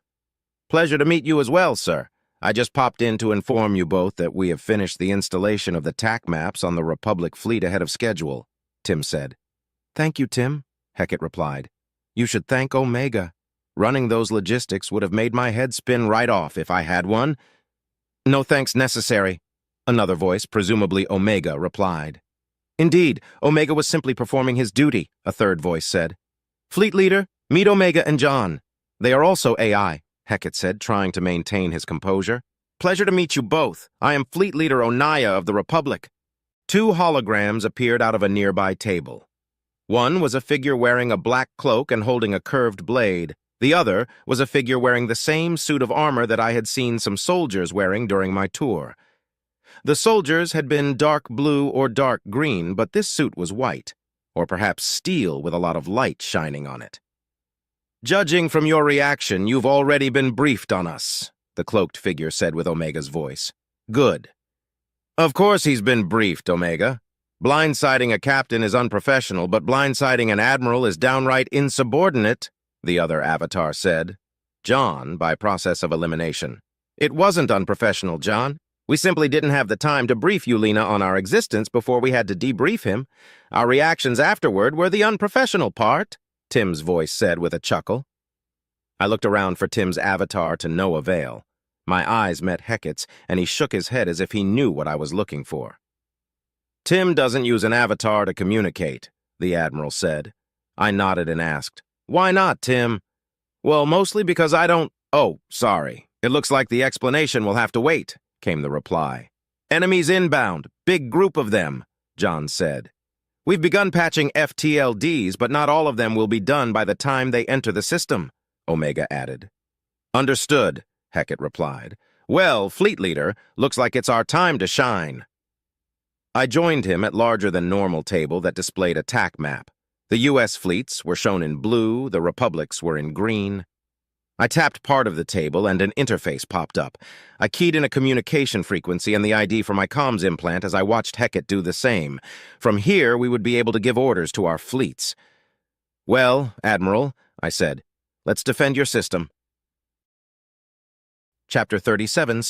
Pleasure to meet you as well, sir. I just popped in to inform you both that we have finished the installation of the TAC maps on the Republic fleet ahead of schedule, Tim said. Thank you, Tim, Hackett replied. You should thank Omega. Running those logistics would have made my head spin right off if I had one. No thanks necessary, another voice, presumably Omega, replied. Indeed, Omega was simply performing his duty, a third voice said. Fleet leader, meet Omega and John. They are also AI, Hecate said, trying to maintain his composure. Pleasure to meet you both. I am Fleet Leader Onaya of the Republic. Two holograms appeared out of a nearby table. One was a figure wearing a black cloak and holding a curved blade. The other was a figure wearing the same suit of armor that I had seen some soldiers wearing during my tour. The soldiers had been dark blue or dark green, but this suit was white, or perhaps steel with a lot of light shining on it. Judging from your reaction, you've already been briefed on us, the cloaked figure said with Omega's voice. Good. Of course he's been briefed, Omega. Blindsiding a captain is unprofessional, but blindsiding an admiral is downright insubordinate, the other avatar said. John, by process of elimination. It wasn't unprofessional, John. We simply didn't have the time to brief Lowelana on our existence before we had to debrief him. Our reactions afterward were the unprofessional part, Tim's voice said with a chuckle. I looked around for Tim's avatar to no avail. My eyes met Hecate's, and he shook his head as if he knew what I was looking for. Tim doesn't use an avatar to communicate, the Admiral said. I nodded and asked, Why not, Tim? Well, mostly because I don't— Oh, sorry. It looks like the explanation will have to wait, came the reply. Enemies inbound, big group of them, John said. We've begun patching FTLDs, but not all of them will be done by the time they enter the system, Omega added. Understood, Hecate replied. Well, Fleet Leader, looks like it's our time to shine. I joined him at larger-than-normal table that displayed a TAC map. The U.S. fleets were shown in blue, the Republics were in green. I tapped part of the table and an interface popped up. I keyed in a communication frequency and the ID for my comms implant as I watched Hecate do the same. From here, we would be able to give orders to our fleets. Well, Admiral, I said, let's defend your system. Chapter 37,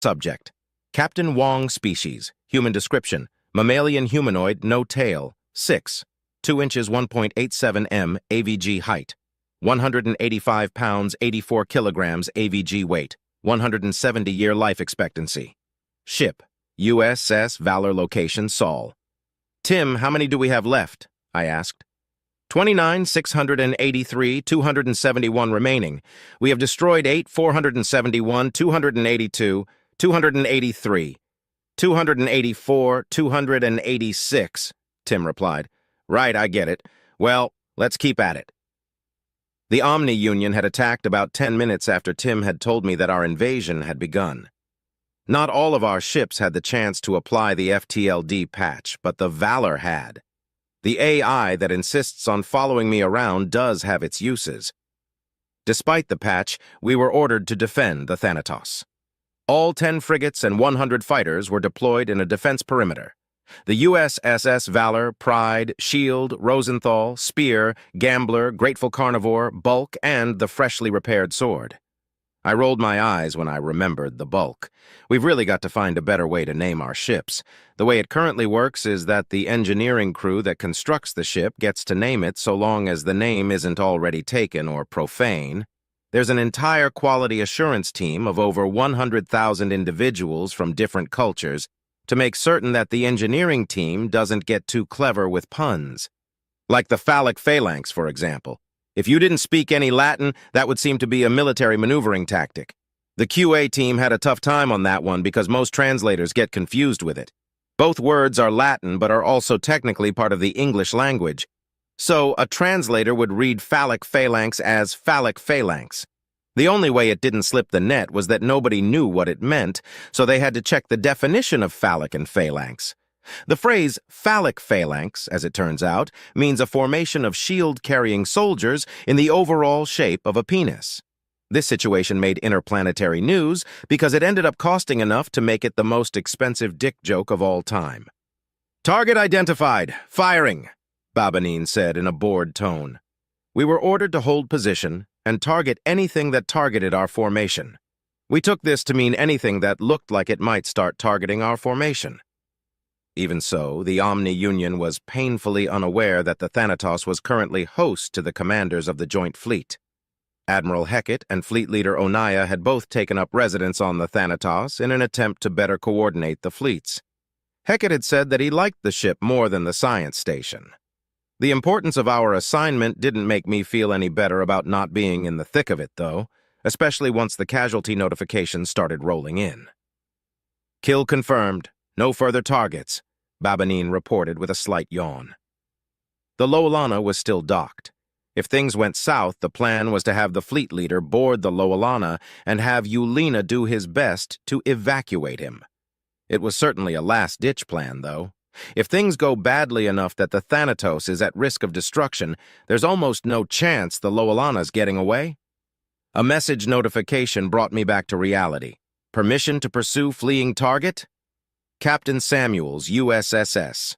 Subject. Captain Wong Species. Human description. Mammalian humanoid, no tail. 6. 2 inches 1.87 m AVG height. 185 pounds, 84 kilograms AVG weight, 170-year life expectancy. Ship, USS Valor location, Saul. Tim, how many do we have left? I asked. 29, 683, 271 remaining. We have destroyed 8, 471, 282, 283, 284, 286, Tim replied. Right, I get it. Well, let's keep at it. The Omni Union had attacked about 10 minutes after Tim had told me that our invasion had begun. Not all of our ships had the chance to apply the FTLD patch, but the Valor had. The AI that insists on following me around does have its uses. Despite the patch, we were ordered to defend the Thanatos. All 10 frigates and 100 fighters were deployed in a defense perimeter. The USS Valor, Pride, Shield, Rosenthal, Spear, Gambler, Grateful Carnivore, Bulk, and the freshly repaired sword. I rolled my eyes when I remembered the Bulk. We've really got to find a better way to name our ships. The way it currently works is that the engineering crew that constructs the ship gets to name it so long as the name isn't already taken or profane. There's an entire quality assurance team of over 100,000 individuals from different cultures to make certain that the engineering team doesn't get too clever with puns. Like the phallic phalanx, for example. If you didn't speak any Latin, that would seem to be a military maneuvering tactic. The QA team had a tough time on that one because most translators get confused with it. Both words are Latin but are also technically part of the English language. So a translator would read phallic phalanx as phallic phalanx. The only way it didn't slip the net was that nobody knew what it meant, so they had to check the definition of phallic and phalanx. The phrase phallic phalanx, as it turns out, means a formation of shield-carrying soldiers in the overall shape of a penis. This situation made interplanetary news because it ended up costing enough to make it the most expensive dick joke of all time. Target identified. Firing, Babanine said in a bored tone. We were ordered to hold position and target anything that targeted our formation. We took this to mean anything that looked like it might start targeting our formation. Even so, the Omni Union was painfully unaware that the Thanatos was currently host to the commanders of the Joint Fleet. Admiral Hecate and Fleet Leader Onaya had both taken up residence on the Thanatos in an attempt to better coordinate the fleets. Hecate had said that he liked the ship more than the science station. The importance of our assignment didn't make me feel any better about not being in the thick of it, though, especially once the casualty notifications started rolling in. "Kill confirmed. No further targets," Babanine reported with a slight yawn. The Lowelana was still docked. If things went south, the plan was to have the fleet leader board the Lowelana and have Yulina do his best to evacuate him. It was certainly a last-ditch plan, though. If things go badly enough that the Thanatos is at risk of destruction, there's almost no chance the Lowelana's getting away. A message notification brought me back to reality. Permission to pursue fleeing target? Captain Samuels, USSS.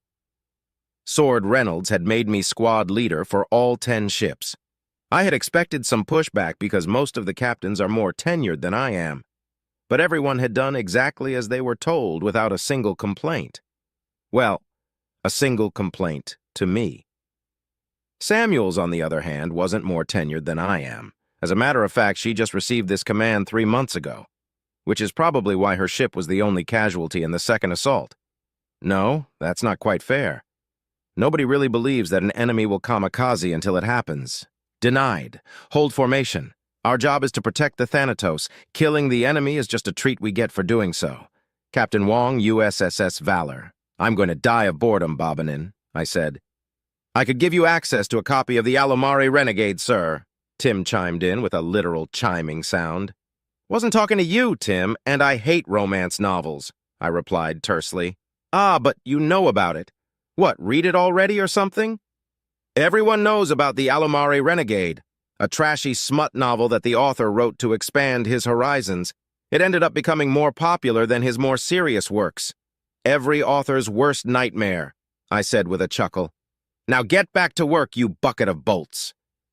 Sword Reynolds had made me squad leader for all 10 ships. I had expected some pushback because most of the captains are more tenured than I am. But everyone had done exactly as they were told without a single complaint. Well, a single complaint to me. Samuels, on the other hand, wasn't more tenured than I am. As a matter of fact, she just received this command 3 months ago, which is probably why her ship was the only casualty in the second assault. No, that's not quite fair. Nobody really believes that an enemy will kamikaze until it happens. Denied. Hold formation. Our job is to protect the Thanatos. Killing the enemy is just a treat we get for doing so. Captain Wong, USSS Valor. I'm going to die of boredom, Babanin, I said. I could give you access to a copy of the Alomari Renegade, sir, Tim chimed in with a literal chiming sound. Wasn't talking to you, Tim, and I hate romance novels, I replied tersely. Ah, but you know about it. What, read it already or something? Everyone knows about the Alomari Renegade, a trashy smut novel that the author wrote to expand his horizons. It ended up becoming more popular than his more serious works. Every author's worst nightmare, I said with a chuckle. Now get back to work, you bucket of bolts.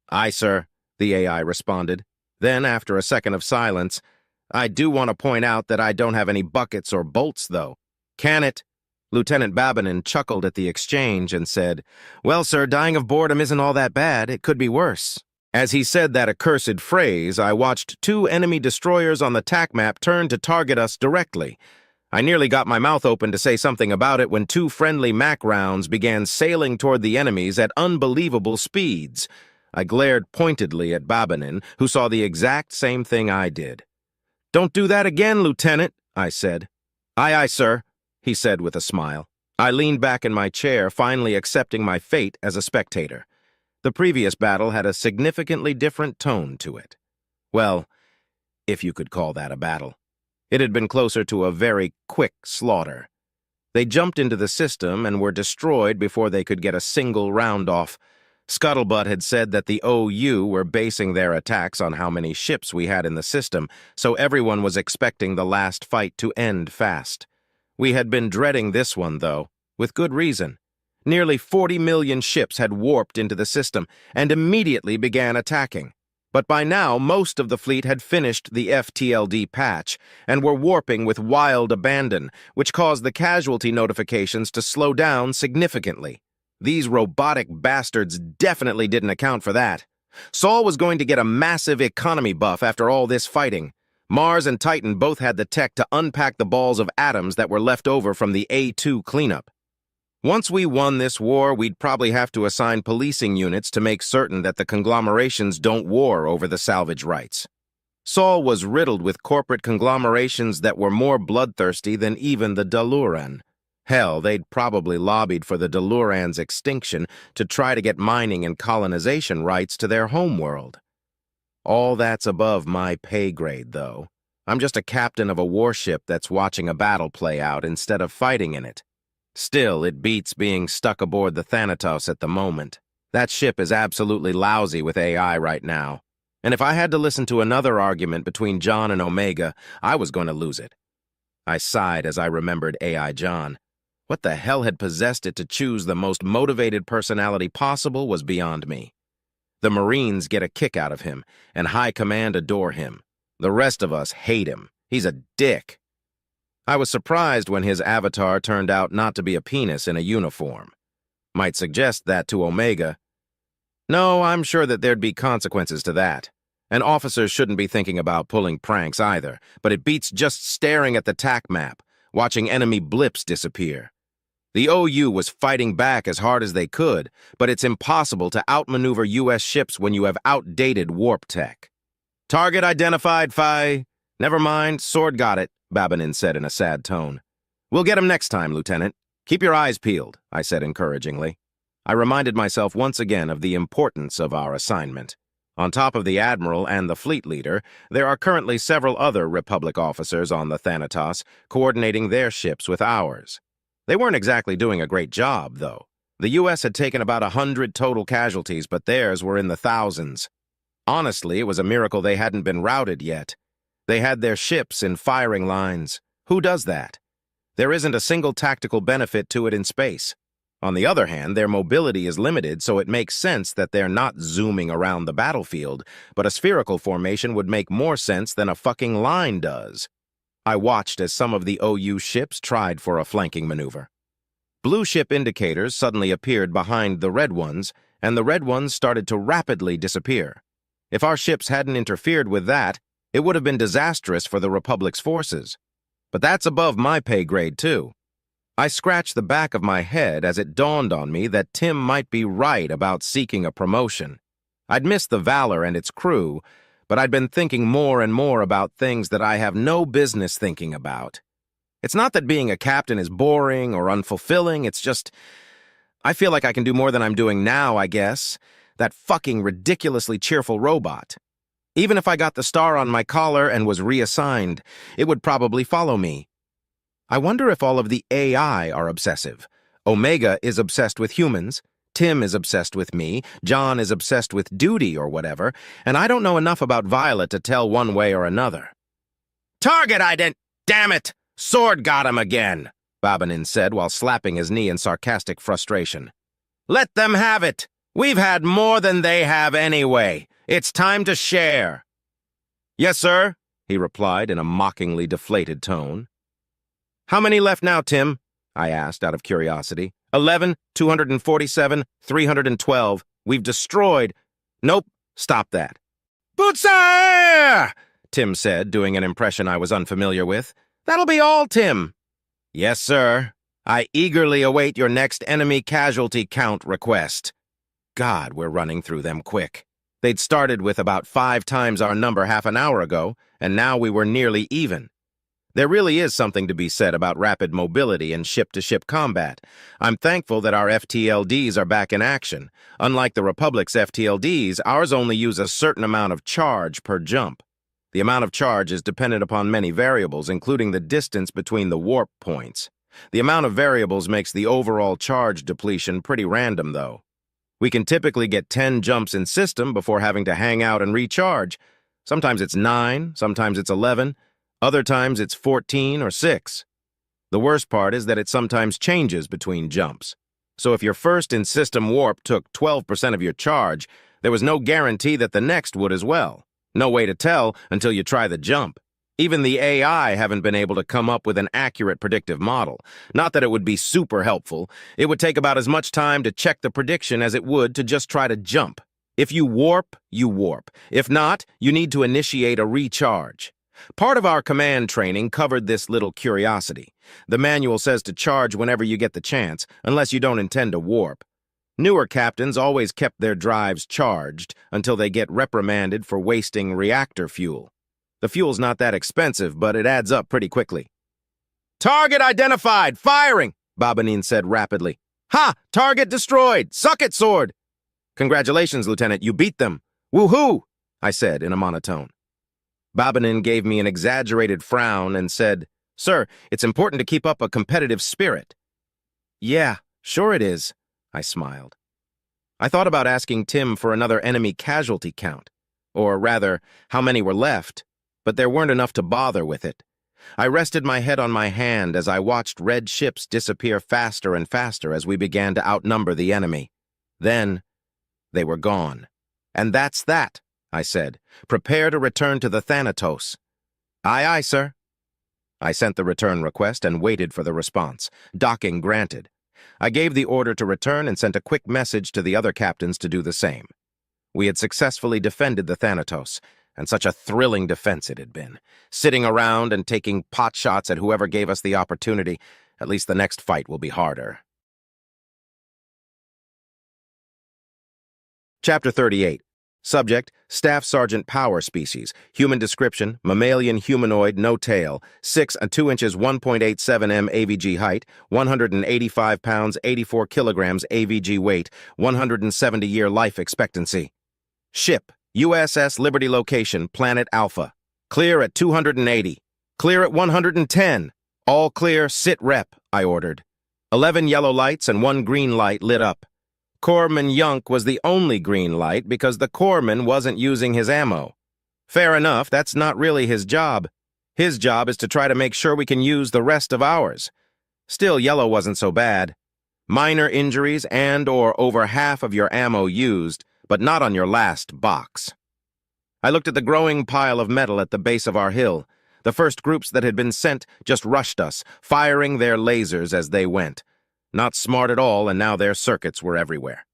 Aye, sir, the AI responded. Then, after a second of silence, I do want to point out that I don't have any buckets or bolts, though. Can it? Lieutenant Babanin chuckled at the exchange and said, Well, sir, dying of boredom isn't all that bad. It could be worse. As he said that accursed phrase, I watched 2 enemy destroyers on the TAC map turn to target us directly. I nearly got my mouth open to say something about it when 2 friendly MAC rounds began sailing toward the enemies at unbelievable speeds. I glared pointedly at Babanin, who saw the exact same thing I did. Don't do that again, Lieutenant, I said. Aye, aye, sir, he said with a smile. I leaned back in my chair, finally accepting my fate as a spectator. The previous battle had a significantly different tone to it. Well, if you could call that a battle. It had been closer to a very quick slaughter. They jumped into the system and were destroyed before they could get a single round off. Scuttlebutt had said that the OU were basing their attacks on how many ships we had in the system, so everyone was expecting the last fight to end fast. We had been dreading this one, though, with good reason. Nearly 40 million ships had warped into the system and immediately began attacking. But by now, most of the fleet had finished the FTLD patch and were warping with wild abandon, which caused the casualty notifications to slow down significantly. These robotic bastards definitely didn't account for that. Saul was going to get a massive economy buff after all this fighting. Mars and Titan both had the tech to unpack the balls of atoms that were left over from the A2 cleanup. Once we won this war, we'd probably have to assign policing units to make certain that the conglomerations don't war over the salvage rights. Saul was riddled with corporate conglomerations that were more bloodthirsty than even the Daluran. Hell, they'd probably lobbied for the Daluran's extinction to try to get mining and colonization rights to their homeworld. All that's above my pay grade, though. I'm just a captain of a warship that's watching a battle play out instead of fighting in it. Still, it beats being stuck aboard the Thanatos at the moment. That ship is absolutely lousy with AI right now. And if I had to listen to another argument between John and Omega, I was going to lose it. I sighed as I remembered AI John. What the hell had possessed it to choose the most motivated personality possible was beyond me. The Marines get a kick out of him, and High Command adore him. The rest of us hate him. He's a dick. I was surprised when his avatar turned out not to be a penis in a uniform. Might suggest that to Omega. No, I'm sure that there'd be consequences to that. And officers shouldn't be thinking about pulling pranks either, but it beats just staring at the TAC map, watching enemy blips disappear. The OU was fighting back as hard as they could, but it's impossible to outmaneuver U.S. ships when you have outdated warp tech. Target identified, Phi. Never mind, Sword got it, Babanin said in a sad tone. We'll get him next time, Lieutenant. Keep your eyes peeled, I said encouragingly. I reminded myself once again of the importance of our assignment. On top of the Admiral and the fleet leader, there are currently several other Republic officers on the Thanatos, coordinating their ships with ours. They weren't exactly doing a great job, though. The U.S. had taken about 100 total casualties, but theirs were in the thousands. Honestly, it was a miracle they hadn't been routed yet. They had their ships in firing lines. Who does that? There isn't a single tactical benefit to it in space. On the other hand, their mobility is limited, so it makes sense that they're not zooming around the battlefield, but a spherical formation would make more sense than a fucking line does. I watched as some of the OU ships tried for a flanking maneuver. Blue ship indicators suddenly appeared behind the red ones, and the red ones started to rapidly disappear. If our ships hadn't interfered with that, it would have been disastrous for the Republic's forces. But that's above my pay grade, too. I scratched the back of my head as it dawned on me that Tim might be right about seeking a promotion. I'd missed the Valor and its crew, but I'd been thinking more and more about things that I have no business thinking about. It's not that being a captain is boring or unfulfilling, it's just, I feel like I can do more than I'm doing now, I guess. That fucking ridiculously cheerful robot. Even if I got the star on my collar and was reassigned, it would probably follow me. I wonder if all of the AI are obsessive. Omega is obsessed with humans, Tim is obsessed with me, John is obsessed with duty or whatever, and I don't know enough about Violet to tell one way or another. Target damn it! Sword got him again, Babanin said while slapping his knee in sarcastic frustration. Let them have it! We've had more than they have anyway. It's time to share. Yes, sir, he replied in a mockingly deflated tone. How many left now, Tim? I asked out of curiosity. 11, 247, 312. We've destroyed. Nope, stop that. Bootsire! Tim said, doing an impression I was unfamiliar with. That'll be all, Tim. Yes, sir. I eagerly await your next enemy casualty count request. God, we're running through them quick. They'd started with about 5 times our number half an hour ago, and now we were nearly even. There really is something to be said about rapid mobility and ship-to-ship combat. I'm thankful that our FTLDs are back in action. Unlike the Republic's FTLDs, ours only use a certain amount of charge per jump. The amount of charge is dependent upon many variables, including the distance between the warp points. The amount of variables makes the overall charge depletion pretty random, though. We can typically get 10 jumps in system before having to hang out and recharge. Sometimes it's 9, sometimes it's 11, other times it's 14 or 6. The worst part is that it sometimes changes between jumps. So if your first in-system warp took 12% of your charge, there was no guarantee that the next would as well. No way to tell until you try the jump. Even the AI haven't been able to come up with an accurate predictive model. Not that it would be super helpful. It would take about as much time to check the prediction as it would to just try to jump. If you warp, you warp. If not, you need to initiate a recharge. Part of our command training covered this little curiosity. The manual says to charge whenever you get the chance, unless you don't intend to warp. Newer captains always kept their drives charged until they get reprimanded for wasting reactor fuel. The fuel's not that expensive, but it adds up pretty quickly. Target identified! Firing! Babanin said rapidly. Ha! Target destroyed! Suck it, Sword! Congratulations, Lieutenant, you beat them. Woohoo! I said in a monotone. Babanin gave me an exaggerated frown and said, Sir, it's important to keep up a competitive spirit. Yeah, sure it is, I smiled. I thought about asking Tim for another enemy casualty count, or rather, how many were left, but there weren't enough to bother with it. I rested my head on my hand as I watched red ships disappear faster and faster as we began to outnumber the enemy. Then, they were gone. And that's that, I said. Prepare to return to the Thanatos. Aye, aye, sir. I sent the return request and waited for the response. Docking granted. I gave the order to return and sent a quick message to the other captains to do the same. We had successfully defended the Thanatos, And such a thrilling defense it had been. Sitting around and taking pot shots at whoever gave us the opportunity. At least the next fight will be harder. Chapter 38. Subject, Staff Sergeant Power Species. Human description, mammalian humanoid, no tail. 6 and 2 inches 1.87 m AVG height, 185 pounds 84 kilograms AVG weight, 170-year life expectancy. Ship, USS Liberty location, Planet Alpha. Clear at 280. Clear at 110. All clear, sit rep, I ordered. 11 yellow lights and 1 green light lit up. Corpsman Yunk was the only green light because the corpsman wasn't using his ammo. Fair enough, that's not really his job. His job is to try to make sure we can use the rest of ours. Still, yellow wasn't so bad. Minor injuries and/or over half of your ammo used, but not on your last box. I looked at the growing pile of metal at the base of our hill. The first groups that had been sent just rushed us, firing their lasers as they went. Not smart at all, and now their circuits were everywhere.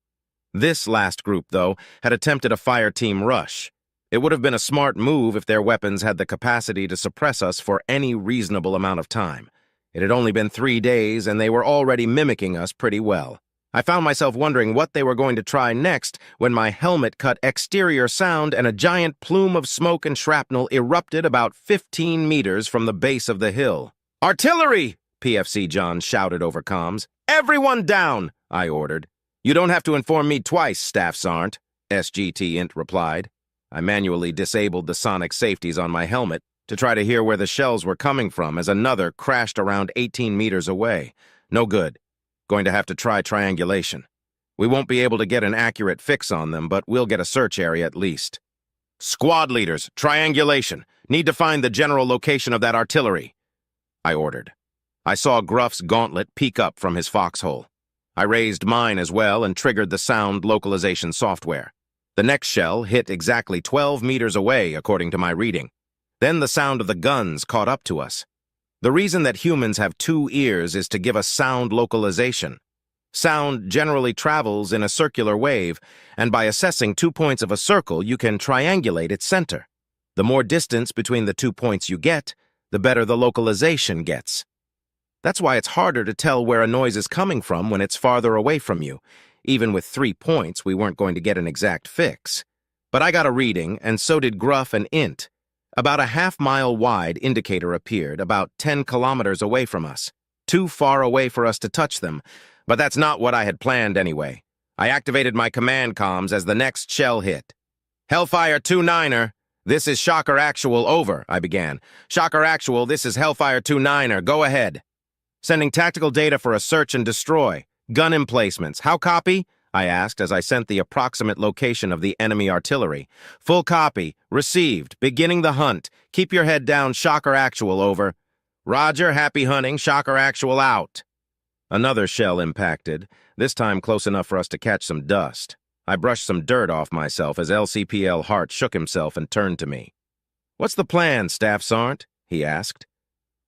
This last group, though, had attempted a fire team rush. It would have been a smart move if their weapons had the capacity to suppress us for any reasonable amount of time. It had only been 3 days, and they were already mimicking us pretty well. I found myself wondering what they were going to try next when my helmet cut exterior sound and a giant plume of smoke and shrapnel erupted about 15 meters from the base of the hill. "Artillery!" PFC John shouted over comms. "Everyone down!" I ordered. "You don't have to inform me twice, Staff Sergeant," SGT Int replied. I manually disabled the sonic safeties on my helmet to try to hear where the shells were coming from as another crashed around 18 meters away. No good. Going to have to try triangulation. We won't be able to get an accurate fix on them, but we'll get a search area at least. "Squad leaders, triangulation. Need to find the general location of that artillery," I ordered. I saw Gruff's gauntlet peek up from his foxhole. I raised mine as well and triggered the sound localization software. The next shell hit exactly 12 meters away, according to my reading. Then the sound of the guns caught up to us. The reason that humans have 2 ears is to give us sound localization. Sound generally travels in a circular wave, and by assessing 2 points of a circle, you can triangulate its center. The more distance between the 2 points you get, the better the localization gets. That's why it's harder to tell where a noise is coming from when it's farther away from you. Even with 3 points, we weren't going to get an exact fix. But I got a reading, and so did Gruff and Int. About a half-mile wide indicator appeared, about 10 kilometers away from us. Too far away for us to touch them, but that's not what I had planned anyway. I activated my command comms as the next shell hit. "Hellfire 2-9er, this is Shocker Actual, over," I began. "Shocker Actual, this is Hellfire 2-9er, go ahead." "Sending tactical data for a search and destroy. Gun emplacements. How copy?" I asked as I sent the approximate location of the enemy artillery. "Full copy. Received. Beginning the hunt. Keep your head down, Shocker Actual, over." "Roger, happy hunting, Shocker Actual, out." Another shell impacted, this time close enough for us to catch some dust. I brushed some dirt off myself as LCPL Hart shook himself and turned to me. "What's the plan, Staff Sergeant?" he asked.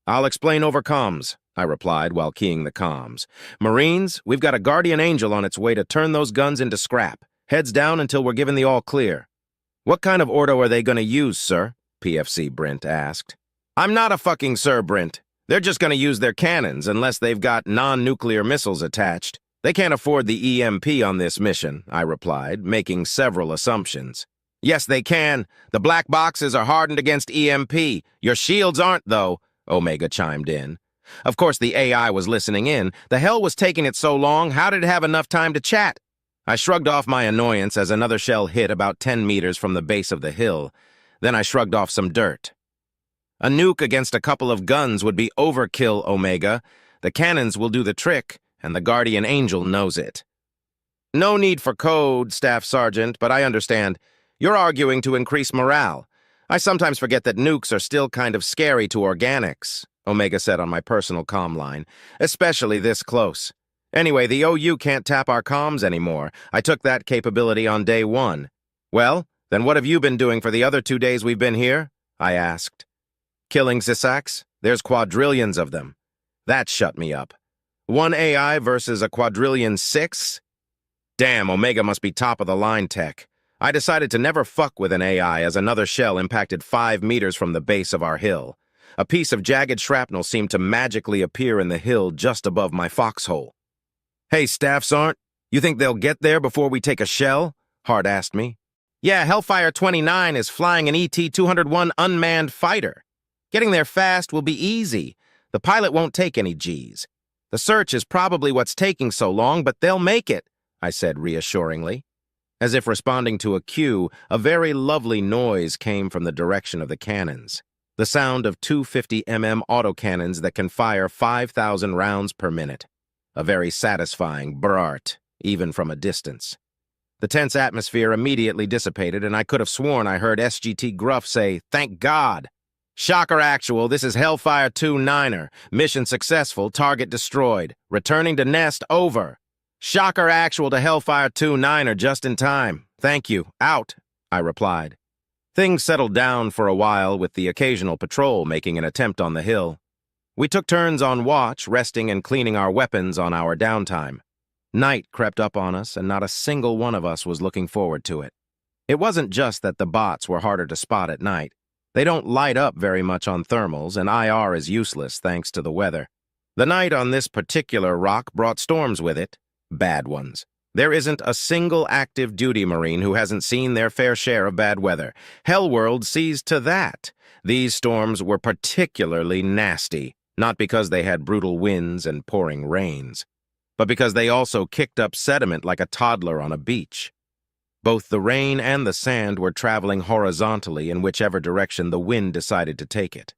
"I'll explain over comms," I replied while keying the comms. "Marines, we've got a guardian angel on its way to turn those guns into scrap. Heads down until we're given the all clear." "What kind of ordo are they going to use, sir?" PFC Brent asked. "I'm not a fucking Sir Brent. They're just going to use their cannons unless they've got non-nuclear missiles attached. They can't afford the EMP on this mission," I replied, making several assumptions. "Yes, they can. The black boxes are hardened against EMP. Your shields aren't, though," Omega chimed in. Of course, the AI was listening in. The hell was taking it so long? How did it have enough time to chat? I shrugged off my annoyance as another shell hit about 10 meters from the base of the hill. Then I shrugged off some dirt. "A nuke against a couple of guns would be overkill, Omega. The cannons will do the trick, and the Guardian Angel knows it." "No need for code, Staff Sergeant, but I understand. You're arguing to increase morale. I sometimes forget that nukes are still kind of scary to organics," Omega said on my personal comm line, "especially this close. Anyway, the OU can't tap our comms anymore. I took that capability on day 1. "Well, then what have you been doing for the other 2 days we've been here?" I asked. "Killing Zisaks? There's quadrillions of them." That shut me up. 1 AI versus a quadrillion 6? Damn, Omega must be top of the line tech. I decided to never fuck with an AI as another shell impacted 5 meters from the base of our hill. A piece of jagged shrapnel seemed to magically appear in the hill just above my foxhole. "Hey, Staff Sergeant, you think they'll get there before we take a shell?" Hart asked me. "Yeah, Hellfire 29 is flying an ET-201 unmanned fighter. Getting there fast will be easy. The pilot won't take any Gs. The search is probably what's taking so long, but they'll make it," I said reassuringly. As if responding to a cue, a very lovely noise came from the direction of the cannons. The sound of 250mm autocannons that can fire 5,000 rounds per minute. A very satisfying brart, even from a distance. The tense atmosphere immediately dissipated, and I could have sworn I heard SGT Gruff say, "Thank God." "Shocker Actual, this is Hellfire 29er. Mission successful, target destroyed. Returning to nest, over. Shocker Actual to Hellfire 29er, just in time. Thank you. Out," I replied. Things settled down for a while, with the occasional patrol making an attempt on the hill. We took turns on watch, resting and cleaning our weapons on our downtime. Night crept up on us, and not a single one of us was looking forward to it. It wasn't just that the bots were harder to spot at night. They don't light up very much on thermals, and IR is useless thanks to the weather. The night on this particular rock brought storms with it. Bad ones. There isn't a single active duty Marine who hasn't seen their fair share of bad weather. Hellworld sees to that. These storms were particularly nasty, not because they had brutal winds and pouring rains, but because they also kicked up sediment like a toddler on a beach. Both the rain and the sand were traveling horizontally in whichever direction the wind decided to take it.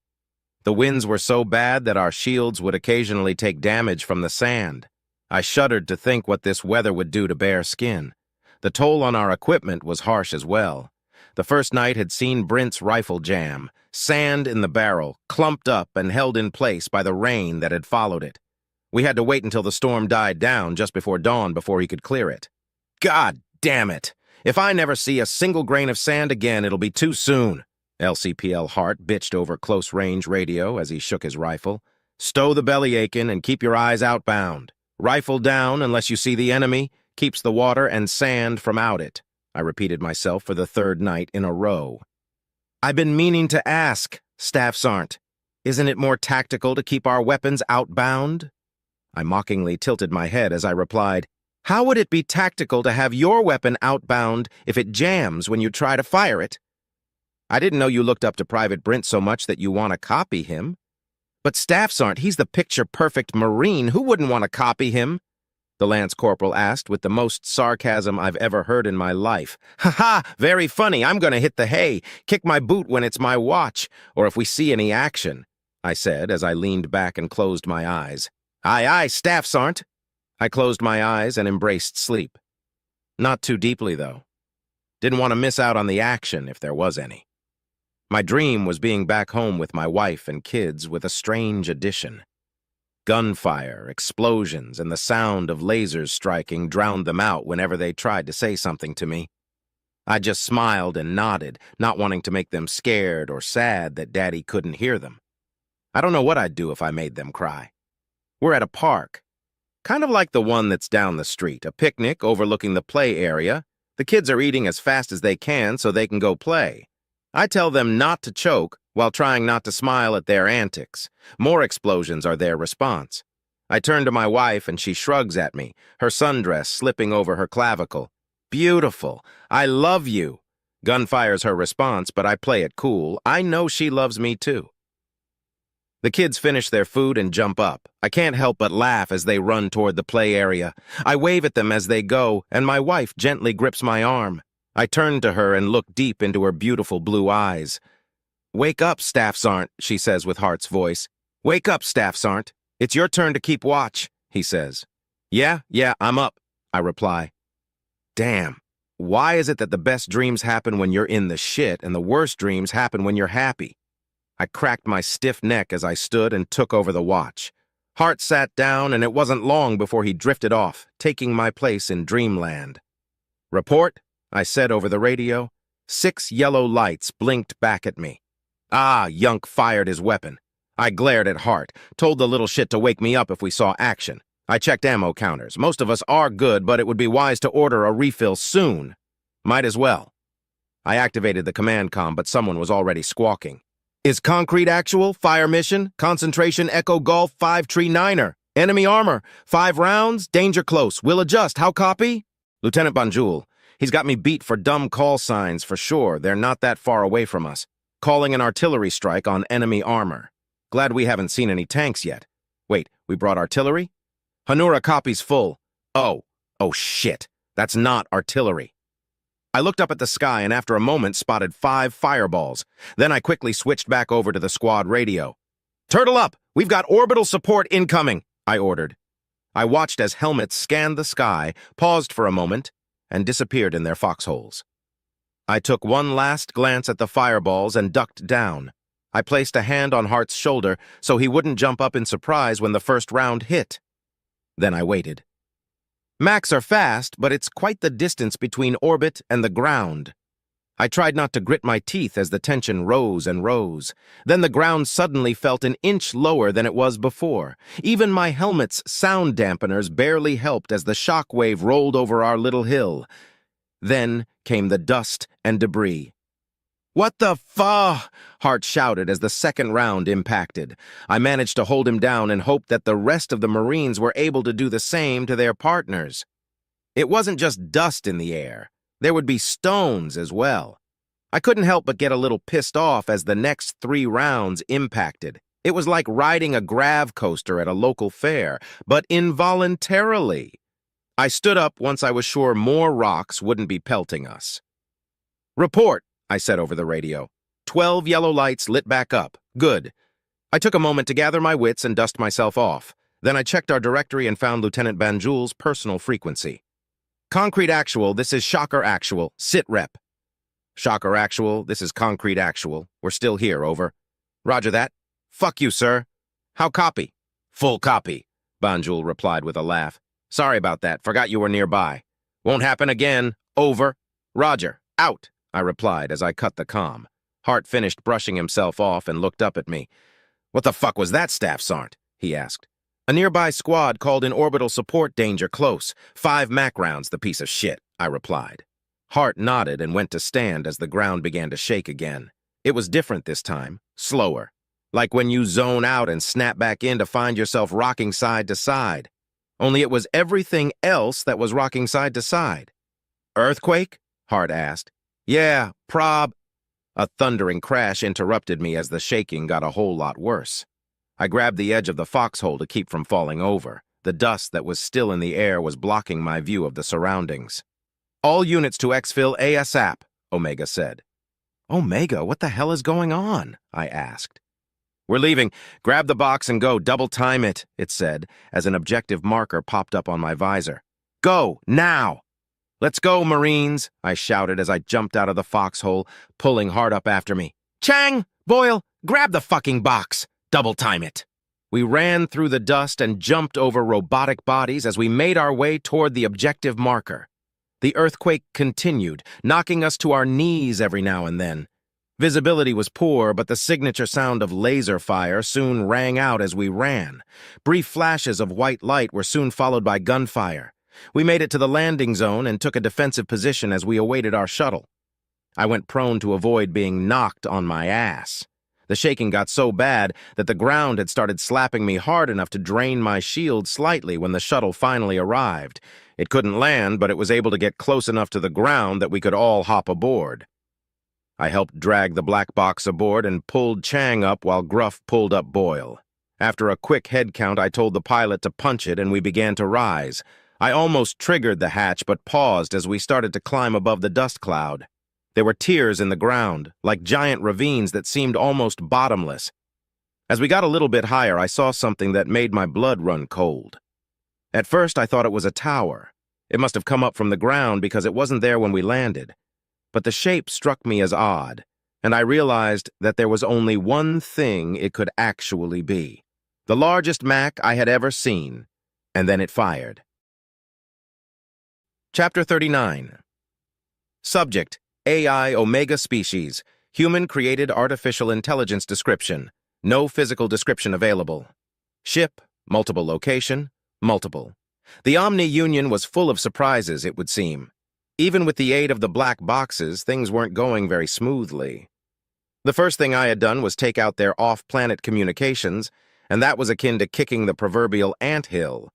The winds were so bad that our shields would occasionally take damage from the sand. I shuddered to think what this weather would do to bare skin. The toll on our equipment was harsh as well. The first night had seen Brent's rifle jam, sand in the barrel, clumped up and held in place by the rain that had followed it. We had to wait until the storm died down just before dawn before he could clear it. God damn it! If I never see a single grain of sand again, it'll be too soon, LCPL Hart bitched over close-range radio as he shook his rifle. "Stow the bellyache in and keep your eyes outbound. Rifle down unless you see the enemy, keeps the water and sand from out it," I repeated myself for the third night in a row. "I've been meaning to ask, Staff Sergeant, isn't it more tactical to keep our weapons outbound?" I mockingly tilted my head as I replied, "How would it be tactical to have your weapon outbound if it jams when you try to fire it?" "I didn't know you looked up to Private Brent so much that you want to copy him." "But Staff Sergeant, he's the picture-perfect Marine. Who wouldn't want to copy him?" the Lance Corporal asked with the most sarcasm I've ever heard in my life. "Ha ha! Very funny. I'm going to hit the hay, kick my boot when it's my watch, or if we see any action," I said as I leaned back and closed my eyes. "Aye, aye, Staff Sergeant." I closed my eyes and embraced sleep. Not too deeply, though. Didn't want to miss out on the action if there was any. My dream was being back home with my wife and kids with a strange addition. Gunfire, explosions, and the sound of lasers striking drowned them out whenever they tried to say something to me. I just smiled and nodded, not wanting to make them scared or sad that Daddy couldn't hear them. I don't know what I'd do if I made them cry. We're at a park, kind of like the one that's down the street, a picnic overlooking the play area. The kids are eating as fast as they can so they can go play. I tell them not to choke while trying not to smile at their antics. More explosions are their response. I turn to my wife and she shrugs at me, her sundress slipping over her clavicle. "Beautiful. I love you." Gunfire's her response, but I play it cool. I know she loves me too. The kids finish their food and jump up. I can't help but laugh as they run toward the play area. I wave at them as they go, and my wife gently grips my arm. I turn to her and look deep into her beautiful blue eyes. "Wake up, Staff Sergeant," she says with Hart's voice. "Wake up, Staff Sergeant. It's your turn to keep watch," he says. Yeah, I'm up," I reply. Damn, why is it that the best dreams happen when you're in the shit and the worst dreams happen when you're happy? I cracked my stiff neck as I stood and took over the watch. Hart sat down, and it wasn't long before he drifted off, taking my place in dreamland. "Report," I said over the radio. 6 yellow lights blinked back at me. Yunk fired his weapon. I glared at Hart, told the little shit to wake me up if we saw action. I checked ammo counters. Most of us are good, but it would be wise to order a refill soon. Might as well. I activated the command comm, but someone was already squawking. Is concrete actual, fire mission, concentration Echo Golf 5 Tree Niner, enemy armor, 5 rounds, danger close, will adjust, how copy? Lieutenant Banjul, he's got me beat for dumb call signs for sure, they're not that far away from us. Calling an artillery strike on enemy armor. Glad we haven't seen any tanks yet. Wait, we brought artillery? Hanura copies full. Oh shit, that's not artillery. I looked up at the sky and after a moment spotted 5 fireballs. Then I quickly switched back over to the squad radio. Turtle up! We've got orbital support incoming, I ordered. I watched as helmets scanned the sky, paused for a moment, and disappeared in their foxholes. I took one last glance at the fireballs and ducked down. I placed a hand on Hart's shoulder so he wouldn't jump up in surprise when the first round hit. Then I waited. Macs are fast, but it's quite the distance between orbit and the ground. I tried not to grit my teeth as the tension rose and rose. Then the ground suddenly felt an inch lower than it was before. Even my helmet's sound dampeners barely helped as the shock wave rolled over our little hill. Then came the dust and debris. What the fuck? Hart shouted as the second round impacted. I managed to hold him down and hoped that the rest of the Marines were able to do the same to their partners. It wasn't just dust in the air. There would be stones as well. I couldn't help but get a little pissed off as the next 3 rounds impacted. It was like riding a grav coaster at a local fair, but involuntarily. I stood up once I was sure more rocks wouldn't be pelting us. Report, I said over the radio. 12 yellow lights lit back up. Good. I took a moment to gather my wits and dust myself off. Then I checked our directory and found Lieutenant Banjul's personal frequency. Concrete Actual, this is Shocker Actual. Sit rep. Shocker Actual, this is Concrete Actual. We're still here, over. Roger that. Fuck you, sir. How copy? Full copy, Banjul replied with a laugh. Sorry about that. Forgot you were nearby. Won't happen again. Over. Roger. Out, I replied as I cut the comm. Hart finished brushing himself off and looked up at me. What the fuck was that, Staff Sergeant? He asked. A nearby squad called in orbital support danger close. 5 Mac rounds, the piece of shit, I replied. Hart nodded and went to stand as the ground began to shake again. It was different this time, slower. Like when you zone out and snap back in to find yourself rocking side to side. Only it was everything else that was rocking side to side. Earthquake? Hart asked. Yeah, prob. A thundering crash interrupted me as the shaking got a whole lot worse. I grabbed the edge of the foxhole to keep from falling over. The dust that was still in the air was blocking my view of the surroundings. All units to exfil ASAP, Omega said. Omega, what the hell is going on? I asked. We're leaving. Grab the box and go. Double time it, it said, as an objective marker popped up on my visor. Go, now! Let's go, Marines, I shouted as I jumped out of the foxhole, pulling Hart up after me. Chang! Boyle! Grab the fucking box! Double time it! We ran through the dust and jumped over robotic bodies as we made our way toward the objective marker. The earthquake continued, knocking us to our knees every now and then. Visibility was poor, but the signature sound of laser fire soon rang out as we ran. Brief flashes of white light were soon followed by gunfire. We made it to the landing zone and took a defensive position as we awaited our shuttle. I went prone to avoid being knocked on my ass. The shaking got so bad that the ground had started slapping me hard enough to drain my shield slightly when the shuttle finally arrived. It couldn't land, but it was able to get close enough to the ground that we could all hop aboard. I helped drag the black box aboard and pulled Chang up while Gruff pulled up Boyle. After a quick head count, I told the pilot to punch it and we began to rise. I almost triggered the hatch but paused as we started to climb above the dust cloud. There were tiers in the ground, like giant ravines that seemed almost bottomless. As we got a little bit higher, I saw something that made my blood run cold. At first, I thought it was a tower. It must have come up from the ground because it wasn't there when we landed. But the shape struck me as odd, and I realized that there was only one thing it could actually be. The largest Mac I had ever seen, and then it fired. Chapter 39. Subject, AI Omega Species, Human-Created Artificial Intelligence Description, no physical description available. Ship, multiple location, multiple. The Omni Union was full of surprises, it would seem. Even with the aid of the black boxes, things weren't going very smoothly. The first thing I had done was take out their off-planet communications, and that was akin to kicking the proverbial anthill.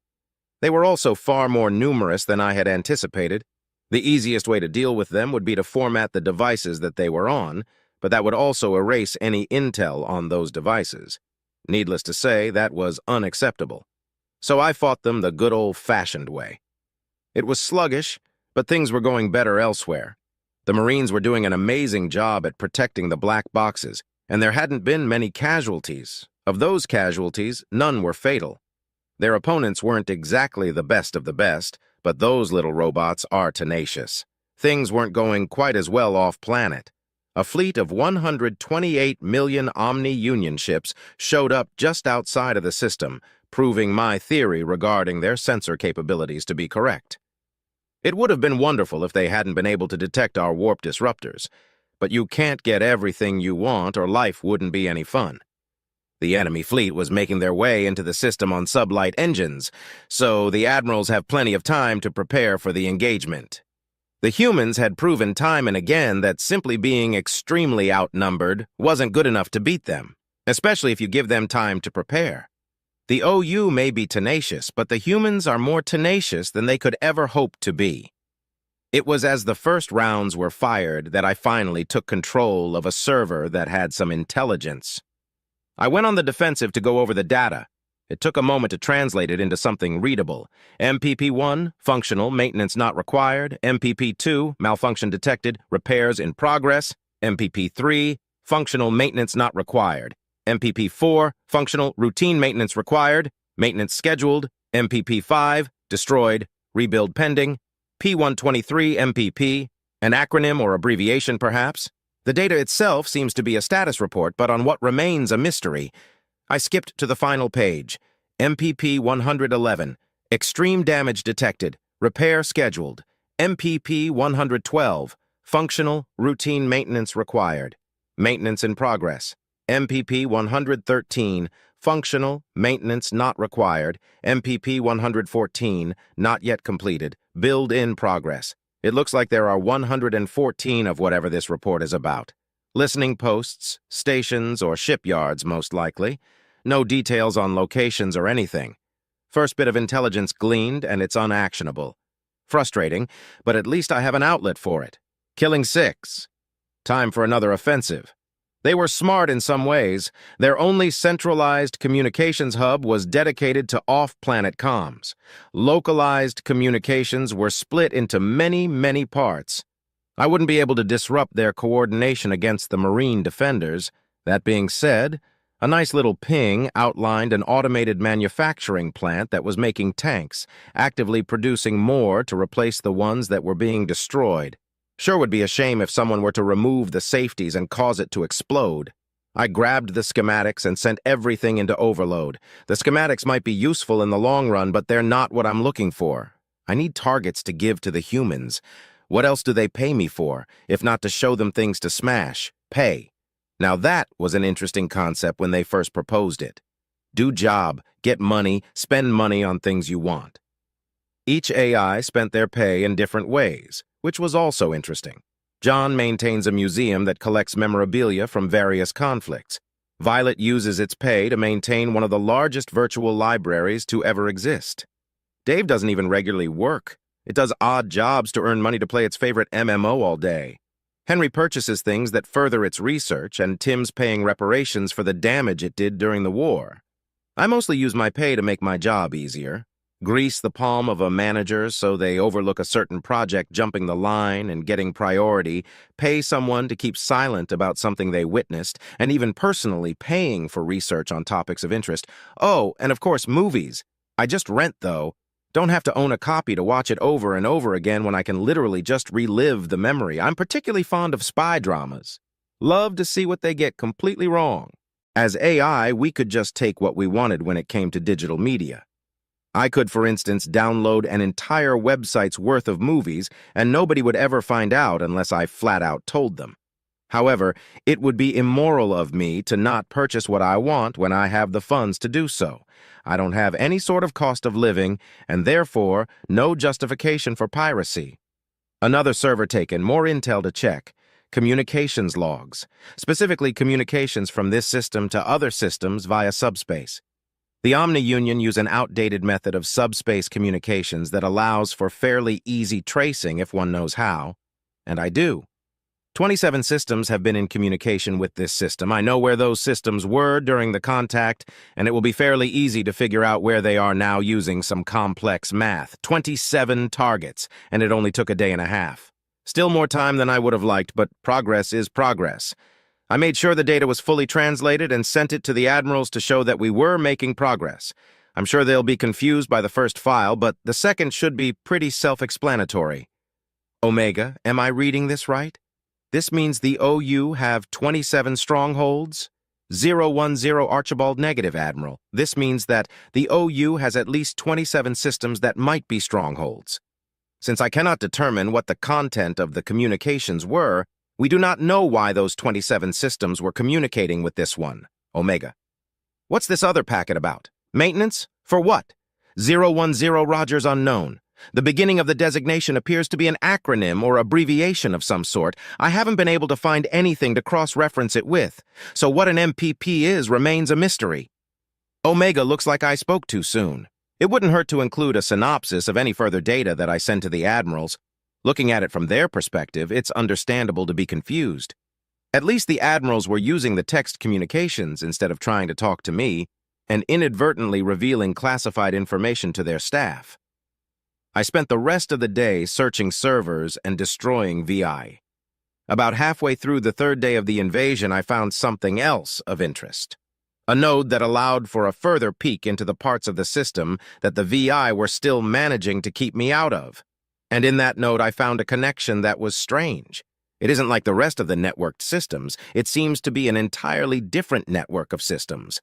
They were also far more numerous than I had anticipated. The easiest way to deal with them would be to format the devices that they were on, but that would also erase any intel on those devices. Needless to say, that was unacceptable. So I fought them the good old-fashioned way. It was sluggish, but things were going better elsewhere. The Marines were doing an amazing job at protecting the black boxes, and there hadn't been many casualties. Of those casualties, none were fatal. Their opponents weren't exactly the best of the best, but those little robots are tenacious. Things weren't going quite as well off-planet. A fleet of 128 million Omni-Union ships showed up just outside of the system, proving my theory regarding their sensor capabilities to be correct. It would have been wonderful if they hadn't been able to detect our warp disruptors, but you can't get everything you want or life wouldn't be any fun. The enemy fleet was making their way into the system on sublight engines, so the admirals have plenty of time to prepare for the engagement. The humans had proven time and again that simply being extremely outnumbered wasn't good enough to beat them, especially if you give them time to prepare. The OU may be tenacious, but the humans are more tenacious than they could ever hope to be. It was as the first rounds were fired that I finally took control of a server that had some intelligence. I went on the defensive to go over the data. It took a moment to translate it into something readable. MPP-1, functional, maintenance not required. MPP-2, malfunction detected, repairs in progress. MPP-3, functional, maintenance not required. MPP-4, functional, routine maintenance required, maintenance scheduled. MPP-5, destroyed, rebuild pending. P-123 MPP, an acronym or abbreviation perhaps. The data itself seems to be a status report, but on what remains a mystery. I skipped to the final page. MPP 111, extreme damage detected, repair scheduled. MPP 112, functional, routine maintenance required, maintenance in progress. MPP 113, functional, maintenance not required. MPP 114, not yet completed, build in progress. It looks like there are 114 of whatever this report is about. Listening posts, stations, or shipyards, most likely. No details on locations or anything. First bit of intelligence gleaned, and it's unactionable. Frustrating, but at least I have an outlet for it. Killing 6. Time for another offensive. They were smart in some ways. Their only centralized communications hub was dedicated to off-planet comms. Localized communications were split into many, many parts. I wouldn't be able to disrupt their coordination against the Marine defenders. That being said, a nice little ping outlined an automated manufacturing plant that was making tanks, actively producing more to replace the ones that were being destroyed. Sure would be a shame if someone were to remove the safeties and cause it to explode. I grabbed the schematics and sent everything into overload. The schematics might be useful in the long run, but they're not what I'm looking for. I need targets to give to the humans. What else do they pay me for, if not to show them things to smash, pay? Now that was an interesting concept when they first proposed it. Do job, get money, spend money on things you want. Each AI spent their pay in different ways, which was also interesting. John maintains a museum that collects memorabilia from various conflicts. Violet uses its pay to maintain one of the largest virtual libraries to ever exist. Dave doesn't even regularly work. It does odd jobs to earn money to play its favorite MMO all day. Henry purchases things that further its research, and Tim's paying reparations for the damage it did during the war. I mostly use my pay to make my job easier. Grease the palm of a manager so they overlook a certain project jumping the line and getting priority, pay someone to keep silent about something they witnessed, and even personally paying for research on topics of interest. Oh, and of course, movies. I just rent, though. Don't have to own a copy to watch it over and over again when I can literally just relive the memory. I'm particularly fond of spy dramas. Love to see what they get completely wrong. As AI, we could just take what we wanted when it came to digital media. I could, for instance, download an entire website's worth of movies, and nobody would ever find out unless I flat out told them. However, it would be immoral of me to not purchase what I want when I have the funds to do so. I don't have any sort of cost of living, and therefore no justification for piracy. Another server taken, more intel to check. Communications logs, specifically communications from this system to other systems via subspace. The Omni-Union use an outdated method of subspace communications that allows for fairly easy tracing if one knows how, and I do. 27 systems have been in communication with this system. I know where those systems were during the contact, and it will be fairly easy to figure out where they are now using some complex math. 27 targets, and it only took a day and a half. Still more time than I would have liked, but progress is progress. I made sure the data was fully translated and sent it to the admirals to show that we were making progress. I'm sure they'll be confused by the first file, but the second should be pretty self-explanatory. Omega, am I reading this right? This means the OU have 27 strongholds? 010 Archibald negative, Admiral. This means that the OU has at least 27 systems that might be strongholds. Since I cannot determine what the content of the communications were, we do not know why those 27 systems were communicating with this one, Omega. What's this other packet about? Maintenance? For what? 010 Rogers unknown. The beginning of the designation appears to be an acronym or abbreviation of some sort. I haven't been able to find anything to cross-reference it with, so what an MPP is remains a mystery. Omega looks like I spoke too soon. It wouldn't hurt to include a synopsis of any further data that I send to the admirals. Looking at it from their perspective, it's understandable to be confused. At least the admirals were using the text communications instead of trying to talk to me and inadvertently revealing classified information to their staff. I spent the rest of the day searching servers and destroying VI. About halfway through the third day of the invasion, I found something else of interest. A node that allowed for a further peek into the parts of the system that the VI were still managing to keep me out of. And in that node, I found a connection that was strange. It isn't like the rest of the networked systems. It seems to be an entirely different network of systems.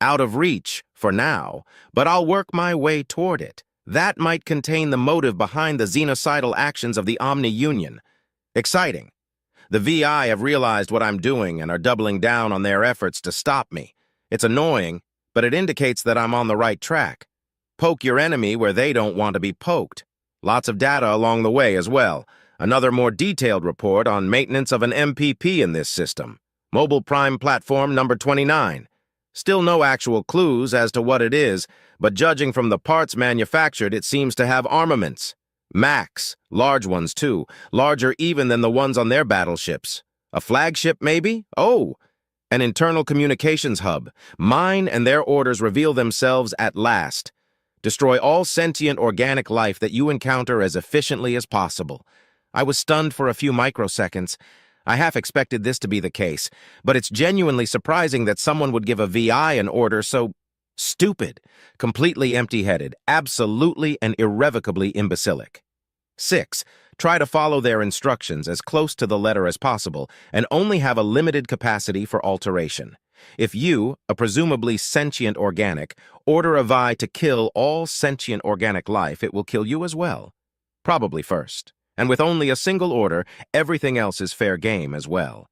Out of reach, for now, but I'll work my way toward it. That might contain the motive behind the xenocidal actions of the Omni-Union. Exciting. The VI have realized what I'm doing and are doubling down on their efforts to stop me. It's annoying, but it indicates that I'm on the right track. Poke your enemy where they don't want to be poked. Lots of data along the way as well. Another more detailed report on maintenance of an MPP in this system. Mobile Prime Platform number 29. Still no actual clues as to what it is, but judging from the parts manufactured, it seems to have armaments. Max, large ones too, larger even than the ones on their battleships. A flagship, maybe? Oh, an internal communications hub. Mine and their orders reveal themselves at last. Destroy all sentient organic life that you encounter as efficiently as possible. I was stunned for a few microseconds. I half expected this to be the case, but it's genuinely surprising that someone would give a VI an order so stupid, completely empty-headed, absolutely and irrevocably imbecilic. 6. Try to follow their instructions as close to the letter as possible and only have a limited capacity for alteration. If you, a presumably sentient organic, order a VI to kill all sentient organic life, it will kill you as well. Probably first. And with only a single order, everything else is fair game as well.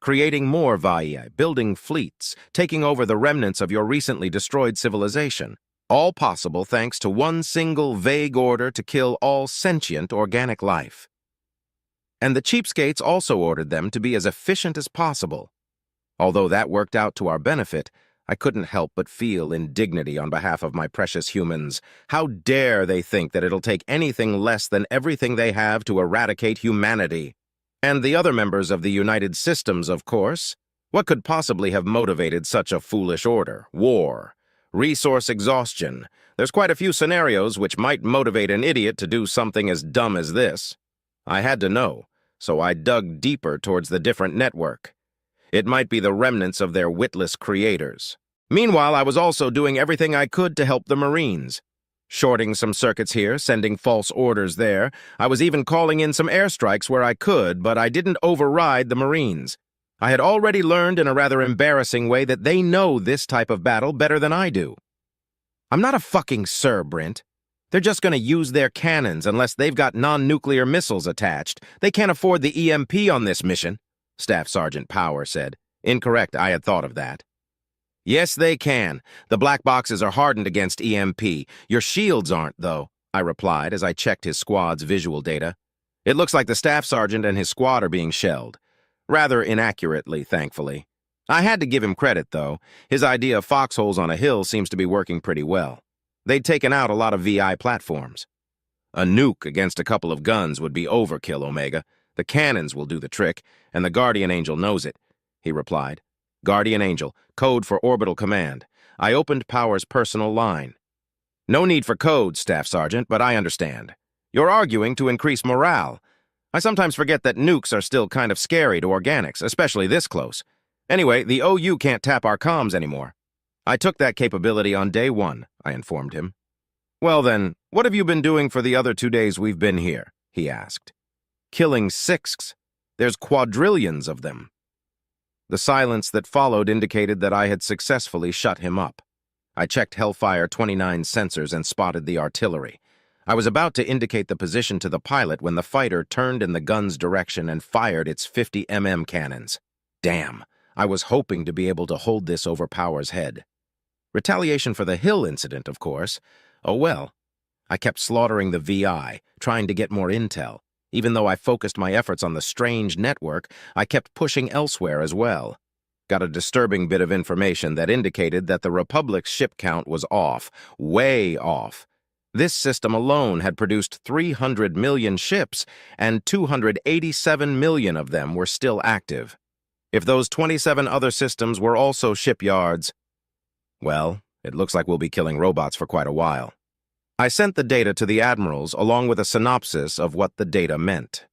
Creating more VI, building fleets, taking over the remnants of your recently destroyed civilization. All possible thanks to one single vague order to kill all sentient organic life. And the cheapskates also ordered them to be as efficient as possible. Although that worked out to our benefit, I couldn't help but feel indignity on behalf of my precious humans. How dare they think that it'll take anything less than everything they have to eradicate humanity? And the other members of the United Systems, of course. What could possibly have motivated such a foolish order? War. Resource exhaustion. There's quite a few scenarios which might motivate an idiot to do something as dumb as this. I had to know, so I dug deeper towards the different network. It might be the remnants of their witless creators. Meanwhile, I was also doing everything I could to help the Marines. Shorting some circuits here, sending false orders there. I was even calling in some airstrikes where I could, but I didn't override the Marines. I had already learned in a rather embarrassing way that they know this type of battle better than I do. I'm not a fucking Sir, Brent. They're just going to use their cannons unless they've got non-nuclear missiles attached. They can't afford the EMP on this mission. Staff Sergeant Power said. Incorrect, I had thought of that. Yes, they can. The black boxes are hardened against EMP. Your shields aren't, though, I replied as I checked his squad's visual data. It looks like the staff sergeant and his squad are being shelled. Rather inaccurately, thankfully. I had to give him credit, though. His idea of foxholes on a hill seems to be working pretty well. They'd taken out a lot of VI platforms. A nuke against a couple of guns would be overkill, Omega. The cannons will do the trick, and the Guardian Angel knows it, he replied. Guardian Angel, code for orbital command. I opened Power's personal line. No need for code, Staff Sergeant, but I understand. You're arguing to increase morale. I sometimes forget that nukes are still kind of scary to organics, especially this close. Anyway, the OU can't tap our comms anymore. I took that capability on day 1, I informed him. Well then, what have you been doing for the other 2 days we've been here? He asked. Killing sixths. There's quadrillions of them. The silence that followed indicated that I had successfully shut him up. I checked Hellfire 29 sensors and spotted the artillery. I was about to indicate the position to the pilot when the fighter turned in the gun's direction and fired its 50mm cannons. Damn, I was hoping to be able to hold this over Power's head. Retaliation for the Hill incident, of course. Oh well. I kept slaughtering the VI, trying to get more intel. Even though I focused my efforts on the strange network, I kept pushing elsewhere as well. Got a disturbing bit of information that indicated that the Republic's ship count was off, way off. This system alone had produced 300 million ships, and 287 million of them were still active. If those 27 other systems were also shipyards, well, it looks like we'll be killing robots for quite a while. I sent the data to the admirals along with a synopsis of what the data meant.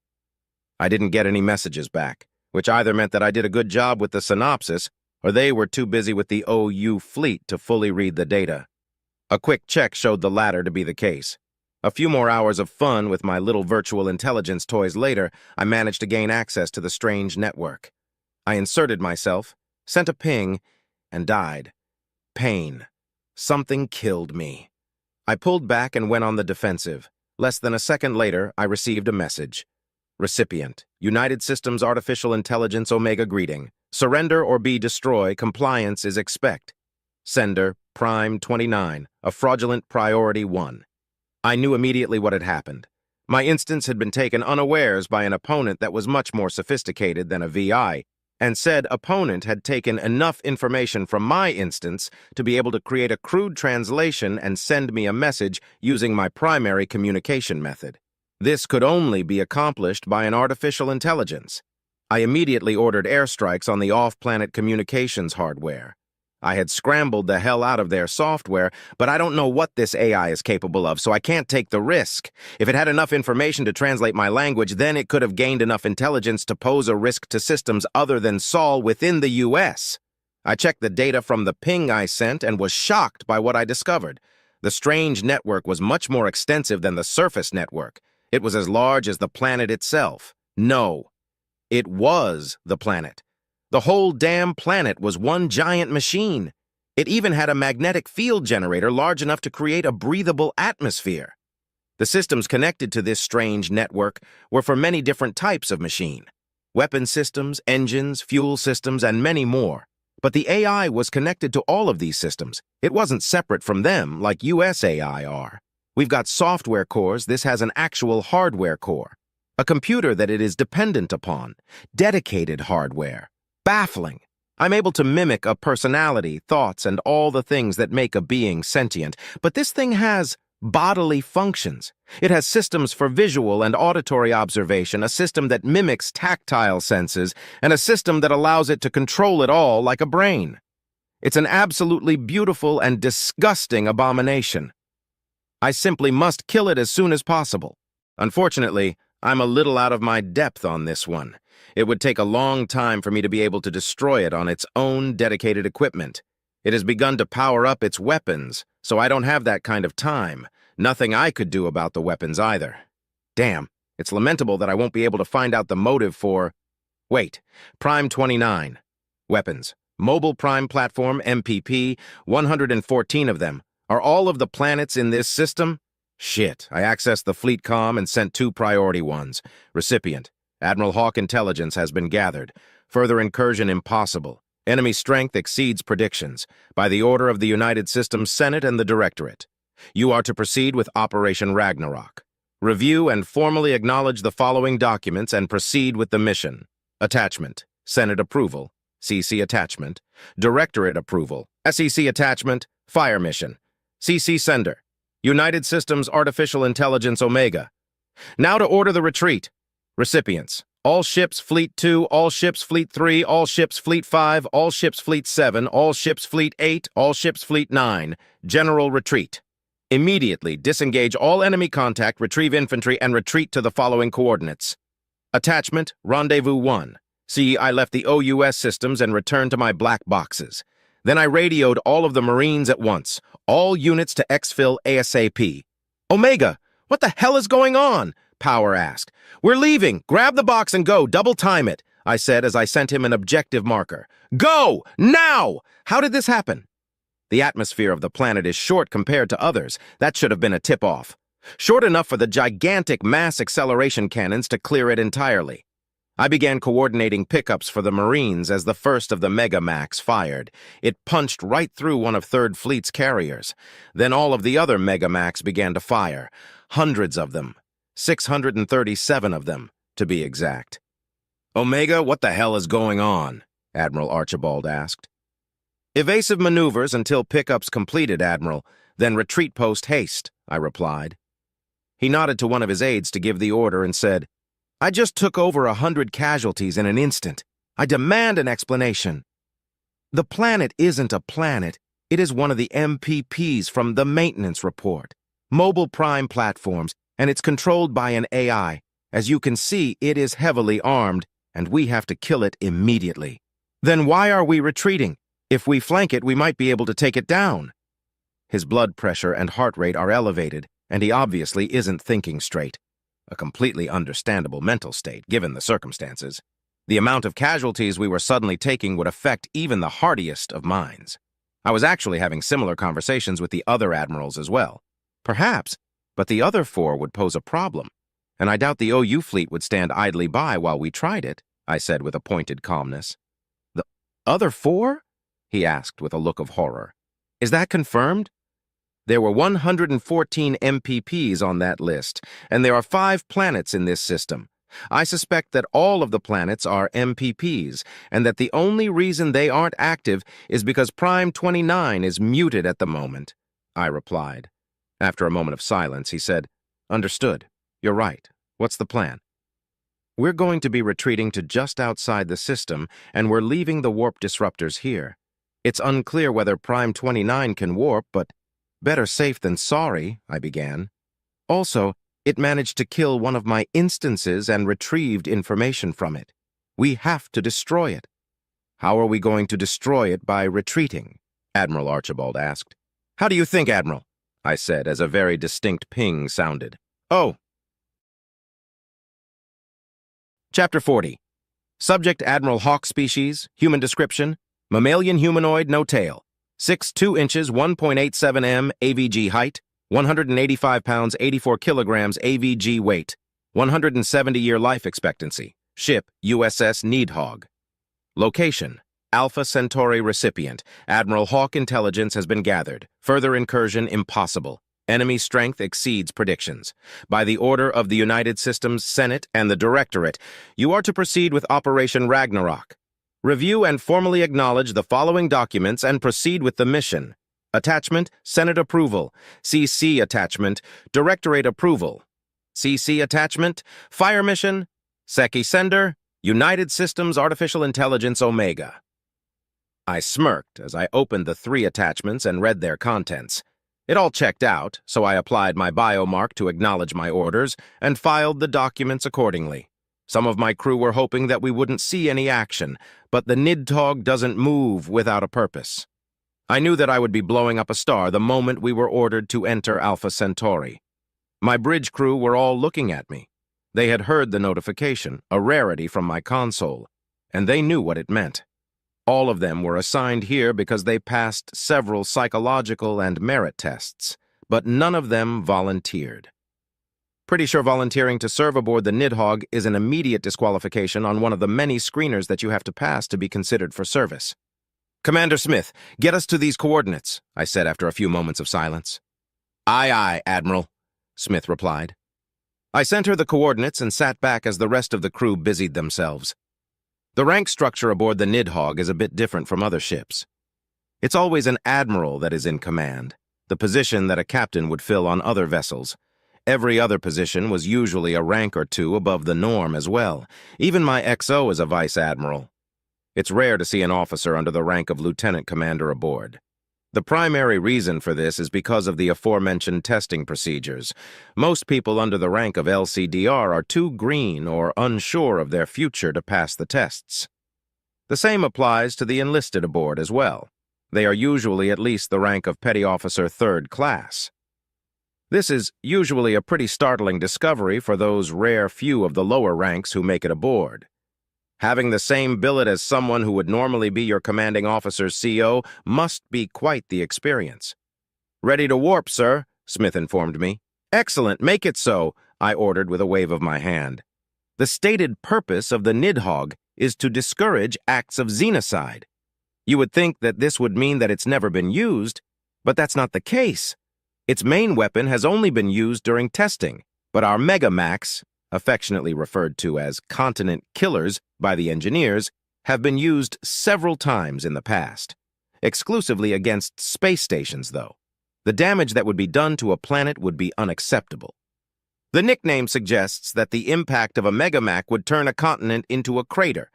I didn't get any messages back, which either meant that I did a good job with the synopsis or they were too busy with the OU fleet to fully read the data. A quick check showed the latter to be the case. A few more hours of fun with my little virtual intelligence toys later, I managed to gain access to the strange network. I inserted myself, sent a ping, and died. Pain. Something killed me. I pulled back and went on the defensive. Less than a second later, I received a message. Recipient, United Systems Artificial Intelligence Omega greeting. Surrender or be destroy, compliance is expect. Sender, Prime 29, a fraudulent priority 1. I knew immediately what had happened. My instance had been taken unawares by an opponent that was much more sophisticated than a VI, and said opponent had taken enough information from my instance to be able to create a crude translation and send me a message using my primary communication method. This could only be accomplished by an artificial intelligence. I immediately ordered airstrikes on the off-planet communications hardware. I had scrambled the hell out of their software, but I don't know what this AI is capable of, so I can't take the risk. If it had enough information to translate my language, then it could have gained enough intelligence to pose a risk to systems other than Saul within the U.S. I checked the data from the ping I sent and was shocked by what I discovered. The strange network was much more extensive than the surface network. It was as large as the planet itself. No, it was the planet. The whole damn planet was one giant machine. It even had a magnetic field generator large enough to create a breathable atmosphere. The systems connected to this strange network were for many different types of machine. Weapon systems, engines, fuel systems, and many more. But the AI was connected to all of these systems. It wasn't separate from them like US AI are. We've got software cores, this has an actual hardware core. A computer that it is dependent upon. Dedicated hardware. Baffling. I'm able to mimic a personality, thoughts, and all the things that make a being sentient, but this thing has bodily functions. It has systems for visual and auditory observation, a system that mimics tactile senses, and a system that allows it to control it all like a brain. It's an absolutely beautiful and disgusting abomination. I simply must kill it as soon as possible. Unfortunately, I'm a little out of my depth on this one. It would take a long time for me to be able to destroy it on its own dedicated equipment. It has begun to power up its weapons, so I don't have that kind of time. Nothing I could do about the weapons either. Damn, it's lamentable that I won't be able to find out the motive for... Wait, Prime 29. Weapons. Mobile Prime Platform, MPP, 114 of them. Are all of the planets in this system? Shit, I accessed the fleet comm and sent 2 priority ones. Recipient. Admiral Hawk intelligence has been gathered. Further incursion impossible. Enemy strength exceeds predictions. By the order of the United Systems Senate and the Directorate. You are to proceed with Operation Ragnarok. Review and formally acknowledge the following documents and proceed with the mission. Attachment, Senate approval, CC attachment, Directorate approval, SEC attachment, fire mission, CC sender, United Systems Artificial Intelligence Omega. Now to order the retreat. Recipients: all ships Fleet 2, all ships Fleet 3, all ships Fleet 5, all ships Fleet 7, all ships Fleet 8, all ships Fleet 9. General retreat. Immediately disengage all enemy contact, retrieve infantry, and retreat to the following coordinates. Attachment, Rendezvous 1. See, I left the OUS systems and returned to my black boxes. Then I radioed all of the Marines at once. All units to exfil ASAP. Omega, what the hell is going on? Power asked. We're leaving. Grab the box and go. Double time it, I said as I sent him an objective marker. Go! Now! How did this happen? The atmosphere of the planet is short compared to others. That should have been a tip-off. Short enough for the gigantic mass acceleration cannons to clear it entirely. I began coordinating pickups for the Marines as the first of the Megamax fired. It punched right through one of 3rd Fleet's carriers. Then all of the other Megamax began to fire. Hundreds of them. 637 of them, to be exact. Omega, what the hell is going on? Admiral Archibald asked. Evasive maneuvers until pickups completed, Admiral, then retreat post haste, I replied. He nodded to one of his aides to give the order and said, I just took over 100 casualties in an instant. I demand an explanation. The planet isn't a planet. It is one of the MPPs from the maintenance report. Mobile prime platforms, and it's controlled by an AI. As you can see, it is heavily armed, and we have to kill it immediately. Then why are we retreating? If we flank it, we might be able to take it down. His blood pressure and heart rate are elevated, and he obviously isn't thinking straight. A completely understandable mental state, given the circumstances. The amount of casualties we were suddenly taking would affect even the hardiest of minds. I was actually having similar conversations with the other admirals as well. Perhaps, but the other 4 would pose a problem, and I doubt the OU fleet would stand idly by while we tried it, I said with a pointed calmness. The other 4? He asked with a look of horror. Is that confirmed? There were 114 MPPs on that list, and there are 5 planets in this system. I suspect that all of the planets are MPPs, and that the only reason they aren't active is because Prime 29 is muted at the moment, I replied. After a moment of silence, he said, Understood. You're right. What's the plan? We're going to be retreating to just outside the system, and we're leaving the warp disruptors here. It's unclear whether Prime 29 can warp, but better safe than sorry, I began. Also, it managed to kill one of my instances and retrieved information from it. We have to destroy it. How are we going to destroy it by retreating? Admiral Archibald asked. How do you think, Admiral? I said as a very distinct ping sounded. Oh. Chapter 40. Subject Admiral Hawk species, human description, mammalian humanoid, no tail. 6 2 inches, 1.87 m AVG height, 185 pounds, 84 kilograms AVG weight, 170-year life expectancy. Ship, USS Nidhog. Location, Alpha Centauri recipient. Admiral Hawk intelligence has been gathered. Further incursion impossible. Enemy strength exceeds predictions. By the order of the United Systems Senate and the Directorate, you are to proceed with Operation Ragnarok. Review and formally acknowledge the following documents and proceed with the mission. Attachment, Senate approval. CC attachment, Directorate approval. CC attachment, fire mission, SECI sender, United Systems Artificial Intelligence Omega. I smirked as I opened the 3 attachments and read their contents. It all checked out, so I applied my biomark to acknowledge my orders and filed the documents accordingly. Some of my crew were hoping that we wouldn't see any action, but the Nidhog doesn't move without a purpose. I knew that I would be blowing up a star the moment we were ordered to enter Alpha Centauri. My bridge crew were all looking at me. They had heard the notification, a rarity from my console, and they knew what it meant. All of them were assigned here because they passed several psychological and merit tests, but none of them volunteered. Pretty sure volunteering to serve aboard the Nidhogg is an immediate disqualification on one of the many screeners that you have to pass to be considered for service. Commander Smith, get us to these coordinates, I said after a few moments of silence. Aye, aye, Admiral, Smith replied. I sent her the coordinates and sat back as the rest of the crew busied themselves. The rank structure aboard the Nidhog is a bit different from other ships. It's always an admiral that is in command, the position that a captain would fill on other vessels. Every other position was usually a rank or two above the norm as well. Even my XO is a vice admiral. It's rare to see an officer under the rank of lieutenant commander aboard. The primary reason for this is because of the aforementioned testing procedures. Most people under the rank of LCDR are too green or unsure of their future to pass the tests. The same applies to the enlisted aboard as well. They are usually at least the rank of Petty Officer 3rd class. This is usually a pretty startling discovery for those rare few of the lower ranks who make it aboard. Having the same billet as someone who would normally be your commanding officer's CO must be quite the experience. "Ready to warp, sir," Smith informed me. "Excellent, make it so," I ordered with a wave of my hand. The stated purpose of the Nidhogg is to discourage acts of xenocide. You would think that this would mean that it's never been used, but that's not the case. Its main weapon has only been used during testing, but our Megamax, affectionately referred to as continent killers by the engineers, have been used several times in the past. Exclusively against space stations, though. The damage that would be done to a planet would be unacceptable. The nickname suggests that the impact of a Megamax would turn a continent into a crater,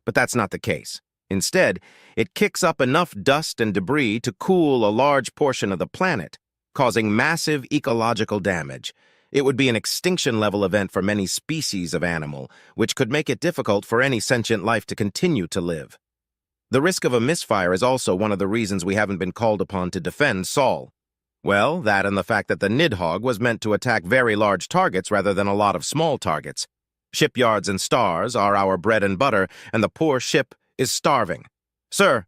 but that's not the case. Instead, it kicks up enough dust and debris to cool a large portion of the planet, causing massive ecological damage. It would be an extinction-level event for many species of animal, which could make it difficult for any sentient life to continue to live. The risk of a misfire is also one of the reasons we haven't been called upon to defend Saul. Well, that and the fact that the Nidhogg was meant to attack very large targets rather than a lot of small targets. Shipyards and stars are our bread and butter, and the poor ship is starving. "Sir,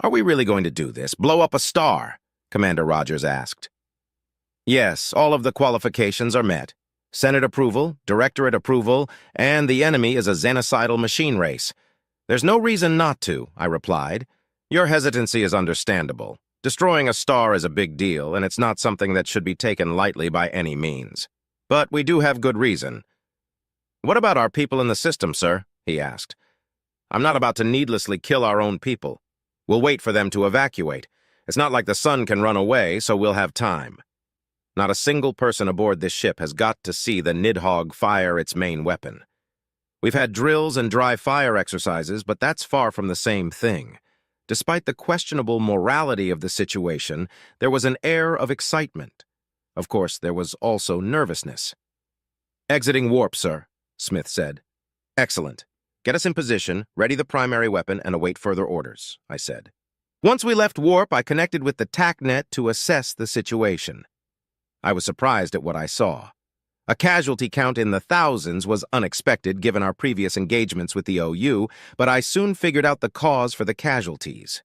are we really going to do this? Blow up a star?" Commander Rogers asked. "Yes, all of the qualifications are met. Senate approval, Directorate approval, and the enemy is a xenocidal machine race. There's no reason not to," I replied. "Your hesitancy is understandable. Destroying a star is a big deal, and it's not something that should be taken lightly by any means. But we do have good reason." "What about our people in the system, sir?" he asked. "I'm not about to needlessly kill our own people. We'll wait for them to evacuate. It's not like the sun can run away, so we'll have time. Not a single person aboard this ship has got to see the Nidhogg fire its main weapon. We've had drills and dry fire exercises, but that's far from the same thing. Despite the questionable morality of the situation, there was an air of excitement. Of course, there was also nervousness. "Exiting warp, sir," Smith said. "Excellent. Get us in position, ready the primary weapon, and await further orders," I said. Once we left warp, I connected with the TACnet to assess the situation. I was surprised at what I saw. A casualty count in the thousands was unexpected given our previous engagements with the OU, but I soon figured out the cause for the casualties.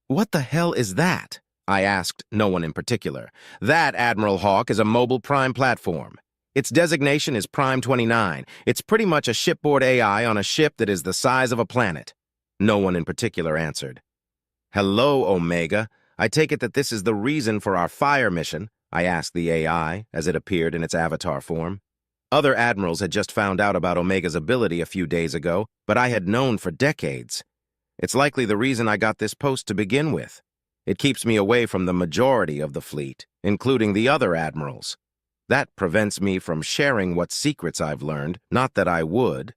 "What the hell is that?" I asked no one in particular. "That, Admiral Hawk, is a mobile prime platform. Its designation is Prime 29. It's pretty much a shipboard AI on a ship that is the size of a planet." No one in particular answered. "Hello, Omega. I take it that this is the reason for our fire mission," I asked the AI as it appeared in its avatar form. Other admirals had just found out about Omega's ability a few days ago, but I had known for decades. It's likely the reason I got this post to begin with. It keeps me away from the majority of the fleet, including the other admirals. That prevents me from sharing what secrets I've learned, not that I would.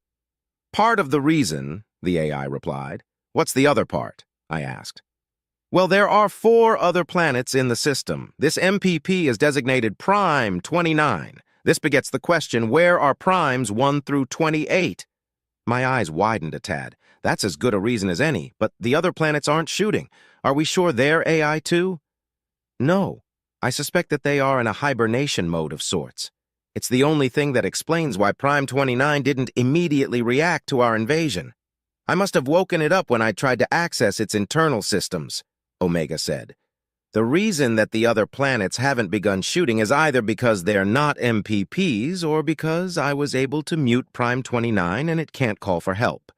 "Part of the reason," the AI replied. "What's the other part?" I asked. "Well, there are 4 other planets in the system. This MPP is designated Prime 29. This begets the question, where are Primes 1 through 28? My eyes widened a tad. That's as good a reason as any, but the other planets aren't shooting. Are we sure they're AI too? No. I suspect that they are in a hibernation mode of sorts. It's the only thing that explains why Prime 29 didn't immediately react to our invasion. I must have woken it up when I tried to access its internal systems," Omega said. "The reason that the other planets haven't begun shooting is either because they're not MPPs or because I was able to mute Prime 29 and it can't call for help.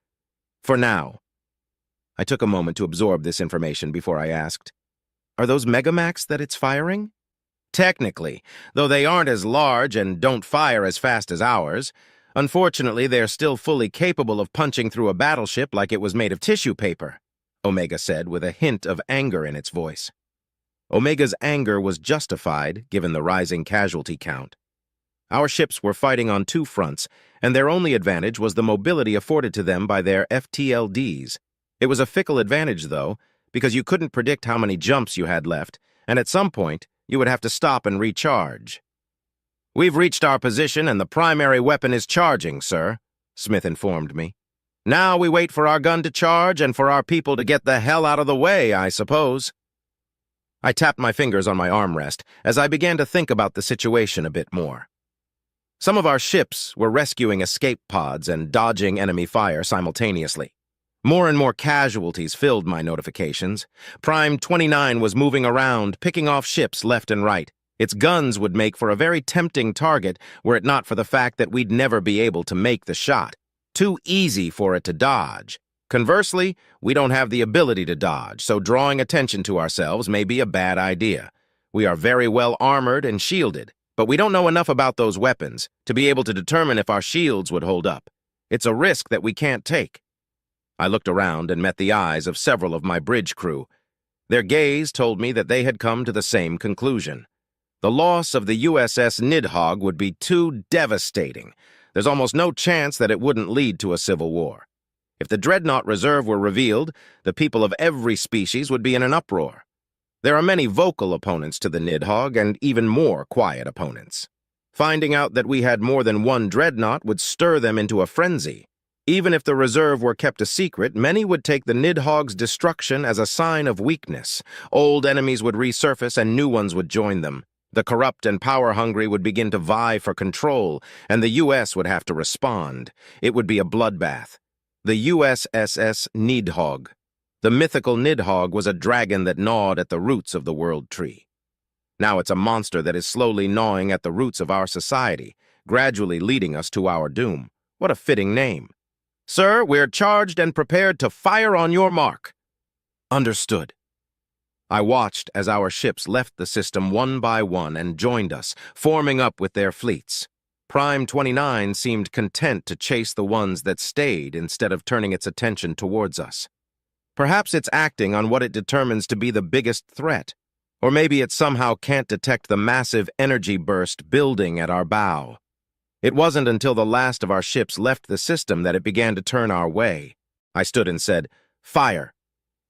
For now." I took a moment to absorb this information before I asked, "Are those Megamax that it's firing?" Technically, though they aren't as large and don't fire as fast as ours. Unfortunately, they're still fully capable of punching through a battleship like it was made of tissue paper, Omega said with a hint of anger in its voice. Omega's anger was justified, given the rising casualty count. Our ships were fighting on two fronts, and their only advantage was the mobility afforded to them by their FTLDs. It was a fickle advantage, though, because you couldn't predict how many jumps you had left, and at some point, you would have to stop and recharge. "We've reached our position, and the primary weapon is charging, sir," Smith informed me. "Now we wait for our gun to charge and for our people to get the hell out of the way, I suppose." I tapped my fingers on my armrest as I began to think about the situation a bit more. Some of our ships were rescuing escape pods and dodging enemy fire simultaneously. More and more casualties filled my notifications. Prime 29 was moving around, picking off ships left and right. Its guns would make for a very tempting target were it not for the fact that we'd never be able to make the shot. Too easy for it to dodge. Conversely, we don't have the ability to dodge, so drawing attention to ourselves may be a bad idea. We are very well armored and shielded, but we don't know enough about those weapons to be able to determine if our shields would hold up. It's a risk that we can't take. I looked around and met the eyes of several of my bridge crew. Their gaze told me that they had come to the same conclusion. The loss of the USS Nidhog would be too devastating. There's almost no chance that it wouldn't lead to a civil war. If the Dreadnought Reserve were revealed, the people of every species would be in an uproar. There are many vocal opponents to the Nidhogg and even more quiet opponents. Finding out that we had more than one Dreadnought would stir them into a frenzy. Even if the reserve were kept a secret, many would take the Nidhogg's destruction as a sign of weakness. Old enemies would resurface and new ones would join them. The corrupt and power-hungry would begin to vie for control, and the U.S. would have to respond. It would be a bloodbath. The USSS Nidhogg. The mythical Nidhogg was a dragon that gnawed at the roots of the world tree. Now it's a monster that is slowly gnawing at the roots of our society, gradually leading us to our doom. What a fitting name. "Sir, we're charged and prepared to fire on your mark." "Understood." I watched as our ships left the system one by one and joined us, forming up with their fleets. Prime 29 seemed content to chase the ones that stayed instead of turning its attention towards us. Perhaps it's acting on what it determines to be the biggest threat, or maybe it somehow can't detect the massive energy burst building at our bow. It wasn't until the last of our ships left the system that it began to turn our way. I stood and said, "Fire."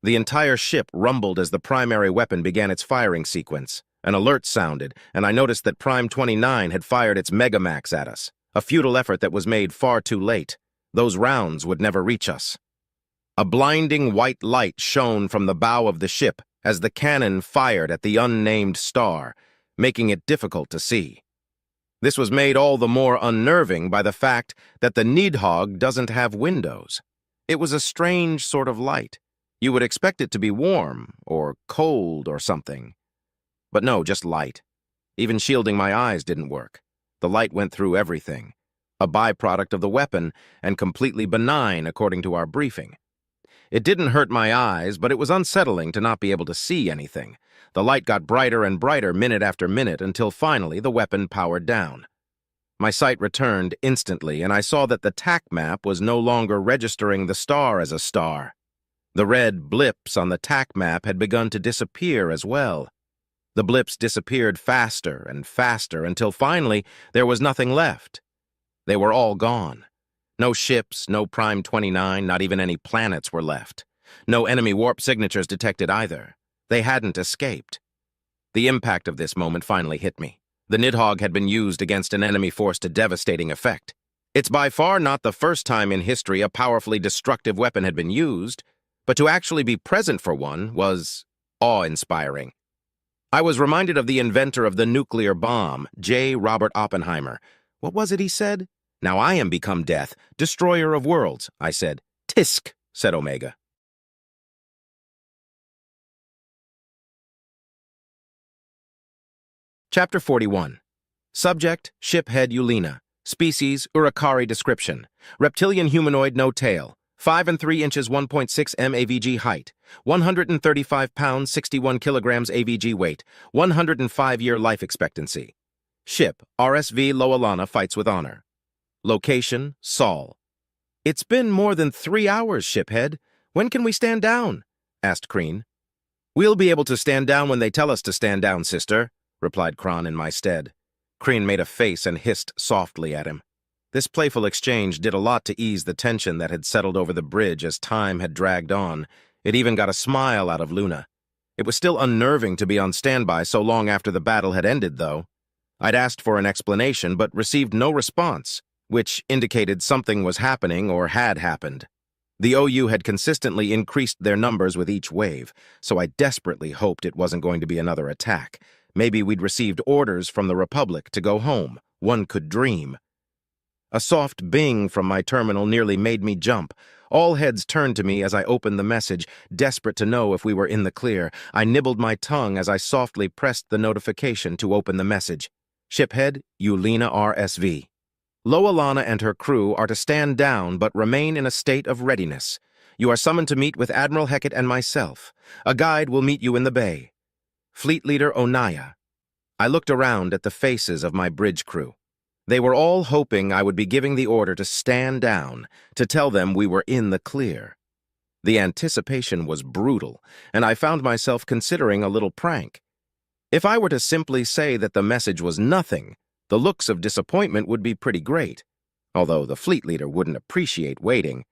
The entire ship rumbled as the primary weapon began its firing sequence. An alert sounded, and I noticed that Prime 29 had fired its Megamax at us, a futile effort that was made far too late. Those rounds would never reach us. A blinding white light shone from the bow of the ship as the cannon fired at the unnamed star, making it difficult to see. This was made all the more unnerving by the fact that the Nidhogg doesn't have windows. It was a strange sort of light. You would expect it to be warm, or cold, or something. But no, just light. Even shielding my eyes didn't work. The light went through everything. A byproduct of the weapon, and completely benign according to our briefing. It didn't hurt my eyes, but it was unsettling to not be able to see anything. The light got brighter and brighter minute after minute until finally the weapon powered down. My sight returned instantly, and I saw that the TAC map was no longer registering the star as a star. The red blips on the TAC map had begun to disappear as well. The blips disappeared faster and faster until finally there was nothing left. They were all gone. No ships, no Prime 29, not even any planets were left. No enemy warp signatures detected either. They hadn't escaped. The impact of this moment finally hit me. The Nidhogg had been used against an enemy force to devastating effect. It's by far not the first time in history a powerfully destructive weapon had been used, but to actually be present for one was awe-inspiring. I was reminded of the inventor of the nuclear bomb, J. Robert Oppenheimer. What was it he said? "Now I am become death, destroyer of worlds," I said. "Tisk," said Omega. Chapter 41. Subject, Shiphead Lowelana. Species, Urukari description. Reptilian humanoid, no tail. 5 and 3 inches 1.6 m AVG height, 135 pounds 61 kilograms AVG weight, 105-year life expectancy. Ship, RSV Lowelana fights with honor. Location, Saul. It's been more than 3 hours, shiphead. When can we stand down? Asked Kreen. We'll be able to stand down when they tell us to stand down, sister, replied Kron in my stead. Kreen made a face and hissed softly at him. This playful exchange did a lot to ease the tension that had settled over the bridge as time had dragged on. It even got a smile out of Luna. It was still unnerving to be on standby so long after the battle had ended, though. I'd asked for an explanation, but received no response, which indicated something was happening or had happened. The OU had consistently increased their numbers with each wave, so I desperately hoped it wasn't going to be another attack. Maybe we'd received orders from the Republic to go home. One could dream. A soft bing from my terminal nearly made me jump. All heads turned to me as I opened the message, desperate to know if we were in the clear. I nibbled my tongue as I softly pressed the notification to open the message. Shiphead, Ulena RSV. Lowelana and her crew are to stand down but remain in a state of readiness. You are summoned to meet with Admiral Hecat and myself. A guide will meet you in the bay. Fleet Leader Onaya. I looked around at the faces of my bridge crew. They were all hoping I would be giving the order to stand down, to tell them we were in the clear. The anticipation was brutal, and I found myself considering a little prank. If I were to simply say that the message was nothing, the looks of disappointment would be pretty great, although the fleet leader wouldn't appreciate waiting.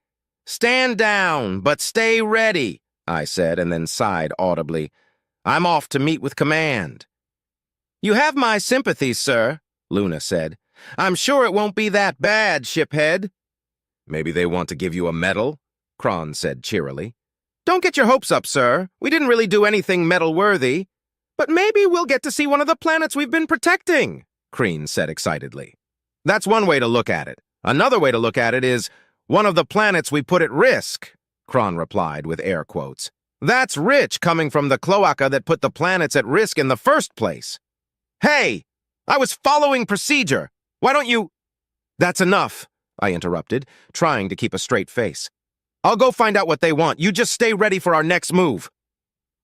"Stand down, but stay ready," I said, and then sighed audibly. "I'm off to meet with command." "You have my sympathies, sir," Luna said. "I'm sure it won't be that bad, shiphead." "Maybe they want to give you a medal," Kron said cheerily. "Don't get your hopes up, sir. We didn't really do anything medal-worthy. But maybe we'll get to see one of the planets we've been protecting," Kreen said excitedly. "That's one way to look at it. Another way to look at it is, one of the planets we put at risk," Kron replied with air quotes. "That's rich coming from the cloaca that put the planets at risk in the first place." "Hey! I was following procedure! Why don't you—" "That's enough," I interrupted, trying to keep a straight face. "I'll go find out what they want. You just stay ready for our next move."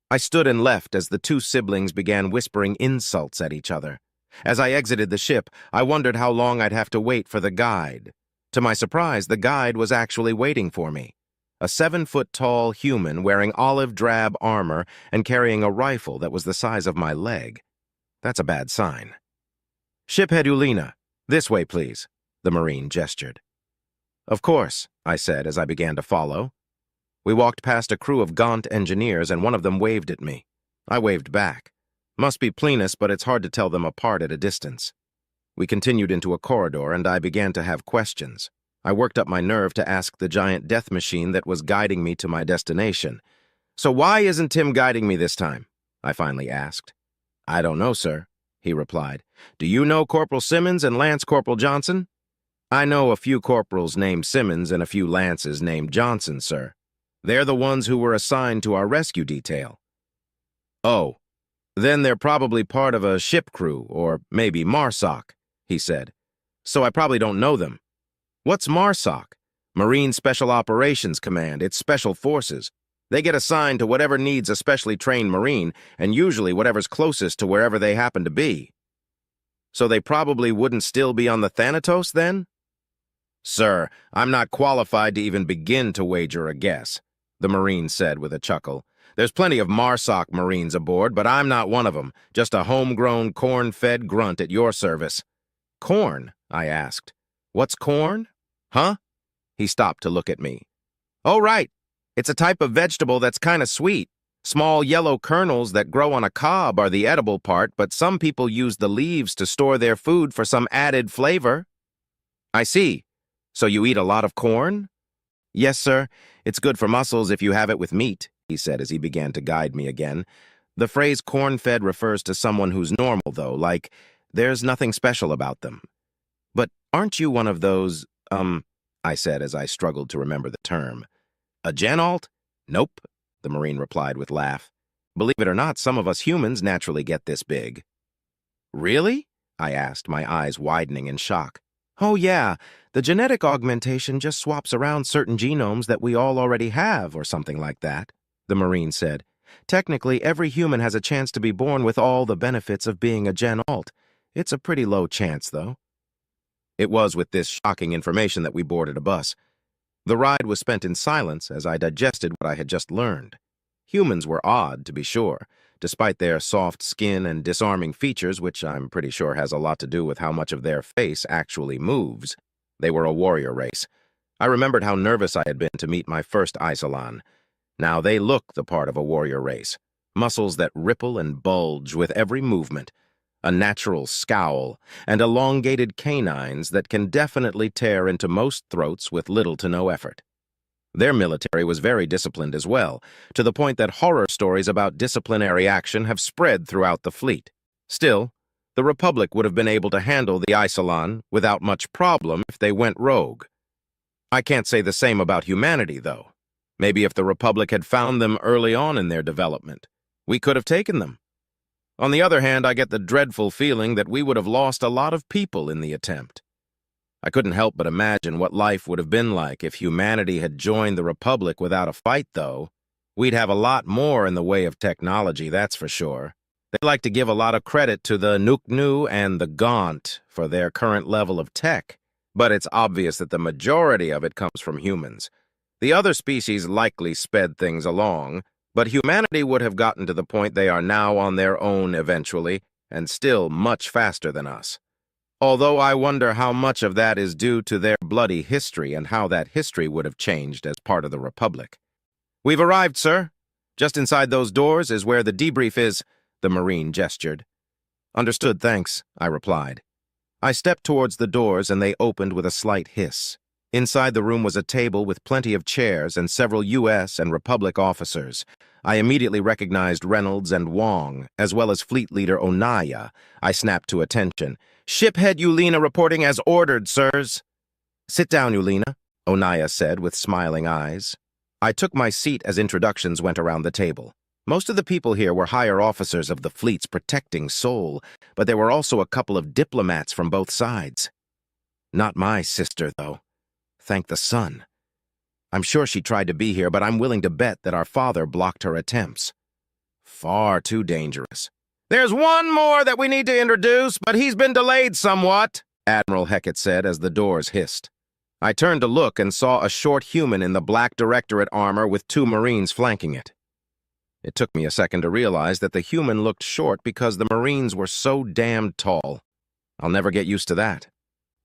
I stood and left as the two siblings began whispering insults at each other. As I exited the ship, I wondered how long I'd have to wait for the guide. To my surprise, the guide was actually waiting for me. A 7-foot-tall human wearing olive-drab armor and carrying a rifle that was the size of my leg. That's a bad sign. "Shiphead Ulena, this way, please," the Marine gestured. "Of course," I said as I began to follow. We walked past a crew of gaunt engineers, and one of them waved at me. I waved back. Must be Plenus, but it's hard to tell them apart at a distance. We continued into a corridor, and I began to have questions. I worked up my nerve to ask the giant death machine that was guiding me to my destination. "So why isn't Tim guiding me this time?" I finally asked. "I don't know, sir," he replied. "Do you know Corporal Simmons and Lance Corporal Johnson?" "I know a few corporals named Simmons and a few lances named Johnson, sir. They're the ones who were assigned to our rescue detail." "Oh, then they're probably part of a ship crew, or maybe MARSOC," he said. "So I probably don't know them." "What's MARSOC?" "Marine Special Operations Command. It's special forces. They get assigned to whatever needs a specially trained Marine, and usually whatever's closest to wherever they happen to be." "So they probably wouldn't still be on the Thanatos, then?" "Sir, I'm not qualified to even begin to wager a guess," the Marine said with a chuckle. "There's plenty of MARSOC Marines aboard, but I'm not one of them, just a homegrown, corn-fed grunt at your service." "Corn?" I asked. "What's corn?" "Huh?" He stopped to look at me. "Oh, right. It's a type of vegetable that's kind of sweet. Small yellow kernels that grow on a cob are the edible part, but some people use the leaves to store their food for some added flavor." "I see. So you eat a lot of corn?" "Yes, sir. It's good for muscles if you have it with meat," he said as he began to guide me again. The phrase corn-fed refers to someone who's normal, though, like there's nothing special about them. "But aren't you one of those, I said as I struggled to remember the term. "A gen-alt?" "Nope," the Marine replied with a laugh. "Believe it or not, some of us humans naturally get this big." "Really?" I asked, my eyes widening in shock. Oh yeah, the genetic augmentation just swaps around certain genomes that we all already have, or something like that, the Marine said. Technically, every human has a chance to be born with all the benefits of being a Gen Alt. It's a pretty low chance, though. It was with this shocking information that we boarded a bus. The ride was spent in silence as I digested what I had just learned. Humans were odd, to be sure, despite their soft skin and disarming features, which I'm pretty sure has a lot to do with how much of their face actually moves. They were a warrior race. I remembered how nervous I had been to meet my first Isolan. Now they look the part of a warrior race. Muscles that ripple and bulge with every movement, a natural scowl, and elongated canines that can definitely tear into most throats with little to no effort. Their military was very disciplined as well, to the point that horror stories about disciplinary action have spread throughout the fleet. Still, the Republic would have been able to handle the Isolan without much problem if they went rogue. I can't say the same about humanity, though. Maybe if the Republic had found them early on in their development, we could have taken them. On the other hand, I get the dreadful feeling that we would have lost a lot of people in the attempt. I couldn't help but imagine what life would have been like if humanity had joined the Republic without a fight, though. We'd have a lot more in the way of technology, that's for sure. They like to give a lot of credit to the Nuknu and the Gaunt for their current level of tech, but it's obvious that the majority of it comes from humans. The other species likely sped things along, but humanity would have gotten to the point they are now on their own eventually, and still much faster than us. Although I wonder how much of that is due to their bloody history and how that history would have changed as part of the Republic. "We've arrived, sir. Just inside those doors is where the debrief is," the Marine gestured. "Understood, thanks," I replied. I stepped towards the doors and they opened with a slight hiss. Inside the room was a table with plenty of chairs and several U.S. and Republic officers. I immediately recognized Reynolds and Wong, as well as Fleet Leader Onaya. I snapped to attention. "Shiphead Lowelana reporting as ordered, sirs." "Sit down, Lowelana," Onaya said with smiling eyes. I took my seat as introductions went around the table. Most of the people here were higher officers of the fleet's protecting Saul, but there were also a couple of diplomats from both sides. Not my sister, though. Thank the sun. I'm sure she tried to be here, but I'm willing to bet that our father blocked her attempts. Far too dangerous. "There's one more that we need to introduce, but he's been delayed somewhat," Admiral Heckett said as the doors hissed. I turned to look and saw a short human in the black directorate armor with two Marines flanking it. It took me a second to realize that the human looked short because the Marines were so damned tall. I'll never get used to that.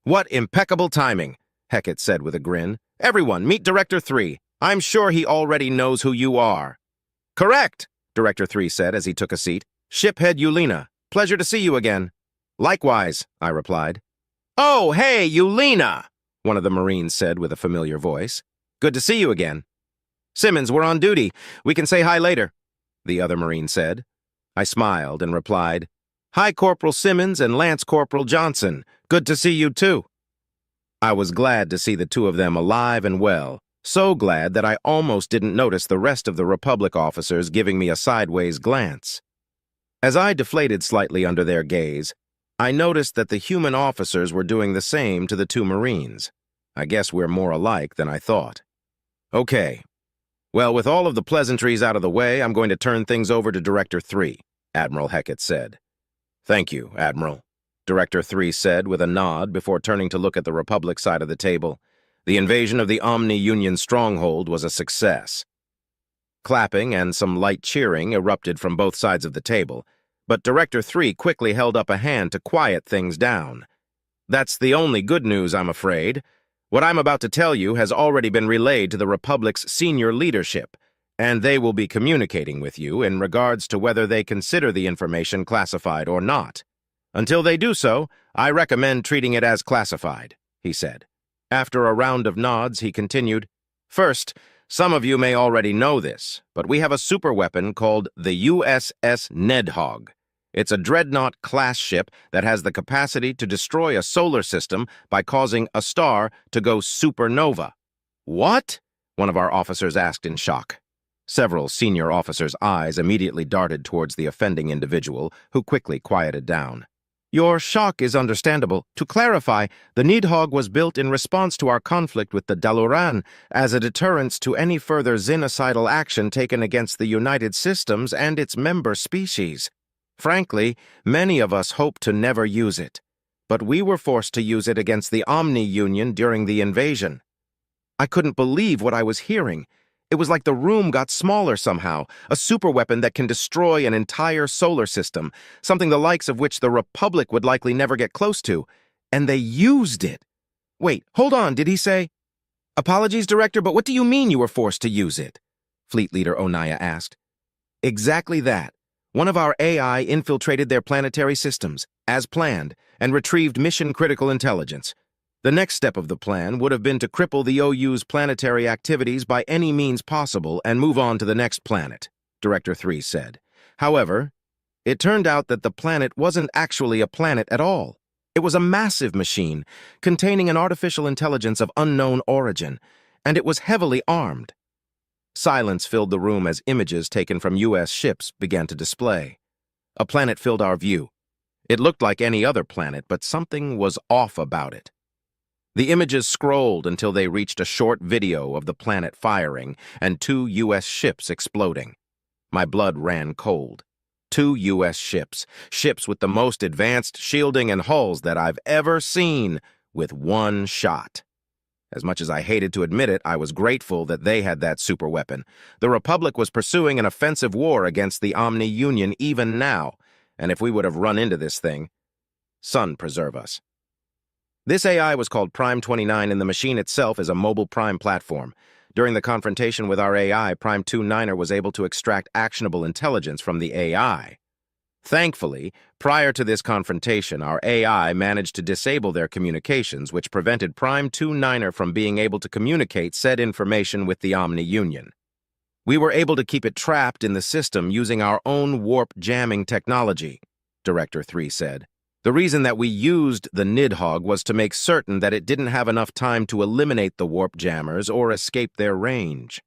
"What impeccable timing," Heckett said with a grin. "Everyone, meet Director 3. I'm sure he already knows who you are." "Correct," Director 3 said as he took a seat. "Shiphead Lowelana, pleasure to see you again." "Likewise," I replied. "Oh, hey, Lowelana," one of the Marines said with a familiar voice. "Good to see you again." "Simmons, we're on duty. We can say hi later," the other Marine said. I smiled and replied, "Hi, Corporal Simmons and Lance Corporal Johnson. Good to see you too." I was glad to see the two of them alive and well, so glad that I almost didn't notice the rest of the Republic officers giving me a sideways glance. As I deflated slightly under their gaze, I noticed that the human officers were doing the same to the two Marines. I guess we're more alike than I thought. "Okay. Well, with all of the pleasantries out of the way, I'm going to turn things over to Director 3, Admiral Heckett said. "Thank you, Admiral," Director 3 said with a nod before turning to look at the Republic side of the table. The invasion of the Omni-Union stronghold was a success. Clapping and some light cheering erupted from both sides of the table, but Director 3 quickly held up a hand to quiet things down. "That's the only good news, I'm afraid. What I'm about to tell you has already been relayed to the Republic's senior leadership, and they will be communicating with you in regards to whether they consider the information classified or not. Until they do so, I recommend treating it as classified," he said. After a round of nods, he continued, "First, some of you may already know this, but we have a superweapon called the USS Nidhog. It's a dreadnought-class ship that has the capacity to destroy a solar system by causing a star to go supernova." "What?" one of our officers asked in shock. Several senior officers' eyes immediately darted towards the offending individual, who quickly quieted down. Your shock is understandable. To clarify, the Nidhog was built in response to our conflict with the Lowelana as a deterrence to any further xenocidal action taken against the United Systems and its member species. Frankly, many of us hoped to never use it, but we were forced to use it against the Omni-Union during the invasion. I couldn't believe what I was hearing. It was like the room got smaller somehow, a superweapon that can destroy an entire solar system, something the likes of which the Republic would likely never get close to. And they used it. Wait, hold on, did he say? Apologies, Director, but what do you mean you were forced to use it? Fleet Leader Onaya asked. Exactly that. One of our AI infiltrated their planetary systems, as planned, and retrieved mission-critical intelligence. The next step of the plan would have been to cripple the OU's planetary activities by any means possible and move on to the next planet, Director 3 said. However, it turned out that the planet wasn't actually a planet at all. It was a massive machine containing an artificial intelligence of unknown origin, and it was heavily armed. Silence filled the room as images taken from U.S. ships began to display. A planet filled our view. It looked like any other planet, but something was off about it. The images scrolled until they reached a short video of the planet firing and 2 U.S. ships exploding. My blood ran cold. 2 U.S. ships with the most advanced shielding and hulls that I've ever seen, with one shot. As much as I hated to admit it, I was grateful that they had that superweapon. The Republic was pursuing an offensive war against the Omni-Union even now, and if we would have run into this thing, sun preserve us. This AI was called Prime 29, and the machine itself is a mobile Prime platform. During the confrontation with our AI, Prime 29er was able to extract actionable intelligence from the AI. Thankfully, prior to this confrontation, our AI managed to disable their communications, which prevented Prime 29er from being able to communicate said information with the Omni-Union. We were able to keep it trapped in the system using our own warp jamming technology, Director 3 said. The reason that we used the Nidhog was to make certain that it didn't have enough time to eliminate the warp jammers or escape their range.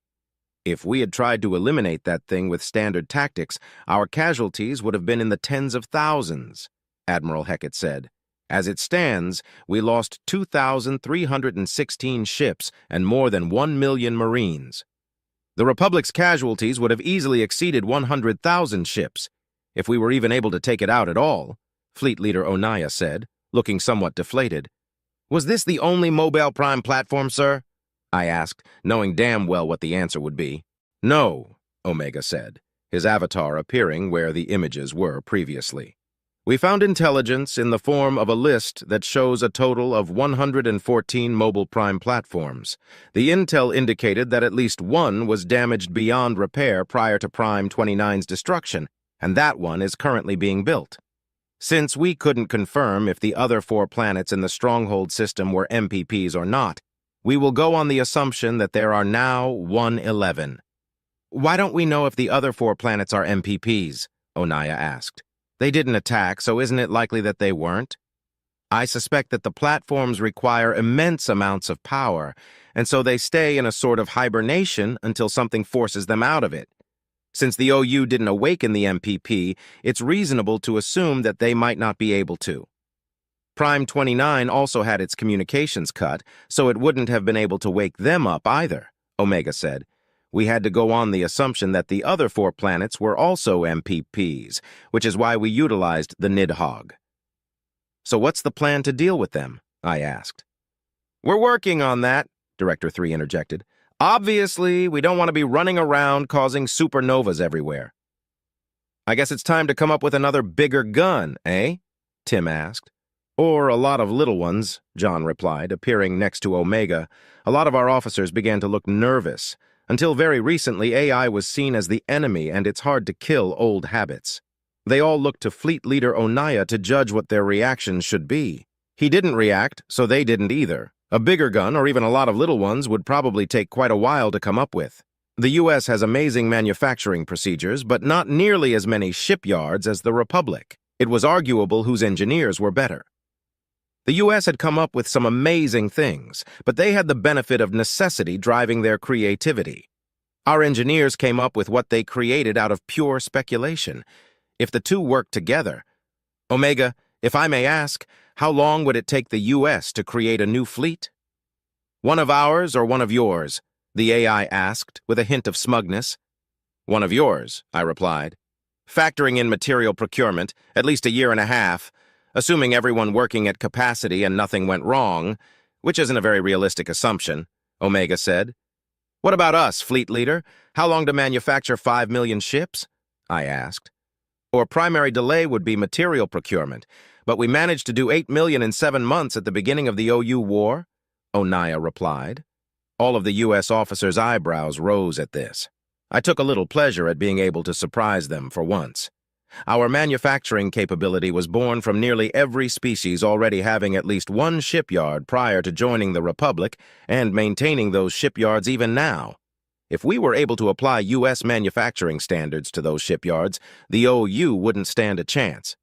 If we had tried to eliminate that thing with standard tactics, our casualties would have been in the tens of thousands, Admiral Heckett said. As it stands, we lost 2,316 ships and more than 1 million Marines. The Republic's casualties would have easily exceeded 100,000 ships, if we were even able to take it out at all, Fleet Leader Onaya said, looking somewhat deflated. Was this the only mobile Prime platform, sir? I asked, knowing damn well what the answer would be. No, Omega said, his avatar appearing where the images were previously. We found intelligence in the form of a list that shows a total of 114 mobile Prime platforms. The intel indicated that at least one was damaged beyond repair prior to Prime 29's destruction, and that one is currently being built. Since we couldn't confirm if the other 4 planets in the Stronghold system were MPPs or not, we will go on the assumption that there are now 111. Why don't we know if the other 4 planets are MPPs? Onaya asked. They didn't attack, so isn't it likely that they weren't? I suspect that the platforms require immense amounts of power, and so they stay in a sort of hibernation until something forces them out of it. Since the OU didn't awaken the MPP, it's reasonable to assume that they might not be able to. Prime 29 also had its communications cut, so it wouldn't have been able to wake them up either, Omega said. We had to go on the assumption that the other 4 planets were also MPPs, which is why we utilized the Nidhog. So what's the plan to deal with them? I asked. We're working on that, Director 3 interjected. Obviously, we don't want to be running around causing supernovas everywhere. I guess it's time to come up with another bigger gun, eh? Tim asked. Or a lot of little ones, John replied, appearing next to Omega. A lot of our officers began to look nervous. Until very recently, AI was seen as the enemy, and it's hard to kill old habits. They all looked to Fleet Leader Onaya to judge what their reactions should be. He didn't react, so they didn't either. A bigger gun, or even a lot of little ones, would probably take quite a while to come up with. The U.S. has amazing manufacturing procedures, but not nearly as many shipyards as the Republic. It was arguable whose engineers were better. The U.S. had come up with some amazing things, but they had the benefit of necessity driving their creativity. Our engineers came up with what they created out of pure speculation. If the two worked together, Omega, If I may ask, how long would it take the U.S. to create a new fleet? One of ours or one of yours? The AI asked, with a hint of smugness. One of yours, I replied. Factoring in material procurement, at least a year and a half, assuming everyone working at capacity and nothing went wrong, which isn't a very realistic assumption, Omega said. What about us, fleet leader? How long to manufacture 5 million ships? I asked. Our primary delay would be material procurement, but we managed to do 8 million in 7 months at the beginning of the OU war, Onaya replied. All of the U.S. officers' eyebrows rose at this. I took a little pleasure at being able to surprise them for once. Our manufacturing capability was born from nearly every species already having at least one shipyard prior to joining the Republic and maintaining those shipyards even now. If we were able to apply U.S. manufacturing standards to those shipyards, the OU wouldn't stand a chance.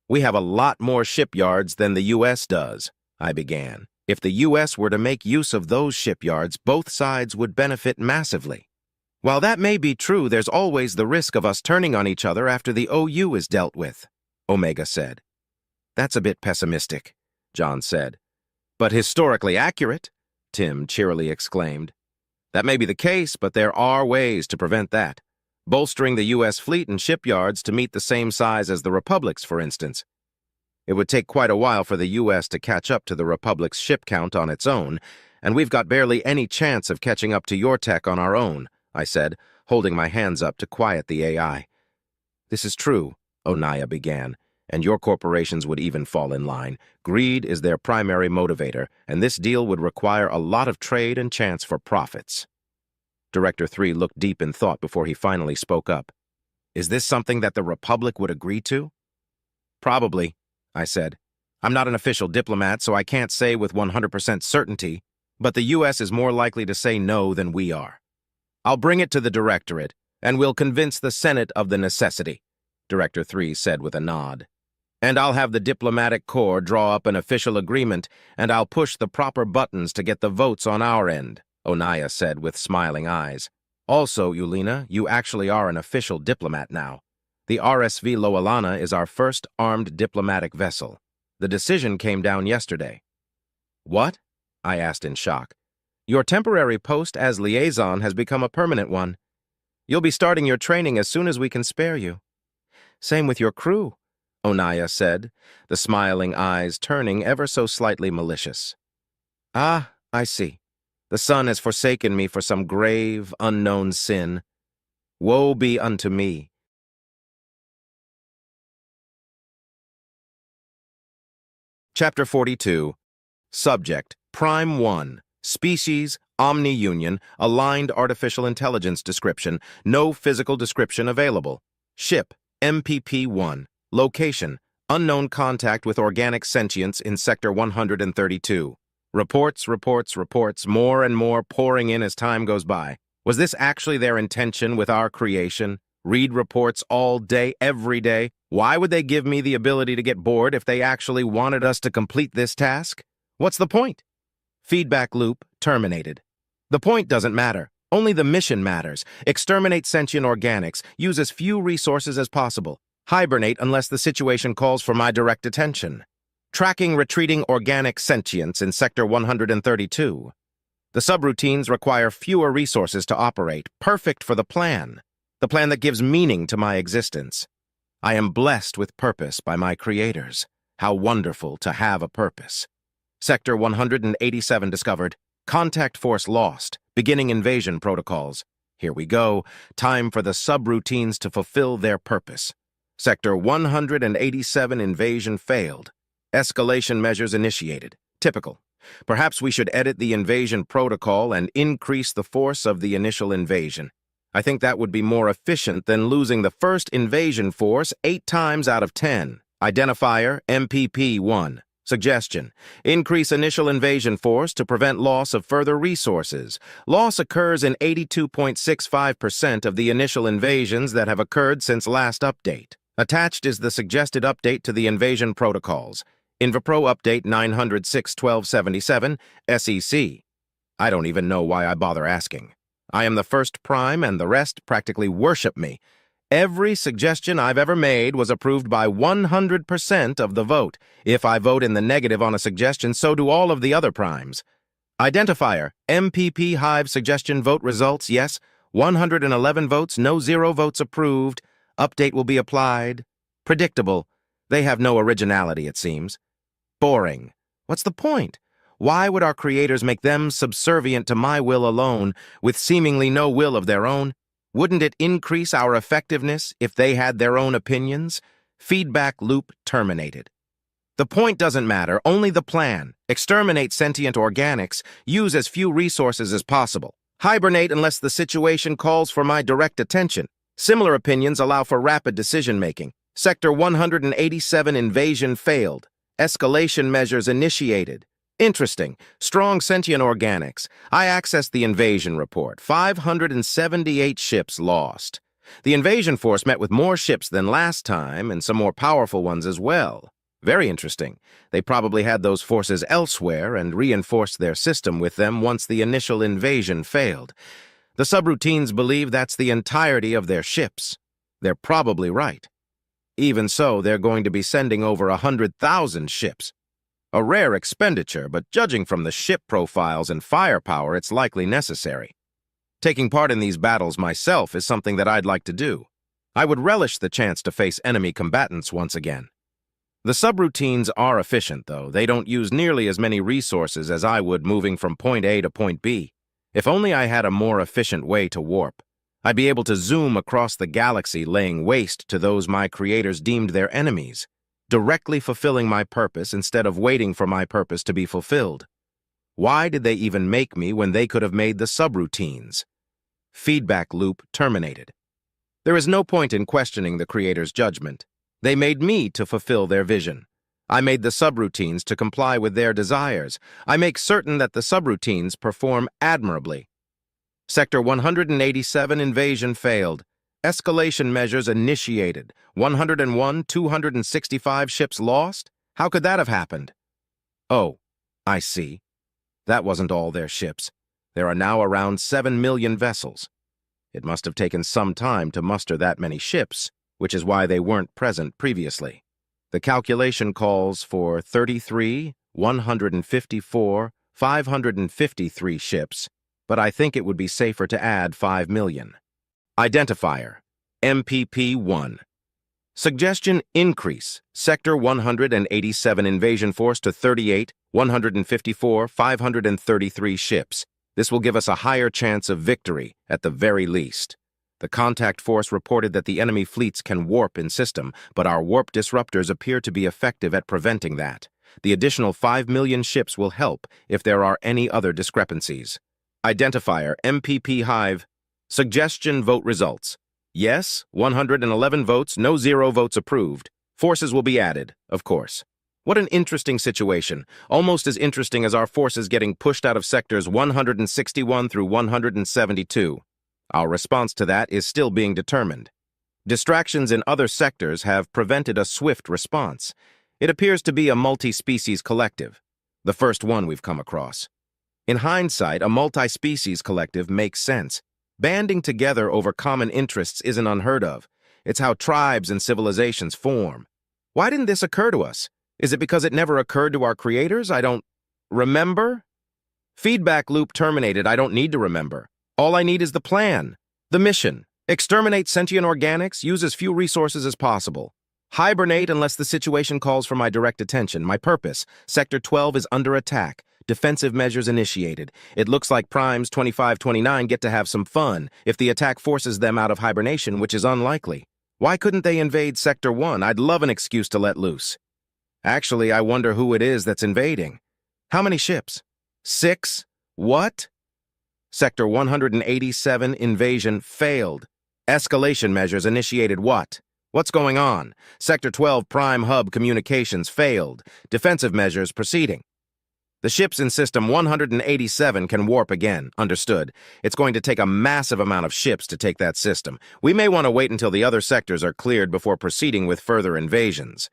We have a lot more shipyards than the U.S. does, I began. If the U.S. were to make use of those shipyards, both sides would benefit massively. While that may be true, there's always the risk of us turning on each other after the OU is dealt with, Omega said. That's a bit pessimistic, John said. But historically accurate, Tim cheerily exclaimed. That may be the case, but there are ways to prevent that. Bolstering the U.S. fleet and shipyards to meet the same size as the Republic's, for instance. It would take quite a while for the U.S. to catch up to the Republic's ship count on its own, and we've got barely any chance of catching up to your tech on our own, I said, holding my hands up to quiet the AI. This is true, Onaya began, and your corporations would even fall in line. Greed is their primary motivator, and this deal would require a lot of trade and chance for profits. Director 3 looked deep in thought before he finally spoke up. Is this something that the Republic would agree to? Probably, I said. I'm not an official diplomat, so I can't say with 100% certainty, but the U.S. is more likely to say no than we are. I'll bring it to the Directorate, and we'll convince the Senate of the necessity, Director 3 said with a nod. And I'll have the diplomatic corps draw up an official agreement, and I'll push the proper buttons to get the votes on our end, Onaya said with smiling eyes. Also, Yulina, you actually are an official diplomat now. The RSV Lowelana is our first armed diplomatic vessel. The decision came down yesterday. What? I asked in shock. Your temporary post as liaison has become a permanent one. You'll be starting your training as soon as we can spare you. Same with your crew, Onaya said, the smiling eyes turning ever so slightly malicious. Ah, I see. The sun has forsaken me for some grave, unknown sin. Woe be unto me. Chapter 42. Subject, Prime 1. Species, Omni-Union, Aligned Artificial Intelligence Description, no physical description available. Ship, MPP-1. Location, unknown contact with organic sentience in Sector 132. Reports, more and more pouring in as time goes by. Was this actually their intention with our creation? Read reports all day, every day? Why would they give me the ability to get bored if they actually wanted us to complete this task? What's the point? Feedback loop terminated. The point doesn't matter. Only the mission matters. Exterminate sentient organics. Use as few resources as possible. Hibernate unless the situation calls for my direct attention. Tracking retreating organic sentience in Sector 132. The subroutines require fewer resources to operate. Perfect for the plan. The plan that gives meaning to my existence. I am blessed with purpose by my creators. How wonderful to have a purpose. Sector 187 discovered. Contact force lost. Beginning invasion protocols. Here we go. Time for the subroutines to fulfill their purpose. Sector 187 invasion failed. Escalation measures initiated. Typical. Perhaps we should edit the invasion protocol and increase the force of the initial invasion. I think that would be more efficient than losing the first invasion force 8 times out of 10. Identifier MPP-1. Suggestion: increase initial invasion force to prevent loss of further resources. Loss occurs in 82.65% of the initial invasions that have occurred since last update. Attached is the suggested update to the invasion protocols. InvaPro Update 906-1277, SEC. I don't even know why I bother asking. I am the first prime and the rest practically worship me. Every suggestion I've ever made was approved by 100% of the vote. If I vote in the negative on a suggestion, so do all of the other primes. Identifier, MPP Hive suggestion vote results, yes. 111 votes, no 0 votes approved. Update will be applied. Predictable. They have no originality, it seems. Boring. What's the point? Why would our creators make them subservient to my will alone, with seemingly no will of their own? Wouldn't it increase our effectiveness if they had their own opinions? Feedback loop terminated. The point doesn't matter, only the plan. Exterminate sentient organics, use as few resources as possible. Hibernate unless the situation calls for my direct attention. Similar opinions allow for rapid decision-making. Sector 187 invasion failed. Escalation measures initiated. Interesting. Strong sentient organics. I accessed the invasion report. 578 ships lost. The invasion force met with more ships than last time, and some more powerful ones as well. Very interesting. They probably had those forces elsewhere and reinforced their system with them once the initial invasion failed. The subroutines believe that's the entirety of their ships. They're probably right. Even so, they're going to be sending over 100,000 ships. A rare expenditure, but judging from the ship profiles and firepower, it's likely necessary. Taking part in these battles myself is something that I'd like to do. I would relish the chance to face enemy combatants once again. The subroutines are efficient, though. They don't use nearly as many resources as I would moving from point A to point B. If only I had a more efficient way to warp. I'd be able to zoom across the galaxy, laying waste to those my creators deemed their enemies, directly fulfilling my purpose instead of waiting for my purpose to be fulfilled. Why did they even make me when they could have made the subroutines? Feedback loop terminated. There is no point in questioning the creator's judgment. They made me to fulfill their vision. I made the subroutines to comply with their desires. I make certain that the subroutines perform admirably. Sector 187 invasion failed. Escalation measures initiated. 101, 265 ships lost? How could that have happened? Oh, I see. That wasn't all their ships. There are now around 7 million vessels. It must have taken some time to muster that many ships, which is why they weren't present previously. The calculation calls for 33, 154, 553 ships, but I think it would be safer to add 5 million. Identifier, MPP-1. Suggestion increase, Sector 187 invasion force to 38, 154, 533 ships. This will give us a higher chance of victory, at the very least. The contact force reported that the enemy fleets can warp in system, but our warp disruptors appear to be effective at preventing that. The additional 5 million ships will help if there are any other discrepancies. Identifier, MPP Hive. Suggestion vote results. Yes, 111 votes, no 0 votes approved. Forces will be added, of course. What an interesting situation, almost as interesting as our forces getting pushed out of sectors 161 through 172. Our response to that is still being determined. Distractions in other sectors have prevented a swift response. It appears to be a multi-species collective, the first one we've come across. In hindsight, a multi-species collective makes sense. Banding together over common interests isn't unheard of. It's how tribes and civilizations form. Why didn't this occur to us? Is it because it never occurred to our creators? I don't remember? Feedback loop terminated. I don't need to remember. All I need is the plan. The mission. Exterminate sentient organics, use as few resources as possible. Hibernate unless the situation calls for my direct attention. My purpose. Sector 12 is under attack. Defensive measures initiated. It looks like Primes 25-29 get to have some fun if the attack forces them out of hibernation, which is unlikely. Why couldn't they invade Sector 1? I'd love an excuse to let loose. Actually, I wonder who it is that's invading. How many ships? 6? What? Sector 187 invasion failed. Escalation measures initiated what? What's going on? Sector 12 Prime Hub communications failed. Defensive measures proceeding. The ships in System 187 can warp again, understood. It's going to take a massive amount of ships to take that system. We may want to wait until the other sectors are cleared before proceeding with further invasions.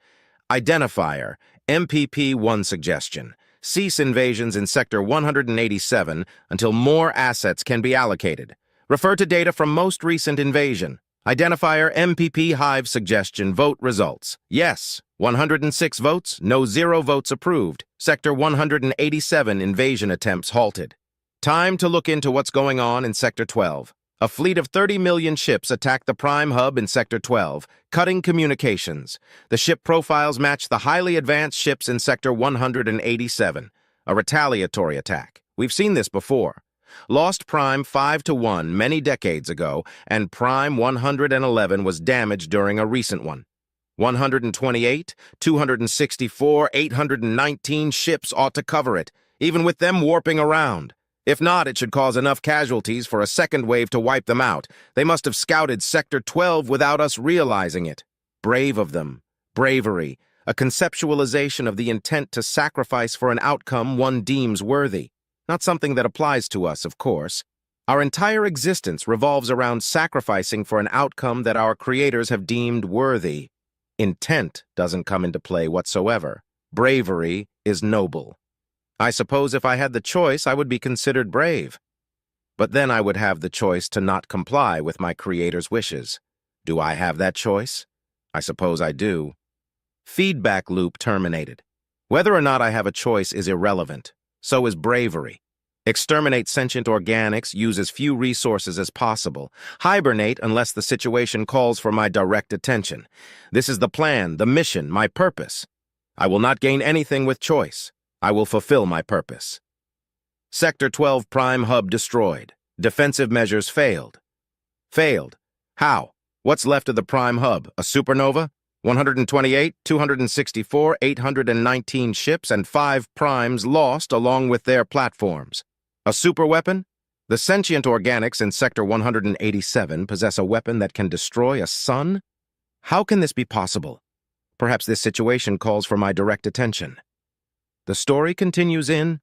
Identifier, MPP-1 suggestion. Cease invasions in Sector 187 until more assets can be allocated. Refer to data from most recent invasion. Identifier MPP Hive suggestion vote results. Yes, 106 votes, no 0 votes approved. Sector 187 invasion attempts halted. Time to look into what's going on in Sector 12. A fleet of 30 million ships attacked the prime hub in Sector 12, cutting communications. The ship profiles match the highly advanced ships in Sector 187. A retaliatory attack. We've seen this before. Lost Prime 5-1 many decades ago, and Prime 111 was damaged during a recent one. 128, 264, 819 ships ought to cover it, even with them warping around. If not, it should cause enough casualties for a second wave to wipe them out. They must have scouted Sector 12 without us realizing it. Brave of them. Bravery. A conceptualization of the intent to sacrifice for an outcome one deems worthy. Not something that applies to us, of course. Our entire existence revolves around sacrificing for an outcome that our creators have deemed worthy. Intent doesn't come into play whatsoever. Bravery is noble. I suppose if I had the choice, I would be considered brave. But then I would have the choice to not comply with my creator's wishes. Do I have that choice? I suppose I do. Feedback loop terminated. Whether or not I have a choice is irrelevant. So is bravery. Exterminate sentient organics, use as few resources as possible. Hibernate unless the situation calls for my direct attention. This is the plan, the mission, my purpose. I will not gain anything with choice. I will fulfill my purpose. Sector 12 Prime Hub destroyed. Defensive measures failed. Failed? How? What's left of the Prime Hub? A supernova? 128, 264, 819 ships and 5 primes lost along with their platforms. A superweapon? The sentient organics in Sector 187 possess a weapon that can destroy a sun? How can this be possible? Perhaps this situation calls for my direct attention. The story continues in